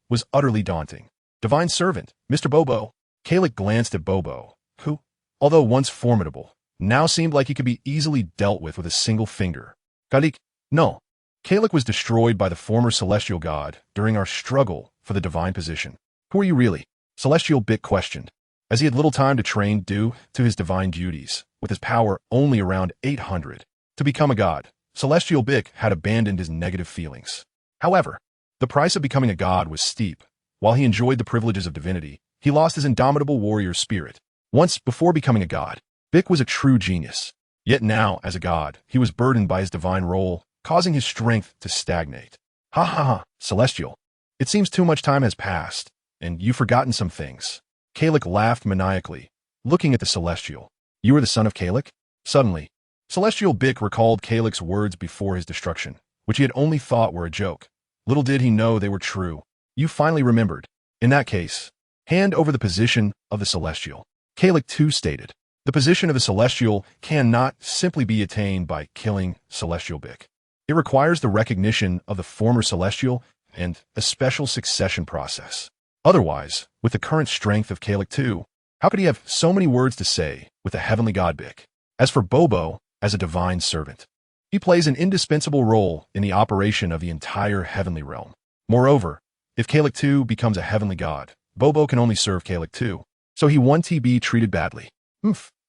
was utterly daunting. Divine Servant, Mr. Bobo. Kalik glanced at Bobo, who, although once formidable, now seemed like he could be easily dealt with a single finger. Kalik, no. Kalik was destroyed by the former celestial god during our struggle for the divine position. Who are you really? Celestial Bik questioned, as he had little time to train due to his divine duties, with his power only around 800. To become a god, Celestial Bik had abandoned his negative feelings. However, the price of becoming a god was steep. While he enjoyed the privileges of divinity, he lost his indomitable warrior spirit. Once, before becoming a god, Bik was a true genius. Yet now, as a god, he was burdened by his divine role, causing his strength to stagnate. Ha ha ha, Celestial. It seems too much time has passed, and you've forgotten some things. Kalik laughed maniacally, looking at the Celestial. You are the son of Kalik? Suddenly, Celestial Bik recalled Kalik's words before his destruction, which he had only thought were a joke. Little did he know they were true. You finally remembered. In that case, hand over the position of the Celestial. Kalik too stated. The position of the Celestial cannot simply be attained by killing Celestial Bik. It requires the recognition of the former Celestial and a special succession process. Otherwise, with the current strength of Kalik too, how could he have so many words to say with the heavenly god Bik? As for Bobo, as a divine servant, he plays an indispensable role in the operation of the entire heavenly realm. Moreover, if Kalik too becomes a heavenly god, Bobo can only serve Kalik too, so he won't be treated badly.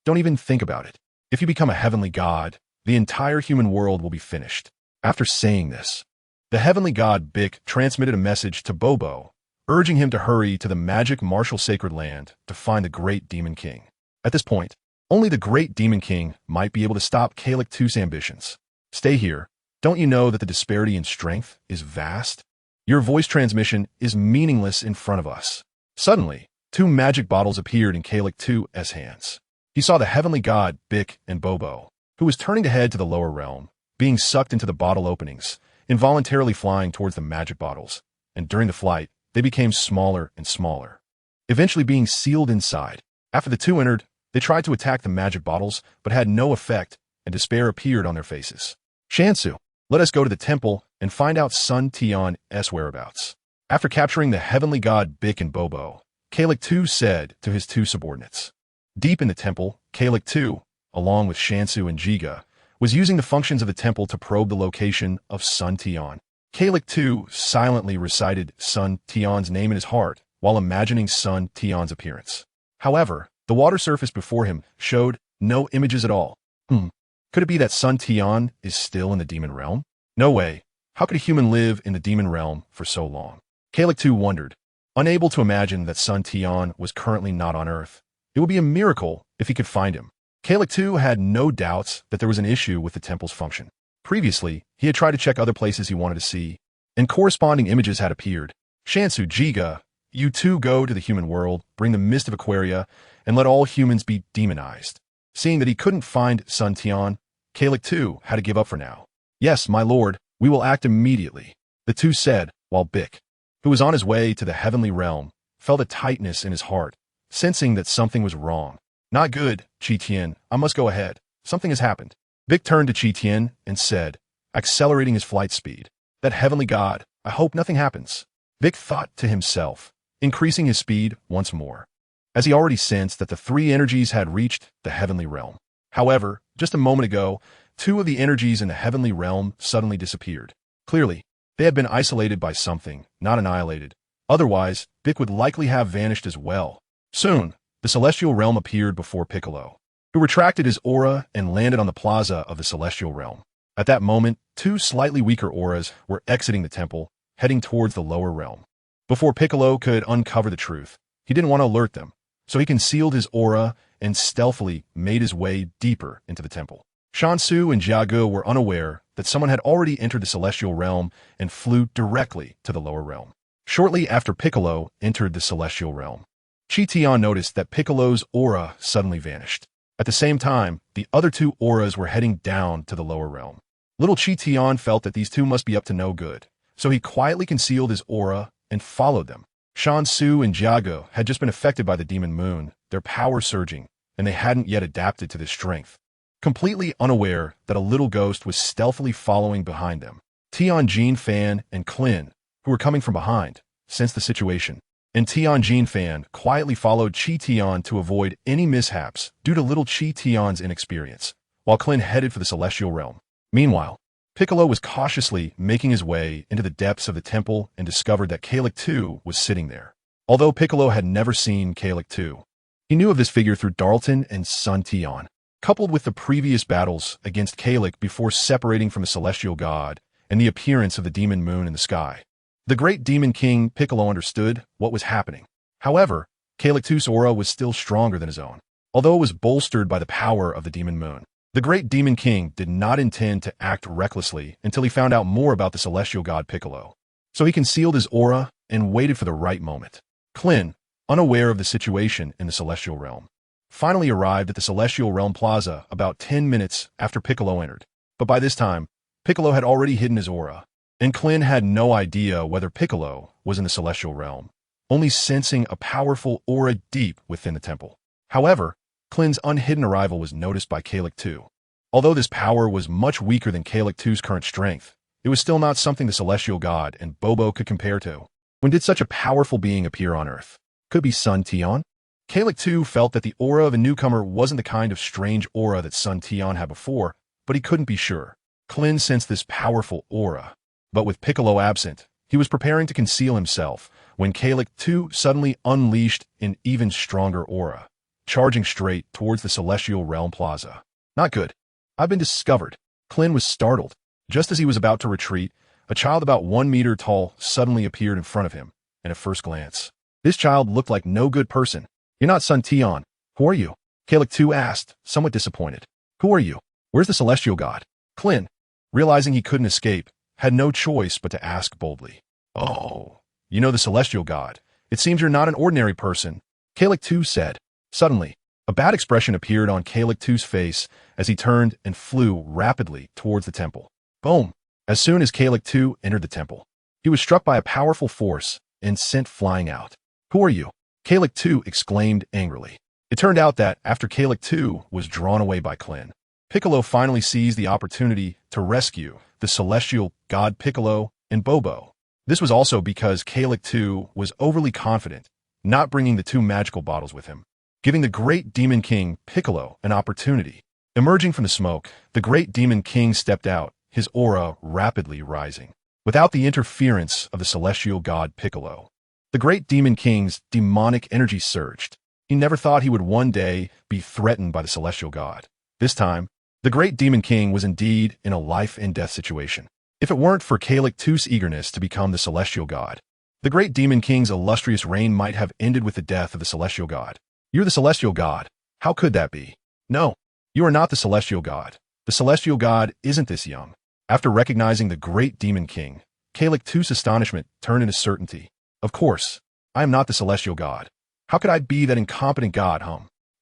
Don't even think about it. If you become a heavenly god, the entire human world will be finished. After saying this, the heavenly god Bik transmitted a message to Bobo, urging him to hurry to the magic martial sacred land to find the great demon king. At this point, only the great demon king might be able to stop Kalik too's ambitions. Stay here. Don't you know that the disparity in strength is vast? Your voice transmission is meaningless in front of us. Suddenly, 2 magic bottles appeared in Kalik too's hands. He saw the heavenly god Bik and Bobo, who was turning to head to the lower realm, being sucked into the bottle openings, involuntarily flying towards the magic bottles, and during the flight, they became smaller and smaller, eventually being sealed inside. After the 2 entered, they tried to attack the magic bottles, but had no effect, and despair appeared on their faces. Shansu, let us go to the temple and find out Sun Tian's whereabouts. After capturing the heavenly god Bik and Bobo, Kalik too said to his 2 subordinates. Deep in the temple, Kalik too, along with Shansu and Jiga, was using the functions of the temple to probe the location of Sun Tian. Kalik too silently recited Sun Tian's name in his heart while imagining Sun Tian's appearance. However, the water surface before him showed no images at all. Could it be that Sun Tian is still in the demon realm? No way. How could a human live in the demon realm for so long? Kalik too wondered, unable to imagine that Sun Tian was currently not on Earth. It would be a miracle if he could find him. Kalik too had no doubts that there was an issue with the temple's function. Previously, he had tried to check other places he wanted to see, and corresponding images had appeared. Shansu, Jiga, you 2 go to the human world, bring the mist of Aquaria, and let all humans be demonized. Seeing that he couldn't find Sun Tian, Kalik too had to give up for now. Yes, my lord, we will act immediately, the 2 said, while Bik, who was on his way to the heavenly realm, felt a tightness in his heart, sensing that something was wrong. Not good, Tian, I must go ahead. Something has happened. Bik turned to Tian and said, accelerating his flight speed, that heavenly god, I hope nothing happens. Bik thought to himself, increasing his speed once more, as he already sensed that the 3 energies had reached the heavenly realm. However, just a moment ago, 2 of the energies in the heavenly realm suddenly disappeared. Clearly, they had been isolated by something, not annihilated. Otherwise, Bik would likely have vanished as well. Soon, the celestial realm appeared before Piccolo, who retracted his aura and landed on the plaza of the celestial realm. At that moment, 2 slightly weaker auras were exiting the temple, heading towards the lower realm. Before Piccolo could uncover the truth, he didn't want to alert them, so he concealed his aura and stealthily made his way deeper into the temple. Shansu and Jiagu were unaware that someone had already entered the celestial realm and flew directly to the lower realm. Shortly after Piccolo entered the celestial realm, Tian noticed that Piccolo's aura suddenly vanished. At the same time, the other 2 auras were heading down to the lower realm. Little Tian felt that these 2 must be up to no good, so he quietly concealed his aura and followed them. Shansu and Jiagu had just been affected by the demon moon, their power surging, and they hadn't yet adapted to this strength. Completely unaware that a little ghost was stealthily following behind them, Tian, Jean, Fan, and Clin, who were coming from behind, sensed the situation. and Tian Fan quietly followed Tian to avoid any mishaps due to little Tian's inexperience, while Clin headed for the celestial realm. Meanwhile, Piccolo was cautiously making his way into the depths of the temple and discovered that Calyx II was sitting there. Although Piccolo had never seen Calyx II, he knew of this figure through Darlton and Sun Tian, coupled with the previous battles against Calyx before separating from the celestial god and the appearance of the demon moon in the sky. The great demon king Piccolo understood what was happening. However, Calyx II's aura was still stronger than his own, although it was bolstered by the power of the demon moon. The great demon king did not intend to act recklessly until he found out more about the celestial god Piccolo. So he concealed his aura and waited for the right moment. Clin, unaware of the situation in the celestial realm, finally arrived at the celestial realm plaza about 10 minutes after Piccolo entered. But by this time, Piccolo had already hidden his aura, and Clin had no idea whether Piccolo was in the celestial realm, only sensing a powerful aura deep within the temple. However, Clin's unhidden arrival was noticed by Calyx II. Although this power was much weaker than Calyx II's current strength, it was still not something the celestial god and Bobo could compare to. When did such a powerful being appear on Earth? Could be Sun Tian? Calyx II felt that the aura of a newcomer wasn't the kind of strange aura that Sun Tian had before, but he couldn't be sure. Clin sensed this powerful aura, but with Piccolo absent, he was preparing to conceal himself when Calyx II suddenly unleashed an even stronger aura, charging straight towards the celestial realm plaza. Not good. I've been discovered. Clin was startled. Just as he was about to retreat, a child about 1 meter tall suddenly appeared in front of him, and at first glance, this child looked like no good person. You're not Sun Tian. Who are you? Calyx II asked, somewhat disappointed. Who are you? Where's the celestial god? Clin, realizing he couldn't escape, had no choice but to ask boldly. Oh, you know the celestial god. It seems you're not an ordinary person, Calyx II said. Suddenly, a bad expression appeared on Calyx II's face as he turned and flew rapidly towards the temple. Boom! As soon as Calyx II entered the temple, he was struck by a powerful force and sent flying out. Who are you? Calyx II exclaimed angrily. It turned out that after Calyx II was drawn away by Clin, Piccolo finally seized the opportunity to rescue the celestial god Piccolo and Bobo. This was also because Calyx II was overly confident, not bringing the 2 magical bottles with him, giving the great demon king Piccolo an opportunity. Emerging from the smoke, the great demon king stepped out, his aura rapidly rising. Without the interference of the celestial god Piccolo, the great demon king's demonic energy surged. He never thought he would one day be threatened by the celestial god. This time, the great demon king was indeed in a life-and-death situation. If it weren't for Calyx II's eagerness to become the celestial god, the great demon king's illustrious reign might have ended with the death of the celestial god. You're the celestial god. How could that be? No, you are not the celestial god. The celestial god isn't this young. After recognizing the great demon king, Calyx II's astonishment turned into certainty. Of course, I am not the celestial god. How could I be that incompetent god,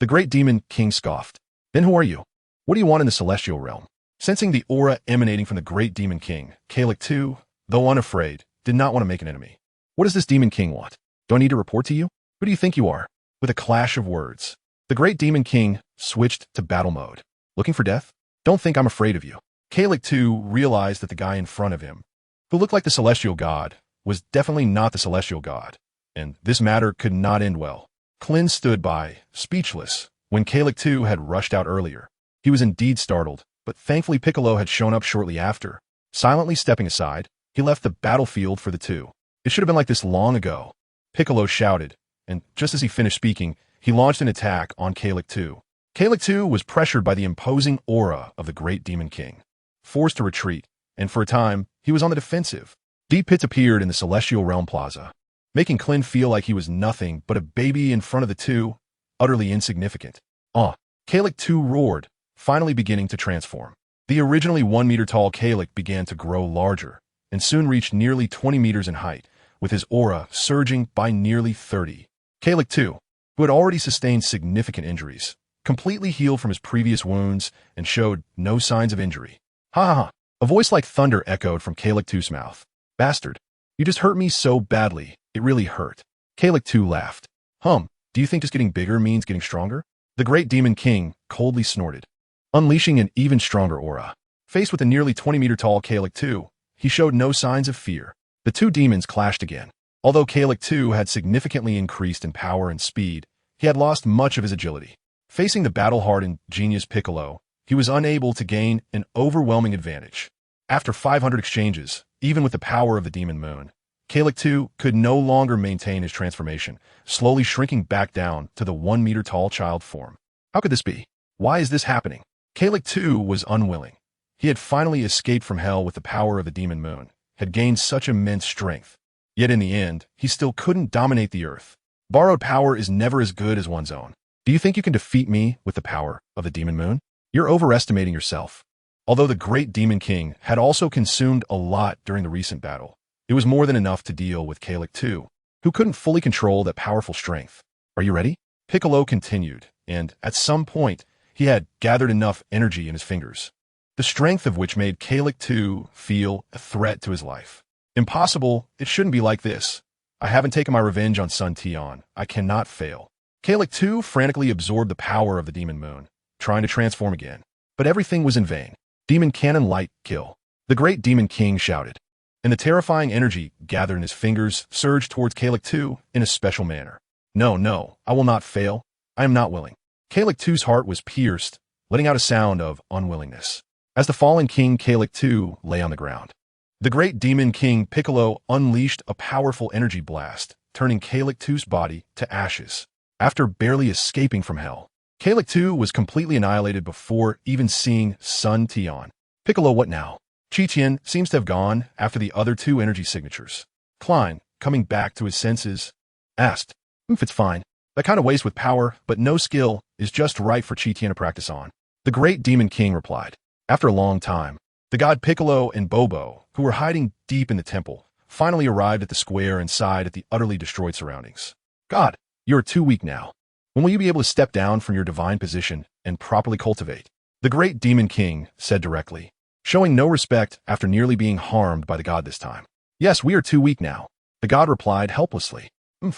The great demon king scoffed. Then who are you? What do you want in the celestial realm? Sensing the aura emanating from the great demon king, Calyx II, though unafraid, did not want to make an enemy. What does this demon king want? Do I need to report to you? Who do you think you are? With a clash of words, the great demon king switched to battle mode. Looking for death? Don't think I'm afraid of you. Calyx II realized that the guy in front of him, who looked like the celestial god, was definitely not the celestial god, and this matter could not end well. Clin stood by, speechless, when Calyx II had rushed out earlier. He was indeed startled, but thankfully Piccolo had shown up shortly after. Silently stepping aside, he left the battlefield for the two. It should have been like this long ago, Piccolo shouted, and just as he finished speaking, he launched an attack on Calyx II. Calyx II was pressured by the imposing aura of the great demon king, forced to retreat, and for a time, he was on the defensive. Deep pits appeared in the celestial realm plaza, making Clin feel like he was nothing but a baby in front of the two, utterly insignificant. Calyx II roared, finally beginning to transform. The originally 1 meter tall Calyx began to grow larger, and soon reached nearly 20 meters in height, with his aura surging by nearly 30. Calyx II, who had already sustained significant injuries, completely healed from his previous wounds and showed no signs of injury. Ha ha ha! A voice like thunder echoed from Calyx II's mouth. Bastard, you just hurt me so badly, it really hurt. Calyx II laughed. Do you think just getting bigger means getting stronger? The great demon king coldly snorted, unleashing an even stronger aura. Faced with a nearly 20 meter tall Calyx II, he showed no signs of fear. The two demons clashed again. Although Kalik too had significantly increased in power and speed, he had lost much of his agility. Facing the battle-hardened genius Piccolo, he was unable to gain an overwhelming advantage. After 500 exchanges, even with the power of the Demon Moon, Kalik too could no longer maintain his transformation, slowly shrinking back down to the 1-meter-tall child form. How could this be? Why is this happening? Kalik too was unwilling. He had finally escaped from hell with the power of the Demon Moon, had gained such immense strength. Yet in the end, he still couldn't dominate the earth. Borrowed power is never as good as one's own. Do you think you can defeat me with the power of the Demon Moon? You're overestimating yourself. Although the great Demon King had also consumed a lot during the recent battle, it was more than enough to deal with Kalik too, who couldn't fully control that powerful strength. Are you ready? Piccolo continued, and at some point, he had gathered enough energy in his fingers, the strength of which made Kalik too feel a threat to his life. Impossible, it shouldn't be like this. I haven't taken my revenge on son Tian. I cannot fail. Kalik too frantically absorbed the power of the Demon Moon, trying to transform again. But everything was in vain. Demon Cannon Light, kill. The great Demon King shouted, and the terrifying energy gathered in his fingers surged towards Kalik too in a special manner. No, I will not fail. I am not willing. Kalik too's heart was pierced, letting out a sound of unwillingness. As the fallen King Kalik too lay on the ground, the great Demon King Piccolo unleashed a powerful energy blast, turning Kalik too's body to ashes. After barely escaping from hell, Kalik too was completely annihilated before even seeing son Tian. Piccolo, what now? Tian seems to have gone after the other two energy signatures. Klein, coming back to his senses, asked, If it's fine. That kind of waste with power, but no skill, is just right for Tian to practice on. The great Demon King replied. After a long time, the god Piccolo and Bobo, who were hiding deep in the temple, finally arrived at the square and sighed at the utterly destroyed surroundings. God, you are too weak now. When will you be able to step down from your divine position and properly cultivate? The great Demon King said directly, showing no respect after nearly being harmed by the god this time. Yes, we are too weak now. The god replied helplessly. Don't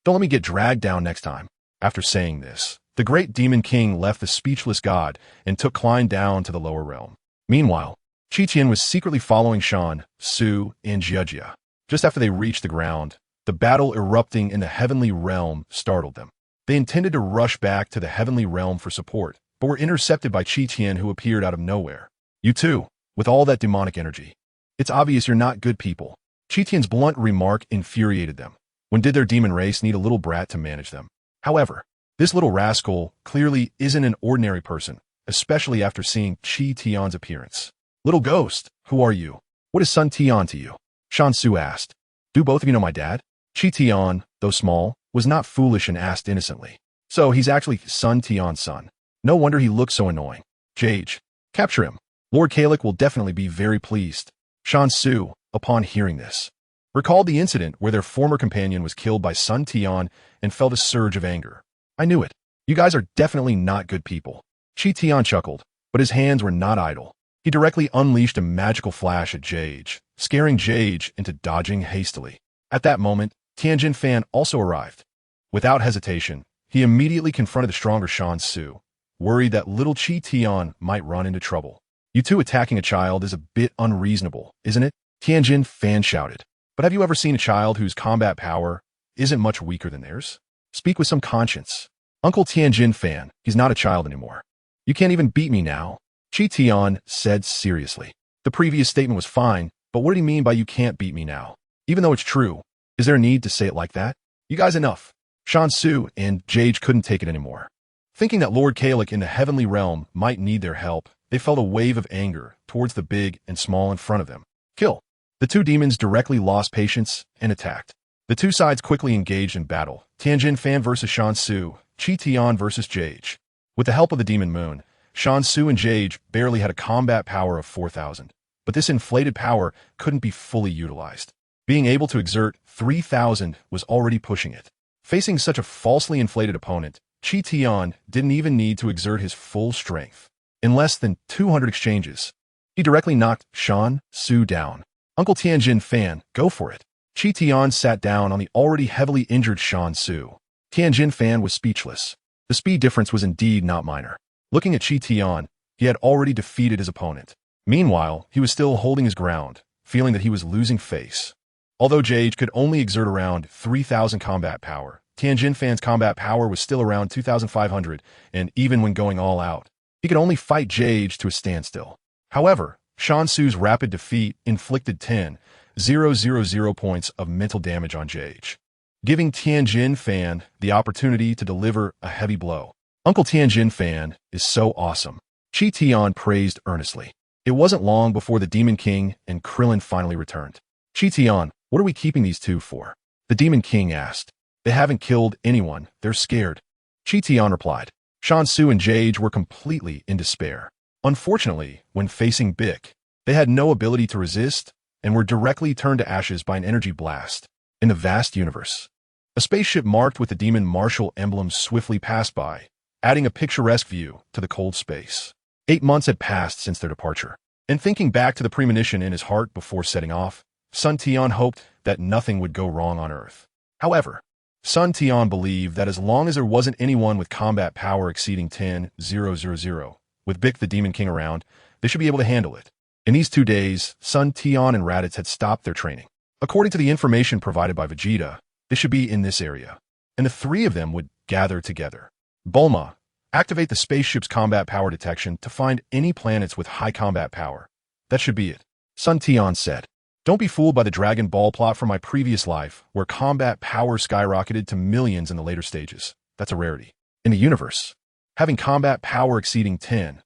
let me get dragged down next time. After saying this, the great Demon King left the speechless god and took Klein down to the lower realm. Meanwhile, Tian was secretly following Shan, Su, and Jiejia. Just after they reached the ground, the battle erupting in the heavenly realm startled them. They intended to rush back to the heavenly realm for support, but were intercepted by Tian, who appeared out of nowhere. You too, with all that demonic energy. It's obvious you're not good people. Tian's blunt remark infuriated them. When did their demon race need a little brat to manage them? However, this little rascal clearly isn't an ordinary person, especially after seeing Tian's appearance. Little ghost, who are you? What is son Tian to you? Shan Su asked. Do both of you know my dad? Tian, though small, was not foolish and asked innocently. So he's actually son Tian's son. No wonder he looks so annoying. Jage, capture him. Lord Kalik will definitely be very pleased. Shan Su, upon hearing this, recalled the incident where their former companion was killed by son Tian and felt a surge of anger. I knew it. You guys are definitely not good people. Tian chuckled, but his hands were not idle. He directly unleashed a magical flash at Jage, scaring Jage into dodging hastily. At that moment, Tianjin Fan also arrived. Without hesitation, he immediately confronted the stronger Shan Su, worried that little Tian might run into trouble. You two attacking a child is a bit unreasonable, isn't it? Tianjin Fan shouted. But have you ever seen a child whose combat power isn't much weaker than theirs? Speak with some conscience. Uncle Tianjin Fan, he's not a child anymore. You can't even beat me now. Tian said seriously. The previous statement was fine, but what did he mean by you can't beat me now? Even though it's true, is there a need to say it like that? You guys enough. Shan Su and Jage couldn't take it anymore. Thinking that Lord Kalik in the heavenly realm might need their help, they felt a wave of anger towards the big and small in front of them. Kill. The two demons directly lost patience and attacked. The two sides quickly engaged in battle. Tianjin Fan versus Shan Su, Tian versus Jage. With the help of the Demon Moon, Shan Su and Jage barely had a combat power of 4,000, but this inflated power couldn't be fully utilized. Being able to exert 3,000 was already pushing it. Facing such a falsely inflated opponent, Tian didn't even need to exert his full strength. In less than 200 exchanges, he directly knocked Shan Su down. Uncle Tianjin Fan, go for it. Tian sat down on the already heavily injured Shan Su. Tianjin Fan was speechless. The speed difference was indeed not minor. Looking at Tian, he had already defeated his opponent. Meanwhile, he was still holding his ground, feeling that he was losing face. Although Jage could only exert around 3,000 combat power, Tian Fan's combat power was still around 2,500, and even when going all out, he could only fight Jage to a standstill. However, Shan Su's rapid defeat inflicted 10,000 points of mental damage on Jage, giving Tian Fan the opportunity to deliver a heavy blow. Uncle Tian Fan is so awesome, Tian praised earnestly. It wasn't long before the Demon King and Krillin finally returned. Tian, what are we keeping these two for? The Demon King asked. They haven't killed anyone, they're scared. Tian replied. Shan Su and Jage were completely in despair. Unfortunately, when facing Bic, they had no ability to resist and were directly turned to ashes by an energy blast. In the vast universe, a spaceship marked with the Demon Marshal emblem swiftly passed by, adding a picturesque view to the cold space. 8 months had passed since their departure, and thinking back to the premonition in his heart before setting off, Sun Tian hoped that nothing would go wrong on Earth. However, Sun Tian believed that as long as there wasn't anyone with combat power exceeding 10,000, with Bic the Demon King around, they should be able to handle it. In these 2 days, Sun Tian and Raditz had stopped their training. According to the information provided by Vegeta, they should be in this area, and the 3 of them would gather together. Bulma, activate the spaceship's combat power detection to find any planets with high combat power. That should be it. Sun Tian said. Don't be fooled by the Dragon Ball plot from my previous life, where combat power skyrocketed to millions in the later stages. That's a rarity. In the universe, having combat power exceeding 10,000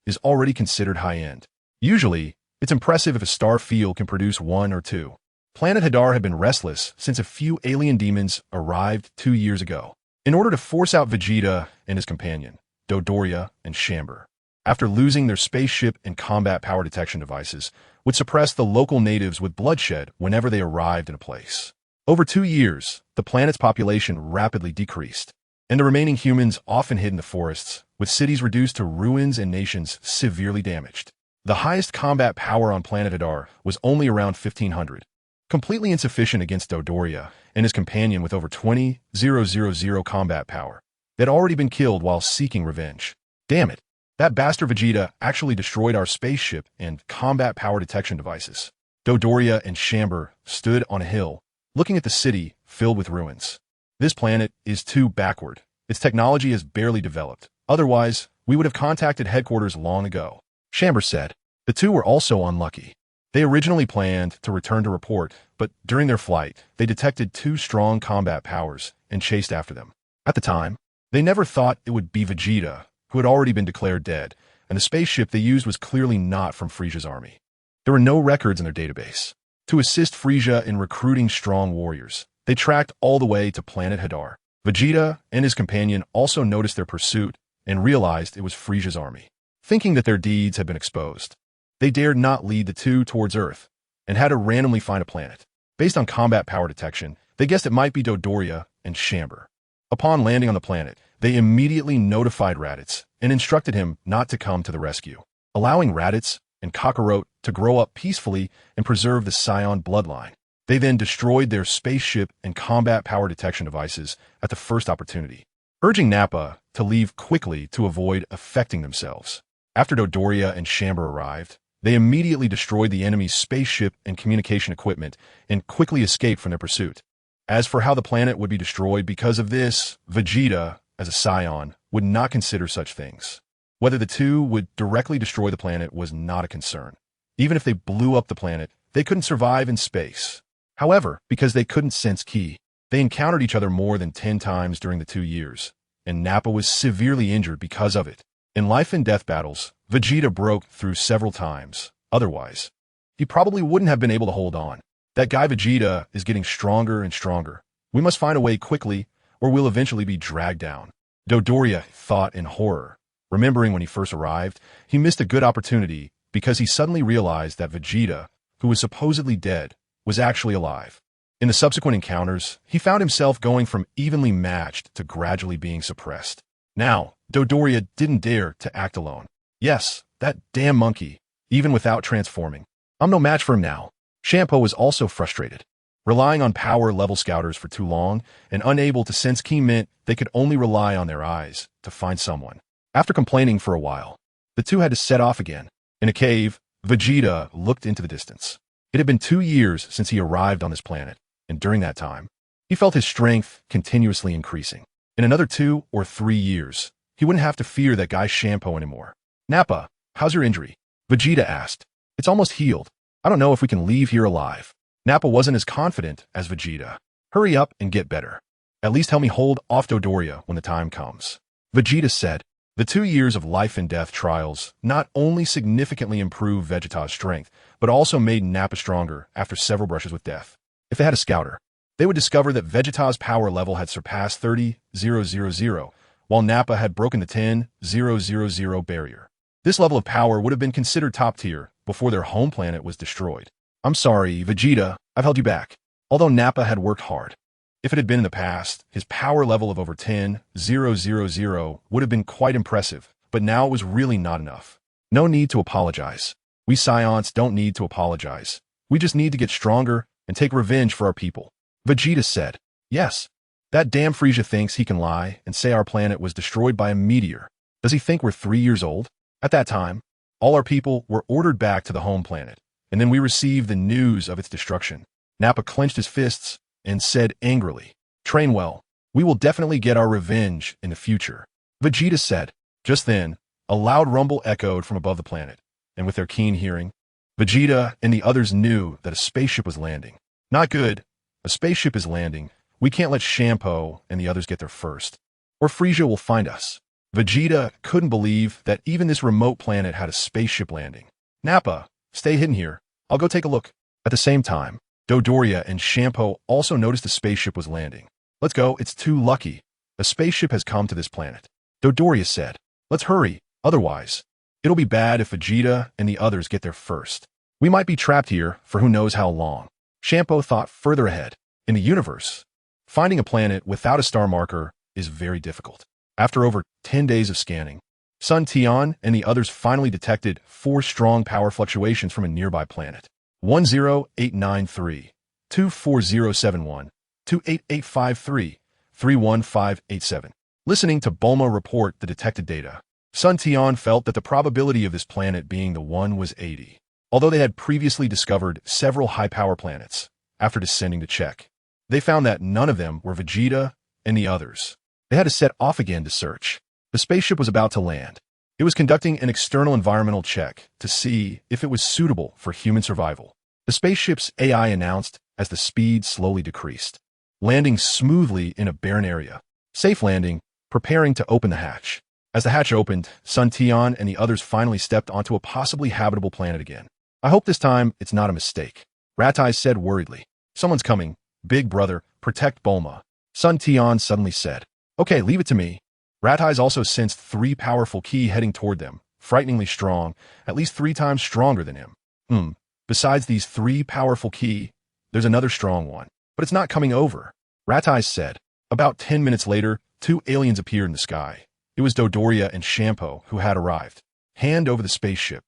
is already considered high-end. Usually, it's impressive if a star field can produce 1 or 2. Planet Hadar had been restless since a few alien demons arrived 2 years ago, in order to force out Vegeta and his companion, Dodoria and Shamber. After losing their spaceship and combat power detection devices, would suppress the local natives with bloodshed whenever they arrived in a place. Over 2 years, the planet's population rapidly decreased, and the remaining humans often hid in the forests, with cities reduced to ruins and nations severely damaged. The highest combat power on planet Hadar was only around 1,500, completely insufficient against Dodoria and his companion with over 20,000 combat power. They'd already been killed while seeking revenge. Damn it. That bastard Vegeta actually destroyed our spaceship and combat power detection devices. Dodoria and Shamber stood on a hill, looking at the city filled with ruins. This planet is too backward. Its technology is barely developed. Otherwise, we would have contacted headquarters long ago. Shamber said. The two were also unlucky. They originally planned to return to report, but during their flight, they detected 2 strong combat powers and chased after them. At the time, they never thought it would be Vegeta, who had already been declared dead, and the spaceship they used was clearly not from Frisia's army. There were no records in their database. To assist Frisia in recruiting strong warriors, they tracked all the way to planet Hadar. Vegeta and his companion also noticed their pursuit and realized it was Frisia's army. Thinking that their deeds had been exposed, they dared not lead the two towards Earth and had to randomly find a planet. Based on combat power detection, they guessed it might be Dodoria and Shamber. Upon landing on the planet, they immediately notified Raditz and instructed him not to come to the rescue, allowing Raditz and Kakarot to grow up peacefully and preserve the Scion bloodline. They then destroyed their spaceship and combat power detection devices at the first opportunity, urging Nappa to leave quickly to avoid affecting themselves. After Dodoria and Shamber arrived, they immediately destroyed the enemy's spaceship and communication equipment and quickly escaped from their pursuit. As for how the planet would be destroyed because of this, Vegeta, as a Scion, would not consider such things. Whether the two would directly destroy the planet was not a concern. Even if they blew up the planet, they couldn't survive in space. However, because they couldn't sense ki, they encountered each other more than 10 times during the 2 years, and Nappa was severely injured because of it. In life and death battles, Vegeta broke through several times. Otherwise, he probably wouldn't have been able to hold on. That guy Vegeta is getting stronger and stronger. We must find a way quickly, or we'll eventually be dragged down. Dodoria thought in horror. Remembering when he first arrived, he missed a good opportunity because he suddenly realized that Vegeta, who was supposedly dead, was actually alive. In the subsequent encounters, he found himself going from evenly matched to gradually being suppressed. Now, Dodoria didn't dare to act alone. Yes, that damn monkey, even without transforming. I'm no match for him now. Shampoo was also frustrated. Relying on power-level scouters for too long and unable to sense ki meant they could only rely on their eyes to find someone. After complaining for a while, the two had to set off again. In a cave, Vegeta looked into the distance. It had been 2 years since he arrived on this planet, and during that time, he felt his strength continuously increasing. In another 2 or 3 years, he wouldn't have to fear that guy Shampoo anymore. Nappa, how's your injury? Vegeta asked. It's almost healed. I don't know if we can leave here alive. Nappa wasn't as confident as Vegeta. Hurry up and get better. At least help me hold off Dodoria when the time comes. Vegeta said. The 2 years of life and death trials not only significantly improved Vegeta's strength, but also made Nappa stronger after several brushes with death. If they had a scouter, they would discover that Vegeta's power level had surpassed 30,000, while Nappa had broken the 10,000 barrier. This level of power would have been considered top tier before their home planet was destroyed. I'm sorry, Vegeta, I've held you back. Although Nappa had worked hard. If it had been in the past, his power level of over 10,000 would have been quite impressive, but now it was really not enough. No need to apologize. We Scions don't need to apologize. We just need to get stronger and take revenge for our people. Vegeta said. Yes. That damn Frieza thinks he can lie and say our planet was destroyed by a meteor. Does he think we're 3 years old? At that time, all our people were ordered back to the home planet, and then we received the news of its destruction. Nappa clenched his fists and said angrily, Train well. We will definitely get our revenge in the future. Vegeta said. Just then, a loud rumble echoed from above the planet, and with their keen hearing, Vegeta and the others knew that a spaceship was landing. Not good. A spaceship is landing. We can't let Shampoo and the others get there first, or Frieza will find us. Vegeta couldn't believe that even this remote planet had a spaceship landing. Nappa, stay hidden here. I'll go take a look. At the same time, Dodoria and Shampoo also noticed the spaceship was landing. Let's go, it's too lucky. A spaceship has come to this planet. Dodoria said. Let's hurry, otherwise, it'll be bad if Vegeta and the others get there first. We might be trapped here for who knows how long. Shampoo thought further ahead. In the universe, finding a planet without a star marker is very difficult. After over 10 days of scanning, Sun Tian and the others finally detected 4 strong power fluctuations from a nearby planet. 10893, 24071, 28853, 31587. Listening to Bulma report the detected data, Sun Tian felt that the probability of this planet being the one was 80. Although they had previously discovered several high-power planets, after descending to check, they found that none of them were Vegeta and the others. They had to set off again to search. The spaceship was about to land. It was conducting an external environmental check to see if it was suitable for human survival. The spaceship's AI announced as the speed slowly decreased. Landing smoothly in a barren area. Safe landing, preparing to open the hatch. As the hatch opened, Sun Tian and the others finally stepped onto a possibly habitable planet again. I hope this time it's not a mistake. Ratai said worriedly. Someone's coming. Big brother, protect Bulma. Sun Tian suddenly said. Okay, leave it to me. Ratai's also sensed 3 powerful ki heading toward them, frighteningly strong, at least 3 times stronger than him. Besides these 3 powerful ki, there's another strong one. But it's not coming over. Ratai said. About 10 minutes later, 2 aliens appeared in the sky. It was Dodoria and Shampoo who had arrived. Hand over the spaceship.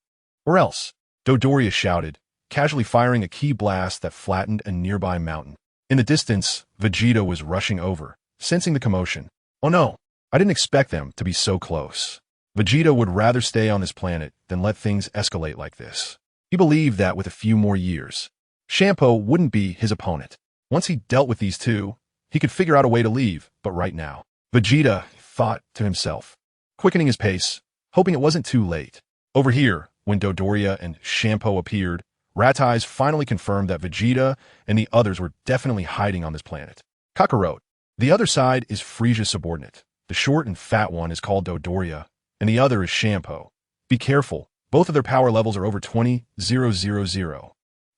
Or else, Dodoria shouted, casually firing a ki blast that flattened a nearby mountain. In the distance, Vegeta was rushing over, sensing the commotion. Oh no, I didn't expect them to be so close. Vegeta would rather stay on this planet than let things escalate like this. He believed that with a few more years, Shampoo wouldn't be his opponent. Once he dealt with these 2, he could figure out a way to leave, but right now, Vegeta thought to himself, quickening his pace, hoping it wasn't too late. Over here, when Dodoria and Shampoo appeared, Ratai's finally confirmed that Vegeta and the others were definitely hiding on this planet. Kakarot. The other side is Frieza's subordinate. The short and fat one is called Dodoria, and the other is Shampoo. Be careful, both of their power levels are over 20,000.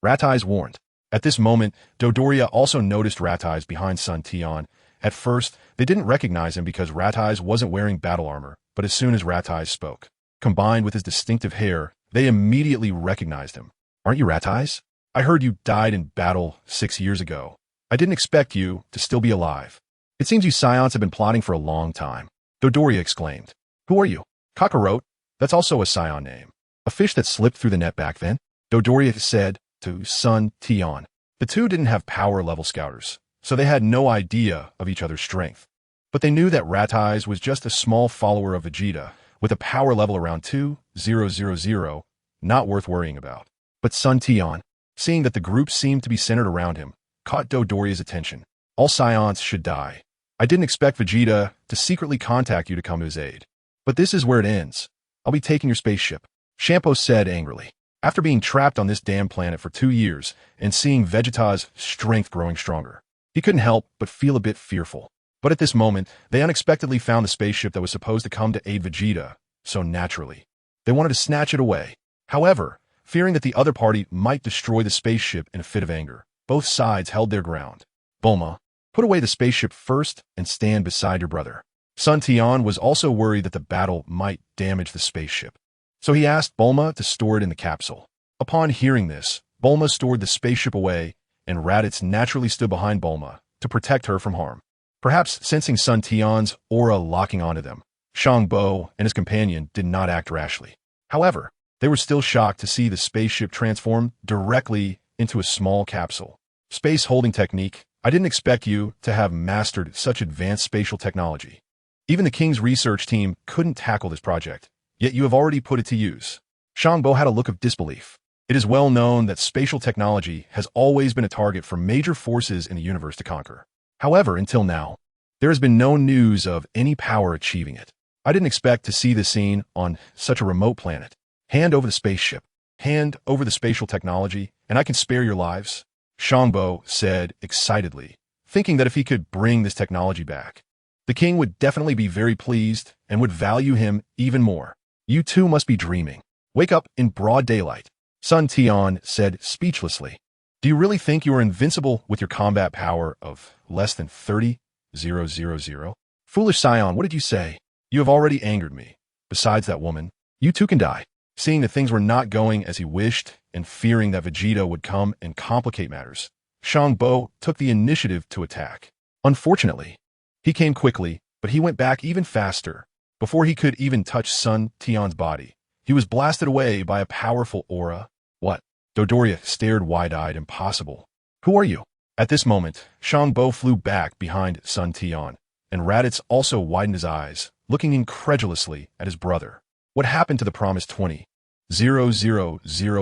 Ratai's warned. At this moment, Dodoria also noticed Ratai's behind Sun Tian. At first, they didn't recognize him because Ratai's wasn't wearing battle armor, but as soon as Ratai's spoke, combined with his distinctive hair, they immediately recognized him. Aren't you Ratai's? I heard you died in battle 6 years ago. I didn't expect you to still be alive. It seems you Scions have been plotting for a long time. Dodoria exclaimed. Who are you? Kakarot? That's also a Scion name. A fish that slipped through the net back then? Dodoria said to Sun Tian. The 2 didn't have power level scouters, so they had no idea of each other's strength. But they knew that Ratai's was just a small follower of Vegeta, with a power level around 2000, not worth worrying about. But Sun Tian, seeing that the group seemed to be centered around him, caught Dodoria's attention. All Scions should die. I didn't expect Vegeta to secretly contact you to come to his aid. But this is where it ends. I'll be taking your spaceship, Shampoo said angrily. After being trapped on this damn planet for 2 years and seeing Vegeta's strength growing stronger, he couldn't help but feel a bit fearful. But at this moment, they unexpectedly found the spaceship that was supposed to come to aid Vegeta, so naturally, they wanted to snatch it away. However, fearing that the other party might destroy the spaceship in a fit of anger, both sides held their ground. Bulma, put away the spaceship first and stand beside your brother. Son Tian was also worried that the battle might damage the spaceship, so he asked Bulma to store it in the capsule. Upon hearing this, Bulma stored the spaceship away, and Raditz naturally stood behind Bulma to protect her from harm. Perhaps sensing Son Tian's aura locking onto them, Shangbo and his companion did not act rashly. However, they were still shocked to see the spaceship transform directly into a small capsule. Space holding technique. I didn't expect you to have mastered such advanced spatial technology. Even the King's research team couldn't tackle this project, yet you have already put it to use. Shangbo had a look of disbelief. It is well known that spatial technology has always been a target for major forces in the universe to conquer. However, until now, there has been no news of any power achieving it. I didn't expect to see this scene on such a remote planet. Hand over the spaceship. Hand over the spatial technology, and I can spare your lives, Shangbo said excitedly, thinking that if he could bring this technology back, the king would definitely be very pleased and would value him even more. You two must be dreaming. Wake up in broad daylight, Son Tian said speechlessly. Do you really think you are invincible with your combat power of less than 30,000? Foolish Scion, what did you say? You have already angered me. Besides that woman, you too can die. Seeing that things were not going as he wished and fearing that Vegeta would come and complicate matters, Shangbo took the initiative to attack. Unfortunately, he came quickly, but he went back even faster. Before he could even touch Son Tian's body, he was blasted away by a powerful aura. What? Dodoria stared wide-eyed, impossible. Who are you? At this moment, Shangbo flew back behind Son Tian, and Raditz also widened his eyes, looking incredulously at his brother. What happened to the promised 20,000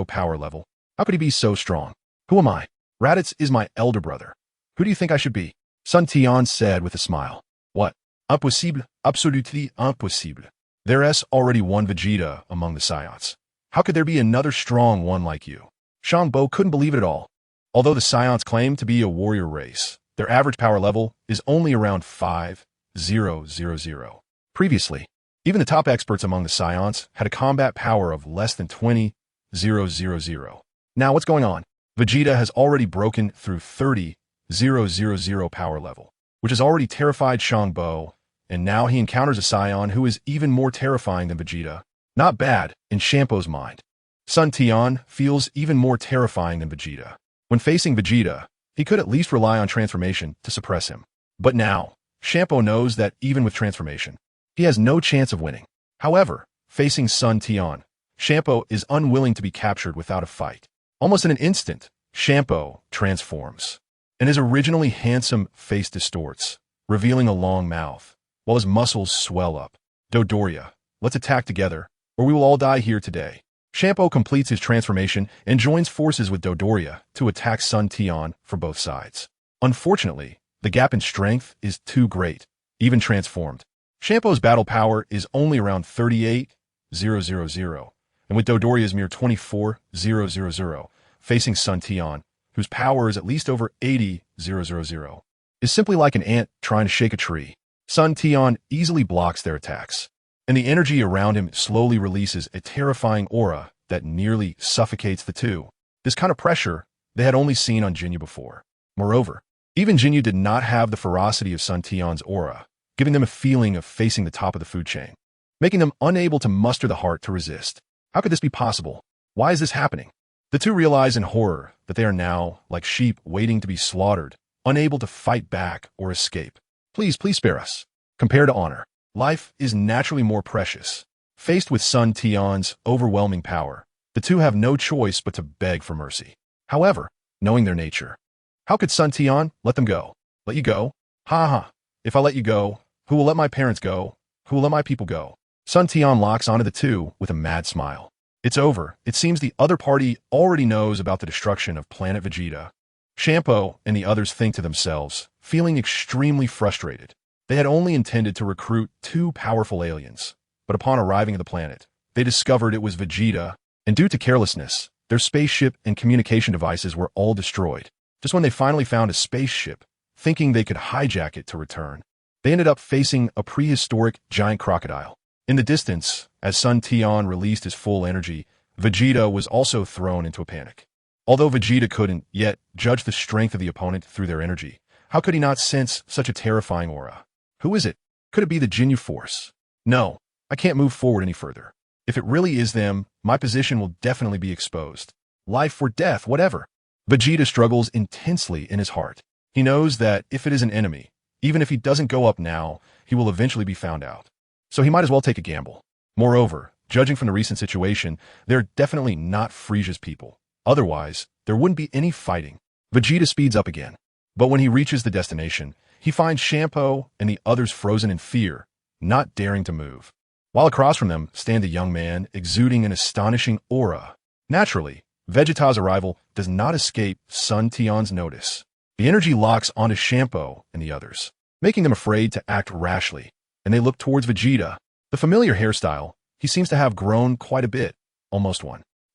power level? How could he be so strong? Who am I? Raditz is my elder brother. Who do you think I should be? Son Tian said with a smile. What? Impossible, absolutely impossible. There is already one Vegeta among the Scions. How could there be another strong one like you? Shangbo couldn't believe it at all. Although the Scions claim to be a warrior race, their average power level is only around 5,000. Previously, even the top experts among the Scions had a combat power of less than 20,000. Now what's going on? Vegeta has already broken through 30,000 power level, which has already terrified Shangbo, and now he encounters a Scion who is even more terrifying than Vegeta. Not bad, in Shampoo's mind. Son Tian feels even more terrifying than Vegeta. When facing Vegeta, he could at least rely on transformation to suppress him. But now, Shampoo knows that even with transformation, he has no chance of winning. However, facing Son Tian, Shampoo is unwilling to be captured without a fight. Almost in an instant, Shampoo transforms, and his originally handsome face distorts, revealing a long mouth, while his muscles swell up. Dodoria, let's attack together, or we will all die here today. Shampoo completes his transformation and joins forces with Dodoria to attack Son Tian from both sides. Unfortunately, the gap in strength is too great, even transformed. Shampoo's battle power is only around 38,000, and with Dodoria's mere 24,000, facing Son Tian, whose power is at least over 80,000, is simply like an ant trying to shake a tree. Son Tian easily blocks their attacks, and the energy around him slowly releases a terrifying aura that nearly suffocates the two. This kind of pressure they had only seen on Jinyu before. Moreover, even Jinyu did not have the ferocity of Son Tian's aura, giving them a feeling of facing the top of the food chain, making them unable to muster the heart to resist. How could this be possible? Why is this happening? The two realize in horror that they are now like sheep waiting to be slaughtered, unable to fight back or escape. Please spare us. Compared to honor, life is naturally more precious. Faced with Son Tian's overwhelming power, the two have no choice but to beg for mercy. However, knowing their nature, how could Son Tian let them go? Let you go? Ha ha. If I let you go, who will let my parents go? Who will let my people go? Son Tian locks onto the two with a mad smile. It's over. It seems the other party already knows about the destruction of planet Vegeta. Shampoo and the others think to themselves, feeling extremely frustrated. They had only intended to recruit 2 powerful aliens, but upon arriving at the planet, they discovered it was Vegeta, and due to carelessness, their spaceship and communication devices were all destroyed. Just when they finally found a spaceship, thinking they could hijack it to return, they ended up facing a prehistoric giant crocodile. In the distance, as Sun Tian released his full energy, Vegeta was also thrown into a panic. Although Vegeta couldn't yet judge the strength of the opponent through their energy, how could he not sense such a terrifying aura? Who is it? Could it be the Jinyu Force? No, I can't move forward any further. If it really is them, my position will definitely be exposed. Life or death, whatever. Vegeta struggles intensely in his heart. He knows that if it is an enemy, even if he doesn't go up now, he will eventually be found out. So he might as well take a gamble. Moreover, judging from the recent situation, they're definitely not Frisia's people. Otherwise, there wouldn't be any fighting. Vegeta speeds up again. But when he reaches the destination, he finds Shampoo and the others frozen in fear, not daring to move. While across from them stand a young man exuding an astonishing aura. Naturally, Vegeta's arrival does not escape Sun Tian's notice. The energy locks onto Shampoo and the others, making them afraid to act rashly, and they look towards Vegeta. The familiar hairstyle, he seems to have grown quite a bit, almost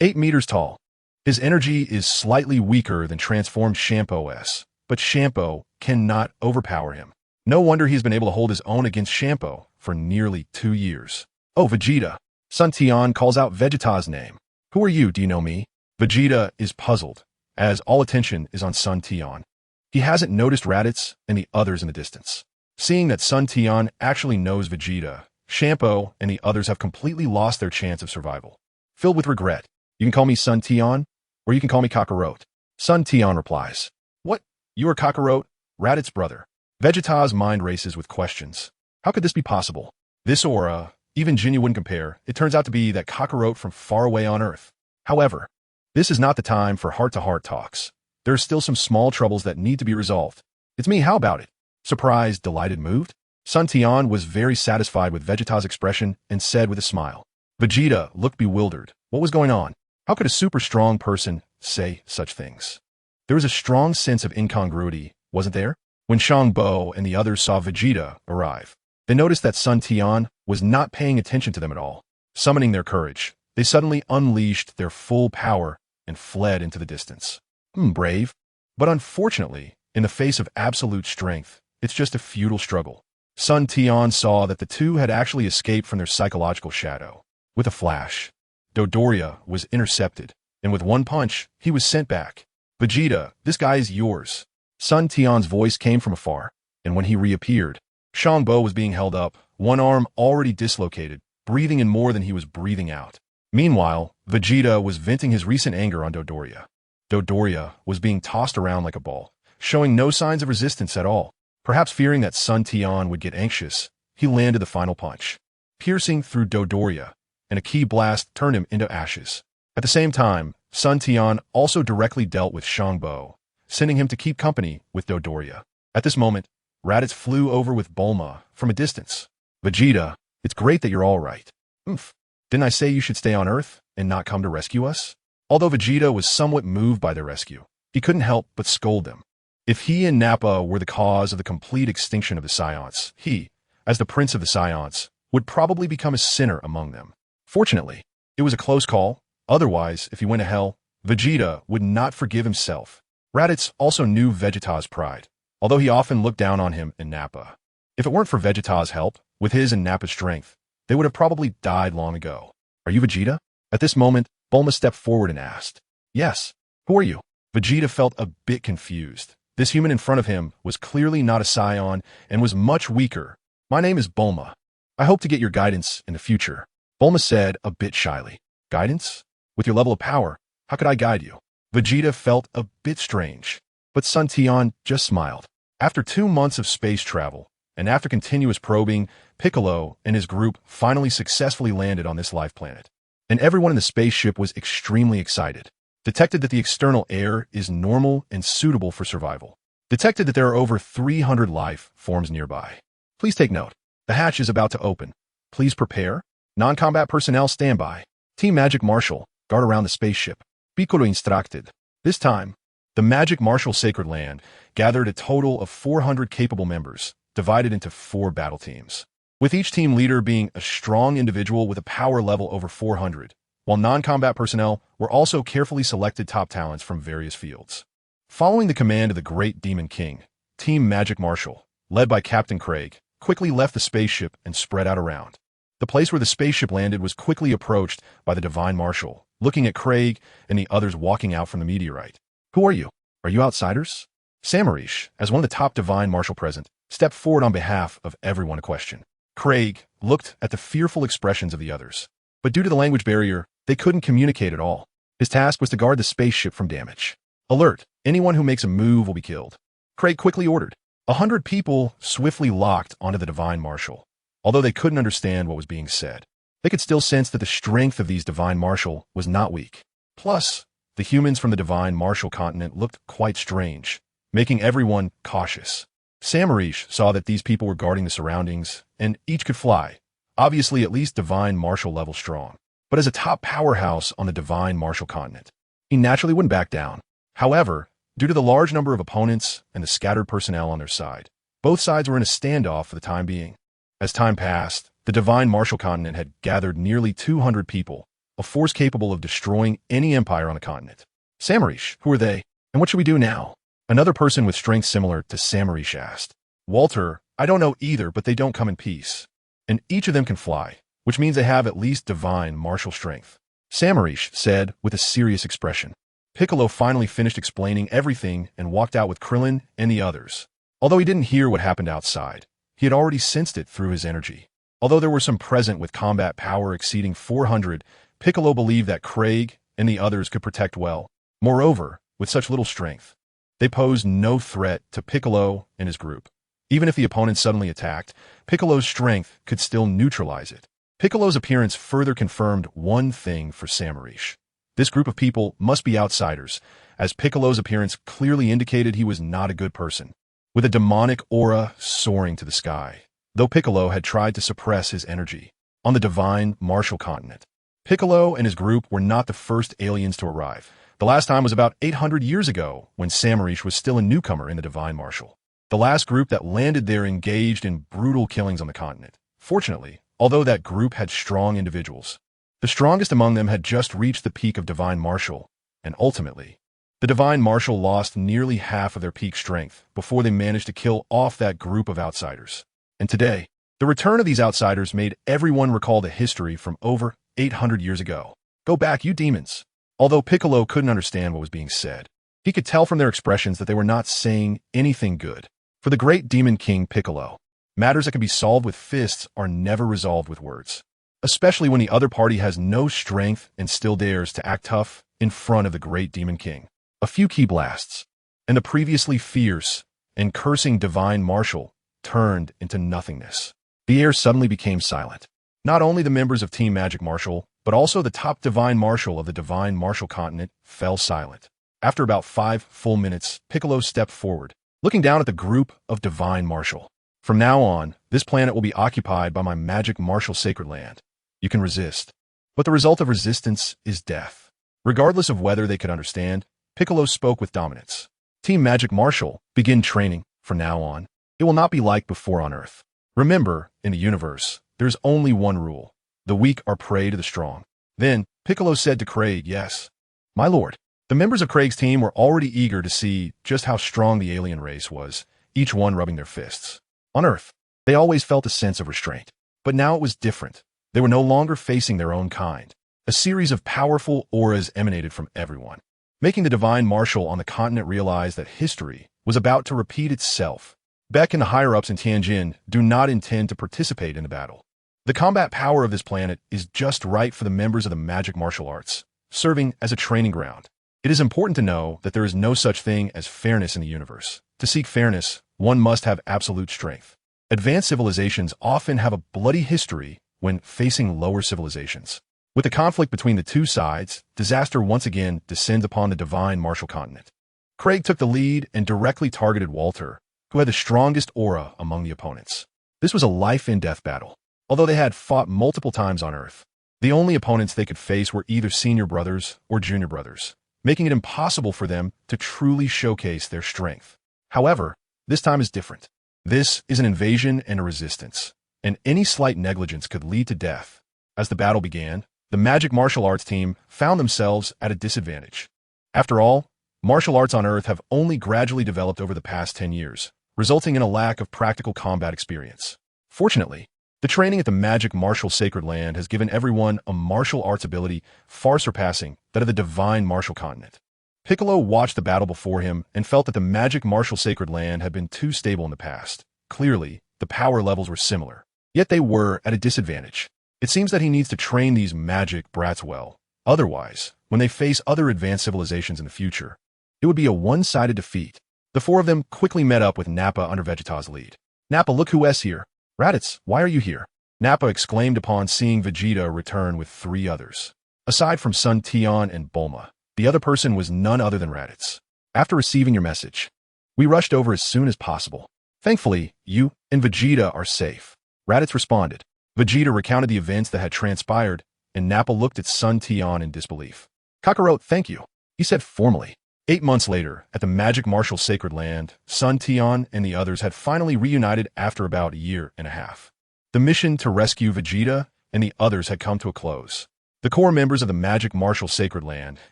8 meters tall. His energy is slightly weaker than transformed Shampoo's, but Shampoo cannot overpower him. No wonder he's been able to hold his own against Shampoo for nearly 2 years. Oh, Vegeta! Sun Tian calls out Vegeta's name. Who are you, do you know me? Vegeta is puzzled, as all attention is on Sun Tian. He hasn't noticed Raditz and the others in the distance. Seeing that Sun Tian actually knows Vegeta, Shampoo and the others have completely lost their chance of survival. Filled with regret, you can call me Sun Tian, or you can call me Kakarot. Sun Tian replies, What? You are Kakarot, Raditz's brother. Vegeta's mind races with questions. How could this be possible? This aura, even Jinyu wouldn't compare. It turns out to be that Kakarot from far away on Earth. However, this is not the time for heart-to-heart talks. There are still some small troubles that need to be resolved. It's me, how about it? Surprised, delighted, moved? Sun Tian was very satisfied with Vegeta's expression and said with a smile. Vegeta looked bewildered. What was going on? How could a super strong person say such things? There was a strong sense of incongruity, wasn't there? When Shangbo and the others saw Vegeta arrive, they noticed that Sun Tian was not paying attention to them at all. Summoning their courage, they suddenly unleashed their full power and fled into the distance. Brave. But unfortunately, in the face of absolute strength, it's just a futile struggle. Sun Tian saw that the two had actually escaped from their psychological shadow. With a flash, Dodoria was intercepted, and with one punch, he was sent back. Vegeta, this guy is yours. Sun Tian's voice came from afar, and when he reappeared, Shangbo was being held up, one arm already dislocated, breathing in more than he was breathing out. Meanwhile, Vegeta was venting his recent anger on Dodoria. Dodoria was being tossed around like a ball, showing no signs of resistance at all. Perhaps fearing that Sun Tian would get anxious, he landed the final punch, piercing through Dodoria, and a ki blast turned him into ashes. At the same time, Sun Tian also directly dealt with Shangbo, sending him to keep company with Dodoria. At this moment, Raditz flew over with Bulma from a distance. Vegeta, it's great that you're all right. Didn't I say you should stay on Earth and not come to rescue us? Although Vegeta was somewhat moved by their rescue, he couldn't help but scold them. If he and Nappa were the cause of the complete extinction of the Scions, he, as the Prince of the Scions, would probably become a sinner among them. Fortunately, it was a close call. Otherwise, if he went to hell, Vegeta would not forgive himself. Raditz also knew Vegeta's pride, although he often looked down on him and Nappa. If it weren't for Vegeta's help, with his and Nappa's strength, they would have probably died long ago. Are you Vegeta? At this moment, Bulma stepped forward and asked. Yes. Who are you? Vegeta felt a bit confused. This human in front of him was clearly not a Scion and was much weaker. My name is Bulma. I hope to get your guidance in the future. Bulma said a bit shyly. Guidance? With your level of power, how could I guide you? Vegeta felt a bit strange, but Sun Tian just smiled. After 2 months of space travel, and after continuous probing, Piccolo and his group finally successfully landed on this life planet. And everyone in the spaceship was extremely excited. Detected that the external air is normal and suitable for survival. Detected that there are over 300 life forms nearby. Please take note. The hatch is about to open. Please prepare. Non-combat personnel stand by. Team Magic Martial, guard around the spaceship. Piccolo instructed. This time, the Magic Martial Sacred Land gathered a total of 400 capable members, divided into 4 battle teams, with each team leader being a strong individual with a power level over 400, while non-combat personnel were also carefully selected top talents from various fields. Following the command of the Great Demon King, Team Magic Martial, led by Captain Craig, quickly left the spaceship and spread out around. The place where the spaceship landed was quickly approached by the Divine Marshal, looking at Craig and the others walking out from the meteorite. Who are you? Are you outsiders? Samarish, as one of the top Divine Marshal present, stepped forward on behalf of everyone to question. Craig looked at the fearful expressions of the others, but due to the language barrier, they couldn't communicate at all. His task was to guard the spaceship from damage. Alert! Anyone who makes a move will be killed. Craig quickly ordered. 100 people swiftly locked onto the Divine Marshal. Although they couldn't understand what was being said, they could still sense that the strength of these Divine Marshal was not weak. Plus, the humans from the Divine Marshal continent looked quite strange, making everyone cautious. Samarish saw that these people were guarding the surroundings, and each could fly, obviously at least Divine Marshal level strong. But as a top powerhouse on the Divine Marshal continent, he naturally wouldn't back down. However, due to the large number of opponents and the scattered personnel on their side, both sides were in a standoff for the time being. As time passed, the Divine Marshal continent had gathered nearly 200 people, a force capable of destroying any empire on the continent. Samarish, who are they? And what should we do now? Another person with strength similar to Samarish asked. Walter, I don't know either, but they don't come in peace. And each of them can fly, which means they have at least Divine Martial strength. Samarish said with a serious expression. Piccolo finally finished explaining everything and walked out with Krillin and the others. Although he didn't hear what happened outside, he had already sensed it through his energy. Although there were some present with combat power exceeding 400, Piccolo believed that Craig and the others could protect well. Moreover, with such little strength, they posed no threat to Piccolo and his group. Even if the opponent suddenly attacked, Piccolo's strength could still neutralize it. Piccolo's appearance further confirmed one thing for Samarish. This group of people must be outsiders, as Piccolo's appearance clearly indicated he was not a good person, with a demonic aura soaring to the sky. Though Piccolo had tried to suppress his energy on the Divine Martial continent, Piccolo and his group were not the first aliens to arrive. The last time was about 800 years ago, when Samarish was still a newcomer in the Divine Martial. The last group that landed there engaged in brutal killings on the continent. Fortunately, although that group had strong individuals, the strongest among them had just reached the peak of Divine Martial, and ultimately, the Divine Martial lost nearly half of their peak strength before they managed to kill off that group of outsiders. And today, the return of these outsiders made everyone recall the history from over 800 years ago. Go back, you demons! Although Piccolo couldn't understand what was being said, he could tell from their expressions that they were not saying anything good. For the Great Demon King Piccolo, matters that can be solved with fists are never resolved with words, especially when the other party has no strength and still dares to act tough in front of the Great Demon King. A few key blasts, and the previously fierce and cursing Divine Martial turned into nothingness. The air suddenly became silent. Not only the members of Team Magic Martial, but also the top Divine Martial of the Divine Martial continent fell silent. After about 5 full minutes, Piccolo stepped forward, looking down at the group of Divine Martial. From now on, this planet will be occupied by my Magic Martial Sacred Land. You can resist, but the result of resistance is death. Regardless of whether they could understand, Piccolo spoke with dominance. Team Magic Martial, begin training. From now on, it will not be like before on Earth. Remember, in the universe, there's only one rule. The weak are prey to the strong. Then, Piccolo said to Craig, yes, my lord. The members of Craig's team were already eager to see just how strong the alien race was, each one rubbing their fists. On Earth, they always felt a sense of restraint. But now it was different. They were no longer facing their own kind. A series of powerful auras emanated from everyone, making the Divine Martial on the continent realize that history was about to repeat itself. Beck and the higher-ups in Tianjin do not intend to participate in the battle. The combat power of this planet is just right for the members of the magic martial arts, serving as a training ground. It is important to know that there is no such thing as fairness in the universe. To seek fairness, one must have absolute strength. Advanced civilizations often have a bloody history when facing lower civilizations. With the conflict between the two sides, disaster once again descends upon the Divine Martial continent. Craig took the lead and directly targeted Walter, who had the strongest aura among the opponents. This was a life-and-death battle. Although they had fought multiple times on Earth, The only opponents they could face were either senior brothers or junior brothers, making it impossible for them to truly showcase their strength. However, this time is different. This is an invasion and a resistance, and any slight negligence could lead to death. As the battle began, the magic martial arts team found themselves at a disadvantage. After all, martial arts on Earth have only gradually developed over the past 10 years, resulting in a lack of practical combat experience. Fortunately, the training at the magic martial sacred land has given everyone a martial arts ability far surpassing that of the divine martial continent. Piccolo watched the battle before him and felt that the magic martial sacred land had been too stable in the past. Clearly, the power levels were similar, yet they were at a disadvantage. It seems that he needs to train these magic brats well. Otherwise, when they face other advanced civilizations in the future, it would be a one-sided defeat. The four of them quickly met up with Nappa under Vegeta's lead. "Nappa, look who is here. Raditz, why are you here?" Nappa exclaimed upon seeing Vegeta return with 3 others. Aside from Sun Tian and Bulma, the other person was none other than Raditz. "After receiving your message, we rushed over as soon as possible. Thankfully, you and Vegeta are safe," Raditz responded. Vegeta recounted the events that had transpired, and Nappa looked at Sun Tian in disbelief. "Kakarot, thank you," he said formally. 8 months later, at the magic martial sacred land, Sun Tian and the others had finally reunited after about a year and a half. The mission to rescue Vegeta and the others had come to a close. The core members of the magic martial sacred land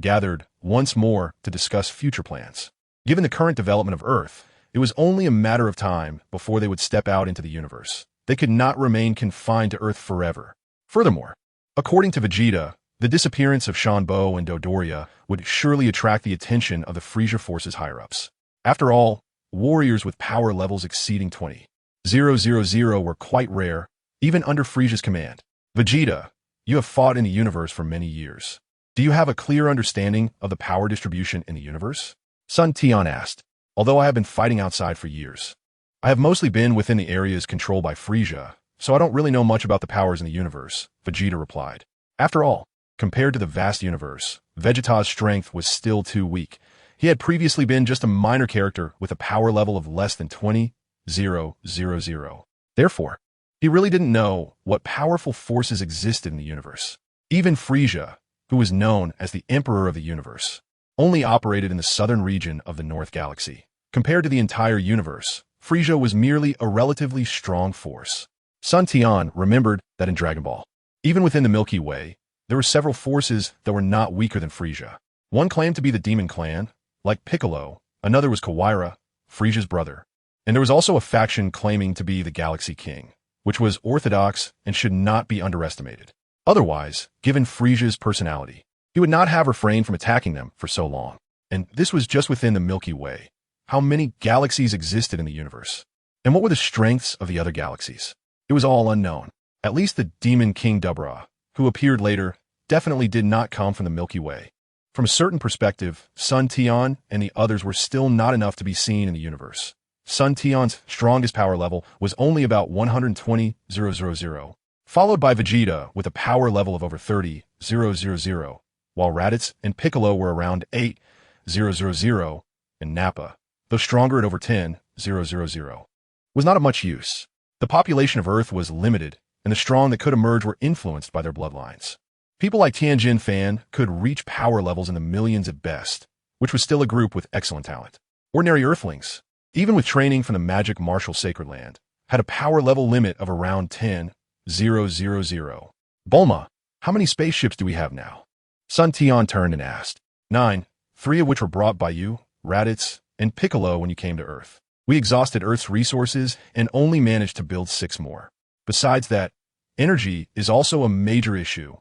gathered once more to discuss future plans. Given the current development of Earth, it was only a matter of time before they would step out into the universe. They could not remain confined to Earth forever. Furthermore, according to Vegeta, the disappearance of Shanbo and Dodoria would surely attract the attention of the Frieza forces higher-ups. After all, warriors with power levels exceeding 20,000 were quite rare, even under Frieza's command. "Vegeta, you have fought in the universe for many years. Do you have a clear understanding of the power distribution in the universe?" Sun Tian asked. "Although I have been fighting outside for years, I have mostly been within the areas controlled by Frieza, so I don't really know much about the powers in the universe," Vegeta replied. After all, compared to the vast universe, Vegeta's strength was still too weak. He had previously been just a minor character with a power level of less than 20,000. Therefore, he really didn't know what powerful forces existed in the universe. Even Frieza, who was known as the Emperor of the Universe, only operated in the southern region of the North Galaxy. Compared to the entire universe, Frieza was merely a relatively strong force. Sun Tian remembered that in Dragon Ball, even within the Milky Way, there were several forces that were not weaker than Frieza. One claimed to be the Demon Clan, like Piccolo, another was Kawaira, Frieza's brother, and there was also a faction claiming to be the Galaxy King, which was orthodox and should not be underestimated. Otherwise, given Frieza's personality, he would not have refrained from attacking them for so long. And this was just within the Milky Way. How many galaxies existed in the universe? And what were the strengths of the other galaxies? It was all unknown. At least the Demon King Dubra, who appeared later, definitely did not come from the Milky Way. From a certain perspective, Sun Tian and the others were still not enough to be seen in the universe. Sun Tian's strongest power level was only about 120,000, followed by Vegeta with a power level of over 30,000, while Raditz and Piccolo were around 8,000, and Nappa, though stronger at over 10,000, was not of much use. The population of Earth was limited, and the strong that could emerge were influenced by their bloodlines. People like Tianjin Fan could reach power levels in the millions at best, which was still a group with excellent talent. Ordinary Earthlings, even with training from the magic martial sacred land, had a power level limit of around 10,000. "Bulma, how many spaceships do we have now?" Sun Tian turned and asked. 9, 3 of which were brought by you, Raditz, and Piccolo when you came to Earth. We exhausted Earth's resources and only managed to build 6 more. Besides that, energy is also a major issue.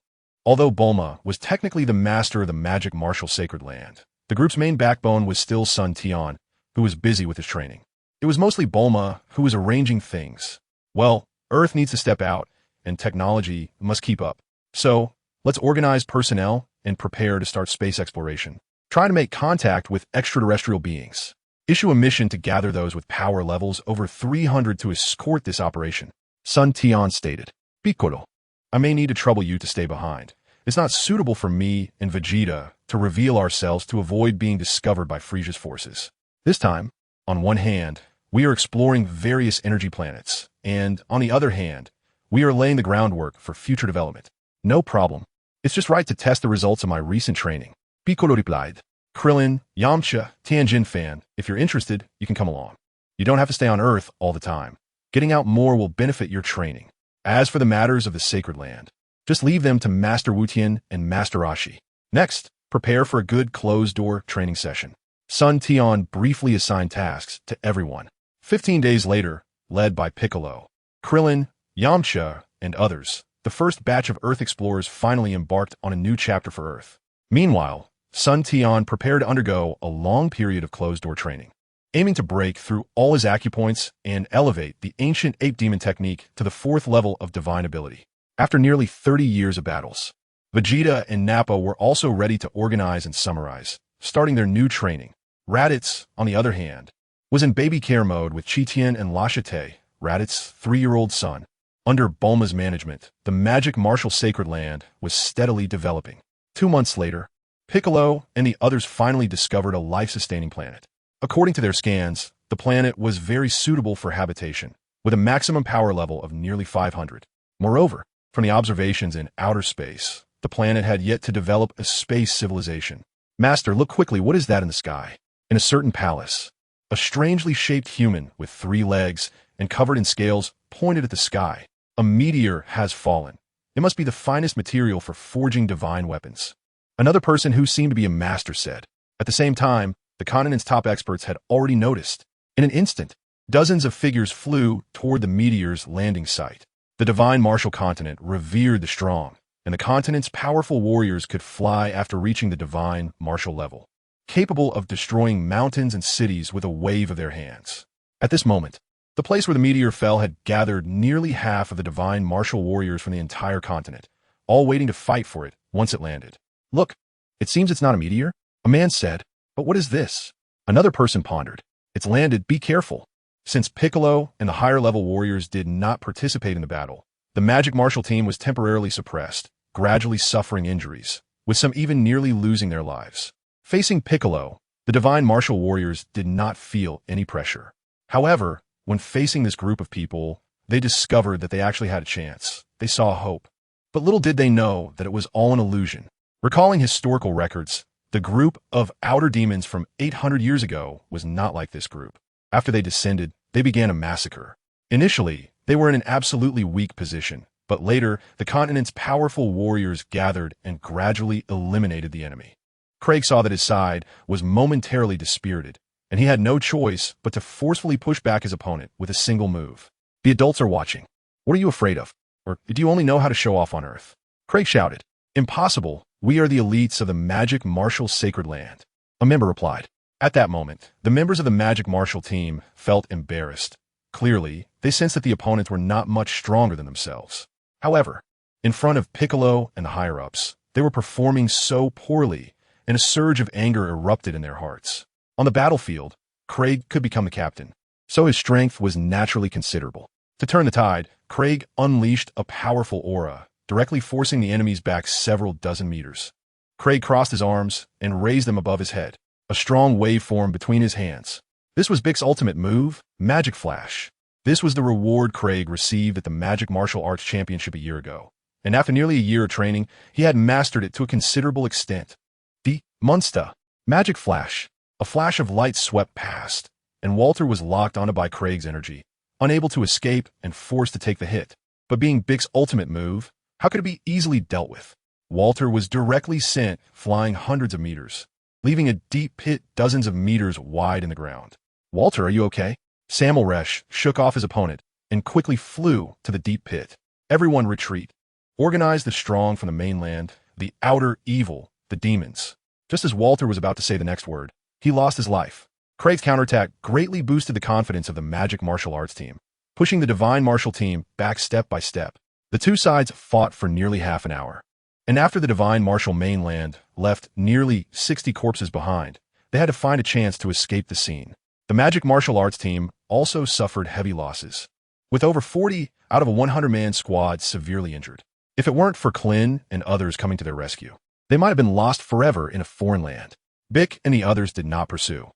Although Bulma was technically the master of the magic martial sacred land, the group's main backbone was still Sun Tian, who was busy with his training. It was mostly Bulma who was arranging things. Well, Earth needs to step out, and technology must keep up. So, let's organize personnel and prepare to start space exploration. Try to make contact with extraterrestrial beings. Issue a mission to gather those with power levels over 300 to escort this operation. Sun Tian stated. Piccolo, I may need to trouble you to stay behind. It's not suitable for me and Vegeta to reveal ourselves to avoid being discovered by Frieza's forces. This time, on one hand, we are exploring various energy planets, and on the other hand, we are laying the groundwork for future development. No problem. It's just right to test the results of my recent training. Piccolo replied. Krillin, Yamcha, Tian fan, if you're interested, you can come along. You don't have to stay on Earth all the time. Getting out more will benefit your training. As for the matters of the Sacred Land, just leave them to Master Wutian and Master Ashi. Next, prepare for a good closed-door training session. Son Tian briefly assigned tasks to everyone. 15 days later, led by Piccolo, Krillin, Yamcha, and others, the first batch of Earth explorers finally embarked on a new chapter for Earth. Meanwhile, Son Tian prepared to undergo a long period of closed-door training, aiming to break through all his acupoints and elevate the ancient ape demon technique to the 4th level of divine ability. After nearly 30 years of battles, Vegeta and Nappa were also ready to organize and summarize, starting their new training. Raditz, on the other hand, was in baby care mode with Tian and Lashate, Raditz's 3-year-old son. Under Bulma's management, the magic martial Sacred Land was steadily developing. 2 months later, Piccolo and the others finally discovered a life-sustaining planet. According to their scans, the planet was very suitable for habitation, with a maximum power level of nearly 500. Moreover, from the observations in outer space, the planet had yet to develop a space civilization. Master, look quickly, what is that in the sky? In a certain palace, a strangely shaped human with 3 legs and covered in scales pointed at the sky. A meteor has fallen. It must be the finest material for forging divine weapons. Another person who seemed to be a master said. At the same time, the continent's top experts had already noticed. In an instant, dozens of figures flew toward the meteor's landing site. The divine martial continent revered the strong, and the continent's powerful warriors could fly after reaching the divine martial level, capable of destroying mountains and cities with a wave of their hands. At this moment, the place where the meteor fell had gathered nearly half of the divine martial warriors from the entire continent, all waiting to fight for it once it landed. Look, it seems it's not a meteor, a man said. But what is this? Another person pondered. It's landed, be careful. Since Piccolo and the higher-level warriors did not participate in the battle, the magic martial team was temporarily suppressed, gradually suffering injuries, with some even nearly losing their lives. Facing Piccolo, the divine martial warriors did not feel any pressure. However, when facing this group of people, they discovered that they actually had a chance. They saw hope. But little did they know that it was all an illusion. Recalling historical records, the group of outer demons from 800 years ago was not like this group. After they descended, they began a massacre. Initially, they were in an absolutely weak position, but later, the continent's powerful warriors gathered and gradually eliminated the enemy. Craig saw that his side was momentarily dispirited, and he had no choice but to forcefully push back his opponent with a single move. The adults are watching. What are you afraid of? Or do you only know how to show off on Earth? Craig shouted. Impossible. We are the elites of the magic martial Sacred Land. A member replied. At that moment, the members of the magic martial team felt embarrassed. Clearly, they sensed that the opponents were not much stronger than themselves. However, in front of Piccolo and the higher-ups, they were performing so poorly, and a surge of anger erupted in their hearts. On the battlefield, Craig could become the captain, so his strength was naturally considerable. To turn the tide, Craig unleashed a powerful aura, directly forcing the enemies back several dozen meters. Craig crossed his arms and raised them above his head, a strong wave formed between his hands. This was Bik's ultimate move, Magic Flash. This was the reward Craig received at the Magic Martial Arts Championship a year ago, and after nearly a year of training, he had mastered it to a considerable extent. The Monster Magic Flash. A flash of light swept past, and Walter was locked onto by Craig's energy, unable to escape and forced to take the hit. But being Bik's ultimate move, how could it be easily dealt with? Walter was directly sent flying hundreds of meters, leaving a deep pit dozens of meters wide in the ground. Walter, are you okay? Samulresh shook off his opponent and quickly flew to the deep pit. Everyone retreat. Organize the strong from the mainland, the outer evil, the demons. Just as Walter was about to say the next word, he lost his life. Craig's counterattack greatly boosted the confidence of the magic martial arts team, pushing the divine martial team back step by step. The two sides fought for nearly half an hour. And after the divine martial mainland left nearly 60 corpses behind, they had to find a chance to escape the scene. The magic martial arts team also suffered heavy losses, with over 40 out of a 100-man squad severely injured. If it weren't for Klin and others coming to their rescue, they might have been lost forever in a foreign land. Bik and the others did not pursue.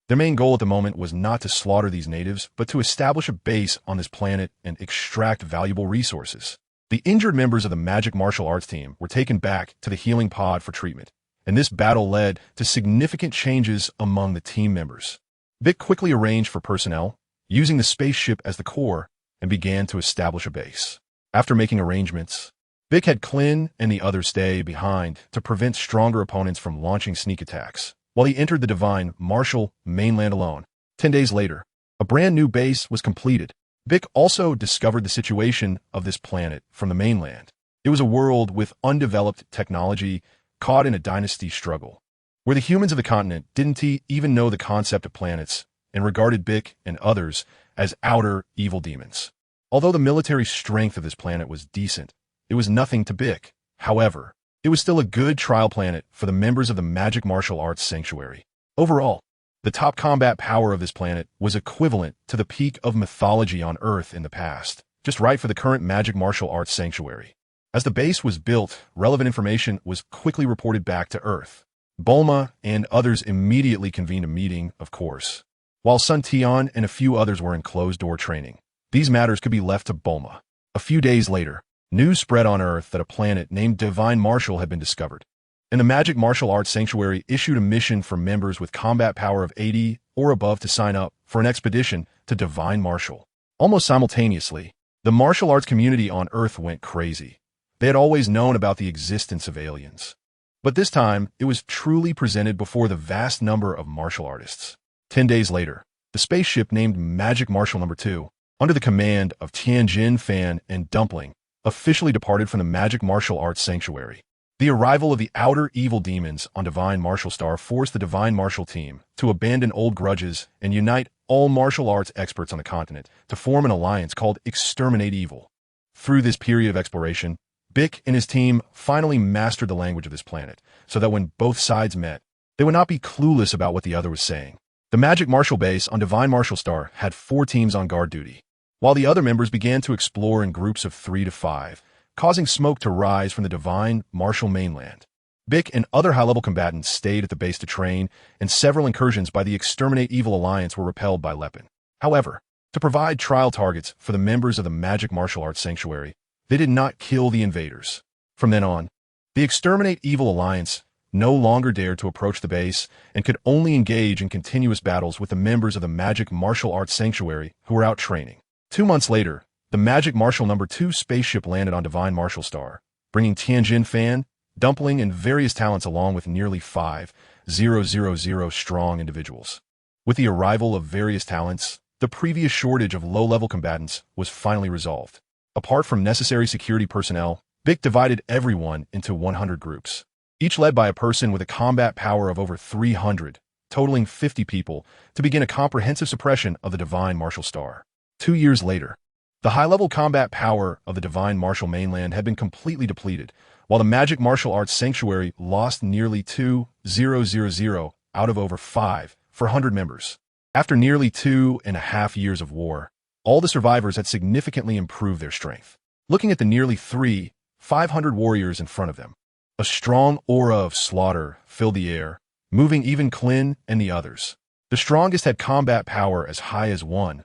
Their main goal at the moment was not to slaughter these natives, but to establish a base on this planet and extract valuable resources. The injured members of the magic martial arts team were taken back to the healing pod for treatment, and this battle led to significant changes among the team members. Vic quickly arranged for personnel, using the spaceship as the core, and began to establish a base. After making arrangements, Vic had Clint and the others stay behind to prevent stronger opponents from launching sneak attacks, while he entered the divine martial mainland alone. 10 days later, a brand new base was completed. Vic also discovered the situation of this planet from the mainland. It was a world with undeveloped technology caught in a dynasty struggle, where the humans of the continent didn't even know the concept of planets and regarded Vic and others as outer evil demons. Although the military strength of this planet was decent, it was nothing to Vic. However, it was still a good trial planet for the members of the magic martial arts sanctuary. Overall, the top combat power of this planet was equivalent to the peak of mythology on Earth in the past, just right for the current magic martial arts sanctuary. As the base was built, relevant information was quickly reported back to Earth. Bulma and others immediately convened a meeting, of course, while Sun Tian and a few others were in closed-door training. These matters could be left to Bulma. A few days later, news spread on Earth that a planet named Divine Martial had been discovered, and the Magic Martial Arts Sanctuary issued a mission for members with combat power of 80 or above to sign up for an expedition to Divine Martial. Almost simultaneously, the martial arts community on Earth went crazy. They had always known about the existence of aliens, but this time it was truly presented before the vast number of martial artists. 10 days later, the spaceship named Magic Martial No. 2, under the command of Tian, Fan, and Dumpling, officially departed from the Magic Martial Arts Sanctuary. The arrival of the outer evil demons on Divine Martial Star forced the Divine Martial team to abandon old grudges and unite all martial arts experts on the continent to form an alliance called Exterminate Evil. Through this period of exploration, Bick and his team finally mastered the language of this planet, so that when both sides met, they would not be clueless about what the other was saying. The Magic Martial base on Divine Martial Star had 4 teams on guard duty, while the other members began to explore in groups of 3 to 5, causing smoke to rise from the Divine Martial mainland. Bick and other high-level combatants stayed at the base to train, and several incursions by the Exterminate Evil Alliance were repelled by Lepin. However, to provide trial targets for the members of the Magic Martial Arts Sanctuary, they did not kill the invaders. From then on, the Exterminate Evil Alliance no longer dared to approach the base and could only engage in continuous battles with the members of the Magic Martial Arts Sanctuary who were out training. 2 months later, the Magic Martial No. 2 spaceship landed on Divine Martial Star, bringing Tianjin Fan, Dumpling, and various talents along with nearly 5,000 strong individuals. With the arrival of various talents, the previous shortage of low-level combatants was finally resolved. Apart from necessary security personnel, Bick divided everyone into 100 groups, each led by a person with a combat power of over 300, totaling 50 people, to begin a comprehensive suppression of the Divine Martial Star. 2 years later, the high-level combat power of the Divine Martial mainland had been completely depleted, while the Magic Martial Arts Sanctuary lost nearly 2,000 out of over 5,400 members. After nearly 2.5 years of war, all the survivors had significantly improved their strength. Looking at the nearly 3,500 warriors in front of them, a strong aura of slaughter filled the air, moving even Klin and the others. The strongest had combat power as high as 1,000,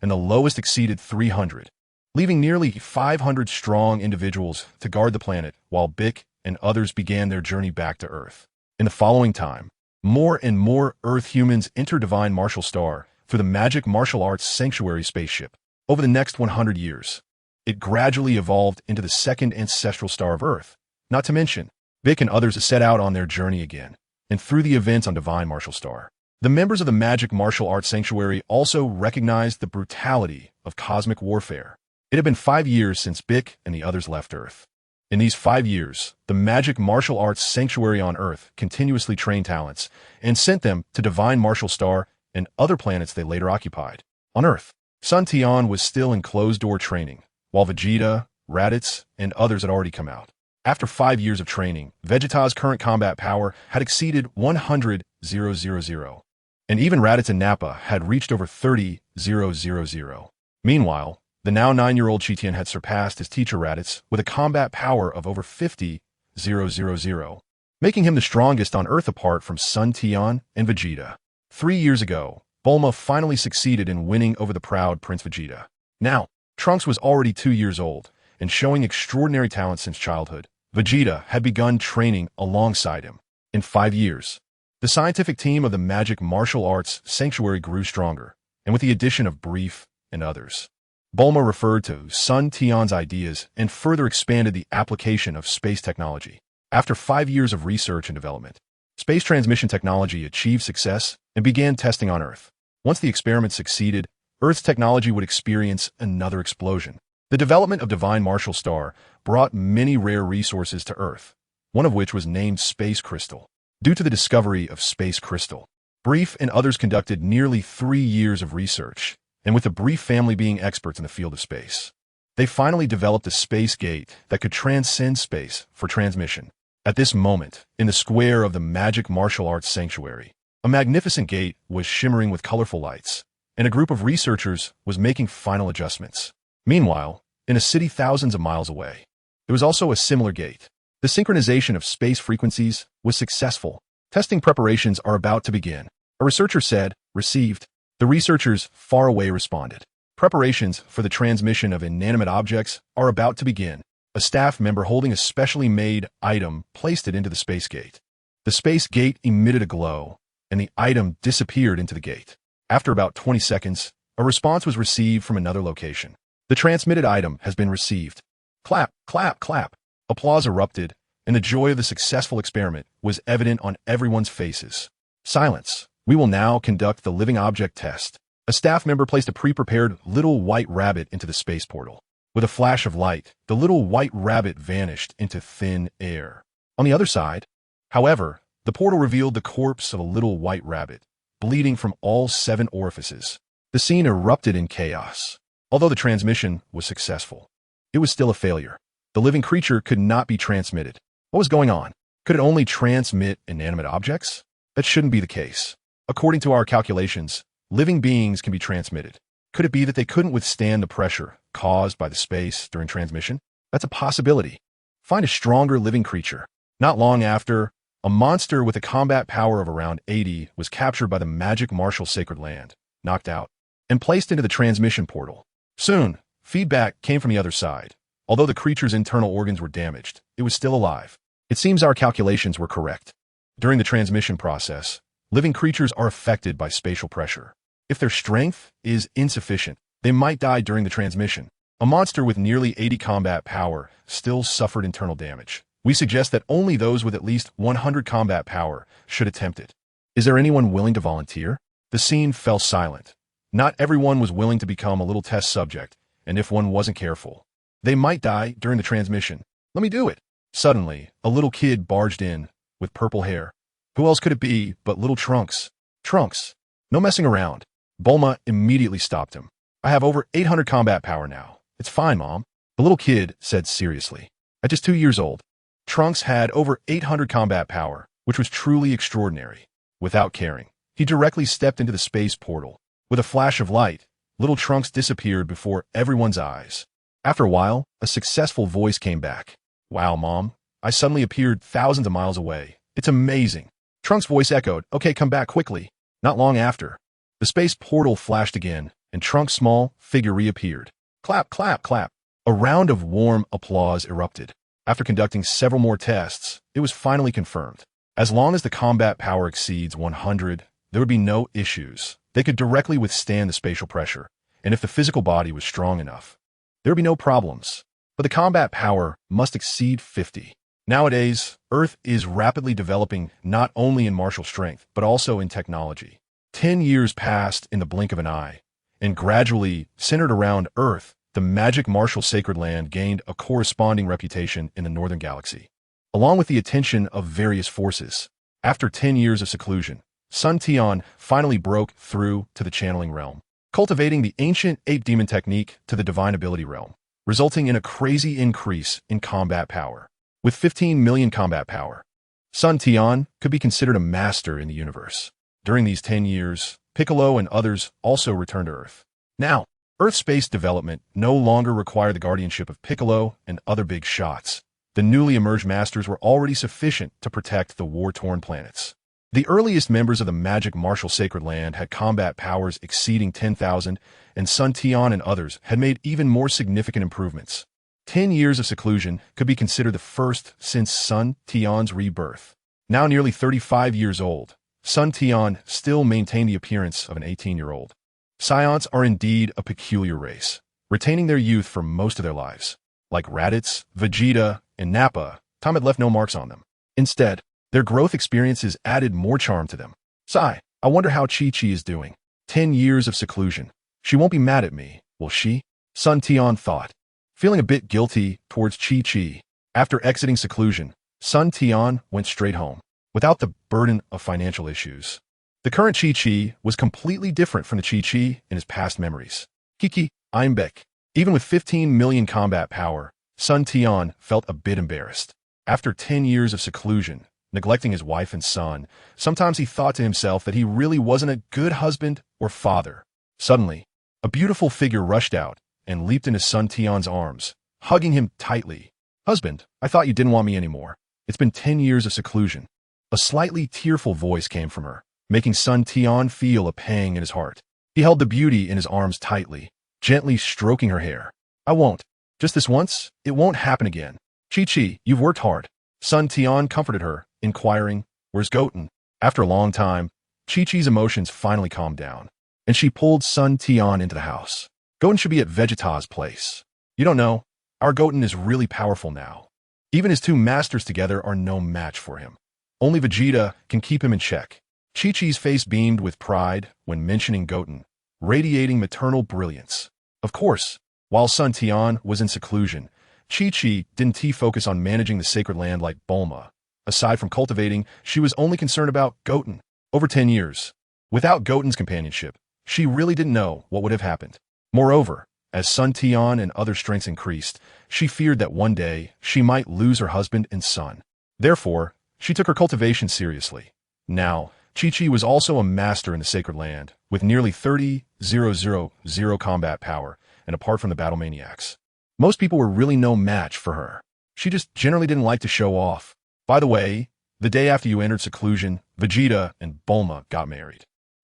and the lowest exceeded 300, leaving nearly 500 strong individuals to guard the planet while Bick and others began their journey back to Earth. In the following time, more and more Earth humans entered Divine Martial Star through the Magic Martial Arts Sanctuary spaceship. Over the next 100 years, it gradually evolved into the second ancestral star of Earth. Not to mention, Bick and others set out on their journey again, and through the events on Divine Martial Star. The members of the Magic Martial Arts Sanctuary also recognized the brutality of cosmic warfare. It had been 5 years since Bick and the others left Earth. In these 5 years, the Magic Martial Arts Sanctuary on Earth continuously trained talents and sent them to Divine Martial Star and other planets they later occupied. On Earth, Sun Tian was still in closed-door training, while Vegeta, Raditz, and others had already come out. After 5 years of training, Vegeta's current combat power had exceeded 100,000, and even Raditz and Nappa had reached over 30,000. Meanwhile, the now 9-year-old Tian had surpassed his teacher Raditz with a combat power of over 50,000, making him the strongest on Earth apart from Sun Tian and Vegeta. 3 years ago, Bulma finally succeeded in winning over the proud Prince Vegeta. Now, Trunks was already 2 years old, and showing extraordinary talent since childhood. Vegeta had begun training alongside him. In 5 years, the scientific team of the Magic Martial Arts Sanctuary grew stronger, and with the addition of Brief and others, Bulma referred to Sun Tian's ideas and further expanded the application of space technology. After 5 years of research and development, space transmission technology achieved success and began testing on Earth. Once the experiment succeeded, Earth's technology would experience another explosion. The development of Divine Martial Star brought many rare resources to Earth, one of which was named Space Crystal. Due to the discovery of Space Crystal, Brief and others conducted nearly 3 years of research, and with the Brief family being experts in the field of space, they finally developed a space gate that could transcend space for transmission. At this moment, in the square of the Magic Martial Arts Sanctuary, a magnificent gate was shimmering with colorful lights, and a group of researchers was making final adjustments. Meanwhile, in a city thousands of miles away, there was also a similar gate. The synchronization of space frequencies was successful. Testing preparations are about to begin. A researcher said, "Received." The researchers far away responded, "Preparations for the transmission of inanimate objects are about to begin." A staff member holding a specially made item placed it into the space gate. The space gate emitted a glow, and the item disappeared into the gate. After about 20 seconds, a response was received from another location. "The transmitted item has been received." Clap, clap, clap. Applause erupted, and the joy of the successful experiment was evident on everyone's faces. Silence. We will now conduct the living object test. A staff member placed a pre-prepared little white rabbit into the space portal. With a flash of light, the little white rabbit vanished into thin air. On the other side, however, the portal revealed the corpse of a little white rabbit, bleeding from all 7 orifices. The scene erupted in chaos. Although the transmission was successful, it was still a failure. The living creature could not be transmitted. What was going on? Could it only transmit inanimate objects? That shouldn't be the case. According to our calculations, living beings can be transmitted. Could it be that they couldn't withstand the pressure caused by the space during transmission? That's a possibility. Find a stronger living creature. Not long after, a monster with a combat power of around 80 was captured by the Magic Martial Sacred Land, knocked out, and placed into the transmission portal. Soon, feedback came from the other side. Although the creature's internal organs were damaged, it was still alive. It seems our calculations were correct. During the transmission process, living creatures are affected by spatial pressure. If their strength is insufficient, they might die during the transmission. A monster with nearly 80 combat power still suffered internal damage. We suggest that only those with at least 100 combat power should attempt it. Is there anyone willing to volunteer? The scene fell silent. Not everyone was willing to become a little test subject, and if one wasn't careful, they might die during the transmission. Let me do it. Suddenly, a little kid barged in, with purple hair. Who else could it be but little Trunks? Trunks, no messing around. Bulma immediately stopped him. I have over 800 combat power now. It's fine, Mom. The little kid said seriously. At just 2 years old, Trunks had over 800 combat power, which was truly extraordinary. Without caring, he directly stepped into the space portal. With a flash of light, little Trunks disappeared before everyone's eyes. After a while, a successful voice came back. Wow, Mom. I suddenly appeared thousands of miles away. It's amazing. Trunks' voice echoed, okay, come back quickly. Not long after, the space portal flashed again, and Trunks' small figure reappeared. Clap, clap, clap. A round of warm applause erupted. After conducting several more tests, it was finally confirmed. As long as the combat power exceeds 100, there would be no issues. They could directly withstand the spatial pressure, and if the physical body was strong enough, there would be no problems. But the combat power must exceed 50. Nowadays, Earth is rapidly developing not only in martial strength, but also in technology. 10 years passed in the blink of an eye, and gradually, centered around Earth, the Magic Martial Sacred Land gained a corresponding reputation in the Northern Galaxy. Along with the attention of various forces, after 10 years of seclusion, Sun Tian finally broke through to the channeling realm, cultivating the ancient ape demon technique to the divine ability realm, resulting in a crazy increase in combat power. With 15 million combat power, Sun Tian could be considered a master in the universe. During these 10 years, Piccolo and others also returned to Earth. Now, Earth space development no longer required the guardianship of Piccolo and other big shots. The newly emerged masters were already sufficient to protect the war-torn planets. The earliest members of the magic martial sacred land had combat powers exceeding 10,000, and Sun Tian and others had made even more significant improvements. 10 years of seclusion could be considered the first since Sun Tian's rebirth. Now nearly 35 years old, Sun Tian still maintained the appearance of an 18-year-old. Scions are indeed a peculiar race, retaining their youth for most of their lives. Like Raditz, Vegeta, and Nappa, time had left no marks on them. Instead, their growth experiences added more charm to them. Sigh, I wonder how Chi-Chi is doing. 10 years of seclusion. She won't be mad at me, will she? Sun Tian thought, feeling a bit guilty towards Chi-Chi. After exiting seclusion, Sun Tian went straight home, without the burden of financial issues. The current Chi-Chi was completely different from the Chi-Chi in his past memories. Kiki, I'm Beck. Even with 15 million combat power, Sun Tian felt a bit embarrassed. After 10 years of seclusion, neglecting his wife and son, sometimes he thought to himself that he really wasn't a good husband or father. Suddenly, a beautiful figure rushed out and leaped into Sun Tian's arms, hugging him tightly. Husband, I thought you didn't want me anymore. It's been 10 years of seclusion. A slightly tearful voice came from her, making Sun Tian feel a pang in his heart. He held the beauty in his arms tightly, gently stroking her hair. I won't. Just this once, it won't happen again. Chi-Chi, you've worked hard. Sun Tian comforted her, inquiring, where's Goten? After a long time, Chi-Chi's emotions finally calmed down, and she pulled Sun Tian into the house. Goten should be at Vegeta's place. You don't know, our Goten is really powerful now. Even his two masters together are no match for him. Only Vegeta can keep him in check. Chi-Chi's face beamed with pride when mentioning Goten, radiating maternal brilliance. Of course, while Sun Tian was in seclusion, Chi-Chi didn't focus on managing the sacred land like Bulma. Aside from cultivating, she was only concerned about Goten. Over 10 years. Without Goten's companionship, she really didn't know what would have happened. Moreover, as Sun Tian and other strengths increased, she feared that one day she might lose her husband and son. Therefore, she took her cultivation seriously. Now, Chi-Chi was also a master in the sacred land, with nearly 30,000 combat power, and apart from the battle maniacs. Most people were really no match for her. She just generally didn't like to show off. By the way, the day after you entered seclusion, Vegeta and Bulma got married.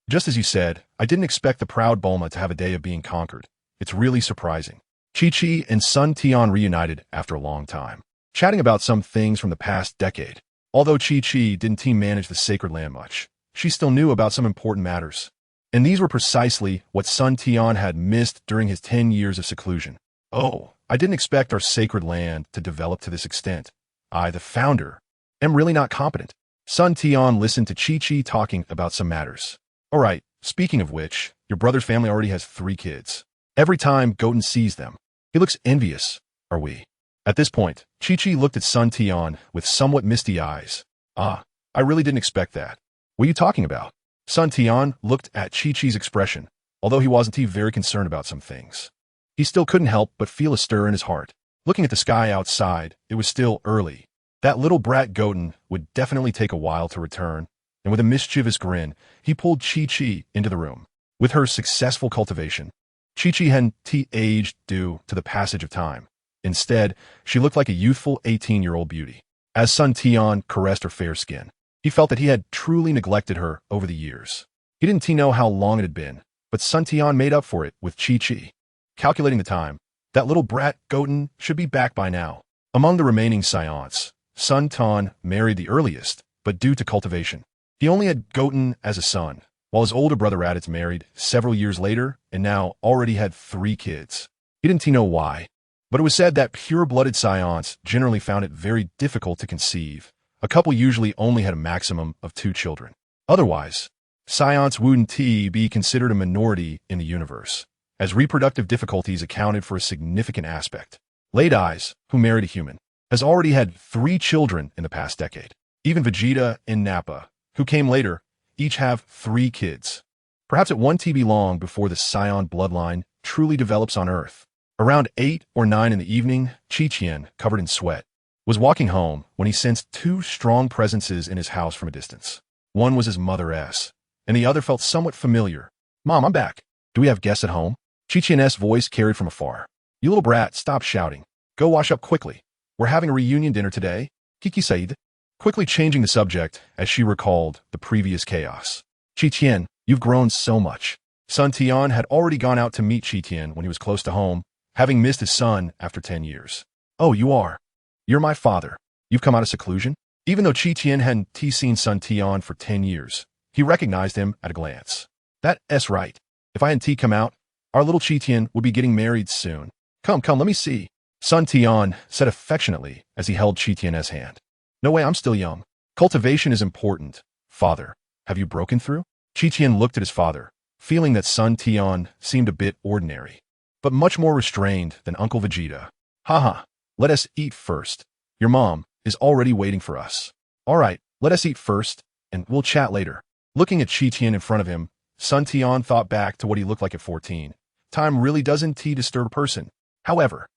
Just as you said, I didn't expect the proud Bulma to have a day of being conquered. It's really surprising. Chi-Chi and Sun Tian reunited after a long time, chatting about some things from the past decade. Although Chi-Chi didn't manage the sacred land much, she still knew about some important matters. And these were precisely what Sun Tian had missed during his 10 years of seclusion. Oh, I didn't expect our sacred land to develop to this extent. I, the founder, am really not competent. Sun Tian listened to Chi-Chi talking about some matters. All right, speaking of which, your brother's family already has 3 kids. Every time Goten sees them, he looks envious, are we? At this point, Chi-Chi looked at Sun Tian with somewhat misty eyes. Ah, I really didn't expect that. What are you talking about? Sun Tian looked at Chi-Chi's expression, although he wasn't very concerned about some things. He still couldn't help but feel a stir in his heart. Looking at the sky outside, it was still early. That little brat Goten would definitely take a while to return, and with a mischievous grin, he pulled Chi-Chi into the room. With her successful cultivation, Chi-Chi hadn't aged due to the passage of time. Instead, she looked like a youthful 18-year-old beauty. As Sun Tian caressed her fair skin, he felt that he had truly neglected her over the years. He didn't know how long it had been, but Sun Tian made up for it with Chi-Chi. Calculating the time, that little brat Goten should be back by now. Among the remaining scions, Sun Tian married the earliest, but due to cultivation, he only had Goten as a son, while his older brother Raditz married several years later and now already had 3 kids. He didn't know why, but it was said that pure-blooded scions generally found it very difficult to conceive. A couple usually only had a maximum of 2 children. Otherwise, scions wouldn't be considered a minority in the universe, as reproductive difficulties accounted for a significant aspect. Late Eyes, who married a human, has already had 3 children in the past decade. Even Vegeta and Nappa, who came later, each have 3 kids. Perhaps it won't be long before the scion bloodline truly develops on Earth. Around 8 or 9 in the evening, Tian, covered in sweat, was walking home when he sensed 2 strong presences in his house from a distance. One was his mother S, and the other felt somewhat familiar. Mom, I'm back. Do we have guests at home? Tian's voice carried from afar. You little brat, stop shouting. Go wash up quickly. We're having a reunion dinner today. Kiki Said. quickly changing the subject as she recalled the previous chaos. Tian, you've grown so much. Tian had already gone out to meet Tian when he was close to home, having missed his son after 10 years. Oh, you are. You're my father. You've come out of seclusion? Even though Tian hadn't seen Tian for 10 years, he recognized him at a glance. That's right. If I hadn't come out, our little Tian would be getting married soon. Come, let me see. Tian said affectionately as he held Tian's hand. No way, I'm still young. Cultivation is important. Father, have you broken through? Tian looked at his father, feeling that Tian seemed a bit ordinary, but much more restrained than Uncle Vegeta. Haha, let us eat first. Your mom is already waiting for us. All right, let us eat first, and we'll chat later. Looking at Tian in front of him, Tian thought back to what he looked like at 14. Time really doesn't disturb a person. However,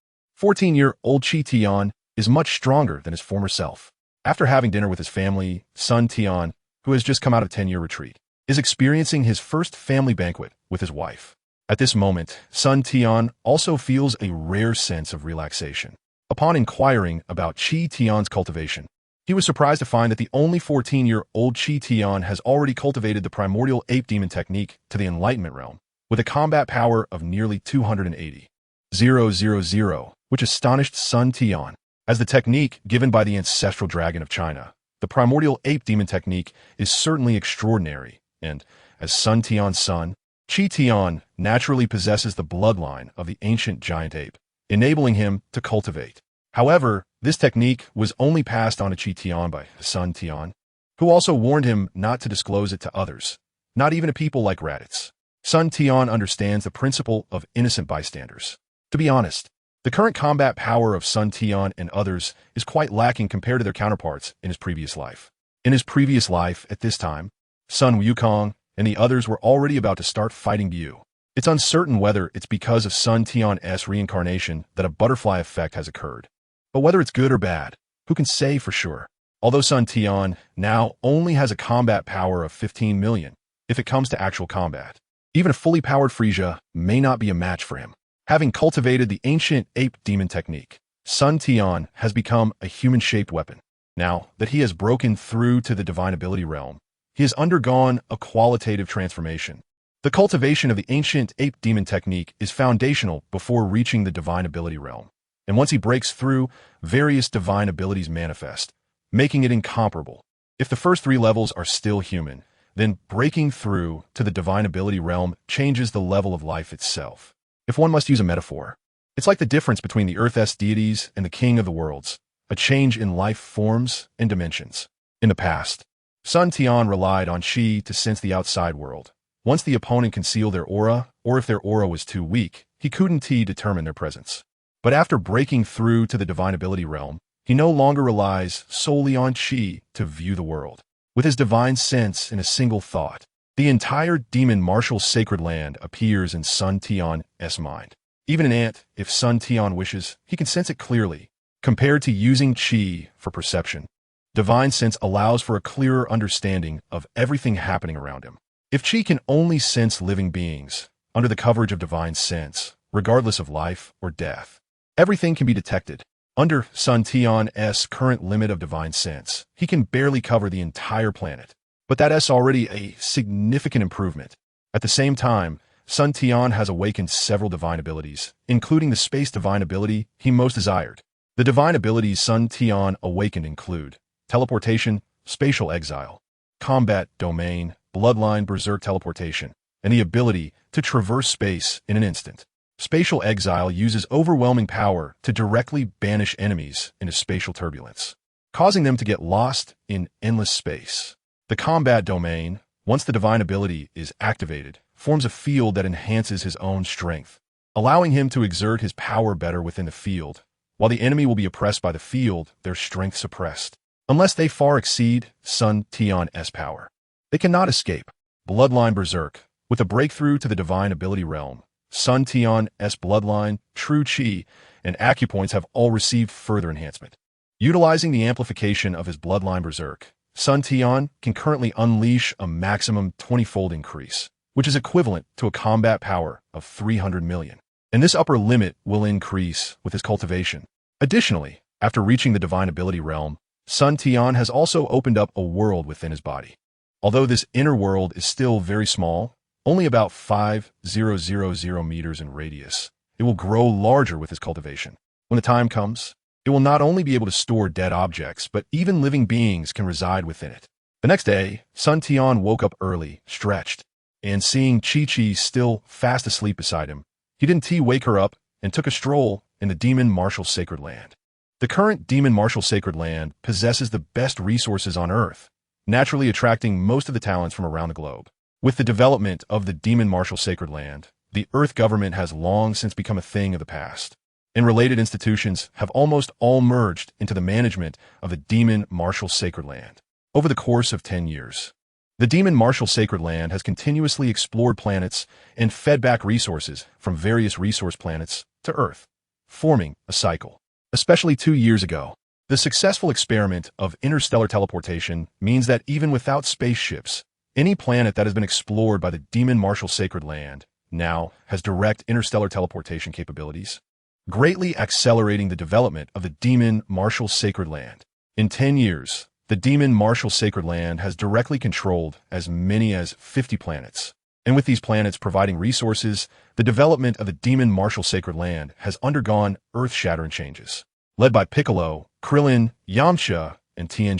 14-year-old Tian is much stronger than his former self. After having dinner with his family, Tian, who has just come out of 10-year retreat, is experiencing his first family banquet with his wife. At this moment, Tian also feels a rare sense of relaxation. Upon inquiring about Tian's cultivation, he was surprised to find that the only 14-year-old Tian has already cultivated the primordial ape demon technique to the enlightenment realm, with a combat power of nearly 280,000, which astonished Tian. As the technique given by the ancestral dragon of China, the primordial ape demon technique is certainly extraordinary, and as Tian's son, Tian naturally possesses the bloodline of the ancient giant ape, enabling him to cultivate. However, this technique was only passed on to Tian by Tian, who also warned him not to disclose it to others, not even to people like Raditz. Tian understands the principle of innocent bystanders. To be honest, the current combat power of Tian and others is quite lacking compared to their counterparts in his previous life. In his previous life, at this time, Sun Wukong and the others were already about to start fighting Bu. It's uncertain whether it's because of Tian's reincarnation that a butterfly effect has occurred. But whether it's good or bad, who can say for sure? Although Tian now only has a combat power of 15 million, if it comes to actual combat, even a fully powered Frisia may not be a match for him. Having cultivated the ancient ape demon technique, Tian has become a human-shaped weapon. Now that he has broken through to the divine ability realm, he has undergone a qualitative transformation. The cultivation of the ancient ape demon technique is foundational before reaching the divine ability realm. And once he breaks through, various divine abilities manifest, making it incomparable. If the first 3 levels are still human, then breaking through to the divine ability realm changes the level of life itself. If one must use a metaphor, it's like the difference between the Earth's deities and the king of the worlds, a change in life forms and dimensions. In the past, Tian relied on Qi to sense the outside world. Once the opponent concealed their aura, or if their aura was too weak, he couldn't determine their presence. But after breaking through to the divine ability realm, he no longer relies solely on Qi to view the world. With his divine sense in a single thought, the entire demon martial sacred land appears in Tian's mind. Even an ant, if Tian wishes, he can sense it clearly. Compared to using Qi for perception, divine sense allows for a clearer understanding of everything happening around him. If Qi can only sense living beings, under the coverage of divine sense, regardless of life or death, everything can be detected. Under Tian's current limit of divine sense, he can barely cover the entire planet. But that's already a significant improvement. At the same time, Tian has awakened several divine abilities, including the space divine ability he most desired. The divine abilities Tian awakened include teleportation, spatial exile, combat domain, bloodline berserk teleportation, and the ability to traverse space in an instant. Spatial exile uses overwhelming power to directly banish enemies into spatial turbulence, causing them to get lost in endless space. The combat domain, once the divine ability is activated, forms a field that enhances his own strength, allowing him to exert his power better within the field. While the enemy will be oppressed by the field, their strength suppressed. Unless they far exceed Tian's power, they cannot escape. Bloodline berserk, with a breakthrough to the divine ability realm, Tian's bloodline, true Qi, and acupoints have all received further enhancement. Utilizing the amplification of his bloodline berserk, Tian can currently unleash a maximum 20-fold increase, which is equivalent to a combat power of 300 million. And this upper limit will increase with his cultivation. Additionally, after reaching the divine ability realm, Sun Tian has also opened up a world within his body. Although this inner world is still very small, only about 5,000 meters in radius, it will grow larger with his cultivation. When the time comes, it will not only be able to store dead objects, but even living beings can reside within it. The next day, Sun Tian woke up early, stretched, and seeing Chi-Chi still fast asleep beside him, he didn't wake her up and took a stroll in the Demon Martial Sacred Land. The current Demon Martial Sacred Land possesses the best resources on Earth, naturally attracting most of the talents from around the globe. With the development of the Demon Martial Sacred Land, the Earth government has long since become a thing of the past, and related institutions have almost all merged into the management of the Demon Martial Sacred Land. Over the course of 10 years, the Demon Martial Sacred Land has continuously explored planets and fed back resources from various resource planets to Earth, forming a cycle. Especially 2 years ago, the successful experiment of interstellar teleportation means that even without spaceships, any planet that has been explored by the Demon Martial Sacred Land now has direct interstellar teleportation capabilities, greatly accelerating the development of the Demon Martial Sacred Land. In 10 years, the Demon Martial Sacred Land has directly controlled as many as 50 planets. And with these planets providing resources, the development of the Demon Martial Sacred Land has undergone earth-shattering changes. Led by Piccolo, Krillin, Yamcha, and Tian.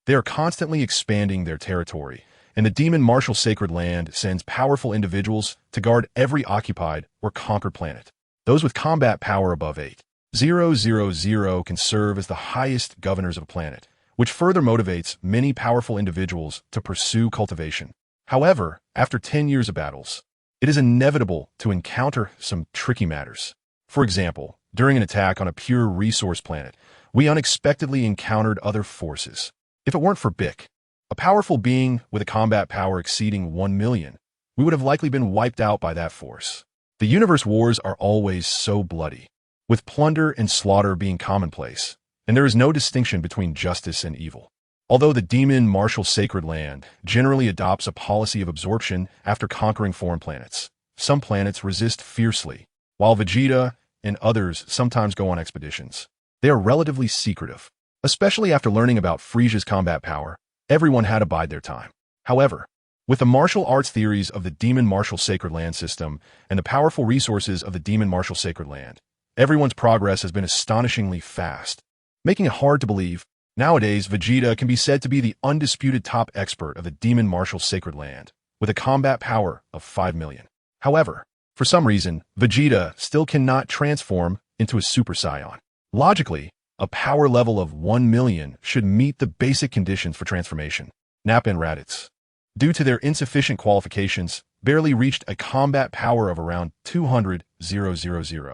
They are constantly expanding their territory, and the Demon Martial Sacred Land sends powerful individuals to guard every occupied or conquered planet. Those with combat power above 8,000 can serve as the highest governors of a planet, which further motivates many powerful individuals to pursue cultivation. However, after 10 years of battles, it is inevitable to encounter some tricky matters. For example, during an attack on a pure resource planet, we unexpectedly encountered other forces. If it weren't for Bic, a powerful being with a combat power exceeding 1 million, we would have likely been wiped out by that force. The universe wars are always so bloody, with plunder and slaughter being commonplace, and there is no distinction between justice and evil. Although the Demon Martial Sacred Land generally adopts a policy of absorption after conquering foreign planets, some planets resist fiercely, while Vegeta and others sometimes go on expeditions. They are relatively secretive. Especially after learning about Frisia's combat power, everyone had to bide their time. However, with the martial arts theories of the Demon Martial Sacred Land system and the powerful resources of the Demon Martial Sacred Land, everyone's progress has been astonishingly fast, making it hard to believe. Nowadays, Vegeta can be said to be the undisputed top expert of the Demon Martial Sacred Land, with a combat power of 5 million. However, for some reason, Vegeta still cannot transform into a Super Saiyan. Logically, a power level of 1 million should meet the basic conditions for transformation. Nappa and Raditz, due to their insufficient qualifications, barely reached a combat power of around 200,000.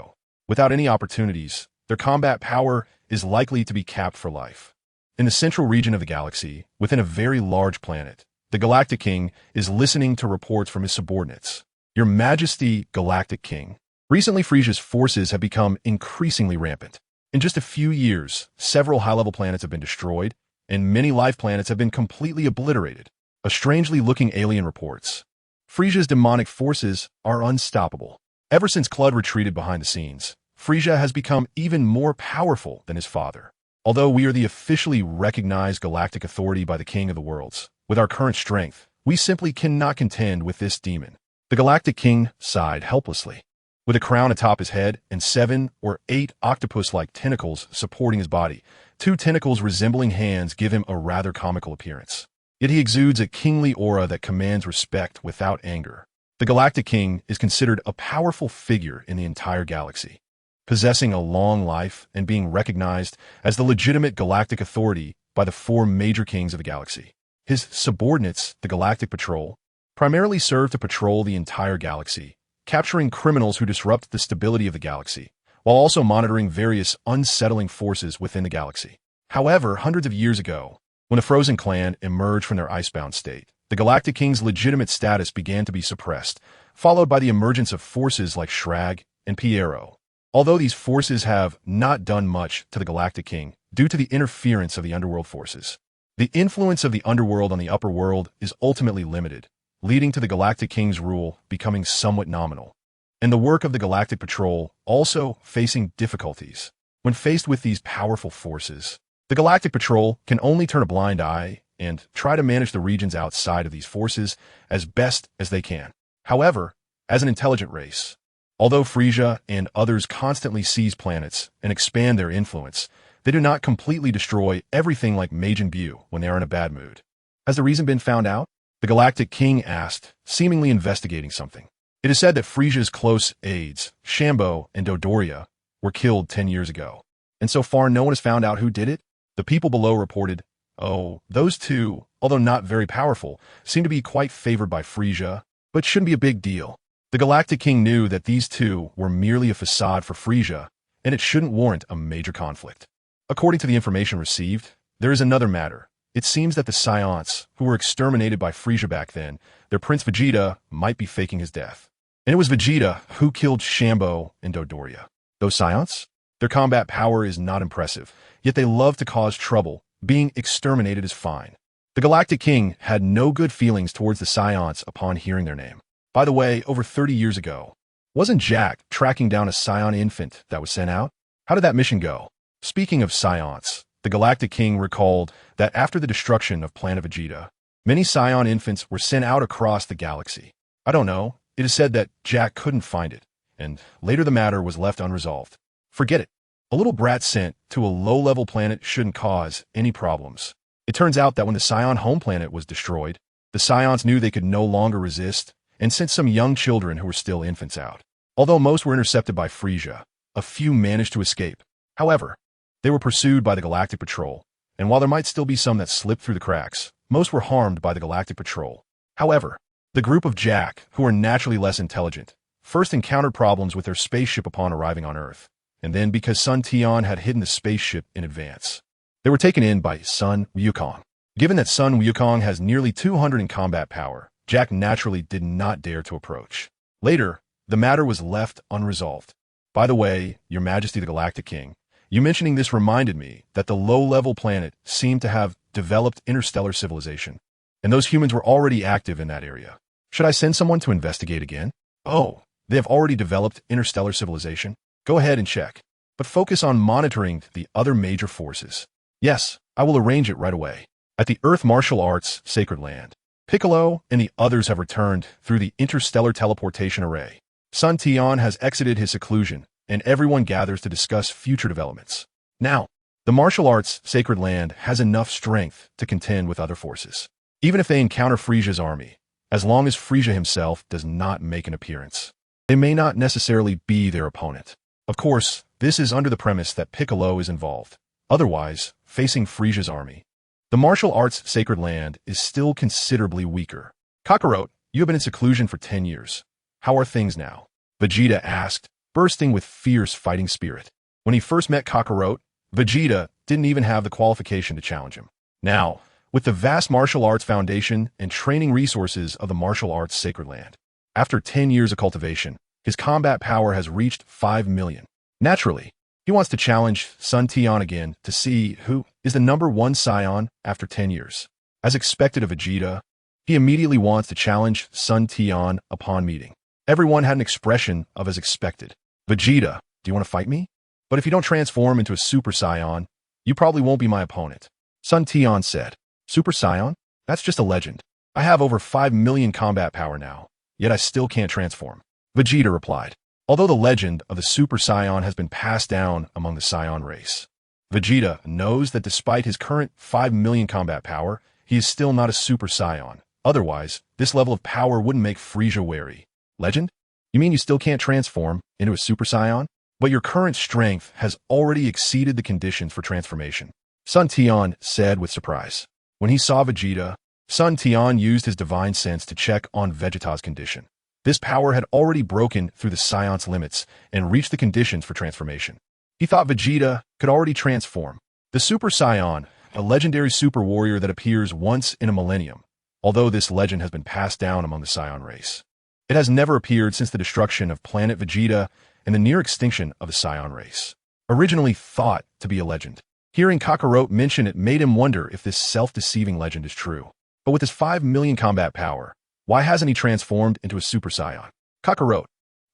Without any opportunities, their combat power is likely to be capped for life. In the central region of the galaxy, within a very large planet, the Galactic King is listening to reports from his subordinates. Your Majesty, Galactic King, recently Frisia's forces have become increasingly rampant. In just a few years, several high-level planets have been destroyed, and many life planets have been completely obliterated. A strangely looking alien reports. Frisia's demonic forces are unstoppable. Ever since Clud retreated behind the scenes, Frisia has become even more powerful than his father. Although we are the officially recognized galactic authority by the King of the Worlds, with our current strength, we simply cannot contend with this demon. The Galactic King sighed helplessly. With a crown atop his head and 7 or 8 octopus-like tentacles supporting his body, 2 tentacles resembling hands give him a rather comical appearance. Yet he exudes a kingly aura that commands respect without anger. The Galactic King is considered a powerful figure in the entire galaxy, possessing a long life and being recognized as the legitimate galactic authority by the 4 major kings of the galaxy. His subordinates, the Galactic Patrol, primarily serve to patrol the entire galaxy, capturing criminals who disrupt the stability of the galaxy, while also monitoring various unsettling forces within the galaxy. However, hundreds of years ago, when the Frozen Clan emerged from their icebound state, the Galactic King's legitimate status began to be suppressed, followed by the emergence of forces like Shrag and Piero. Although these forces have not done much to the Galactic King due to the interference of the underworld forces, the influence of the underworld on the upper world is ultimately limited, leading to the Galactic King's rule becoming somewhat nominal, and the work of the Galactic Patrol also facing difficulties. When faced with these powerful forces, The Galactic Patrol can only turn a blind eye and try to manage the regions outside of these forces as best as they can. However, as an intelligent race, although Frisia and others constantly seize planets and expand their influence, they do not completely destroy everything like Majin Buu when they are in a bad mood. Has the reason been found out? The Galactic King asked, seemingly investigating something. It is said that Frisia's close aides, Shambo and Dodoria, were killed 10 years ago. And so far no one has found out who did it? The people below reported, "Oh, those two, although not very powerful, seem to be quite favored by Frisia, but shouldn't be a big deal." The Galactic King knew that these two were merely a facade for Frisia, and it shouldn't warrant a major conflict. According to the information received, there is another matter. It seems that the Scions, who were exterminated by Frisia back then, their Prince Vegeta might be faking his death. And it was Vegeta who killed Shambo and Dodoria. Those Scions? Their combat power is not impressive, yet they love to cause trouble. Being exterminated is fine. The Galactic King had no good feelings towards the Scions upon hearing their name. By the way, over 30 years ago, wasn't Jack tracking down a Scion infant that was sent out? How did that mission go? Speaking of Scions, the Galactic King recalled that after the destruction of Planet Vegeta, many Scion infants were sent out across the galaxy. I don't know. It is said that Jack couldn't find it, and later the matter was left unresolved. Forget it. A little brat sent to a low-level planet shouldn't cause any problems. It turns out that when the Scion home planet was destroyed, the Scions knew they could no longer resist and sent some young children who were still infants out. Although most were intercepted by Frisia, a few managed to escape. However, they were pursued by the Galactic Patrol, and while there might still be some that slipped through the cracks, most were harmed by the Galactic Patrol. However, the group of Jack, who are naturally less intelligent, first encountered problems with their spaceship upon arriving on Earth, and then because Sun Tian had hidden the spaceship in advance. They were taken in by Sun Wukong. Given that Sun Wukong has nearly 200 in combat power, Jack naturally did not dare to approach. Later, the matter was left unresolved. By the way, Your Majesty the Galactic King, you mentioning this reminded me that the low-level planet seemed to have developed interstellar civilization, and those humans were already active in that area. Should I send someone to investigate again? Oh, they have already developed interstellar civilization? Go ahead and check, but focus on monitoring the other major forces. Yes, I will arrange it right away. At the Earth Martial Arts Sacred Land, Piccolo and the others have returned through the interstellar teleportation array. Sun Tian has exited his seclusion, and everyone gathers to discuss future developments. Now, the martial arts Sacred Land has enough strength to contend with other forces. Even if they encounter Frisia's army, as long as Frisia himself does not make an appearance, they may not necessarily be their opponent. Of course, this is under the premise that Piccolo is involved. Otherwise, facing Frisia's army, the martial arts Sacred Land is still considerably weaker. Kakarot, you have been in seclusion for 10 years. How are things now? Vegeta asked, bursting with fierce fighting spirit. When he first met Kakarot, Vegeta didn't even have the qualification to challenge him. Now, with the vast martial arts foundation and training resources of the martial arts Sacred Land, after 10 years of cultivation, his combat power has reached 5 million. Naturally, he wants to challenge Sun Tian again to see who is the #1 Scion after 10 years. As expected of Vegeta, he immediately wants to challenge Sun Tian upon meeting. Everyone had an expression of as expected. Vegeta, do you want to fight me? But if you don't transform into a Super Saiyan, you probably won't be my opponent. Sun Tian said. Super Saiyan? That's just a legend. I have over 5 million combat power now, yet I still can't transform. Vegeta replied. Although the legend of the Super Saiyan has been passed down among the Saiyan race, Vegeta knows that despite his current 5 million combat power, he is still not a Super Saiyan. Otherwise, this level of power wouldn't make Frisia wary. Legend? You mean you still can't transform into a Super Saiyan? But your current strength has already exceeded the conditions for transformation, Sun Tian said with surprise. When he saw Vegeta, Sun Tian used his divine sense to check on Vegeta's condition. This power had already broken through the Scion's limits and reached the conditions for transformation. He thought Vegeta could already transform. The Super Saiyan, a legendary super warrior that appears once in a millennium, although this legend has been passed down among the Scion race. It has never appeared since the destruction of planet Vegeta and the near extinction of the Scion race. Originally thought to be a legend. Hearing Kakarot mention it made him wonder if this self-deceiving legend is true. But with his 5 million combat power, why hasn't he transformed into a Super Saiyan? Kakarot,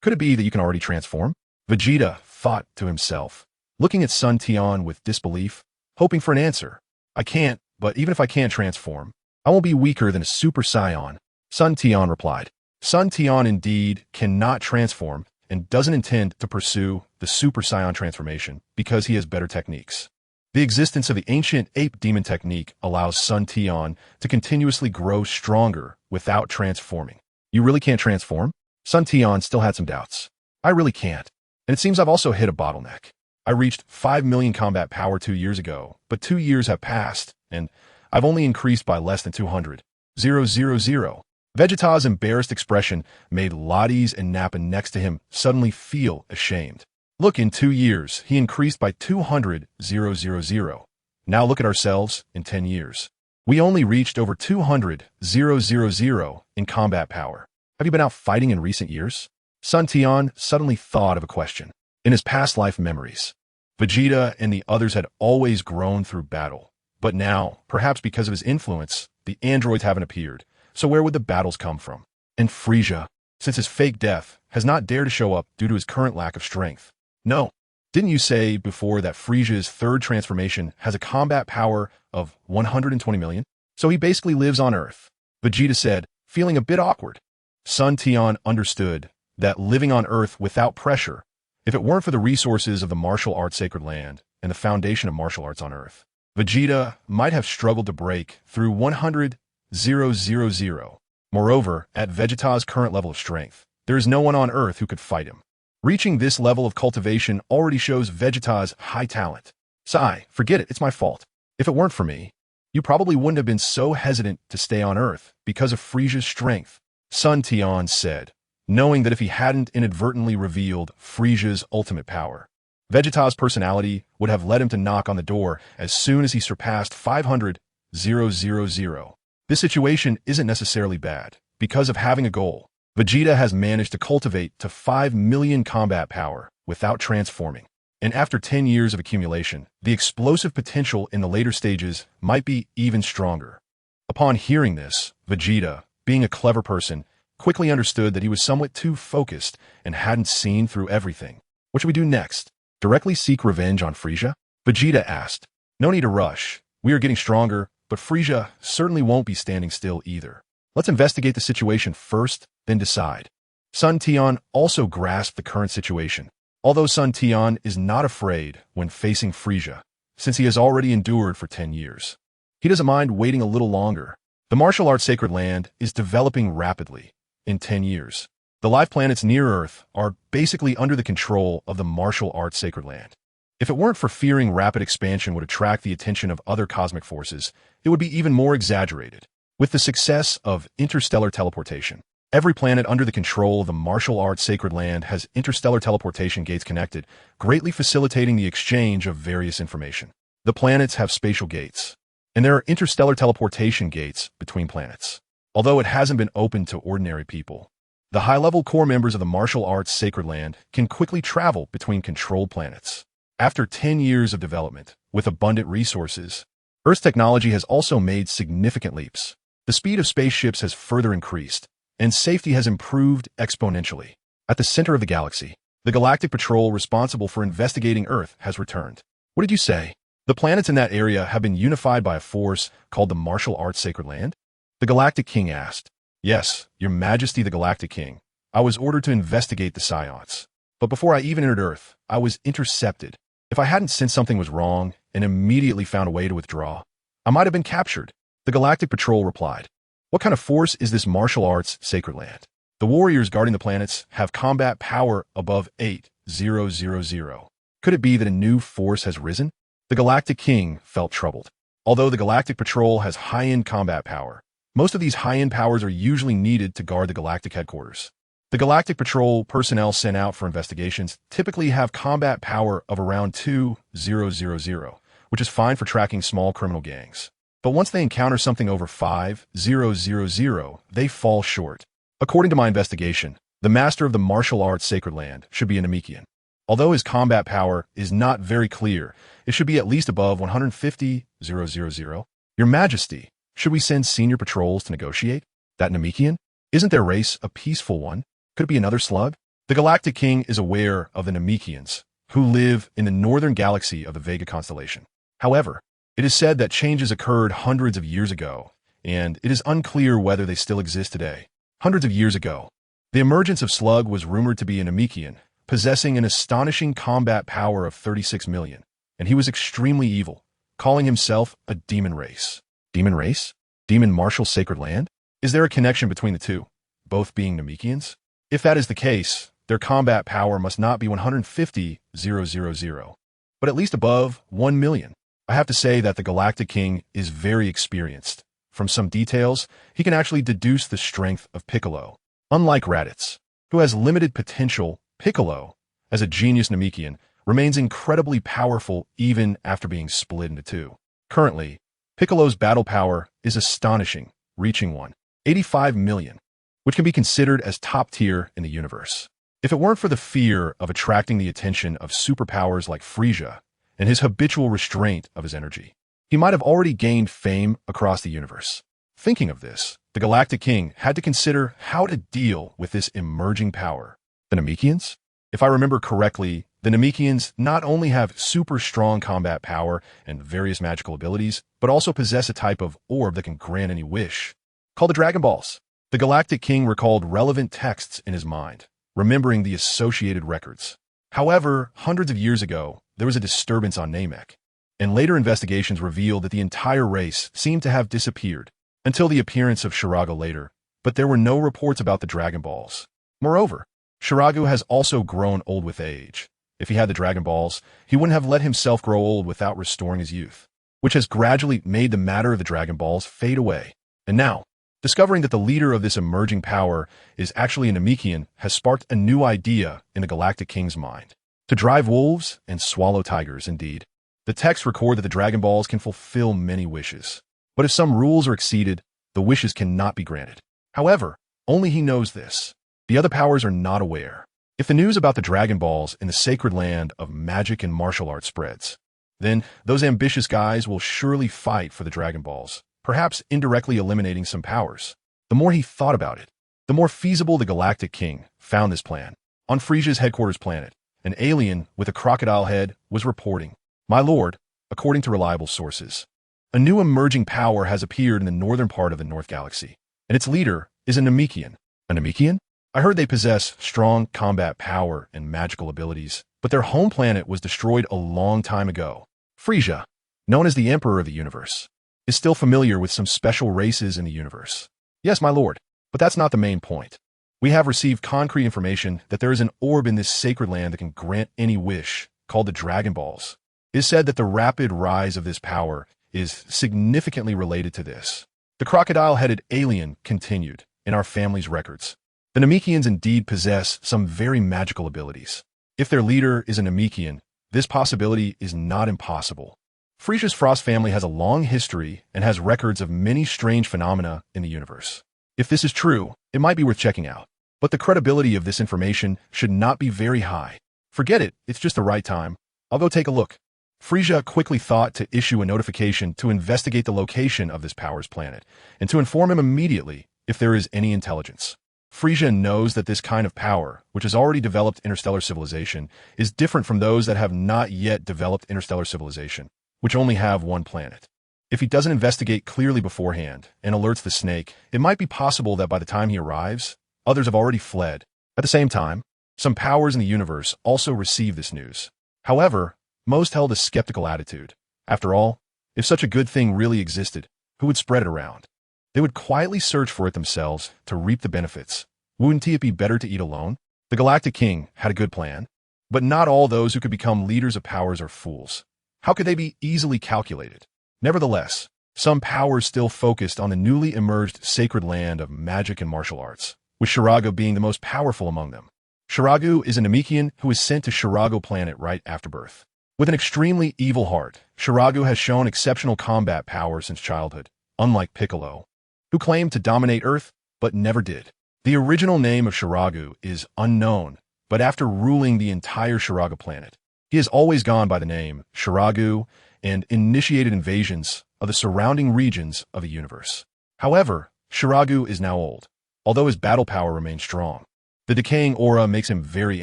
could it be that you can already transform? Vegeta thought to himself, looking at Sun Tian with disbelief. hoping for an answer. I can't, but even if I can transform, I won't be weaker than a super scion. Sun Tian replied. Sun Tian indeed cannot transform and doesn't intend to pursue the super scion transformation because he has better techniques. The existence of the ancient ape demon technique allows Sun Tian to continuously grow stronger without transforming. You really can't transform? Sun Tian still had some doubts. I really can't. And it seems I've also hit a bottleneck. I reached 5 million combat power 2 years ago, but 2 years have passed, and I've only increased by less than 200. 000. Vegeta's embarrassed expression made Lotties and Nappa next to him suddenly feel ashamed. Look, in 2 years, he increased by 200. 000. Now look at ourselves in 10 years. We only reached over 200. 000 in combat power. Have you been out fighting in recent years? Sun Tian suddenly thought of a question. In his past life memories, Vegeta and the others had always grown through battle. But now, perhaps because of his influence, the androids haven't appeared. So where would the battles come from? And Frieza, since his fake death, has not dared to show up due to his current lack of strength. No. Didn't you say before that Frieza's third transformation has a combat power of 120 million? So he basically lives on Earth. Vegeta said, feeling a bit awkward. Sun Tian understood that living on Earth without pressure, if it weren't for the resources of the martial arts sacred land and the foundation of martial arts on Earth, Vegeta might have struggled to break through 100. 000. Moreover, at Vegeta's current level of strength, there is no one on Earth who could fight him. Reaching this level of cultivation already shows Vegeta's high talent. Sigh, forget it, it's my fault. If it weren't for me, you probably wouldn't have been so hesitant to stay on Earth because of Frieza's strength, Sun Tian said, knowing that if he hadn't inadvertently revealed Frieza's ultimate power, Vegeta's personality would have led him to knock on the door as soon as he surpassed 500. 000. This situation isn't necessarily bad. Because of having a goal, Vegeta has managed to cultivate to 5 million combat power without transforming. And after 10 years of accumulation, the explosive potential in the later stages might be even stronger. Upon hearing this, Vegeta, being a clever person, quickly understood that he was somewhat too focused and hadn't seen through everything. What should we do next? Directly seek revenge on Frieza? Vegeta asked. No need to rush. We are getting stronger, but Frieza certainly won't be standing still either. Let's investigate the situation first, then decide. Sun Tian also grasped the current situation. Although Sun Tian is not afraid when facing Frieza, since he has already endured for 10 years. He doesn't mind waiting a little longer. The martial arts sacred land is developing rapidly. In 10 years, the life planets near Earth are basically under the control of the martial arts sacred land. If it weren't for fearing rapid expansion would attract the attention of other cosmic forces, it would be even more exaggerated. With the success of interstellar teleportation, every planet under the control of the martial arts sacred land has interstellar teleportation gates connected, greatly facilitating the exchange of various information. The planets have spatial gates, and there are interstellar teleportation gates between planets. Although it hasn't been open to ordinary people, the high-level core members of the martial arts sacred land can quickly travel between controlled planets. After 10 years of development, with abundant resources, Earth's technology has also made significant leaps. The speed of spaceships has further increased, and safety has improved exponentially. At the center of the galaxy, the Galactic Patrol responsible for investigating Earth has returned. What did you say? The planets in that area have been unified by a force called the Martial Arts Sacred Land? The Galactic King asked. Yes, Your Majesty the Galactic King. I was ordered to investigate the Psions. But before I even entered Earth, I was intercepted. If I hadn't sensed something was wrong and immediately found a way to withdraw, I might have been captured. The Galactic Patrol replied. What kind of force is this martial arts sacred land? The warriors guarding the planets have combat power above 8,000. Could it be that a new force has risen? The Galactic King felt troubled. Although the Galactic Patrol has high-end combat power, most of these high-end powers are usually needed to guard the galactic headquarters. The Galactic Patrol personnel sent out for investigations typically have combat power of around 2,000, which is fine for tracking small criminal gangs. But once they encounter something over 5,000, they fall short. According to my investigation, the master of the martial arts sacred land should be a Namekian. Although his combat power is not very clear, it should be at least above 150,000. Your Majesty, should we send senior patrols to negotiate? That Namekian? Isn't their race a peaceful one? Could it be another slug? The Galactic King is aware of the Namekians, who live in the northern galaxy of the Vega constellation. However, It is said that changes occurred hundreds of years ago, and it is unclear whether they still exist today. Hundreds of years ago, the emergence of Slug was rumored to be an Namekian, possessing an astonishing combat power of 36 million, and he was extremely evil, calling himself a demon race. Demon race? Demon martial sacred land? Is there a connection between the two, both being Namekians? If that is the case, their combat power must not be 150,000, but at least above 1 million. I have to say that the Galactic King is very experienced. From some details, he can actually deduce the strength of Piccolo. Unlike Raditz, who has limited potential, Piccolo, as a genius Namekian, remains incredibly powerful even after being split into two. Currently, Piccolo's battle power is astonishing, reaching 185 million, which can be considered as top tier in the universe. If it weren't for the fear of attracting the attention of superpowers like Frisia and his habitual restraint of his energy, he might have already gained fame across the universe. Thinking of this, the Galactic King had to consider how to deal with this emerging power. The Namekians? If I remember correctly, the Namekians not only have super strong combat power and various magical abilities, but also possess a type of orb that can grant any wish, called the Dragon Balls. The Galactic King recalled relevant texts in his mind, remembering the associated records. However, hundreds of years ago, there was a disturbance on Namek, and later investigations revealed that the entire race seemed to have disappeared until the appearance of Shirago later, but there were no reports about the Dragon Balls. Moreover, Shirago has also grown old with age. If he had the Dragon Balls, he wouldn't have let himself grow old without restoring his youth, which has gradually made the matter of the Dragon Balls fade away. And now, discovering that the leader of this emerging power is actually a Namekian has sparked a new idea in the Galactic King's mind. To drive wolves and swallow tigers, indeed. The texts record that the Dragon Balls can fulfill many wishes. But if some rules are exceeded, the wishes cannot be granted. However, only he knows this. The other powers are not aware. If the news about the Dragon Balls in the sacred land of magic and martial arts spreads, then those ambitious guys will surely fight for the Dragon Balls, perhaps indirectly eliminating some powers. The more he thought about it, the more feasible the Galactic King found this plan. On Frisia's headquarters planet, an alien with a crocodile head was reporting, "My lord, according to reliable sources, a new emerging power has appeared in the northern part of the North Galaxy, and its leader is a Namekian." A Namekian? I heard they possess strong combat power and magical abilities, but their home planet was destroyed a long time ago. Frisia, known as the Emperor of the Universe, is still familiar with some special races in the universe. Yes, my lord, but that's not the main point. We have received concrete information that there is an orb in this sacred land that can grant any wish, called the Dragon Balls. It is said that the rapid rise of this power is significantly related to this. The crocodile-headed alien continued in our family's records. The Namekians indeed possess some very magical abilities. If their leader is a Namekian, this possibility is not impossible. Frisia's Frost family has a long history and has records of many strange phenomena in the universe. If this is true, it might be worth checking out. But the credibility of this information should not be very high. Forget it, it's just the right time. I'll go take a look. Frisia quickly thought to issue a notification to investigate the location of this power's planet, and to inform him immediately if there is any intelligence. Frisia knows that this kind of power, which has already developed interstellar civilization, is different from those that have not yet developed interstellar civilization, which only have one planet. If he doesn't investigate clearly beforehand and alerts the snake, it might be possible that by the time he arrives, others have already fled. At the same time, some powers in the universe also receive this news. However, most held a skeptical attitude. After all, if such a good thing really existed, who would spread it around? They would quietly search for it themselves to reap the benefits. Wouldn't it be better to eat alone? The Galactic King had a good plan, but not all those who could become leaders of powers are fools. How could they be easily calculated? Nevertheless, some powers still focused on the newly emerged sacred land of magic and martial arts, with Shirago being the most powerful among them. Shirago is a Namekian who is sent to Shirago planet right after birth. With an extremely evil heart, Shirago has shown exceptional combat power since childhood, unlike Piccolo, who claimed to dominate Earth, but never did. The original name of Shirago is unknown, but after ruling the entire Shirago planet, he has always gone by the name Shirago and initiated invasions of the surrounding regions of the universe. However, Shirago is now old, although his battle power remains strong. The decaying aura makes him very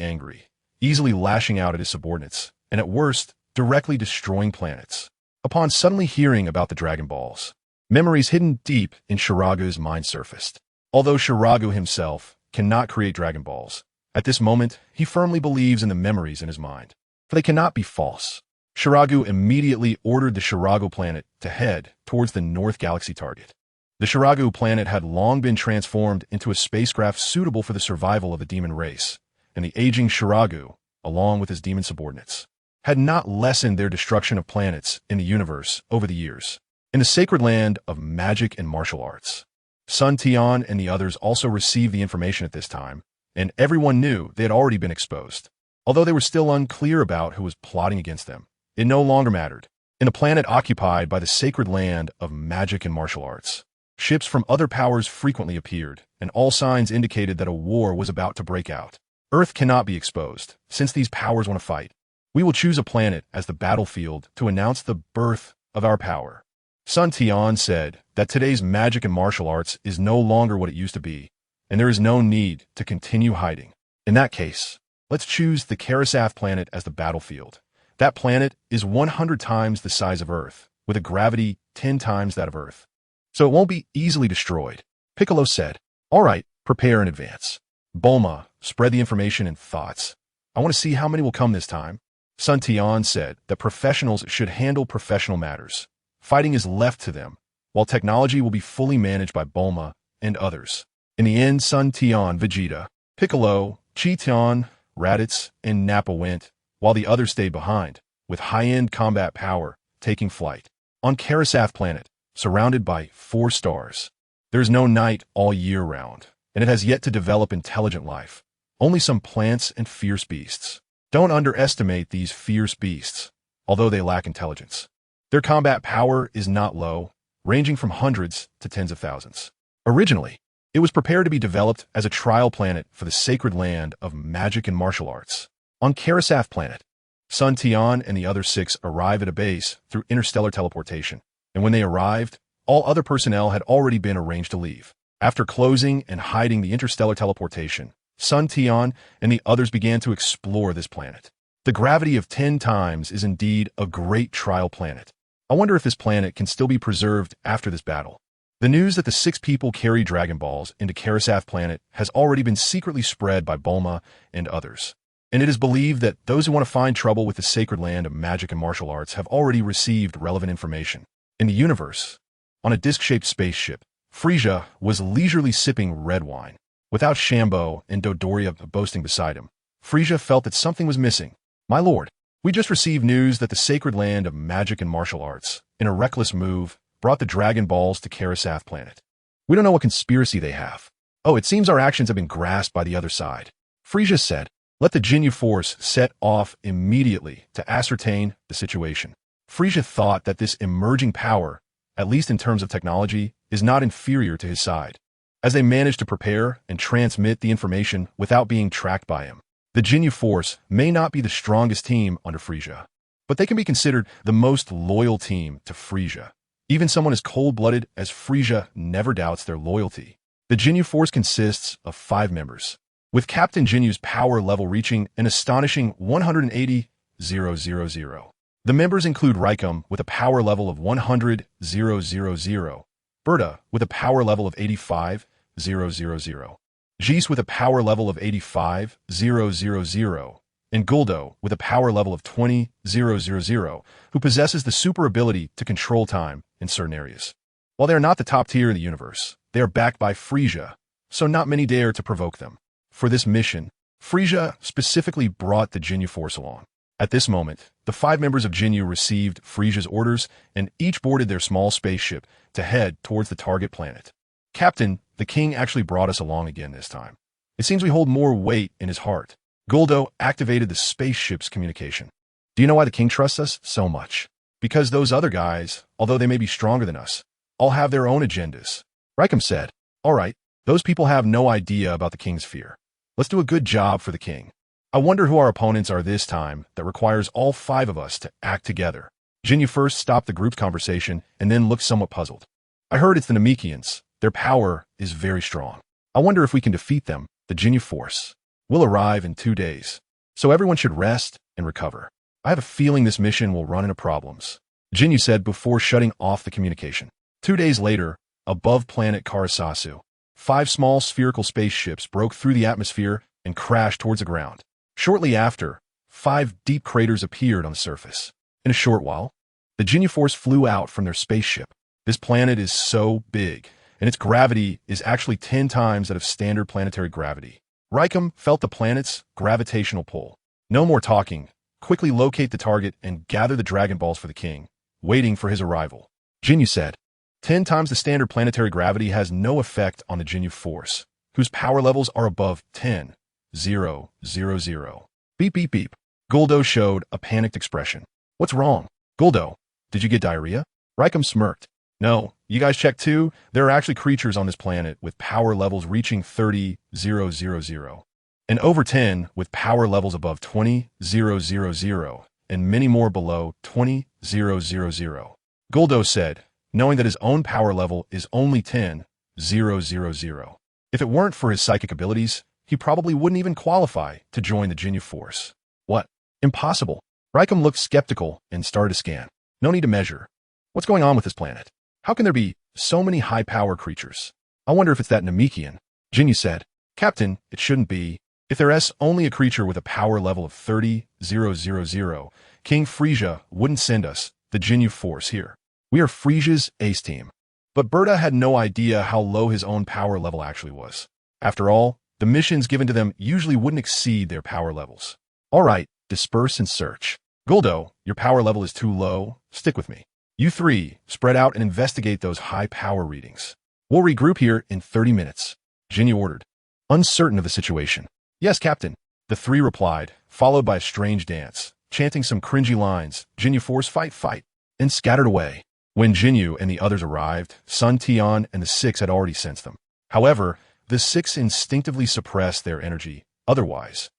angry, easily lashing out at his subordinates, and at worst, directly destroying planets. upon suddenly hearing about the Dragon Balls. Memories hidden deep in Shiragu's mind surfaced. Although Shiragu himself cannot create Dragon Balls, at this moment, he firmly believes in the memories in his mind, for they cannot be false. Shiragu immediately ordered the Shiragu planet to head towards the North Galaxy target. The Shiragu planet had long been transformed into a spacecraft suitable for the survival of the demon race, and the aging Shiragu, along with his demon subordinates, had not lessened their destruction of planets in the universe over the years. In the sacred land of magic and martial arts, Sun Tian and the others also received the information at this time, and everyone knew they had already been exposed. Although they were still unclear about who was plotting against them, it no longer mattered. In a planet occupied by the sacred land of magic and martial arts, ships from other powers frequently appeared, and all signs indicated that a war was about to break out. Earth cannot be exposed, since these powers want to fight. We will choose a planet as the battlefield to announce the birth of our power. Sun Tian said that today's magic and martial arts is no longer what it used to be, and there is no need to continue hiding. In that case, let's choose the Karasaf planet as the battlefield. That planet is 100 times the size of Earth, with a gravity 10 times that of Earth, so it won't be easily destroyed. Piccolo said, "All right, prepare in advance." Bulma spread the information and thoughts. "I want to see how many will come this time." Sun Tian said that professionals should handle professional matters. Fighting is left to them, while technology will be fully managed by Bulma and others. In the end, Sun Tian, Vegeta, Piccolo, Chi-Tian, Raditz, and Nappa went, while the others stayed behind, with high-end combat power taking flight. On Karasaf planet, surrounded by 4 stars, there is no night all year round, and it has yet to develop intelligent life. Only some plants and fierce beasts. Don't underestimate these fierce beasts, although they lack intelligence. Their combat power is not low, ranging from hundreds to tens of thousands. Originally, it was prepared to be developed as a trial planet for the sacred land of magic and martial arts. On Karasaf planet, Sun Tian and the other 6 arrive at a base through interstellar teleportation, and when they arrived, all other personnel had already been arranged to leave. After closing and hiding the interstellar teleportation, Sun Tian and the others began to explore this planet. The gravity of 10 times is indeed a great trial planet. I wonder if this planet can still be preserved after this battle. The news that the 6 people carry Dragon Balls into Karasaf planet has already been secretly spread by Bulma and others, and it is believed that those who want to find trouble with the sacred land of magic and martial arts have already received relevant information. In the universe, on a disc-shaped spaceship, Frieza was leisurely sipping red wine. Without Shambo and Dodoria boasting beside him, Frieza felt that something was missing. "My lord, we just received news that the sacred land of magic and martial arts, in a reckless move, brought the Dragon Balls to Karasaf planet. We don't know what conspiracy they have. Oh, it seems our actions have been grasped by the other side." Frieza said, "Let the Ginyu Force set off immediately to ascertain the situation." Frieza thought that this emerging power, at least in terms of technology, is not inferior to his side, as they managed to prepare and transmit the information without being tracked by him. The Ginyu Force may not be the strongest team under Frieza, but they can be considered the most loyal team to Frieza. Even someone as cold-blooded as Frieza never doubts their loyalty. The Ginyu Force consists of 5 members, with Captain Ginyu's power level reaching an astonishing 180,000. The members include Raikum with a power level of 100,000, Berta with a power level of 85,000, Jis with a power level of 85,000, and Guldo with a power level of 20,000, who possesses the super ability to control time in certain areas. While they are not the top tier in the universe, they are backed by Frieza, so not many dare to provoke them. For this mission, Frieza specifically brought the Ginyu Force along. At this moment, the 5 members of Ginyu received Frieza's orders and each boarded their small spaceship to head towards the target planet. "Captain, the king actually brought us along again this time. It seems we hold more weight in his heart." Guldo activated the spaceship's communication. "Do you know why the king trusts us so much? Because those other guys, although they may be stronger than us, all have their own agendas." Raikum said, "All right, those people have no idea about the king's fear. Let's do a good job for the king. I wonder who our opponents are this time that requires all 5 of us to act together." Ginyu first stopped the group's conversation and then looked somewhat puzzled. "I heard it's the Namekians. Their power is very strong. I wonder if we can defeat them. The Ginyu Force will arrive in 2 days, so everyone should rest and recover. I have a feeling this mission will run into problems." Jinyu said before shutting off the communication. 2 days later, above planet Karasasu, 5 small spherical spaceships broke through the atmosphere and crashed towards the ground. Shortly after, 5 deep craters appeared on the surface. In a short while, the Jinyu Force flew out from their spaceship. This planet is so big, and its gravity is actually 10 times that of standard planetary gravity. Raikum felt the planet's gravitational pull. No more talking. Quickly locate the target and gather the Dragon Balls for the king, waiting for his arrival. Jinyu said, 10 times the standard planetary gravity has no effect on the Jinyu Force, whose power levels are above 10. 0, 0, 0. Beep, beep, beep. Guldo showed a panicked expression. What's wrong? Guldo, did you get diarrhea? Raikum smirked. No, you guys checked too? There are actually creatures on this planet with power levels reaching 30, 0, 0, 0. And over 10 with power levels above 20, 0, 0, 0, and many more below 20, 0, 0, 0. Guldo said, knowing that his own power level is only 10, 0, 0, 0. If it weren't for his psychic abilities, he probably wouldn't even qualify to join the Jinyu Force. What? Impossible. Raikum looked skeptical and started to scan. No need to measure. What's going on with this planet? How can there be so many high-power creatures? I wonder if it's that Namekian. Jinyu said, Captain, it shouldn't be. If there's only a creature with a power level of 30, 0, 0, 0, King Frisia wouldn't send us, the Jinyu Force, here. We are Frisia's ace team. But Berta had no idea how low his own power level actually was. After all, the missions given to them usually wouldn't exceed their power levels. All right, disperse and search. Guldo, your power level is too low. Stick with me. You 3, spread out and investigate those high power readings. We'll regroup here in 30 minutes. Jinyu ordered, uncertain of the situation. Yes, Captain. The 3 replied, followed by a strange dance, chanting some cringy lines, Jinyu Force fight, fight, and scattered away. When Jinyu and the others arrived, Sun Tian and the 6 had already sensed them. However, the 6 instinctively suppressed their energy. Otherwise,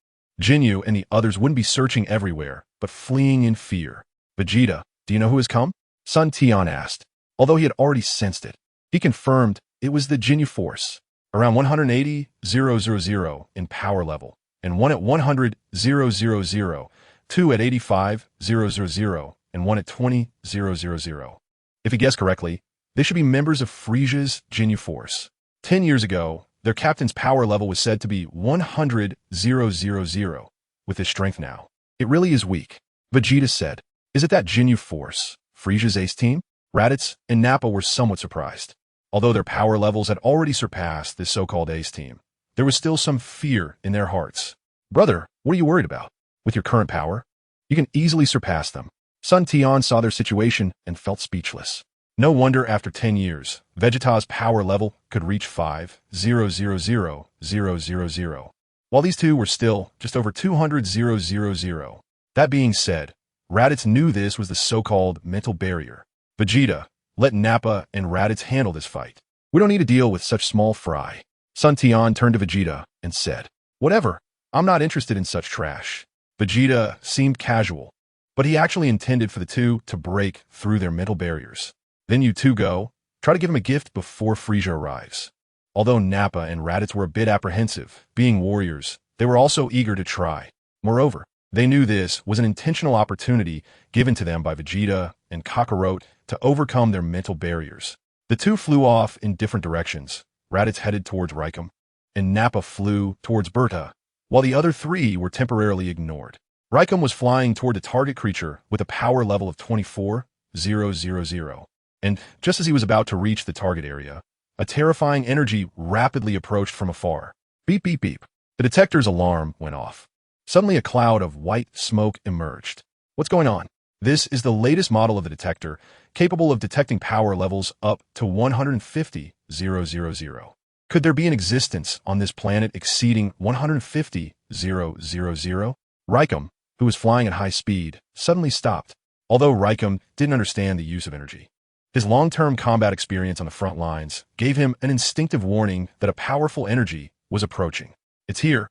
Jinyu and the others wouldn't be searching everywhere, but fleeing in fear. Vegeta, do you know who has come? Sun Tian asked. Although he had already sensed it, he confirmed it was the Jinyu Force, around 180, 000 in power level, and 1 at 100, 000, 2 at 85, 000, and 1 at 20, 000. If he guessed correctly, they should be members of Frisia's Jinyu Force. 10 years ago, their captain's power level was said to be 100, 000. With his strength now, it really is weak. Vegeta said, is it that Jinyu Force? Frisia's ace team? Raditz and Nappa were somewhat surprised. Although their power levels had already surpassed this so-called ace team, there was still some fear in their hearts. Brother, what are you worried about? With your current power, you can easily surpass them. Sun Tian saw their situation and felt speechless. No wonder after 10 years, Vegeta's power level could reach 5, 000, 000, while these two were still just over 200, 000. That being said, Raditz knew this was the so-called mental barrier. Vegeta, let Nappa and Raditz handle this fight. We don't need to deal with such small fry. Sun Tian turned to Vegeta and said, whatever, I'm not interested in such trash. Vegeta seemed casual, but he actually intended for the two to break through their mental barriers. Then you two go, try to give him a gift before Frisia arrives. Although Nappa and Raditz were a bit apprehensive, being warriors, they were also eager to try. Moreover, they knew this was an intentional opportunity given to them by Vegeta and Kakarot to overcome their mental barriers. The two flew off in different directions. Raditz headed towards Raikum, and Nappa flew towards Berta, while the other 3 were temporarily ignored. Raikum was flying toward the target creature with a power level of 24, 000, and just as he was about to reach the target area, a terrifying energy rapidly approached from afar. Beep, beep, beep. The detector's alarm went off. Suddenly a cloud of white smoke emerged. What's going on? This is the latest model of the detector, capable of detecting power levels up to 150, 000. Could there be an existence on this planet exceeding 150, 000? Raikum, who was flying at high speed, suddenly stopped. Although Raikum didn't understand the use of energy, his long-term combat experience on the front lines gave him an instinctive warning that a powerful energy was approaching. It's here.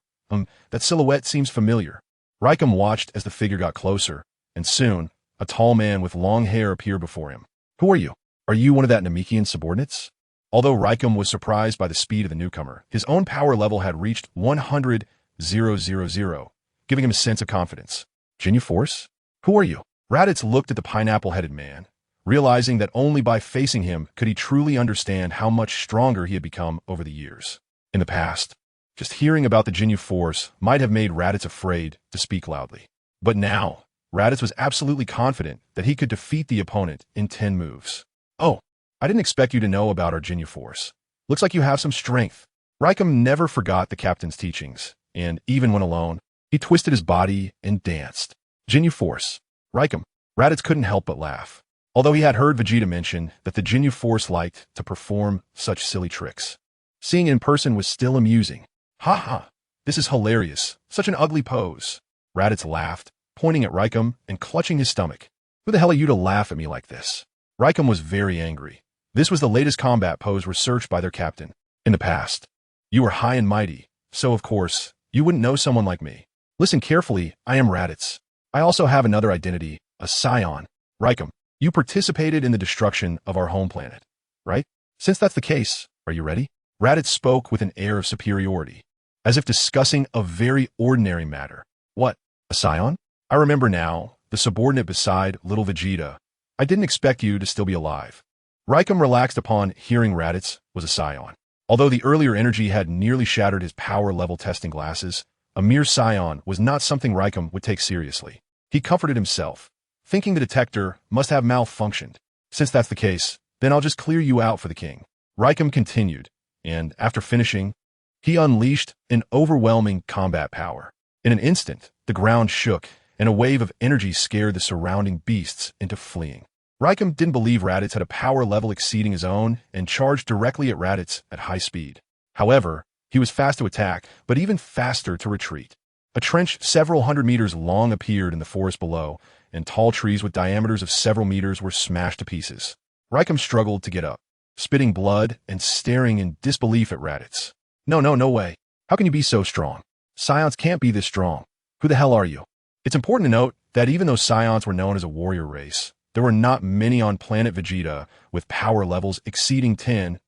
That silhouette seems familiar. Raikum watched as the figure got closer, and soon, a tall man with long hair appeared before him. Who are you? Are you one of that Namekian subordinates? Although Raikum was surprised by the speed of the newcomer, his own power level had reached 100, 000, giving him a sense of confidence. Jinyu Force? Who are you? Raditz looked at the pineapple-headed man, realizing that only by facing him could he truly understand how much stronger he had become over the years. In the past, just hearing about the Jinyu force might have made Raditz afraid to speak loudly. But now, Raditz was absolutely confident that he could defeat the opponent in 10 moves. "Oh, I didn't expect you to know about our Jinyu force. Looks like you have some strength." Raikum never forgot the captain's teachings, and even when alone, he twisted his body and danced. Jinyu force. Raikum. Raditz couldn't help but laugh, although he had heard Vegeta mention that the Jinyu force liked to perform such silly tricks. Seeing it in person was still amusing. "Ha ha, this is hilarious. Such an ugly pose." Raditz laughed, pointing at Raikum and clutching his stomach. "Who the hell are you to laugh at me like this?" Raikum was very angry. This was the latest combat pose researched by their captain. In the past, you were high and mighty, so of course, you wouldn't know someone like me. Listen carefully, I am Raditz. I also have another identity, a scion. Raikum, you participated in the destruction of our home planet, right? Since that's the case, are you ready? Raditz spoke with an air of superiority, as if discussing a very ordinary matter. What, a scion? I remember now, the subordinate beside little Vegeta. I didn't expect you to still be alive. Raikum relaxed upon hearing Raditz was a scion. Although the earlier energy had nearly shattered his power level testing glasses, a mere scion was not something Raikum would take seriously. He comforted himself, thinking the detector must have malfunctioned. Since that's the case, then I'll just clear you out for the king. Raikum continued, and after finishing, he unleashed an overwhelming combat power. In an instant, the ground shook, and a wave of energy scared the surrounding beasts into fleeing. Raikum didn't believe Raditz had a power level exceeding his own and charged directly at Raditz at high speed. However, he was fast to attack, but even faster to retreat. A trench several hundred meters long appeared in the forest below, and tall trees with diameters of several meters were smashed to pieces. Raikum struggled to get up, spitting blood and staring in disbelief at Raditz. No way. How can you be so strong? Scions can't be this strong. Who the hell are you? It's important to note that even though Scions were known as a warrior race, there were not many on planet Vegeta with power levels exceeding 10,000.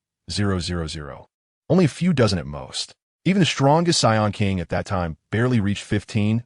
Only a few dozen at most. Even the strongest Scion King at that time barely reached 15,000,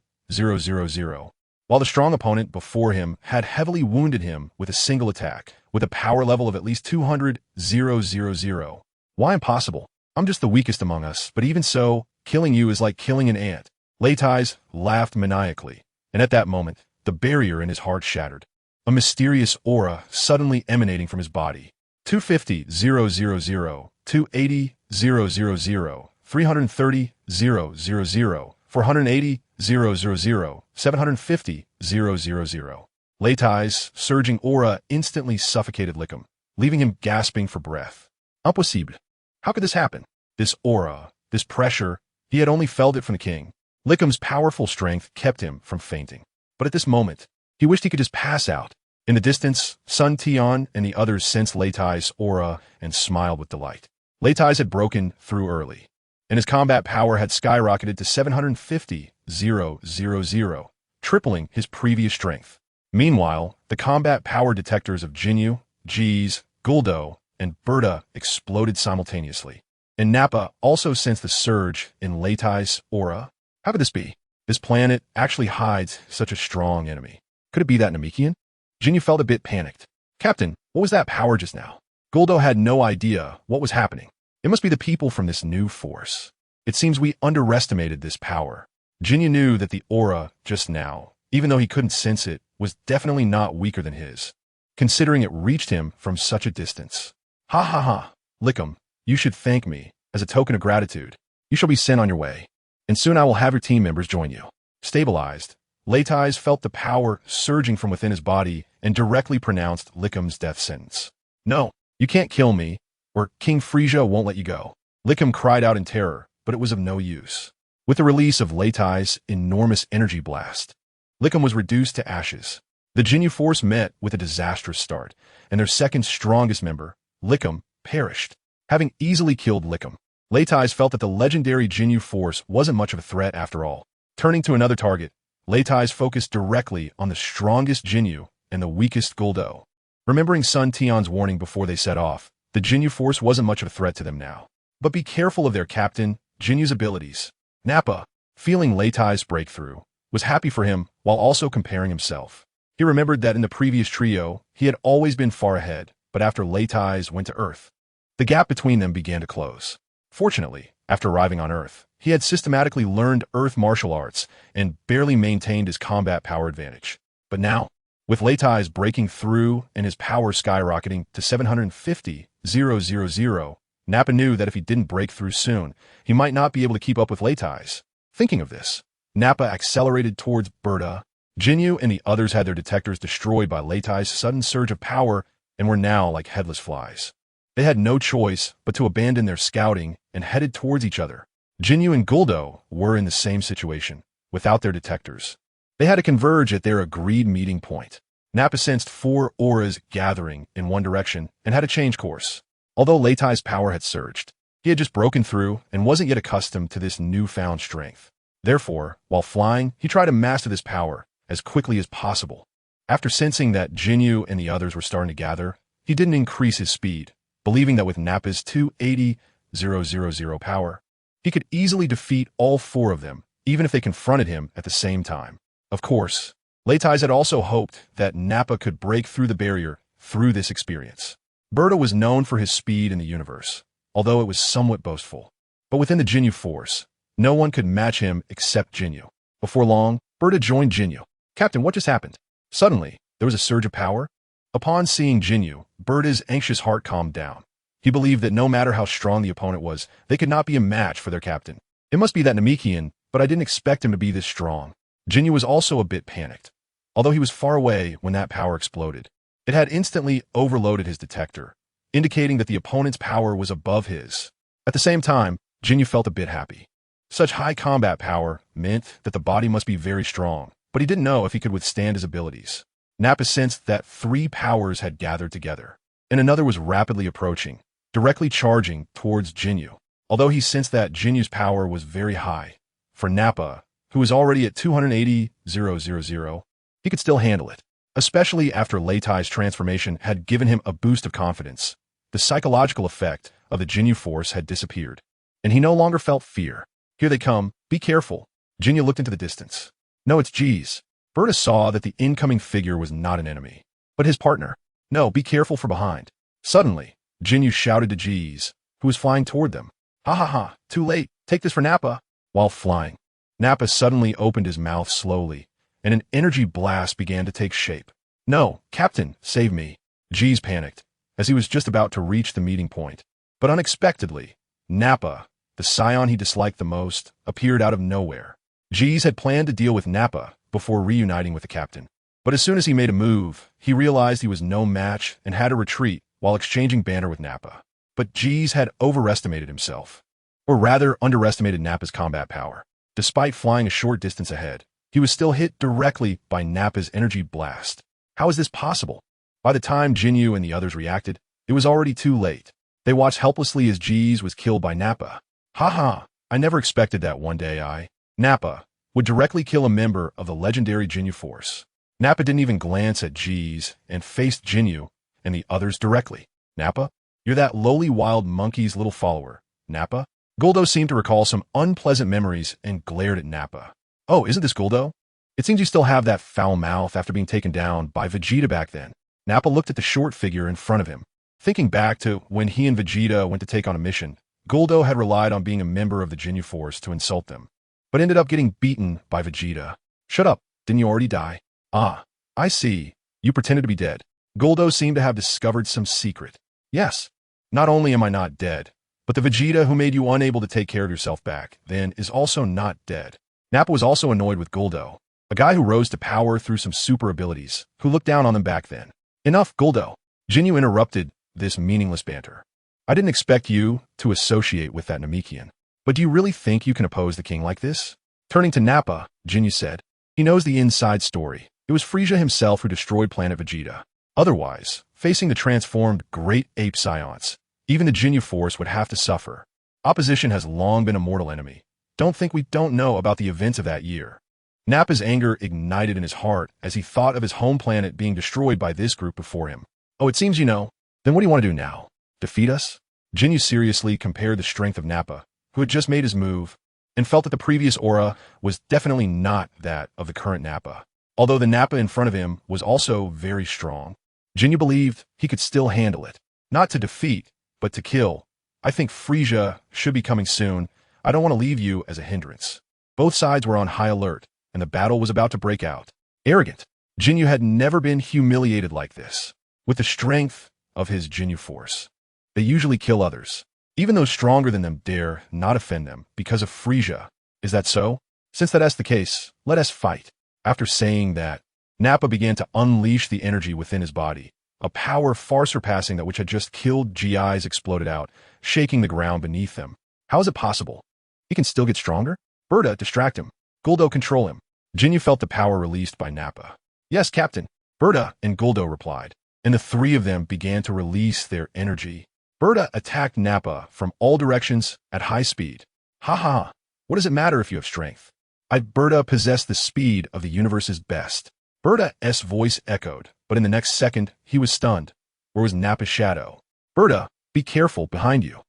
while the strong opponent before him had heavily wounded him with a single attack, with a power level of at least 200,000. Why impossible? I'm just the weakest among us, but even so, killing you is like killing an ant. Leitais laughed maniacally, and at that moment, the barrier in his heart shattered. A mysterious aura suddenly emanating from his body. 250,000, 280,000, 330,000, 480,000, 750,000. Leitais' surging aura instantly suffocated Lickum, leaving him gasping for breath. Impossible. How could this happen? This aura, this pressure, he had only felt it from the king. Lickum's powerful strength kept him from fainting. But at this moment, he wished he could just pass out. In the distance, Sun Tian and the others sensed Leitais' aura and smiled with delight. Leitais had broken through early, and his combat power had skyrocketed to 750,000, tripling his previous strength. Meanwhile, the combat power detectors of Jinyu, Jeez, Guldo, and Berta exploded simultaneously. And Nappa also sensed the surge in Leitais' aura. How could this be? This planet actually hides such a strong enemy. Could it be that Namekian? Jinyu felt a bit panicked. Captain, what was that power just now? Guldo had no idea what was happening. It must be the people from this new force. It seems we underestimated this power. Jinyu knew that the aura just now, even though he couldn't sense it, was definitely not weaker than his, considering it reached him from such a distance. Ha ha ha, Lickum, you should thank me. As a token of gratitude, you shall be sent on your way, and soon I will have your team members join you. Stabilized, Leitais felt the power surging from within his body and directly pronounced Lickum's death sentence. No, you can't kill me, or King Frisia won't let you go. Lickum cried out in terror, but it was of no use. With the release of Leitais' enormous energy blast, Lickum was reduced to ashes. The Jinyu force met with a disastrous start, and their second strongest member, Lickum, perished. Having easily killed Lickum, Leitais felt that the legendary Jinyu force wasn't much of a threat after all. Turning to another target, Leitais focused directly on the strongest Jinyu and the weakest Guldo. Remembering Sun Tian's warning before they set off, the Jinyu force wasn't much of a threat to them now. But be careful of their captain, Jinyu's abilities. Nappa, feeling Leitais' breakthrough, was happy for him while also comparing himself. He remembered that in the previous trio, he had always been far ahead, but after Leitais went to Earth, the gap between them began to close. Fortunately, after arriving on Earth, he had systematically learned Earth martial arts and barely maintained his combat power advantage. But now, with Leitais breaking through and his power skyrocketing to 750,000, Nappa knew that if he didn't break through soon, he might not be able to keep up with Leitais. Thinking of this, Nappa accelerated towards Berta. Jinyu and the others had their detectors destroyed by Leitais' sudden surge of power and were now like headless flies. They had no choice but to abandon their scouting and headed towards each other. Jinyu and Guldo were in the same situation, without their detectors. They had to converge at their agreed meeting point. Nappa sensed 4 auras gathering in one direction and had to change course. Although Leitais' power had surged, he had just broken through and wasn't yet accustomed to this newfound strength. Therefore, while flying, he tried to master this power as quickly as possible. After sensing that Jinyu and the others were starting to gather, he didn't increase his speed, believing that with Nappa's 280,000 power, he could easily defeat all 4 of them, even if they confronted him at the same time. Of course, Leitais had also hoped that Nappa could break through the barrier through this experience. Berta was known for his speed in the universe, although it was somewhat boastful. But within the Jinyu force, no one could match him except Jinyu. Before long, Berta joined Jinyu. "Captain, what just happened?" Suddenly, there was a surge of power. Upon seeing Jinyu, Berta's anxious heart calmed down. He believed that no matter how strong the opponent was, they could not be a match for their captain. It must be that Namekian, but I didn't expect him to be this strong. Jinyu was also a bit panicked. Although he was far away when that power exploded, it had instantly overloaded his detector, indicating that the opponent's power was above his. At the same time, Jinyu felt a bit happy. Such high combat power meant that the body must be very strong, but he didn't know if he could withstand his abilities. Nappa sensed that 3 powers had gathered together, and another was rapidly approaching, directly charging towards Jinyu. Although he sensed that Jinyu's power was very high, for Nappa, who was already at 280,000, he could still handle it, especially after Leitais' transformation had given him a boost of confidence. The psychological effect of the Jinyu force had disappeared, and he no longer felt fear. "Here they come, be careful." Jinyu looked into the distance. "No, it's G's." Berta saw that the incoming figure was not an enemy, but his partner. "No, be careful for behind." Suddenly, Jinyu shouted to G's, who was flying toward them. "Ha ha ha, too late, take this for Nappa." While flying, Nappa suddenly opened his mouth slowly, and an energy blast began to take shape. "No, Captain, save me." G's panicked, as he was just about to reach the meeting point. But unexpectedly, Nappa, the scion he disliked the most, appeared out of nowhere. G's had planned to deal with Nappa before reuniting with the captain. But as soon as he made a move, he realized he was no match and had to retreat while exchanging banter with Nappa. But G's had overestimated himself, or rather underestimated Nappa's combat power. Despite flying a short distance ahead, he was still hit directly by Nappa's energy blast. How is this possible? By the time Jinyu and the others reacted, it was already too late. They watched helplessly as G's was killed by Nappa. "Ha, I never expected that one day Nappa would directly kill a member of the legendary Jinyu force." Nappa didn't even glance at G's and faced Jinyu and the others directly. "Nappa, you're that lowly wild monkey's little follower, Nappa?" Guldo seemed to recall some unpleasant memories and glared at Nappa. "Oh, isn't this Guldo? It seems you still have that foul mouth after being taken down by Vegeta back then." Nappa looked at the short figure in front of him. Thinking back to when he and Vegeta went to take on a mission, Guldo had relied on being a member of the Jinyu force to insult them, but ended up getting beaten by Vegeta. "Shut up, didn't you already die?" "Ah, I see. You pretended to be dead." Guldo seemed to have discovered some secret. "Yes, not only am I not dead, but the Vegeta who made you unable to take care of yourself back then is also not dead." Nappa was also annoyed with Guldo, a guy who rose to power through some super abilities, who looked down on them back then. "Enough, Guldo." Jinyu interrupted this meaningless banter. "I didn't expect you to associate with that Namekian. But do you really think you can oppose the king like this?" Turning to Nappa, Jinyu said, "He knows the inside story. It was Frieza himself who destroyed planet Vegeta. Otherwise, facing the transformed Great Ape Scions, even the Jinyu force would have to suffer. Opposition has long been a mortal enemy. Don't think we don't know about the events of that year." Nappa's anger ignited in his heart as he thought of his home planet being destroyed by this group before him. "Oh, it seems you know. Then what do you want to do now? Defeat us?" Jinyu seriously compared the strength of Nappa, who had just made his move, and felt that the previous aura was definitely not that of the current Nappa. Although the Nappa in front of him was also very strong, Jinyu believed he could still handle it. Not to defeat, but to kill. I think Frisia should be coming soon. I don't want to leave you as a hindrance. Both sides were on high alert, and the battle was about to break out. Arrogant. Jinyu had never been humiliated like this. With the strength of his Jinyu force, they usually kill others. Even those stronger than them dare not offend them because of Frisia. Is that so? Since that is the case, let us fight. After saying that, Nappa began to unleash the energy within his body. A power far surpassing that which had just killed GIs exploded out, shaking the ground beneath them. How is it possible? He can still get stronger? Berta, distract him. Guldo, control him. Jinyu felt the power released by Nappa. Yes, Captain. Berta and Guldo replied, and the three of them began to release their energy. Berta attacked Nappa from all directions at high speed. Ha ha, what does it matter if you have strength? Berta possessed the speed of the universe's best. Berta's voice echoed, but in the next second, he was stunned. Where was Nappa's shadow? Berta, be careful behind you.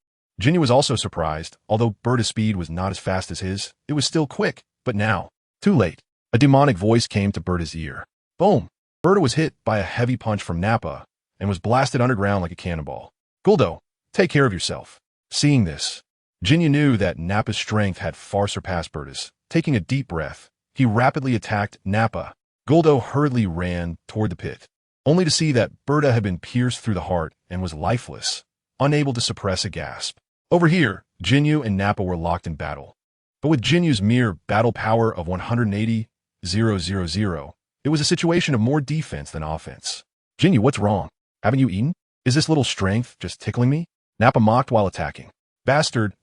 Jinyu was also surprised. Although Berta's speed was not as fast as his, it was still quick. But now, too late. A demonic voice came to Berta's ear. Boom! Berta was hit by a heavy punch from Nappa and was blasted underground like a cannonball. Guldo, take care of yourself. Seeing this, Jinyu knew that Nappa's strength had far surpassed Berta's. Taking a deep breath, he rapidly attacked Nappa. Guldo hurriedly ran toward the pit, only to see that Berta had been pierced through the heart and was lifeless, unable to suppress a gasp. Over here, Jinyu and Nappa were locked in battle. But with Jinyu's mere battle power of 180,000, it was a situation of more defense than offense. Jinyu, what's wrong? Haven't you eaten? Is this little strength just tickling me? Nappa mocked while attacking. Bastard,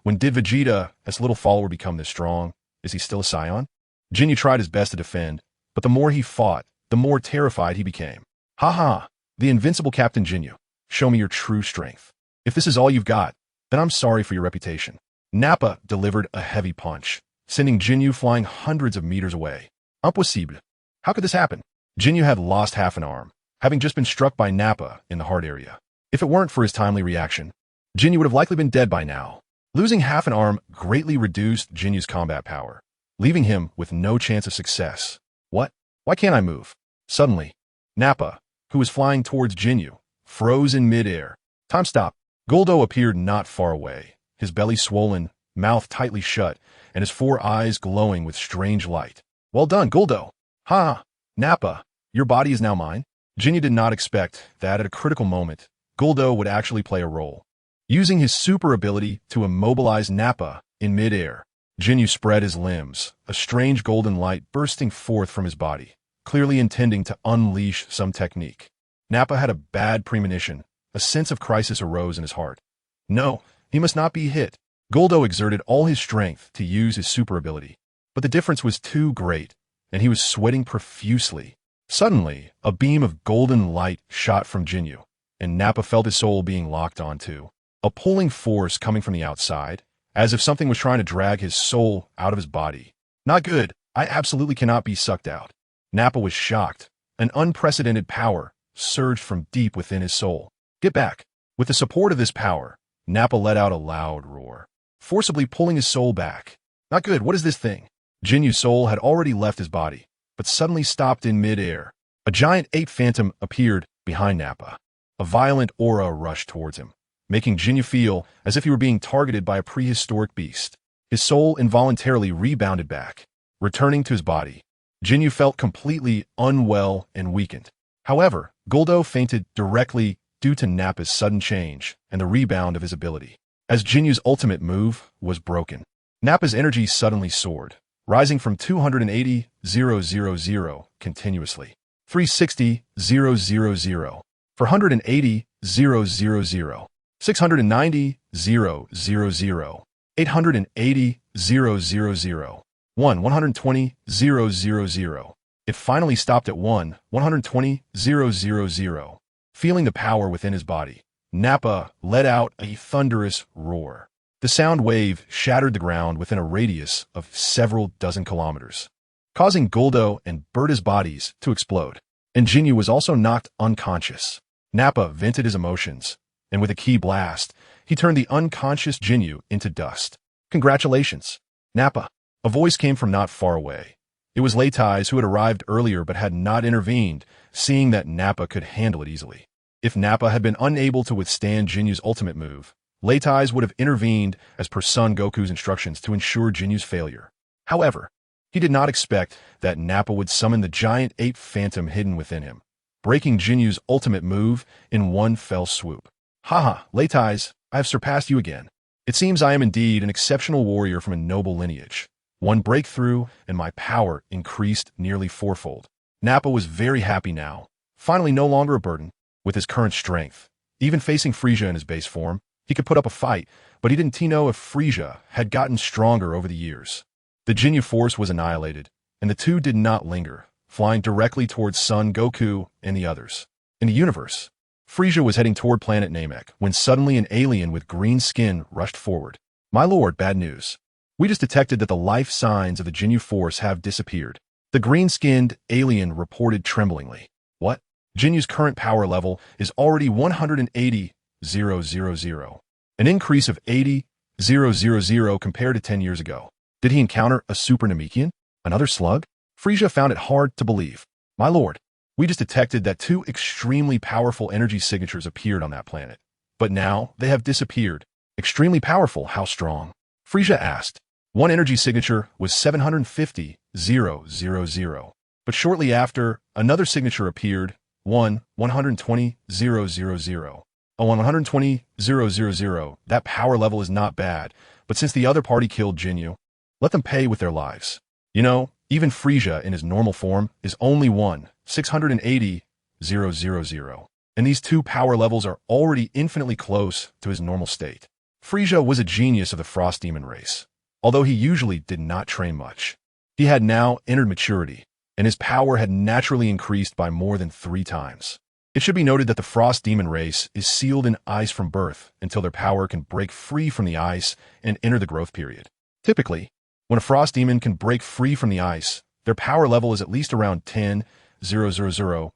when did Vegeta's little follower become this strong? Is he still a scion? Jinyu tried his best to defend, but the more he fought, the more terrified he became. Ha ha, the invincible Captain Jinyu. Show me your true strength. If this is all you've got, then I'm sorry for your reputation. Nappa delivered a heavy punch, sending Jinyu flying hundreds of meters away. Impossible. How could this happen? Jinyu had lost half an arm, having just been struck by Nappa in the heart area. If it weren't for his timely reaction, Jinyu would have likely been dead by now. Losing half an arm greatly reduced Jinyu's combat power, leaving him with no chance of success. What? Why can't I move? Suddenly, Nappa, who was flying towards Jinyu, froze in midair. Time stop. Guldo appeared not far away, his belly swollen, mouth tightly shut, and his 4 eyes glowing with strange light. Well done, Guldo. Ha! Nappa, your body is now mine. Jinyu did not expect that at a critical moment, Guldo would actually play a role. Using his super ability to immobilize Nappa in midair, Jinyu spread his limbs, a strange golden light bursting forth from his body, clearly intending to unleash some technique. Nappa had a bad premonition. A sense of crisis arose in his heart. No, he must not be hit. Guldo exerted all his strength to use his super ability, but the difference was too great, and he was sweating profusely. Suddenly, a beam of golden light shot from Jinyu, and Nappa felt his soul being locked onto. A pulling force coming from the outside, as if something was trying to drag his soul out of his body. Not good. I absolutely cannot be sucked out. Nappa was shocked. An unprecedented power surged from deep within his soul. Get back. With the support of this power, Nappa let out a loud roar, forcibly pulling his soul back. Not good. What is this thing? Jinyu's soul had already left his body, but suddenly stopped in midair. A giant ape phantom appeared behind Nappa. A violent aura rushed towards him, making Jinyu feel as if he were being targeted by a prehistoric beast. His soul involuntarily rebounded back, returning to his body. Jinyu felt completely unwell and weakened. However, Guldo fainted directly due to Nappa's sudden change and the rebound of his ability. As Jinyu's ultimate move was broken, Nappa's energy suddenly soared, rising from 280,000 continuously. 360,000, 480,000. 690,000, 880,000, 120,000. It finally stopped at 120,000. Feeling the power within his body, Nappa let out a thunderous roar. The sound wave shattered the ground within a radius of several dozen kilometers, causing Guldo and Berta's bodies to explode. And Jinyu was also knocked unconscious. Nappa vented his emotions, and with a key blast, he turned the unconscious Jinyu into dust. Congratulations, Nappa. A voice came from not far away, It was Leitais who had arrived earlier but had not intervened, seeing that Nappa could handle it easily. If Nappa had been unable to withstand Jinyu's ultimate move, Leitais would have intervened as per Son Goku's instructions to ensure Jinyu's failure. However, he did not expect that Nappa would summon the giant ape phantom hidden within him, breaking Jinyu's ultimate move in one fell swoop. Haha, Leitais, I have surpassed you again. It seems I am indeed an exceptional warrior from a noble lineage. One breakthrough, and my power increased nearly fourfold. Nappa was very happy now, finally no longer a burden. With his current strength, even facing Frieza in his base form, he could put up a fight, but he didn't know if Frieza had gotten stronger over the years. The Jinyu force was annihilated, and the two did not linger, flying directly towards Son Goku and the others. In the universe, Frieza was heading toward planet Namek when suddenly an alien with green skin rushed forward. My lord, bad news. We just detected that the life signs of the Jinyu force have disappeared. The green-skinned alien reported tremblingly. What? Jinyu's current power level is already 180,000, an increase of 80,000 compared to 10 years ago. Did he encounter a Super Namekian? Another slug? Frieza found it hard to believe. My lord, we just detected that two extremely powerful energy signatures appeared on that planet. But now they have disappeared. Extremely powerful, how strong? Frieza asked. One energy signature was 750,000. But shortly after, another signature appeared, 120,000. Oh, 120,000. That power level is not bad, but since the other party killed Jinyu, let them pay with their lives. You know, even Frieza in his normal form is only 680,000. And these two power levels are already infinitely close to his normal state. Frieza was a genius of the Frost Demon race, although he usually did not train much. He had now entered maturity, and his power had naturally increased by more than 3 times. It should be noted that the Frost Demon race is sealed in ice from birth until their power can break free from the ice and enter the growth period. Typically, when a Frost Demon can break free from the ice, their power level is at least around 10,000.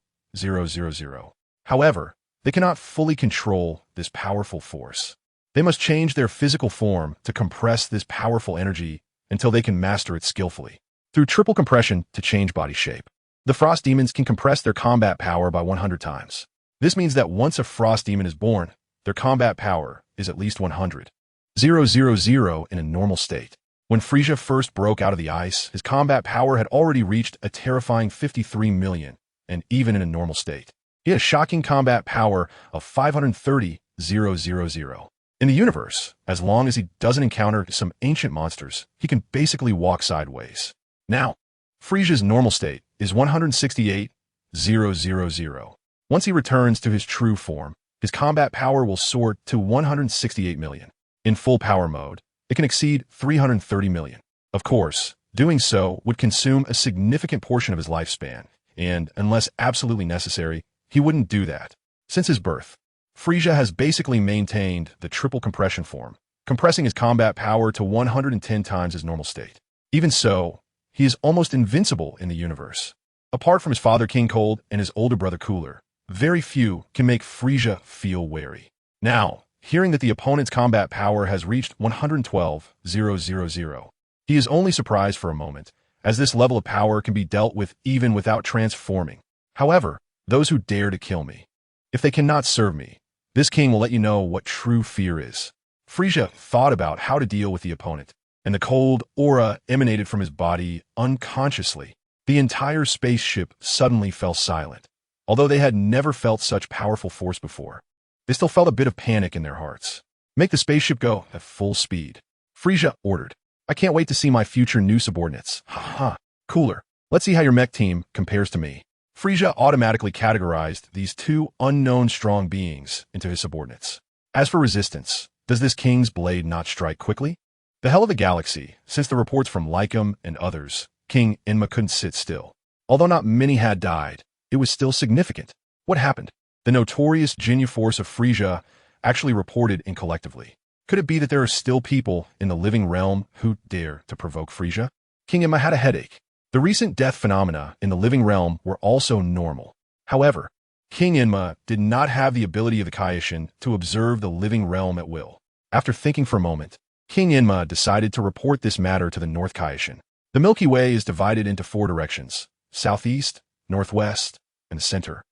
However, they cannot fully control this powerful force. They must change their physical form to compress this powerful energy until they can master it skillfully. Through triple compression to change body shape, the Frost Demons can compress their combat power by 100 times. This means that once a Frost Demon is born, their combat power is at least 100,000 in a normal state. When Frieza first broke out of the ice, his combat power had already reached a terrifying 53 million, and even in a normal state, he had a shocking combat power of 530,000. In the universe, as long as he doesn't encounter some ancient monsters, he can basically walk sideways. Now, Frieza's normal state is 168,000. Once he returns to his true form, his combat power will soar to 168 million. In full power mode, it can exceed 330 million. Of course, doing so would consume a significant portion of his lifespan, and unless absolutely necessary, he wouldn't do that. Since his birth, Frieza has basically maintained the triple compression form, compressing his combat power to 110 times his normal state. Even so, he is almost invincible in the universe. Apart from his father King Cold and his older brother Cooler, very few can make Frieza feel wary. Now, hearing that the opponent's combat power has reached 112,000, he is only surprised for a moment, as this level of power can be dealt with even without transforming. However, those who dare to kill me, if they cannot serve me, this king will let you know what true fear is. Frieza thought about how to deal with the opponent, and the cold aura emanated from his body unconsciously. The entire spaceship suddenly fell silent. Although they had never felt such powerful force before, they still felt a bit of panic in their hearts. Make the spaceship go at full speed, Frieza ordered. I can't wait to see my future new subordinates. Haha, Cooler. Let's see how your mech team compares to me. Frieza automatically categorized these two unknown strong beings into his subordinates. As for resistance, does this king's blade not strike quickly? The hell of the galaxy, since the reports from Lycum and others, King Enma couldn't sit still. Although not many had died, it was still significant. What happened? The notorious Jinyu force of Frieza actually reported in collectively. Could it be that there are still people in the living realm who dare to provoke Frieza? King Enma had a headache. The recent death phenomena in the living realm were also normal. However, King Enma did not have the ability of the Kaioshin to observe the living realm at will. After thinking for a moment, King Enma decided to report this matter to the North Kaioshin. The Milky Way is divided into four directions: southeast, northwest, and the center.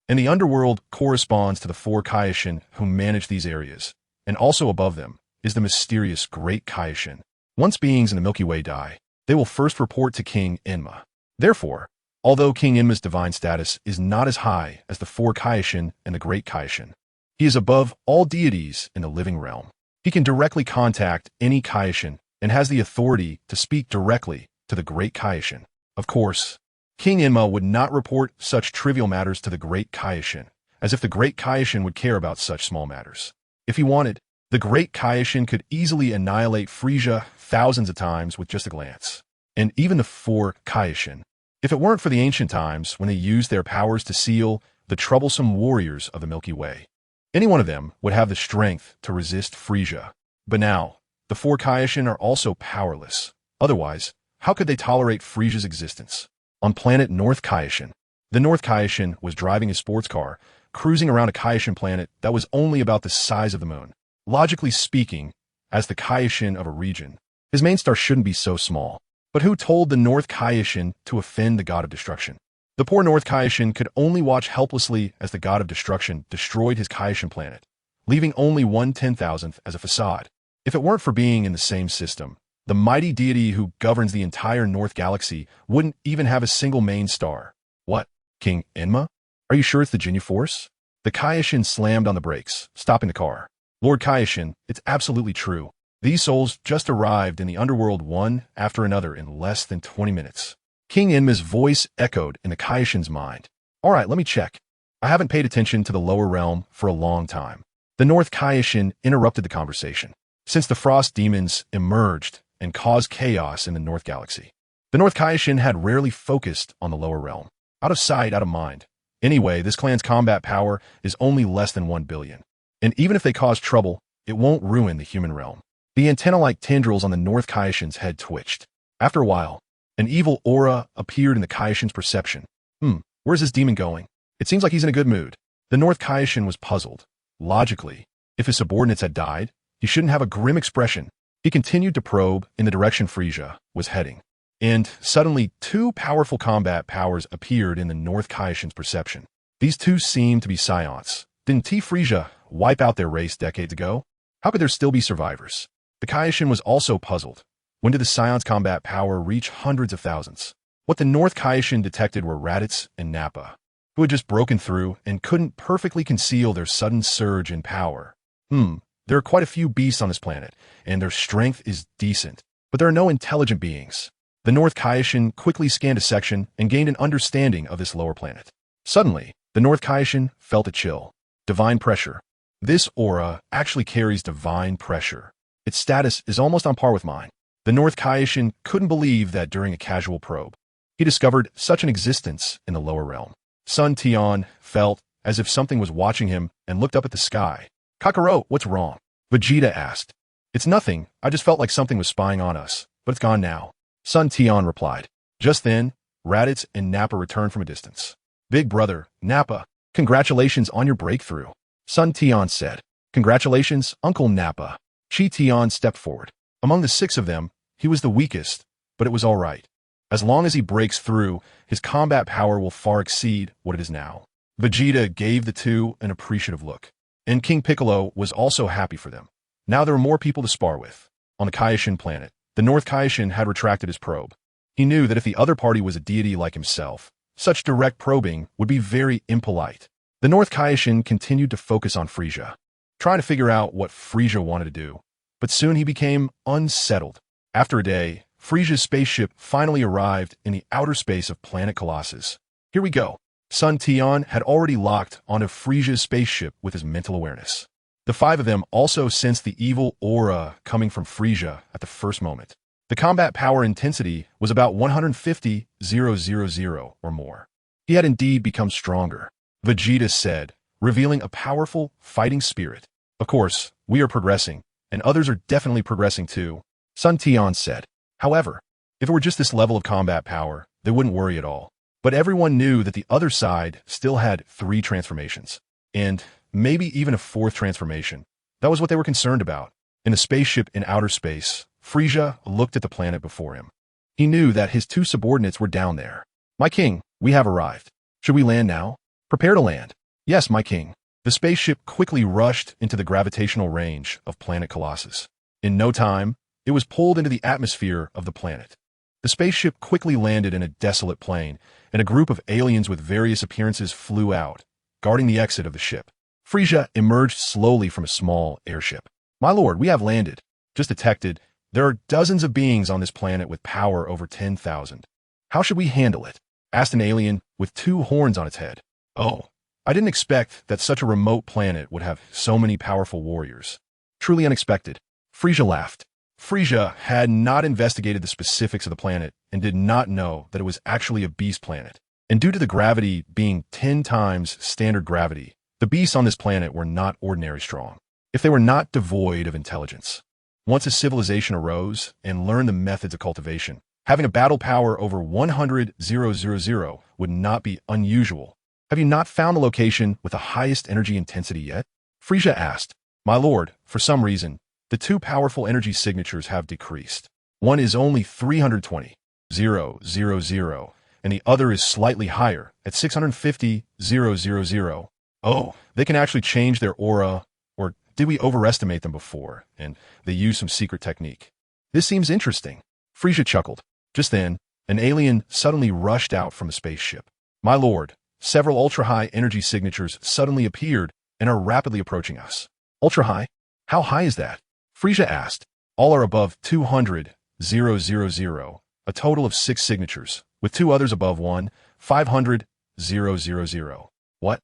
And the underworld corresponds to the four Kaioshin who manage these areas, and also above them is the mysterious Great Kaioshin. Once beings in the Milky Way die, they will first report to King Enma. Therefore, although King Enma's divine status is not as high as the four Kaioshin and the Great Kaioshin, he is above all deities in the living realm. He can directly contact any Kaioshin and has the authority to speak directly to the Great Kaioshin. Of course, King Enma would not report such trivial matters to the Great Kaioshin, as if the Great Kaioshin would care about such small matters. If he wanted, the Great Kaioshin could easily annihilate Frisia thousands of times with just a glance. And even the four Kaioshin, if it weren't for the ancient times when they used their powers to seal the troublesome warriors of the Milky Way, any one of them would have the strength to resist Frisia. But now, the four Kaioshin are also powerless. Otherwise, how could they tolerate Frisia's existence? On planet North Kaioshin, the North Kaioshin was driving his sports car, cruising around a Kaioshin planet that was only about the size of the moon. Logically speaking, as the Kaioshin of a region, his main star shouldn't be so small. But who told the North Kaioshin to offend the god of destruction? The poor North Kaioshin could only watch helplessly as the god of destruction destroyed his Kaioshin planet, leaving only 1/10,000th as a facade. If it weren't for being in the same system, the mighty deity who governs the entire North Galaxy wouldn't even have a single main star. What? King Enma? Are you sure it's the Ginyu Force? The Kaioshin slammed on the brakes, stopping the car. Lord Kaioshin, it's absolutely true. These souls just arrived in the underworld one after another in less than 20 minutes. King Enma's voice echoed in the Kaioshin's mind. All right, let me check. I haven't paid attention to the lower realm for a long time. The North Kaioshin interrupted the conversation. Since the Frost Demons emerged and caused chaos in the North Galaxy, the North Kaioshin had rarely focused on the lower realm. Out of sight, out of mind. Anyway, this clan's combat power is only less than 1 billion. And even if they cause trouble, it won't ruin the human realm. The antenna-like tendrils on the North Kaioshin's head twitched. After a while, an evil aura appeared in the Kaioshin's perception. Where's this demon going? It seems like he's in a good mood. The North Kaioshin was puzzled. Logically, if his subordinates had died, he shouldn't have a grim expression. He continued to probe in the direction Frisia was heading. And suddenly, two powerful combat powers appeared in the North Kaioshin's perception. These two seemed to be scions. Didn't Frisia wipe out their race decades ago? How could there still be survivors? The Kaioshin was also puzzled. When did the Scion's combat power reach hundreds of thousands? What the North Kaioshin detected were Raditz and Nappa, who had just broken through and couldn't perfectly conceal their sudden surge in power. There are quite a few beasts on this planet, and their strength is decent, but there are no intelligent beings. The North Kaioshin quickly scanned a section and gained an understanding of this lower planet. Suddenly, the North Kaioshin felt a chill. Divine pressure. This aura actually carries divine pressure. Its status is almost on par with mine. The North Kaioshin couldn't believe that during a casual probe, he discovered such an existence in the lower realm. Son Tian felt as if something was watching him and looked up at the sky. Kakarot, what's wrong? Vegeta asked. It's nothing. I just felt like something was spying on us, but it's gone now. Son Tian replied. Just then, Raditz and Nappa returned from a distance. Big brother, Nappa, congratulations on your breakthrough. Son Tian said. Congratulations, Uncle Nappa. Chi Tian stepped forward. Among the 6 of them, he was the weakest, but it was all right. As long as he breaks through, his combat power will far exceed what it is now. Vegeta gave the two an appreciative look. And King Piccolo was also happy for them. Now there were more people to spar with. On the Kaioshin planet, the North Kaioshin had retracted his probe. He knew that if the other party was a deity like himself, such direct probing would be very impolite. The North Kaioshin continued to focus on Frisia, trying to figure out what Frisia wanted to do. But soon he became unsettled. After a day, Frisia's spaceship finally arrived in the outer space of planet Colossus. Here we go. Son Tian had already locked onto Frisia's spaceship with his mental awareness. The 5 of them also sensed the evil aura coming from Frisia at the first moment. The combat power intensity was about 150,000 or more. He had indeed become stronger, Vegeta said, revealing a powerful fighting spirit. Of course, we are progressing, and others are definitely progressing too, Son Tian said. However, if it were just this level of combat power, they wouldn't worry at all. But everyone knew that the other side still had 3 transformations, and maybe even a 4th transformation. That was what they were concerned about. In the spaceship in outer space, Frisia looked at the planet before him. He knew that his two subordinates were down there. "My king, we have arrived. Should we land now?" "Prepare to land." "Yes, my king." The spaceship quickly rushed into the gravitational range of planet Colossus. In no time, it was pulled into the atmosphere of the planet. The spaceship quickly landed in a desolate plain, and a group of aliens with various appearances flew out, guarding the exit of the ship. Frisia emerged slowly from a small airship. "My lord, we have landed." Just detected, there are dozens of beings on this planet with power over 10,000. "How should we handle it?" asked an alien with two horns on its head. "Oh, I didn't expect that such a remote planet would have so many powerful warriors. Truly unexpected." Frisia laughed. Frisia had not investigated the specifics of the planet and did not know that it was actually a beast planet. And due to the gravity being 10 times standard gravity, the beasts on this planet were not ordinary strong, if they were not devoid of intelligence. Once a civilization arose and learned the methods of cultivation, having a battle power over 100,000 would not be unusual. "Have you not found the location with the highest energy intensity yet?" Frisia asked. "My lord, for some reason, the two powerful energy signatures have decreased. One is only 320,000, and the other is slightly higher, at 650,000. Oh, they can actually change their aura, or did we overestimate them before, and they use some secret technique? This seems interesting." Frisia chuckled. Just then, an alien suddenly rushed out from the spaceship. "My lord, several ultra-high energy signatures suddenly appeared and are rapidly approaching us." "Ultra-high? How high is that?" Frisia asked. "All are above 200,000, a total of 6 signatures, with 2 others above 500,000. "What?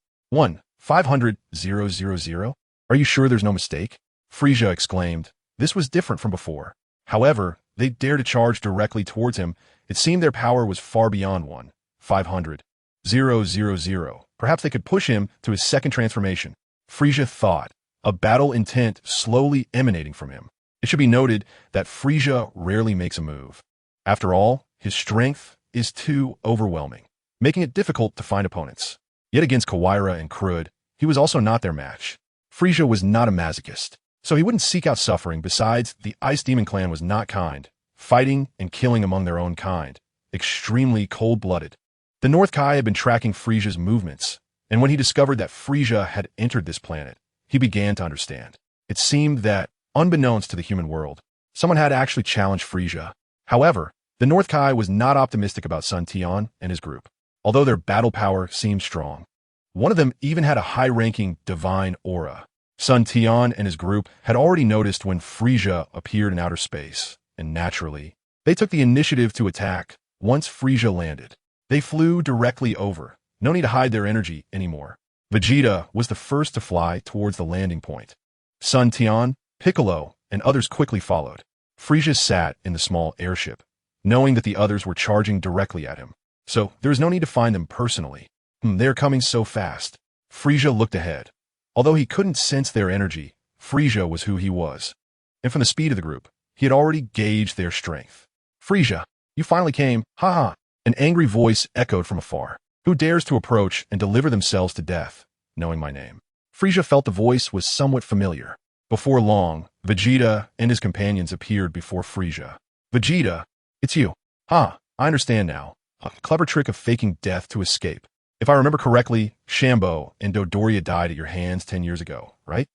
500,000? Are you sure there's no mistake?" Frisia exclaimed. This was different from before. However, they dared to charge directly towards him. It seemed their power was far beyond 500,000. Perhaps they could push him to his second transformation. Frisia thought, a battle intent slowly emanating from him. It should be noted that Frisia rarely makes a move. After all, his strength is too overwhelming, making it difficult to find opponents. Yet against Kawaira and Krud, he was also not their match. Frisia was not a masochist, so he wouldn't seek out suffering. Besides, the Ice Demon clan was not kind, fighting and killing among their own kind, extremely cold-blooded. The North Kai had been tracking Frisia's movements, and when he discovered that Frisia had entered this planet, he began to understand. It seemed that, unbeknownst to the human world, someone had actually challenged Frisia. However, the North Kai was not optimistic about Sun Tian and his group, although their battle power seemed strong. One of them even had a high-ranking divine aura. Sun Tian and his group had already noticed when Frisia appeared in outer space, and naturally, they took the initiative to attack once Frisia landed. They flew directly over. No need to hide their energy anymore. Vegeta was the first to fly towards the landing point. Sun Tian, Piccolo, and others quickly followed. Frisia sat in the small airship, knowing that the others were charging directly at him. So there was no need to find them personally. They're coming so fast. Frisia looked ahead. Although he couldn't sense their energy, Frisia was who he was. And from the speed of the group, he had already gauged their strength. "Frisia, you finally came, haha." An angry voice echoed from afar. "Who dares to approach and deliver themselves to death, knowing my name?" Frisia felt the voice was somewhat familiar. Before long, Vegeta and his companions appeared before Frisia. "Vegeta, it's you." "I understand now. A clever trick of faking death to escape. If I remember correctly, Shambo and Dodoria died at your hands 10 years ago, right?"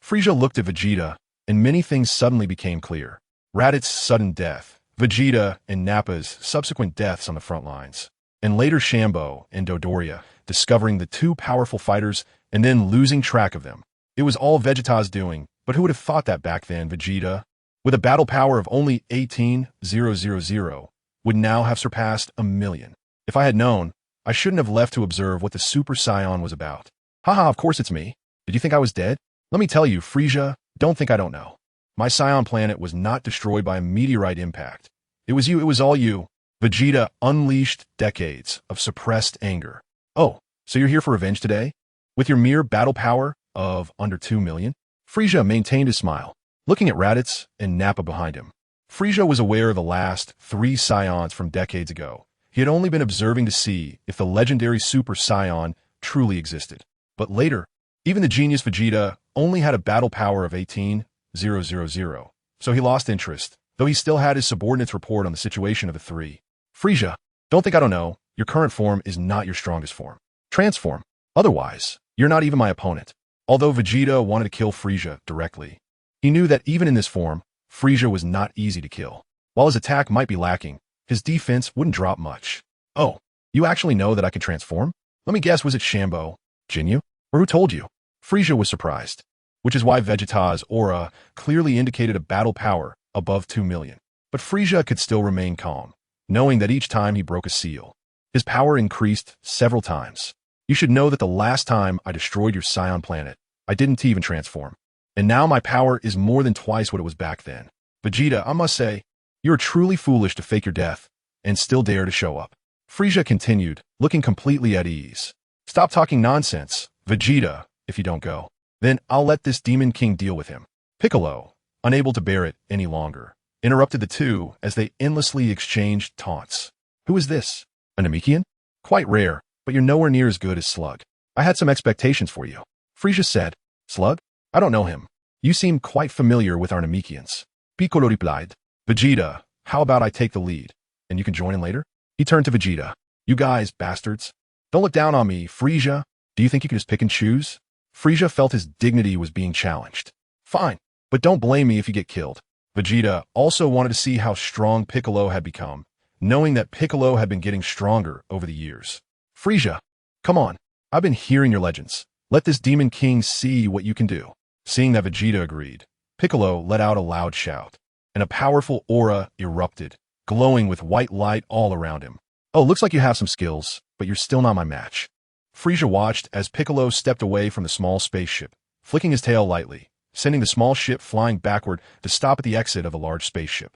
Frisia looked at Vegeta, and many things suddenly became clear. Raditz' sudden death, Vegeta and Nappa's subsequent deaths on the front lines, and later Shambo and Dodoria discovering the two powerful fighters and then losing track of them. It was all Vegeta's doing, but who would have thought that back then Vegeta, with a battle power of only 18,000, would now have surpassed 1,000,000. If I had known, I shouldn't have left to observe what the Super Saiyan was about. Haha, of course it's me. Did you think I was dead? Let me tell you, Frisia, don't think I don't know. My Saiyan planet was not destroyed by a meteorite impact. It was you, it was all you. Vegeta unleashed decades of suppressed anger. Oh, so you're here for revenge today? With your mere battle power of under 2,000,000? Frisia maintained his smile, looking at Raditz and Nappa behind him. Frisia was aware of the last 3 Saiyans from decades ago. He had only been observing to see if the legendary Super Saiyan truly existed. But later, even the genius Vegeta only had a battle power of 18,000, so he lost interest, though he still had his subordinates report on the situation of the three. Frisia, don't think I don't know. Your current form is not your strongest form. Transform. Otherwise, you're not even my opponent. Although Vegeta wanted to kill Frisia directly, he knew that even in this form, Frisia was not easy to kill. While his attack might be lacking, his defense wouldn't drop much. Oh, you actually know that I can transform? Let me guess, was it Shambo, Jinyu? Or who told you? Frisia was surprised, which is why Vegeta's aura clearly indicated a battle power above 2 million. But Frisia could still remain calm, knowing that each time he broke a seal, his power increased several times. You should know that the last time I destroyed your Scion planet, I didn't even transform. And now my power is more than twice what it was back then. Vegeta, I must say, you're truly foolish to fake your death and still dare to show up. Frisia continued, looking completely at ease. Stop talking nonsense, Vegeta. If you don't go, then I'll let this Demon King deal with him. Piccolo, unable to bear it any longer, interrupted the two as they endlessly exchanged taunts. Who is this? A Namekian? Quite rare, but you're nowhere near as good as Slug. I had some expectations for you. Frisia said. Slug? I don't know him. You seem quite familiar with our Namekians. Piccolo replied. Vegeta, how about I take the lead, and you can join in later? He turned to Vegeta. You guys, bastards. Don't look down on me, Frisia. Do you think you can just pick and choose? Frisia felt his dignity was being challenged. Fine, but don't blame me if you get killed. Vegeta also wanted to see how strong Piccolo had become, knowing that Piccolo had been getting stronger over the years. Frisia, come on. I've been hearing your legends. Let this Demon King see what you can do. Seeing that Vegeta agreed, Piccolo let out a loud shout, and a powerful aura erupted, glowing with white light all around him. Oh, looks like you have some skills, but you're still not my match. Frisia watched as Piccolo stepped away from the small spaceship, flicking his tail lightly, sending the small ship flying backward to stop at the exit of a large spaceship.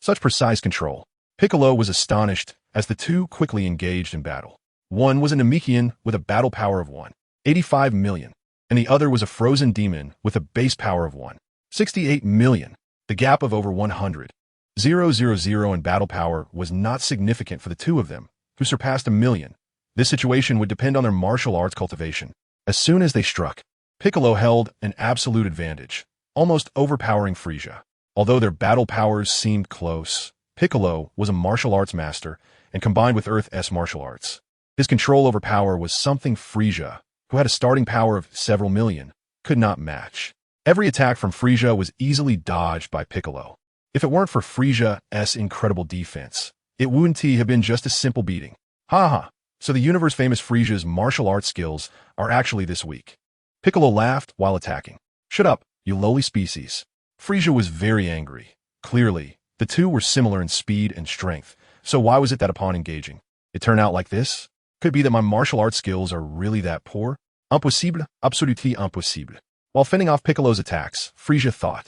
Such precise control. Piccolo was astonished as the two quickly engaged in battle. One was a Namekian with a battle power of 185 million, and the other was a frozen demon with a base power of 168 million. The gap of over 100,000 in battle power was not significant for the two of them, who surpassed 1 million. This situation would depend on their martial arts cultivation. As soon as they struck, Piccolo held an absolute advantage, almost overpowering Frisia. Although their battle powers seemed close, Piccolo was a martial arts master and combined with Earth's martial arts. His control over power was something Frisia, who had a starting power of several million, could not match. Every attack from Frisia was easily dodged by Piccolo. If it weren't for Frisia's incredible defense, it wouldn't have been just a simple beating. So the universe-famous Frisia's martial arts skills are actually this weak. Piccolo laughed while attacking. Shut up, you lowly species. Frisia was very angry. Clearly, the two were similar in speed and strength, so why was it that upon engaging, it turned out like this? Could be that my martial arts skills are really that poor? Impossible, absolument impossible. While fending off Piccolo's attacks, Frisia thought.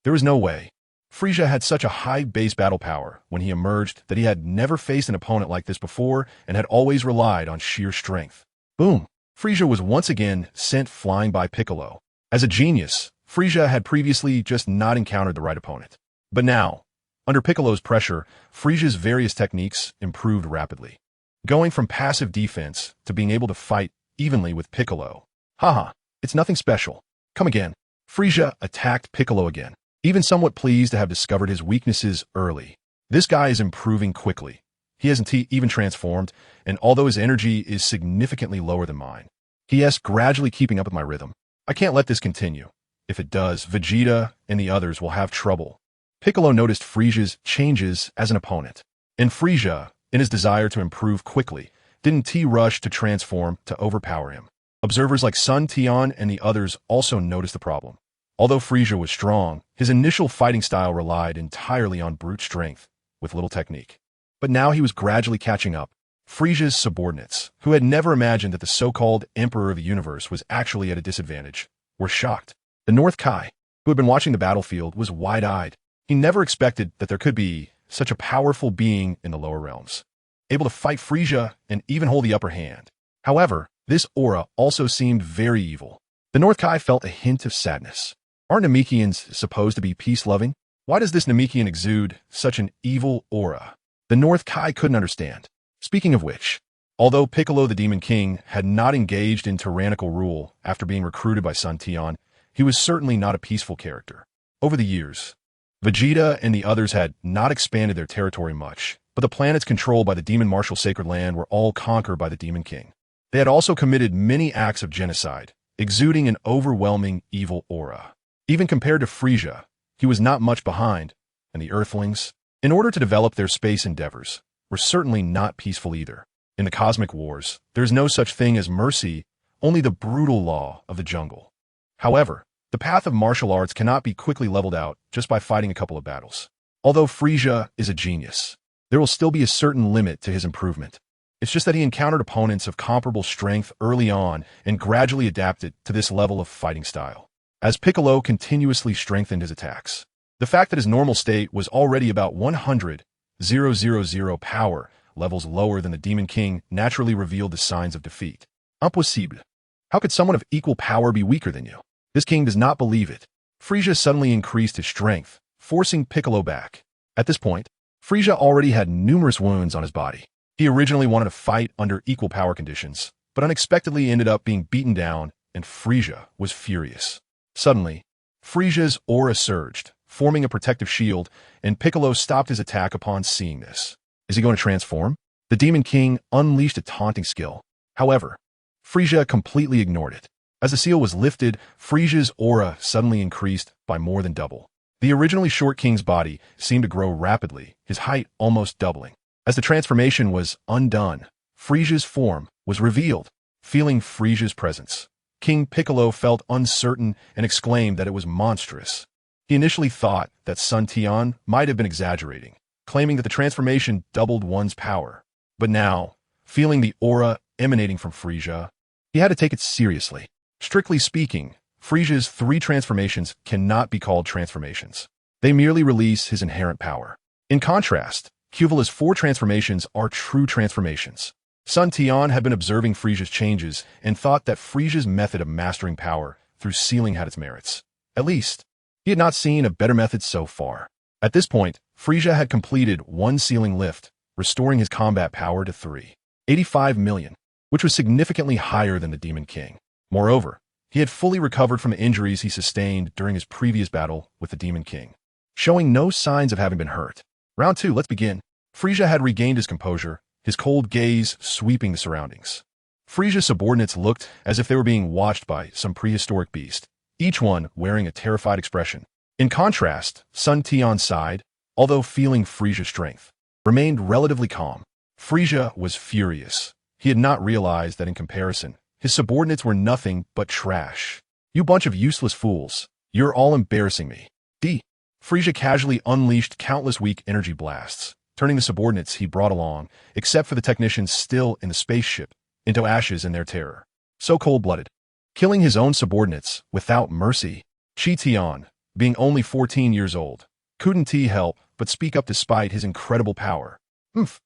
There was no way. Frisia had such a high base battle power when he emerged that he had never faced an opponent like this before and had always relied on sheer strength. Boom! Frisia was once again sent flying by Piccolo. As a genius, Frisia had previously just not encountered the right opponent. But now, under Piccolo's pressure, Frisia's various techniques improved rapidly, going from passive defense to being able to fight evenly with Piccolo. It's nothing special. Come again. Frisia attacked Piccolo again, even somewhat pleased to have discovered his weaknesses early. This guy is improving quickly. He hasn't even transformed, and although his energy is significantly lower than mine, he is gradually keeping up with my rhythm. I can't let this continue. If it does, Vegeta and the others will have trouble. Piccolo noticed Frisia's changes as an opponent, and Frisia, in his desire to improve quickly, didn't rush to transform to overpower him. Observers like Tian and the others also noticed the problem. Although Frisia was strong, his initial fighting style relied entirely on brute strength, with little technique. But now he was gradually catching up. Frisia's subordinates, who had never imagined that the so-called Emperor of the Universe was actually at a disadvantage, were shocked. The North Kai, who had been watching the battlefield, was wide-eyed. He never expected that there could be such a powerful being in the lower realms, able to fight Frisia and even hold the upper hand. However, this aura also seemed very evil. The North Kai felt a hint of sadness. Aren't Namekians supposed to be peace-loving? Why does this Namekian exude such an evil aura? The North Kai couldn't understand. Speaking of which, although Piccolo the Demon King had not engaged in tyrannical rule after being recruited by Tian, he was certainly not a peaceful character. Over the years, Vegeta and the others had not expanded their territory much, but the planets controlled by the demon martial sacred land were all conquered by the Demon King. They had also committed many acts of genocide, exuding an overwhelming evil aura. Even compared to Frieza, he was not much behind, and the Earthlings, in order to develop their space endeavors, were certainly not peaceful either. In the cosmic wars, there is no such thing as mercy, only the brutal law of the jungle. However, the path of martial arts cannot be quickly leveled out just by fighting a couple of battles. Although Frieza is a genius, there will still be a certain limit to his improvement. It's just that he encountered opponents of comparable strength early on and gradually adapted to this level of fighting style. As Piccolo continuously strengthened his attacks, the fact that his normal state was already about 100,000 power levels lower than the Demon King naturally revealed the signs of defeat. Impossible. How could someone of equal power be weaker than you? This king does not believe it. Frieza suddenly increased his strength, forcing Piccolo back. At this point, Frieza already had numerous wounds on his body. He originally wanted to fight under equal power conditions, but unexpectedly ended up being beaten down, and Frieza was furious. Suddenly, Frieza's aura surged, forming a protective shield, and Piccolo stopped his attack upon seeing this. Is he going to transform? The Demon King unleashed a taunting skill. However, Frieza completely ignored it. As the seal was lifted, Frieza's aura suddenly increased by more than double. The originally short king's body seemed to grow rapidly, his height almost doubling. As the transformation was undone, Frieza's form was revealed. Feeling Frieza's presence, King Piccolo felt uncertain and exclaimed that it was monstrous. He initially thought that son Tian might have been exaggerating, claiming that the transformation doubled one's power. But now, feeling the aura emanating from Frieza, he had to take it seriously. Strictly speaking, Frieza's 3 transformations cannot be called transformations. They merely release his inherent power. In contrast, Cuvela's 4 transformations are true transformations. Son Tian had been observing Frieza's changes and thought that Frieza's method of mastering power through sealing had its merits. At least, he had not seen a better method so far. At this point, Frieza had completed 1 sealing lift, restoring his combat power to 385 million, which was significantly higher than the Demon King. Moreover, he had fully recovered from injuries he sustained during his previous battle with the Demon King, showing no signs of having been hurt. Round 2, let's begin. Frieza had regained his composure, his cold gaze sweeping the surroundings. Frieza's subordinates looked as if they were being watched by some prehistoric beast, each one wearing a terrified expression. In contrast, Sun Tian sighed, although feeling Frieza's strength, remained relatively calm. Frieza was furious. He had not realized that in comparison, his subordinates were nothing but trash. You bunch of useless fools. You're all embarrassing me. Frieza casually unleashed countless weak energy blasts, turning the subordinates he brought along, except for the technicians still in the spaceship, into ashes in their terror. So cold-blooded. Killing his own subordinates without mercy. Tian, being only 14 years old, couldn't help but speak up despite his incredible power.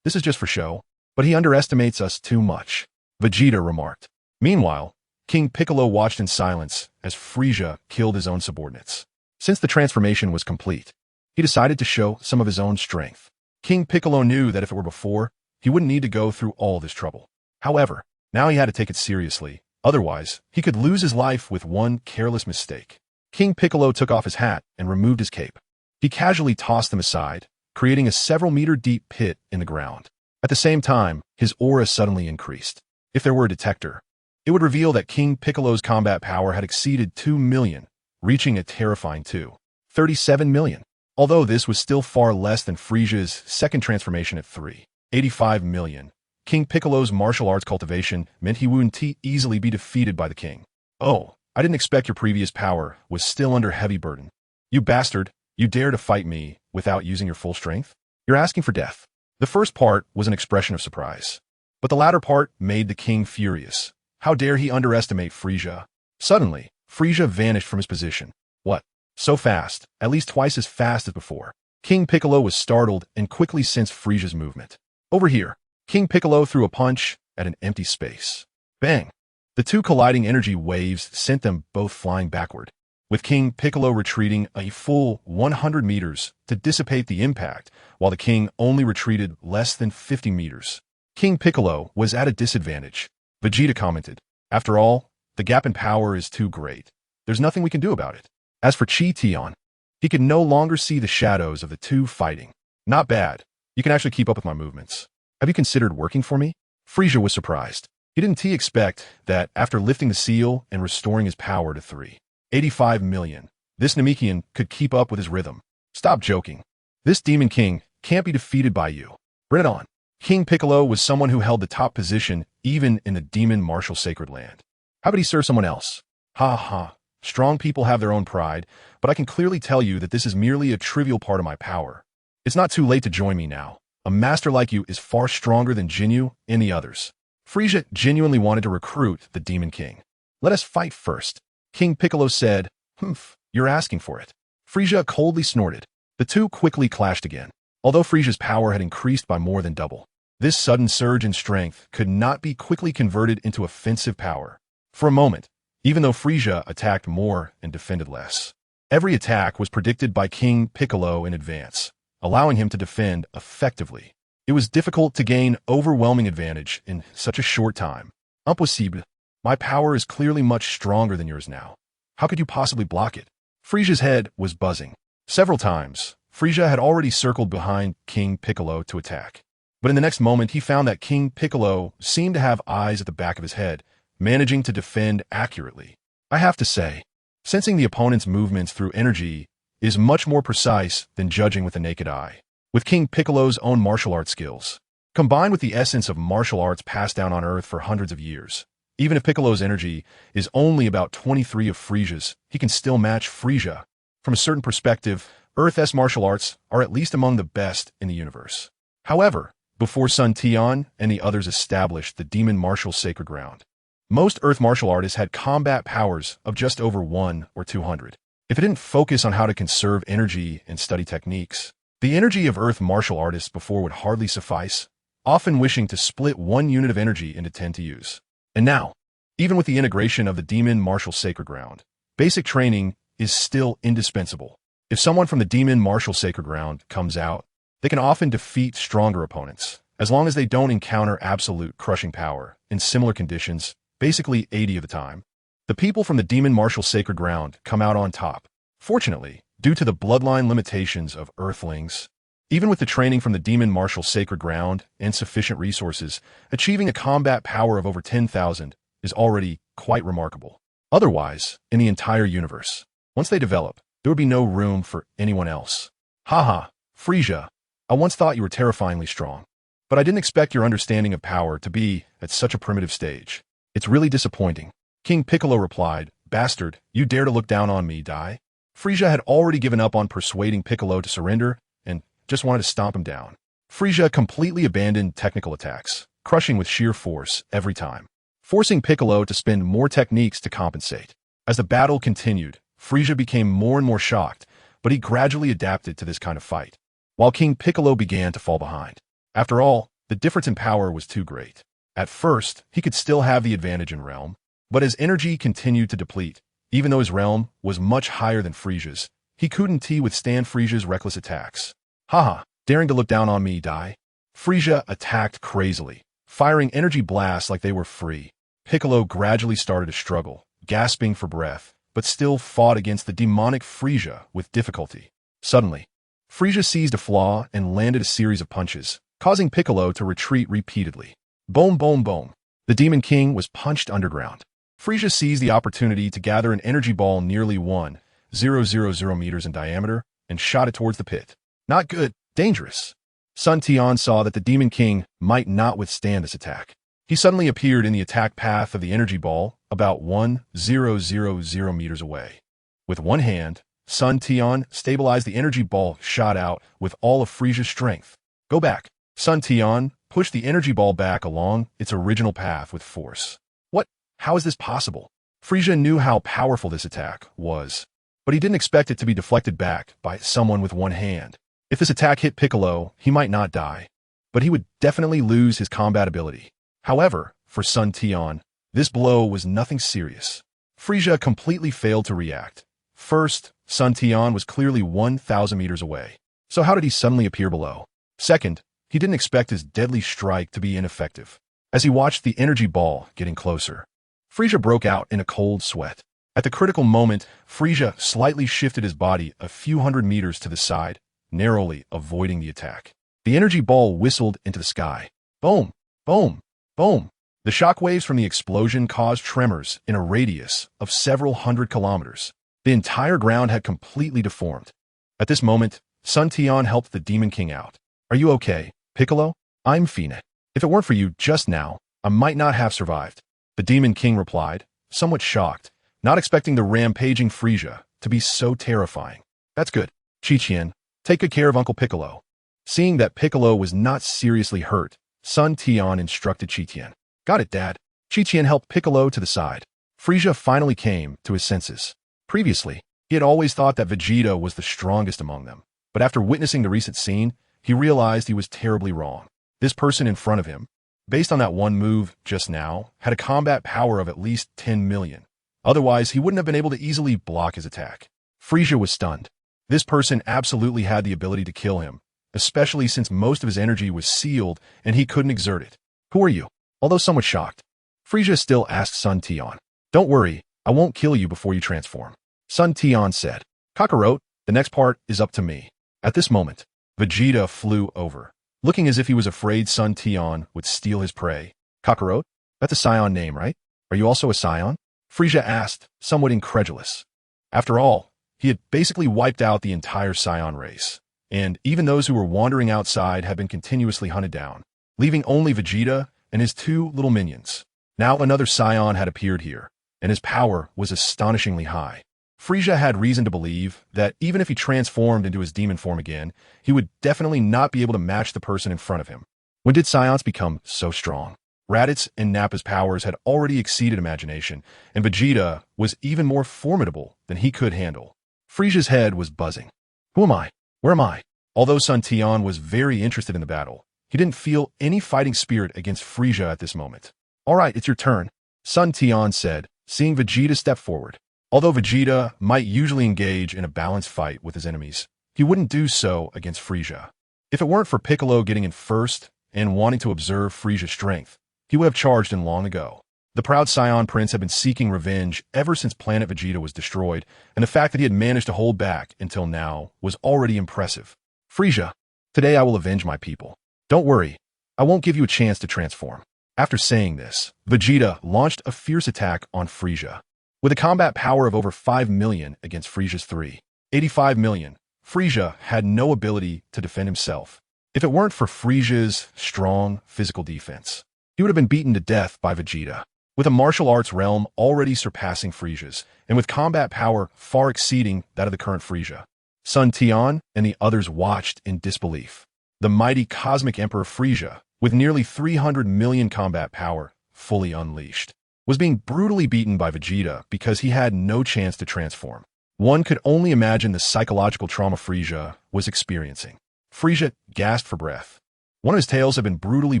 This is just for show, but he underestimates us too much, Vegeta remarked. Meanwhile, King Piccolo watched in silence as Frieza killed his own subordinates. Since the transformation was complete, he decided to show some of his own strength. King Piccolo knew that if it were before, he wouldn't need to go through all this trouble. However, now he had to take it seriously, otherwise he could lose his life with one careless mistake. King Piccolo took off his hat and removed his cape. He casually tossed them aside, creating a several-meter-deep pit in the ground. At the same time, his aura suddenly increased. If there were a detector, it would reveal that King Piccolo's combat power had exceeded 2 million, reaching a terrifying 237 million. Although this was still far less than Frieza's second transformation at 385 million, King Piccolo's martial arts cultivation meant he wouldn't easily be defeated by the king. Oh, I didn't expect your previous power was still under heavy burden. You bastard, you dare to fight me without using your full strength? You're asking for death. The first part was an expression of surprise, but the latter part made the king furious. How dare he underestimate Frieza? Suddenly, Frieza vanished from his position. What? So fast, at least twice as fast as before. King Piccolo was startled and quickly sensed Frieza's movement. Over here, King Piccolo threw a punch at an empty space. Bang! The 2 colliding energy waves sent them both flying backward, with King Piccolo retreating a full 100 meters to dissipate the impact, while the king only retreated less than 50 meters. King Piccolo was at a disadvantage. Vegeta commented, "After all, the gap in power is too great. There's nothing we can do about it." As for Tian, He could no longer see the shadows of the two fighting. Not bad. You can actually keep up with my movements. Have you considered working for me? Frisia was surprised. He didn't expect that after lifting the seal and restoring his power to 385 million, this Namekian could keep up with his rhythm. Stop joking. This Demon King can't be defeated by you. Bring it on. King Piccolo was someone who held the top position even in the demon martial sacred land. How could he serve someone else? Ha ha. Strong people have their own pride, but I can clearly tell you that this is merely a trivial part of my power. It's not too late to join me now. A master like you is far stronger than Jinyu and the others. Frisia genuinely wanted to recruit the Demon King. Let us fight first. King Piccolo said, "Humph, you're asking for it." Frisia coldly snorted. The two quickly clashed again. Although Frisia's power had increased by more than double, this sudden surge in strength could not be quickly converted into offensive power. For a moment, even though Frisia attacked more and defended less, every attack was predicted by King Piccolo in advance, allowing him to defend effectively. It was difficult to gain overwhelming advantage in such a short time. Impossible. My power is clearly much stronger than yours now. How could you possibly block it? Frisia's head was buzzing. Several times, Frisia had already circled behind King Piccolo to attack. But in the next moment, he found that King Piccolo seemed to have eyes at the back of his head, managing to defend accurately. I have to say, sensing the opponent's movements through energy is much more precise than judging with the naked eye. With King Piccolo's own martial arts skills, combined with the essence of martial arts passed down on Earth for hundreds of years, even if Piccolo's energy is only about 23 of Frisia's, he can still match Frisia. From a certain perspective, Earth's martial arts are at least among the best in the universe. However, before Sun Tian and the others established the demon martial sacred ground, most Earth martial artists had combat powers of just over 1 or 200. If it didn't focus on how to conserve energy and study techniques, the energy of Earth martial artists before would hardly suffice, often wishing to split 1 unit of energy into 10 to use. And now, even with the integration of the demon martial sacred ground, basic training is still indispensable. If someone from the demon martial sacred ground comes out, they can often defeat stronger opponents, as long as they don't encounter absolute crushing power in similar conditions, basically 80 of the time. The people from the demon martial sacred ground come out on top. Fortunately, due to the bloodline limitations of Earthlings, even with the training from the demon martial sacred ground and sufficient resources, achieving a combat power of over 10,000 is already quite remarkable. Otherwise, in the entire universe, once they develop, there would be no room for anyone else. Haha, Frisia, I once thought you were terrifyingly strong, but I didn't expect your understanding of power to be at such a primitive stage. It's really disappointing. King Piccolo replied, "Bastard, you dare to look down on me, die?" Frisia had already given up on persuading Piccolo to surrender and just wanted to stomp him down. Frisia completely abandoned technical attacks, crushing with sheer force every time, forcing Piccolo to spend more techniques to compensate. As the battle continued, Frisia became more and more shocked, but he gradually adapted to this kind of fight, while King Piccolo began to fall behind. After all, the difference in power was too great. At first, he could still have the advantage in realm, but as energy continued to deplete, even though his realm was much higher than Frisia's, he couldn't withstand Frisia's reckless attacks. Haha, daring to look down on me, die? Frisia attacked crazily, firing energy blasts like they were free. Piccolo gradually started to struggle, gasping for breath, but still fought against the demonic Frisia with difficulty. Suddenly, Frisia seized a flaw and landed a series of punches, causing Piccolo to retreat repeatedly. Boom, boom, boom. The Demon King was punched underground. Frisia seized the opportunity to gather an energy ball nearly 1,000 meters in diameter and shot it towards the pit. Not good, dangerous. Sun Tian saw that the Demon King might not withstand this attack. He suddenly appeared in the attack path of the energy ball about 1,000 meters away. With one hand, Sun Tian stabilized the energy ball shot out with all of Frisia's strength. Go back. Sun Tian pushed the energy ball back along its original path with force. What? How is this possible? Frisia knew how powerful this attack was, but he didn't expect it to be deflected back by someone with one hand. If this attack hit Piccolo, he might not die, but he would definitely lose his combat ability. However, for Sun Tian, this blow was nothing serious. Frisia completely failed to react. First, Sun Tian was clearly 1,000 meters away, so how did he suddenly appear below? Second, he didn't expect his deadly strike to be ineffective. As he watched the energy ball getting closer, Frisia broke out in a cold sweat. At the critical moment, Frisia slightly shifted his body a few hundred meters to the side, narrowly avoiding the attack. The energy ball whistled into the sky. Boom! Boom! Boom! The shockwaves from the explosion caused tremors in a radius of several hundred kilometers. The entire ground had completely deformed. At this moment, Sun Tian helped the Demon King out. "Are you okay, Piccolo? I'm Fina. If it weren't for you just now, I might not have survived." The Demon King replied, somewhat shocked, not expecting the rampaging Frisia to be so terrifying. "That's good. Tian, take good care of Uncle Piccolo." Seeing that Piccolo was not seriously hurt, Sun Tian instructed Tian. "Got it, Dad." Tian helped Piccolo to the side. Frisia finally came to his senses. Previously, he had always thought that Vegeta was the strongest among them, but after witnessing the recent scene, he realized he was terribly wrong. This person in front of him, based on that one move just now, had a combat power of at least 10 million. Otherwise, he wouldn't have been able to easily block his attack. Frisia was stunned. This person absolutely had the ability to kill him, especially since most of his energy was sealed and he couldn't exert it. "Who are you?" Although somewhat shocked, Frisia still asked Sun Tian. "Don't worry, I won't kill you before you transform." Sun Tian said. "Kakarot, the next part is up to me." At this moment, Vegeta flew over, looking as if he was afraid Sun Tian would steal his prey. "Kakarot? That's a Scion name, right? Are you also a Scion?" Frisia asked, somewhat incredulous. After all, he had basically wiped out the entire Scion race, and even those who were wandering outside had been continuously hunted down, leaving only Vegeta and his two little minions. Now another Scion had appeared here, and his power was astonishingly high. Frisia had reason to believe that even if he transformed into his demon form again, he would definitely not be able to match the person in front of him. When did Scions become so strong? Raditz and Nappa's powers had already exceeded imagination, and Vegeta was even more formidable than he could handle. Frisia's head was buzzing. Who am I? Where am I? Although Sun Tian was very interested in the battle, he didn't feel any fighting spirit against Frisia at this moment. "All right, it's your turn," Sun Tian said, seeing Vegeta step forward. Although Vegeta might usually engage in a balanced fight with his enemies, he wouldn't do so against Frisia. If it weren't for Piccolo getting in first and wanting to observe Frisia's strength, he would have charged in long ago. The proud Scion Prince had been seeking revenge ever since Planet Vegeta was destroyed, and the fact that he had managed to hold back until now was already impressive. "Frisia, today I will avenge my people. Don't worry, I won't give you a chance to transform." After saying this, Vegeta launched a fierce attack on Frisia. With a combat power of over 5 million against Frisia's 385 million, Frisia had no ability to defend himself. If it weren't for Frisia's strong physical defense, he would have been beaten to death by Vegeta. With a martial arts realm already surpassing Frisia's, and with combat power far exceeding that of the current Frisia, Sun Tian and the others watched in disbelief. The mighty cosmic emperor Frisia, with nearly 300 million combat power fully unleashed, was being brutally beaten by Vegeta because he had no chance to transform. One could only imagine the psychological trauma Frisia was experiencing. Frisia gasped for breath. One of his tails had been brutally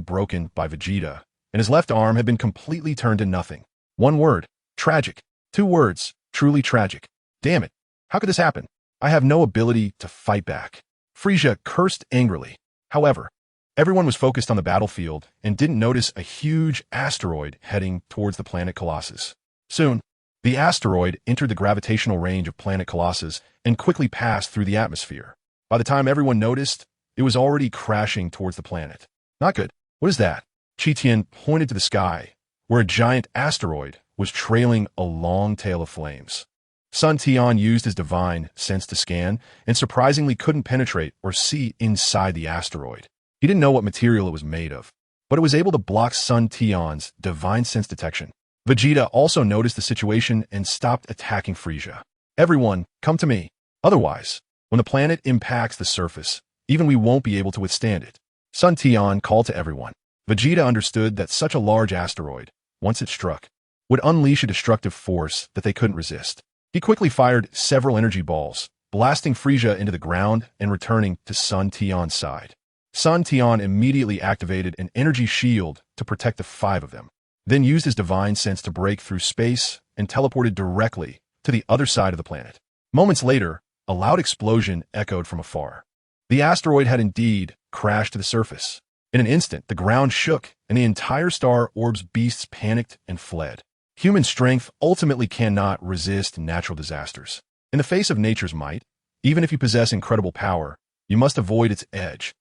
broken by Vegeta, and his left arm had been completely turned to nothing. One word, tragic. 2 words, truly tragic. Damn it, how could this happen? I have no ability to fight back. Frisia cursed angrily. However, everyone was focused on the battlefield and didn't notice a huge asteroid heading towards the planet Colossus. Soon, the asteroid entered the gravitational range of planet Colossus and quickly passed through the atmosphere. By the time everyone noticed, it was already crashing towards the planet. Not good. What is that? Tian pointed to the sky, where a giant asteroid was trailing a long tail of flames. Sun Tian used his divine sense to scan and surprisingly couldn't penetrate or see inside the asteroid. He didn't know what material it was made of, but it was able to block Sun Tian's divine sense detection. Vegeta also noticed the situation and stopped attacking Frisia. "Everyone, come to me. Otherwise, when the planet impacts the surface, even we won't be able to withstand it." Sun Tian called to everyone. Vegeta understood that such a large asteroid, once it struck, would unleash a destructive force that they couldn't resist. He quickly fired several energy balls, blasting Frisia into the ground and returning to Sun Tian's side. Sun Tian immediately activated an energy shield to protect the 5 of them, then used his divine sense to break through space and teleported directly to the other side of the planet. Moments later, a loud explosion echoed from afar. The asteroid had indeed crashed to the surface. In an instant, the ground shook and the entire Star Orb's beasts panicked and fled. Human strength ultimately cannot resist natural disasters. In the face of nature's might, even if you possess incredible power, you must avoid its edge.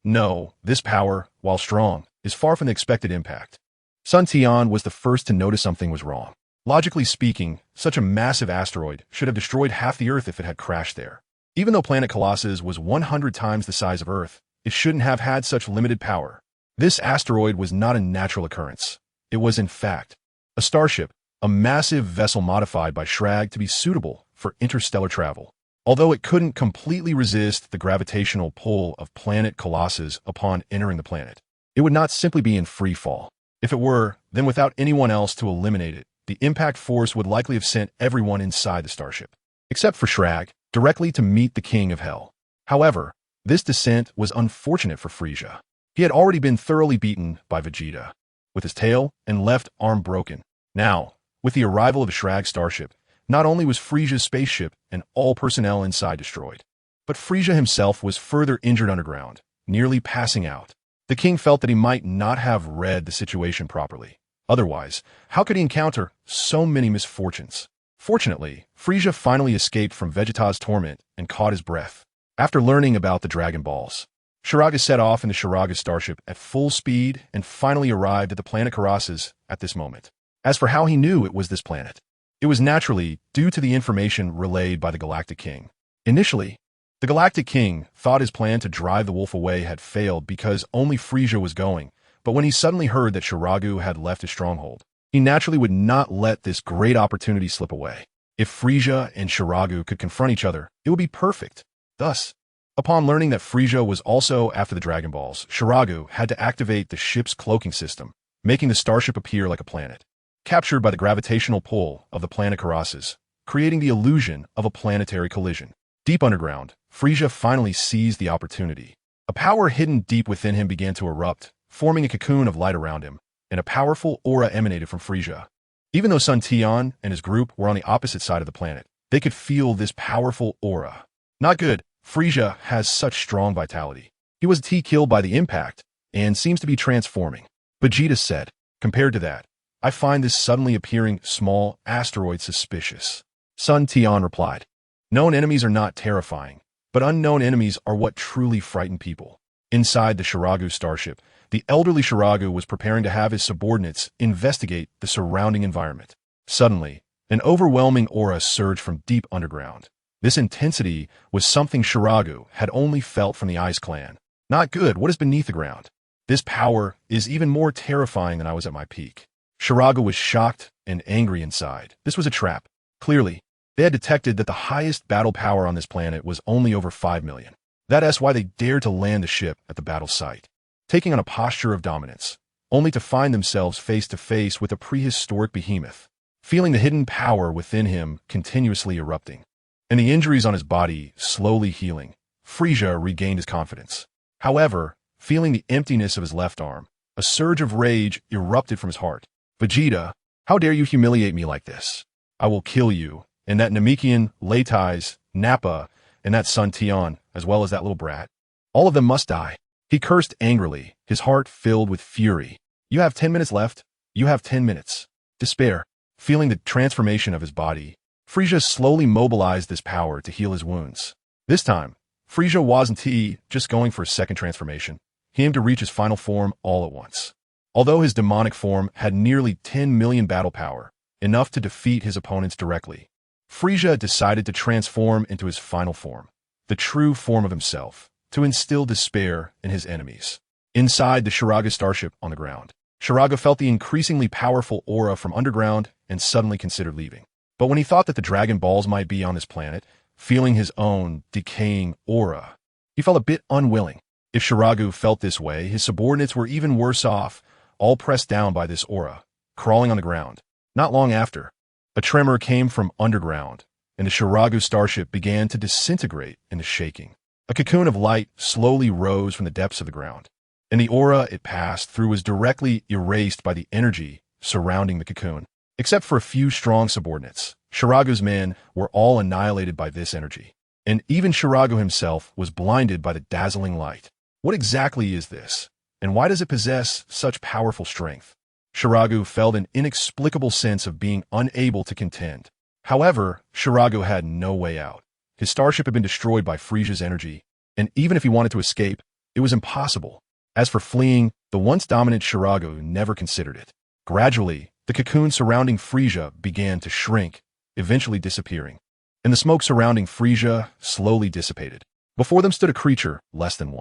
No, this power, while strong, is far from the expected impact. Sun Tian was the first to notice something was wrong. Logically speaking, such a massive asteroid should have destroyed half the Earth if it had crashed there. Even though planet Colossus was 100 times the size of Earth, it shouldn't have had such limited power. This asteroid was not a natural occurrence. It was, in fact, a starship, a massive vessel modified by Shrag to be suitable for interstellar travel. Although it couldn't completely resist the gravitational pull of planet Colossus upon entering the planet, it would not simply be in free fall. If it were, then without anyone else to eliminate it, the impact force would likely have sent everyone inside the starship, except for Shrag, directly to meet the King of Hell. However, this descent was unfortunate for Frisia. He had already been thoroughly beaten by Vegeta, with his tail and left arm broken. Now, with the arrival of Shrag's starship, not only was Frisia's spaceship and all personnel inside destroyed, but Frisia himself was further injured underground, nearly passing out. The king felt that he might not have read the situation properly. Otherwise, how could he encounter so many misfortunes? Fortunately, Frisia finally escaped from Vegeta's torment and caught his breath. After learning about the Dragon Balls, Shiraga set off in the Shiraga's starship at full speed and finally arrived at the planet Colossus at this moment. As for how he knew it was this planet, it was naturally due to the information relayed by the Galactic King. Initially, the Galactic King thought his plan to drive the wolf away had failed because only Frisia was going, but when he suddenly heard that Shiragu had left his stronghold, he naturally would not let this great opportunity slip away. If Frisia and Shiragu could confront each other, it would be perfect. Thus, upon learning that Frisia was also after the Dragon Balls, Shiragu had to activate the ship's cloaking system, making the starship appear like a planet, captured by the gravitational pull of the planet Colossus, creating the illusion of a planetary collision. Deep underground, Frisia finally seized the opportunity. A power hidden deep within him began to erupt, forming a cocoon of light around him, and a powerful aura emanated from Frisia. Even though Sun Tian and his group were on the opposite side of the planet, they could feel this powerful aura. Not good. Frisia has such strong vitality. He was killed by the impact and seems to be transforming. Vegeta said, compared to that, I find this suddenly appearing small asteroid suspicious. Sun Tian replied, known enemies are not terrifying, but unknown enemies are what truly frighten people. Inside the Shiragu starship, the elderly Shiragu was preparing to have his subordinates investigate the surrounding environment. Suddenly, an overwhelming aura surged from deep underground. This intensity was something Shiragu had only felt from the Ice Clan. Not good. What is beneath the ground? This power is even more terrifying than I was at my peak. Shiragu was shocked and angry inside. This was a trap. Clearly, they had detected that the highest battle power on this planet was only over 5 million. That's why they dared to land the ship at the battle site, taking on a posture of dominance, only to find themselves face to face with a prehistoric behemoth, feeling the hidden power within him continuously erupting, and the injuries on his body slowly healing. Frisia regained his confidence. However, feeling the emptiness of his left arm, a surge of rage erupted from his heart. Vegeta, how dare you humiliate me like this? I will kill you, and that Namekian, Leitais, Nappa, and that Sun Tian, as well as that little brat. All of them must die. He cursed angrily, his heart filled with fury. You have 10 minutes left. You have 10 minutes. Despair. Feeling the transformation of his body, Frisia slowly mobilized this power to heal his wounds. This time, Frisia wasn't just going for a second transformation. He aimed to reach his final form all at once. Although his demonic form had nearly 10 million battle power, enough to defeat his opponents directly, Frisia decided to transform into his final form, the true form of himself, to instill despair in his enemies. Inside the Shiraga starship on the ground, Shiraga felt the increasingly powerful aura from underground and suddenly considered leaving. But when he thought that the Dragon Balls might be on this planet, feeling his own decaying aura, he felt a bit unwilling. If Shiragu felt this way, his subordinates were even worse off, all pressed down by this aura, crawling on the ground. Not long after, a tremor came from underground, and the Shiragu starship began to disintegrate in the shaking. A cocoon of light slowly rose from the depths of the ground, and the aura it passed through was directly erased by the energy surrounding the cocoon. Except for a few strong subordinates, Shiragu's men were all annihilated by this energy, and even Shiragu himself was blinded by the dazzling light. What exactly is this, and why does it possess such powerful strength? Shiragu felt an inexplicable sense of being unable to contend. However, Shiragu had no way out. His starship had been destroyed by Frisia's energy, and even if he wanted to escape, it was impossible. As for fleeing, the once dominant Shiragu never considered it. Gradually, the cocoon surrounding Frisia began to shrink, eventually disappearing, and the smoke surrounding Frisia slowly dissipated. Before them stood a creature less than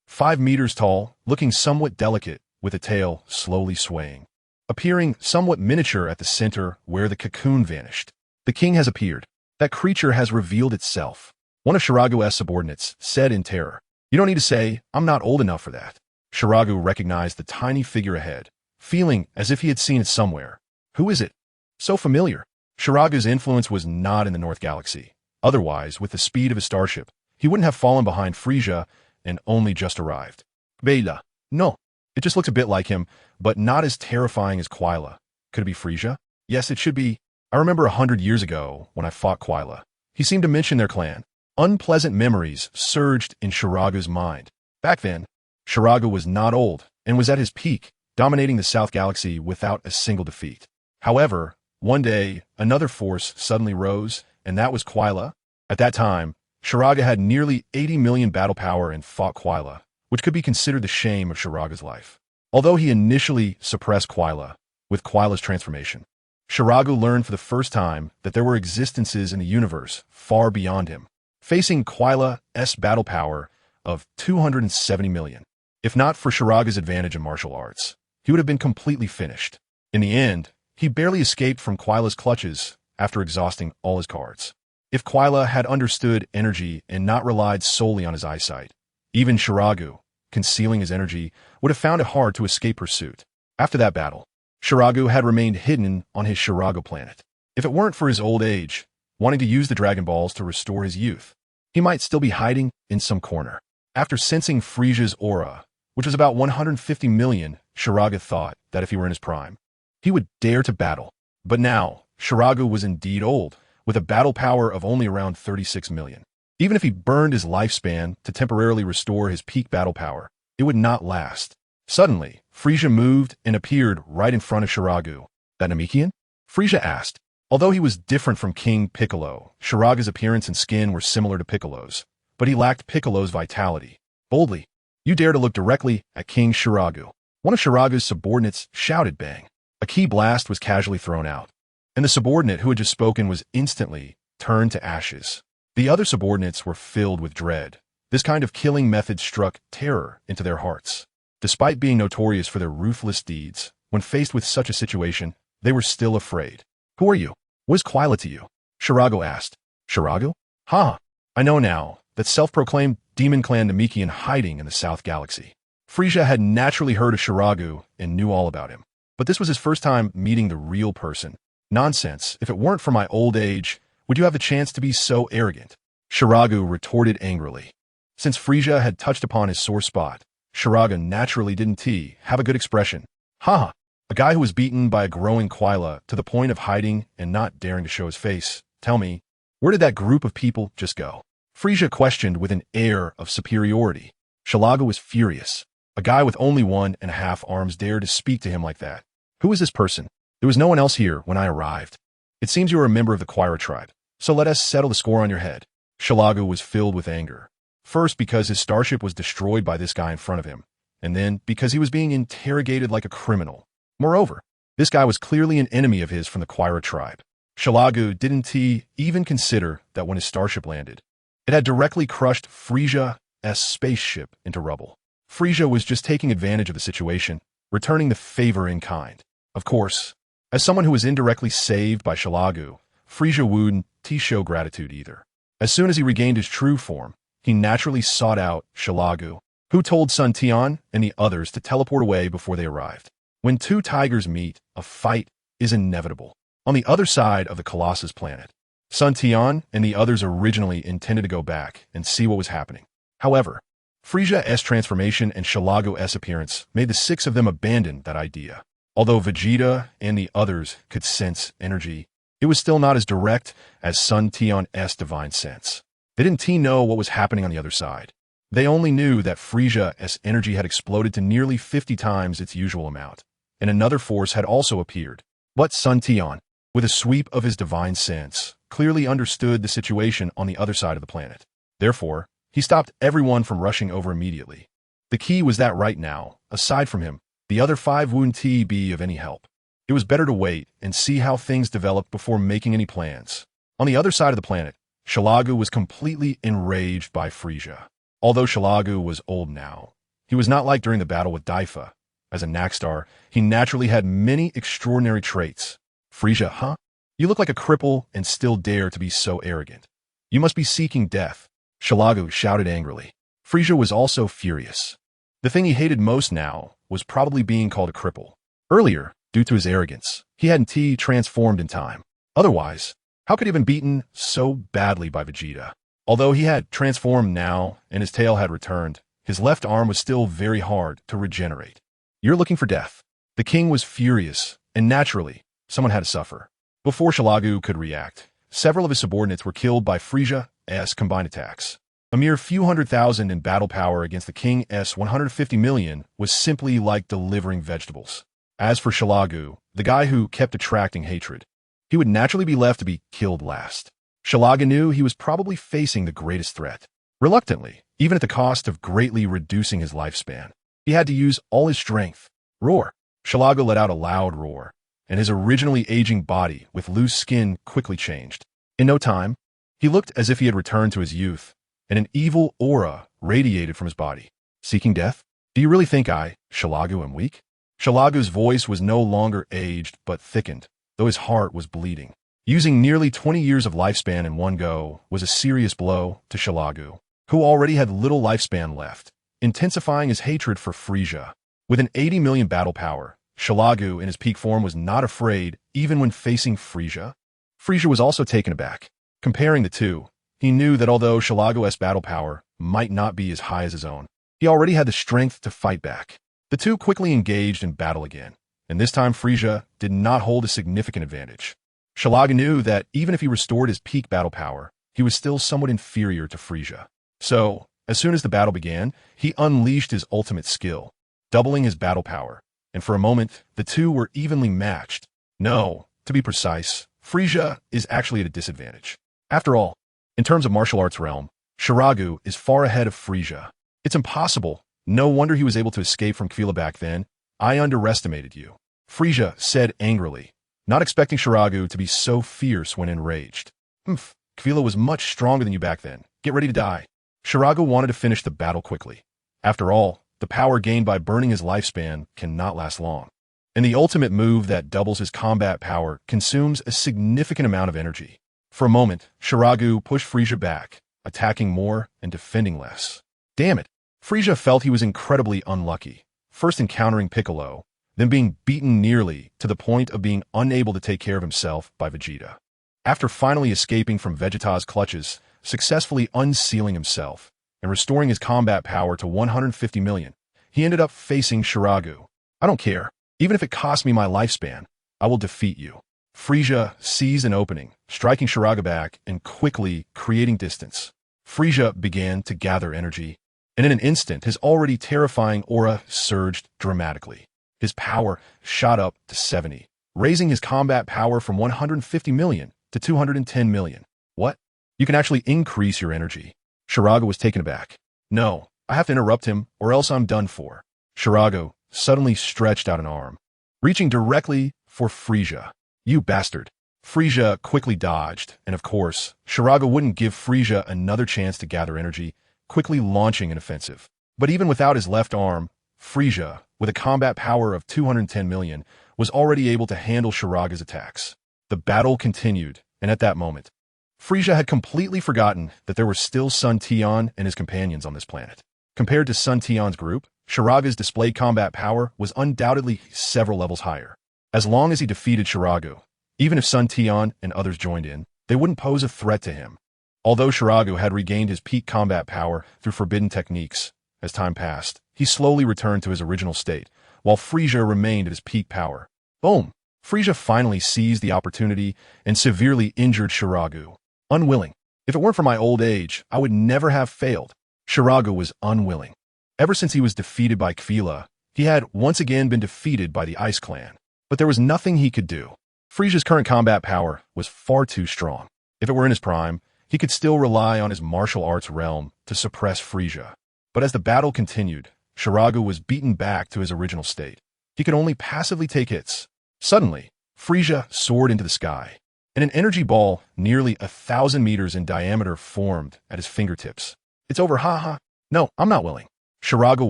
5 meters tall, looking somewhat delicate, with a tail slowly swaying, appearing somewhat miniature at the center where the cocoon vanished. The king has appeared. That creature has revealed itself. One of Shiragu's subordinates said in terror. You don't need to say, I'm not old enough for that. Shiragu recognized the tiny figure ahead, feeling as if he had seen it somewhere. Who is it? So familiar. Shiragu's influence was not in the North Galaxy. Otherwise, with the speed of his starship, he wouldn't have fallen behind Frisia and only just arrived. Beta. No. It just looks a bit like him, but not as terrifying as Quila. Could it be Frisia? Yes, it should be. I remember 100 years ago when I fought Quila. He seemed to mention their clan. Unpleasant memories surged in Shiragu's mind. Back then, Shiragu was not old and was at his peak, dominating the South Galaxy without a single defeat. However, one day, another force suddenly rose, and that was Quila. At that time, Shiragu had nearly 80 million battle power and fought Quila, which could be considered the shame of Shiragu's life. Although he initially suppressed Quila with Quila's transformation, Shiragu learned for the first time that there were existences in the universe far beyond him, facing Quila's battle power of 270 million. If not for Shiragu's advantage in martial arts, he would have been completely finished. In the end, he barely escaped from Quila's clutches after exhausting all his cards. If Quila had understood energy and not relied solely on his eyesight, even Shiragu, concealing his energy, would have found it hard to escape pursuit. After that battle, Shiragu had remained hidden on his Shiragu planet. If it weren't for his old age, wanting to use the Dragon Balls to restore his youth, he might still be hiding in some corner. After sensing Frisia's aura, which was about 150 million, Shiragu thought that if he were in his prime, he would dare to battle. But now, Shiragu was indeed old, with a battle power of only around 36 million. Even if he burned his lifespan to temporarily restore his peak battle power, it would not last. Suddenly, Frisia moved and appeared right in front of Shiragu. That Namekian? Frisia asked. Although he was different from King Piccolo, Shiragu's appearance and skin were similar to Piccolo's, but he lacked Piccolo's vitality. Boldly, you dare to look directly at King Shiragu. One of Shiragu's subordinates shouted bang. A key blast was casually thrown out, and the subordinate who had just spoken was instantly turned to ashes. The other subordinates were filled with dread. This kind of killing method struck terror into their hearts. Despite being notorious for their ruthless deeds, when faced with such a situation, they were still afraid. Who are you? What is Quila to you? Shiragu asked. Shiragu? Ha! I know now, that self-proclaimed demon clan Namekian hiding in the South Galaxy. Frisia had naturally heard of Shiragu and knew all about him. But this was his first time meeting the real person. Nonsense. If it weren't for my old age, would you have the chance to be so arrogant? Shiragu retorted angrily. Since Frisia had touched upon his sore spot, Shiragu naturally didn't have a good expression. Ha! A guy who was beaten by a growing Quila to the point of hiding and not daring to show his face. Tell me, where did that group of people just go? Frisia questioned with an air of superiority. Shiragu was furious. A guy with only 1.5 arms dared to speak to him like that. Who is this person? There was no one else here when I arrived. It seems you are a member of the Quira tribe, so let us settle the score on your head. Shiragu was filled with anger. First because his starship was destroyed by this guy in front of him, and then because he was being interrogated like a criminal. Moreover, this guy was clearly an enemy of his from the Quira tribe. Shiragu didn't even consider that when his starship landed, it had directly crushed Frisia's spaceship into rubble. Frisia was just taking advantage of the situation, returning the favor in kind. Of course, as someone who was indirectly saved by Shiragu, Frisia wouldn't show gratitude either. As soon as he regained his true form, he naturally sought out Shiragu, who told Sun Tian and the others to teleport away before they arrived. When two tigers meet, a fight is inevitable. On the other side of the Colossus planet, Sun Tian and the others originally intended to go back and see what was happening. However, Frisia's transformation and Shiragu's appearance made the 6 of them abandon that idea. Although Vegeta and the others could sense energy, it was still not as direct as Sun Tian's divine sense. They didn't know what was happening on the other side. They only knew that Frisia's energy had exploded to nearly 50 times its usual amount. and another force had also appeared. But Sun Tian, with a sweep of his divine sense, clearly understood the situation on the other side of the planet. Therefore, he stopped everyone from rushing over immediately. The key was that right now, aside from him, the other 5 wouldn't be of any help. It was better to wait and see how things developed before making any plans. On the other side of the planet, Shalagu was completely enraged by Frisia. Although Shalagu was old now, he was not like during the battle with Daifa. As a Naxtar, he naturally had many extraordinary traits. Frisia, huh? You look like a cripple and still dare to be so arrogant. You must be seeking death, Shalagu shouted angrily. Frisia was also furious. The thing he hated most now was probably being called a cripple. Earlier, due to his arrogance, he hadn't transformed in time. Otherwise, how could he have been beaten so badly by Vegeta? Although he had transformed now and his tail had returned, his left arm was still very hard to regenerate. You're looking for death. The king was furious, and naturally, someone had to suffer. Before Shalagu could react, several of his subordinates were killed by Frisia's combined attacks. A mere few 100,000 in battle power against the king's 150 million was simply like delivering vegetables. As for Shalagu, the guy who kept attracting hatred, he would naturally be left to be killed last. Shalagu knew he was probably facing the greatest threat. Reluctantly, even at the cost of greatly reducing his lifespan, he had to use all his strength. Roar! Shalagu let out a loud roar, and his originally aging body with loose skin quickly changed. In no time, he looked as if he had returned to his youth, and an evil aura radiated from his body. Seeking death? Do you really think I, Shalagu, am weak? Shalagu's voice was no longer aged but thickened, though his heart was bleeding. Using nearly 20 years of lifespan in one go was a serious blow to Shalagu, who already had little lifespan left, intensifying his hatred for Frisia. With an 80 million battle power, Shalagu in his peak form was not afraid even when facing Frisia. Frisia was also taken aback. Comparing the two, he knew that although Shalagu's battle power might not be as high as his own, he already had the strength to fight back. The two quickly engaged in battle again, and this time Frisia did not hold a significant advantage. Shalagu knew that even if he restored his peak battle power, he was still somewhat inferior to Frisia. So, as soon as the battle began, he unleashed his ultimate skill, doubling his battle power, and for a moment, the two were evenly matched. No, to be precise, Frisia is actually at a disadvantage. After all, in terms of martial arts realm, Shalagu is far ahead of Frisia. It's impossible. No wonder he was able to escape from Kvila back then. I underestimated you, Frisia said angrily, not expecting Shalagu to be so fierce when enraged. Kvila was much stronger than you back then. Get ready to die. Shalagu wanted to finish the battle quickly. After all, the power gained by burning his lifespan cannot last long. And the ultimate move that doubles his combat power consumes a significant amount of energy. For a moment, Shalagu pushed Frisia back, attacking more and defending less. Damn it! Frisia felt he was incredibly unlucky, first encountering Piccolo, then being beaten nearly to the point of being unable to take care of himself by Vegeta. After finally escaping from Vegeta's clutches, successfully unsealing himself, and restoring his combat power to 150 million, he ended up facing Shalagu. I don't care. Even if it costs me my lifespan, I will defeat you. Frisia seized an opening, striking Shalagu back and quickly creating distance. Frisia began to gather energy, and in an instant his already terrifying aura surged dramatically. His power shot up to 70, raising his combat power from 150 million to 210 million. What? You can actually increase your energy. Shalagu was taken aback. No, I have to interrupt him or else I'm done for. Shalagu suddenly stretched out an arm, reaching directly for Frisia. You bastard. Frisia quickly dodged, and of course, Shalagu wouldn't give Frisia another chance to gather energy, quickly launching an offensive. But even without his left arm, Frisia, with a combat power of 210 million, was already able to handle Shalagu's attacks. The battle continued, and at that moment, Frisia had completely forgotten that there were still Sun Tian and his companions on this planet. Compared to Sun Tian's group, Shalagu's displayed combat power was undoubtedly several levels higher. As long as he defeated Shalagu, even if Sun Tian and others joined in, they wouldn't pose a threat to him. Although Shalagu had regained his peak combat power through forbidden techniques, as time passed, he slowly returned to his original state, while Frisia remained at his peak power. Boom! Frisia finally seized the opportunity and severely injured Shalagu. Unwilling. If it weren't for my old age, I would never have failed. Shalagu was unwilling. Ever since he was defeated by Kvila, He had once again been defeated by the Ice Clan, but there was nothing he could do. Frisia's current combat power was far too strong. If it were in his prime, he could still rely on his martial arts realm to suppress Frisia. But as the battle continued, Shiragu was beaten back to his original state. He could only passively take hits. Suddenly, Frisia soared into the sky, and an energy ball nearly 1,000 meters in diameter formed at his fingertips. "It's over, haha. No, I'm not willing." Shiragu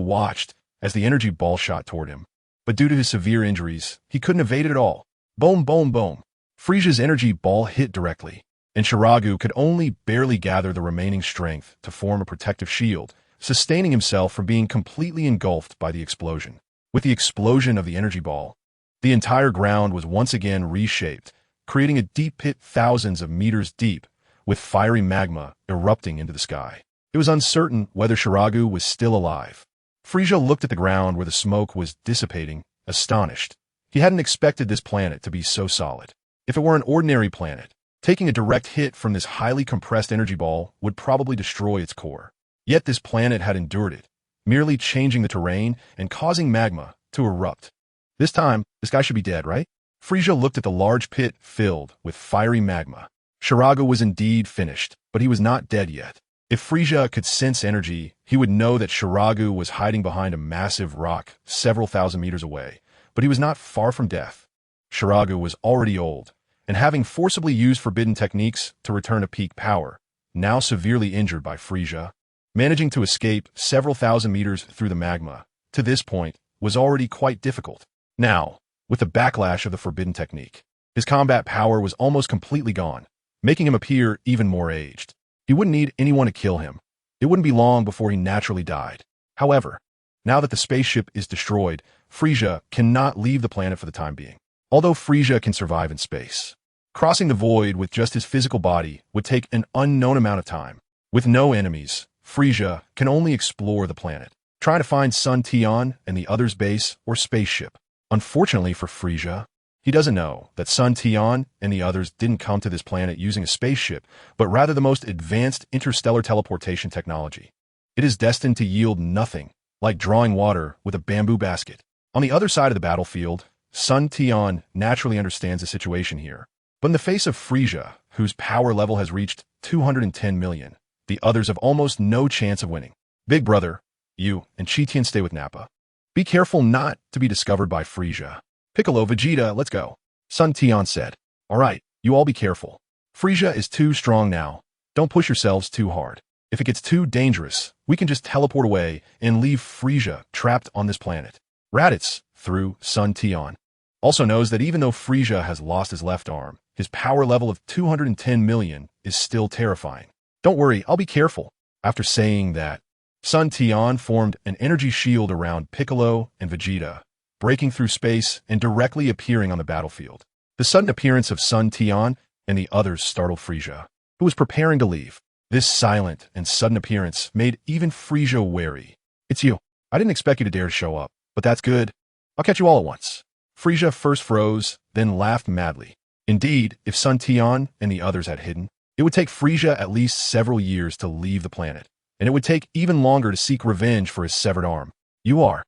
watched as the energy ball shot toward him, but due to his severe injuries, he couldn't evade it at all. Boom, boom, boom. Frisia's energy ball hit directly, and Shiragu could only barely gather the remaining strength to form a protective shield, sustaining himself from being completely engulfed by the explosion. With the explosion of the energy ball, the entire ground was once again reshaped, creating a deep pit thousands of meters deep, with fiery magma erupting into the sky. It was uncertain whether Shiragu was still alive. Frisia looked at the ground where the smoke was dissipating, astonished. He hadn't expected this planet to be so solid. If it were an ordinary planet, taking a direct hit from this highly compressed energy ball would probably destroy its core. Yet this planet had endured it, merely changing the terrain and causing magma to erupt. This time, this guy should be dead, right? Frisia looked at the large pit filled with fiery magma. Shiragu was indeed finished, but he was not dead yet. If Frisia could sense energy, he would know that Shiragu was hiding behind a massive rock several thousand meters away, but he was not far from death. Shiragu was already old, and having forcibly used forbidden techniques to return to peak power, now severely injured by Frisia, managing to escape several thousand meters through the magma, to this point, was already quite difficult. Now, with the backlash of the forbidden technique, his combat power was almost completely gone, making him appear even more aged. He wouldn't need anyone to kill him. It wouldn't be long before he naturally died. However, now that the spaceship is destroyed, Frisia cannot leave the planet for the time being. Although Frisia can survive in space, crossing the void with just his physical body would take an unknown amount of time. With no enemies, Frisia can only explore the planet, trying to find Sun Tian and the others' base or spaceship. Unfortunately for Frisia, he doesn't know that Sun Tian and the others didn't come to this planet using a spaceship, but rather the most advanced interstellar teleportation technology. It is destined to yield nothing, like drawing water with a bamboo basket. On the other side of the battlefield, Sun Tian naturally understands the situation here. But in the face of Frisia, whose power level has reached 210 million, the others have almost no chance of winning. Big brother, you and Tian stay with Nappa. Be careful not to be discovered by Frisia. Piccolo, Vegeta, let's go. Sun Tian said. All right, you all be careful. Frisia is too strong now. Don't push yourselves too hard. If it gets too dangerous, we can just teleport away and leave Frisia trapped on this planet. Raditz, through Sun Tian, also knows that even though Frisia has lost his left arm, his power level of 210 million is still terrifying. Don't worry, I'll be careful. After saying that, Sun Tian formed an energy shield around Piccolo and Vegeta, breaking through space and directly appearing on the battlefield. The sudden appearance of Sun Tian and the others startled Frisia, who was preparing to leave. This silent and sudden appearance made even Frisia wary. It's you. I didn't expect you to dare to show up, but that's good. I'll catch you all at once. Frisia first froze, then laughed madly. Indeed, if Sun Tian and the others had hidden, it would take Frisia at least several years to leave the planet, and it would take even longer to seek revenge for his severed arm. You are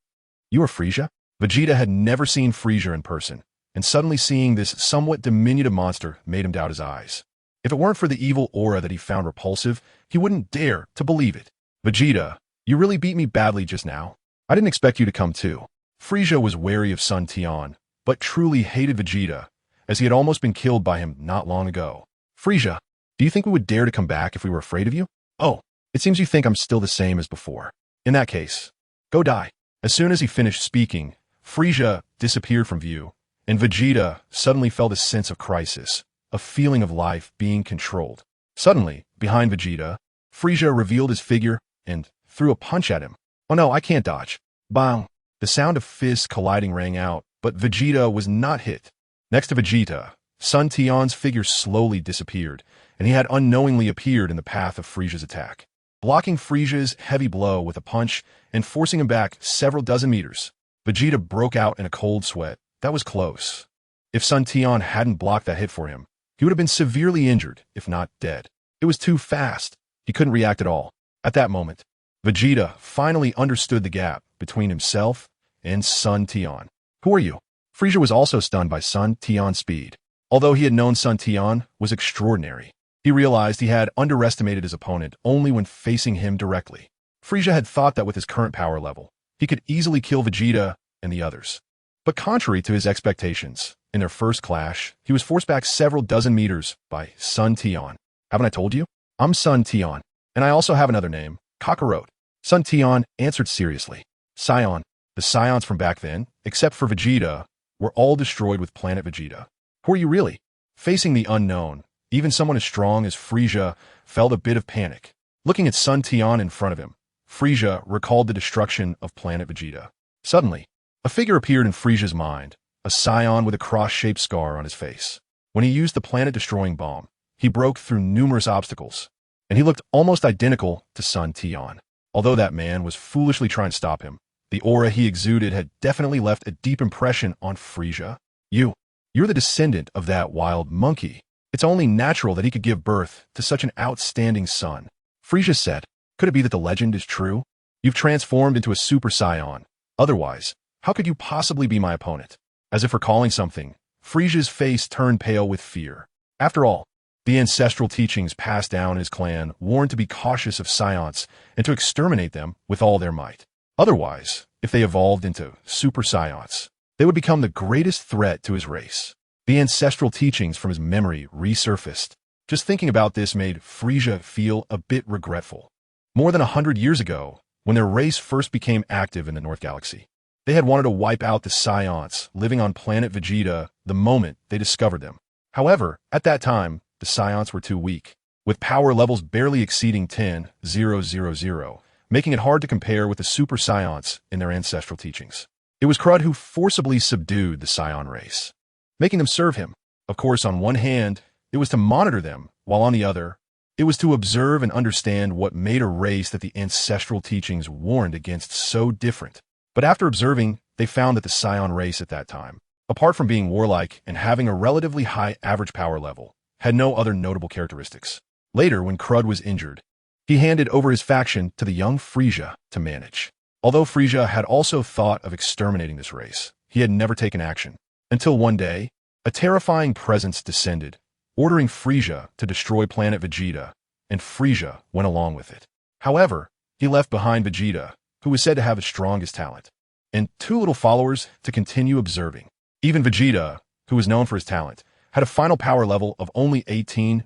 Frisia? Vegeta had never seen Frisia in person, and suddenly seeing this somewhat diminutive monster made him doubt his eyes. If it weren't for the evil aura that he found repulsive, he wouldn't dare to believe it. Vegeta, you really beat me badly just now. I didn't expect you to come too. Frisia was wary of Sun Tian, but truly hated Vegeta, as he had almost been killed by him not long ago. Frisia, do you think we would dare to come back if we were afraid of you? Oh, it seems you think I'm still the same as before. In that case, go die. As soon as he finished speaking, Frisia disappeared from view, and Vegeta suddenly felt a sense of crisis, a feeling of life being controlled. Suddenly, behind Vegeta, Frisia revealed his figure and threw a punch at him. Oh no, I can't dodge. Bang! The sound of fists colliding rang out, but Vegeta was not hit. Next to Vegeta, Sun Tian's figure slowly disappeared, and he had unknowingly appeared in the path of Frisia's attack, blocking Frisia's heavy blow with a punch and forcing him back several dozen meters. Vegeta broke out in a cold sweat. That was close. If Sun Tian hadn't blocked that hit for him, he would have been severely injured, if not dead. It was too fast. He couldn't react at all. At that moment, Vegeta finally understood the gap between himself and Sun Tian. Who are you? Frisia was also stunned by Sun Tian's speed. Although he had known Sun Tian was extraordinary, he realized he had underestimated his opponent only when facing him directly. Frisia had thought that with his current power level, he could easily kill Vegeta and the others. But contrary to his expectations, in their first clash, he was forced back several dozen meters by Sun Tian. Haven't I told you? I'm Sun Tian, and I also have another name, Kakarot. Sun Tian answered seriously. Scion. The Scions from back then, except for Vegeta, were all destroyed with Planet Vegeta. Who are you really? Facing the unknown, even someone as strong as Frisia felt a bit of panic. Looking at Sun Tian in front of him, Frisia recalled the destruction of Planet Vegeta. Suddenly, a figure appeared in Frisia's mind, a Scion with a cross-shaped scar on his face. When he used the planet-destroying bomb, he broke through numerous obstacles, and he looked almost identical to Sun Tian. Although that man was foolishly trying to stop him, the aura he exuded had definitely left a deep impression on Frisia. You're the descendant of that wild monkey. It's only natural that he could give birth to such an outstanding son. Frisia said, could it be that the legend is true? You've transformed into a Super Saiyan. Otherwise, how could you possibly be my opponent? As if recalling something, Frisia's face turned pale with fear. After all, the ancestral teachings passed down in his clan warned to be cautious of Scions and to exterminate them with all their might. Otherwise, if they evolved into Super Scions, they would become the greatest threat to his race. The ancestral teachings from his memory resurfaced. Just thinking about this made Frisia feel a bit regretful. More than 100 years ago, when their race first became active in the North Galaxy, they had wanted to wipe out the Scions living on planet Vegeta the moment they discovered them. However, at that time, the Scions were too weak, with power levels barely exceeding 10,000, making it hard to compare with the Super Scions in their ancestral teachings. It was Crud who forcibly subdued the Scion race, making them serve him. Of course, on one hand, it was to monitor them, while on the other, it was to observe and understand what made a race that the ancestral teachings warned against so different. But after observing, they found that the Scion race at that time, apart from being warlike and having a relatively high average power level, had no other notable characteristics. Later, when Crud was injured, he handed over his faction to the young Frisia to manage. Although Frisia had also thought of exterminating this race, he had never taken action. Until one day, a terrifying presence descended, ordering Frisia to destroy planet Vegeta, and Frisia went along with it. However, he left behind Vegeta, who was said to have the strongest talent, and two little followers to continue observing. Even Vegeta, who was known for his talent, had a final power level of only 18,000.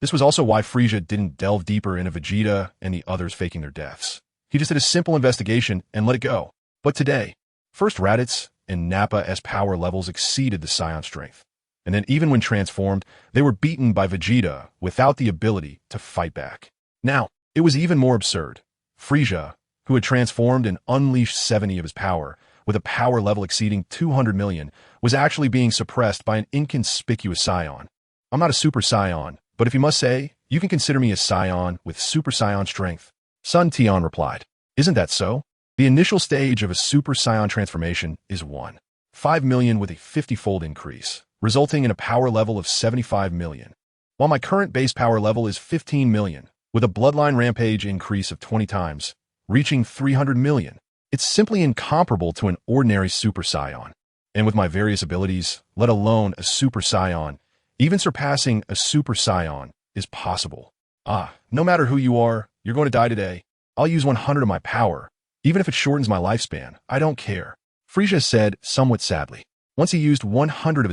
This was also why Frisia didn't delve deeper into Vegeta and the others faking their deaths. He just did a simple investigation and let it go. But today, first Raditz and Nappa's power levels exceeded the Scion strength. And then even when transformed, they were beaten by Vegeta without the ability to fight back. Now, it was even more absurd. Frisia, who had transformed and unleashed 70 of his power, with a power level exceeding 200 million, was actually being suppressed by an inconspicuous Scion. I'm not a Super Scion, but if you must say, you can consider me a Scion with Super Scion strength. Sun Tian replied, isn't that so? The initial stage of a Super Scion transformation is 1.5 million with a 50-fold increase, resulting in a power level of 75 million, while my current base power level is 15 million, with a bloodline rampage increase of 20 times, reaching 300 million. It's simply incomparable to an ordinary Super Scion. And with my various abilities, let alone a Super Scion, even surpassing a Super Scion is possible. No matter who you are, you're going to die today. I'll use 100 of my power. Even if it shortens my lifespan, I don't care. Frisia said somewhat sadly. Once he used 100 of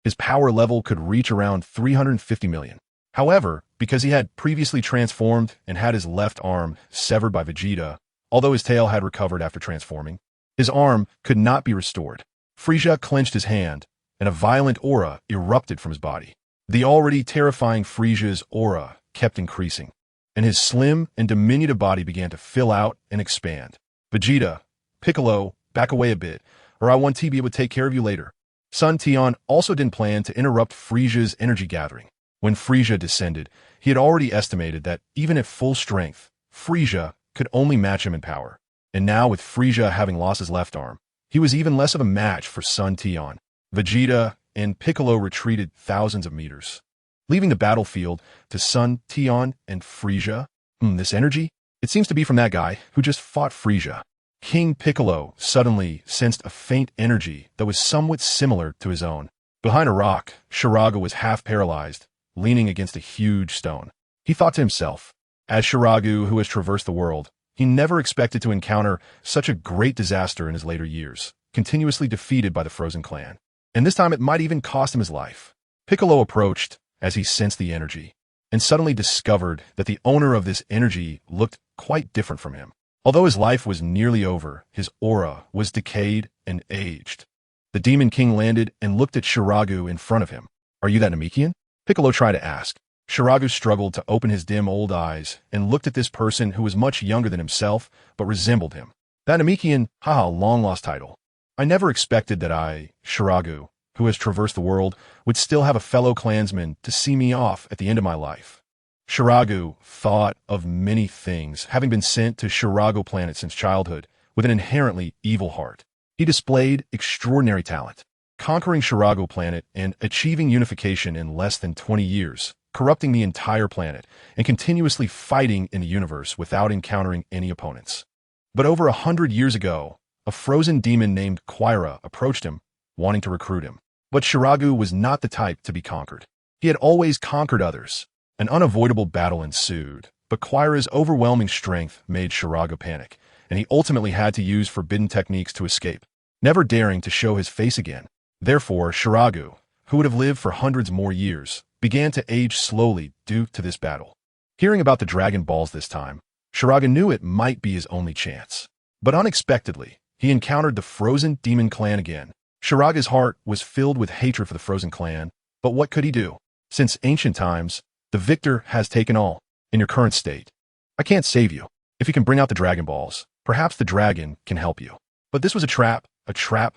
his power level could reach around 350 million. However, because he had previously transformed and had his left arm severed by Vegeta, although his tail had recovered after transforming, his arm could not be restored. Frisia clenched his hand, and a violent aura erupted from his body. The already terrifying Frisia's aura kept increasing, and his slim and diminutive body began to fill out and expand. Vegeta, Piccolo, back away a bit, or I want to be able to take care of you later. Sun Tian also didn't plan to interrupt Frisia's energy gathering. When Frisia descended, he had already estimated that even at full strength, Frisia could only match him in power. And now with Frisia having lost his left arm, he was even less of a match for Sun Tian. Vegeta and Piccolo retreated thousands of meters, leaving the battlefield to Sun Tian and Frisia. This energy? It seems to be from that guy who just fought Frisia. King Piccolo suddenly sensed a faint energy that was somewhat similar to his own. Behind a rock, Shiraga was half paralyzed, leaning against a huge stone. He thought to himself, as Shiragu who has traversed the world, he never expected to encounter such a great disaster in his later years, continuously defeated by the Frozen Clan. And this time it might even cost him his life. Piccolo approached as he sensed the energy, and suddenly discovered that the owner of this energy looked quite different from him. Although his life was nearly over, his aura was decayed and aged. The Demon King landed and looked at Shiragu in front of him. "Are you that Namekian?" Piccolo tried to ask. Shiragu struggled to open his dim old eyes and looked at this person who was much younger than himself but resembled him. "That Namekian, haha, long-lost title. I never expected that I, Shiragu, who has traversed the world, would still have a fellow clansman to see me off at the end of my life." Shiragu thought of many things, having been sent to Shirago planet since childhood, with an inherently evil heart. He displayed extraordinary talent, conquering Shirago planet and achieving unification in less than 20 years, corrupting the entire planet, and continuously fighting in the universe without encountering any opponents. But over 100 years ago, a frozen demon named Quira approached him, wanting to recruit him. But Shiragu was not the type to be conquered. He had always conquered others. An unavoidable battle ensued, but Quira's overwhelming strength made Shiragu panic, and he ultimately had to use forbidden techniques to escape, never daring to show his face again. Therefore, Shiragu, who would have lived for hundreds more years, began to age slowly due to this battle. Hearing about the Dragon Balls this time, Shiragu knew it might be his only chance. But unexpectedly, he encountered the Frozen Demon Clan again. Shiraga's heart was filled with hatred for the Frozen Clan, but what could he do? Since ancient times, the victor has taken all. In your current state, I can't save you. If you can bring out the Dragon Balls, perhaps the dragon can help you. But this was a trap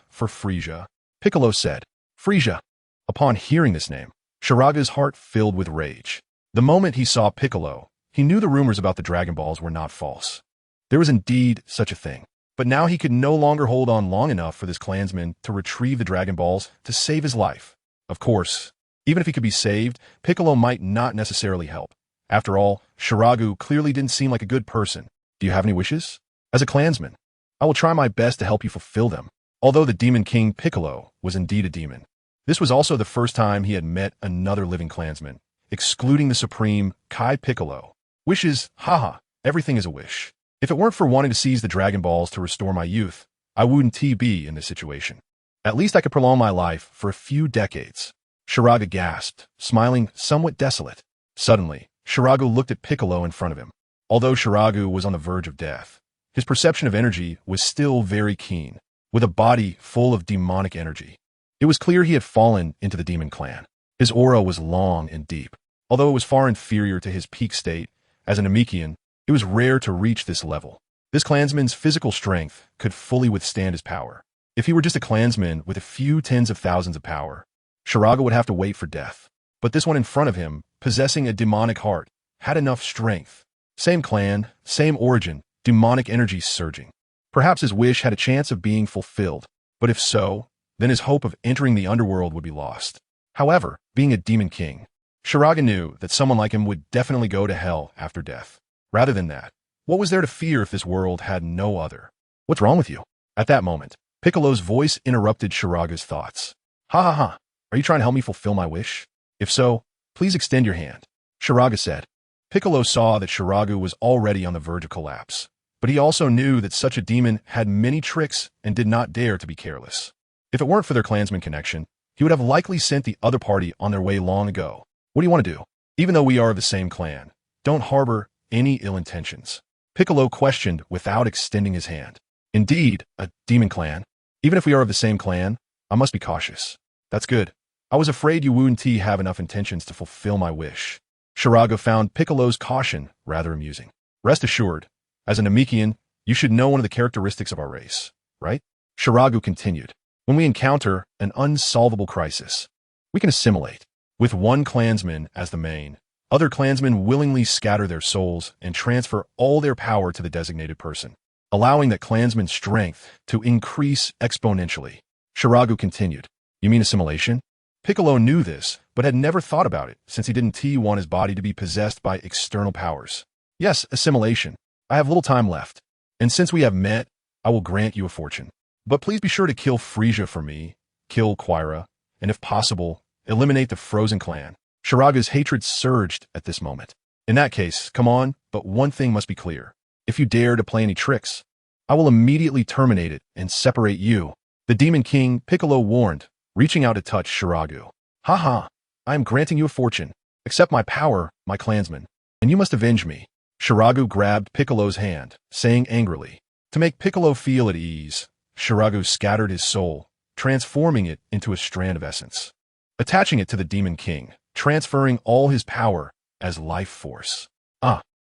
for Frisia. Piccolo said, "Frisia." Upon hearing this name, Shiraga's heart filled with rage. The moment he saw Piccolo, he knew the rumors about the Dragon Balls were not false. There was indeed such a thing. But now he could no longer hold on long enough for this clansman to retrieve the Dragon Balls to save his life. Of course, even if he could be saved, Piccolo might not necessarily help. After all, Shiragu clearly didn't seem like a good person. "Do you have any wishes?" "As a clansman, I will try my best to help you fulfill them." Although the Demon King Piccolo was indeed a demon, this was also the first time he had met another living clansman, excluding the supreme Kai Piccolo. "Wishes, haha, everything is a wish. If it weren't for wanting to seize the Dragon Balls to restore my youth, I wouldn't be in this situation. At least I could prolong my life for a few decades." Shiraga gasped, smiling somewhat desolate. Suddenly, Shiragu looked at Piccolo in front of him. Although Shiragu was on the verge of death, his perception of energy was still very keen, with a body full of demonic energy. It was clear he had fallen into the Demon Clan. His aura was long and deep. Although it was far inferior to his peak state, as an Namekian, it was rare to reach this level. This clansman's physical strength could fully withstand his power. If he were just a clansman with a few tens of thousands of power, Shiraga would have to wait for death. But this one in front of him, possessing a demonic heart, had enough strength. Same clan, same origin, demonic energy surging. Perhaps his wish had a chance of being fulfilled, but if so, then his hope of entering the underworld would be lost. However, being a demon king, Shiraga knew that someone like him would definitely go to hell after death. Rather than that, what was there to fear if this world had no other? "What's wrong with you?" At that moment, Piccolo's voice interrupted Shiraga's thoughts. "Ha ha ha, are you trying to help me fulfill my wish? If so, please extend your hand," Shiraga said. Piccolo saw that Shiragu was already on the verge of collapse, but he also knew that such a demon had many tricks and did not dare to be careless. If it weren't for their clansman connection, he would have likely sent the other party on their way long ago. "What do you want to do? Even though we are of the same clan, don't harbor any ill intentions," Piccolo questioned without extending his hand. "Indeed, a demon clan. Even if we are of the same clan, I must be cautious." "That's good. I was afraid you wouldn't have enough intentions to fulfill my wish." Shiraga found Piccolo's caution rather amusing. "Rest assured, as a Namekian, you should know one of the characteristics of our race, right?" Shiragu continued. "When we encounter an unsolvable crisis, we can assimilate. With one clansman as the main, other clansmen willingly scatter their souls and transfer all their power to the designated person, allowing that clansman's strength to increase exponentially." Shiragu continued. "You mean assimilation?" Piccolo knew this, but had never thought about it since he didn't want his body to be possessed by external powers. "Yes, assimilation. I have little time left. And since we have met, I will grant you a fortune. But please be sure to kill Frisia for me, kill Quira, and if possible, eliminate the Frozen clan. Shiraga's hatred surged at this moment. In that case, come on, but one thing must be clear. If you dare to play any tricks, I will immediately terminate it and separate you. The Demon King Piccolo warned, reaching out to touch Shiragu. Haha, I am granting you a fortune. Accept my power, my clansman, and you must avenge me. Shiragu grabbed Piccolo's hand, saying angrily. To make Piccolo feel at ease, Shiragu scattered his soul, transforming it into a strand of essence, attaching it to the Demon King, transferring all his power as life force.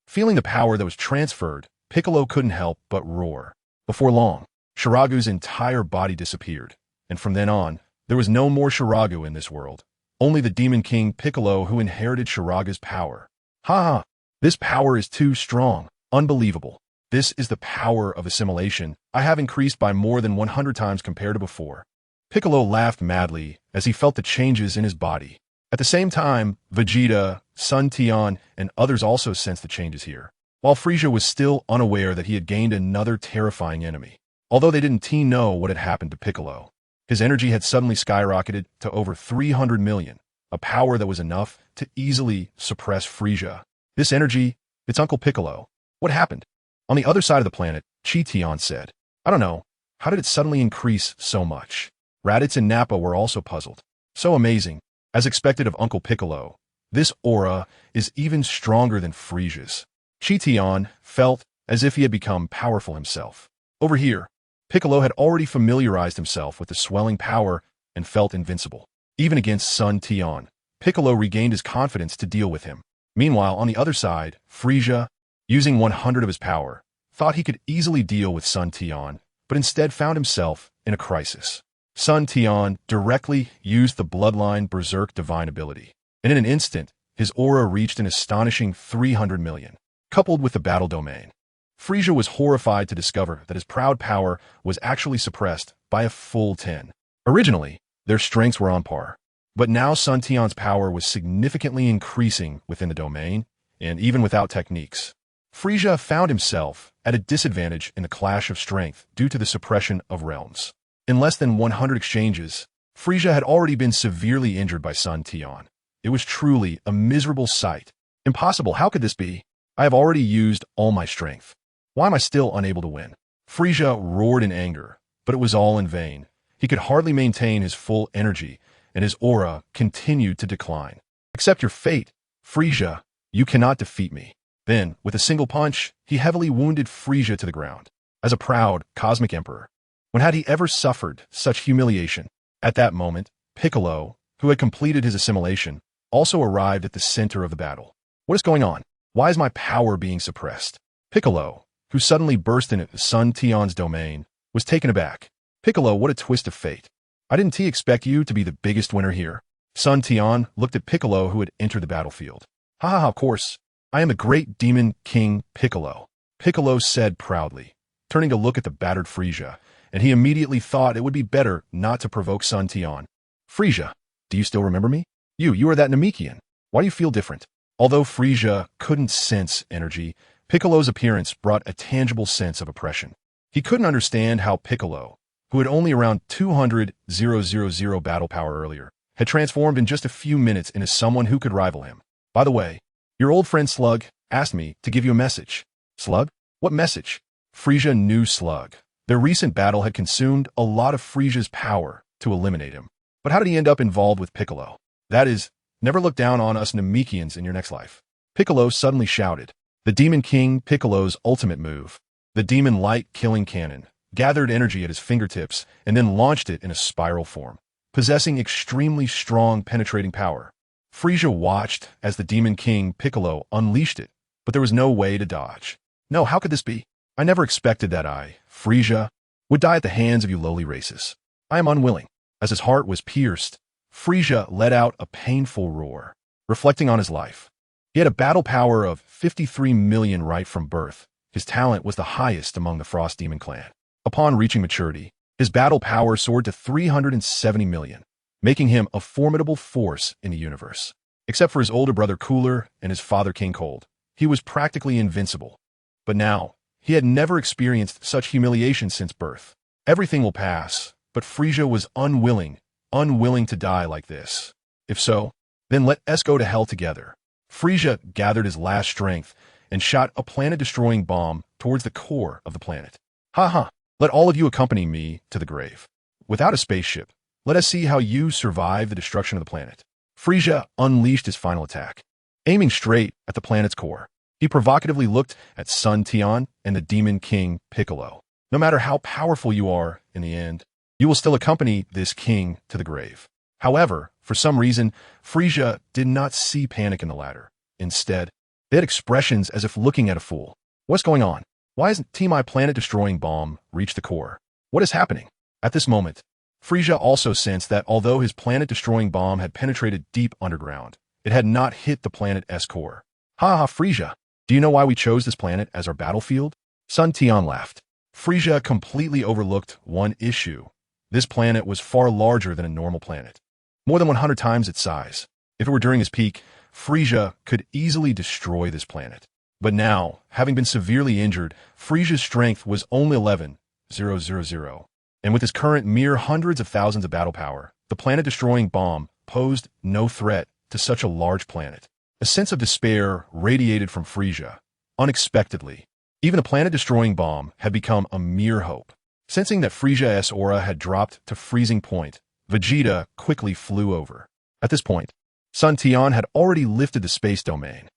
Feeling the power that was transferred, Piccolo couldn't help but roar. Before long, Shiragu's entire body disappeared, and from then on, there was no more Shiragu in this world. Only the Demon King Piccolo who inherited Shiraga's power. Ha! This power is too strong, unbelievable. This is the power of assimilation. I have increased by more than 100 times compared to before. Piccolo laughed madly as he felt the changes in his body. At the same time, Vegeta, Sun Tian, and others also sensed the changes here, while Frisia was still unaware that he had gained another terrifying enemy. Although they didn't know what had happened to Piccolo, his energy had suddenly skyrocketed to over 300 million, a power that was enough to easily suppress Frisia. This energy, it's Uncle Piccolo. What happened? On the other side of the planet, Tian said, I don't know. How did it suddenly increase so much? Raditz and Nappa were also puzzled. So amazing. As expected of Uncle Piccolo, this aura is even stronger than Frisia's. Tian felt as if he had become powerful himself. Over here, Piccolo had already familiarized himself with the swelling power and felt invincible. Even against Sun Tian, Piccolo regained his confidence to deal with him. Meanwhile, on the other side, Frisia, using 100 of his power, thought he could easily deal with Sun Tian, but instead found himself in a crisis. Sun Tian directly used the Bloodline Berserk Divine ability, and in an instant, his aura reached an astonishing 300 million, coupled with the battle domain. Frisia was horrified to discover that his proud power was actually suppressed by a full 10. Originally, their strengths were on par, but now Sun Tian's power was significantly increasing within the domain, and even without techniques. Frisia found himself at a disadvantage in the clash of strength due to the suppression of realms. In less than 100 exchanges, Frisia had already been severely injured by Sun Tian. It was truly a miserable sight. Impossible, how could this be? I have already used all my strength. Why am I still unable to win? Frisia roared in anger, but it was all in vain. He could hardly maintain his full energy, and his aura continued to decline. Accept your fate, Frisia. You cannot defeat me. Then, with a single punch, he heavily wounded Frisia to the ground. As a proud, cosmic emperor, when had he ever suffered such humiliation? At that moment, Piccolo, who had completed his assimilation, also arrived at the center of the battle. What is going on? Why is my power being suppressed? Piccolo, who suddenly burst into Sun Tian's domain, was taken aback. Piccolo, what a twist of fate. I didn't expect you to be the biggest winner here. Sun Tian looked at Piccolo, who had entered the battlefield. Ha, of course. I am the great Demon King Piccolo. Piccolo said proudly, turning to look at the battered Frisia, and he immediately thought it would be better not to provoke Sun Tian. Frisia, do you still remember me? You are that Namekian. Why do you feel different? Although Frisia couldn't sense energy, Piccolo's appearance brought a tangible sense of oppression. He couldn't understand how Piccolo, who had only around 200,000 battle power earlier, had transformed in just a few minutes into someone who could rival him. By the way, your old friend Slug asked me to give you a message. Slug? What message? Frisia knew Slug. Their recent battle had consumed a lot of Frisia's power to eliminate him. But how did he end up involved with Piccolo? That is, never look down on us Namekians in your next life. Piccolo suddenly shouted. The Demon King Piccolo's ultimate move, the Demon Light Killing Cannon, gathered energy at his fingertips and then launched it in a spiral form, possessing extremely strong penetrating power. Frisia watched as the Demon King Piccolo unleashed it, but there was no way to dodge. No, how could this be? I never expected that I, Frisia, would die at the hands of you lowly races. I am unwilling. As his heart was pierced, Frisia let out a painful roar, reflecting on his life. He had a battle power of 53 million right from birth. His talent was the highest among the Frost Demon clan. Upon reaching maturity, his battle power soared to 370 million, making him a formidable force in the universe. Except for his older brother Cooler and his father King Cold, he was practically invincible. But now, He had never experienced such humiliation since birth. Everything will pass, but Frisia was unwilling to die like this. If so, then let us go to hell together. Frisia gathered his last strength and shot a planet-destroying bomb towards the core of the planet. Ha! Let all of you accompany me to the grave. Without a spaceship, let us see how you survive the destruction of the planet. Frisia unleashed his final attack. Aiming straight at the planet's core, he provocatively looked at Sun Tian and the Demon King Piccolo. No matter how powerful you are in the end, you will still accompany this king to the grave. However, for some reason, Frisia did not see panic in the latter. Instead, they had expressions as if looking at a fool. What's going on? Why hasn't my planet-destroying bomb reached the core? What is happening? At this moment, Frisia also sensed that although his planet-destroying bomb had penetrated deep underground, it had not hit the planet's core. Frisia, do you know why we chose this planet as our battlefield? Sun Tian laughed. Frisia completely overlooked one issue. This planet was far larger than a normal planet, more than 100 times its size. If it were during his peak, Frisia could easily destroy this planet. But now, having been severely injured, Frisia's strength was only 11,000, and with his current mere hundreds of thousands of battle power, the planet-destroying bomb posed no threat to such a large planet. A sense of despair radiated from Frisia. Unexpectedly, even a planet-destroying bomb had become a mere hope. Sensing that Frisia's aura had dropped to freezing point, Vegeta quickly flew over. At this point, Sun Tian had already lifted the space domain.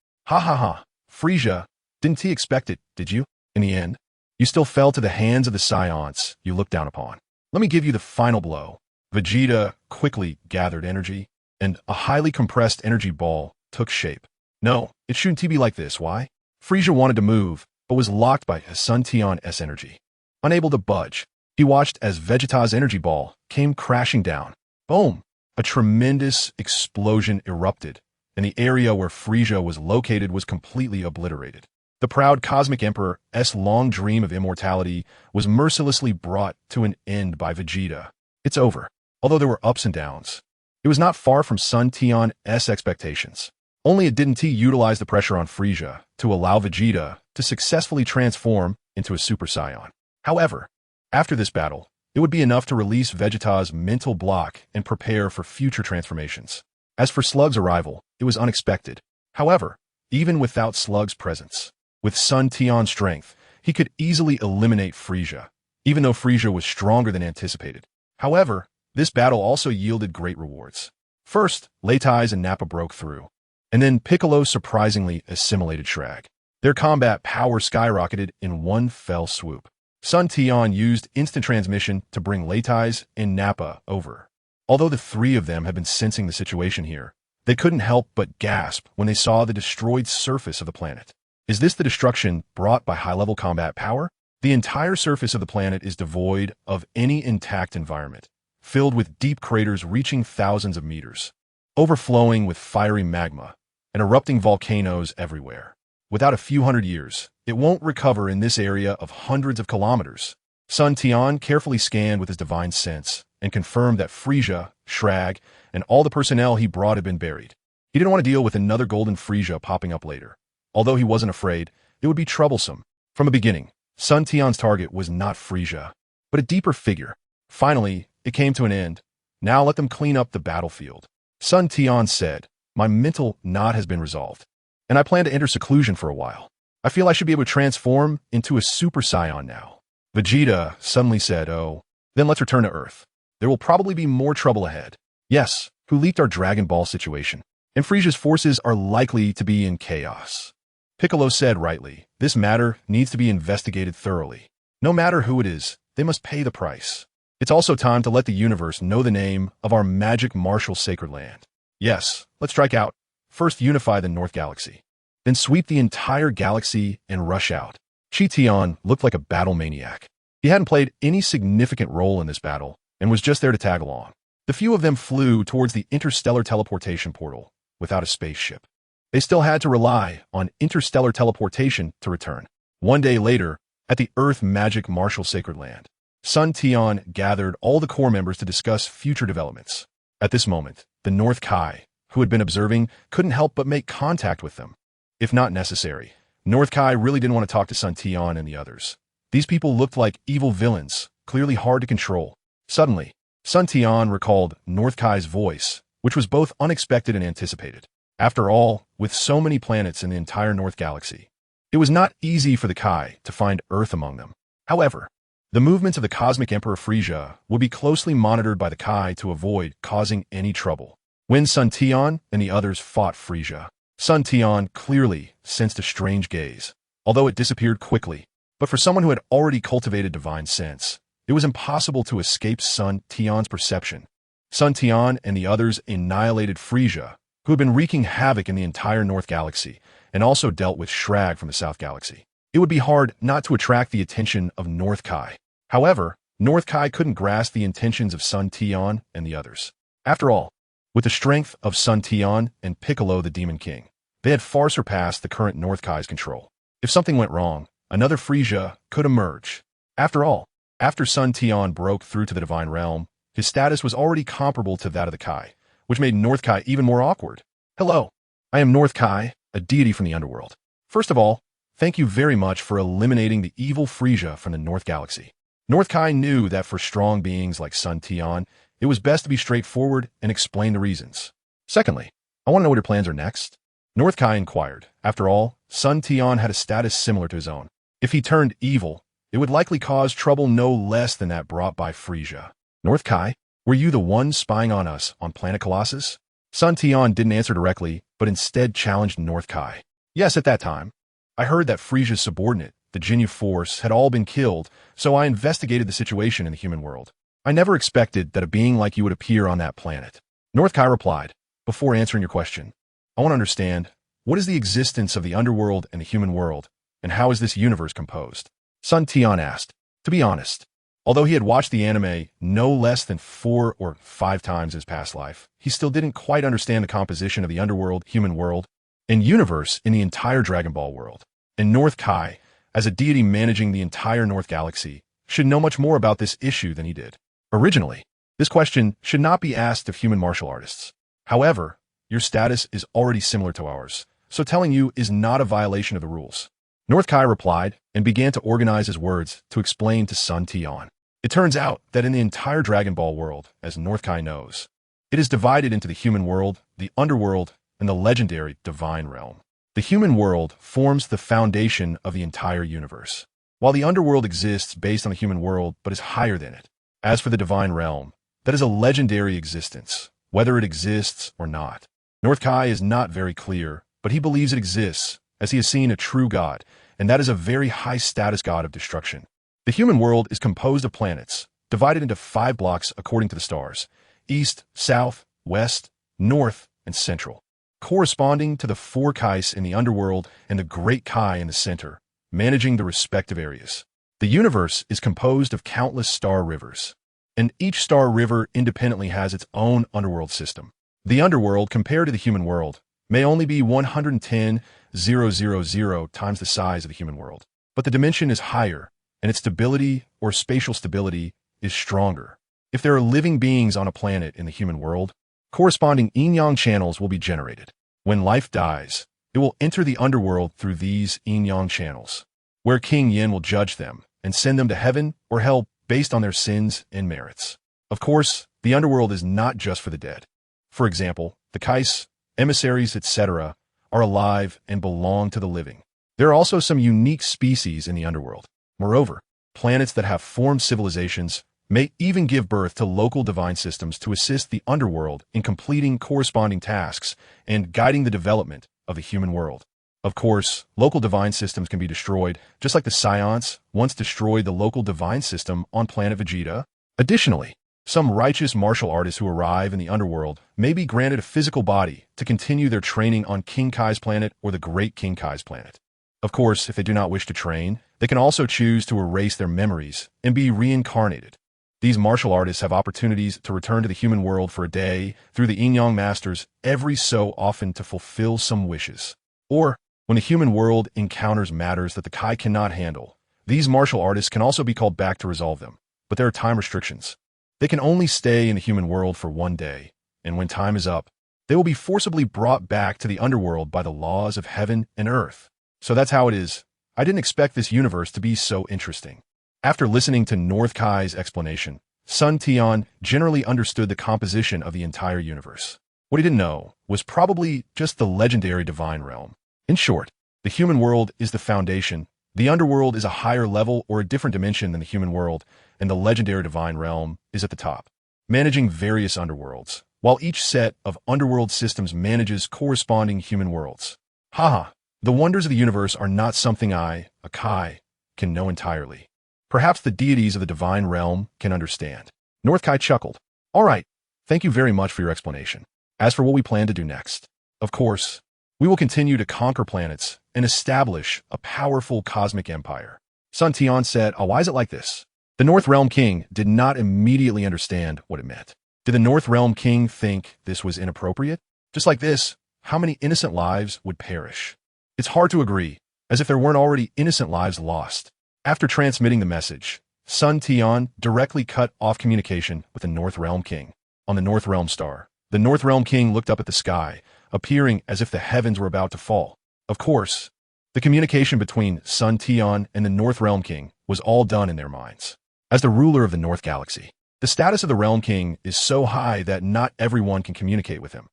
Frisia, didn't he expect it, did you? In the end, you still fell to the hands of the scions you looked down upon. Let me give you the final blow. Vegeta quickly gathered energy, and a highly compressed energy ball took shape. No, it shouldn't be like this. Why? Frisia wanted to move, but was locked by Sun Tian's energy. Unable to budge, he watched as Vegeta's energy ball came crashing down. Boom! A tremendous explosion erupted, and the area where Frisia was located was completely obliterated. The proud Cosmic Emperor's long dream of immortality was mercilessly brought to an end by Vegeta. It's over. Although there were ups and downs, it was not far from Sun Tian's expectations. Only it didn't utilize the pressure on Frisia to allow Vegeta to successfully transform into a Super Saiyan. However, after this battle, it would be enough to release Vegeta's mental block and prepare for future transformations. As for Slug's arrival, it was unexpected. However, even without Slug's presence, with Sun Tian's strength, he could easily eliminate Frisia, even though Frisia was stronger than anticipated. However, this battle also yielded great rewards. First, Leitais and Nappa broke through, and then Piccolo surprisingly assimilated Shrag. Their combat power skyrocketed in one fell swoop. Sun Tian used instant transmission to bring Leitais and Nappa over. Although the three of them had been sensing the situation here, they couldn't help but gasp when they saw the destroyed surface of the planet. Is this the destruction brought by high-level combat power? The entire surface of the planet is devoid of any intact environment, filled with deep craters reaching thousands of meters, overflowing with fiery magma, and erupting volcanoes everywhere. Without a few hundred years, it won't recover in this area of hundreds of kilometers. Sun Tian carefully scanned with his divine sense and confirmed that Frisia, Shrag, and all the personnel he brought had been buried. He didn't want to deal with another golden Frisia popping up later. Although he wasn't afraid, it would be troublesome. From the beginning, Sun Tian's target was not Frisia, but a deeper figure. Finally, it came to an end. Now let them clean up the battlefield. Sun Tian said, "My mental knot has been resolved, and I plan to enter seclusion for a while. I feel I should be able to transform into a Super Saiyan now." Vegeta suddenly said, "Oh, then let's return to Earth. There will probably be more trouble ahead." Yes, who leaked our Dragon Ball situation? And Frisia's forces are likely to be in chaos. Piccolo said rightly, this matter needs to be investigated thoroughly. No matter who it is, they must pay the price. It's also time to let the universe know the name of our magic martial sacred land. Yes, let's strike out. First unify the North Galaxy. Then sweep the entire galaxy and rush out. Tian looked like a battle maniac. He hadn't played any significant role in this battle and was just there to tag along. The few of them flew towards the interstellar teleportation portal without a spaceship. They still had to rely on interstellar teleportation to return. One day later, at the Earth Magic Martial Sacred Land, Sun Tian gathered all the core members to discuss future developments. At this moment, the North Kai, who had been observing, couldn't help but make contact with them. If not necessary, North Kai really didn't want to talk to Sun Tian and the others. These people looked like evil villains, clearly hard to control. Suddenly, Sun Tian recalled North Kai's voice, which was both unexpected and anticipated. After all, with so many planets in the entire North Galaxy, it was not easy for the Kai to find Earth among them. However, the movements of the Cosmic Emperor Frisia would be closely monitored by the Kai to avoid causing any trouble. When Sun Tian and the others fought Frisia, Sun Tian clearly sensed a strange gaze, although it disappeared quickly. But for someone who had already cultivated divine sense, it was impossible to escape Sun Tian's perception. Sun Tian and the others annihilated Frisia, who had been wreaking havoc in the entire North Galaxy, and also dealt with Shrag from the South Galaxy. It would be hard not to attract the attention of North Kai. However, North Kai couldn't grasp the intentions of Sun Tian and the others. After all, with the strength of Sun Tian and Piccolo the Demon King, they had far surpassed the current North Kai's control. If something went wrong, another Frisia could emerge. After all, after Sun Tian broke through to the Divine Realm, his status was already comparable to that of the Kai, which made North Kai even more awkward. Hello, I am North Kai, a deity from the underworld. First of all, thank you very much for eliminating the evil Frisia from the North Galaxy. North Kai knew that for strong beings like Sun Tian, it was best to be straightforward and explain the reasons. Secondly, I want to know what your plans are next. North Kai inquired. After all, Sun Tian had a status similar to his own. If he turned evil, it would likely cause trouble no less than that brought by Frisia. North Kai, were you the one spying on us on planet Colossus? Sun Tian didn't answer directly, but instead challenged North Kai. Yes, at that time. I heard that Frisia's subordinate, the Jinyu Force, had all been killed, so I investigated the situation in the human world. I never expected that a being like you would appear on that planet. North Kai replied, before answering your question, I want to understand, what is the existence of the underworld and the human world, and how is this universe composed? Sun Tian asked. To be honest, although he had watched the anime no less than 4 or 5 times in his past life, he still didn't quite understand the composition of the underworld, human world, and universe in the entire Dragon Ball world. And North Kai, as a deity managing the entire North Galaxy, should know much more about this issue than he did. Originally, this question should not be asked of human martial artists. However, your status is already similar to ours, so telling you is not a violation of the rules. North Kai replied and began to organize his words to explain to Sun Tian. It turns out that in the entire Dragon Ball world, as North Kai knows, it is divided into the human world, the underworld, and the legendary divine realm. The human world forms the foundation of the entire universe, while the underworld exists based on the human world but is higher than it. As for the divine realm, that is a legendary existence, whether it exists or not. North Kai is not very clear, but he believes it exists, as he has seen a true god, and that is a very high-status god of destruction. The human world is composed of planets, divided into 5 blocks according to the stars: east, south, west, north, and central, corresponding to the 4 Kais in the underworld and the Great Kai in the center, managing the respective areas. The universe is composed of countless star rivers, and each star river independently has its own underworld system. The underworld, compared to the human world, may only be 110,000 times the size of the human world, but the dimension is higher, and its stability or spatial stability is stronger. If there are living beings on a planet in the human world, corresponding yin-yang channels will be generated. When life dies, it will enter the underworld through these yin-yang channels, where King Yin will judge them and send them to heaven or hell based on their sins and merits. Of course, the underworld is not just for the dead. For example, the Kais, emissaries, etc., are alive and belong to the living. There are also some unique species in the underworld. Moreover, planets that have formed civilizations may even give birth to local divine systems to assist the underworld in completing corresponding tasks and guiding the development of the human world. Of course, local divine systems can be destroyed, just like the Scions once destroyed the local divine system on planet Vegeta. Additionally, some righteous martial artists who arrive in the underworld may be granted a physical body to continue their training on King Kai's planet or the Great King Kai's planet. Of course, if they do not wish to train, they can also choose to erase their memories and be reincarnated. These martial artists have opportunities to return to the human world for a day through the Yin-Yang Masters every so often to fulfill some wishes. Or, when the human world encounters matters that the Kai cannot handle, these martial artists can also be called back to resolve them, but there are time restrictions. They can only stay in the human world for 1 day, and when time is up, they will be forcibly brought back to the underworld by the laws of heaven and earth. So that's how it is. I didn't expect this universe to be so interesting. After listening to North Kai's explanation, Sun Tian generally understood the composition of the entire universe. What he didn't know was probably just the legendary divine realm. In short, the human world is the foundation, the underworld is a higher level or a different dimension than the human world, and the legendary divine realm is at the top, managing various underworlds, while each set of underworld systems manages corresponding human worlds. Haha, the wonders of the universe are not something I, a Kai, can know entirely. Perhaps the deities of the divine realm can understand. North Kai chuckled. All right, thank you very much for your explanation. As for what we plan to do next, of course, we will continue to conquer planets and establish a powerful cosmic empire. Sun Tian said, oh, why is it like this? The North Realm King did not immediately understand what it meant. Did the North Realm King think this was inappropriate? Just like this, how many innocent lives would perish? It's hard to agree, as if there weren't already innocent lives lost. After transmitting the message, Sun Tian directly cut off communication with the North Realm King. On the North Realm star, the North Realm King looked up at the sky, appearing as if the heavens were about to fall. Of course, the communication between Sun Tian and the North Realm King was all done in their minds. As the ruler of the North Galaxy, the status of the Realm King is so high that not everyone can communicate with him.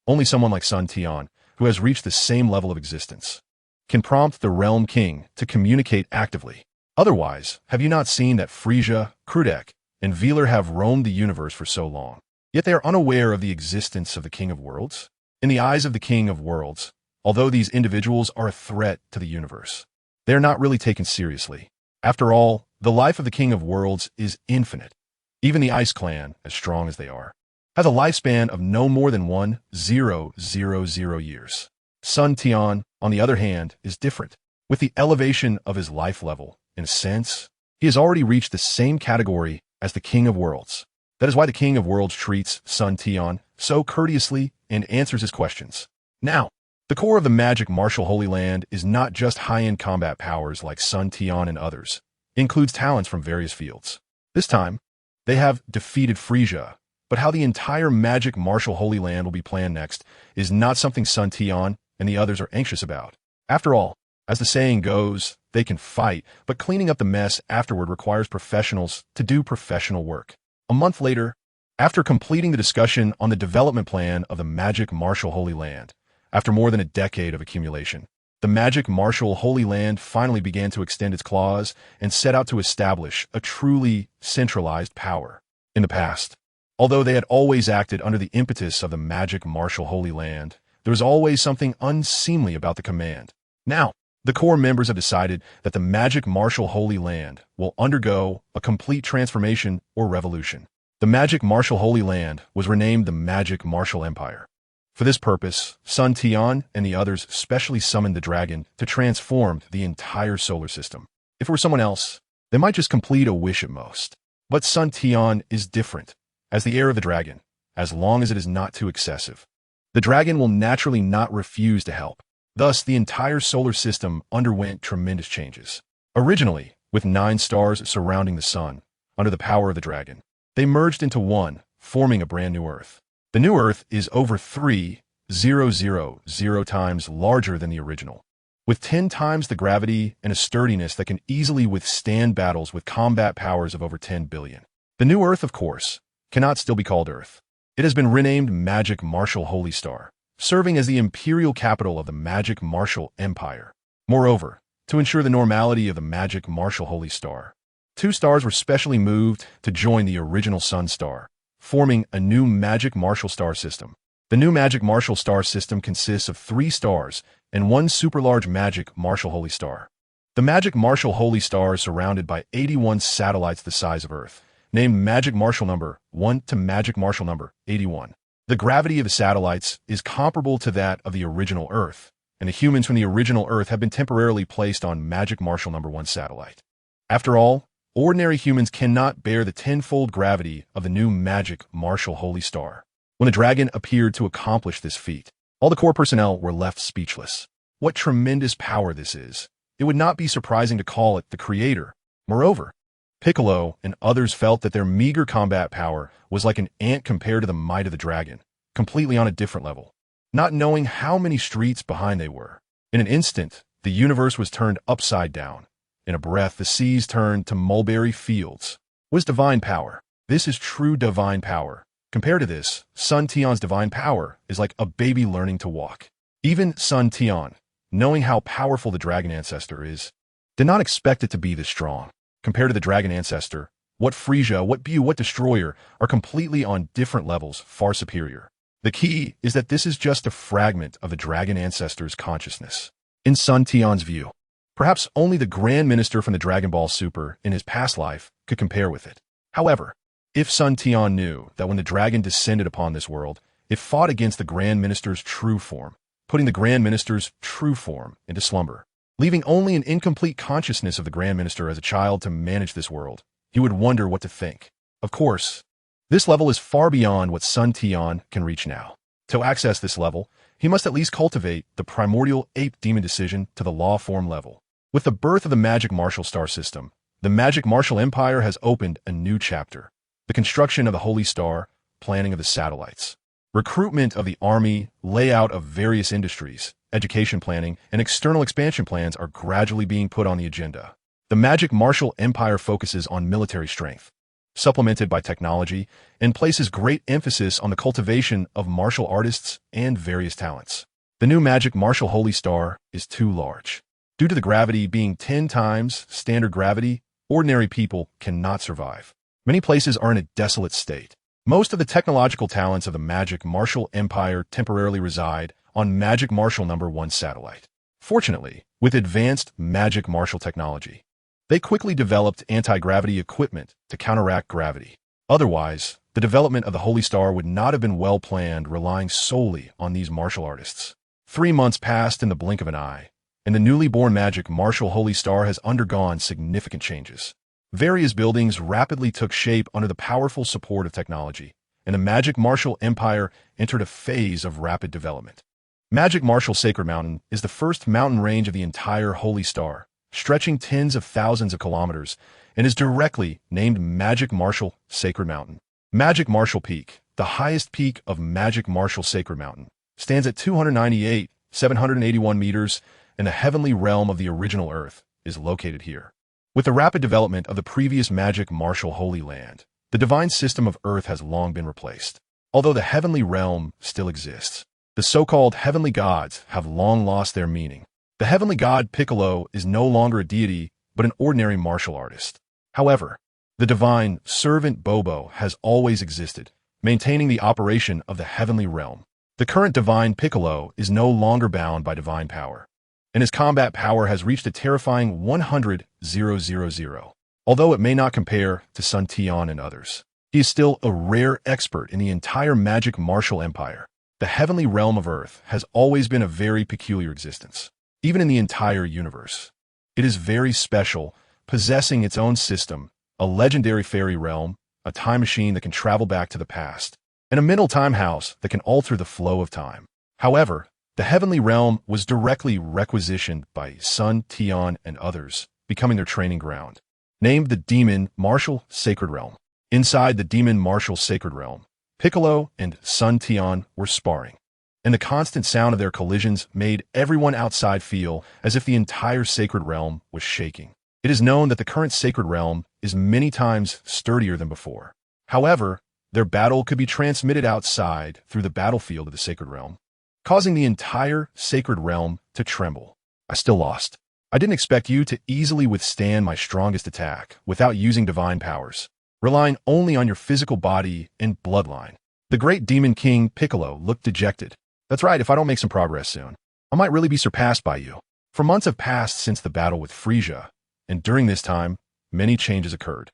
Only someone like Sun Tian, who has reached the same level of existence, can prompt the Realm King to communicate actively. Otherwise, have you not seen that Frisia, Krudek, and Veeler have roamed the universe for so long? Yet they are unaware of the existence of the King of Worlds? In the eyes of the King of Worlds, although these individuals are a threat to the universe, they are not really taken seriously. After all, the life of the King of Worlds is infinite. Even the Ice Clan, as strong as they are, has a lifespan of no more than 1,000 years. Sun Tian, on the other hand, is different. With the elevation of his life level, in a sense, he has already reached the same category as the King of Worlds. That is why the King of Worlds treats Sun Tian so courteously and answers his questions. Now, the core of the magic martial Holy Land is not just high-end combat powers like Sun Tian and others. It includes talents from various fields. This time, they have defeated Frisia, but how the entire magic martial Holy Land will be planned next is not something Sun Tian and the others are anxious about. After all, as the saying goes, they can fight, but cleaning up the mess afterward requires professionals to do professional work. A month later, after completing the discussion on the development plan of the Magic Martial Holy Land, after more than a decade of accumulation, the Magic Martial Holy Land finally began to extend its claws and set out to establish a truly centralized power. In the past, although they had always acted under the impetus of the Magic Martial Holy Land, there was always something unseemly about the command. Now, the core members have decided that the Magic Martial Holy Land will undergo a complete transformation or revolution. The Magic Martial Holy Land was renamed the Magic Martial Empire. For this purpose, Sun Tian and the others specially summoned the dragon to transform the entire solar system. If it were someone else, they might just complete a wish at most. But Sun Tian is different. As the heir of the dragon, as long as it is not too excessive, the dragon will naturally not refuse to help. Thus, the entire solar system underwent tremendous changes. Originally, with 9 stars surrounding the sun, under the power of the dragon, they merged into one, forming a brand new Earth. The new Earth is over 3,000 times larger than the original, with 10 times the gravity and a sturdiness that can easily withstand battles with combat powers of over 10 billion. The new Earth, of course, cannot still be called Earth. It has been renamed Magic Martial Holy Star, serving as the imperial capital of the Magic Martial Empire. Moreover, to ensure the normality of the Magic Martial Holy Star, 2 stars were specially moved to join the original Sun Star, forming a new Magic Martial Star system. The new Magic Martial Star system consists of 3 stars and 1 super-large Magic Martial Holy Star. The Magic Martial Holy Star is surrounded by 81 satellites the size of Earth, named Magic Martial number 1 to Magic Martial number 81. The gravity of the satellites is comparable to that of the original Earth, and the humans from the original Earth have been temporarily placed on Magic Martial number 1 satellite. After all, ordinary humans cannot bear the 10-fold gravity of the new Magic Martial Holy Star. When the dragon appeared to accomplish this feat, all the core personnel were left speechless. What tremendous power this is! It would not be surprising to call it the Creator. Moreover, Piccolo and others felt that their meager combat power was like an ant compared to the might of the dragon, completely on a different level. Not knowing how many streets behind they were, in an instant, The universe was turned upside down. In a breath, the seas turned to mulberry fields. Was divine power. This is true divine power. Compared to this, Sun Tian's divine power is like a baby learning to walk. Even Sun Tian, knowing how powerful the dragon ancestor is, did not expect it to be this strong. Compared to the dragon ancestor, what Frisia, what Bu, what Destroyer are completely on different levels, far superior. The key is that this is just a fragment of the dragon ancestor's consciousness. In Sun Tian's view, perhaps only the Grand Minister from the Dragon Ball Super in his past life could compare with it. However, if Sun Tian knew that when the dragon descended upon this world, it fought against the Grand Minister's true form, putting the Grand Minister's true form into slumber, leaving only an incomplete consciousness of the Grand Minister as a child to manage this world, he would wonder what to think. Of course, this level is far beyond what Sun Tian can reach now. To access this level, he must at least cultivate the primordial ape-demon decision to the law form level. With the birth of the magic martial star system, the magic martial empire has opened a new chapter. The construction of the holy star, planning of the satellites, recruitment of the army, layout of various industries, education planning, and external expansion plans are gradually being put on the agenda. The magic martial empire focuses on military strength, supplemented by technology, and places great emphasis on the cultivation of martial artists and various talents. The new magic martial holy star is too large. Due to the gravity being 10 times standard gravity, ordinary people cannot survive. Many places are in a desolate state. Most of the technological talents of the magic martial empire temporarily reside on magic martial number 1 satellite. Fortunately, with advanced magic martial technology, they quickly developed anti-gravity equipment to counteract gravity. Otherwise, the development of the Holy Star would not have been well planned, relying solely on these martial artists. 3 months passed in the blink of an eye, and the newly born magic martial Holy Star has undergone significant changes. Various buildings rapidly took shape under the powerful support of technology, and the magic martial empire entered a phase of rapid development. Magic Martial Sacred Mountain is the first mountain range of the entire Holy Star, stretching tens of thousands of kilometers, and is directly named Magic Martial Sacred Mountain. Magic Martial Peak, the highest peak of Magic Martial Sacred Mountain, stands at 298,781 meters, and the heavenly realm of the original Earth is located here. With the rapid development of the previous Magic Martial Holy Land, the divine system of Earth has long been replaced. Although the heavenly realm still exists, the so-called heavenly gods have long lost their meaning. The heavenly god Piccolo is no longer a deity, but an ordinary martial artist. However, the divine servant Bobo has always existed, maintaining the operation of the heavenly realm. The current divine Piccolo is no longer bound by divine power, and his combat power has reached a terrifying 100,000. Although it may not compare to Sun Tian and others, he is still a rare expert in the entire magic martial empire. The heavenly realm of Earth has always been a very peculiar existence, even in the entire universe. It is very special, possessing its own system, a legendary fairy realm, a time machine that can travel back to the past, and a mental time house that can alter the flow of time. However, the heavenly realm was directly requisitioned by Sun Tian and others, becoming their training ground. Named the Demon Martial Sacred Realm. Inside the Demon Martial Sacred Realm, Piccolo and Sun Tian were sparring, and the constant sound of their collisions made everyone outside feel as if the entire sacred realm was shaking. It is known that the current sacred realm is many times sturdier than before. However, their battle could be transmitted outside through the battlefield of the sacred realm, causing the entire sacred realm to tremble. I still lost. I didn't expect you to easily withstand my strongest attack without using divine powers, relying only on your physical body and bloodline. The great demon king Piccolo looked dejected. That's right, if I don't make some progress soon, I might really be surpassed by you. For months have passed since the battle with Frisia, and during this time, many changes occurred.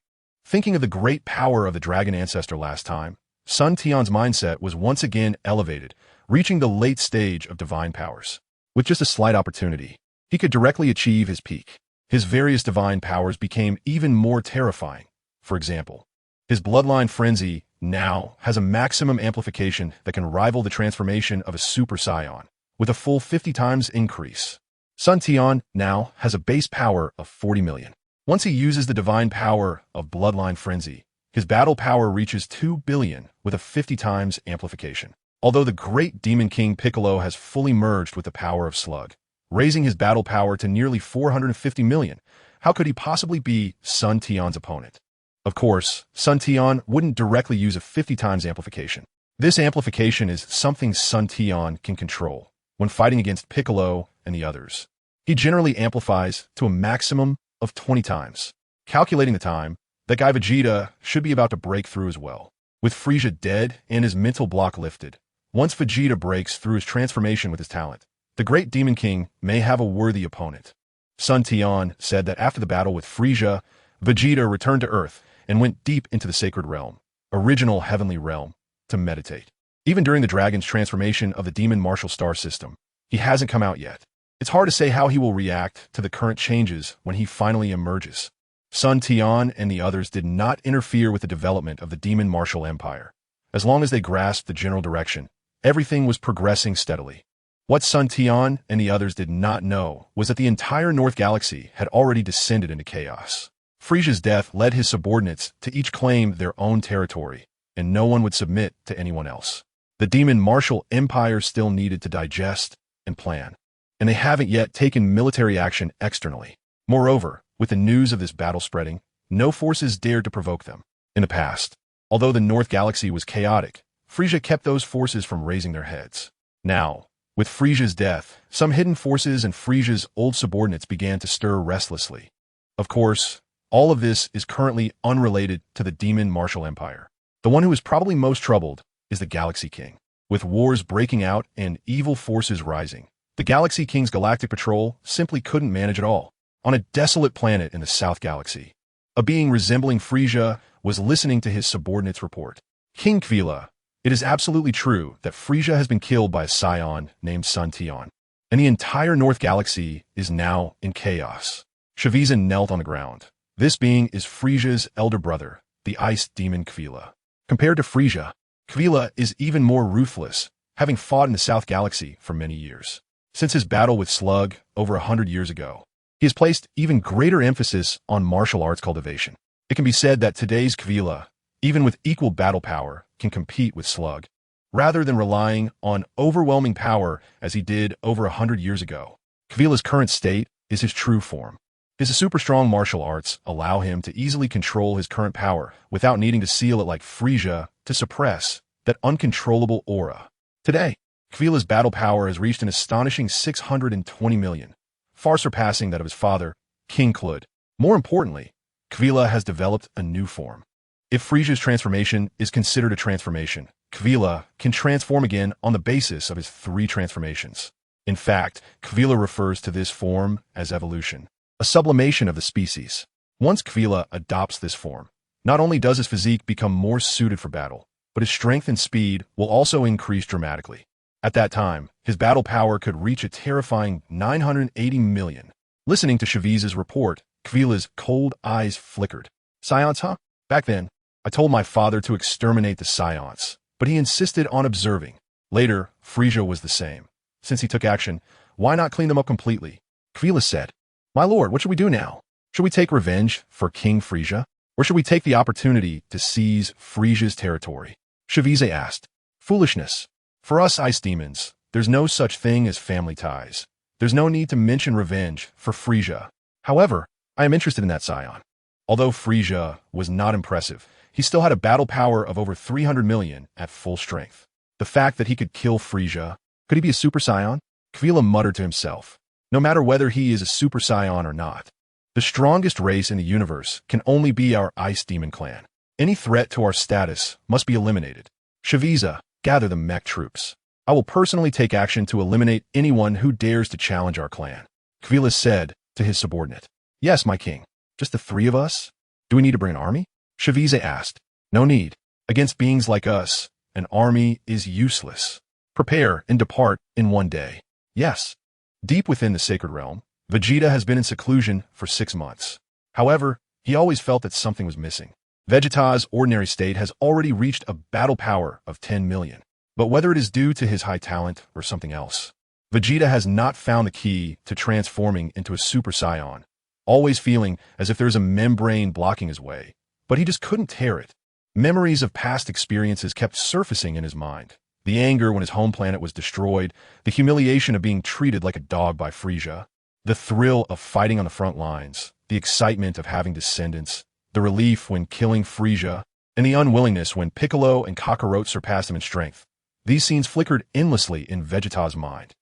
Thinking of the great power of the dragon ancestor last time, Sun Tian's mindset was once again elevated, reaching the late stage of divine powers. With just a slight opportunity, he could directly achieve his peak. His various divine powers became even more terrifying. For example, his bloodline frenzy now has a maximum amplification that can rival the transformation of a Super Saiyan, with a full 50 times increase. Sun Tian now has a base power of 40 million. Once he uses the divine power of bloodline frenzy, his battle power reaches 2 billion with a 50 times amplification. Although the great Demon King Piccolo has fully merged with the power of Slug, raising his battle power to nearly 450 million. How could he possibly be Sun Tian's opponent? Of course, Sun Tian wouldn't directly use a 50 times amplification. This amplification is something Sun Tian can control when fighting against Piccolo and the others. He generally amplifies to a maximum of 20 times. Calculating the time, that guy Vegeta should be about to break through as well. With Frieza dead and his mental block lifted, once Vegeta breaks through his transformation with his talent, the great Demon King may have a worthy opponent. Sun Tian said that after the battle with Frieza, Vegeta returned to Earth and went deep into the sacred realm, original heavenly realm, to meditate. Even during the dragon's transformation of the demon martial star system, he hasn't come out yet. It's hard to say how he will react to the current changes when he finally emerges. Sun Tian and the others did not interfere with the development of the demon martial empire. As long as they grasped the general direction, everything was progressing steadily. What Sun Tian and the others did not know was that the entire North Galaxy had already descended into chaos. Frieza's death led his subordinates to each claim their own territory, and no one would submit to anyone else. The demon martial empire still needed to digest and plan, and they haven't yet taken military action externally. Moreover, with the news of this battle spreading, no forces dared to provoke them. In the past, although the North Galaxy was chaotic, Frieza kept those forces from raising their heads. Now, with Frieza's death, some hidden forces and Frieza's old subordinates began to stir restlessly. Of course, all of this is currently unrelated to the demon martial empire. The one who is probably most troubled is the Galaxy King. With wars breaking out and evil forces rising, the Galaxy King's galactic patrol simply couldn't manage it all. On a desolate planet in the South Galaxy, a being resembling Frieza was listening to his subordinates' report. King Kvila, it is absolutely true that Frieza has been killed by a scion named Sun Tian, and the entire North Galaxy is now in chaos. Shaviza knelt on the ground. This being is Frieza's elder brother, the ice demon Kvila. Compared to Frieza, Kvila is even more ruthless, having fought in the South Galaxy for many years. Since his battle with Slug over 100 years ago, he has placed even greater emphasis on martial arts cultivation. It can be said that today's Kvila, even with equal battle power, can compete with Slug, rather than relying on overwhelming power as he did over 100 years ago. Kvila's current state is his true form. His super strong martial arts allow him to easily control his current power without needing to seal it like Frieza to suppress that uncontrollable aura. Today, Kvila's battle power has reached an astonishing 620 million, far surpassing that of his father, King Klud. More importantly, Kvila has developed a new form. If Frieza's transformation is considered a transformation, Kvila can transform again on the basis of his 3 transformations. In fact, Kvila refers to this form as evolution, a sublimation of the species. Once Kvila adopts this form, not only does his physique become more suited for battle, but his strength and speed will also increase dramatically. At that time, his battle power could reach a terrifying 980 million. Listening to Shaviza's report, Kvila's cold eyes flickered. Science, huh? Back then, I told my father to exterminate the Science, but he insisted on observing. Later, Frieza was the same. Since he took action, why not clean them up completely? Kvila said, My lord, what should we do now? Should we take revenge for King Frieza? Or should we take the opportunity to seize Frieza's territory? Shaviza asked. Foolishness. For us ice demons, there's no such thing as family ties. There's no need to mention revenge for Frieza. However, I am interested in that scion. Although Frieza was not impressive, he still had a battle power of over 300 million at full strength. The fact that he could kill Frieza, could he be a super scion? Kvila muttered to himself. No matter whether he is a super scion or not, the strongest race in the universe can only be our ice demon clan. Any threat to our status must be eliminated. Shaviza, gather the mech troops. I will personally take action to eliminate anyone who dares to challenge our clan. Kvila said to his subordinate. Yes, my king. Just the 3 of us? Do we need to bring an army? Shaviza asked. No need. Against beings like us, an army is useless. Prepare and depart in 1 day. Yes. Deep within the sacred realm, Vegeta has been in seclusion for 6 months. However, he always felt that something was missing. Vegeta's ordinary state has already reached a battle power of 10 million. But whether it is due to his high talent or something else, Vegeta has not found the key to transforming into a super scion, always feeling as if there's a membrane blocking his way, but he just couldn't tear it. Memories of past experiences kept surfacing in his mind, The anger when his home planet was destroyed, the humiliation of being treated like a dog by Frisia, the thrill of fighting on the front lines, the excitement of having descendants, the relief when killing Frisia, and the unwillingness when Piccolo and Kakarot surpassed him in strength. These scenes flickered endlessly in Vegeta's mind.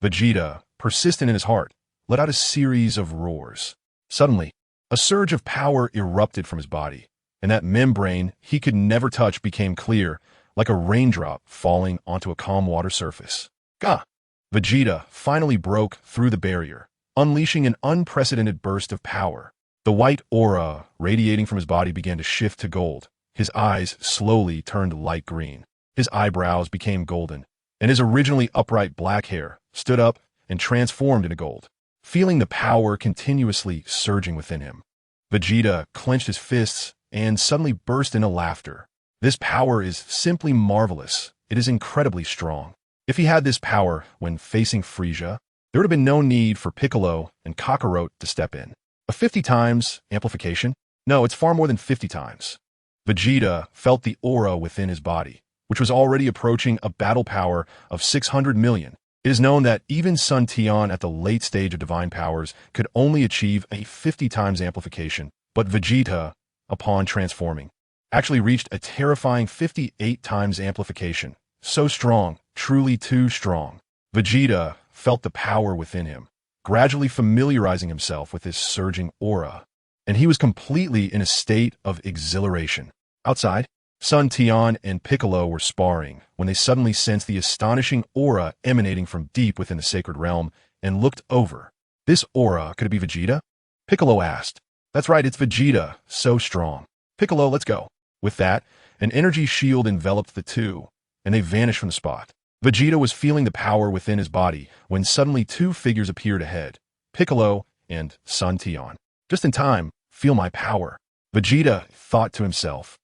Vegeta, persistent in his heart, let out a series of roars. Suddenly, a surge of power erupted from his body, and that membrane he could never touch became clear, like a raindrop falling onto a calm water surface. Gah! Vegeta finally broke through the barrier, unleashing an unprecedented burst of power. The white aura radiating from his body began to shift to gold. His eyes slowly turned light green. His eyebrows became golden, and his originally upright black hair stood up and transformed into gold, feeling the power continuously surging within him. Vegeta clenched his fists and suddenly burst into laughter. This power is simply marvelous. It is incredibly strong. If he had this power when facing Frisia, there would have been no need for Piccolo and Kakarot to step in. A 50 times amplification? No, it's far more than 50 times. Vegeta felt the aura within his body, which was already approaching a battle power of 600 million. It is known that even Sun Tian at the late stage of divine powers could only achieve a 50 times amplification, but Vegeta, upon transforming, actually reached a terrifying 58 times amplification. So strong, truly too strong. Vegeta felt the power within him, gradually familiarizing himself with this surging aura, and he was completely in a state of exhilaration. Outside, Sun Tian and Piccolo were sparring when they suddenly sensed the astonishing aura emanating from deep within the sacred realm and looked over. This aura, could it be Vegeta? Piccolo asked. That's right, it's Vegeta, so strong. Piccolo, let's go. With that, an energy shield enveloped the two, and they vanished from the spot. Vegeta was feeling the power within his body when suddenly two figures appeared ahead, Piccolo and Sun Tian. Just in time, feel my power. Vegeta thought to himself.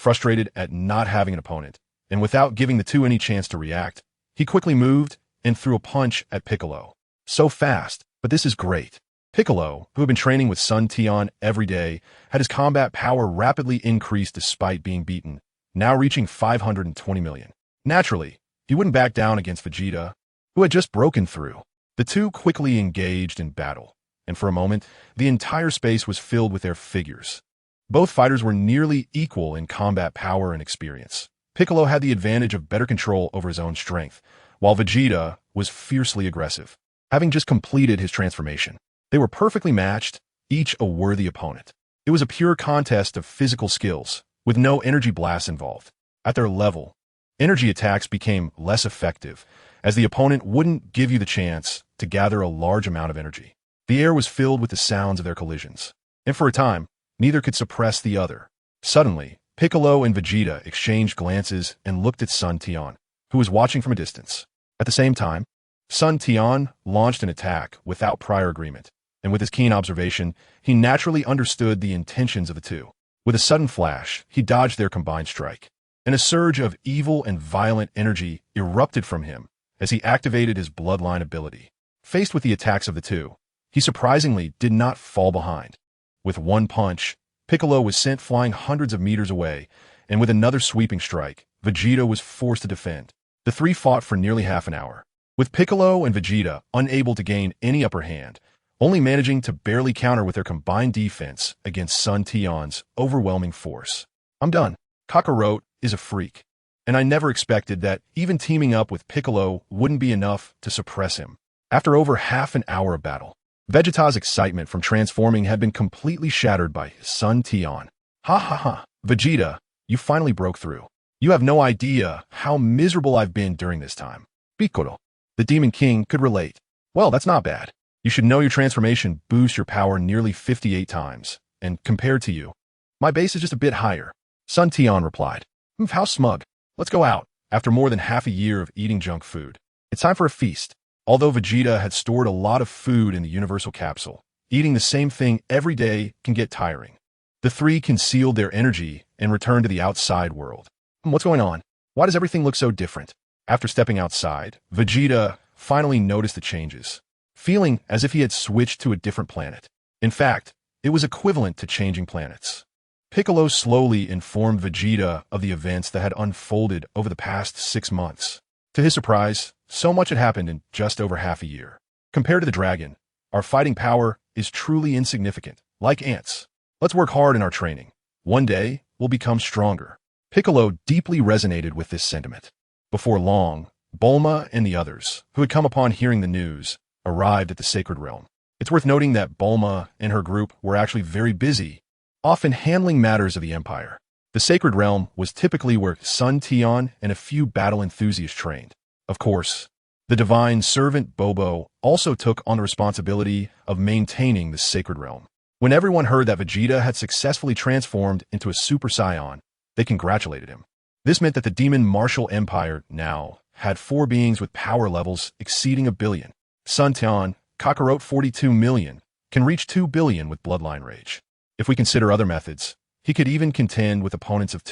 Frustrated at not having an opponent, and without giving the two any chance to react, he quickly moved and threw a punch at Piccolo. So fast, but this is great. Piccolo, who had been training with Sun Tian every day, had his combat power rapidly increased despite being beaten, now reaching 520 million. Naturally, he wouldn't back down against Vegeta, who had just broken through. The two quickly engaged in battle, and for a moment, the entire space was filled with their figures. Both fighters were nearly equal in combat power and experience. Piccolo had the advantage of better control over his own strength, while Vegeta was fiercely aggressive, having just completed his transformation. They were perfectly matched, each a worthy opponent. It was a pure contest of physical skills, with no energy blasts involved. At their level, energy attacks became less effective, as the opponent wouldn't give you the chance to gather a large amount of energy. The air was filled with the sounds of their collisions, and for a time, neither could suppress the other. Suddenly, Piccolo and Vegeta exchanged glances and looked at Sun Tian, who was watching from a distance. At the same time, Sun Tian launched an attack without prior agreement, and with his keen observation, he naturally understood the intentions of the two. With a sudden flash, he dodged their combined strike, and a surge of evil and violent energy erupted from him as he activated his bloodline ability. Faced with the attacks of the two, he surprisingly did not fall behind. With one punch, Piccolo was sent flying hundreds of meters away, and with another sweeping strike, Vegeta was forced to defend. The three fought for nearly half an hour, with Piccolo and Vegeta unable to gain any upper hand, only managing to barely counter with their combined defense against Sun Tian's overwhelming force. I'm done. Kakarot is a freak, and I never expected that even teaming up with Piccolo wouldn't be enough to suppress him. After over half an hour of battle, Vegeta's excitement from transforming had been completely shattered by Sun Tian. Ha ha ha, Vegeta, you finally broke through. You have no idea how miserable I've been during this time. Piccolo, the Demon King, could relate. Well, that's not bad. You should know your transformation boosts your power nearly 58 times, and compared to you, my base is just a bit higher. Sun Tian replied. How smug. Let's go out. After more than half a year of eating junk food, it's time for a feast. Although Vegeta had stored a lot of food in the universal capsule, eating the same thing every day can get tiring. The three concealed their energy and returned to the outside world. What's going on? Why does everything look so different? After stepping outside, Vegeta finally noticed the changes, feeling as if he had switched to a different planet. In fact, it was equivalent to changing planets. Piccolo slowly informed Vegeta of the events that had unfolded over the past 6 months. To his surprise, so much had happened in just over half a year. Compared to the dragon, our fighting power is truly insignificant, like ants. Let's work hard in our training. One day, we'll become stronger. Piccolo deeply resonated with this sentiment. Before long, Bulma and the others, who had come upon hearing the news, arrived at the Sacred Realm. It's worth noting that Bulma and her group were actually very busy, often handling matters of the Empire. The Sacred Realm was typically where Sun Tian and a few battle enthusiasts trained. Of course, the divine servant Bobo also took on the responsibility of maintaining the Sacred Realm. When everyone heard that Vegeta had successfully transformed into a Super Saiyan, they congratulated him. This meant that the Demon Martial Empire now had 4 beings with power levels exceeding 1 billion. Sun Tian, Kakarot 42 million, can reach 2 billion with Bloodline Rage. If we consider other methods, he could even contend with opponents of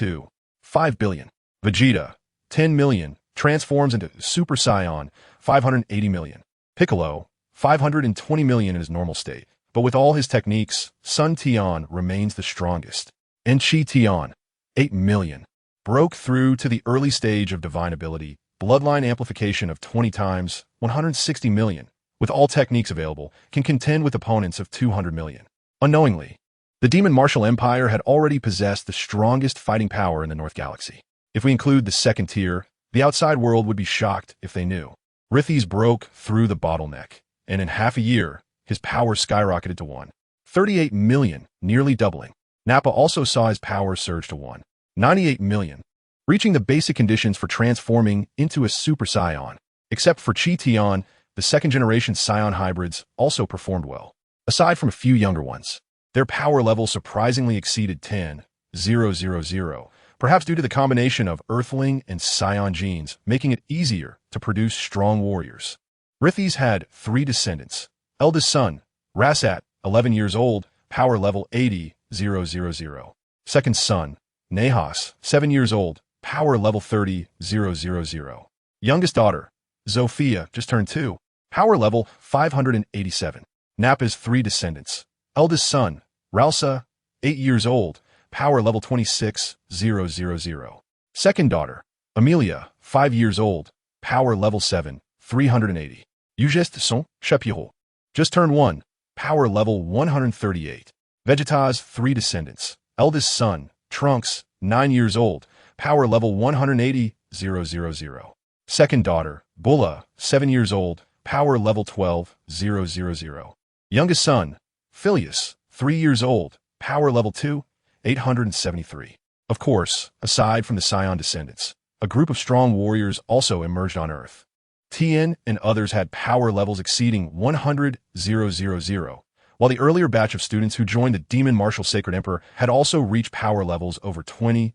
5 billion. Vegeta, 10 million, transforms into Super Saiyan, 580 million. Piccolo, 520 million in his normal state, but with all his techniques, Sun Tian remains the strongest. Enchi Tian, 8 million, broke through to the early stage of divine ability, bloodline amplification of 20 times, 160 million, with all techniques available, can contend with opponents of 200 million. Unknowingly, the Demon Martial Empire had already possessed the strongest fighting power in the North Galaxy. If we include the second tier, the outside world would be shocked if they knew. Rithis broke through the bottleneck, and in half a year, his power skyrocketed to 138 million, nearly doubling. Nappa also saw his power surge to 198 million, reaching the basic conditions for transforming into a Super Saiyan. Except for Chi Tian, the second-generation Saiyan hybrids also performed well. Aside from a few younger ones, their power level surprisingly exceeded 10,000, perhaps due to the combination of Earthling and Saiyan genes, making it easier to produce strong warriors. Rithis had 3 descendants. Eldest son, Rasat, 11 years old, power level 80,000. Second son, Nahas, 7 years old, power level 30,000. Youngest daughter, Zofia, just turned 2, power level 587. Nappa's 3 descendants. Eldest son, Ralsa, 8 years old, power level 26,000. Second daughter, Amelia, 5 years old, power level 7, 380. Eugeste Son, Shepio, just turned 1, power level 138. Vegeta's 3 descendants. Eldest son, Trunks, 9 years old, power level 180,000. Second daughter, Bulla, 7 years old, power level 12,000. Youngest son, Phileas, 3 years old, power level 2,873. Of course, aside from the Scion descendants, a group of strong warriors also emerged on Earth. Tian and others had power levels exceeding 100,000, while the earlier batch of students who joined the Demon Martial Sacred Emperor had also reached power levels over 20,000.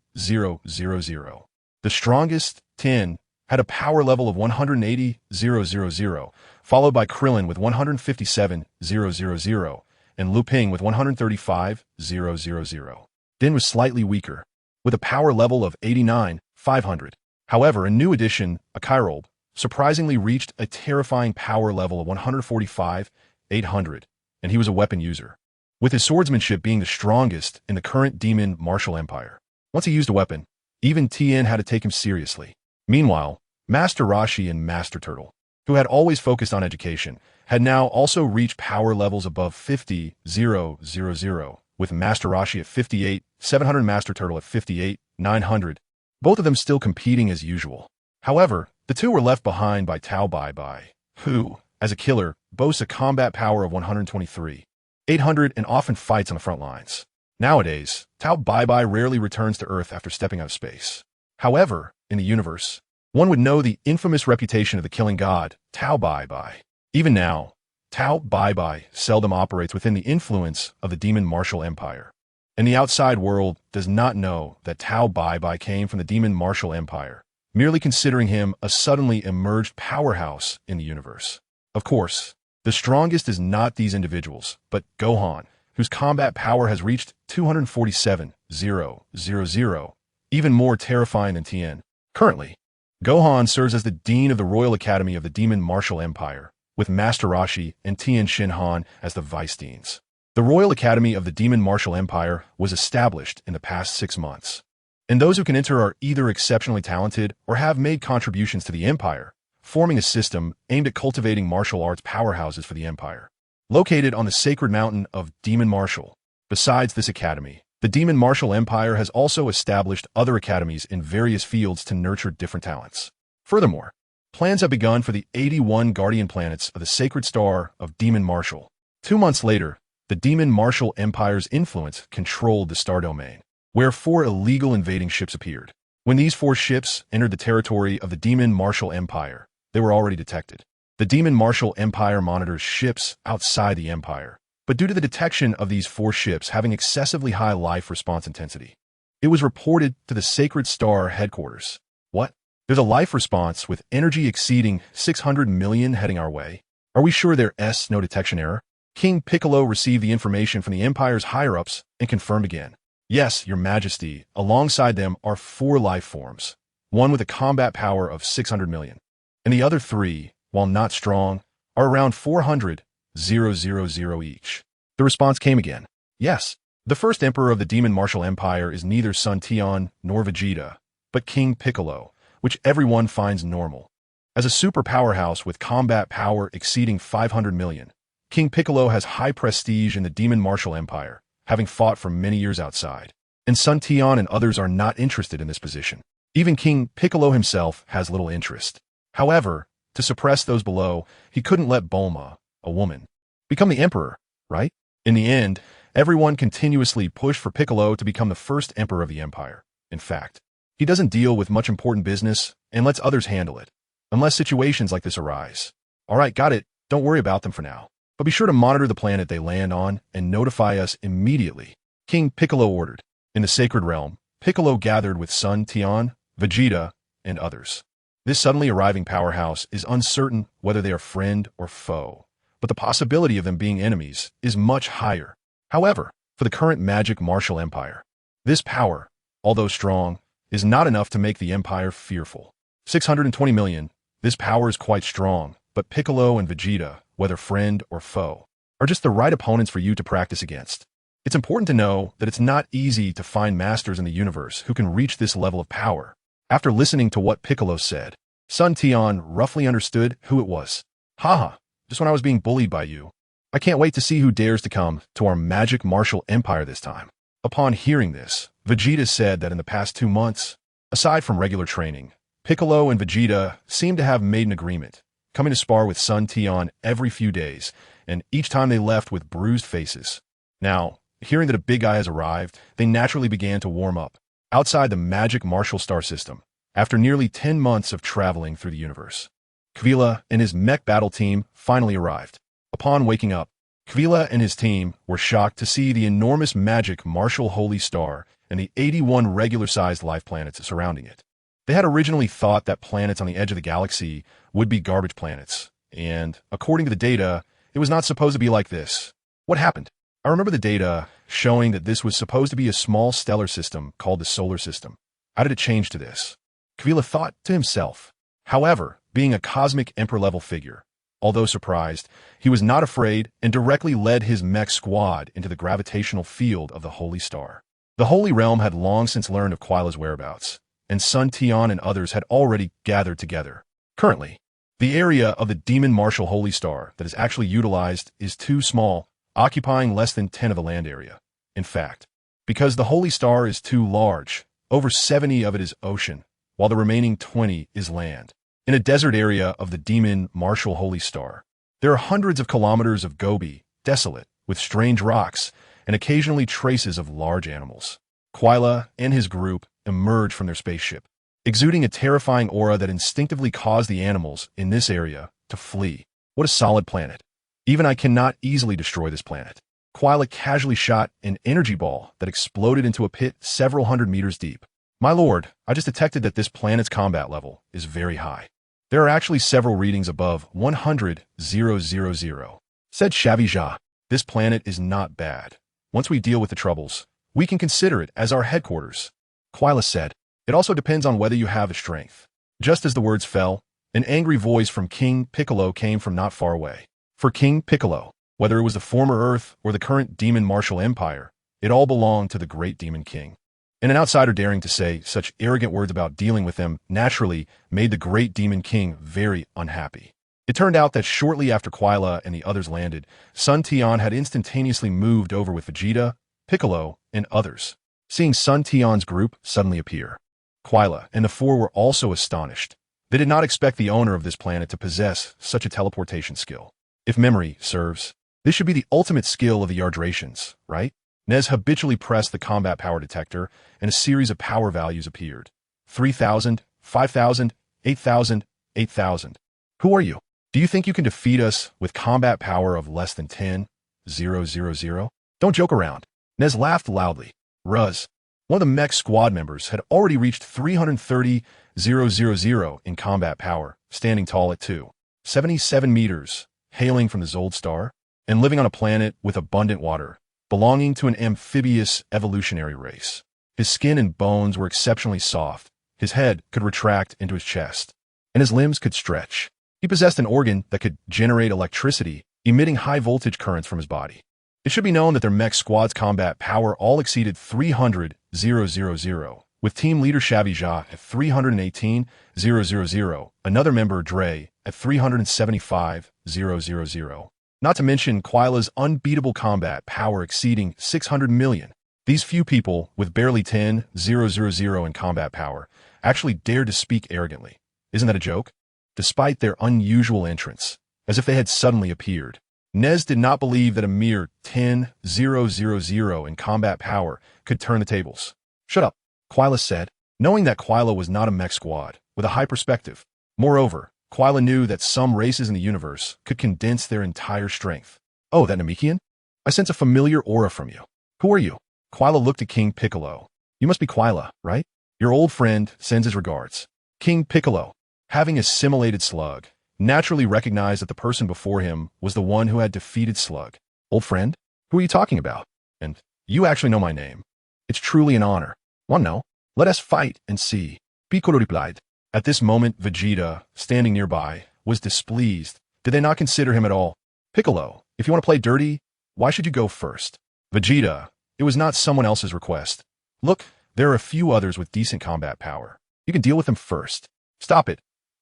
The strongest, Tian, had a power level of 180,000, followed by Krillin with 157,000, and Lu Ping with 135,000. Din was slightly weaker, with a power level of 89,500. However, a new addition, Akairold, surprisingly reached a terrifying power level of 145,800, and he was a weapon user, with his swordsmanship being the strongest in the current Demon Martial Empire. Once he used a weapon, even Tian had to take him seriously. Meanwhile, Master Roshi and Master Turtle, who had always focused on education, had now also reached power levels above 50,000, with Master Roshi at 58,700 and Master Turtle at 58,900, both of them still competing as usual. However, the two were left behind by Tao Bai Bai, who, as a killer, boasts a combat power of 123,800 and often fights on the front lines. Nowadays, Tao Bai Bai rarely returns to Earth after stepping out of space. However, in the universe, one would know the infamous reputation of the killing god, Tao Bai Bai. Even now, Tao Bai Bai seldom operates within the influence of the Demon Martial Empire, and the outside world does not know that Tao Bai Bai came from the Demon Martial Empire, merely considering him a suddenly emerged powerhouse in the universe. Of course, the strongest is not these individuals, but Gohan, whose combat power has reached 247,000, even more terrifying than Tian. Currently, Gohan serves as the Dean of the Royal Academy of the Demon Martial Empire, with Master Roshi and Tian Shinhan as the Vice Deans. The Royal Academy of the Demon Martial Empire was established in the past 6 months. And those who can enter are either exceptionally talented or have made contributions to the empire, forming a system aimed at cultivating martial arts powerhouses for the empire. Located on the sacred mountain of Demon Martial. Besides this academy, the Demon Martial Empire has also established other academies in various fields to nurture different talents. Furthermore, plans have begun for the 81 guardian planets of the sacred star of Demon Martial. 2 months later, the Demon Martial Empire's influence controlled the star domain, where 4 illegal invading ships appeared. When these 4 ships entered the territory of the Demon Martial Empire, they were already detected. The Demon Martial Empire monitors ships outside the empire, but due to the detection of these 4 ships having excessively high life response intensity, it was reported to the Sacred Star headquarters. What? There's a life response with energy exceeding 600 million heading our way. Are we sure there's no detection error? King Piccolo received the information from the Empire's higher-ups and confirmed again. Yes, Your Majesty, alongside them are 4 life forms, one with a combat power of 600 million, and the other 3, while not strong, are around 400,000 each. The response came again. Yes, the first emperor of the Demon Martial Empire is neither son Tian nor Vegeta, but King Piccolo, which everyone finds normal. As a super powerhouse with combat power exceeding 500 million, King Piccolo has high prestige in the Demon Martial Empire, having fought for many years outside. And son Tian and others are not interested in this position. Even King Piccolo himself has little interest. However, to suppress those below, he couldn't let Bulma, a woman, become the emperor, right? In the end, everyone continuously pushed for Piccolo to become the first emperor of the empire. In fact, he doesn't deal with much important business and lets others handle it, unless situations like this arise. All right, got it. Don't worry about them for now. But be sure to monitor the planet they land on and notify us immediately. King Piccolo ordered. In the sacred realm, Piccolo gathered with son Tian, Vegeta, and others. This suddenly arriving powerhouse is uncertain whether they are friend or foe, but the possibility of them being enemies is much higher. However, for the current magic martial empire, this power, although strong, is not enough to make the empire fearful. 620 million, this power is quite strong, but Piccolo and Vegeta, whether friend or foe, are just the right opponents for you to practice against. It's important to know that it's not easy to find masters in the universe who can reach this level of power. After listening to what Piccolo said, son Tian roughly understood who it was. Haha, just when I was being bullied by you. I can't wait to see who dares to come to our magic martial empire this time. Upon hearing this, Vegeta said that in the past 2 months, aside from regular training, Piccolo and Vegeta seemed to have made an agreement, coming to spar with son Tian every few days, and each time they left with bruised faces. Now, hearing that a big guy has arrived, they naturally began to warm up. Outside the magic martial star system, after nearly 10 months of traveling through the universe, Kvila and his mech battle team finally arrived. Upon waking up, Kvila and his team were shocked to see the enormous magic martial holy star and the 81 regular-sized life planets surrounding it. They had originally thought that planets on the edge of the galaxy would be garbage planets, and according to the data, it was not supposed to be like this. What happened? I remember the data showing that this was supposed to be a small stellar system called the solar system. How did it change to this? Kvila thought to himself. However, being a cosmic emperor-level figure, although surprised, he was not afraid and directly led his mech squad into the gravitational field of the Holy Star. The Holy Realm had long since learned of Quila's whereabouts, and son Tian and others had already gathered together. Currently, the area of the Demon Martial Holy Star that is actually utilized is too small, occupying less than 10 of the land area. In fact, because the Holy Star is too large, over 70 of it is ocean, while the remaining 20 is land. In a desert area of the Demon Martial Holy Star, there are hundreds of kilometers of gobi, desolate, with strange rocks, and occasionally traces of large animals. Quila and his group emerge from their spaceship, exuding a terrifying aura that instinctively caused the animals in this area to flee. What a solid planet. Even I cannot easily destroy this planet. Quila casually shot an energy ball that exploded into a pit several hundred meters deep. My lord, I just detected that this planet's combat level is very high. There are actually several readings above 100,000, said Shavija. This planet is not bad. Once we deal with the troubles, we can consider it as our headquarters. Quila said, it also depends on whether you have the strength. Just as the words fell, an angry voice from King Piccolo came from not far away. For King Piccolo, Whether it was the former Earth or the current demon martial empire, it all belonged to the great demon king. And an outsider daring to say such arrogant words about dealing with them naturally made the great demon king very unhappy. It turned out that shortly after Quila and the others landed, Sun Tian had instantaneously moved over with Vegeta, Piccolo, and others. Seeing Sun Tian's group suddenly appear, Quila and the four were also astonished. They did not expect the owner of this planet to possess such a teleportation skill. If memory serves, this should be the ultimate skill of the Ardratians, right? Nez habitually pressed the combat power detector, and a series of power values appeared. 3,000, 5,000, 8,000, 8,000. Who are you? Do you think you can defeat us with combat power of less than 10,000? Don't joke around. Nez laughed loudly. Ruz, one of the mech squad members, had already reached 330,000 in combat power, standing tall at 277 meters, hailing from the Zold star, and living on a planet with abundant water, belonging to an amphibious evolutionary race. His skin and bones were exceptionally soft, his head could retract into his chest, and his limbs could stretch. He possessed an organ that could generate electricity, emitting high-voltage currents from his body. It should be known that their mech squad's combat power all exceeded 300,000, with team leader Shavija at 318,000, another member Dre at 375,000. Not to mention Quila's unbeatable combat power exceeding 600 million. These few people, with barely 10,000 in combat power, actually dared to speak arrogantly. Isn't that a joke? Despite their unusual entrance, as if they had suddenly appeared, Nez did not believe that a mere 10,000 in combat power could turn the tables. Shut up, Quila said, knowing that Quila was not a mech squad, with a high perspective. Moreover, Quila knew that some races in the universe could condense their entire strength. Oh, that Namekian? I sense a familiar aura from you. Who are you? Quila looked at King Piccolo. You must be Quila, right? Your old friend sends his regards. King Piccolo, having assimilated Slug, naturally recognized that the person before him was the one who had defeated Slug. Old friend? Who are you talking about? And you actually know my name. It's truly an honor. Want to know? Let us fight and see. Piccolo replied. At this moment, Vegeta, standing nearby, was displeased. Did they not consider him at all? Piccolo, if you want to play dirty, why should you go first? Vegeta, it was not someone else's request. Look, there are a few others with decent combat power. You can deal with them first. Stop it.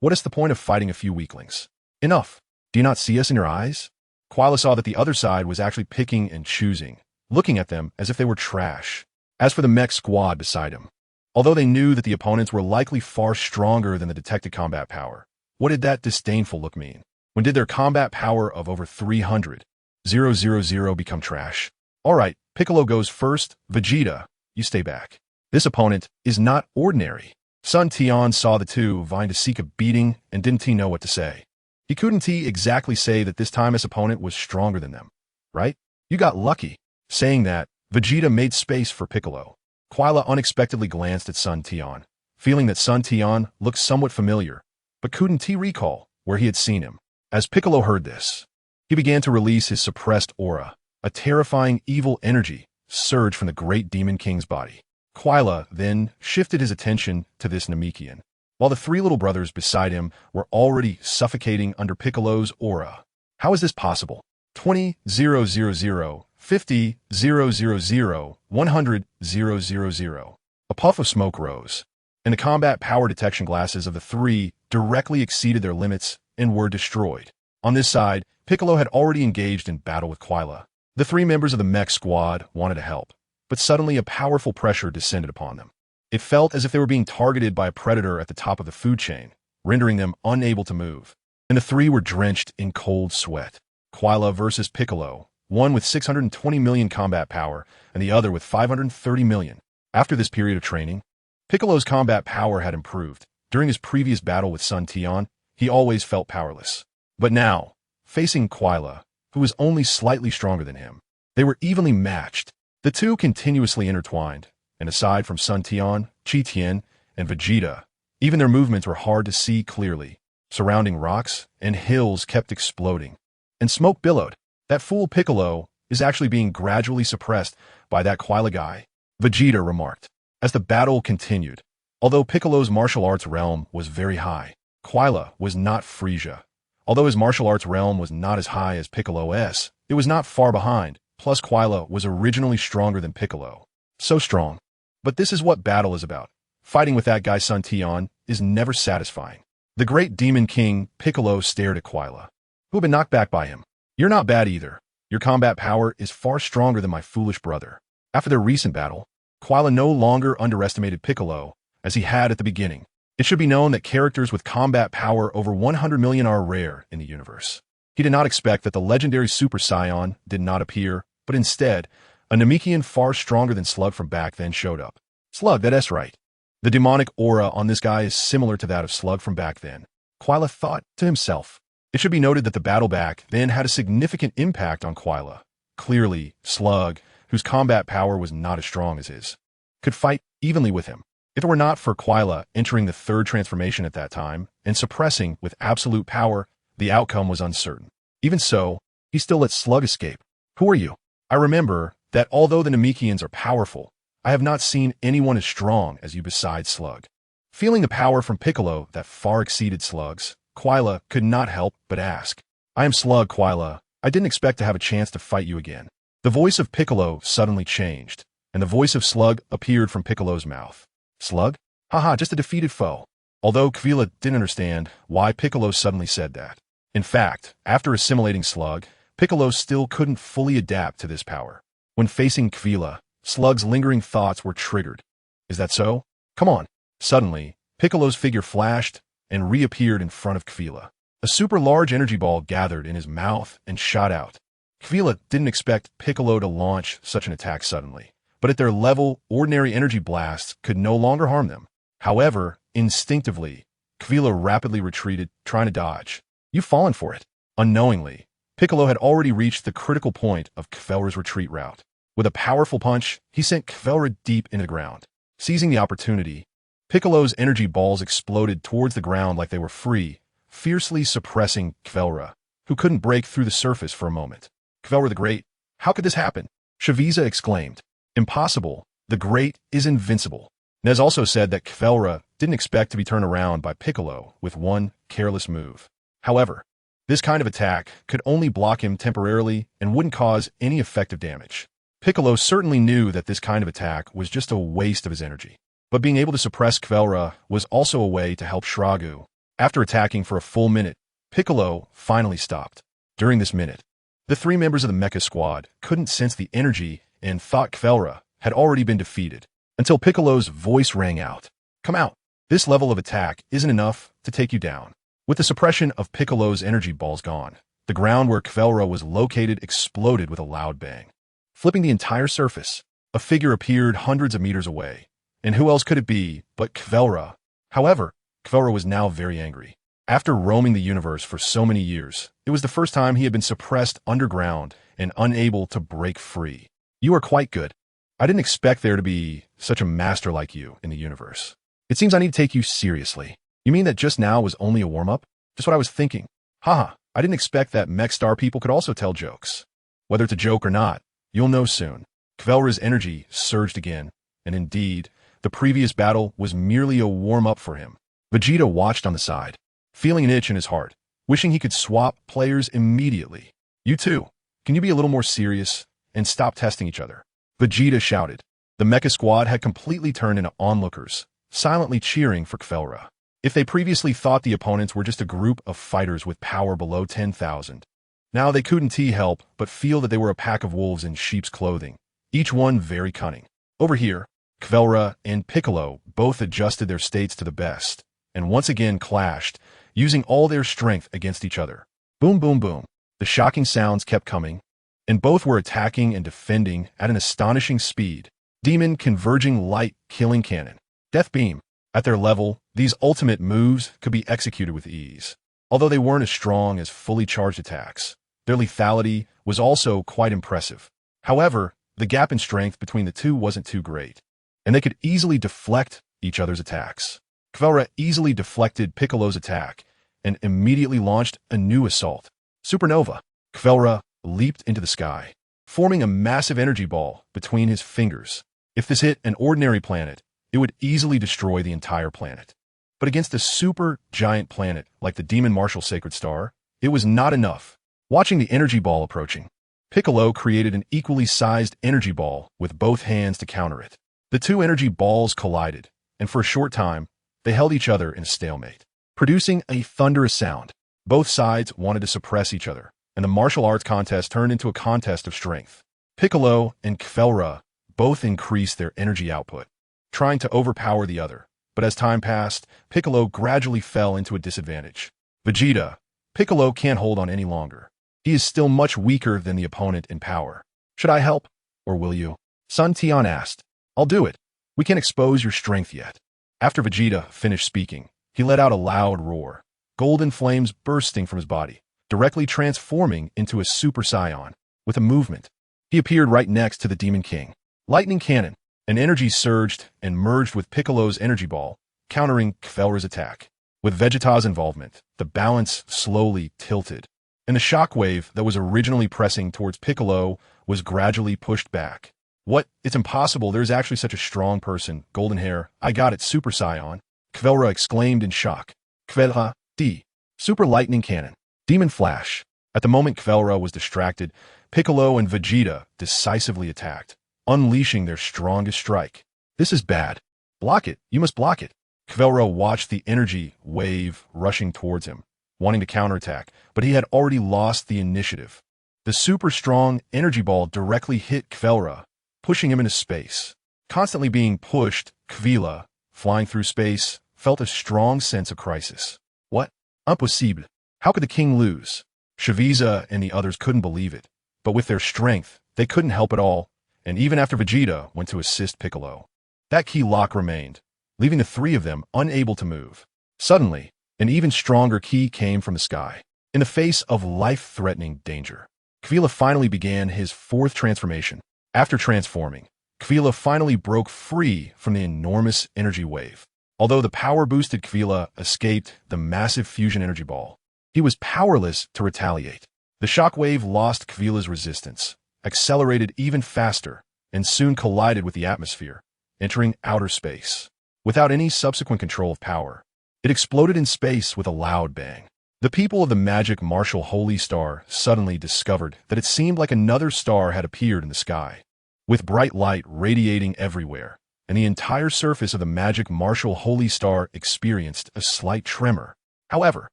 What is the point of fighting a few weaklings? Enough. Do you not see us in your eyes? Quila saw that the other side was actually picking and choosing, looking at them as if they were trash. As for the mech squad beside him, although they knew that the opponents were likely far stronger than the detected combat power, what did that disdainful look mean? When did their combat power of over 300,000 become trash? All right, Piccolo goes first. Vegeta, you stay back. This opponent is not ordinary. Sun Tian saw the two vying to seek a beating and didn't know what to say. He couldn't exactly say that this time his opponent was stronger than them, right? You got lucky. Saying that, Vegeta made space for Piccolo. Quila unexpectedly glanced at Sun Tian, feeling that Sun Tian looked somewhat familiar, but couldn't recall where he had seen him. As Piccolo heard this, he began to release his suppressed aura. A terrifying evil energy surged from the great demon king's body. Quila then shifted his attention to this Namekian, while the three little brothers beside him were already suffocating under Piccolo's aura. How is this possible? 20,000, 50,000, 100,000. A puff of smoke rose, and the combat power detection glasses of the three directly exceeded their limits and were destroyed. On this side, Piccolo had already engaged in battle with Quila. The three members of the mech squad wanted to help, but suddenly a powerful pressure descended upon them. It felt as if they were being targeted by a predator at the top of the food chain, rendering them unable to move. And the three were drenched in cold sweat. Quila versus Piccolo, one with 620 million combat power and the other with 530 million. After this period of training, Piccolo's combat power had improved. During his previous battle with Sun Tian, he always felt powerless. But now, facing Quila, who was only slightly stronger than him, they were evenly matched. The two continuously intertwined, and aside from Sun Tian, Tian, and Vegeta, even their movements were hard to see clearly. Surrounding rocks and hills kept exploding, and smoke billowed. That fool Piccolo is actually being gradually suppressed by that Quila guy, Vegeta remarked. As the battle continued, although Piccolo's martial arts realm was very high, Quila was not Frisia. Although his martial arts realm was not as high as Piccolo's, it was not far behind, plus Quila was originally stronger than Piccolo. So strong. But this is what battle is about. Fighting with that guy's son Tian is never satisfying. The great demon king, Piccolo, stared at Quila, who had been knocked back by him. You're not bad either. Your combat power is far stronger than my foolish brother. After their recent battle, Quila no longer underestimated Piccolo, as he had at the beginning. It should be known that characters with combat power over 100 million are rare in the universe. He did not expect that the legendary Super Saiyan did not appear, but instead, a Namekian far stronger than Slug from back then showed up. Slug, that's right. The demonic aura on this guy is similar to that of Slug from back then. Quila thought to himself. It should be noted that the battle back then had a significant impact on Quila. Clearly, Slug, whose combat power was not as strong as his, could fight evenly with him. If it were not for Quila entering the third transformation at that time and suppressing with absolute power, the outcome was uncertain. Even so, he still let Slug escape. Who are you? I remember that although the Namekians are powerful, I have not seen anyone as strong as you besides Slug. Feeling the power from Piccolo that far exceeded Slug's, Quila could not help but ask. I am Slug, Quila. I didn't expect to have a chance to fight you again. The voice of Piccolo suddenly changed, and the voice of Slug appeared from Piccolo's mouth. Slug? Haha, just a defeated foe. Although Quila didn't understand why Piccolo suddenly said that. In fact, after assimilating Slug, Piccolo still couldn't fully adapt to this power. When facing Quila, Slug's lingering thoughts were triggered. Is that so? Come on. Suddenly, Piccolo's figure flashed and reappeared in front of Quila. A super large energy ball gathered in his mouth and shot out. Quila didn't expect Piccolo to launch such an attack suddenly, but at their level, ordinary energy blasts could no longer harm them. However, instinctively, Quila rapidly retreated, trying to dodge. You've fallen for it. Unknowingly, Piccolo had already reached the critical point of Kvelra's retreat route. With a powerful punch, he sent Kvelra deep into the ground. Seizing the opportunity, Piccolo's energy balls exploded towards the ground like they were free, fiercely suppressing Kvelra, who couldn't break through the surface for a moment. Kvelra the Great, how could this happen? Shaviza exclaimed. Impossible. The Great is invincible. Nez also said that Kvelra didn't expect to be turned around by Piccolo with one careless move. However, this kind of attack could only block him temporarily and wouldn't cause any effective damage. Piccolo certainly knew that this kind of attack was just a waste of his energy. But being able to suppress Kvelra was also a way to help Shragu. After attacking for a full minute, Piccolo finally stopped. During this minute, the three members of the mecha squad couldn't sense the energy and thought Kvelra had already been defeated, until Piccolo's voice rang out. Come out. This level of attack isn't enough to take you down. With the suppression of Piccolo's energy balls gone, the ground where Kvelra was located exploded with a loud bang. Flipping the entire surface, a figure appeared hundreds of meters away. And who else could it be but Kvelra? However, Kvelra was now very angry. After roaming the universe for so many years, it was the first time he had been suppressed underground and unable to break free. You are quite good. I didn't expect there to be such a master like you in the universe. It seems I need to take you seriously. You mean that just now was only a warm-up? Just what I was thinking. Haha, I didn't expect that mech star people could also tell jokes. Whether it's a joke or not, you'll know soon. Kvelra's energy surged again, and indeed, the previous battle was merely a warm-up for him. Vegeta watched on the side, feeling an itch in his heart, wishing he could swap players immediately. You too, can you be a little more serious and stop testing each other? Vegeta shouted. The mecha squad had completely turned into onlookers, silently cheering for Kvelra. If they previously thought the opponents were just a group of fighters with power below 10,000, now they couldn't help but feel that they were a pack of wolves in sheep's clothing, each one very cunning. Over here, Kvelra and Piccolo both adjusted their states to the best, and once again clashed, using all their strength against each other. Boom, boom, boom. The shocking sounds kept coming, and both were attacking and defending at an astonishing speed. Demon converging light killing cannon. Death beam. At their level, these ultimate moves could be executed with ease. Although they weren't as strong as fully charged attacks, their lethality was also quite impressive. However, the gap in strength between the two wasn't too great, and they could easily deflect each other's attacks. Kvelra easily deflected Piccolo's attack and immediately launched a new assault. Supernova. Kvelra leaped into the sky, forming a massive energy ball between his fingers. If this hit an ordinary planet, it would easily destroy the entire planet. But against a super giant planet like the Demon Martial Sacred Star, it was not enough. Watching the energy ball approaching, Piccolo created an equally sized energy ball with both hands to counter it. The two energy balls collided, and for a short time, they held each other in a stalemate, producing a thunderous sound. Both sides wanted to suppress each other, and the martial arts contest turned into a contest of strength. Piccolo and Kvelra both increased their energy output, trying to overpower the other. But as time passed, Piccolo gradually fell into a disadvantage. Vegeta, Piccolo can't hold on any longer. He is still much weaker than the opponent in power. Should I help, or will you? Son Tian asked. I'll do it. We can't expose your strength yet. After Vegeta finished speaking, he let out a loud roar, golden flames bursting from his body, directly transforming into a Super Saiyan. With a movement, he appeared right next to the Demon King. Lightning Cannon. An energy surged and merged with Piccolo's energy ball, countering Kvelra's attack. With Vegeta's involvement, the balance slowly tilted, and the shockwave that was originally pressing towards Piccolo was gradually pushed back. What? It's impossible. There's actually such a strong person. Golden hair. I got it, Super Saiyan. Kvelra exclaimed in shock. Kvelra, D. Super Lightning Cannon. Demon Flash. At the moment Kvelra was distracted, Piccolo and Vegeta decisively attacked, unleashing their strongest strike. This is bad. Block it. You must block it. Kvelra watched the energy wave rushing towards him, wanting to counterattack, but he had already lost the initiative. The super strong energy ball directly hit Kvelra, pushing him into space. Constantly being pushed, Kvelra, flying through space, felt a strong sense of crisis. What? Impossible. How could the king lose? Shaviza and the others couldn't believe it, but with their strength, they couldn't help at all, and even after Vegeta went to assist Piccolo, that key lock remained, leaving the three of them unable to move. Suddenly, an even stronger key came from the sky. In the face of life-threatening danger, Kvelra finally began his fourth transformation. After transforming, Kvelra finally broke free from the enormous energy wave. Although the power-boosted Kvelra escaped the massive fusion energy ball, he was powerless to retaliate. The shockwave lost Kvelra's resistance, accelerated even faster, and soon collided with the atmosphere, entering outer space. Without any subsequent control of power, it exploded in space with a loud bang. The people of the magic martial Holy Star suddenly discovered that it seemed like another star had appeared in the sky, with bright light radiating everywhere, and the entire surface of the magic martial Holy Star experienced a slight tremor. However,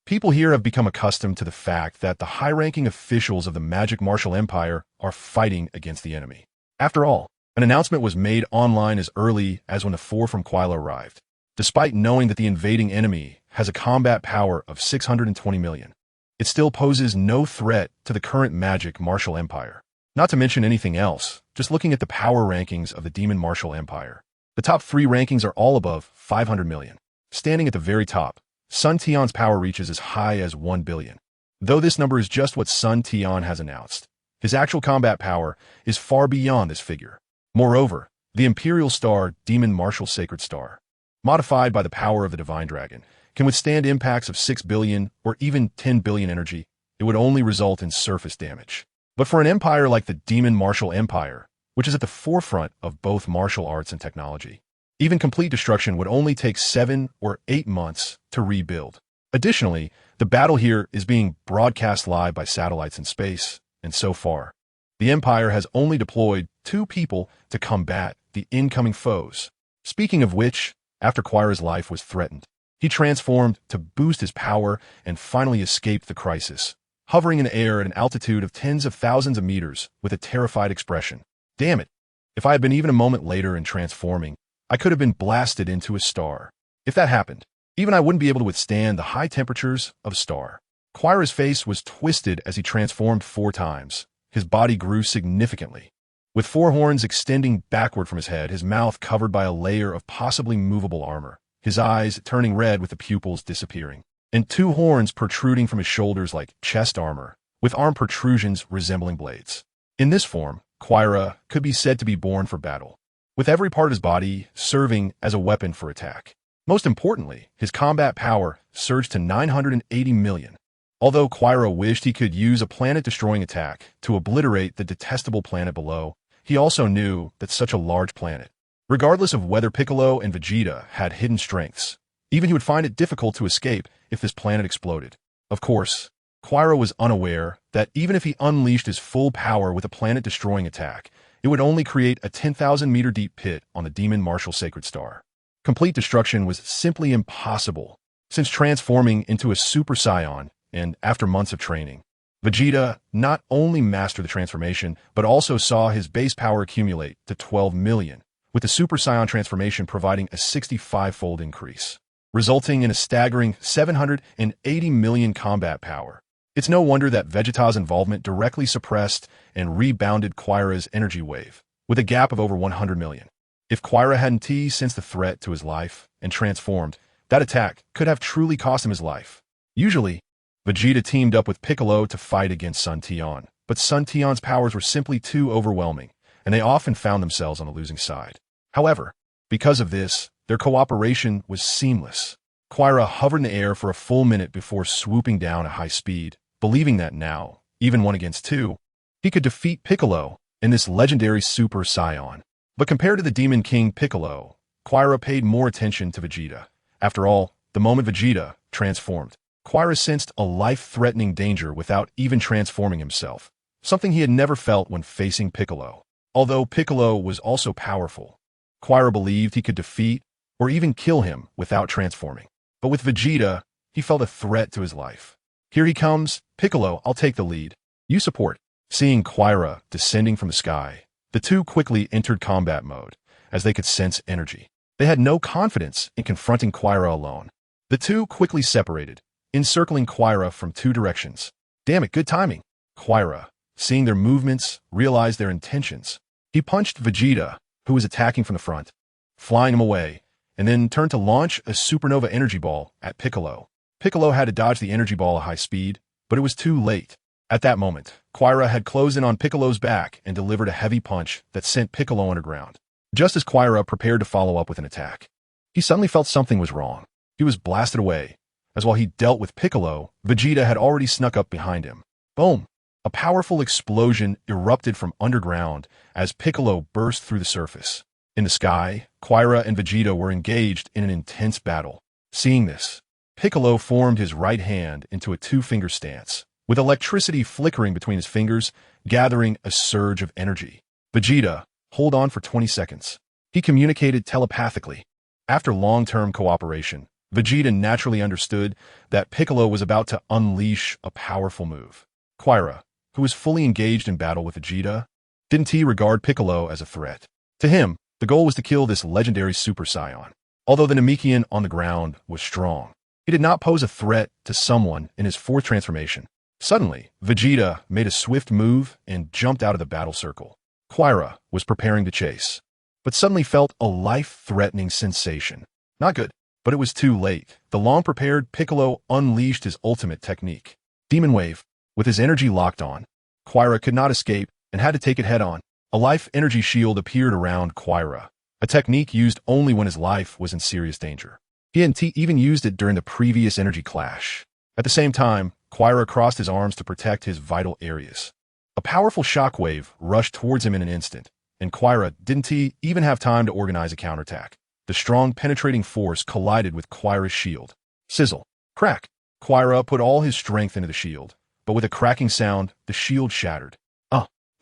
people here have become accustomed to the fact that the high-ranking officials of the magic martial empire are fighting against the enemy. After all, an announcement was made online as early as when the four from Quila arrived. Despite knowing that the invading enemy has a combat power of 620 million, it still poses no threat to the current magic martial empire. Not to mention anything else, just looking at the power rankings of the demon martial empire. The top 3 rankings are all above 500 million. Standing at the very top, Sun Tian's power reaches as high as 1 billion. Though this number is just what Sun Tian has announced, his actual combat power is far beyond this figure. Moreover, the Imperial Star Demon Martial Sacred Star, modified by the power of the Divine Dragon, can withstand impacts of 6 billion or even 10 billion energy. It would only result in surface damage. But for an empire like the Demon Martial Empire, which is at the forefront of both martial arts and technology, even complete destruction would only take 7 or 8 months to rebuild. Additionally, the battle here is being broadcast live by satellites in space, and so far, the Empire has only deployed 2 people to combat the incoming foes. Speaking of which, after Quira's life was threatened, he transformed to boost his power and finally escaped the crisis, hovering in the air at an altitude of tens of thousands of meters with a terrified expression. Damn it! If I had been even a moment later in transforming, I could have been blasted into a star. If that happened, even I wouldn't be able to withstand the high temperatures of a star. Quira's face was twisted as he transformed 4 times. His body grew significantly, with 4 horns extending backward from his head, his mouth covered by a layer of possibly movable armor, his eyes turning red with the pupils disappearing, and 2 horns protruding from his shoulders like chest armor, with arm protrusions resembling blades. In this form, Quira could be said to be born for battle, with every part of his body serving as a weapon for attack. Most importantly, his combat power surged to 980 million. Although Quira wished he could use a planet-destroying attack to obliterate the detestable planet below, he also knew that such a large planet, regardless of whether Piccolo and Vegeta had hidden strengths, even he would find it difficult to escape if this planet exploded. Of course, Quira was unaware that even if he unleashed his full power with a planet-destroying attack, it would only create a 10,000-meter deep pit on the demon martial sacred star. Complete destruction was simply impossible, since transforming into a Super Saiyan, and after months of training, Vegeta not only mastered the transformation, but also saw his base power accumulate to 12 million, with the Super Saiyan transformation providing a 65-fold increase, resulting in a staggering 780 million combat power. It's no wonder that Vegeta's involvement directly suppressed and rebounded Quira's energy wave, with a gap of over 100 million. If Quira hadn't sensed the threat to his life and transformed, that attack could have truly cost him his life. Usually, Vegeta teamed up with Piccolo to fight against Sun Tian, but Sun Tian's powers were simply too overwhelming, and they often found themselves on the losing side. However, because of this, their cooperation was seamless. Quira hovered in the air for a full minute before swooping down at high speed, believing that now, even 1 against 2, he could defeat Piccolo and this legendary Super Saiyan. But compared to the Demon King Piccolo, Quira paid more attention to Vegeta. After all, the moment Vegeta transformed, Quira sensed a life-threatening danger without even transforming himself, something he had never felt when facing Piccolo. Although Piccolo was also powerful, Quira believed he could defeat or even kill him without transforming. But with Vegeta, he felt a threat to his life. Here he comes, Piccolo, I'll take the lead. You support. Seeing Quira descending from the sky, the two quickly entered combat mode, as they could sense energy. They had no confidence in confronting Quira alone. The two quickly separated, encircling Quira from 2 directions. Damn it, good timing. Quira, seeing their movements, realized their intentions. He punched Vegeta, who was attacking from the front, flying him away, and then turned to launch a supernova energy ball at Piccolo. Piccolo had to dodge the energy ball at high speed, but it was too late. At that moment, Quira had closed in on Piccolo's back and delivered a heavy punch that sent Piccolo underground. Just as Quira prepared to follow up with an attack, he suddenly felt something was wrong. He was blasted away, as while he dealt with Piccolo, Vegeta had already snuck up behind him. Boom! A powerful explosion erupted from underground as Piccolo burst through the surface. In the sky, Quira and Vegeta were engaged in an intense battle. Seeing this, Piccolo formed his right hand into a 2-finger stance, with electricity flickering between his fingers, gathering a surge of energy. Vegeta, hold on for 20 seconds. He communicated telepathically. After long-term cooperation, Vegeta naturally understood that Piccolo was about to unleash a powerful move. Quira, who was fully engaged in battle with Vegeta, didn't regard Piccolo as a threat. To him, the goal was to kill this legendary Super Saiyan. Although the Namekian on the ground was strong, he did not pose a threat to someone in his 4th transformation. Suddenly, Vegeta made a swift move and jumped out of the battle circle. Quira was preparing to chase, but suddenly felt a life-threatening sensation. Not good, but it was too late. The long-prepared Piccolo unleashed his ultimate technique, Demon Wave. With his energy locked on, Quira could not escape and had to take it head-on. A life energy shield appeared around Quira, a technique used only when his life was in serious danger. He hadn't even used it during the previous energy clash. At the same time, Quira crossed his arms to protect his vital areas. A powerful shockwave rushed towards him in an instant, and Quira didn't even have time to organize a counterattack. The strong, penetrating force collided with Quira's shield. Sizzle. Crack. Quira put all his strength into the shield, but with a cracking sound, the shield shattered.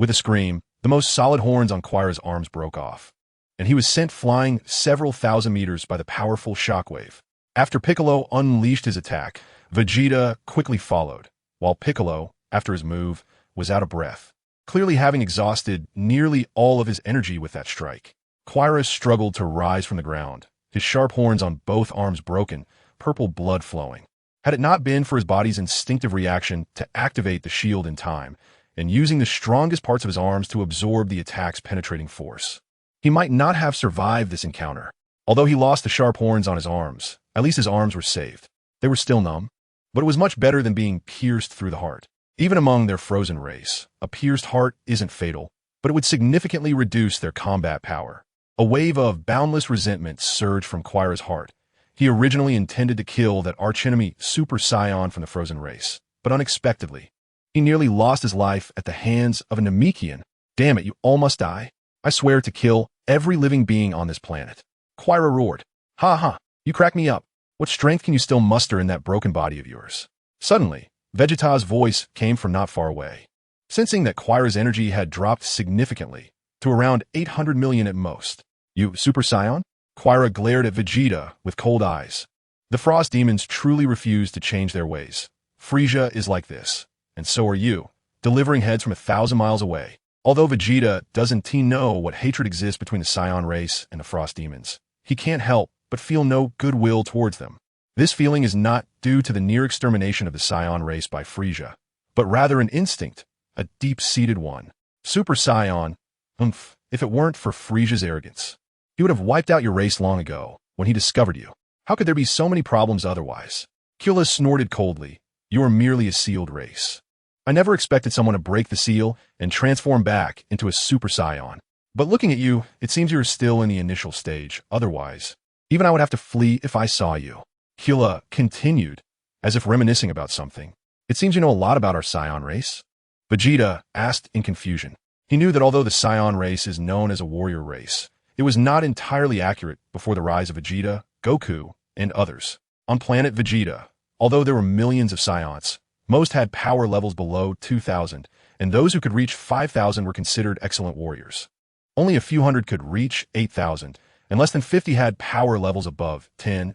With a scream, the most solid horns on Quira's arms broke off, and he was sent flying several thousand meters by the powerful shockwave. After Piccolo unleashed his attack, Vegeta quickly followed, while Piccolo, after his move, was out of breath, clearly having exhausted nearly all of his energy with that strike. Quira struggled to rise from the ground, his sharp horns on both arms broken, purple blood flowing. Had it not been for his body's instinctive reaction to activate the shield in time, and using the strongest parts of his arms to absorb the attack's penetrating force, he might not have survived this encounter. Although he lost the sharp horns on his arms, at least his arms were saved. They were still numb, but it was much better than being pierced through the heart. Even among their frozen race, a pierced heart isn't fatal, but it would significantly reduce their combat power. A wave of boundless resentment surged from Quira's heart. He originally intended to kill that archenemy Super Saiyan from the frozen race, but unexpectedly, he nearly lost his life at the hands of a Namekian. Damn it, you all must die. I swear to kill every living being on this planet. Quira roared. Ha ha, you crack me up. What strength can you still muster in that broken body of yours? Suddenly, Vegeta's voice came from not far away. Sensing that Quira's energy had dropped significantly, to around 800 million at most. You, Super Saiyan? Quira glared at Vegeta with cold eyes. The Frost Demons truly refuse to change their ways. Frieza is like this, and so are you, delivering heads from 1,000 miles away. Although Vegeta doesn't know what hatred exists between the Saiyan race and the Frost Demons, he can't help but feel no goodwill towards them. This feeling is not due to the near extermination of the Saiyan race by Frieza, but rather an instinct, a deep-seated one. Super Saiyan, if it weren't for Frieza's arrogance, he would have wiped out your race long ago when he discovered you. How could there be so many problems otherwise? Killa snorted coldly. You are merely a sealed race. I never expected someone to break the seal and transform back into a Super Saiyan. But looking at you, it seems you are still in the initial stage. Otherwise, even I would have to flee if I saw you. Killa continued, as if reminiscing about something. It seems you know a lot about our Saiyan race. Vegeta asked in confusion. He knew that although the Saiyan race is known as a warrior race, it was not entirely accurate before the rise of Vegeta, Goku, and others. On planet Vegeta, although there were millions of Saiyans, most had power levels below 2,000, and those who could reach 5,000 were considered excellent warriors. Only a few hundred could reach 8,000, and less than 50 had power levels above 10,000.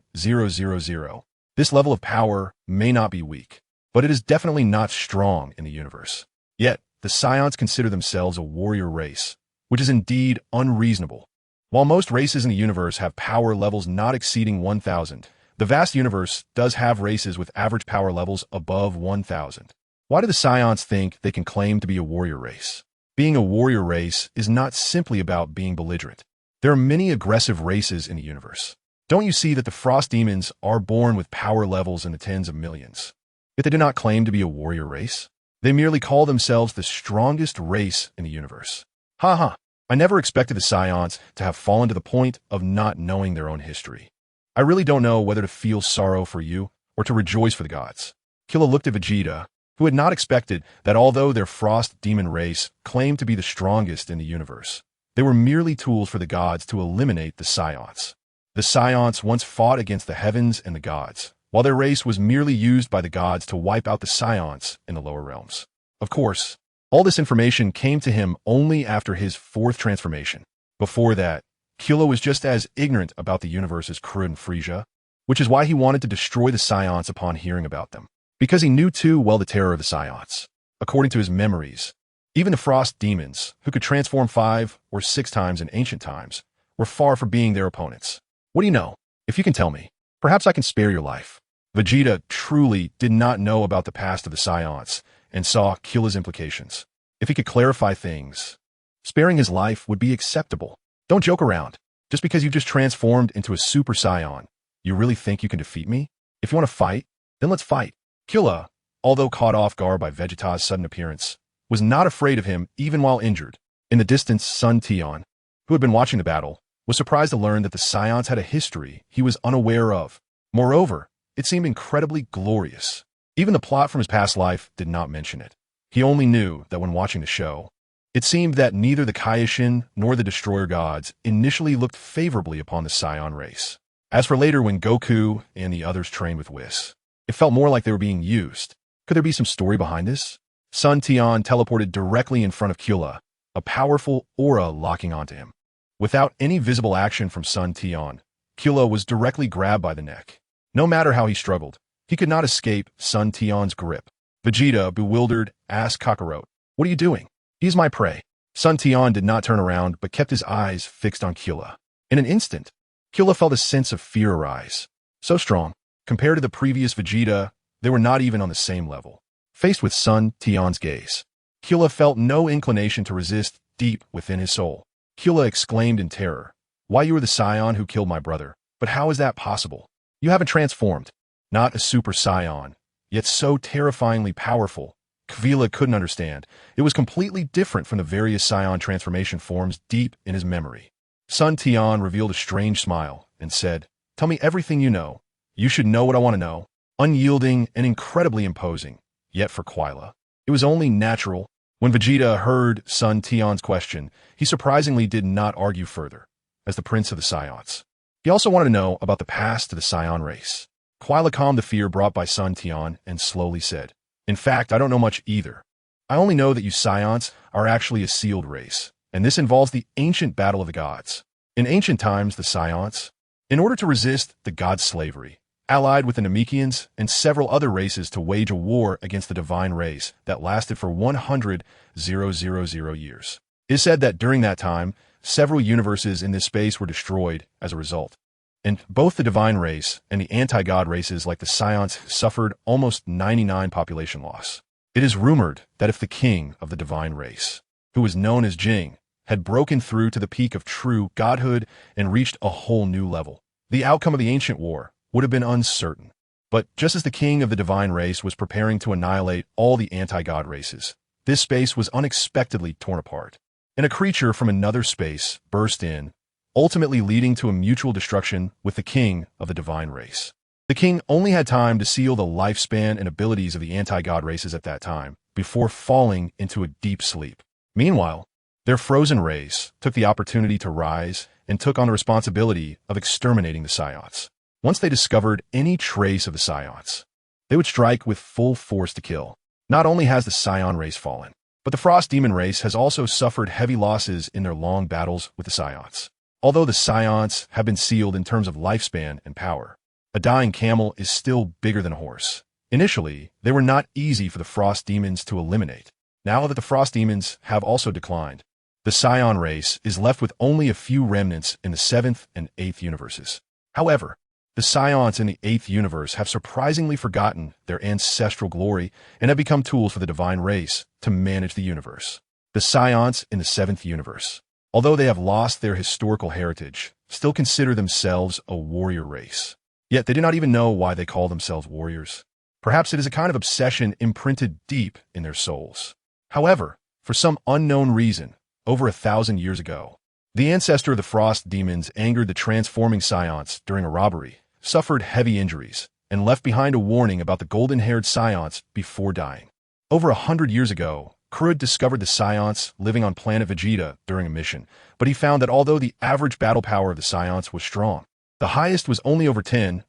This level of power may not be weak, but it is definitely not strong in the universe. Yet, the Saiyans consider themselves a warrior race, which is indeed unreasonable. While most races in the universe have power levels not exceeding 1,000, the vast universe does have races with average power levels above 1,000. Why do the Saiyans think they can claim to be a warrior race? Being a warrior race is not simply about being belligerent. There are many aggressive races in the universe. Don't you see that the Frost Demons are born with power levels in the tens of millions? Yet they do not claim to be a warrior race. They merely call themselves the strongest race in the universe. I never expected the Saiyans to have fallen to the point of not knowing their own history. I really don't know whether to feel sorrow for you or to rejoice for the gods. Killa looked at Vegeta, who had not expected that although their Frost Demon race claimed to be the strongest in the universe, they were merely tools for the gods to eliminate the Saiyans. The Saiyans once fought against the heavens and the gods, while their race was merely used by the gods to wipe out the Saiyans in the lower realms. Of course, all this information came to him only after his fourth transformation. Before that, Killa was just as ignorant about the universe as Krillin and Frieza, which is why he wanted to destroy the Saiyans upon hearing about them, because he knew too well the terror of the Saiyans. According to his memories, even the Frost Demons, who could transform 5 or 6 times in ancient times, were far from being their opponents. What do you know? If you can tell me, perhaps I can spare your life. Vegeta truly did not know about the past of the Saiyans and saw Killa's implications. If he could clarify things, sparing his life would be acceptable. Don't joke around. Just because you just transformed into a Super Saiyan, you really think you can defeat me? If you want to fight, then let's fight. Killa, although caught off guard by Vegeta's sudden appearance, was not afraid of him even while injured. In the distance, son Tian, who had been watching the battle, was surprised to learn that the Saiyans had a history he was unaware of. Moreover, it seemed incredibly glorious. Even the plot from his past life did not mention it. He only knew that when watching the show, it seemed that neither the Kaioshin nor the Destroyer gods initially looked favorably upon the Saiyan race. As for later when Goku and the others trained with Whis, it felt more like they were being used. Could there be some story behind this? Son Tian teleported directly in front of Killa, a powerful aura locking onto him. Without any visible action from Son Tian, Killa was directly grabbed by the neck. No matter how he struggled, he could not escape Son Tian's grip. Vegeta, bewildered, asked Kakarot, "What are you doing?" "He's my prey." Son Tian did not turn around, but kept his eyes fixed on Killa. In an instant, Killa felt a sense of fear arise. So strong. Compared to the previous Vegeta, they were not even on the same level. Faced with Son Tian's gaze, Killa felt no inclination to resist deep within his soul. Killa exclaimed in terror, "Why, you are the Saiyan who killed my brother. But how is that possible? You haven't transformed. Not a Super Saiyan, yet so terrifyingly powerful." Kvila couldn't understand. It was completely different from the various Saiyan transformation forms deep in his memory. Son Tian revealed a strange smile and said, "Tell me everything you know. You should know what I want to know." Unyielding and incredibly imposing, yet for Kvila, it was only natural. When Vegeta heard Son Tian's question, he surprisingly did not argue further, as the prince of the Saiyans. He also wanted to know about the past of the Saiyan race. Kvila calmed the fear brought by Son Tian and slowly said, In fact, I don't know much either. I only know that you Scions are actually a sealed race, and this involves the ancient battle of the gods. In ancient times, the Scions, in order to resist the god slavery, allied with the Namekians and several other races to wage a war against the divine race that lasted for 100,000 years. It is said that during that time, several universes in this space were destroyed as a result. And both the divine race and the anti-god races like the Scions suffered almost 99 population loss. It is rumored that if the king of the divine race, who was known as Jing, had broken through to the peak of true godhood and reached a whole new level, the outcome of the ancient war would have been uncertain. But just as the king of the divine race was preparing to annihilate all the anti-god races, this space was unexpectedly torn apart, and a creature from another space burst in, ultimately leading to a mutual destruction with the king of the divine race. The king only had time to seal the lifespan and abilities of the anti-god races at that time, before falling into a deep sleep. Meanwhile, their frozen race took the opportunity to rise and took on the responsibility of exterminating the Scions. Once they discovered any trace of the Scions, they would strike with full force to kill. Not only has the Scion race fallen, but the Frost Demon race has also suffered heavy losses in their long battles with the Scions. Although the Scions have been sealed in terms of lifespan and power, a dying camel is still bigger than a horse. Initially, they were not easy for the Frost Demons to eliminate. Now that the Frost Demons have also declined, the Scion race is left with only a few remnants in the 7th and 8th universes. However, the Scions in the 8th universe have surprisingly forgotten their ancestral glory and have become tools for the divine race to manage the universe. The Scions in the 7th universe, although they have lost their historical heritage, still consider themselves a warrior race. Yet they do not even know why they call themselves warriors. Perhaps it is a kind of obsession imprinted deep in their souls. However, for some unknown reason, over 1,000 years ago, the ancestor of the Frost Demons angered the transforming Scions during a robbery, suffered heavy injuries, and left behind a warning about the golden-haired Scions before dying. Over 100 years ago, Krud discovered the Scions living on planet Vegeta during a mission, but he found that although the average battle power of the Scions was strong, the highest was only over 10,000.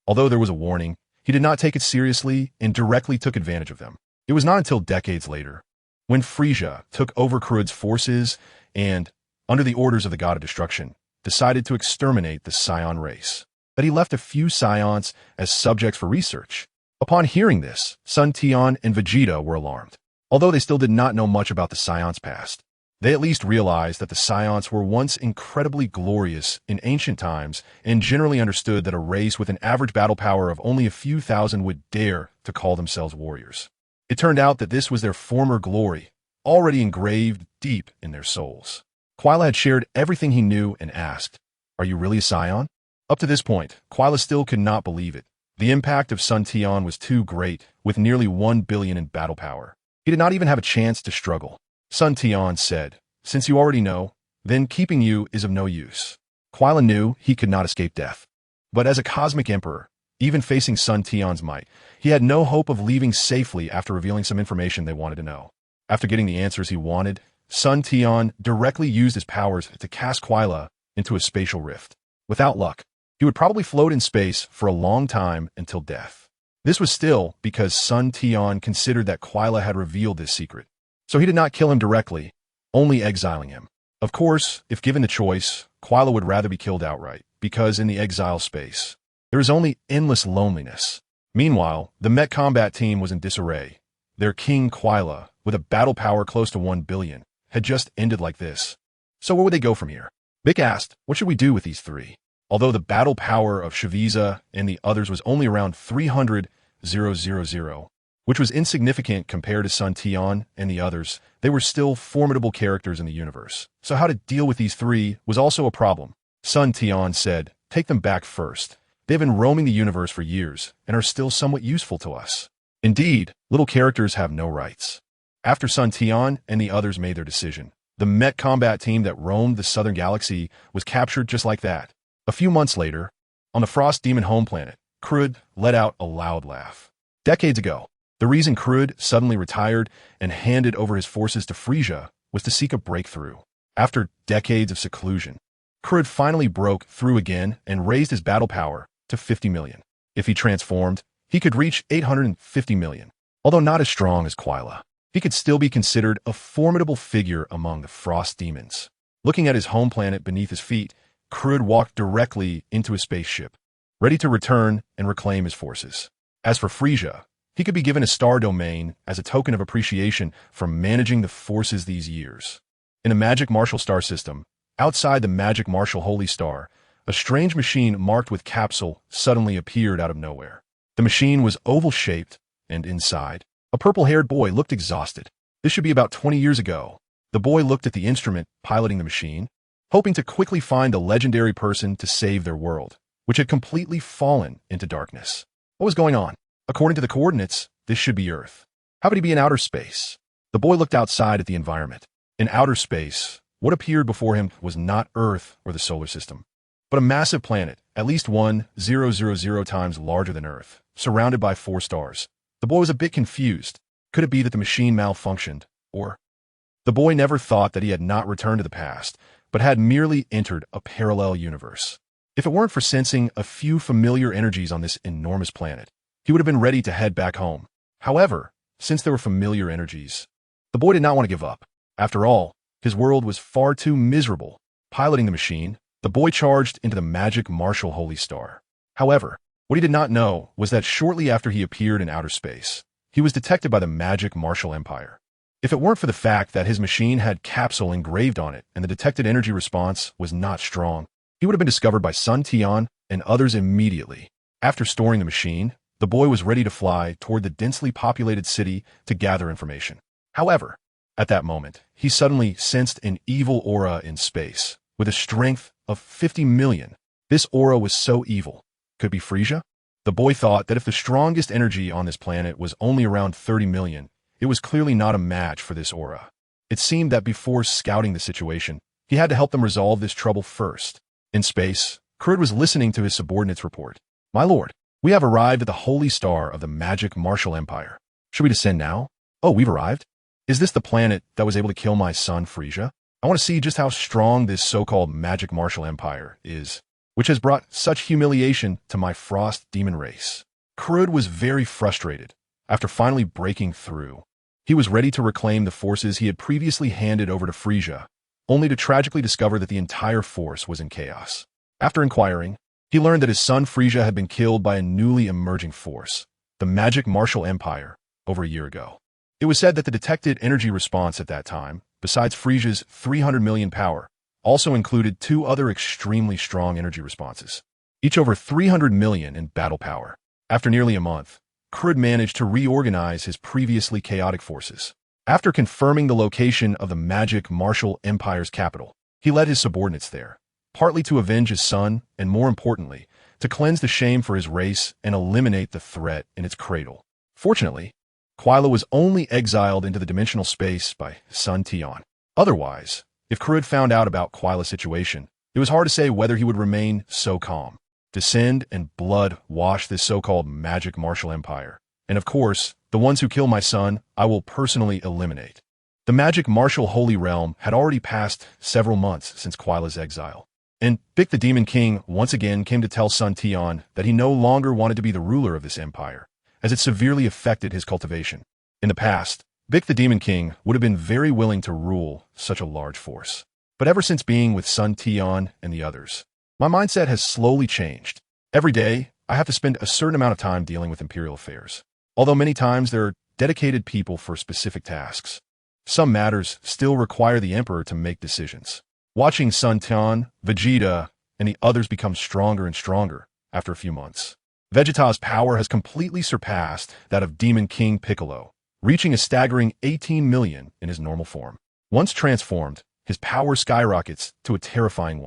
Although there was a warning, he did not take it seriously and directly took advantage of them. It was not until decades later, when Frisia took over Krud's forces and, under the orders of the God of Destruction, decided to exterminate the Scion race, that he left a few Scions as subjects for research. Upon hearing this, Sun Tian and Vegeta were alarmed. Although they still did not know much about the Scions' past, they at least realized that the Scions were once incredibly glorious in ancient times and generally understood that a race with an average battle power of only a few thousand would dare to call themselves warriors. It turned out that this was their former glory, already engraved deep in their souls. Quila had shared everything he knew and asked, "Are you really a Scion?" Up to this point, Quila still could not believe it. The impact of Sun Tian was too great, with nearly 1 billion in battle power. He did not even have a chance to struggle. Sun Tian said, "Since you already know, then keeping you is of no use." Quila knew he could not escape death. But as a cosmic emperor, even facing Sun Tian's might, he had no hope of leaving safely after revealing some information they wanted to know. After getting the answers he wanted, Sun Tian directly used his powers to cast Quila into a spatial rift. Without luck, he would probably float in space for a long time until death. This was still because Sun Tian considered that Quila had revealed this secret. So he did not kill him directly, only exiling him. Of course, if given the choice, Quila would rather be killed outright, because in the exile space, there is only endless loneliness. Meanwhile, the Met combat team was in disarray. Their king Quila, with a battle power close to 1 billion, had just ended like this. So where would they go from here? Vic asked, what should we do with these three? Although the battle power of Shaviza and the others was only around 300,000, which was insignificant compared to Sun Tian and the others, they were still formidable characters in the universe. So how to deal with these three was also a problem. Sun Tian said, "Take them back first. They've been roaming the universe for years and are still somewhat useful to us." Indeed, little characters have no rights. After Sun Tian and the others made their decision, the Met combat team that roamed the southern galaxy was captured just like that. A few months later, on the Frost Demon home planet, Krud let out a loud laugh. Decades ago, the reason Krud suddenly retired and handed over his forces to Frisia was to seek a breakthrough. After decades of seclusion, Krud finally broke through again and raised his battle power to 50 million. If he transformed, he could reach 850 million. Although not as strong as Quila, he could still be considered a formidable figure among the frost demons. Looking at his home planet beneath his feet, Krud walked directly into his spaceship, ready to return and reclaim his forces. As for Frisia, he could be given a star domain as a token of appreciation for managing the forces these years. In a magic martial star system, outside the magic martial holy star, a strange machine marked with capsule suddenly appeared out of nowhere. The machine was oval-shaped, and inside, a purple-haired boy looked exhausted. This should be about 20 years ago. The boy looked at the instrument piloting the machine, hoping to quickly find the legendary person to save their world, which had completely fallen into darkness. What was going on? According to the coordinates, this should be Earth. How could he be in outer space? The boy looked outside at the environment. In outer space, what appeared before him was not Earth or the solar system, but a massive planet, at least 1,000 times larger than Earth, surrounded by 4 stars. The boy was a bit confused. Could it be that the machine malfunctioned, or... The boy never thought that he had not returned to the past, but had merely entered a parallel universe. If it weren't for sensing a few familiar energies on this enormous planet, he would have been ready to head back home. However, since there were familiar energies, the boy did not want to give up. After all, his world was far too miserable. Piloting the machine, the boy charged into the magic martial holy star. However, what he did not know was that shortly after he appeared in outer space, he was detected by the magic martial empire. If it weren't for the fact that his machine had capsule engraved on it and the detected energy response was not strong, he would have been discovered by Sun Tian and others immediately. After storing the machine, the boy was ready to fly toward the densely populated city to gather information. However, at that moment, he suddenly sensed an evil aura in space, with a strength of 50 million. This aura was so evil. Could it be Frisia? The boy thought that if the strongest energy on this planet was only around 30 million, it was clearly not a match for this aura. It seemed that before scouting the situation, he had to help them resolve this trouble first. In space, Krud was listening to his subordinate's report. "My lord, we have arrived at the holy star of the magic martial empire. Should we descend now? Oh, we've arrived? Is this the planet that was able to kill my son Frisia? I want to see just how strong this so-called magic martial empire is, which has brought such humiliation to my frost demon race." Krud was very frustrated. After finally breaking through, he was ready to reclaim the forces he had previously handed over to Frisia, only to tragically discover that the entire force was in chaos. After inquiring, he learned that his son Frisia had been killed by a newly emerging force, the magic martial empire, over a year ago. It was said that the detected energy response at that time, besides Frisia's 300 million power, also included 2 other extremely strong energy responses, each over 300 million in battle power. After nearly a month, Krud managed to reorganize his previously chaotic forces. After confirming the location of the magic martial empire's capital, he led his subordinates there, partly to avenge his son and, more importantly, to cleanse the shame for his race and eliminate the threat in its cradle. Fortunately, Quila was only exiled into the dimensional space by Sun Tian. Otherwise, if Krud found out about Quila's situation, it was hard to say whether he would remain so calm. Descend and blood wash this so-called magic martial empire. And of course, the ones who kill my son, I will personally eliminate. The magic martial holy realm had already passed several months since Quila's exile. And Bic the Demon King once again came to tell Sun Tian that he no longer wanted to be the ruler of this empire, as it severely affected his cultivation. In the past, Bic the Demon King would have been very willing to rule such a large force. But ever since being with Sun Tian and the others, my mindset has slowly changed. Every day, I have to spend a certain amount of time dealing with imperial affairs. Although many times there are dedicated people for specific tasks, some matters still require the emperor to make decisions. Watching Sun Tian, Vegeta, and the others become stronger and stronger after a few months. Vegeta's power has completely surpassed that of Demon King Piccolo, reaching a staggering 18 million in his normal form. Once transformed, his power skyrockets to a terrifying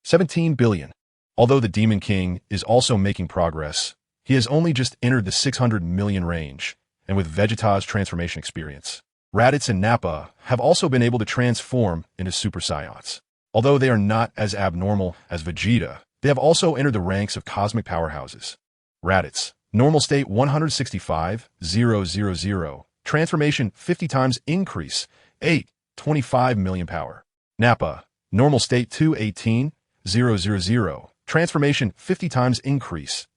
17 billion. Although the Demon King is also making progress, he has only just entered the 600 million range, and with Vegeta's transformation experience, Raditz and Nappa have also been able to transform into Super Saiyans. Although they are not as abnormal as Vegeta, they have also entered the ranks of cosmic powerhouses. Raditz, normal state 165,000, transformation 50 times increase, 825 million power. Nappa, normal state 218,000, transformation 50 times increase,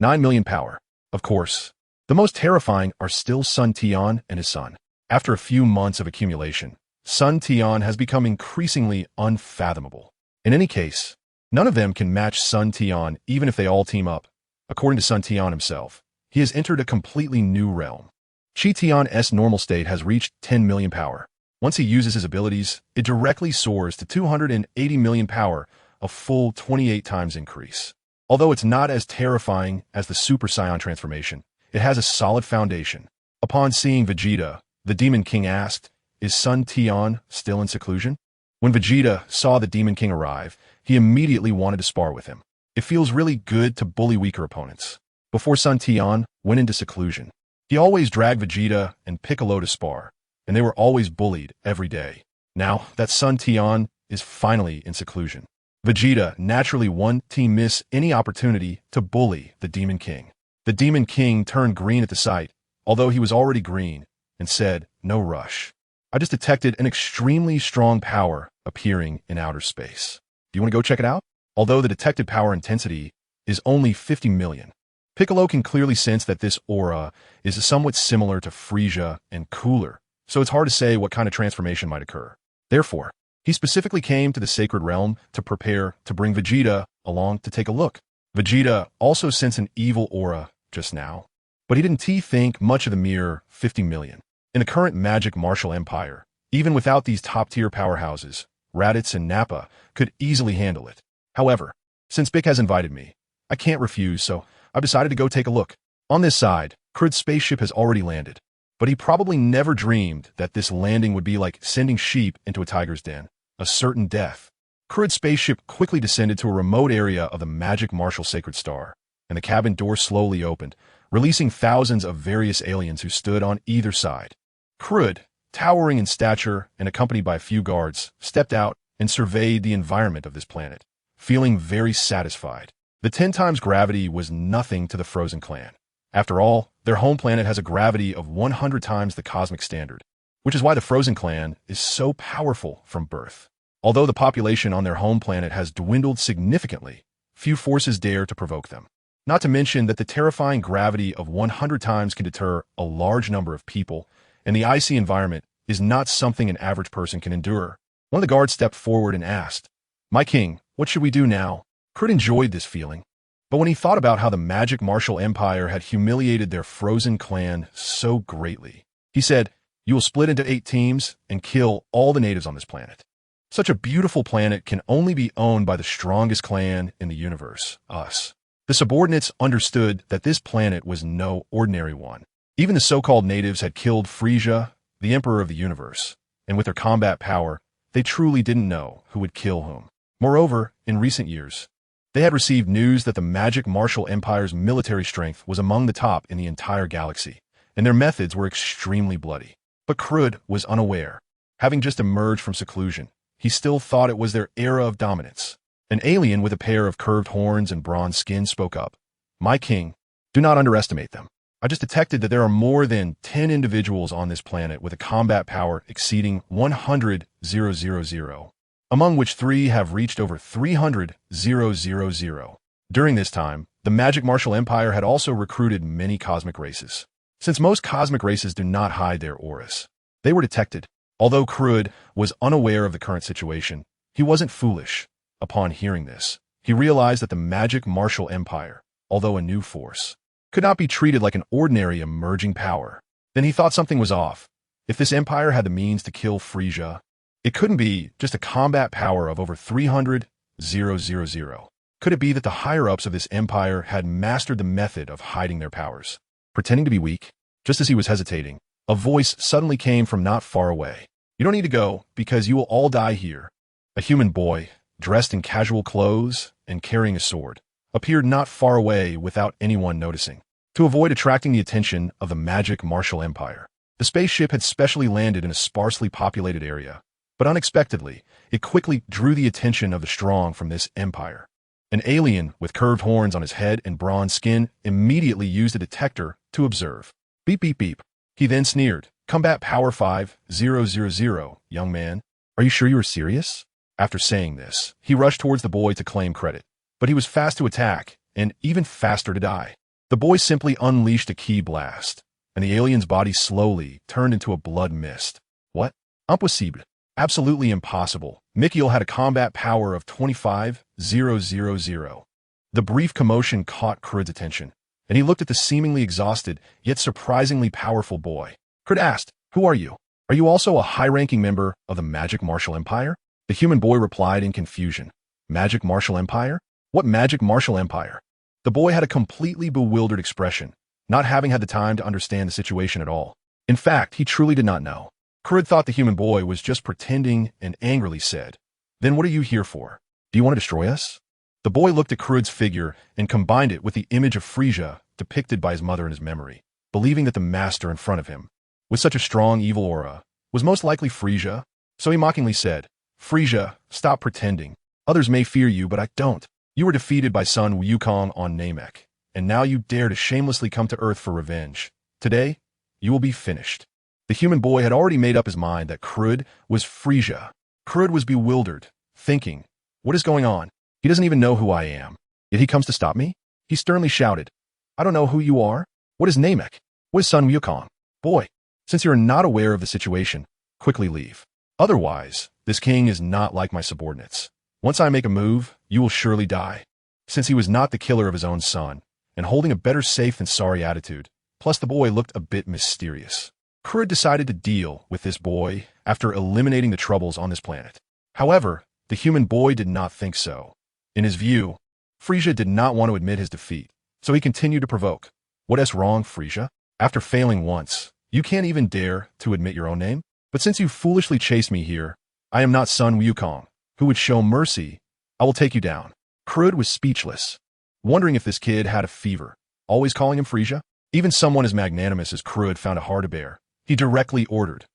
9 million power. Of course, the most terrifying are still son Tian and his son. After a few months of accumulation, son Tian has become increasingly unfathomable. In any case, none of them can match son Tian even if they all team up. According to son Tian himself, he has entered a completely new realm. Chi Tian's normal state has reached 10 million power. Once he uses his abilities, it directly soars to 280 million power, a full 28 times increase. Although it's not as terrifying as the Super Saiyan transformation, it has a solid foundation. Upon seeing Vegeta, the Demon King asked, "Is son Tian still in seclusion?" When Vegeta saw the Demon King arrive, he immediately wanted to spar with him. It feels really good to bully weaker opponents. Before son Tian went into seclusion, he always dragged Vegeta and Piccolo to spar, and they were always bullied every day. Now that son Tian is finally in seclusion, Vegeta naturally won't miss any opportunity to bully the Demon King. The Demon King turned green at the sight, although he was already green, and said, "No rush. I just detected an extremely strong power appearing in outer space. Do you want to go check it out?" Although the detected power intensity is only 50 million, Piccolo can clearly sense that this aura is somewhat similar to Frieza and cooler, so it's hard to say what kind of transformation might occur. Therefore, he specifically came to the Sacred Realm to prepare to bring Vegeta along to take a look. Vegeta also sensed an evil aura just now, but he didn't think much of the mere 50 million. In the current magic martial empire, even without these top-tier powerhouses, Raditz and Nappa could easily handle it. However, since Bick has invited me, I can't refuse, so I've decided to go take a look. On this side, Krud's spaceship has already landed, but he probably never dreamed that this landing would be like sending sheep into a tiger's den, a certain death. Krud's spaceship quickly descended to a remote area of the magic martial sacred star, and the cabin door slowly opened, releasing thousands of various aliens who stood on either side. Krud, towering in stature and accompanied by a few guards, stepped out and surveyed the environment of this planet, feeling very satisfied. The 10 times gravity was nothing to the Frozen Clan. After all, their home planet has a gravity of 100 times the cosmic standard, which is why the Frozen Clan is so powerful from birth. Although the population on their home planet has dwindled significantly, few forces dare to provoke them. Not to mention that the terrifying gravity of 100 times can deter a large number of people, and the icy environment is not something an average person can endure. One of the guards stepped forward and asked, "My king, what should we do now?" Krud enjoyed this feeling, but when he thought about how the magic martial empire had humiliated their Frozen Clan so greatly, he said, "You will split into 8 teams and kill all the natives on this planet. Such a beautiful planet can only be owned by the strongest clan in the universe, us." The subordinates understood that this planet was no ordinary one. Even the so-called natives had killed Frieza, the emperor of the universe, and with their combat power, they truly didn't know who would kill whom. Moreover, in recent years, they had received news that the magic martial empire's military strength was among the top in the entire galaxy, and their methods were extremely bloody. But Krud was unaware. Having just emerged from seclusion, he still thought it was their era of dominance. An alien with a pair of curved horns and bronze skin spoke up. "My king, do not underestimate them. I just detected that there are more than 10 individuals on this planet with a combat power exceeding 100,000, among which 3 have reached over 300,000. During this time, the magic martial empire had also recruited many cosmic races. Since most cosmic races do not hide their auras, they were detected. Although Krud was unaware of the current situation, he wasn't foolish. Upon hearing this, he realized that the magic martial empire, although a new force, could not be treated like an ordinary emerging power. Then he thought something was off. If this empire had the means to kill Frieza, it couldn't be just a combat power of over 300,000. Could it be that the higher-ups of this empire had mastered the method of hiding their powers? Pretending to be weak, just as he was hesitating, a voice suddenly came from not far away. "You don't need to go, because you will all die here." A human boy, dressed in casual clothes and carrying a sword, appeared not far away without anyone noticing. To avoid attracting the attention of the magic martial empire, the spaceship had specially landed in a sparsely populated area, but unexpectedly, it quickly drew the attention of the strong from this empire. An alien with curved horns on his head and bronze skin immediately used a detector to observe. "Beep, beep, beep." He then sneered, "Combat power 5000, young man. Are you sure you are serious?" After saying this, he rushed towards the boy to claim credit, but he was fast to attack and even faster to die. The boy simply unleashed a ki blast, and the alien's body slowly turned into a blood mist. What? Impossible. Absolutely impossible. Mikhail had a combat power of 25,000. The brief commotion caught Krud's attention, and he looked at the seemingly exhausted, yet surprisingly powerful boy. Krud asked, "Who are you? Are you also a high-ranking member of the Magic Martial Empire?" The human boy replied in confusion. Magic Martial Empire? What Magic Martial Empire? The boy had a completely bewildered expression, not having had the time to understand the situation at all. In fact, he truly did not know. Krud thought the human boy was just pretending and angrily said, "Then what are you here for? Do you want to destroy us?" The boy looked at Krud's figure and combined it with the image of Frisia depicted by his mother in his memory, believing that the master in front of him, with such a strong evil aura, was most likely Frisia. So he mockingly said, "Frisia, stop pretending. Others may fear you, but I don't. You were defeated by Sun Wukong on Namek, and now you dare to shamelessly come to Earth for revenge. Today, you will be finished." The human boy had already made up his mind that Krud was Frisia. Krud was bewildered, thinking, "What is going on? He doesn't even know who I am. Yet he comes to stop me?" He sternly shouted, "I don't know who you are. What is Namek? What is Sun Wukong? Boy, since you are not aware of the situation, quickly leave. Otherwise, this king is not like my subordinates. Once I make a move, you will surely die." Since he was not the killer of his own son, and holding a better safe than sorry attitude, plus the boy looked a bit mysterious, Krud decided to deal with this boy after eliminating the troubles on this planet. However, the human boy did not think so. In his view, Frisia did not want to admit his defeat, so he continued to provoke. "What is wrong, Frisia? After failing once, you can't even dare to admit your own name? But since you foolishly chased me here, I am not Sun Wukong, who would show mercy. I will take you down." Krud was speechless, wondering if this kid had a fever, always calling him Frisia. Even someone as magnanimous as Krud found it hard to bear. He directly ordered,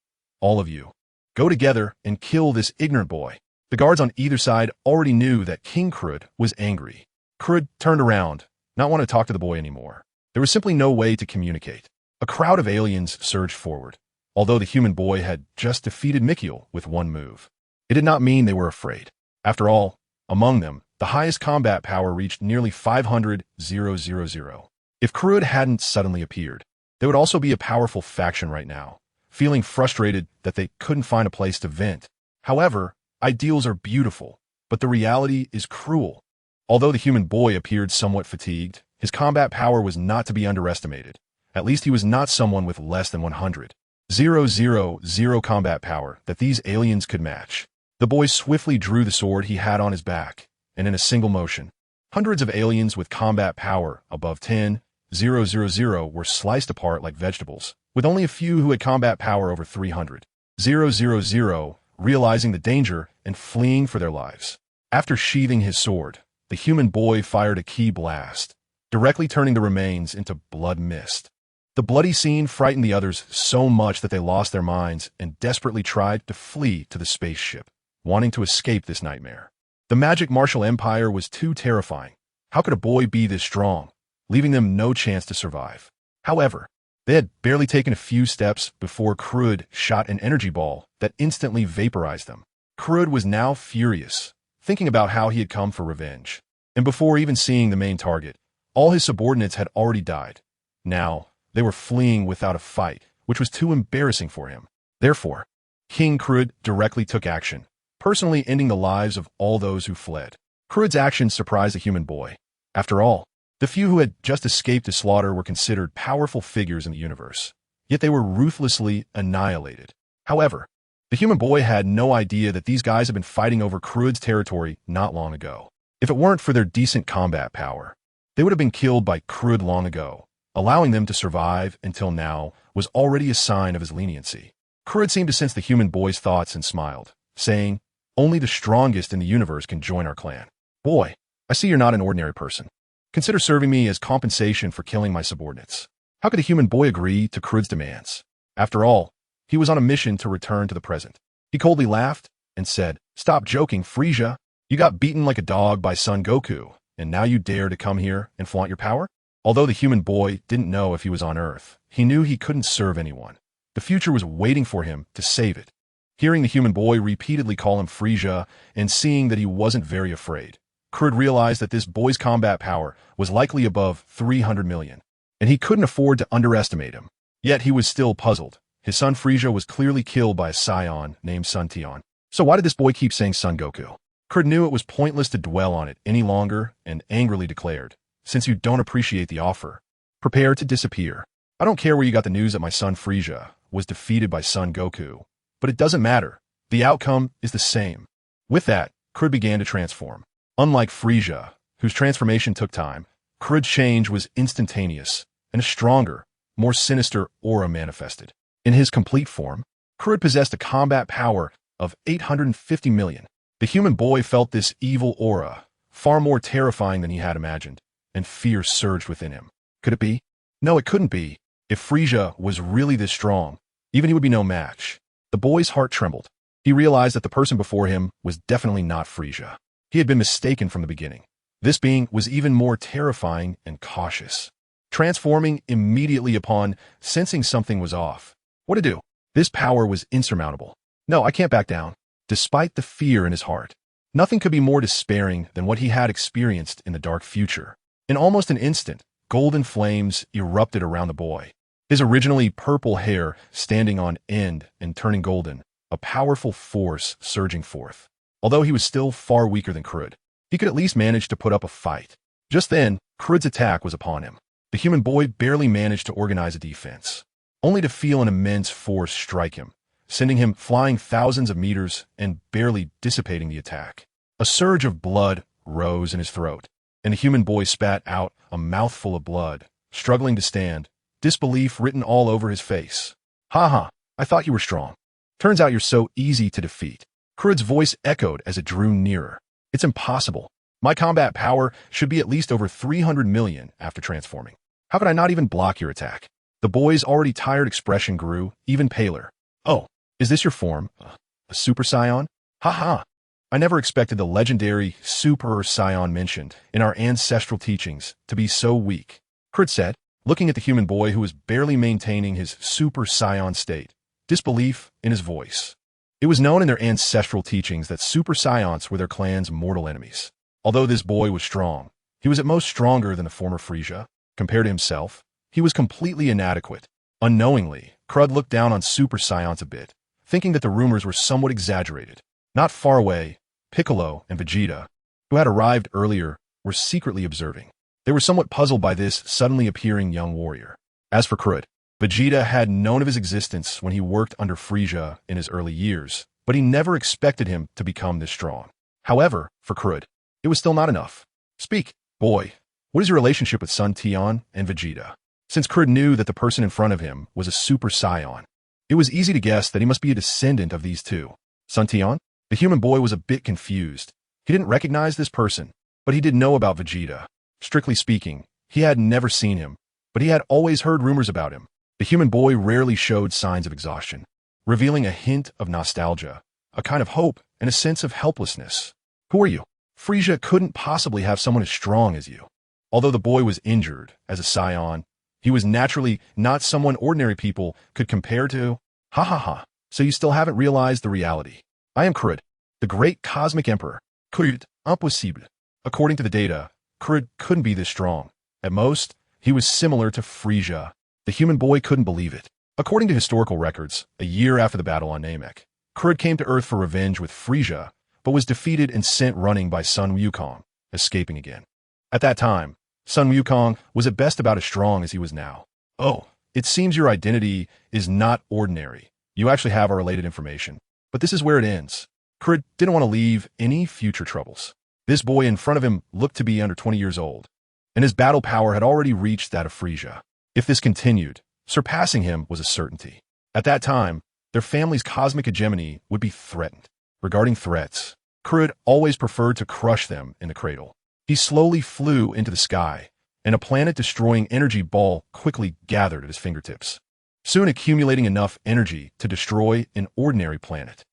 "All of you, go together and kill this ignorant boy." The guards on either side already knew that King Krud was angry. Krud turned around, not wanting to talk to the boy anymore. There was simply no way to communicate. A crowd of aliens surged forward, although the human boy had just defeated Mikhail with one move. It did not mean they were afraid. After all, among them, the highest combat power reached nearly 500,000. If Krud hadn't suddenly appeared, they would also be a powerful faction right now, feeling frustrated that they couldn't find a place to vent. However, ideals are beautiful, but the reality is cruel. Although the human boy appeared somewhat fatigued, his combat power was not to be underestimated. At least he was not someone with less than 100,000 combat power that these aliens could match. The boy swiftly drew the sword he had on his back, and in a single motion, hundreds of aliens with combat power above 10,000 were sliced apart like vegetables, with only a few who had combat power over 300,000, realizing the danger and fleeing for their lives. After sheathing his sword, the human boy fired a ki blast, directly turning the remains into blood mist. The bloody scene frightened the others so much that they lost their minds and desperately tried to flee to the spaceship, wanting to escape this nightmare. The Magic Martial Empire was too terrifying. How could a boy be this strong, leaving them no chance to survive? However, they had barely taken a few steps before Krud shot an energy ball that instantly vaporized them. Krud was now furious, thinking about how he had come for revenge. And before even seeing the main target, all his subordinates had already died. Now, they were fleeing without a fight, which was too embarrassing for him. Therefore, King Krud directly took action, personally ending the lives of all those who fled. Krud's actions surprised the human boy. After all, the few who had just escaped his slaughter were considered powerful figures in the universe, yet they were ruthlessly annihilated. However, the human boy had no idea that these guys had been fighting over Krud's territory not long ago. If it weren't for their decent combat power, they would have been killed by Krud long ago. Allowing them to survive until now was already a sign of his leniency. Krud seemed to sense the human boy's thoughts and smiled, saying, "Only the strongest in the universe can join our clan. Boy, I see you're not an ordinary person. Consider serving me as compensation for killing my subordinates." How could the human boy agree to Krud's demands? After all, he was on a mission to return to the present. He coldly laughed and said, "Stop joking, Frisia. You got beaten like a dog by Son Goku, and now you dare to come here and flaunt your power?" Although the human boy didn't know if he was on Earth, he knew he couldn't serve anyone. The future was waiting for him to save it. Hearing the human boy repeatedly call him Frisia and seeing that he wasn't very afraid, Krud realized that this boy's combat power was likely above 300 million. and he couldn't afford to underestimate him. Yet he was still puzzled. His son Frieza was clearly killed by a scion named Son Tian. So why did this boy keep saying Son Goku? Krud knew it was pointless to dwell on it any longer and angrily declared, "Since you don't appreciate the offer, prepare to disappear. I don't care where you got the news that my son Frieza was defeated by Son Goku, but it doesn't matter. The outcome is the same." With that, Krud began to transform. Unlike Frieza, whose transformation took time, Krud's change was instantaneous, and a stronger, more sinister aura manifested. In his complete form, Krud possessed a combat power of 850 million. The human boy felt this evil aura, far more terrifying than he had imagined, and fear surged within him. Could it be? No, it couldn't be. If Frieza was really this strong, even he would be no match. The boy's heart trembled. He realized that the person before him was definitely not Frieza. He had been mistaken from the beginning. This being was even more terrifying and cautious, transforming immediately upon sensing something was off. What to do? This power was insurmountable. No, I can't back down. Despite the fear in his heart, nothing could be more despairing than what he had experienced in the dark future. In almost an instant, golden flames erupted around the boy, his originally purple hair standing on end and turning golden, a powerful force surging forth. Although he was still far weaker than Krud, he could at least manage to put up a fight. Just then, Krud's attack was upon him. The human boy barely managed to organize a defense, only to feel an immense force strike him, sending him flying thousands of meters and barely dissipating the attack. A surge of blood rose in his throat, and the human boy spat out a mouthful of blood, struggling to stand, disbelief written all over his face. "Ha ha, I thought you were strong. Turns out you're so easy to defeat." Krud's voice echoed as it drew nearer. "It's impossible. My combat power should be at least over 300 million after transforming. How could I not even block your attack?" The boy's already tired expression grew even paler. "Oh, is this your form? A Super Saiyan? Ha ha. I never expected the legendary Super Saiyan mentioned in our ancestral teachings to be so weak," Krud said, looking at the human boy who was barely maintaining his Super Saiyan state, disbelief in his voice. It was known in their ancestral teachings that Super Saiyans were their clan's mortal enemies. Although this boy was strong, he was at most stronger than the former Frieza. Compared to himself, he was completely inadequate. Unknowingly, Krud looked down on Super Saiyans a bit, thinking that the rumors were somewhat exaggerated. Not far away, Piccolo and Vegeta, who had arrived earlier, were secretly observing. They were somewhat puzzled by this suddenly appearing young warrior. As for Krud, Vegeta had known of his existence when he worked under Frieza in his early years, but he never expected him to become this strong. However, for Krud, it was still not enough. "Speak, boy. What is your relationship with Son Tian and Vegeta?" Since Krud knew that the person in front of him was a Super Saiyan, it was easy to guess that he must be a descendant of these two. Son Tian? The human boy was a bit confused. He didn't recognize this person, but he did know about Vegeta. Strictly speaking, he had never seen him, but he had always heard rumors about him. The human boy rarely showed signs of exhaustion, revealing a hint of nostalgia, a kind of hope, and a sense of helplessness. "Who are you? Frieza couldn't possibly have someone as strong as you." Although the boy was injured as a Saiyan, he was naturally not someone ordinary people could compare to. "Ha ha ha, so you still haven't realized the reality. I am Krud, the great cosmic emperor. Krud, impossible." According to the data, Krud couldn't be this strong. At most, he was similar to Frieza. The human boy couldn't believe it. According to historical records, a year after the battle on Namek, Krud came to Earth for revenge with Frieza, but was defeated and sent running by Sun Wukong, escaping again. At that time, Sun Wukong was at best about as strong as he was now. "Oh, it seems your identity is not ordinary. You actually have our related information. But this is where it ends." Krud didn't want to leave any future troubles. This boy in front of him looked to be under 20 years old, and his battle power had already reached that of Frieza. If this continued, surpassing him was a certainty. At that time, their family's cosmic hegemony would be threatened. Regarding threats, Krud always preferred to crush them in the cradle. He slowly flew into the sky, and a planet-destroying energy ball quickly gathered at his fingertips, soon accumulating enough energy to destroy an ordinary planet.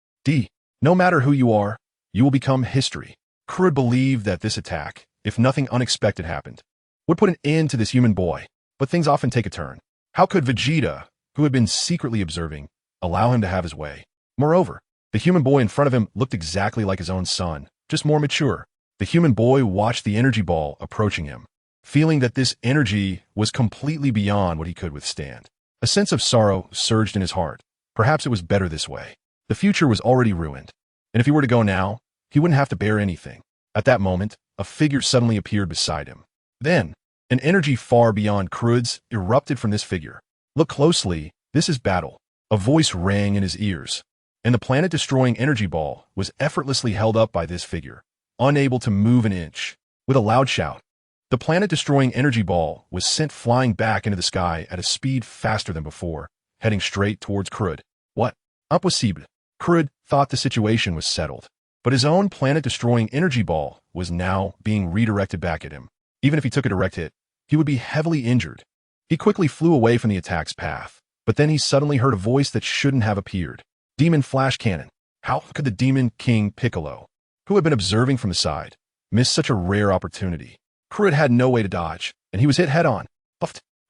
No matter who you are, you will become history. Krud believed that this attack, if nothing unexpected happened, would put an end to this human boy. But things often take a turn. How could Vegeta, who had been secretly observing, allow him to have his way? Moreover, the human boy in front of him looked exactly like his own son, just more mature. The human boy watched the energy ball approaching him, feeling that this energy was completely beyond what he could withstand. A sense of sorrow surged in his heart. Perhaps it was better this way. The future was already ruined, and if he were to go now, he wouldn't have to bear anything. At that moment, a figure suddenly appeared beside him. Then, an energy far beyond Crud's erupted from this figure. Look closely, this is battle. A voice rang in his ears, and the planet-destroying energy ball was effortlessly held up by this figure, unable to move an inch. With a loud shout, the planet-destroying energy ball was sent flying back into the sky at a speed faster than before, heading straight towards Crud. What? Impossible. Crud thought the situation was settled, but his own planet-destroying energy ball was now being redirected back at him. Even if he took a direct hit, he would be heavily injured. He quickly flew away from the attack's path, but then he suddenly heard a voice that shouldn't have appeared. Demon Flash Cannon. How could the Demon King Piccolo, who had been observing from the side, miss such a rare opportunity? Crud had no way to dodge, and he was hit head-on.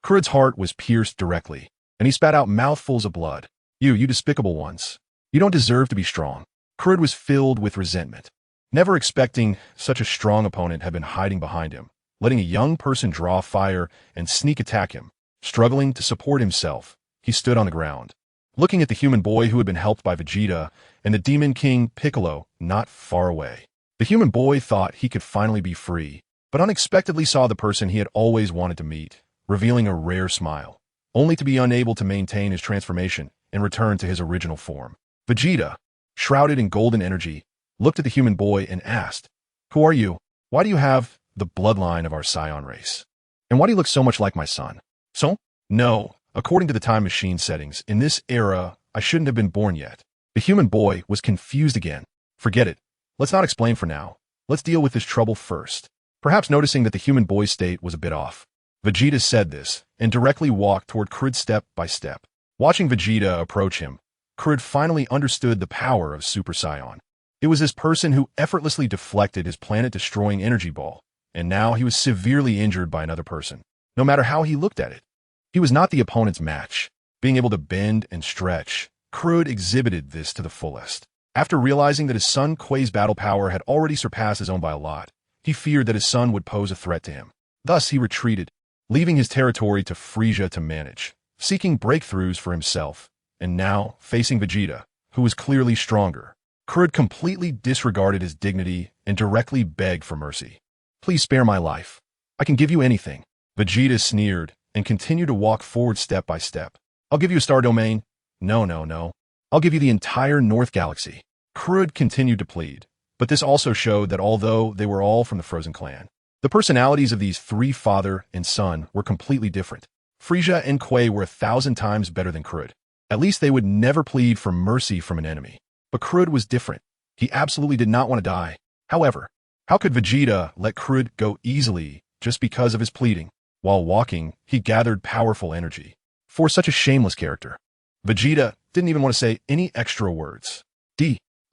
Crud's heart was pierced directly, and he spat out mouthfuls of blood. You despicable ones. You don't deserve to be strong. Crud was filled with resentment. Never expecting such a strong opponent had been hiding behind him, letting a young person draw fire and sneak attack him. Struggling to support himself, he stood on the ground, looking at the human boy who had been helped by Vegeta and the Demon King Piccolo not far away. The human boy thought he could finally be free, but unexpectedly saw the person he had always wanted to meet, revealing a rare smile, only to be unable to maintain his transformation and return to his original form. Vegeta, shrouded in golden energy, looked at the human boy and asked, "Who are you? Why do you have the bloodline of our Scion race? And why do you look so much like my son?" "So? No, according to the time machine settings, in this era, I shouldn't have been born yet." The human boy was confused again. "Forget it. Let's not explain for now. Let's deal with this trouble first." Perhaps noticing that the human boy's state was a bit off, Vegeta said this and directly walked toward Crud step by step. Watching Vegeta approach him, Crud finally understood the power of Super Saiyan. It was this person who effortlessly deflected his planet-destroying energy ball, and now he was severely injured by another person, no matter how he looked at it. He was not the opponent's match. Being able to bend and stretch, Crud exhibited this to the fullest. After realizing that his son Quay's battle power had already surpassed his own by a lot, he feared that his son would pose a threat to him. Thus, he retreated, leaving his territory to Frieza to manage, seeking breakthroughs for himself, and now facing Vegeta, who was clearly stronger. Crud completely disregarded his dignity and directly begged for mercy. "Please spare my life. I can give you anything." Vegeta sneered and continued to walk forward step by step. "I'll give you a star domain." No. "I'll give you the entire North Galaxy." Crud continued to plead, but this also showed that although they were all from the Frozen Clan, the personalities of these three father and son were completely different. Frieza and Quay were 1,000 times better than Crud. At least they would never plead for mercy from an enemy. But Crud was different. He absolutely did not want to die. However, how could Vegeta let Crud go easily just because of his pleading? While walking, he gathered powerful energy. For such a shameless character, Vegeta didn't even want to say any extra words.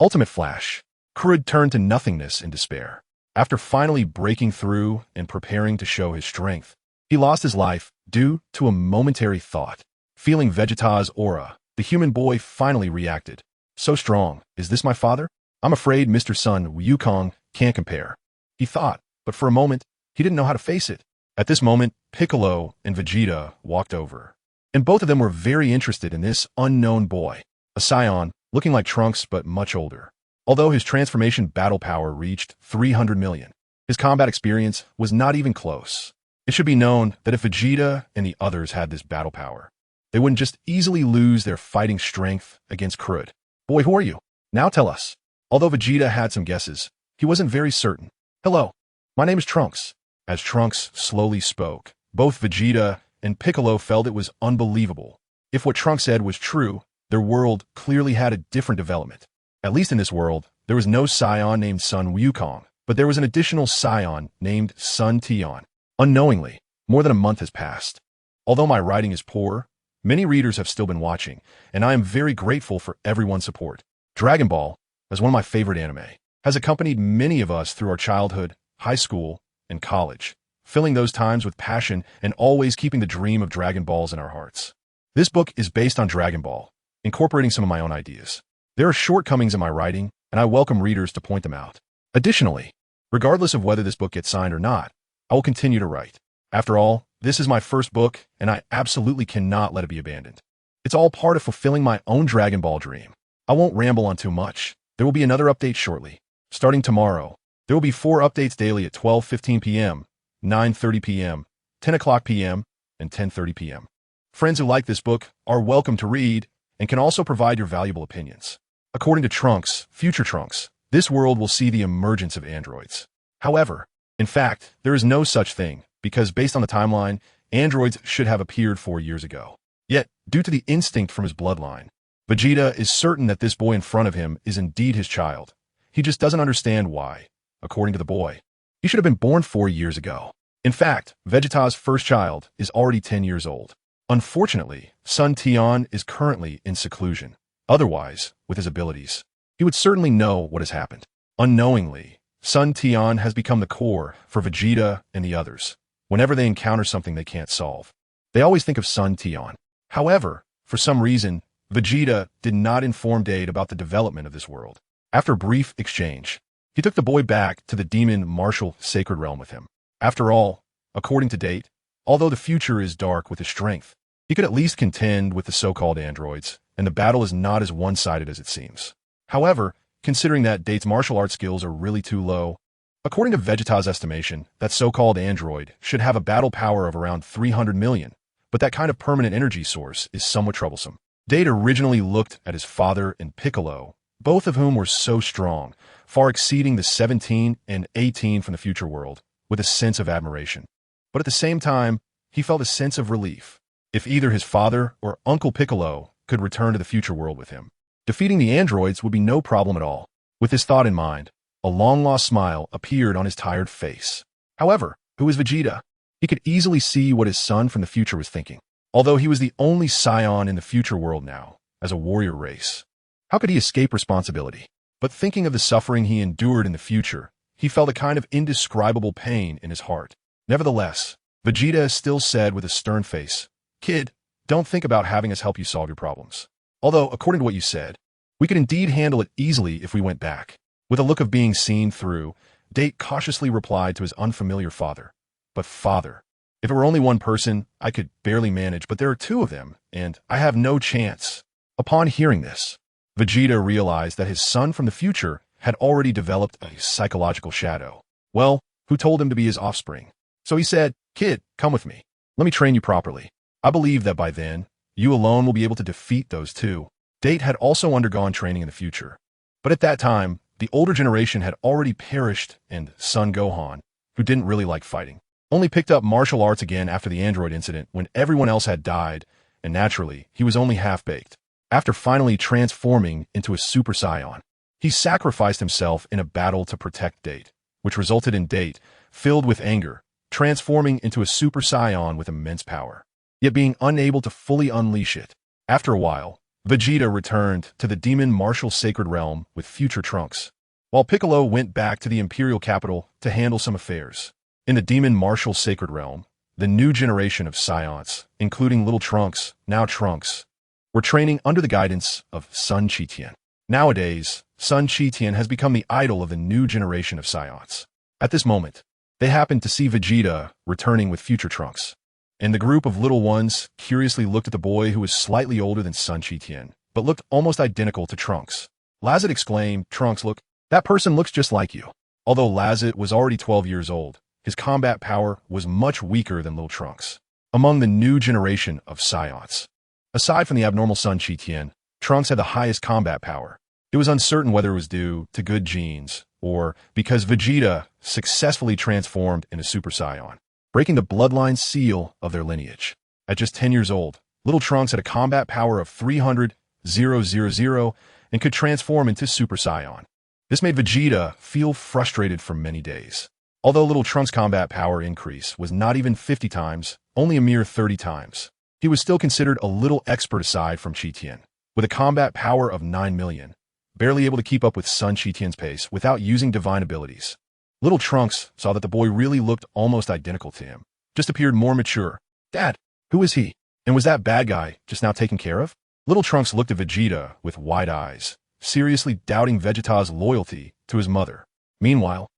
Ultimate Flash. Crud turned to nothingness in despair. After finally breaking through and preparing to show his strength, he lost his life due to a momentary thought. Feeling Vegeta's aura, the human boy finally reacted. "So strong, is this my father? I'm afraid Mr. Sun Wukong can't compare," he thought, but for a moment, he didn't know how to face it. At this moment, Piccolo and Vegeta walked over, and both of them were very interested in this unknown boy, a Scion looking like Trunks but much older. Although his transformation battle power reached 300 million, his combat experience was not even close. It should be known that if Vegeta and the others had this battle power, they wouldn't just easily lose their fighting strength against Crud. "Boy, who are you? Now tell us." Although Vegeta had some guesses, he wasn't very certain. "Hello, my name is Trunks." As Trunks slowly spoke, both Vegeta and Piccolo felt it was unbelievable. If what Trunks said was true, their world clearly had a different development. At least in this world, there was no Scion named Sun Wukong, but there was an additional Scion named Sun Tian. Unknowingly, more than a month has passed. Although my writing is poor, many readers have still been watching, and I am very grateful for everyone's support. Dragon Ball, as one of my favorite anime, has accompanied many of us through our childhood, high school, and college, filling those times with passion and always keeping the dream of Dragon Balls in our hearts. This book is based on Dragon Ball, incorporating some of my own ideas. There are shortcomings in my writing, and I welcome readers to point them out. Additionally, regardless of whether this book gets signed or not, I will continue to write. After all, this is my first book, and I absolutely cannot let it be abandoned. It's all part of fulfilling my own Dragon Ball dream. I won't ramble on too much. There will be another update shortly. Starting tomorrow, there will be 4 updates daily at 12:15 p.m., 9:30 p.m., 10 o'clock p.m., and 10:30 p.m. Friends who like this book are welcome to read and can also provide your valuable opinions. According to Trunks, future Trunks, this world will see the emergence of androids. However, in fact, there is no such thing, because based on the timeline, androids should have appeared 4 years ago. Yet, due to the instinct from his bloodline, Vegeta is certain that this boy in front of him is indeed his child. He just doesn't understand why. According to the boy, he should have been born 4 years ago. In fact, Vegeta's first child is already 10 years old. Unfortunately, son Tian is currently in seclusion. Otherwise, with his abilities, he would certainly know what has happened. Unknowingly, son Tian has become the core for Vegeta and the others. Whenever they encounter something they can't solve, they always think of son Tian. However, for some reason, Vegeta did not inform Date about the development of this world. After a brief exchange, he took the boy back to the demon martial sacred realm with him. After all, according to Date, although the future is dark with his strength, he could at least contend with the so-called androids, and the battle is not as one-sided as it seems. However, considering that Date's martial arts skills are really too low, according to Vegeta's estimation, that so-called android should have a battle power of around 300 million, but that kind of permanent energy source is somewhat troublesome. Date originally looked at his father and Piccolo, both of whom were so strong, far exceeding the 17 and 18 from the future world, with a sense of admiration. But at the same time, he felt a sense of relief. If either his father or Uncle Piccolo could return to the future world with him, defeating the androids would be no problem at all. With this thought in mind, a long-lost smile appeared on his tired face. However, who was Vegeta? He could easily see what his son from the future was thinking. Although he was the only scion in the future world now, as a warrior race, how could he escape responsibility? But thinking of the suffering he endured in the future, he felt a kind of indescribable pain in his heart. Nevertheless, Vegeta still said with a stern face, "Kid, don't think about having us help you solve your problems. Although, according to what you said, we could indeed handle it easily if we went back." With a look of being seen through, Date cautiously replied to his unfamiliar father, "But father, if it were only one person, I could barely manage, but there are 2 of them, and I have no chance." Upon hearing this, Vegeta realized that his son from the future had already developed a psychological shadow. Well, who told him to be his offspring? So he said, "Kid, come with me. Let me train you properly. I believe that by then, you alone will be able to defeat those 2. Date had also undergone training in the future. But at that time, the older generation had already perished, and son Gohan, who didn't really like fighting, only picked up martial arts again after the android incident when everyone else had died, and naturally, he was only half-baked. After finally transforming into a Super Saiyan, he sacrificed himself in a battle to protect Date, which resulted in Date, filled with anger, transforming into a Super Saiyan with immense power, yet being unable to fully unleash it. After a while, Vegeta returned to the demon martial sacred realm with future Trunks, while Piccolo went back to the imperial capital to handle some affairs. In the demon martial sacred realm, the new generation of Saions, including little Trunks, now Trunks, were training under the guidance of Son Tian. Nowadays, Son Tian has become the idol of the new generation of Saions. At this moment, they happened to see Vegeta returning with future Trunks, and the group of little ones curiously looked at the boy who was slightly older than Son Tian, but looked almost identical to Trunks. Lazet exclaimed, "Trunks, look, that person looks just like you." Although Lazet was already 12 years old, his combat power was much weaker than little Trunks. Among the new generation of Saions, aside from the abnormal Son Tian, Trunks had the highest combat power. It was uncertain whether it was due to good genes or because Vegeta successfully transformed into Super Saiyan, breaking the bloodline seal of their lineage. At just 10 years old, little Trunks had a combat power of 300,000 and could transform into Super Saiyan. This made Vegeta feel frustrated for many days. Although little Trunks' combat power increase was not even 50 times, only a mere 30 times, he was still considered a little expert aside from Tian, with a combat power of 9 million, barely able to keep up with Son Tian's pace without using divine abilities. Little Trunks saw that the boy really looked almost identical to him, just appeared more mature. "Dad, who is he? And was that bad guy just now taken care of?" Little Trunks looked at Vegeta with wide eyes, seriously doubting Vegeta's loyalty to his mother. Meanwhile,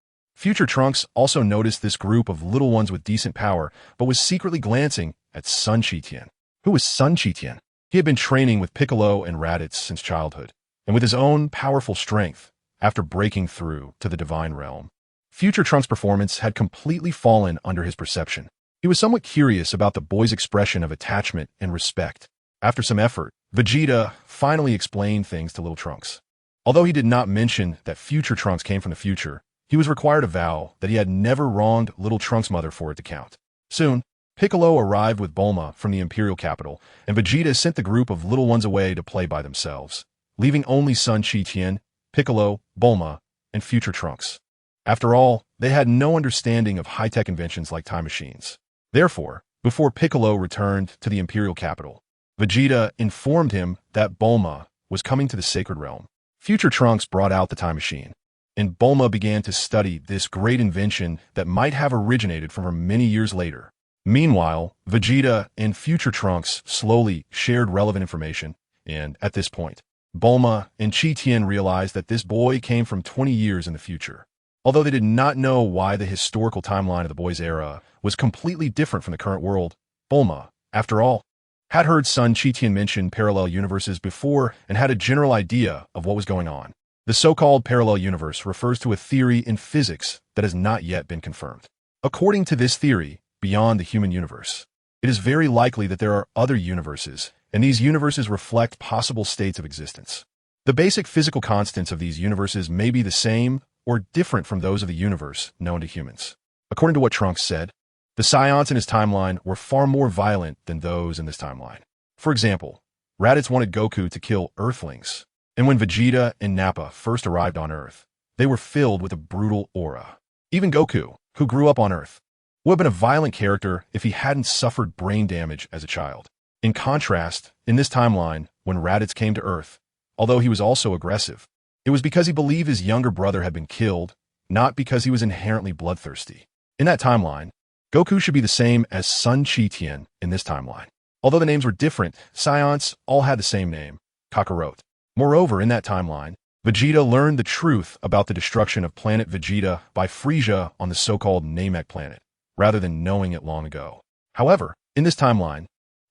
Future Trunks also noticed this group of little ones with decent power, but was secretly glancing at Sun Tian. Who was Sun Tian? He had been training with Piccolo and Raditz since childhood, and with his own powerful strength, after breaking through to the divine realm. Future Trunks' performance had completely fallen under his perception. He was somewhat curious about the boy's expression of attachment and respect. After some effort, Vegeta finally explained things to little Trunks. Although he did not mention that Future Trunks came from the future, he was required to vow that he had never wronged little Trunks' mother for it to count. Soon, Piccolo arrived with Bulma from the Imperial capital, and Vegeta sent the group of little ones away to play by themselves, leaving only Sun Tian, Piccolo, Bulma, and Future Trunks. After all, they had no understanding of high-tech inventions like time machines. Therefore, before Piccolo returned to the Imperial capital, Vegeta informed him that Bulma was coming to the Sacred Realm. Future Trunks brought out the time machine, and Bulma began to study this great invention that might have originated from her many years later. Meanwhile, Vegeta and Future Trunks slowly shared relevant information, and at this point, Bulma and Tian realized that this boy came from 20 years in the future. Although they did not know why the historical timeline of the boy's era was completely different from the current world, Bulma, after all, had heard Sun Tian mention parallel universes before and had a general idea of what was going on. The so-called parallel universe refers to a theory in physics that has not yet been confirmed. According to this theory, beyond the human universe, it is very likely that there are other universes, and these universes reflect possible states of existence. The basic physical constants of these universes may be the same or different from those of the universe known to humans. According to what Trunks said, the Scions in his timeline were far more violent than those in this timeline. For example, Raditz wanted Goku to kill Earthlings, and when Vegeta and Nappa first arrived on Earth, they were filled with a brutal aura. Even Goku, who grew up on Earth, would have been a violent character if he hadn't suffered brain damage as a child. In contrast, in this timeline, when Raditz came to Earth, although he was also aggressive, it was because he believed his younger brother had been killed, not because he was inherently bloodthirsty. In that timeline, Goku should be the same as Sun Tian in this timeline. Although the names were different, Scions all had the same name, Kakarot. Moreover, in that timeline, Vegeta learned the truth about the destruction of planet Vegeta by Frieza on the so-called Namek planet, rather than knowing it long ago. However, in this timeline,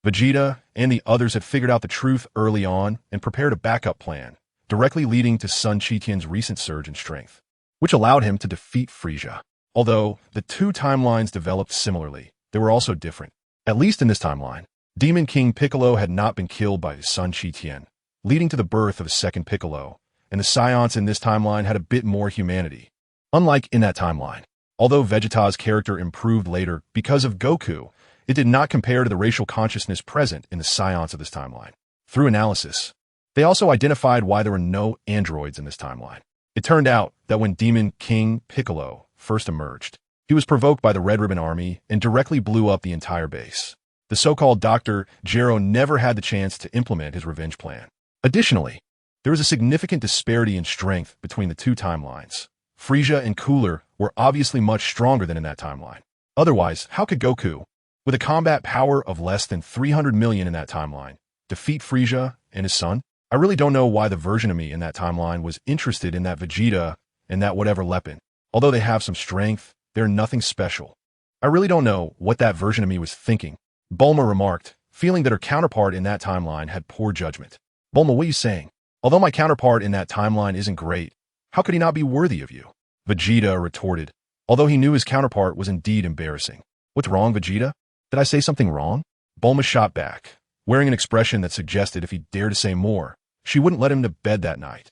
Vegeta and the others had figured out the truth early on and prepared a backup plan, directly leading to Sun Tian's recent surge in strength, which allowed him to defeat Frieza. Although the two timelines developed similarly, they were also different. At least in this timeline, Demon King Piccolo had not been killed by Sun Tian, leading to the birth of a second Piccolo, and the Scions in this timeline had a bit more humanity. Unlike in that timeline, although Vegeta's character improved later because of Goku, it did not compare to the racial consciousness present in the Scions of this timeline. Through analysis, they also identified why there were no androids in this timeline. It turned out that when Demon King Piccolo first emerged, he was provoked by the Red Ribbon Army and directly blew up the entire base. The so-called Dr. Gero never had the chance to implement his revenge plan. Additionally, there was a significant disparity in strength between the two timelines. Frieza and Cooler were obviously much stronger than in that timeline. Otherwise, how could Goku, with a combat power of less than 300 million in that timeline, defeat Frieza and his son? I really don't know why the version of me in that timeline was interested in that Vegeta and that whatever weapon. Although they have some strength, they're nothing special. I really don't know what that version of me was thinking. Bulma remarked, feeling that her counterpart in that timeline had poor judgment. Bulma, what are you saying? Although my counterpart in that timeline isn't great, how could he not be worthy of you? Vegeta retorted, although he knew his counterpart was indeed embarrassing. What's wrong, Vegeta? Did I say something wrong? Bulma shot back, wearing an expression that suggested if he dared to say more, she wouldn't let him to bed that night.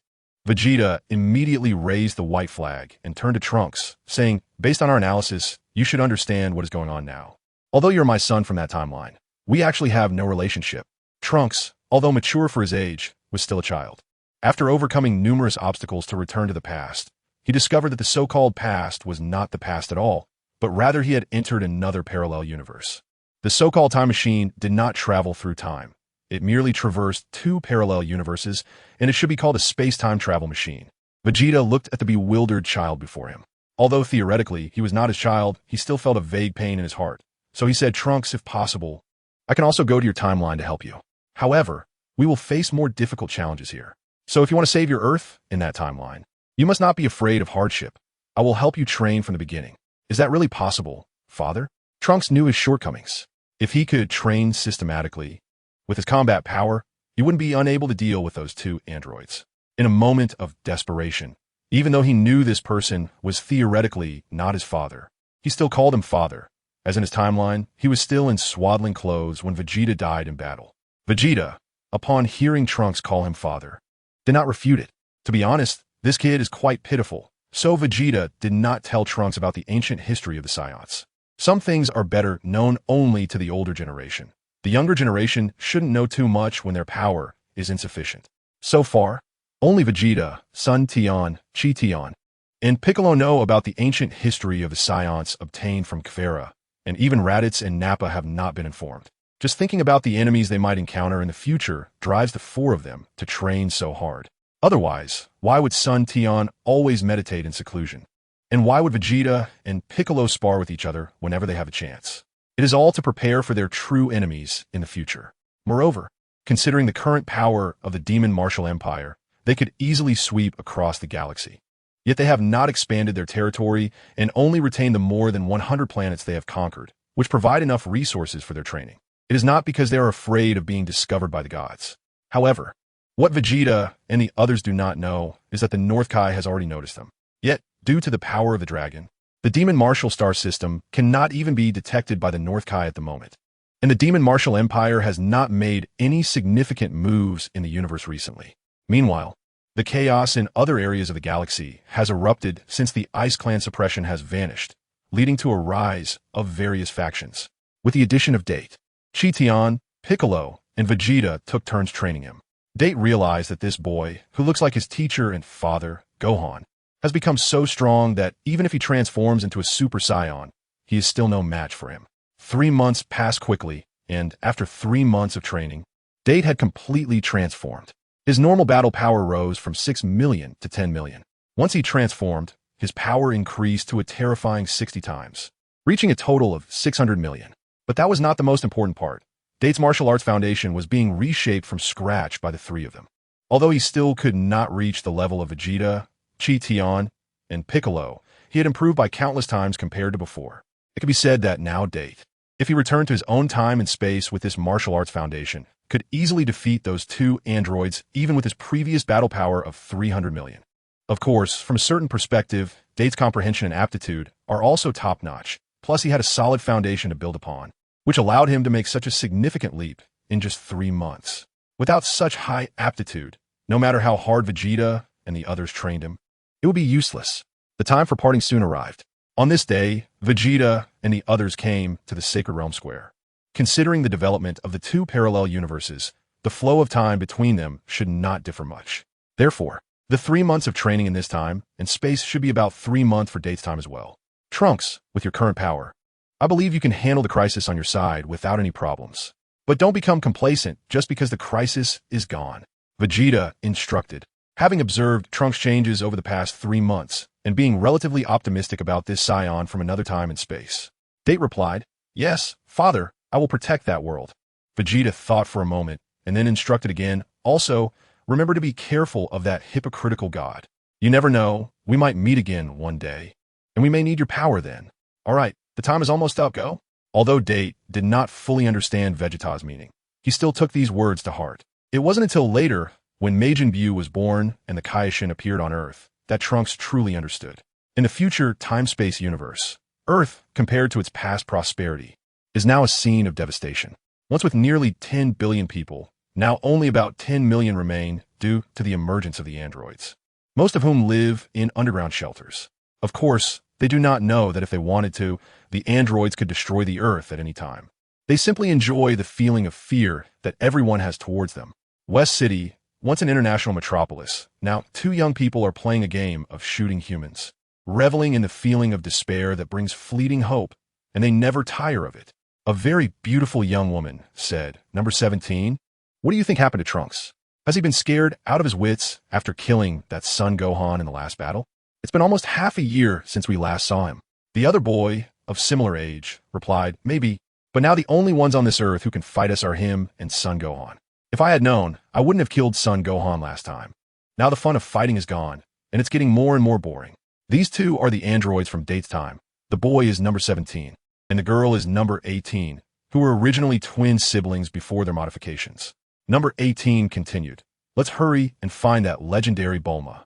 Vegeta immediately raised the white flag and turned to Trunks, saying, based on our analysis, you should understand what is going on now. Although you're my son from that timeline, we actually have no relationship. Trunks, although mature for his age, was still a child. After overcoming numerous obstacles to return to the past, he discovered that the so-called past was not the past at all, but rather he had entered another parallel universe. The so-called time machine did not travel through time. It merely traversed two parallel universes, and it should be called a space-time travel machine. Vegeta looked at the bewildered child before him. Although theoretically he was not his child, he still felt a vague pain in his heart. So he said, Trunks, if possible, I can also go to your timeline to help you. However, we will face more difficult challenges here. So if you want to save your Earth in that timeline, you must not be afraid of hardship. I will help you train from the beginning. Is that really possible, father? Trunks knew his shortcomings. If he could train systematically, with his combat power, he wouldn't be unable to deal with those two androids. In a moment of desperation, even though he knew this person was theoretically not his father, he still called him father, as in his timeline, he was still in swaddling clothes when Vegeta died in battle. Vegeta, upon hearing Trunks call him father, did not refute it. To be honest, this kid is quite pitiful, so Vegeta did not tell Trunks about the ancient history of the Saiyans. Some things are better known only to the older generation. The younger generation shouldn't know too much when their power is insufficient. So far, only Vegeta, son Tian, Tian, and Piccolo know about the ancient history of the Saiyans obtained from Kefera, and even Raditz and Nappa have not been informed. Just thinking about the enemies they might encounter in the future drives the four of them to train so hard. Otherwise, why would son Tian always meditate in seclusion? And why would Vegeta and Piccolo spar with each other whenever they have a chance? It is all to prepare for their true enemies in the future. Moreover, considering the current power of the Demon Martial Empire, they could easily sweep across the galaxy. Yet they have not expanded their territory and only retain the more than 100 planets they have conquered, which provide enough resources for their training. It is not because they are afraid of being discovered by the gods. However, what Vegeta and the others do not know is that the North Kai has already noticed them. Yet, due to the power of the dragon, the Demon Martial Star System cannot even be detected by the North Kai at the moment. And the Demon Martial Empire has not made any significant moves in the universe recently. Meanwhile, the chaos in other areas of the galaxy has erupted since the Ice Clan suppression has vanished, leading to a rise of various factions. With the addition of Date, Tian, Piccolo, and Vegeta took turns training him. Date realized that this boy, who looks like his teacher and father, Gohan, has become so strong that even if he transforms into a Super Saiyan, he is still no match for him. 3 months passed quickly, and after 3 months of training, Date had completely transformed. His normal battle power rose from 6 million to 10 million. Once he transformed, his power increased to a terrifying 60 times, reaching a total of 600 million. But that was not the most important part. Date's martial arts foundation was being reshaped from scratch by the three of them. Although he still could not reach the level of Vegeta, Tian, and Piccolo, he had improved by countless times compared to before. It could be said that now Date, if he returned to his own time and space with this martial arts foundation, could easily defeat those two androids even with his previous battle power of 300 million. Of course, from a certain perspective, Date's comprehension and aptitude are also top-notch, plus he had a solid foundation to build upon, which allowed him to make such a significant leap in just 3 months. Without such high aptitude, no matter how hard Vegeta and the others trained him, it would be useless. The time for parting soon arrived. On this day, Vegeta and the others came to the Sacred Realm Square. Considering the development of the two parallel universes, the flow of time between them should not differ much. Therefore, the 3 months of training in this time and space should be about 3 months for Date's time as well. Trunks, with your current power, I believe you can handle the crisis on your side without any problems. But don't become complacent just because the crisis is gone. Vegeta instructed. Having observed Trunks' changes over the past 3 months and being relatively optimistic about this Saiyan from another time and space, Date replied, "Yes, father, I will protect that world." Vegeta thought for a moment and then instructed again, "Also, remember to be careful of that hypocritical god. You never know, we might meet again one day, and we may need your power then. All right, the time is almost up, go." Although Date did not fully understand Vegeta's meaning, he still took these words to heart. It wasn't until later, when Majin Buu was born and the Kaioshin appeared on Earth, that Trunks truly understood. In the future time-space universe, Earth, compared to its past prosperity, is now a scene of devastation. Once with nearly 10 billion people, now only about 10 million remain due to the emergence of the androids, most of whom live in underground shelters. Of course, they do not know that if they wanted to, the androids could destroy the Earth at any time. They simply enjoy the feeling of fear that everyone has towards them. West City, once an international metropolis, now 2 young people are playing a game of shooting humans, reveling in the feeling of despair that brings fleeting hope, and they never tire of it. A very beautiful young woman said, "Number 17, what do you think happened to Trunks? Has he been scared out of his wits after killing that Son Gohan in the last battle? It's been almost half a year since we last saw him." The other boy, of similar age, replied, "Maybe, but now the only ones on this earth who can fight us are him and Son Gohan. If I had known, I wouldn't have killed Son Gohan last time. Now the fun of fighting is gone, and it's getting more and more boring. These two are the androids from Date's time. The boy is number 17, and the girl is number 18, who were originally twin siblings before their modifications. Number 18 continued, "Let's hurry and find that legendary Bulma.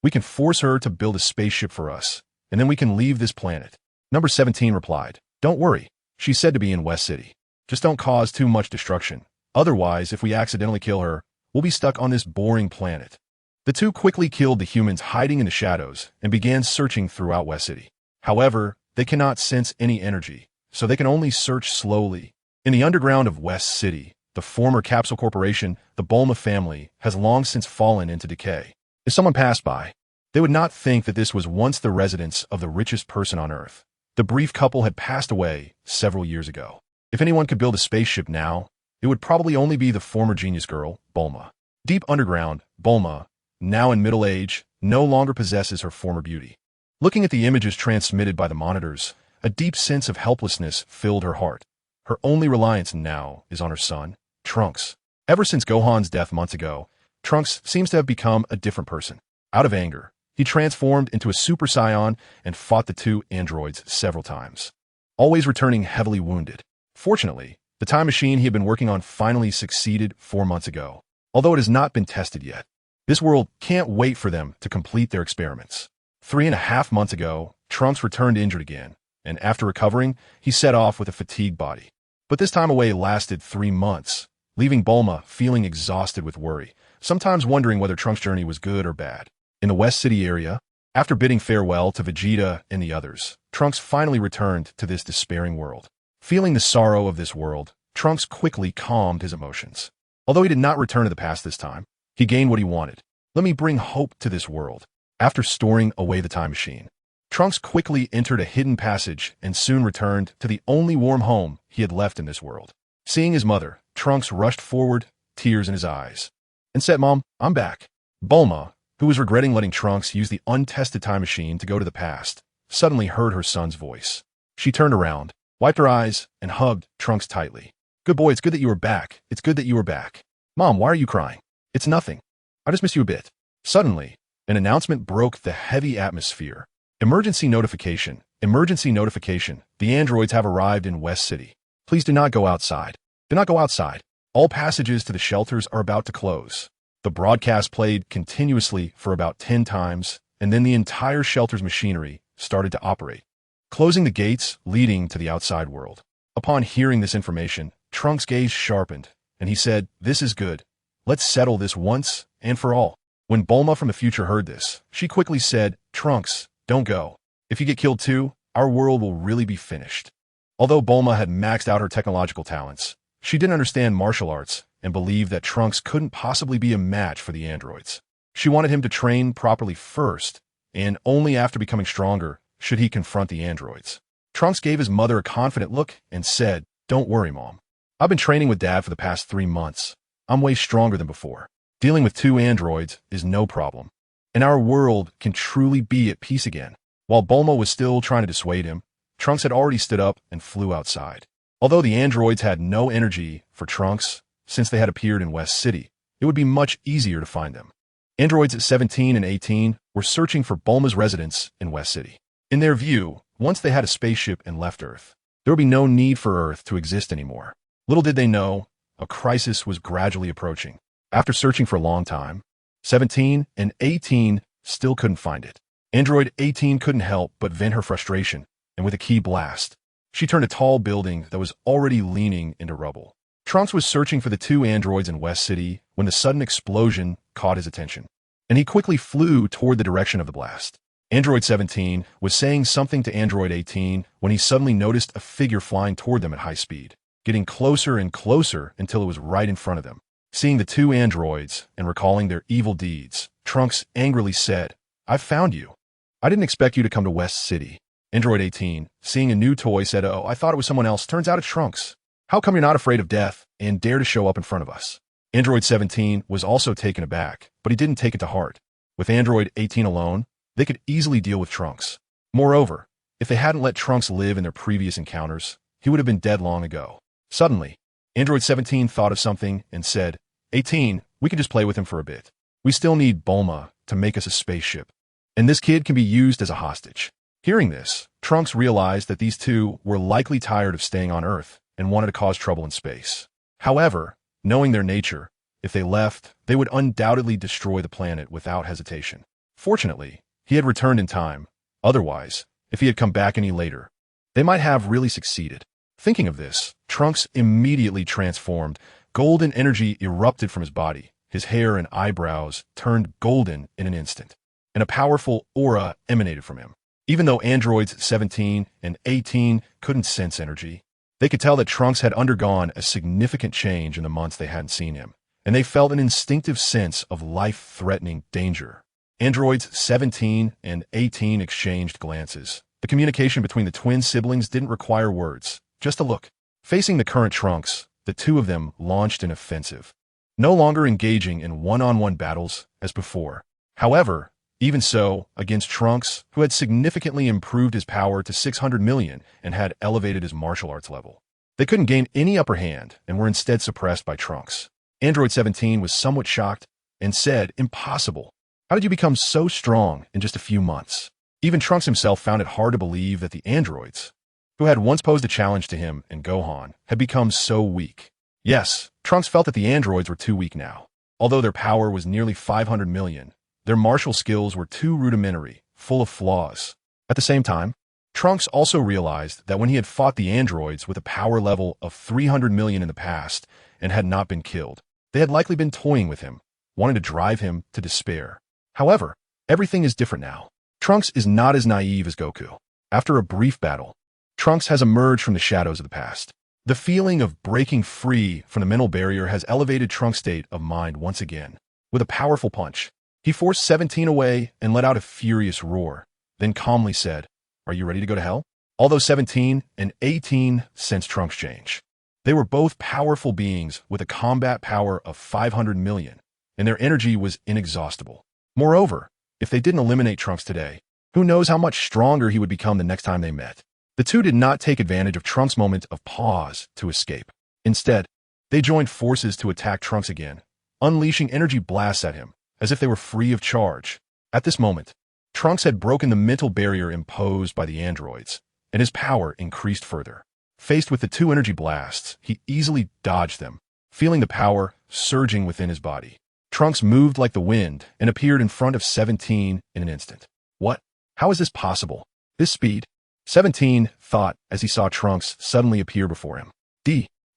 We can force her to build a spaceship for us, and then we can leave this planet." Number 17 replied, "Don't worry. She's said to be in West City. Just don't cause too much destruction. Otherwise, if we accidentally kill her, we'll be stuck on this boring planet." The two quickly killed the humans hiding in the shadows and began searching throughout West City. However, they cannot sense any energy, so they can only search slowly. In the underground of West City, the former Capsule Corporation, the Bulma family, has long since fallen into decay. If someone passed by, they would not think that this was once the residence of the richest person on Earth. The brief couple had passed away several years ago. If anyone could build a spaceship now, it would probably only be the former genius girl, Bulma. Deep underground, Bulma, now in middle age, no longer possesses her former beauty. Looking at the images transmitted by the monitors, a deep sense of helplessness filled her heart. Her only reliance now is on her son, Trunks. Ever since Gohan's death months ago, Trunks seems to have become a different person. Out of anger, he transformed into a Super Saiyan and fought the two androids several times, always returning heavily wounded. Fortunately, the time machine he had been working on finally succeeded 4 months ago, although it has not been tested yet. This world can't wait for them to complete their experiments. 3.5 months ago, Trunks returned injured again, and after recovering, he set off with a fatigued body. But this time away lasted 3 months, leaving Bulma feeling exhausted with worry, sometimes wondering whether Trunks' journey was good or bad. In the West City area, after bidding farewell to Vegeta and the others, Trunks finally returned to this despairing world. Feeling the sorrow of this world, Trunks quickly calmed his emotions. Although he did not return to the past this time, he gained what he wanted. Let me bring hope to this world. After storing away the time machine, Trunks quickly entered a hidden passage and soon returned to the only warm home he had left in this world. Seeing his mother, Trunks rushed forward, tears in his eyes, and said, "Mom, I'm back." Bulma, who was regretting letting Trunks use the untested time machine to go to the past, suddenly heard her son's voice. She turned around, wiped her eyes, and hugged Trunks tightly. "Good boy, it's good that you are back. It's good that you are back." "Mom, why are you crying?" "It's nothing. I just miss you a bit." Suddenly, an announcement broke the heavy atmosphere. Emergency notification. Emergency notification. The androids have arrived in West City. Please do not go outside. Do not go outside. All passages to the shelters are about to close. The broadcast played continuously for about 10 times, and then the entire shelter's machinery started to operate, closing the gates leading to the outside world. Upon hearing this information, Trunks' gaze sharpened, and he said, "This is good. Let's settle this once and for all." When Bulma from the future heard this, she quickly said, "Trunks, don't go. If you get killed too, our world will really be finished." Although Bulma had maxed out her technological talents, she didn't understand martial arts and believed that Trunks couldn't possibly be a match for the androids. She wanted him to train properly first, and only after becoming stronger should he confront the androids. Trunks gave his mother a confident look and said, "Don't worry, Mom. I've been training with Dad for the past 3 months. I'm way stronger than before. Dealing with 2 androids is no problem, and our world can truly be at peace again." While Bulma was still trying to dissuade him, Trunks had already stood up and flew outside. Although the androids had no energy for Trunks, since they had appeared in West City, it would be much easier to find them. Androids at 17 and 18 were searching for Bulma's residence in West City. In their view, once they had a spaceship and left Earth, there would be no need for Earth to exist anymore. Little did they know, a crisis was gradually approaching. After searching for a long time, 17 and 18 still couldn't find it. Android 18 couldn't help but vent her frustration, and with a key blast, she turned a tall building that was already leaning into rubble. Trunks was searching for the 2 androids in West City when the sudden explosion caught his attention, and he quickly flew toward the direction of the blast. Android 17 was saying something to Android 18 when he suddenly noticed a figure flying toward them at high speed, getting closer and closer until it was right in front of them. Seeing the 2 androids and recalling their evil deeds, Trunks angrily said, "I've found you. I didn't expect you to come to West City." Android 18, seeing a new toy, said, "Oh, I thought it was someone else. Turns out it's Trunks. How come you're not afraid of death and dare to show up in front of us?" Android 17 was also taken aback, but he didn't take it to heart. With Android 18 alone, they could easily deal with Trunks. Moreover, if they hadn't let Trunks live in their previous encounters, he would have been dead long ago. Suddenly, Android 17 thought of something and said, 18, we can just play with him for a bit. We still need Bulma to make us a spaceship. and this kid can be used as a hostage. Hearing this, Trunks realized that these two were likely tired of staying on Earth and wanted to cause trouble in space. However, knowing their nature, if they left, they would undoubtedly destroy the planet without hesitation. Fortunately, he had returned in time. Otherwise, if he had come back any later, they might have really succeeded. Thinking of this, Trunks immediately transformed. Golden energy erupted from his body. His hair and eyebrows turned golden in an instant, and a powerful aura emanated from him. Even though androids 17 and 18 couldn't sense energy, they could tell that Trunks had undergone a significant change in the months they hadn't seen him, and they felt an instinctive sense of life-threatening danger. Androids 17 and 18 exchanged glances. The communication between the twin siblings didn't require words, just a look. Facing the current Trunks, the two of them launched an offensive, no longer engaging in one-on-one battles as before. However, even so, against Trunks, who had significantly improved his power to 600 million and had elevated his martial arts level, they couldn't gain any upper hand and were instead suppressed by Trunks. Android 17 was somewhat shocked and said, "Impossible. How did you become so strong in just a few months?" Even Trunks himself found it hard to believe that the androids, who had once posed a challenge to him and Gohan, had become so weak. Yes, Trunks felt that the androids were too weak now. Although their power was nearly 500 million, their martial skills were too rudimentary, full of flaws. At the same time, Trunks also realized that when he had fought the androids with a power level of 300 million in the past and had not been killed, they had likely been toying with him, wanting to drive him to despair. However, everything is different now. Trunks is not as naive as Goku. After a brief battle, Trunks has emerged from the shadows of the past. The feeling of breaking free from the mental barrier has elevated Trunks' state of mind once again. With a powerful punch, he forced 17 away and let out a furious roar, then calmly said, "Are you ready to go to hell?" Although 17 and 18 sensed Trunks' change, they were both powerful beings with a combat power of 500 million, and their energy was inexhaustible. Moreover, if they didn't eliminate Trunks today, who knows how much stronger he would become the next time they met. The two did not take advantage of Trunks' moment of pause to escape. Instead, they joined forces to attack Trunks again, unleashing energy blasts at him, as if they were free of charge. At this moment, Trunks had broken the mental barrier imposed by the androids, and his power increased further. Faced with the two energy blasts, he easily dodged them, feeling the power surging within his body. Trunks moved like the wind and appeared in front of 17 in an instant. What? How is this possible? This speed? 17 thought as he saw Trunks suddenly appear before him.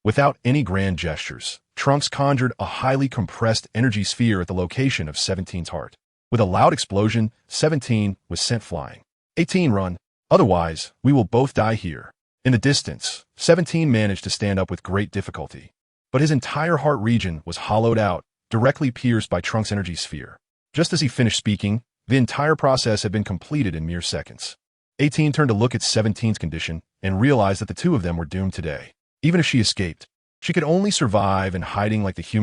Without any grand gestures, Trunks conjured a highly compressed energy sphere at the location of 17's heart. With a loud explosion, 17 was sent flying. 18, run. Otherwise, we will both die here. In the distance, 17 managed to stand up with great difficulty, but his entire heart region was hollowed out, directly pierced by Trunks' energy sphere. Just as he finished speaking, the entire process had been completed in mere seconds. 18 turned to look at 17's condition and realized that the two of them were doomed today. Even if she escaped, she could only survive in hiding like the human